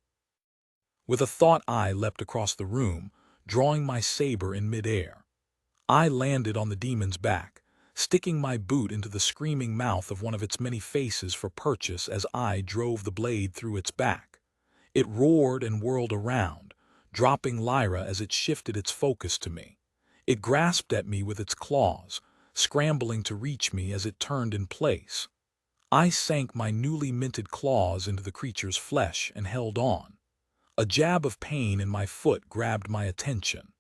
With a thought, I leapt across the room, drawing my saber in midair. I landed on the demon's back, sticking my boot into the screaming mouth of one of its many faces for purchase as I drove the blade through its back. It roared and whirled around, dropping Lyra as it shifted its focus to me. It grasped at me with its claws, scrambling to reach me as it turned in place. I sank my newly minted claws into the creature's flesh and held on. A jab of pain in my foot grabbed my attention.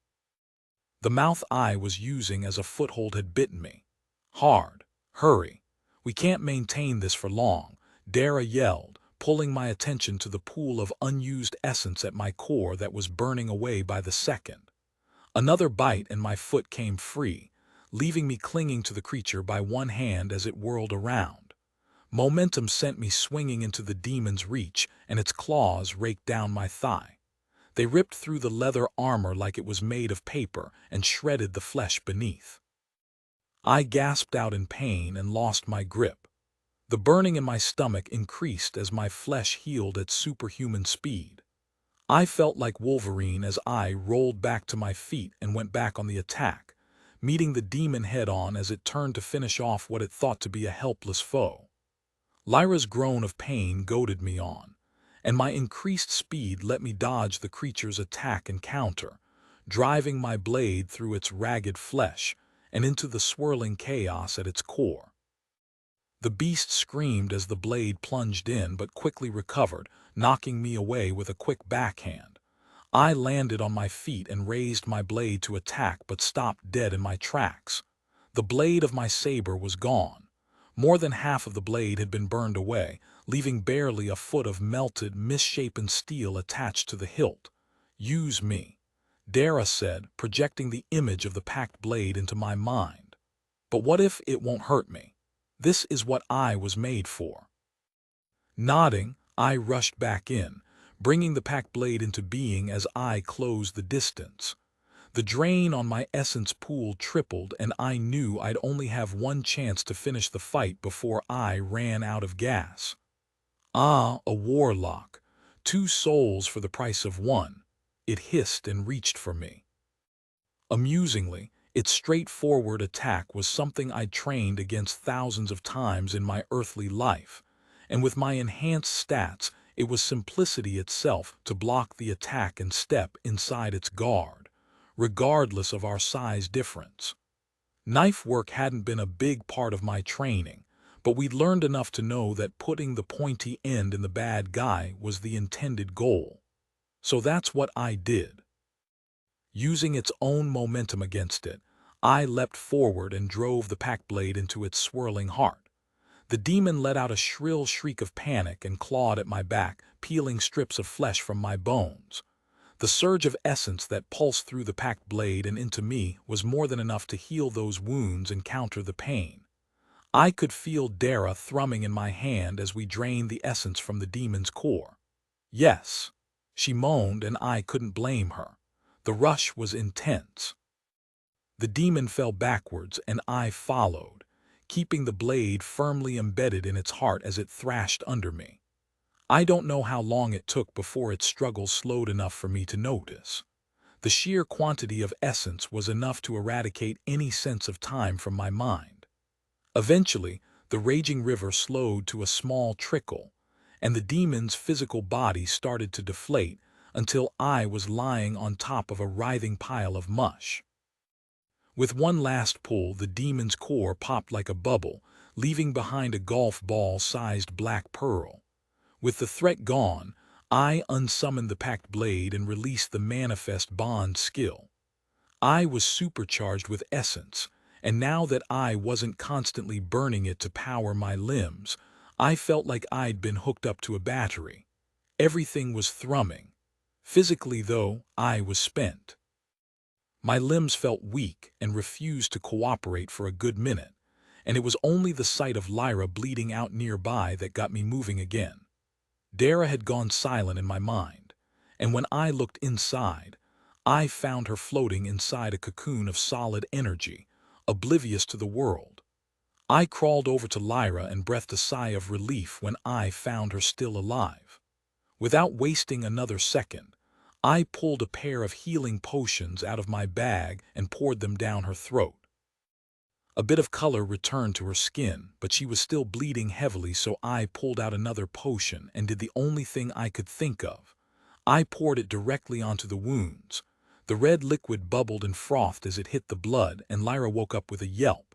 The mouth I was using as a foothold had bitten me. Hard. "Hurry. We can't maintain this for long," Dara yelled, pulling my attention to the pool of unused essence at my core that was burning away by the second. Another bite and my foot came free, leaving me clinging to the creature by one hand as it whirled around. Momentum sent me swinging into the demon's reach, and its claws raked down my thigh. They ripped through the leather armor like it was made of paper and shredded the flesh beneath. I gasped out in pain and lost my grip. The burning in my stomach increased as my flesh healed at superhuman speed. I felt like Wolverine as I rolled back to my feet and went back on the attack, meeting the demon head-on as it turned to finish off what it thought to be a helpless foe. Lyra's groan of pain goaded me on, and my increased speed let me dodge the creature's attack and counter, driving my blade through its ragged flesh and into the swirling chaos at its core. The beast screamed as the blade plunged in but quickly recovered, knocking me away with a quick backhand. I landed on my feet and raised my blade to attack but stopped dead in my tracks. The blade of my saber was gone. More than half of the blade had been burned away, leaving barely a foot of melted, misshapen steel attached to the hilt. "Use me," Dara said, projecting the image of the packed blade into my mind. "But what if it won't hurt me? This is what I was made for." Nodding, I rushed back in, bringing the packed blade into being as I closed the distance. The drain on my essence pool tripled, and I knew I'd only have one chance to finish the fight before I ran out of gas. Ah, a warlock. 2 souls for the price of 1. It hissed and reached for me. Amusingly, its straightforward attack was something I'd trained against thousands of times in my earthly life, and with my enhanced stats, it was simplicity itself to block the attack and step inside its guard, regardless of our size difference. Knife work hadn't been a big part of my training, but we'd learned enough to know that putting the pointy end in the bad guy was the intended goal. So that's what I did. Using its own momentum against it, I leapt forward and drove the pack blade into its swirling heart. The demon let out a shrill shriek of panic and clawed at my back, peeling strips of flesh from my bones. The surge of essence that pulsed through the packed blade and into me was more than enough to heal those wounds and counter the pain. I could feel Dara thrumming in my hand as we drained the essence from the demon's core. "Yes," she moaned, and I couldn't blame her. The rush was intense. The demon fell backwards, and I followed, keeping the blade firmly embedded in its heart as it thrashed under me. I don't know how long it took before its struggle slowed enough for me to notice. The sheer quantity of essence was enough to eradicate any sense of time from my mind. Eventually, the raging river slowed to a small trickle, and the demon's physical body started to deflate until I was lying on top of a writhing pile of mush. With one last pull, the demon's core popped like a bubble, leaving behind a golf ball-sized black pearl. With the threat gone, I unsummoned the packed blade and released the manifest bond skill. I was supercharged with essence, and now that I wasn't constantly burning it to power my limbs, I felt like I'd been hooked up to a battery. Everything was thrumming. Physically, though, I was spent. My limbs felt weak and refused to cooperate for a good minute, and it was only the sight of Lyra bleeding out nearby that got me moving again. Dara had gone silent in my mind, and when I looked inside, I found her floating inside a cocoon of solid energy, oblivious to the world. I crawled over to Lyra and breathed a sigh of relief when I found her still alive. Without wasting another second, I pulled a pair of healing potions out of my bag and poured them down her throat. A bit of color returned to her skin, but she was still bleeding heavily, so I pulled out another potion and did the only thing I could think of. I poured it directly onto the wounds. The red liquid bubbled and frothed as it hit the blood, and Lyra woke up with a yelp.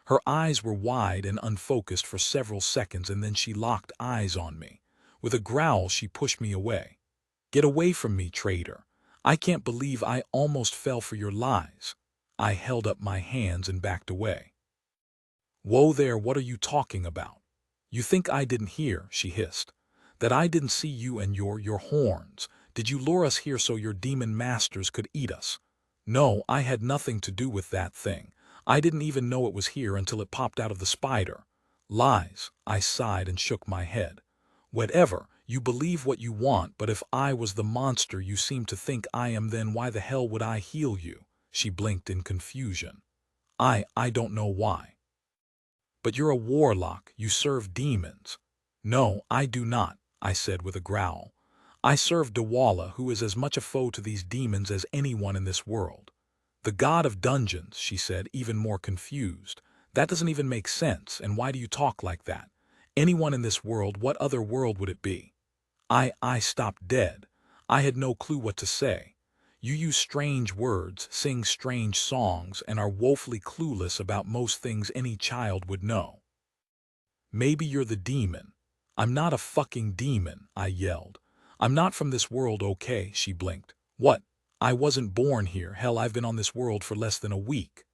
Her eyes were wide and unfocused for several seconds, and then she locked eyes on me. With a growl, she pushed me away. "Get away from me, traitor. I can't believe I almost fell for your lies." I held up my hands and backed away. "Whoa there, what are you talking about? You think I didn't hear," she hissed. "That I didn't see you and your horns? Did you lure us here so your demon masters could eat us?" "No, I had nothing to do with that thing. I didn't even know it was here until it popped out of the spider." "Lies," I sighed and shook my head. "Whatever, you believe what you want, but if I was the monster you seem to think I am, then why the hell would I heal you?" She blinked in confusion. I don't know why." "But you're a warlock, you serve demons." "No, I do not," I said with a growl. "I serve Dawala, who is as much a foe to these demons as anyone in this world." The god of dungeons, she said, even more confused. That doesn't even make sense, and why do you talk like that? Anyone in this world, what other world would it be? I stopped dead. I had no clue what to say. You use strange words, sing strange songs, and are woefully clueless about most things any child would know. Maybe you're the demon. I'm not a fucking demon, I yelled. I'm not from this world, okay, she blinked. What? I wasn't born here. Hell, I've been on this world for less than a week.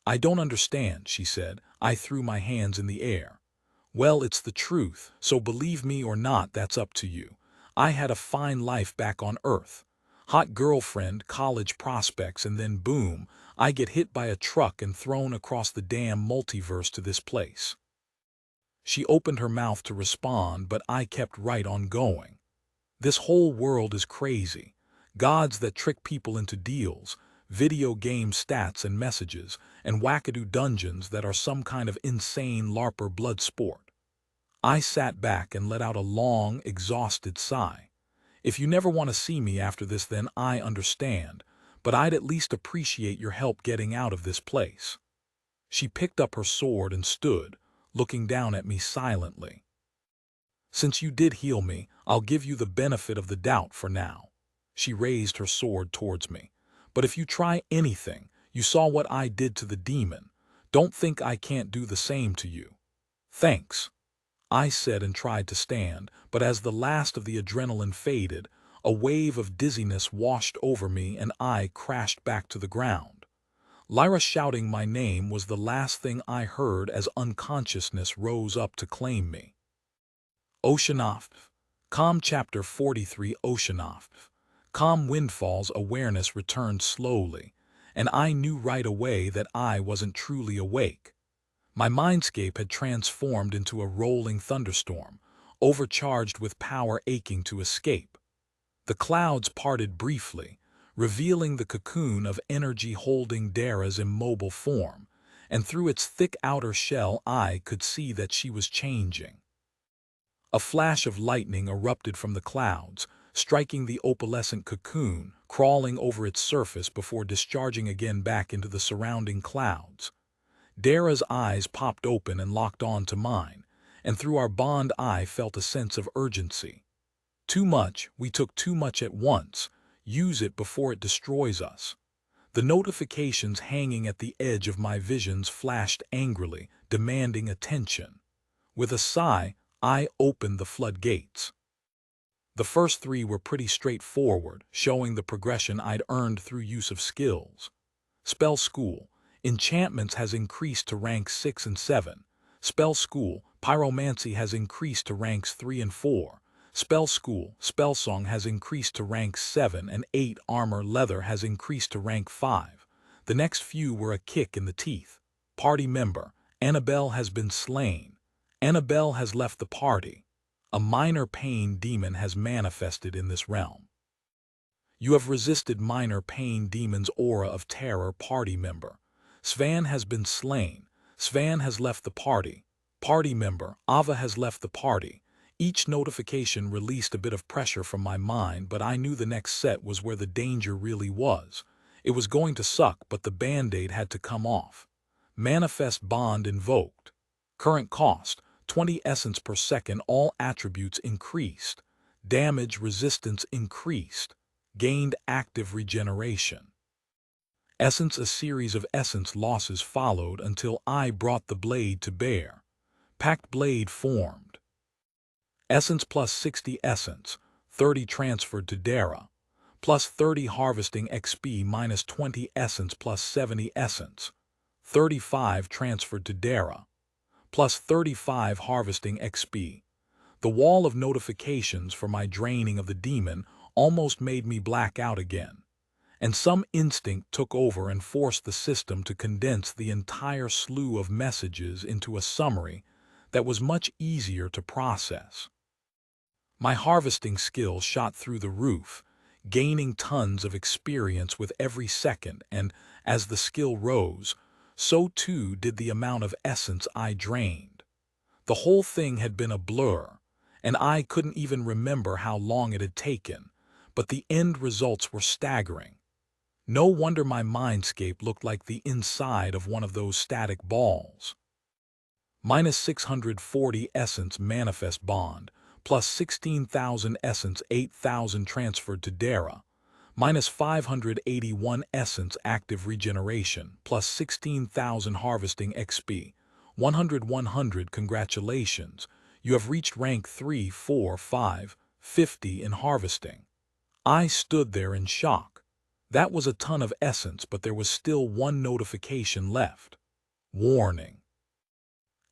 I don't understand, she said. I threw my hands in the air. Well, it's the truth, so believe me or not, that's up to you. I had a fine life back on Earth. Hot girlfriend, college prospects, and then boom, I get hit by a truck and thrown across the damn multiverse to this place. She opened her mouth to respond, but I kept right on going. This whole world is crazy. Gods that trick people into deals, video game stats and messages, and wackadoo dungeons that are some kind of insane LARPer blood sport. I sat back and let out a long, exhausted sigh. If you never want to see me after this, then I understand, but I'd at least appreciate your help getting out of this place. She picked up her sword and stood, looking down at me silently. Since you did heal me, I'll give you the benefit of the doubt for now. She raised her sword towards me. But if you try anything, you saw what I did to the demon. Don't think I can't do the same to you. Thanks, I said and tried to stand, but as the last of the adrenaline faded, a wave of dizziness washed over me and I crashed back to the ground. Lyra shouting my name was the last thing I heard as unconsciousness rose up to claim me. Oceanoff. Calm Chapter 43 Oceanoff. Calm Windfall's awareness returned slowly, and I knew right away that I wasn't truly awake. My mindscape had transformed into a rolling thunderstorm, overcharged with power aching to escape. The clouds parted briefly, revealing the cocoon of energy holding Dara's immobile form, and through its thick outer shell I could see that she was changing. A flash of lightning erupted from the clouds, striking the opalescent cocoon, crawling over its surface before discharging again back into the surrounding clouds. Dara's eyes popped open and locked on to mine, and through our bond I felt a sense of urgency. Too much, we took too much at once. Use it before it destroys us. The notifications hanging at the edge of my visions flashed angrily, demanding attention. With a sigh, I opened the floodgates. The first three were pretty straightforward, showing the progression I'd earned through use of skills. Spell School. Enchantments has increased to ranks 6 and 7. Spell School. Pyromancy has increased to ranks 3 and 4. Spell School. Spellsong has increased to ranks 7 and 8. Armor Leather has increased to rank 5. The next few were a kick in the teeth. Party Member. Annabelle has been slain. Annabelle has left the party. A minor pain demon has manifested in this realm. You have resisted minor pain demon's aura of terror. Party Member. Svan has been slain. Svan has left the party. Party Member. Ava has left the party. Each notification released a bit of pressure from my mind, but I knew the next set was where the danger really was. It was going to suck, but the band-aid had to come off. Manifest Bond invoked. Current cost, 20 essence per second. All attributes increased. Damage resistance increased. Gained active regeneration. Essence. A series of essence losses followed until I brought the blade to bear. Packed blade formed. Essence plus 60 essence, 30 transferred to Dara. Plus 30 harvesting XP minus 20 essence plus 70 essence. 35 transferred to Dara. Plus 35 harvesting XP. The wall of notifications for my draining of the demon almost made me black out again, and some instinct took over and forced the system to condense the entire slew of messages into a summary that was much easier to process. My harvesting skill shot through the roof, gaining tons of experience with every second, and as the skill rose, so too did the amount of essence I drained. The whole thing had been a blur, and I couldn't even remember how long it had taken, but the end results were staggering. No wonder my mindscape looked like the inside of one of those static balls. Minus 640 essence manifest bond, plus 16,000 essence 8,000 transferred to Dara, minus 581 essence active regeneration, plus 16,000 harvesting XP, 100 congratulations, you have reached rank 3, 4, 5, 50 in harvesting. I stood there in shock. That was a ton of essence, but there was still one notification left. Warning.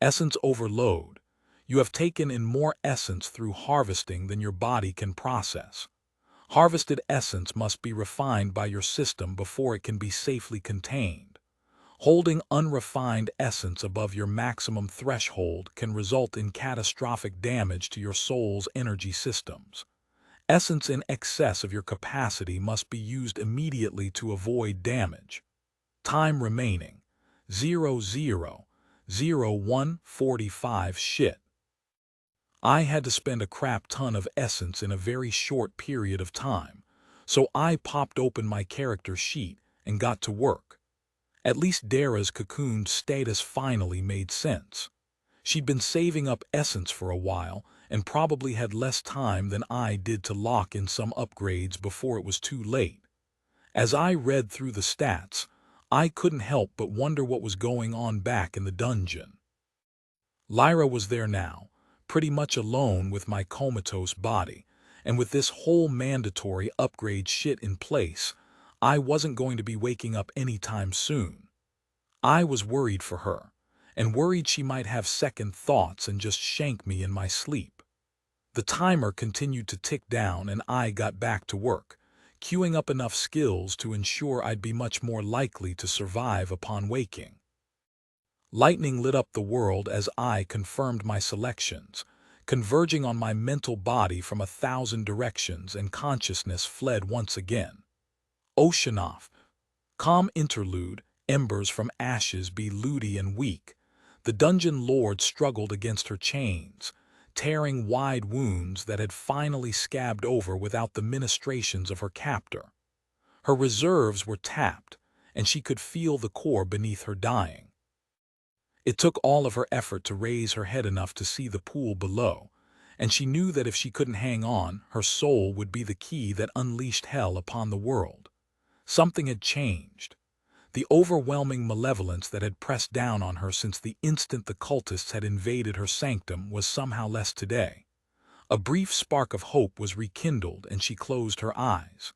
Essence overload. You have taken in more essence through harvesting than your body can process. Harvested essence must be refined by your system before it can be safely contained. Holding unrefined essence above your maximum threshold can result in catastrophic damage to your soul's energy systems. Essence in excess of your capacity must be used immediately to avoid damage. Time remaining 000145 shit. I had to spend a crap ton of essence in a very short period of time, so I popped open my character sheet and got to work. At least Dara's cocooned status finally made sense. She'd been saving up essence for a while and probably had less time than I did to lock in some upgrades before it was too late. As I read through the stats, I couldn't help but wonder what was going on back in the dungeon. Lyra was there now, pretty much alone with my comatose body, and with this whole mandatory upgrade shit in place, I wasn't going to be waking up anytime soon. I was worried for her, and worried she might have second thoughts and just shank me in my sleep. The timer continued to tick down and I got back to work, queuing up enough skills to ensure I'd be much more likely to survive upon waking. Lightning lit up the world as I confirmed my selections, converging on my mental body from 1,000 directions, and consciousness fled once again. Oceanoff. Calm interlude, embers from ashes be lewdy and weak. The dungeon lord struggled against her chains, tearing wide wounds that had finally scabbed over without the ministrations of her captor. Her reserves were tapped, and she could feel the core beneath her dying. It took all of her effort to raise her head enough to see the pool below, and she knew that if she couldn't hang on, her soul would be the key that unleashed hell upon the world. Something had changed. The overwhelming malevolence that had pressed down on her since the instant the cultists had invaded her sanctum was somehow less today. A brief spark of hope was rekindled, and she closed her eyes.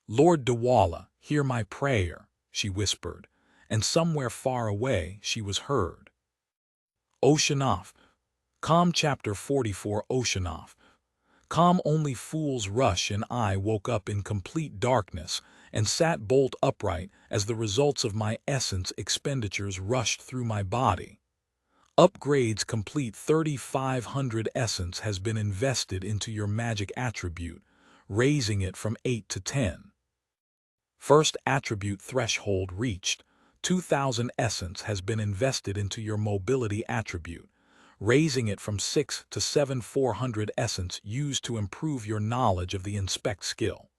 "Lord Dawala, hear my prayer," she whispered, and somewhere far away she was heard. Oceanoff. Calm Chapter 44 Oceanoff. Calm only fools rush, and I woke up in complete darkness and sat bolt upright as the results of my essence expenditures rushed through my body. Upgrades complete. 3,500 essence has been invested into your magic attribute, raising it from 8 to 10. First attribute threshold reached. 2,000 essence has been invested into your mobility attribute, raising it from 6 to 7. 400 essence used to improve your knowledge of the inspect skill.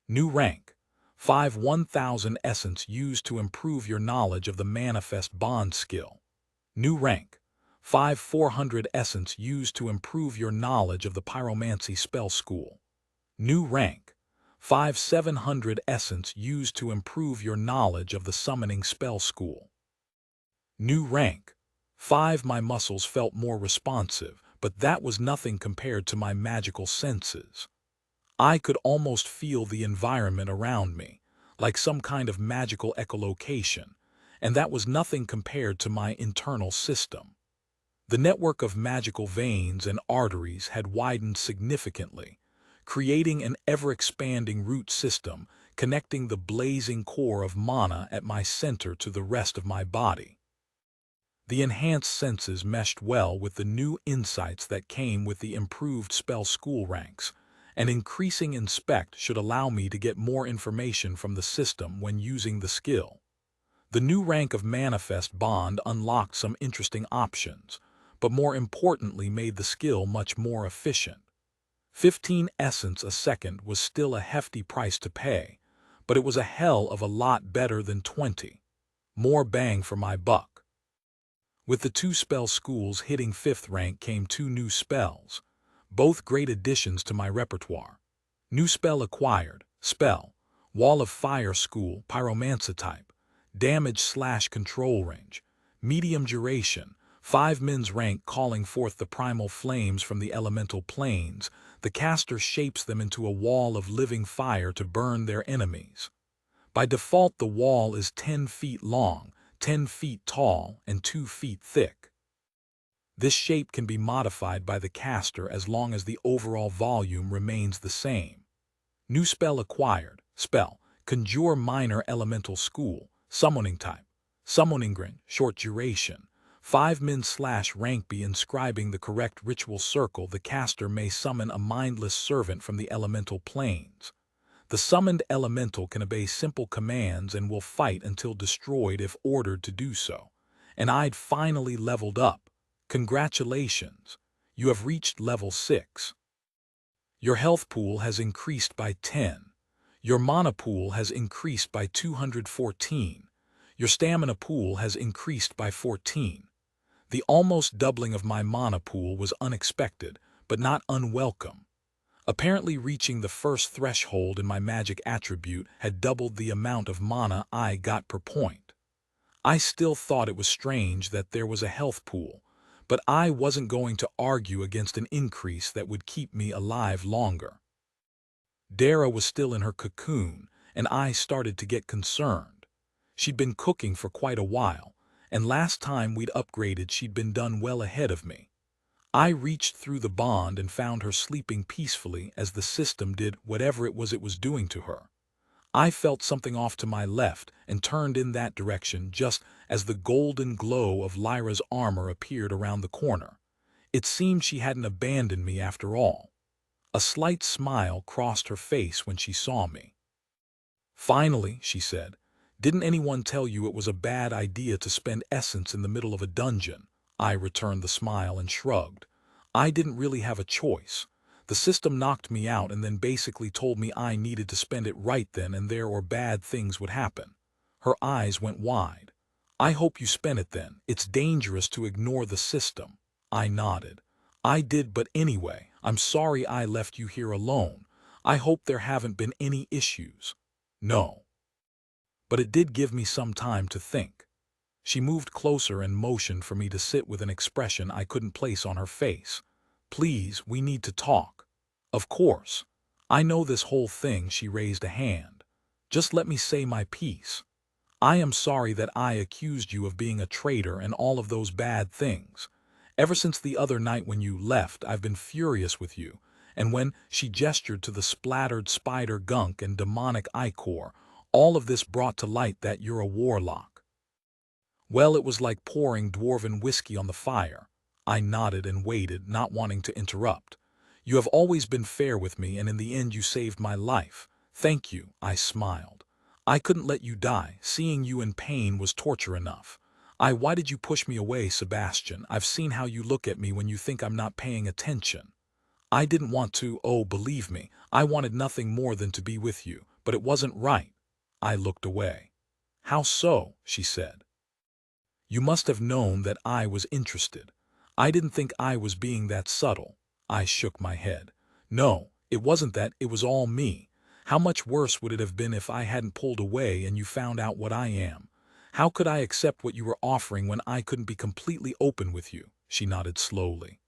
New rank. 5. 1,000 essence used to improve your knowledge of the manifest bond skill. New rank. 5. 400 essence used to improve your knowledge of the pyromancy spell school. New rank. 5. 700 essence used to improve your knowledge of the summoning spell school. New rank. 5. My muscles felt more responsive, but that was nothing compared to my magical senses. I could almost feel the environment around me, like some kind of magical echolocation, and that was nothing compared to my internal system. The network of magical veins and arteries had widened significantly, creating an ever-expanding root system connecting the blazing core of mana at my center to the rest of my body. The enhanced senses meshed well with the new insights that came with the improved spell school ranks, and increasing inspect should allow me to get more information from the system when using the skill. The new rank of manifest bond unlocked some interesting options, but more importantly made the skill much more efficient. 15 essence a second was still a hefty price to pay, but it was a hell of a lot better than 20. More bang for my buck. With the 2-spell schools hitting 5th rank came 2 new spells, both great additions to my repertoire. New spell acquired, spell, Wall of Fire School, Pyromancer type, damage/control range, medium duration, 5 mins rank calling forth the primal flames from the elemental planes. The caster shapes them into a wall of living fire to burn their enemies. By default, the wall is 10 feet long, 10 feet tall, and 2 feet thick. This shape can be modified by the caster as long as the overall volume remains the same. New spell acquired, spell, Conjure Minor Elemental School, summoning type, summoning grin, short duration, 5 min/rank B. Inscribing the correct ritual circle, the caster may summon a mindless servant from the elemental planes. The summoned elemental can obey simple commands and will fight until destroyed if ordered to do so. And I'd finally leveled up. Congratulations, you have reached level 6. Your health pool has increased by 10. Your mana pool has increased by 214. Your stamina pool has increased by 14. The almost doubling of my mana pool was unexpected, but not unwelcome. Apparently reaching the first threshold in my magic attribute had doubled the amount of mana I got per point. I still thought it was strange that there was a health pool, but I wasn't going to argue against an increase that would keep me alive longer. Dara was still in her cocoon, and I started to get concerned. She'd been cooking for quite a while, and last time we'd upgraded she'd been done well ahead of me. I reached through the bond and found her sleeping peacefully as the system did whatever it was doing to her. I felt something off to my left and turned in that direction just as the golden glow of Lyra's armor appeared around the corner. It seemed she hadn't abandoned me after all. A slight smile crossed her face when she saw me. "Finally," she said, "didn't anyone tell you it was a bad idea to spend essence in the middle of a dungeon?" I returned the smile and shrugged. I didn't really have a choice. The system knocked me out and then basically told me I needed to spend it right then and there or bad things would happen. Her eyes went wide. "I hope you spent it then. It's dangerous to ignore the system." I nodded. "I did, but anyway, I'm sorry I left you here alone. I hope there haven't been any issues." "No." But it did give me some time to think. She moved closer and motioned for me to sit with an expression I couldn't place on her face. "Please, we need to talk." "Of course. I know this whole thing," she raised a hand. "Just let me say my piece. I am sorry that I accused you of being a traitor and all of those bad things. Ever since the other night when you left, I've been furious with you, and when," she gestured to the splattered spider gunk and demonic ichor, "all of this brought to light that you're a warlock." Well, it was like pouring dwarven whiskey on the fire. I nodded and waited, not wanting to interrupt. "You have always been fair with me, and in the end you saved my life. Thank you," I smiled. "I couldn't let you die. Seeing you in pain was torture enough. Why did you push me away, Sebastian? I've seen how you look at me when you think I'm not paying attention. I didn't want to, oh, believe me, I wanted nothing more than to be with you, but it wasn't right." I looked away. "How so?" she said. "You must have known that I was interested. I didn't think I was being that subtle." I shook my head. "No, it wasn't that, it was all me. How much worse would it have been if I hadn't pulled away and you found out what I am? How could I accept what you were offering when I couldn't be completely open with you?" She nodded slowly.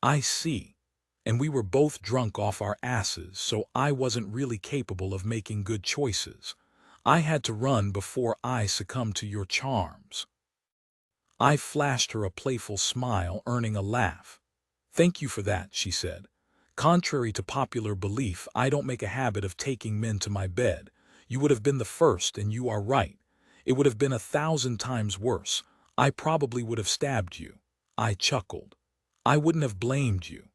"I see. And we were both drunk off our asses, so I wasn't really capable of making good choices. I had to run before I succumbed to your charms." I flashed her a playful smile, earning a laugh. "Thank you for that," she said. "Contrary to popular belief, I don't make a habit of taking men to my bed. You would have been the first, and you are right. It would have been 1,000 times worse. I probably would have stabbed you." I chuckled. "I wouldn't have blamed you."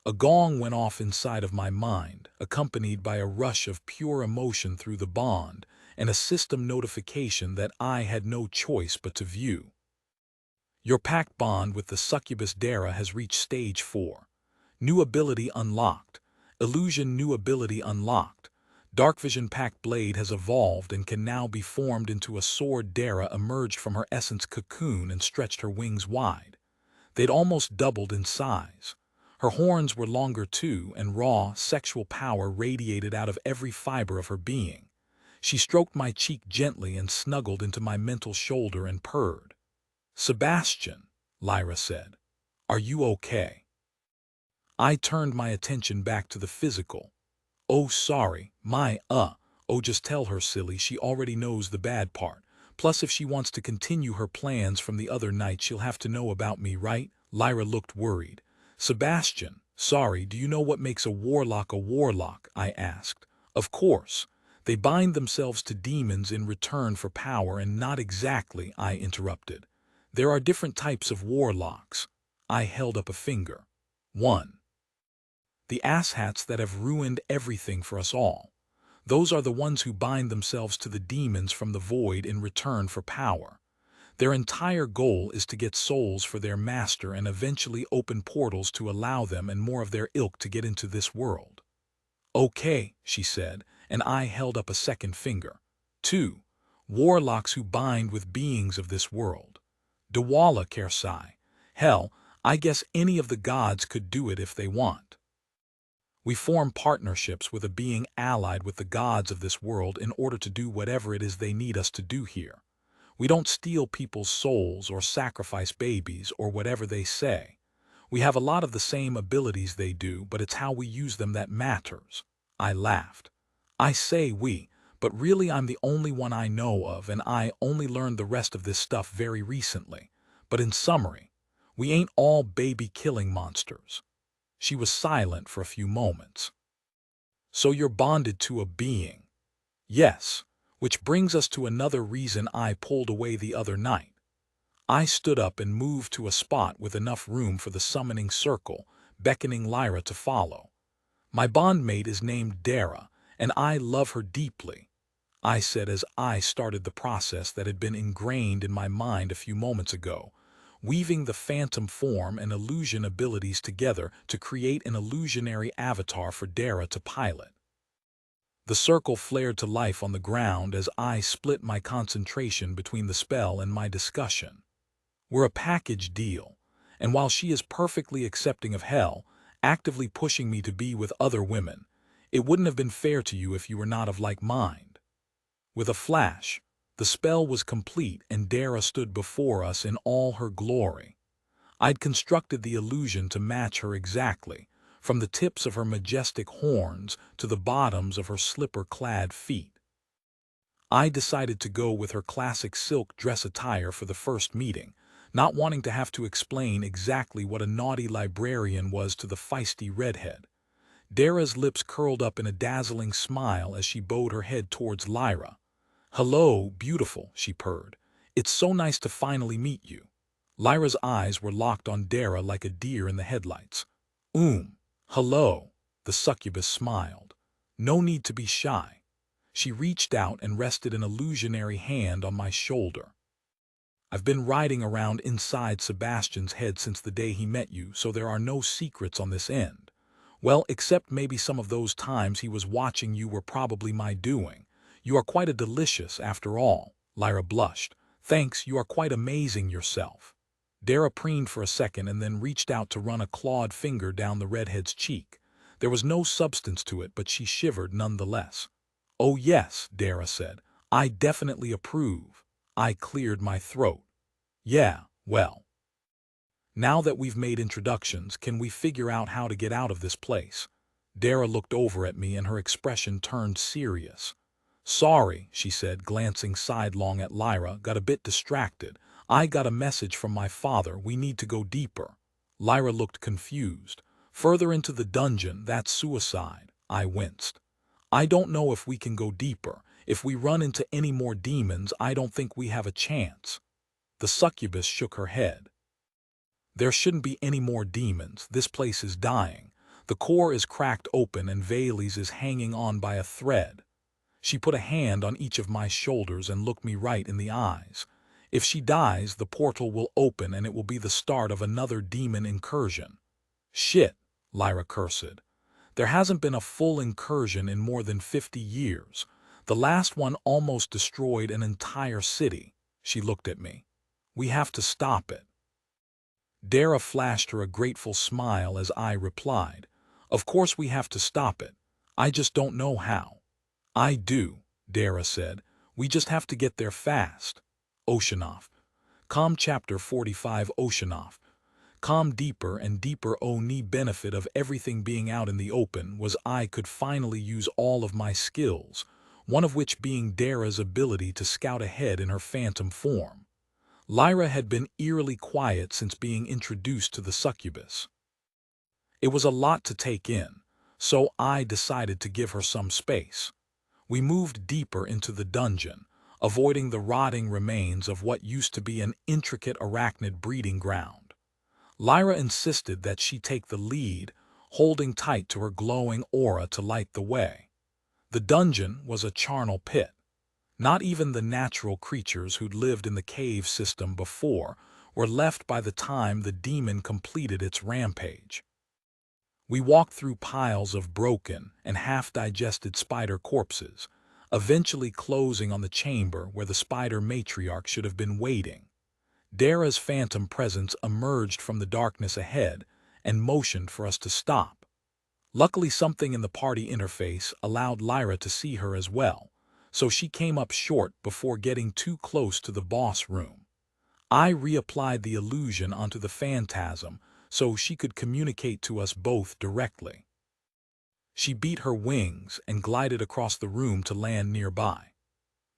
A gong went off inside of my mind, accompanied by a rush of pure emotion through the bond, and a system notification that I had no choice but to view. "Your pact bond with the succubus Dara has reached stage 4. New ability unlocked. Illusion new ability unlocked. Dark vision-packed blade has evolved and can now be formed into a sword. Dara emerged from her essence cocoon and stretched her wings wide. They'd almost doubled in size. Her horns were longer too, and raw, sexual power radiated out of every fiber of her being. She stroked my cheek gently and snuggled into my mental shoulder and purred. "Sebastian," Lyra said, "are you okay?" I turned my attention back to the physical. "Oh, sorry, just tell her, silly, she already knows the bad part. Plus, if she wants to continue her plans from the other night, she'll have to know about me, right?" Lyra looked worried. "Sebastian, sorry, do you know what makes a warlock a warlock?" I asked. "Of course. They bind themselves to demons in return for power, and not exactly," I interrupted. "There are different types of warlocks." I held up a finger. 1. The asshats that have ruined everything for us all. Those are the ones who bind themselves to the demons from the void in return for power. Their entire goal is to get souls for their master and eventually open portals to allow them and more of their ilk to get into this world. "Okay," she said, and I held up a second finger. 2. Warlocks who bind with beings of this world. Dwala Kersai. Hell, I guess any of the gods could do it if they want. We form partnerships with a being allied with the gods of this world in order to do whatever it is they need us to do here. We don't steal people's souls or sacrifice babies or whatever they say. We have a lot of the same abilities they do, but it's how we use them that matters." I laughed. "I say we, but really I'm the only one I know of, and I only learned the rest of this stuff very recently. But in summary, we ain't all baby-killing monsters." She was silent for a few moments. "So you're bonded to a being?" "Yes, which brings us to another reason I pulled away the other night." I stood up and moved to a spot with enough room for the summoning circle, beckoning Lyra to follow. "My bondmate is named Dara, and I love her deeply," I said as I started the process that had been ingrained in my mind a few moments ago, weaving the phantom form and illusion abilities together to create an illusionary avatar for Dara to pilot. The circle flared to life on the ground as I split my concentration between the spell and my discussion. "We're a package deal, and while she is perfectly accepting of hell, actively pushing me to be with other women, it wouldn't have been fair to you if you were not of like mind." With a flash, the spell was complete and Dara stood before us in all her glory. I'd constructed the illusion to match her exactly, from the tips of her majestic horns to the bottoms of her slipper-clad feet. I decided to go with her classic silk dress attire for the first meeting, not wanting to have to explain exactly what a naughty librarian was to the feisty redhead. Dara's lips curled up in a dazzling smile as she bowed her head towards Lyra. "Hello, beautiful," she purred. "It's so nice to finally meet you." Lyra's eyes were locked on Dara like a deer in the headlights. Hello," the succubus smiled. "No need to be shy." She reached out and rested an illusionary hand on my shoulder. "I've been riding around inside Sebastian's head since the day he met you, so there are no secrets on this end. Well, except maybe some of those times he was watching you were probably my doing. You are quite a delicious after all." Lyra blushed. "Thanks, you are quite amazing yourself." Dara preened for a second and then reached out to run a clawed finger down the redhead's cheek. There was no substance to it, but she shivered nonetheless. "Oh yes," Dara said. "I definitely approve." I cleared my throat. "Yeah, well. Now that we've made introductions, can we figure out how to get out of this place?" Dara looked over at me and her expression turned serious. "Sorry," she said, glancing sidelong at Lyra, "got a bit distracted. I got a message from my father, we need to go deeper." Lyra looked confused. "Further into the dungeon, that's suicide." I winced. "I don't know if we can go deeper. If we run into any more demons, I don't think we have a chance." The succubus shook her head. "There shouldn't be any more demons. This place is dying. The core is cracked open and Vales is hanging on by a thread." She put a hand on each of my shoulders and looked me right in the eyes. "If she dies, the portal will open and it will be the start of another demon incursion." "Shit," Lyra cursed. There hasn't been a full incursion in more than 50 years. The last one almost destroyed an entire city." She looked at me. "We have to stop it." Dara flashed her a grateful smile as I replied, "Of course we have to stop it. I just don't know how." "I do," Dara said. "We just have to get there fast." Oceanoff. Com Chapter 45 Oceanoff. Com deeper and deeper. Only benefit of everything being out in the open was I could finally use all of my skills, one of which being Dara's ability to scout ahead in her phantom form. Lyra had been eerily quiet since being introduced to the succubus. It was a lot to take in, so I decided to give her some space. We moved deeper into the dungeon, avoiding the rotting remains of what used to be an intricate arachnid breeding ground. Lyra insisted that she take the lead, holding tight to her glowing aura to light the way. The dungeon was a charnel pit. Not even the natural creatures who'd lived in the cave system before were left by the time the demon completed its rampage. We walked through piles of broken and half-digested spider corpses, eventually closing on the chamber where the spider matriarch should have been waiting. Dara's phantom presence emerged from the darkness ahead and motioned for us to stop. Luckily, something in the party interface allowed Lyra to see her as well, so she came up short before getting too close to the boss room. I reapplied the illusion onto the phantasm so she could communicate to us both directly. She beat her wings and glided across the room to land nearby.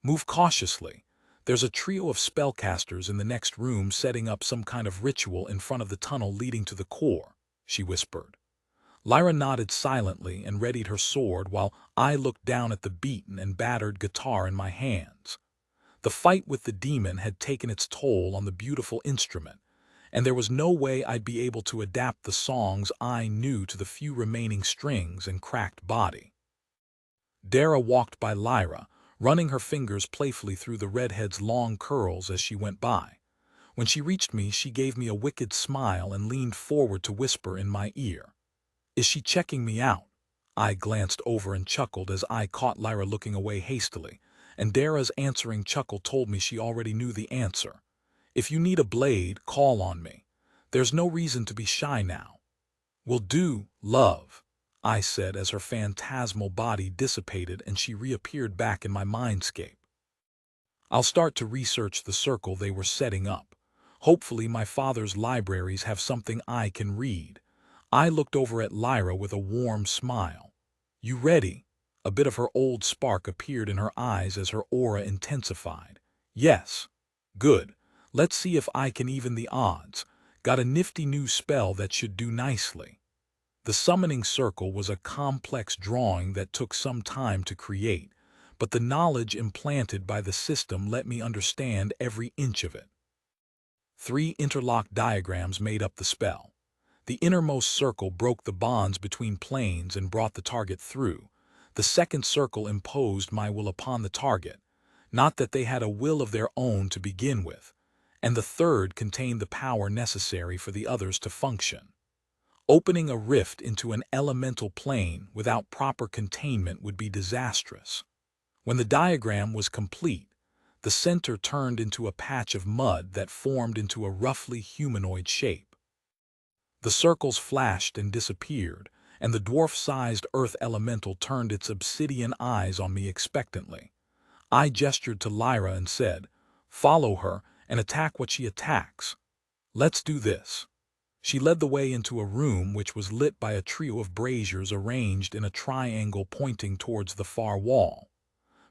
"Move cautiously. There's a trio of spellcasters in the next room setting up some kind of ritual in front of the tunnel leading to the core," she whispered. Lyra nodded silently and readied her sword while I looked down at the beaten and battered guitar in my hands. The fight with the demon had taken its toll on the beautiful instrument, and there was no way I'd be able to adapt the songs I knew to the few remaining strings and cracked body. Dara walked by Lyra, running her fingers playfully through the redhead's long curls as she went by. When she reached me, she gave me a wicked smile and leaned forward to whisper in my ear. "Is she checking me out?" I glanced over and chuckled as I caught Lyra looking away hastily, and Dara's answering chuckle told me she already knew the answer. "If you need a blade, call on me. There's no reason to be shy now." "Will do, love," I said as her phantasmal body dissipated and she reappeared back in my mindscape. "I'll start to research the circle they were setting up. Hopefully my father's libraries have something I can read." I looked over at Lyra with a warm smile. "You ready?" A bit of her old spark appeared in her eyes as her aura intensified. "Yes." "Good. Let's see if I can even the odds. Got a nifty new spell that should do nicely." The summoning circle was a complex drawing that took some time to create, but the knowledge implanted by the system let me understand every inch of it. 3 interlocked diagrams made up the spell. The innermost circle broke the bonds between planes and brought the target through. The second circle imposed my will upon the target, not that they had a will of their own to begin with, and the third contained the power necessary for the others to function. Opening a rift into an elemental plane without proper containment would be disastrous. When the diagram was complete, the center turned into a patch of mud that formed into a roughly humanoid shape. The circles flashed and disappeared, and the dwarf-sized earth elemental turned its obsidian eyes on me expectantly. I gestured to Lyra and said, "Follow her and attack what she attacks. Let's do this." She led the way into a room which was lit by a trio of braziers arranged in a triangle pointing towards the far wall.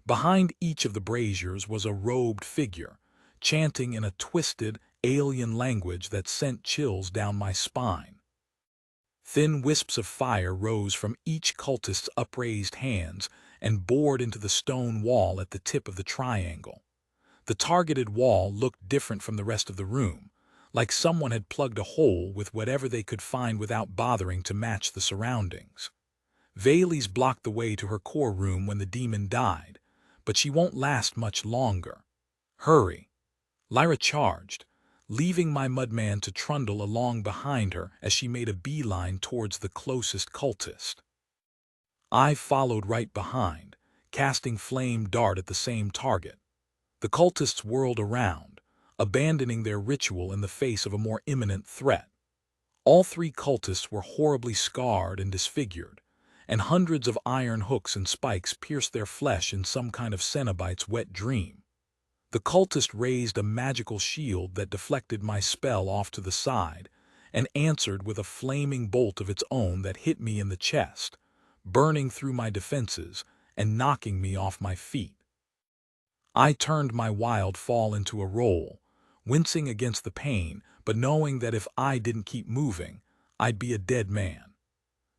Behind each of the braziers was a robed figure, chanting in a twisted, alien language that sent chills down my spine. Thin wisps of fire rose from each cultist's upraised hands and bored into the stone wall at the tip of the triangle. The targeted wall looked different from the rest of the room, like someone had plugged a hole with whatever they could find without bothering to match the surroundings. Vales blocked the way to her core room when the demon died, but she won't last much longer. "Hurry!" Lyra charged, leaving my mudman to trundle along behind her as she made a beeline towards the closest cultist. I followed right behind, casting flame dart at the same target. The cultists whirled around, abandoning their ritual in the face of a more imminent threat. All three cultists were horribly scarred and disfigured, and hundreds of iron hooks and spikes pierced their flesh in some kind of Cenobite's wet dream. The cultist raised a magical shield that deflected my spell off to the side, and answered with a flaming bolt of its own that hit me in the chest, burning through my defenses and knocking me off my feet. I turned my wild fall into a roll, wincing against the pain, but knowing that if I didn't keep moving, I'd be a dead man.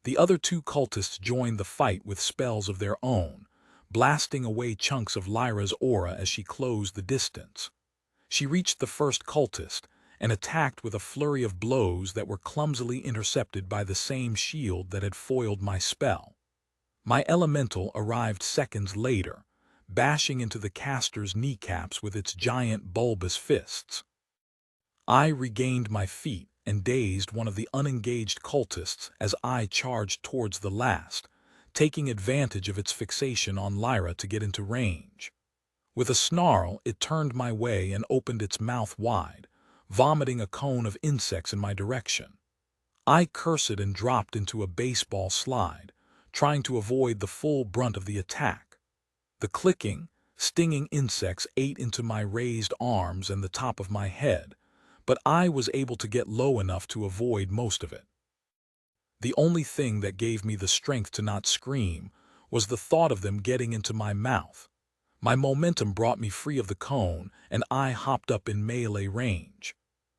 The other two cultists joined the fight with spells of their own, blasting away chunks of Lyra's aura as she closed the distance. She reached the first cultist and attacked with a flurry of blows that were clumsily intercepted by the same shield that had foiled my spell. My elemental arrived seconds later, bashing into the caster's kneecaps with its giant bulbous fists. I regained my feet and dazed one of the unengaged cultists as I charged towards the last, taking advantage of its fixation on Lyra to get into range. With a snarl, it turned my way and opened its mouth wide, vomiting a cone of insects in my direction. I cursed and dropped into a baseball slide, trying to avoid the full brunt of the attack. The clicking, stinging insects ate into my raised arms and the top of my head, but I was able to get low enough to avoid most of it. The only thing that gave me the strength to not scream was the thought of them getting into my mouth. My momentum brought me free of the cone, and I hopped up in melee range.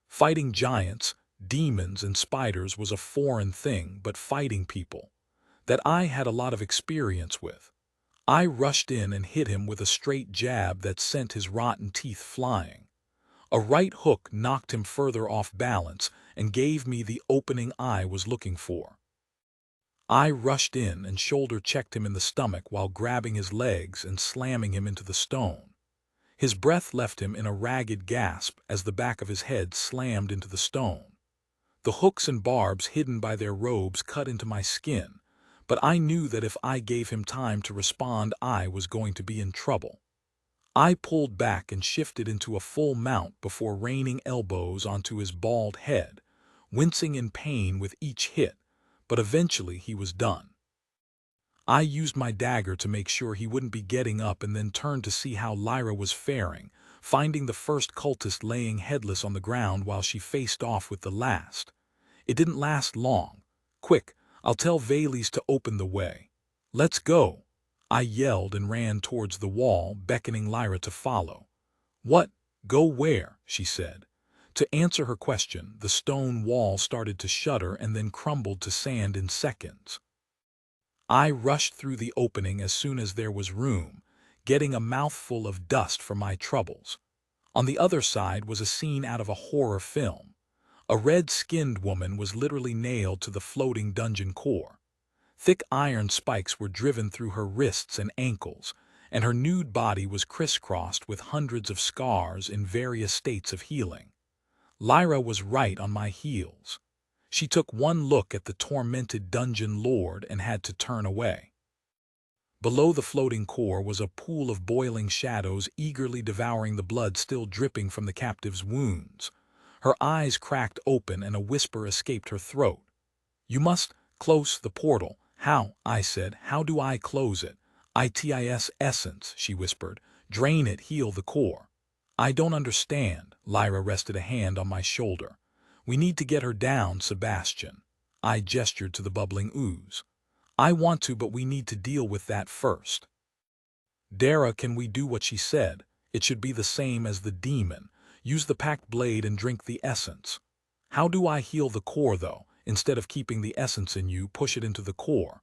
Fighting giants, demons, and spiders was a foreign thing, but fighting people, that I had a lot of experience with. I rushed in and hit him with a straight jab that sent his rotten teeth flying. A right hook knocked him further off balance and gave me the opening I was looking for. I rushed in and shoulder-checked him in the stomach while grabbing his legs and slamming him into the stone. His breath left him in a ragged gasp as the back of his head slammed into the stone. The hooks and barbs hidden by their robes cut into my skin, but I knew that if I gave him time to respond, I was going to be in trouble. I pulled back and shifted into a full mount before raining elbows onto his bald head, wincing in pain with each hit, but eventually he was done. I used my dagger to make sure he wouldn't be getting up and then turned to see how Lyra was faring, finding the first cultist laying headless on the ground while she faced off with the last. It didn't last long. "Quick, I'll tell Vales to open the way. Let's go," I yelled and ran towards the wall, beckoning Lyra to follow. "What? Go where?" she said. To answer her question, the stone wall started to shudder and then crumbled to sand in seconds. I rushed through the opening as soon as there was room, getting a mouthful of dust for my troubles. On the other side was a scene out of a horror film. A red-skinned woman was literally nailed to the floating dungeon core. Thick iron spikes were driven through her wrists and ankles, and her nude body was crisscrossed with hundreds of scars in various states of healing. Lyra was right on my heels. She took one look at the tormented dungeon lord and had to turn away. Below the floating core was a pool of boiling shadows eagerly devouring the blood still dripping from the captive's wounds. Her eyes cracked open and a whisper escaped her throat. "You must close the portal." "How?" I said. "How do I close it?" "Its essence," she whispered. "Drain it, heal the core." "I don't understand." Lyra rested a hand on my shoulder. "We need to get her down, Sebastian." I gestured to the bubbling ooze. "I want to, but we need to deal with that first." "Dara, can we do what she said? It should be the same as the demon. Use the packed blade and drink the essence." "How do I heal the core, though? Instead of keeping the essence in you, push it into the core."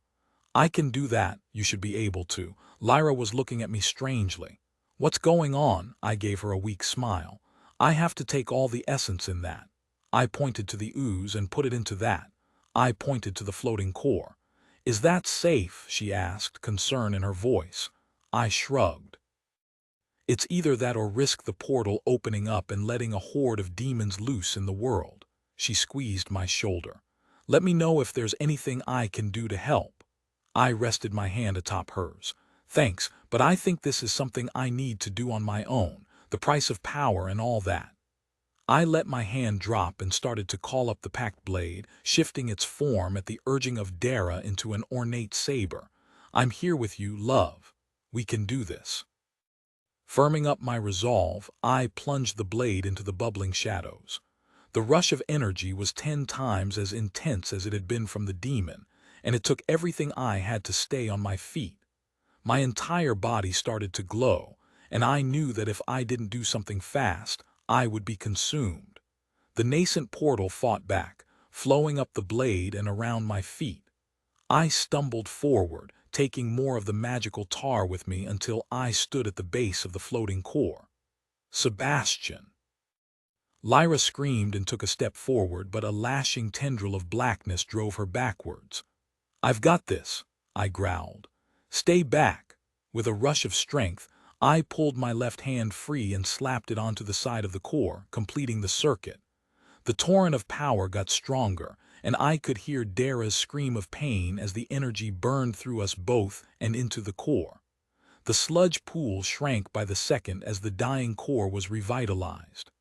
"I can do that. You should be able to." Lyra was looking at me strangely. "What's going on?" I gave her a weak smile. "I have to take all the essence in that." I pointed to the ooze and put it into that. I pointed to the floating core. "Is that safe?" she asked, concern in her voice. I shrugged. "It's either that or risk the portal opening up and letting a horde of demons loose in the world." She squeezed my shoulder. "Let me know if there's anything I can do to help." I rested my hand atop hers. Thanks, but I think this is something I need to do on my own, the price of power and all that. I let my hand drop and started to call up the packed blade, shifting its form at the urging of Dara into an ornate saber. I'm here with you, love. We can do this. Firming up my resolve, I plunged the blade into the bubbling shadows. The rush of energy was 10 times as intense as it had been from the demon, and it took everything I had to stay on my feet. My entire body started to glow, and I knew that if I didn't do something fast, I would be consumed. The nascent portal fought back, flowing up the blade and around my feet. I stumbled forward, taking more of the magical tar with me until I stood at the base of the floating core. Sebastian! Lyra screamed and took a step forward, but a lashing tendril of blackness drove her backwards. I've got this, I growled. Stay back. With a rush of strength, I pulled my left hand free and slapped it onto the side of the core, completing the circuit. The torrent of power got stronger, and I could hear Dara's scream of pain as the energy burned through us both and into the core. The sludge pool shrank by the second as the dying core was revitalized.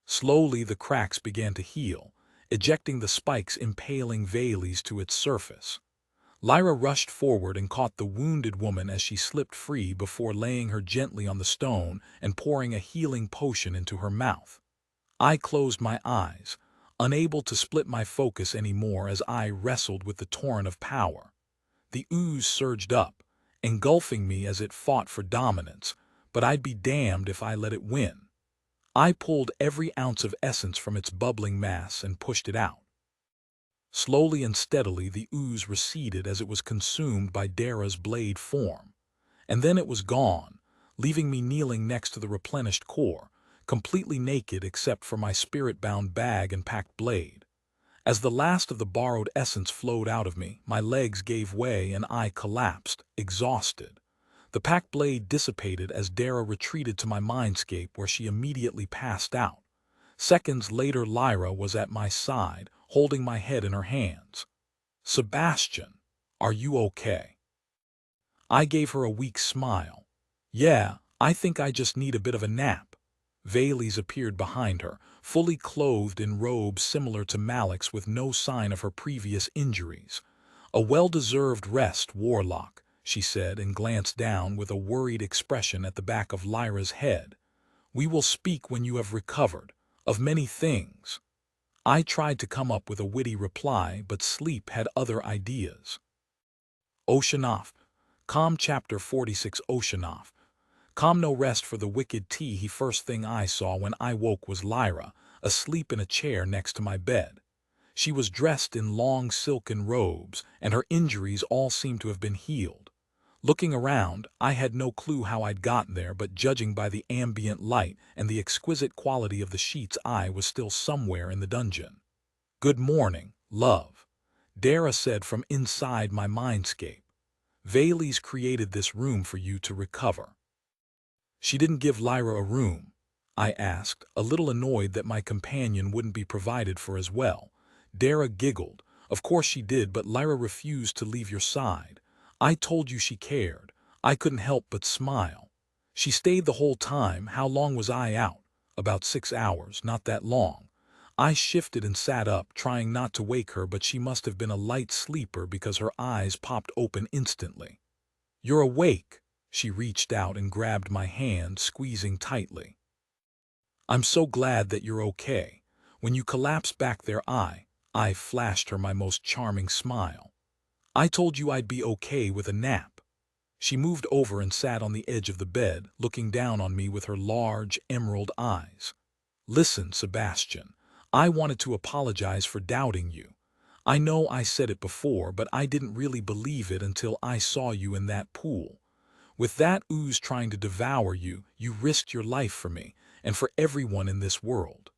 Slowly the cracks began to heal, ejecting the spikes impaling Vales to its surface. Lyra rushed forward and caught the wounded woman as she slipped free before laying her gently on the stone and pouring a healing potion into her mouth. I closed my eyes, unable to split my focus anymore as I wrestled with the torrent of power. The ooze surged up, engulfing me as it fought for dominance, but I'd be damned if I let it win. I pulled every ounce of essence from its bubbling mass and pushed it out. Slowly and steadily the ooze receded as it was consumed by Dara's blade form. And then it was gone, leaving me kneeling next to the replenished core, completely naked except for my spirit-bound bag and packed blade. As the last of the borrowed essence flowed out of me, my legs gave way and I collapsed, exhausted. The packed blade dissipated as Dara retreated to my mindscape where she immediately passed out. Seconds later Lyra was at my side, holding my head in her hands. Sebastian, are you okay? I gave her a weak smile. Yeah, I think I just need a bit of a nap. Vales appeared behind her, fully clothed in robes similar to Malik's with no sign of her previous injuries. A well-deserved rest, Warlock, she said and glanced down with a worried expression at the back of Lyra's head. We will speak when you have recovered, of many things. I tried to come up with a witty reply, but sleep had other ideas. Oceanoff. Calm Chapter 46 Oceanoff. Calm no rest for the wicked tea. First thing I saw when I woke was Lyra, asleep in a chair next to my bed. She was dressed in long silken robes, and her injuries all seemed to have been healed. Looking around, I had no clue how I'd gotten there, but judging by the ambient light and the exquisite quality of the sheets, I was still somewhere in the dungeon. Good morning, love, Dara said from inside my mindscape. Vales created this room for you to recover. She didn't give Lyra a room, I asked, a little annoyed that my companion wouldn't be provided for as well. Dara giggled. Of course she did, but Lyra refused to leave your side. I told you she cared. I couldn't help but smile. She stayed the whole time. How long was I out? About 6 hours, not that long. I shifted and sat up, trying not to wake her, but she must have been a light sleeper because her eyes popped open instantly. You're awake. She reached out and grabbed my hand, squeezing tightly. I'm so glad that you're okay. When you collapsed back there, I flashed her my most charming smile. I told you I'd be okay with a nap. She moved over and sat on the edge of the bed, looking down on me with her large, emerald eyes. Listen, Sebastian, I wanted to apologize for doubting you. I know I said it before, but I didn't really believe it until I saw you in that pool. With that ooze trying to devour you, you risked your life for me, and for everyone in this world.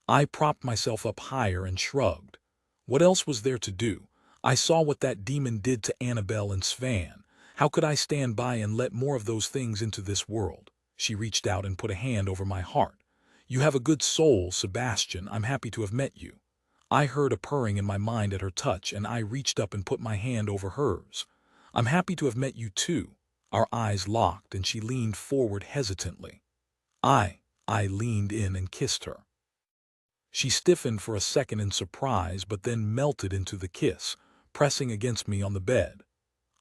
I propped myself up higher and shrugged. What else was there to do? I saw what that demon did to Annabelle and Svan. How could I stand by and let more of those things into this world? She reached out and put a hand over my heart. You have a good soul, Sebastian. I'm happy to have met you. I heard a purring in my mind at her touch, and I reached up and put my hand over hers. "I'm happy to have met you too." Our eyes locked, and she leaned forward hesitantly. I leaned in and kissed her. She stiffened for a second in surprise, but then melted into the kiss, pressing against me on the bed.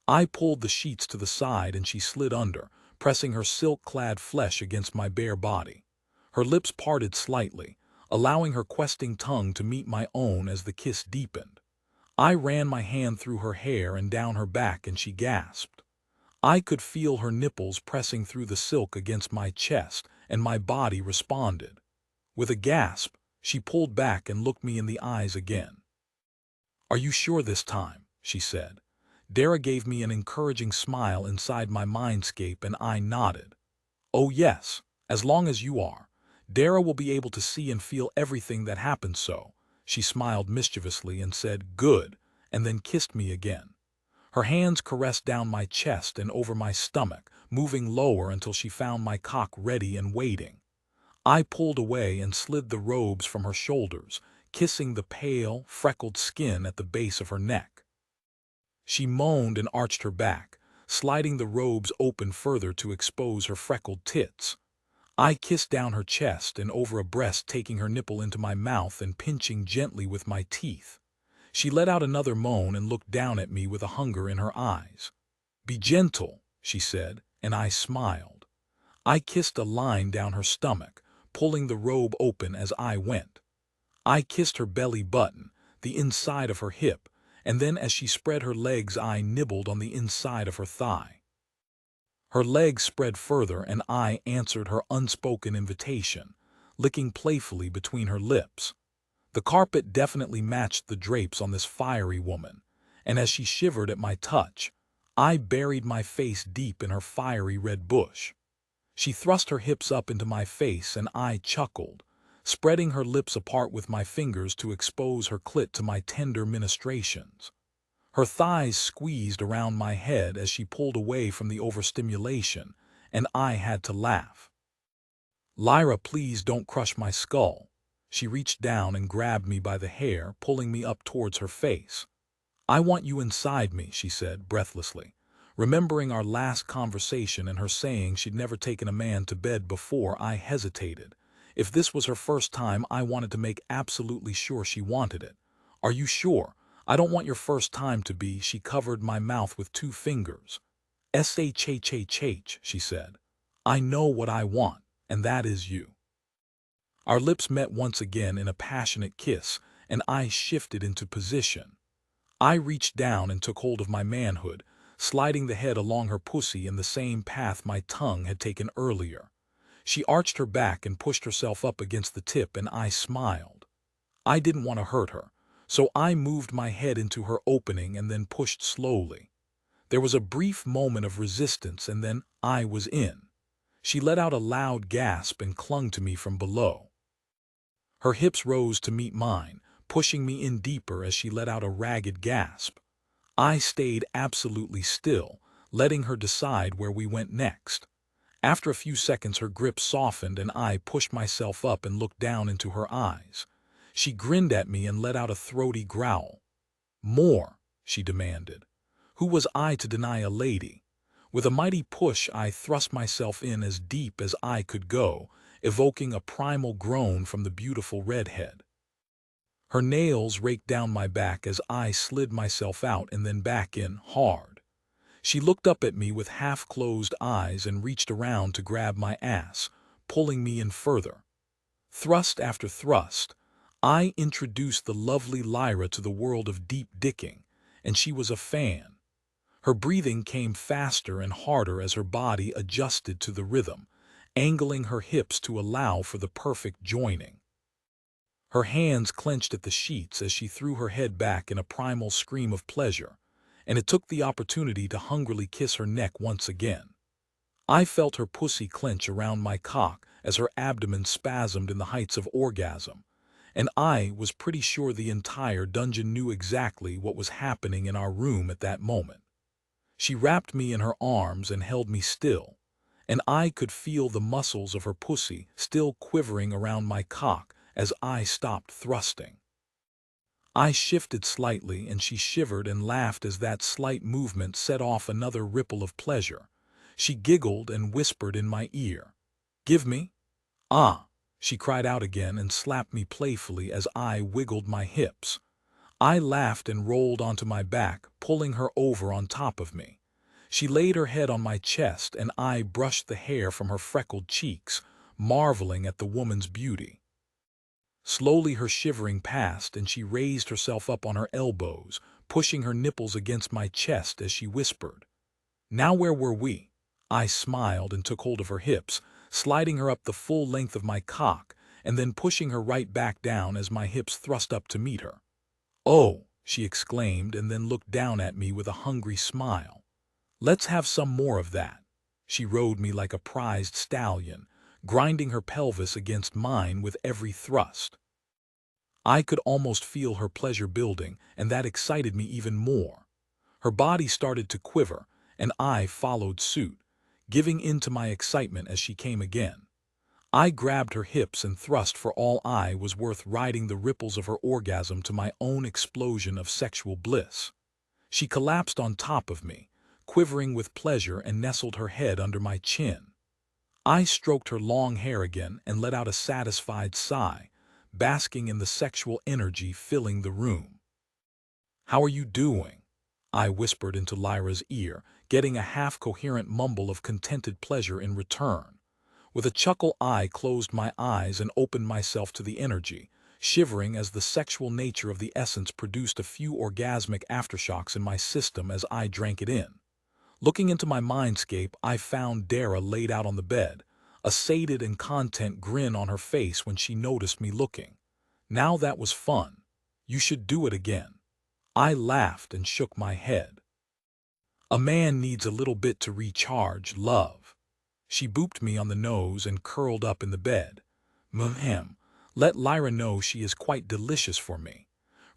I pulled the sheets to the side and she slid under, pressing her silk-clad flesh against my bare body. Her lips parted slightly, allowing her questing tongue to meet my own as the kiss deepened. I ran my hand through her hair and down her back, and she gasped. I could feel her nipples pressing through the silk against my chest, and my body responded. With a gasp, she pulled back and looked me in the eyes again. "Are you sure this time?" she said. Dara gave me an encouraging smile inside my mindscape, and I nodded. "Oh yes, as long as you are. Dara will be able to see and feel everything that happens so." She smiled mischievously and said, "Good," and then kissed me again. Her hands caressed down my chest and over my stomach, moving lower until she found my cock ready and waiting. I pulled away and slid the robes from her shoulders, kissing the pale, freckled skin at the base of her neck. She moaned and arched her back, sliding the robes open further to expose her freckled tits. I kissed down her chest and over a breast, taking her nipple into my mouth and pinching gently with my teeth. She let out another moan and looked down at me with a hunger in her eyes. "Be gentle," she said, and I smiled. I kissed a line down her stomach, pulling the robe open as I went. I kissed her belly button, the inside of her hip, and then as she spread her legs I nibbled on the inside of her thigh. Her legs spread further and I answered her unspoken invitation, licking playfully between her lips. The carpet definitely matched the drapes on this fiery woman, and as she shivered at my touch, I buried my face deep in her fiery red bush. She thrust her hips up into my face and I chuckled, spreading her lips apart with my fingers to expose her clit to my tender ministrations. Her thighs squeezed around my head as she pulled away from the overstimulation, and I had to laugh. "Lyra, please don't crush my skull." She reached down and grabbed me by the hair, pulling me up towards her face. "I want you inside me," she said breathlessly, remembering our last conversation and her saying she'd never taken a man to bed before. I hesitated. If this was her first time, I wanted to make absolutely sure she wanted it. "Are you sure? I don't want your first time to be." She covered my mouth with 2 fingers. "Shh," she said. "I know what I want, and that is you." Our lips met once again in a passionate kiss, and I shifted into position. I reached down and took hold of my manhood, sliding the head along her pussy in the same path my tongue had taken earlier. She arched her back and pushed herself up against the tip, and I smiled. I didn't want to hurt her, so I moved my head into her opening and then pushed slowly. There was a brief moment of resistance, and then I was in. She let out a loud gasp and clung to me from below. Her hips rose to meet mine, pushing me in deeper as she let out a ragged gasp. I stayed absolutely still, letting her decide where we went next. After a few seconds her grip softened and I pushed myself up and looked down into her eyes. She grinned at me and let out a throaty growl. "More," she demanded. Who was I to deny a lady? With a mighty push I thrust myself in as deep as I could go, evoking a primal groan from the beautiful redhead. Her nails raked down my back as I slid myself out and then back in, hard. She looked up at me with half-closed eyes and reached around to grab my ass, pulling me in further. Thrust after thrust, I introduced the lovely Lyra to the world of deep dicking, and she was a fan. Her breathing came faster and harder as her body adjusted to the rhythm, angling her hips to allow for the perfect joining. Her hands clenched at the sheets as she threw her head back in a primal scream of pleasure, and it took the opportunity to hungrily kiss her neck once again. I felt her pussy clench around my cock as her abdomen spasmed in the heights of orgasm, and I was pretty sure the entire dungeon knew exactly what was happening in our room at that moment. She wrapped me in her arms and held me still, and I could feel the muscles of her pussy still quivering around my cock as I stopped thrusting. I shifted slightly, and she shivered and laughed as that slight movement set off another ripple of pleasure. She giggled and whispered in my ear, "Give me?" "Ah!" she cried out again and slapped me playfully as I wiggled my hips. I laughed and rolled onto my back, pulling her over on top of me. She laid her head on my chest, and I brushed the hair from her freckled cheeks, marveling at the woman's beauty. Slowly her shivering passed, and she raised herself up on her elbows, pushing her nipples against my chest as she whispered, "Now where were we?" I smiled and took hold of her hips, sliding her up the full length of my cock, and then pushing her right back down as my hips thrust up to meet her. "Oh!" she exclaimed, and then looked down at me with a hungry smile. "Let's have some more of that." She rode me like a prized stallion, grinding her pelvis against mine with every thrust. I could almost feel her pleasure building, and that excited me even more. Her body started to quiver, and I followed suit, giving in to my excitement as she came again. I grabbed her hips and thrust for all I was worth, riding the ripples of her orgasm to my own explosion of sexual bliss. She collapsed on top of me, quivering with pleasure, and nestled her head under my chin. I stroked her long hair again and let out a satisfied sigh, basking in the sexual energy filling the room. "How are you doing?" I whispered into Lyra's ear, getting a half-coherent mumble of contented pleasure in return. With a chuckle, I closed my eyes and opened myself to the energy, shivering as the sexual nature of the essence produced a few orgasmic aftershocks in my system as I drank it in. Looking into my mindscape, I found Dara laid out on the bed, a sated and content grin on her face when she noticed me looking. "Now that was fun. You should do it again." I laughed and shook my head. "A man needs a little bit to recharge, love." She booped me on the nose and curled up in the bed. "Mhem, let Lyra know she is quite delicious for me."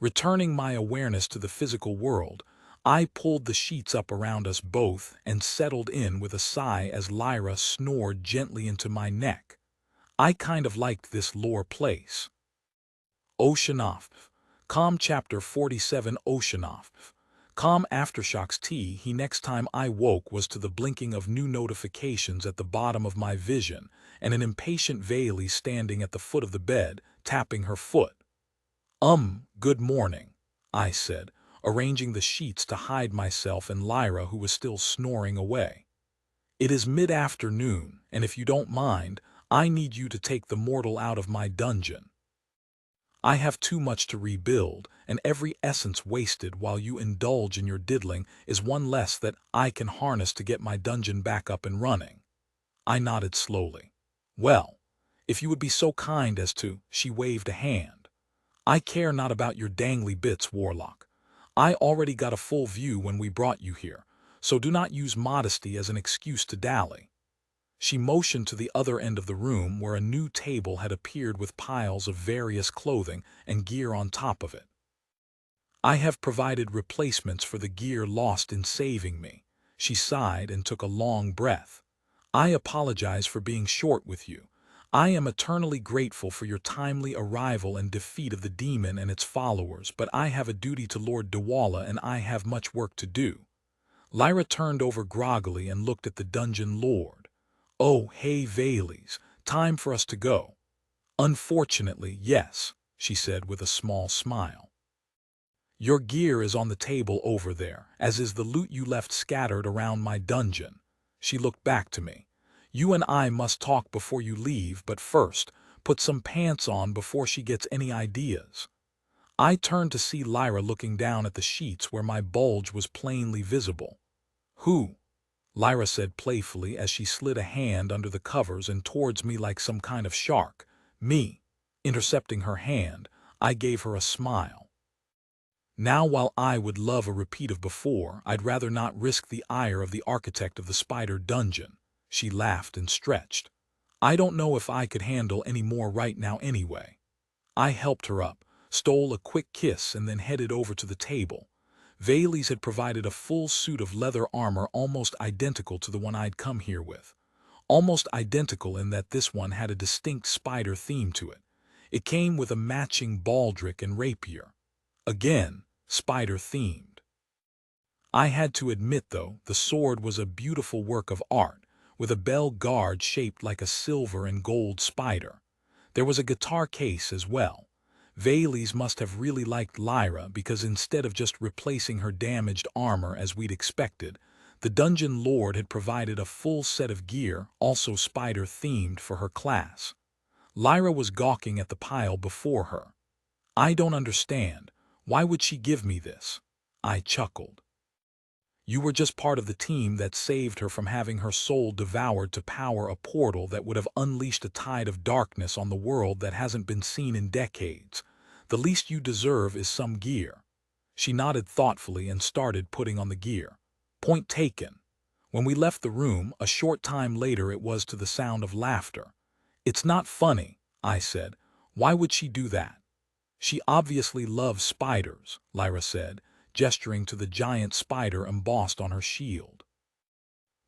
Returning my awareness to the physical world, I pulled the sheets up around us both and settled in with a sigh as Lyra snored gently into my neck. I kind of liked this lore place. Oceanoff. Calm Chapter 47. Oceanoff. Calm aftershocks. He next time I woke was to the blinking of new notifications at the bottom of my vision, and an impatient Bailey standing at the foot of the bed, tapping her foot. Good morning," I said, arranging the sheets to hide myself and Lyra, who was still snoring away. "It is mid-afternoon, and if you don't mind, I need you to take the mortal out of my dungeon. I have too much to rebuild, and every essence wasted while you indulge in your diddling is one less that I can harness to get my dungeon back up and running." I nodded slowly. "Well, if you would be so kind as to—" She waved a hand. "I care not about your dangly bits, Warlock. I already got a full view when we brought you here, so do not use modesty as an excuse to dally." She motioned to the other end of the room, where a new table had appeared with piles of various clothing and gear on top of it. "I have provided replacements for the gear lost in saving me." She sighed and took a long breath. "I apologize for being short with you. I am eternally grateful for your timely arrival and defeat of the demon and its followers, but I have a duty to Lord Dawala and I have much work to do." Lyra turned over groggily and looked at the dungeon lord. "Oh, hey, Vales, time for us to go." "Unfortunately, yes," she said with a small smile. "Your gear is on the table over there, as is the loot you left scattered around my dungeon." She looked back to me. "You and I must talk before you leave, but first, put some pants on before she gets any ideas." I turned to see Lyra looking down at the sheets where my bulge was plainly visible. "Who?" Lyra said playfully as she slid a hand under the covers and towards me like some kind of shark. "Me." Intercepting her hand, I gave her a smile. Now, while I would love a repeat of before, I'd rather not risk the ire of the architect of the spider dungeon. She laughed and stretched. "I don't know if I could handle any more right now anyway." I helped her up, stole a quick kiss, and then headed over to the table. Vales had provided a full suit of leather armor almost identical to the one I'd come here with. Almost identical in that this one had a distinct spider theme to it. It came with a matching baldric and rapier. Again, spider-themed. I had to admit, though, the sword was a beautiful work of art, with a bell guard shaped like a silver and gold spider. There was a guitar case as well. Vales must have really liked Lyra because instead of just replacing her damaged armor as we'd expected, the dungeon lord had provided a full set of gear, also spider-themed, for her class. Lyra was gawking at the pile before her. "I don't understand. Why would she give me this?" I chuckled. "You were just part of the team that saved her from having her soul devoured to power a portal that would have unleashed a tide of darkness on the world that hasn't been seen in decades. The least you deserve is some gear." She nodded thoughtfully and started putting on the gear. Point taken. When we left the room, a short time later, it was to the sound of laughter. "It's not funny," I said. "Why would she do that?" "She obviously loves spiders," Lyra said, gesturing to the giant spider embossed on her shield.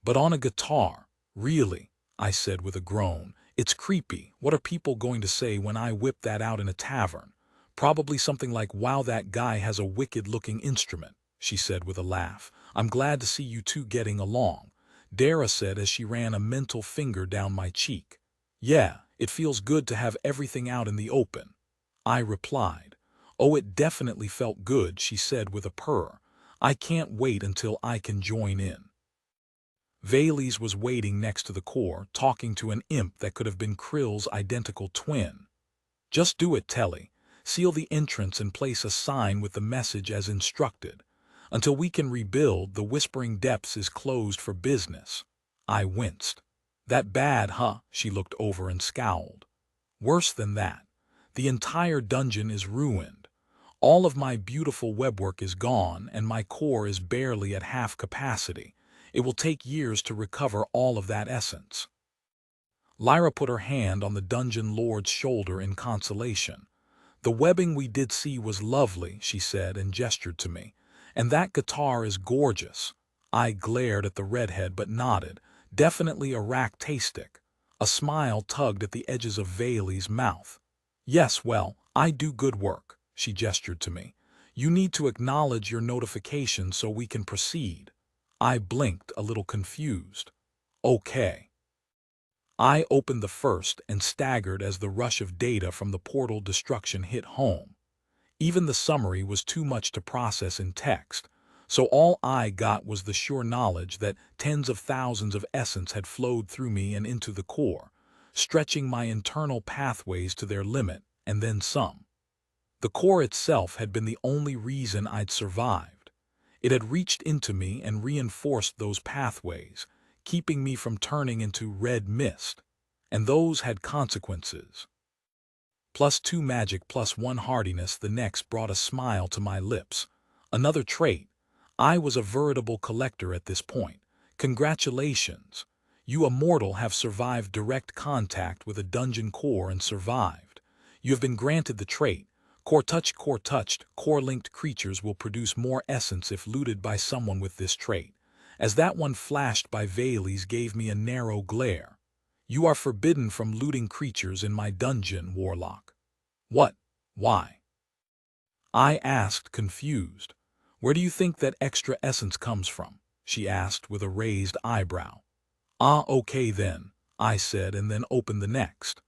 "But on a guitar, really," I said with a groan. "It's creepy. What are people going to say when I whip that out in a tavern? Probably something like, 'Wow, that guy has a wicked-looking instrument,'" she said with a laugh. "I'm glad to see you two getting along," Dara said as she ran a mental finger down my cheek. "Yeah, it feels good to have everything out in the open," I replied. "Oh, it definitely felt good," she said with a purr. "I can't wait until I can join in." Vales was waiting next to the core, talking to an imp that could have been Krill's identical twin. "Just do it, Telly. Seal the entrance and place a sign with the message as instructed. Until we can rebuild, the Whispering Depths is closed for business." I winced. "That bad, huh?" She looked over and scowled. "Worse than that. The entire dungeon is ruined. All of my beautiful webwork is gone, and my core is barely at half capacity. It will take years to recover all of that essence." Lyra put her hand on the dungeon lord's shoulder in consolation. "The webbing we did see was lovely," she said and gestured to me. "And that guitar is gorgeous." I glared at the redhead but nodded. "Definitely a rack-tastic." A smile tugged at the edges of Vale's mouth. "Yes, well, I do good work," she gestured to me. "You need to acknowledge your notification so we can proceed." I blinked, a little confused. "Okay." I opened the first and staggered as the rush of data from the portal destruction hit home. Even the summary was too much to process in text, so all I got was the sure knowledge that tens of thousands of essence had flowed through me and into the core, stretching my internal pathways to their limit, and then some. The core itself had been the only reason I'd survived. It had reached into me and reinforced those pathways, keeping me from turning into red mist. And those had consequences. +2 magic, +1 hardiness. The next brought a smile to my lips. Another trait. I was a veritable collector at this point. "Congratulations. You, a mortal, have survived direct contact with a dungeon core and survived. You have been granted the trait. Core touched. Core-linked creatures will produce more essence if looted by someone with this trait." As that one flashed by, Vales gave me a narrow glare. "You are forbidden from looting creatures in my dungeon, Warlock." "What? Why?" I asked, confused. "Where do you think that extra essence comes from?" she asked with a raised eyebrow. "Ah, okay then," I said, and then opened the next.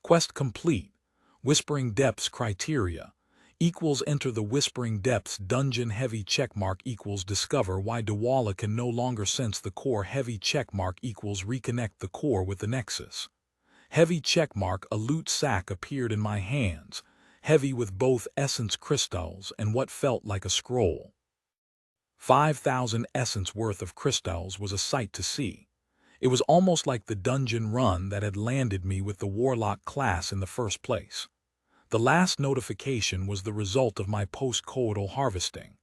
"Quest complete. Whispering Depths criteria. Equals enter the Whispering Depths dungeon heavy checkmark equals discover why Dwala can no longer sense the core heavy checkmark equals reconnect the core with the nexus." Heavy checkmark. A loot sack appeared in my hands, heavy with both essence crystals and what felt like a scroll. 5,000 essence worth of crystals was a sight to see. It was almost like the dungeon run that had landed me with the Warlock class in the first place. The last notification was the result of my post-coital harvesting.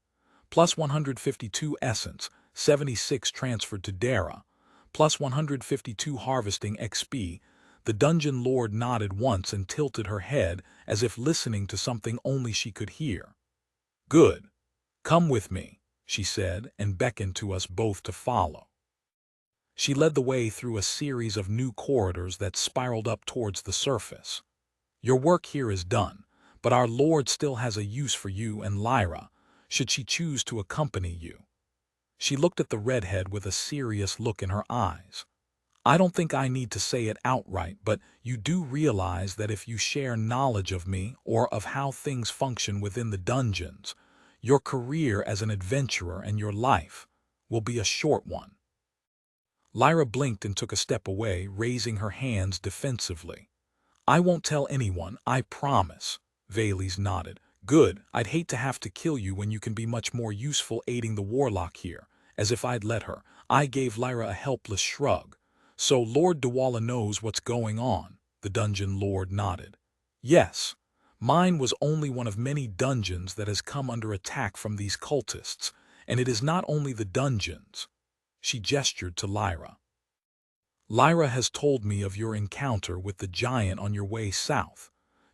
+152 essence, 76 transferred to Dara. +152 harvesting XP. The dungeon lord nodded once and tilted her head as if listening to something only she could hear. "Good. Come with me," she said, and beckoned to us both to follow. She led the way through a series of new corridors that spiraled up towards the surface. "Your work here is done, but our Lord still has a use for you and Lyra, should she choose to accompany you." She looked at the redhead with a serious look in her eyes. "I don't think I need to say it outright, but you do realize that if you share knowledge of me or of how things function within the dungeons, your career as an adventurer and your life will be a short one." Lyra blinked and took a step away, raising her hands defensively. "I won't tell anyone, I promise." Valles nodded. "Good, I'd hate to have to kill you when you can be much more useful aiding the warlock here, as if I'd let her." I gave Lyra a helpless shrug. "So Lord Dewala knows what's going on?" The dungeon lord nodded. "Yes. Mine was only one of many dungeons that has come under attack from these cultists, and it is not only the dungeons." She gestured to Lyra. "Lyra has told me of your encounter with the giant on your way south.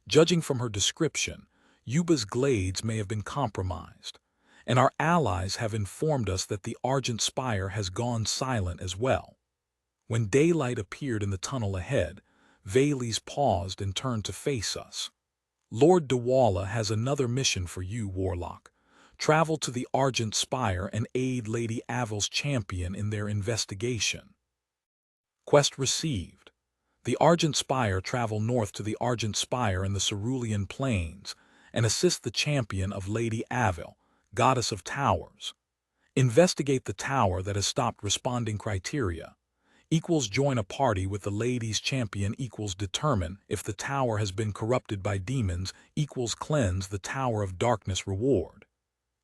Judging from her description, Yuba's glades may have been compromised, and our allies have informed us that the Argent Spire has gone silent as well." When daylight appeared in the tunnel ahead, Valles paused and turned to face us. "Lord Dewala has another mission for you, Warlock. Travel to the Argent Spire and aid Lady Avil's champion in their investigation." Quest received. The Argent Spire travel north to the Argent Spire in the Cerulean Plains and assist the champion of Lady Avil, Goddess of Towers. Investigate the tower that has stopped responding criteria. Equals join a party with the lady's champion equals determine if the tower has been corrupted by demons equals cleanse the tower of darkness reward.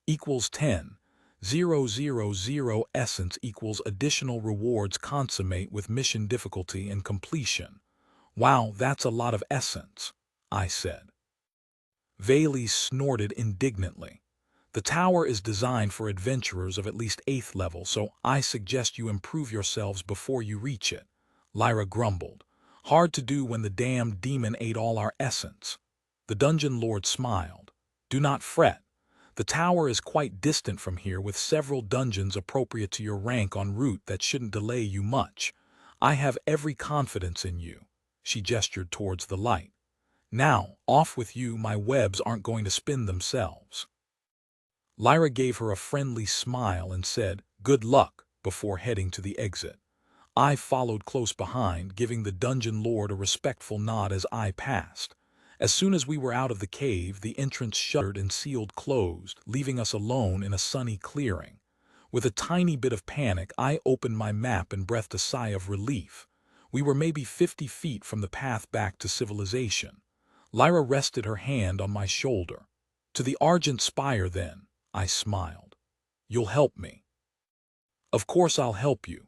Equals 10,000 essence equals additional rewards consummate with mission difficulty and completion. "Wow, that's a lot of essence," I said. Valles snorted indignantly. "The tower is designed for adventurers of at least 8th level, so I suggest you improve yourselves before you reach it." Lyra grumbled. "Hard to do when the damned demon ate all our essence." The dungeon lord smiled. "Do not fret. The tower is quite distant from here with several dungeons appropriate to your rank en route that shouldn't delay you much. I have every confidence in you." She gestured towards the light. "Now, off with you, my webs aren't going to spin themselves." Lyra gave her a friendly smile and said, "Good luck," before heading to the exit. I followed close behind, giving the dungeon lord a respectful nod as I passed. As soon as we were out of the cave, the entrance shuttered and sealed closed, leaving us alone in a sunny clearing. With a tiny bit of panic, I opened my map and breathed a sigh of relief. We were maybe 50 feet from the path back to civilization. Lyra rested her hand on my shoulder. "To the Argent Spire, then," I smiled. "You'll help me." "Of course I'll help you.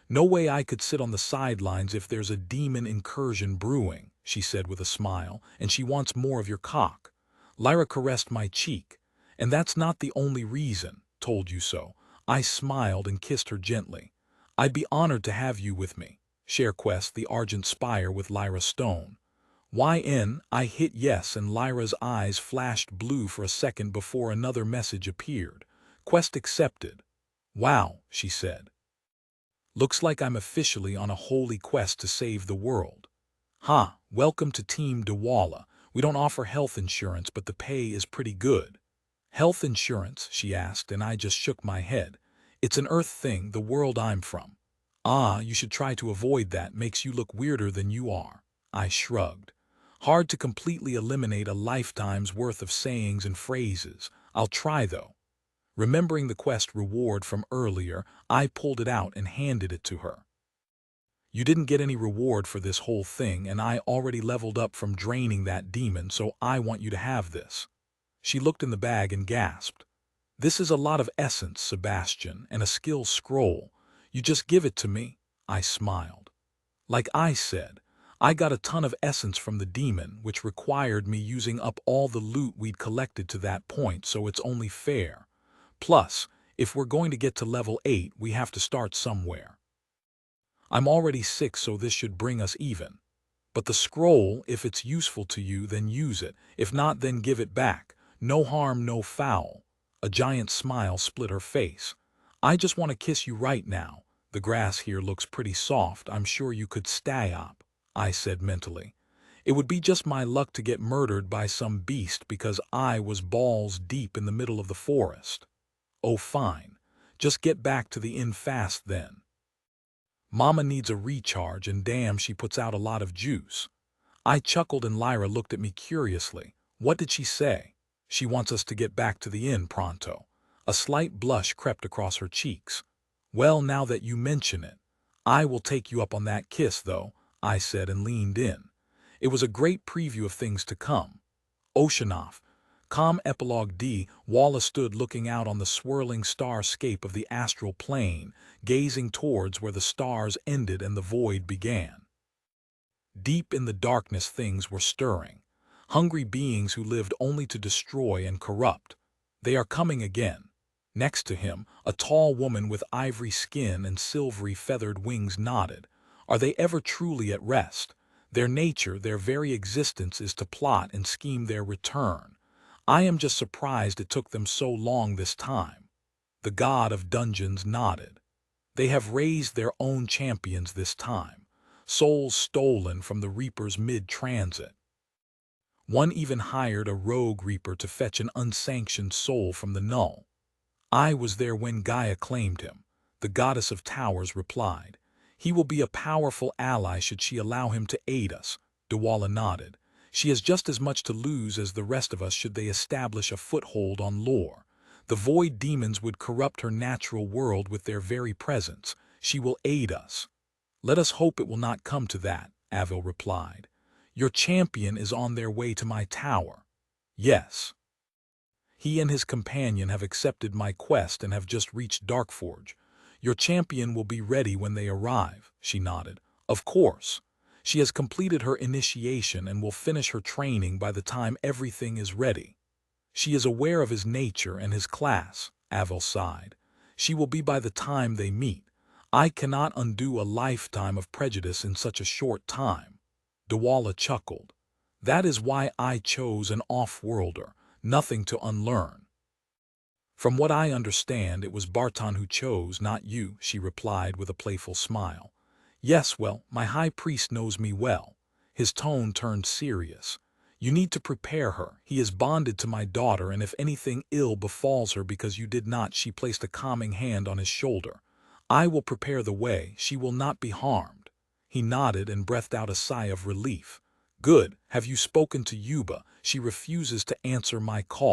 No way I could sit on the sidelines if there's a demon incursion brewing," she said with a smile, "and she wants more of your cock." Lyra caressed my cheek. "And that's not the only reason. Told you so." I smiled and kissed her gently. "I'd be honored to have you with me. Share quest the Argent Spire with Lyra Stone." I hit yes, and Lyra's eyes flashed blue for a second before another message appeared. "Quest accepted." "Wow," she said. "Looks like I'm officially on a holy quest to save the world." "Ha, welcome to Team Dewala. We don't offer health insurance, but the pay is pretty good." "Health insurance?" she asked, and I just shook my head. "It's an Earth thing, the world I'm from." "Ah, you should try to avoid that. Makes you look weirder than you are." I shrugged. "Hard to completely eliminate a lifetime's worth of sayings and phrases. I'll try, though." Remembering the quest reward from earlier, I pulled it out and handed it to her. "You didn't get any reward for this whole thing, and I already leveled up from draining that demon, so I want you to have this." She looked in the bag and gasped. "This is a lot of essence, Sebastian, and a skill scroll. You just give it to me?" I smiled. "Like I said, I got a ton of essence from the demon, which required me using up all the loot we'd collected to that point, so it's only fair. Plus, if we're going to get to level 8, we have to start somewhere. I'm already 6, so this should bring us even. But the scroll, if it's useful to you, then use it. If not, then give it back. No harm, no foul." A giant smile split her face. "I just want to kiss you right now. The grass here looks pretty soft. I'm sure you could stay up," I said mentally. It would be just my luck to get murdered by some beast because I was balls deep in the middle of the forest. Oh fine, just get back to the inn fast then. Mama needs a recharge and damn she puts out a lot of juice. I chuckled and Lyra looked at me curiously. What did she say? She wants us to get back to the inn pronto. A slight blush crept across her cheeks. Well, now that you mention it, I will take you up on that kiss though, I said and leaned in. It was a great preview of things to come. Oceanoff. Calm Epilogue D. Walla stood looking out on the swirling starscape of the astral plane, gazing towards where the stars ended and the void began. Deep in the darkness things were stirring. Hungry beings who lived only to destroy and corrupt. They are coming again. Next to him, a tall woman with ivory skin and silvery feathered wings nodded. Are they ever truly at rest? Their nature, their very existence is to plot and scheme their return. I am just surprised it took them so long this time. The god of dungeons nodded. They have raised their own champions this time. Souls stolen from the reapers mid-transit. One even hired a rogue reaper to fetch an unsanctioned soul from the null. I was there when Gaia claimed him. The goddess of towers replied. He will be a powerful ally should she allow him to aid us. Dwala nodded. She has just as much to lose as the rest of us should they establish a foothold on lore. The void demons would corrupt her natural world with their very presence. She will aid us. Let us hope it will not come to that, Avil replied. Your champion is on their way to my tower. Yes. He and his companion have accepted my quest and have just reached Darkforge. Your champion will be ready when they arrive, she nodded. Of course. She has completed her initiation and will finish her training by the time everything is ready. She is aware of his nature and his class, Avil sighed. She will be by the time they meet. I cannot undo a lifetime of prejudice in such a short time. Dwala chuckled. That is why I chose an off-worlder, nothing to unlearn. From what I understand, it was Barton who chose, not you, she replied with a playful smile. Yes, well, my high priest knows me well. His tone turned serious. You need to prepare her. He is bonded to my daughter, and if anything ill befalls her because you did not, she placed a calming hand on his shoulder. I will prepare the way. She will not be harmed. He nodded and breathed out a sigh of relief. Good. Have you spoken to Yuba? She refuses to answer my call.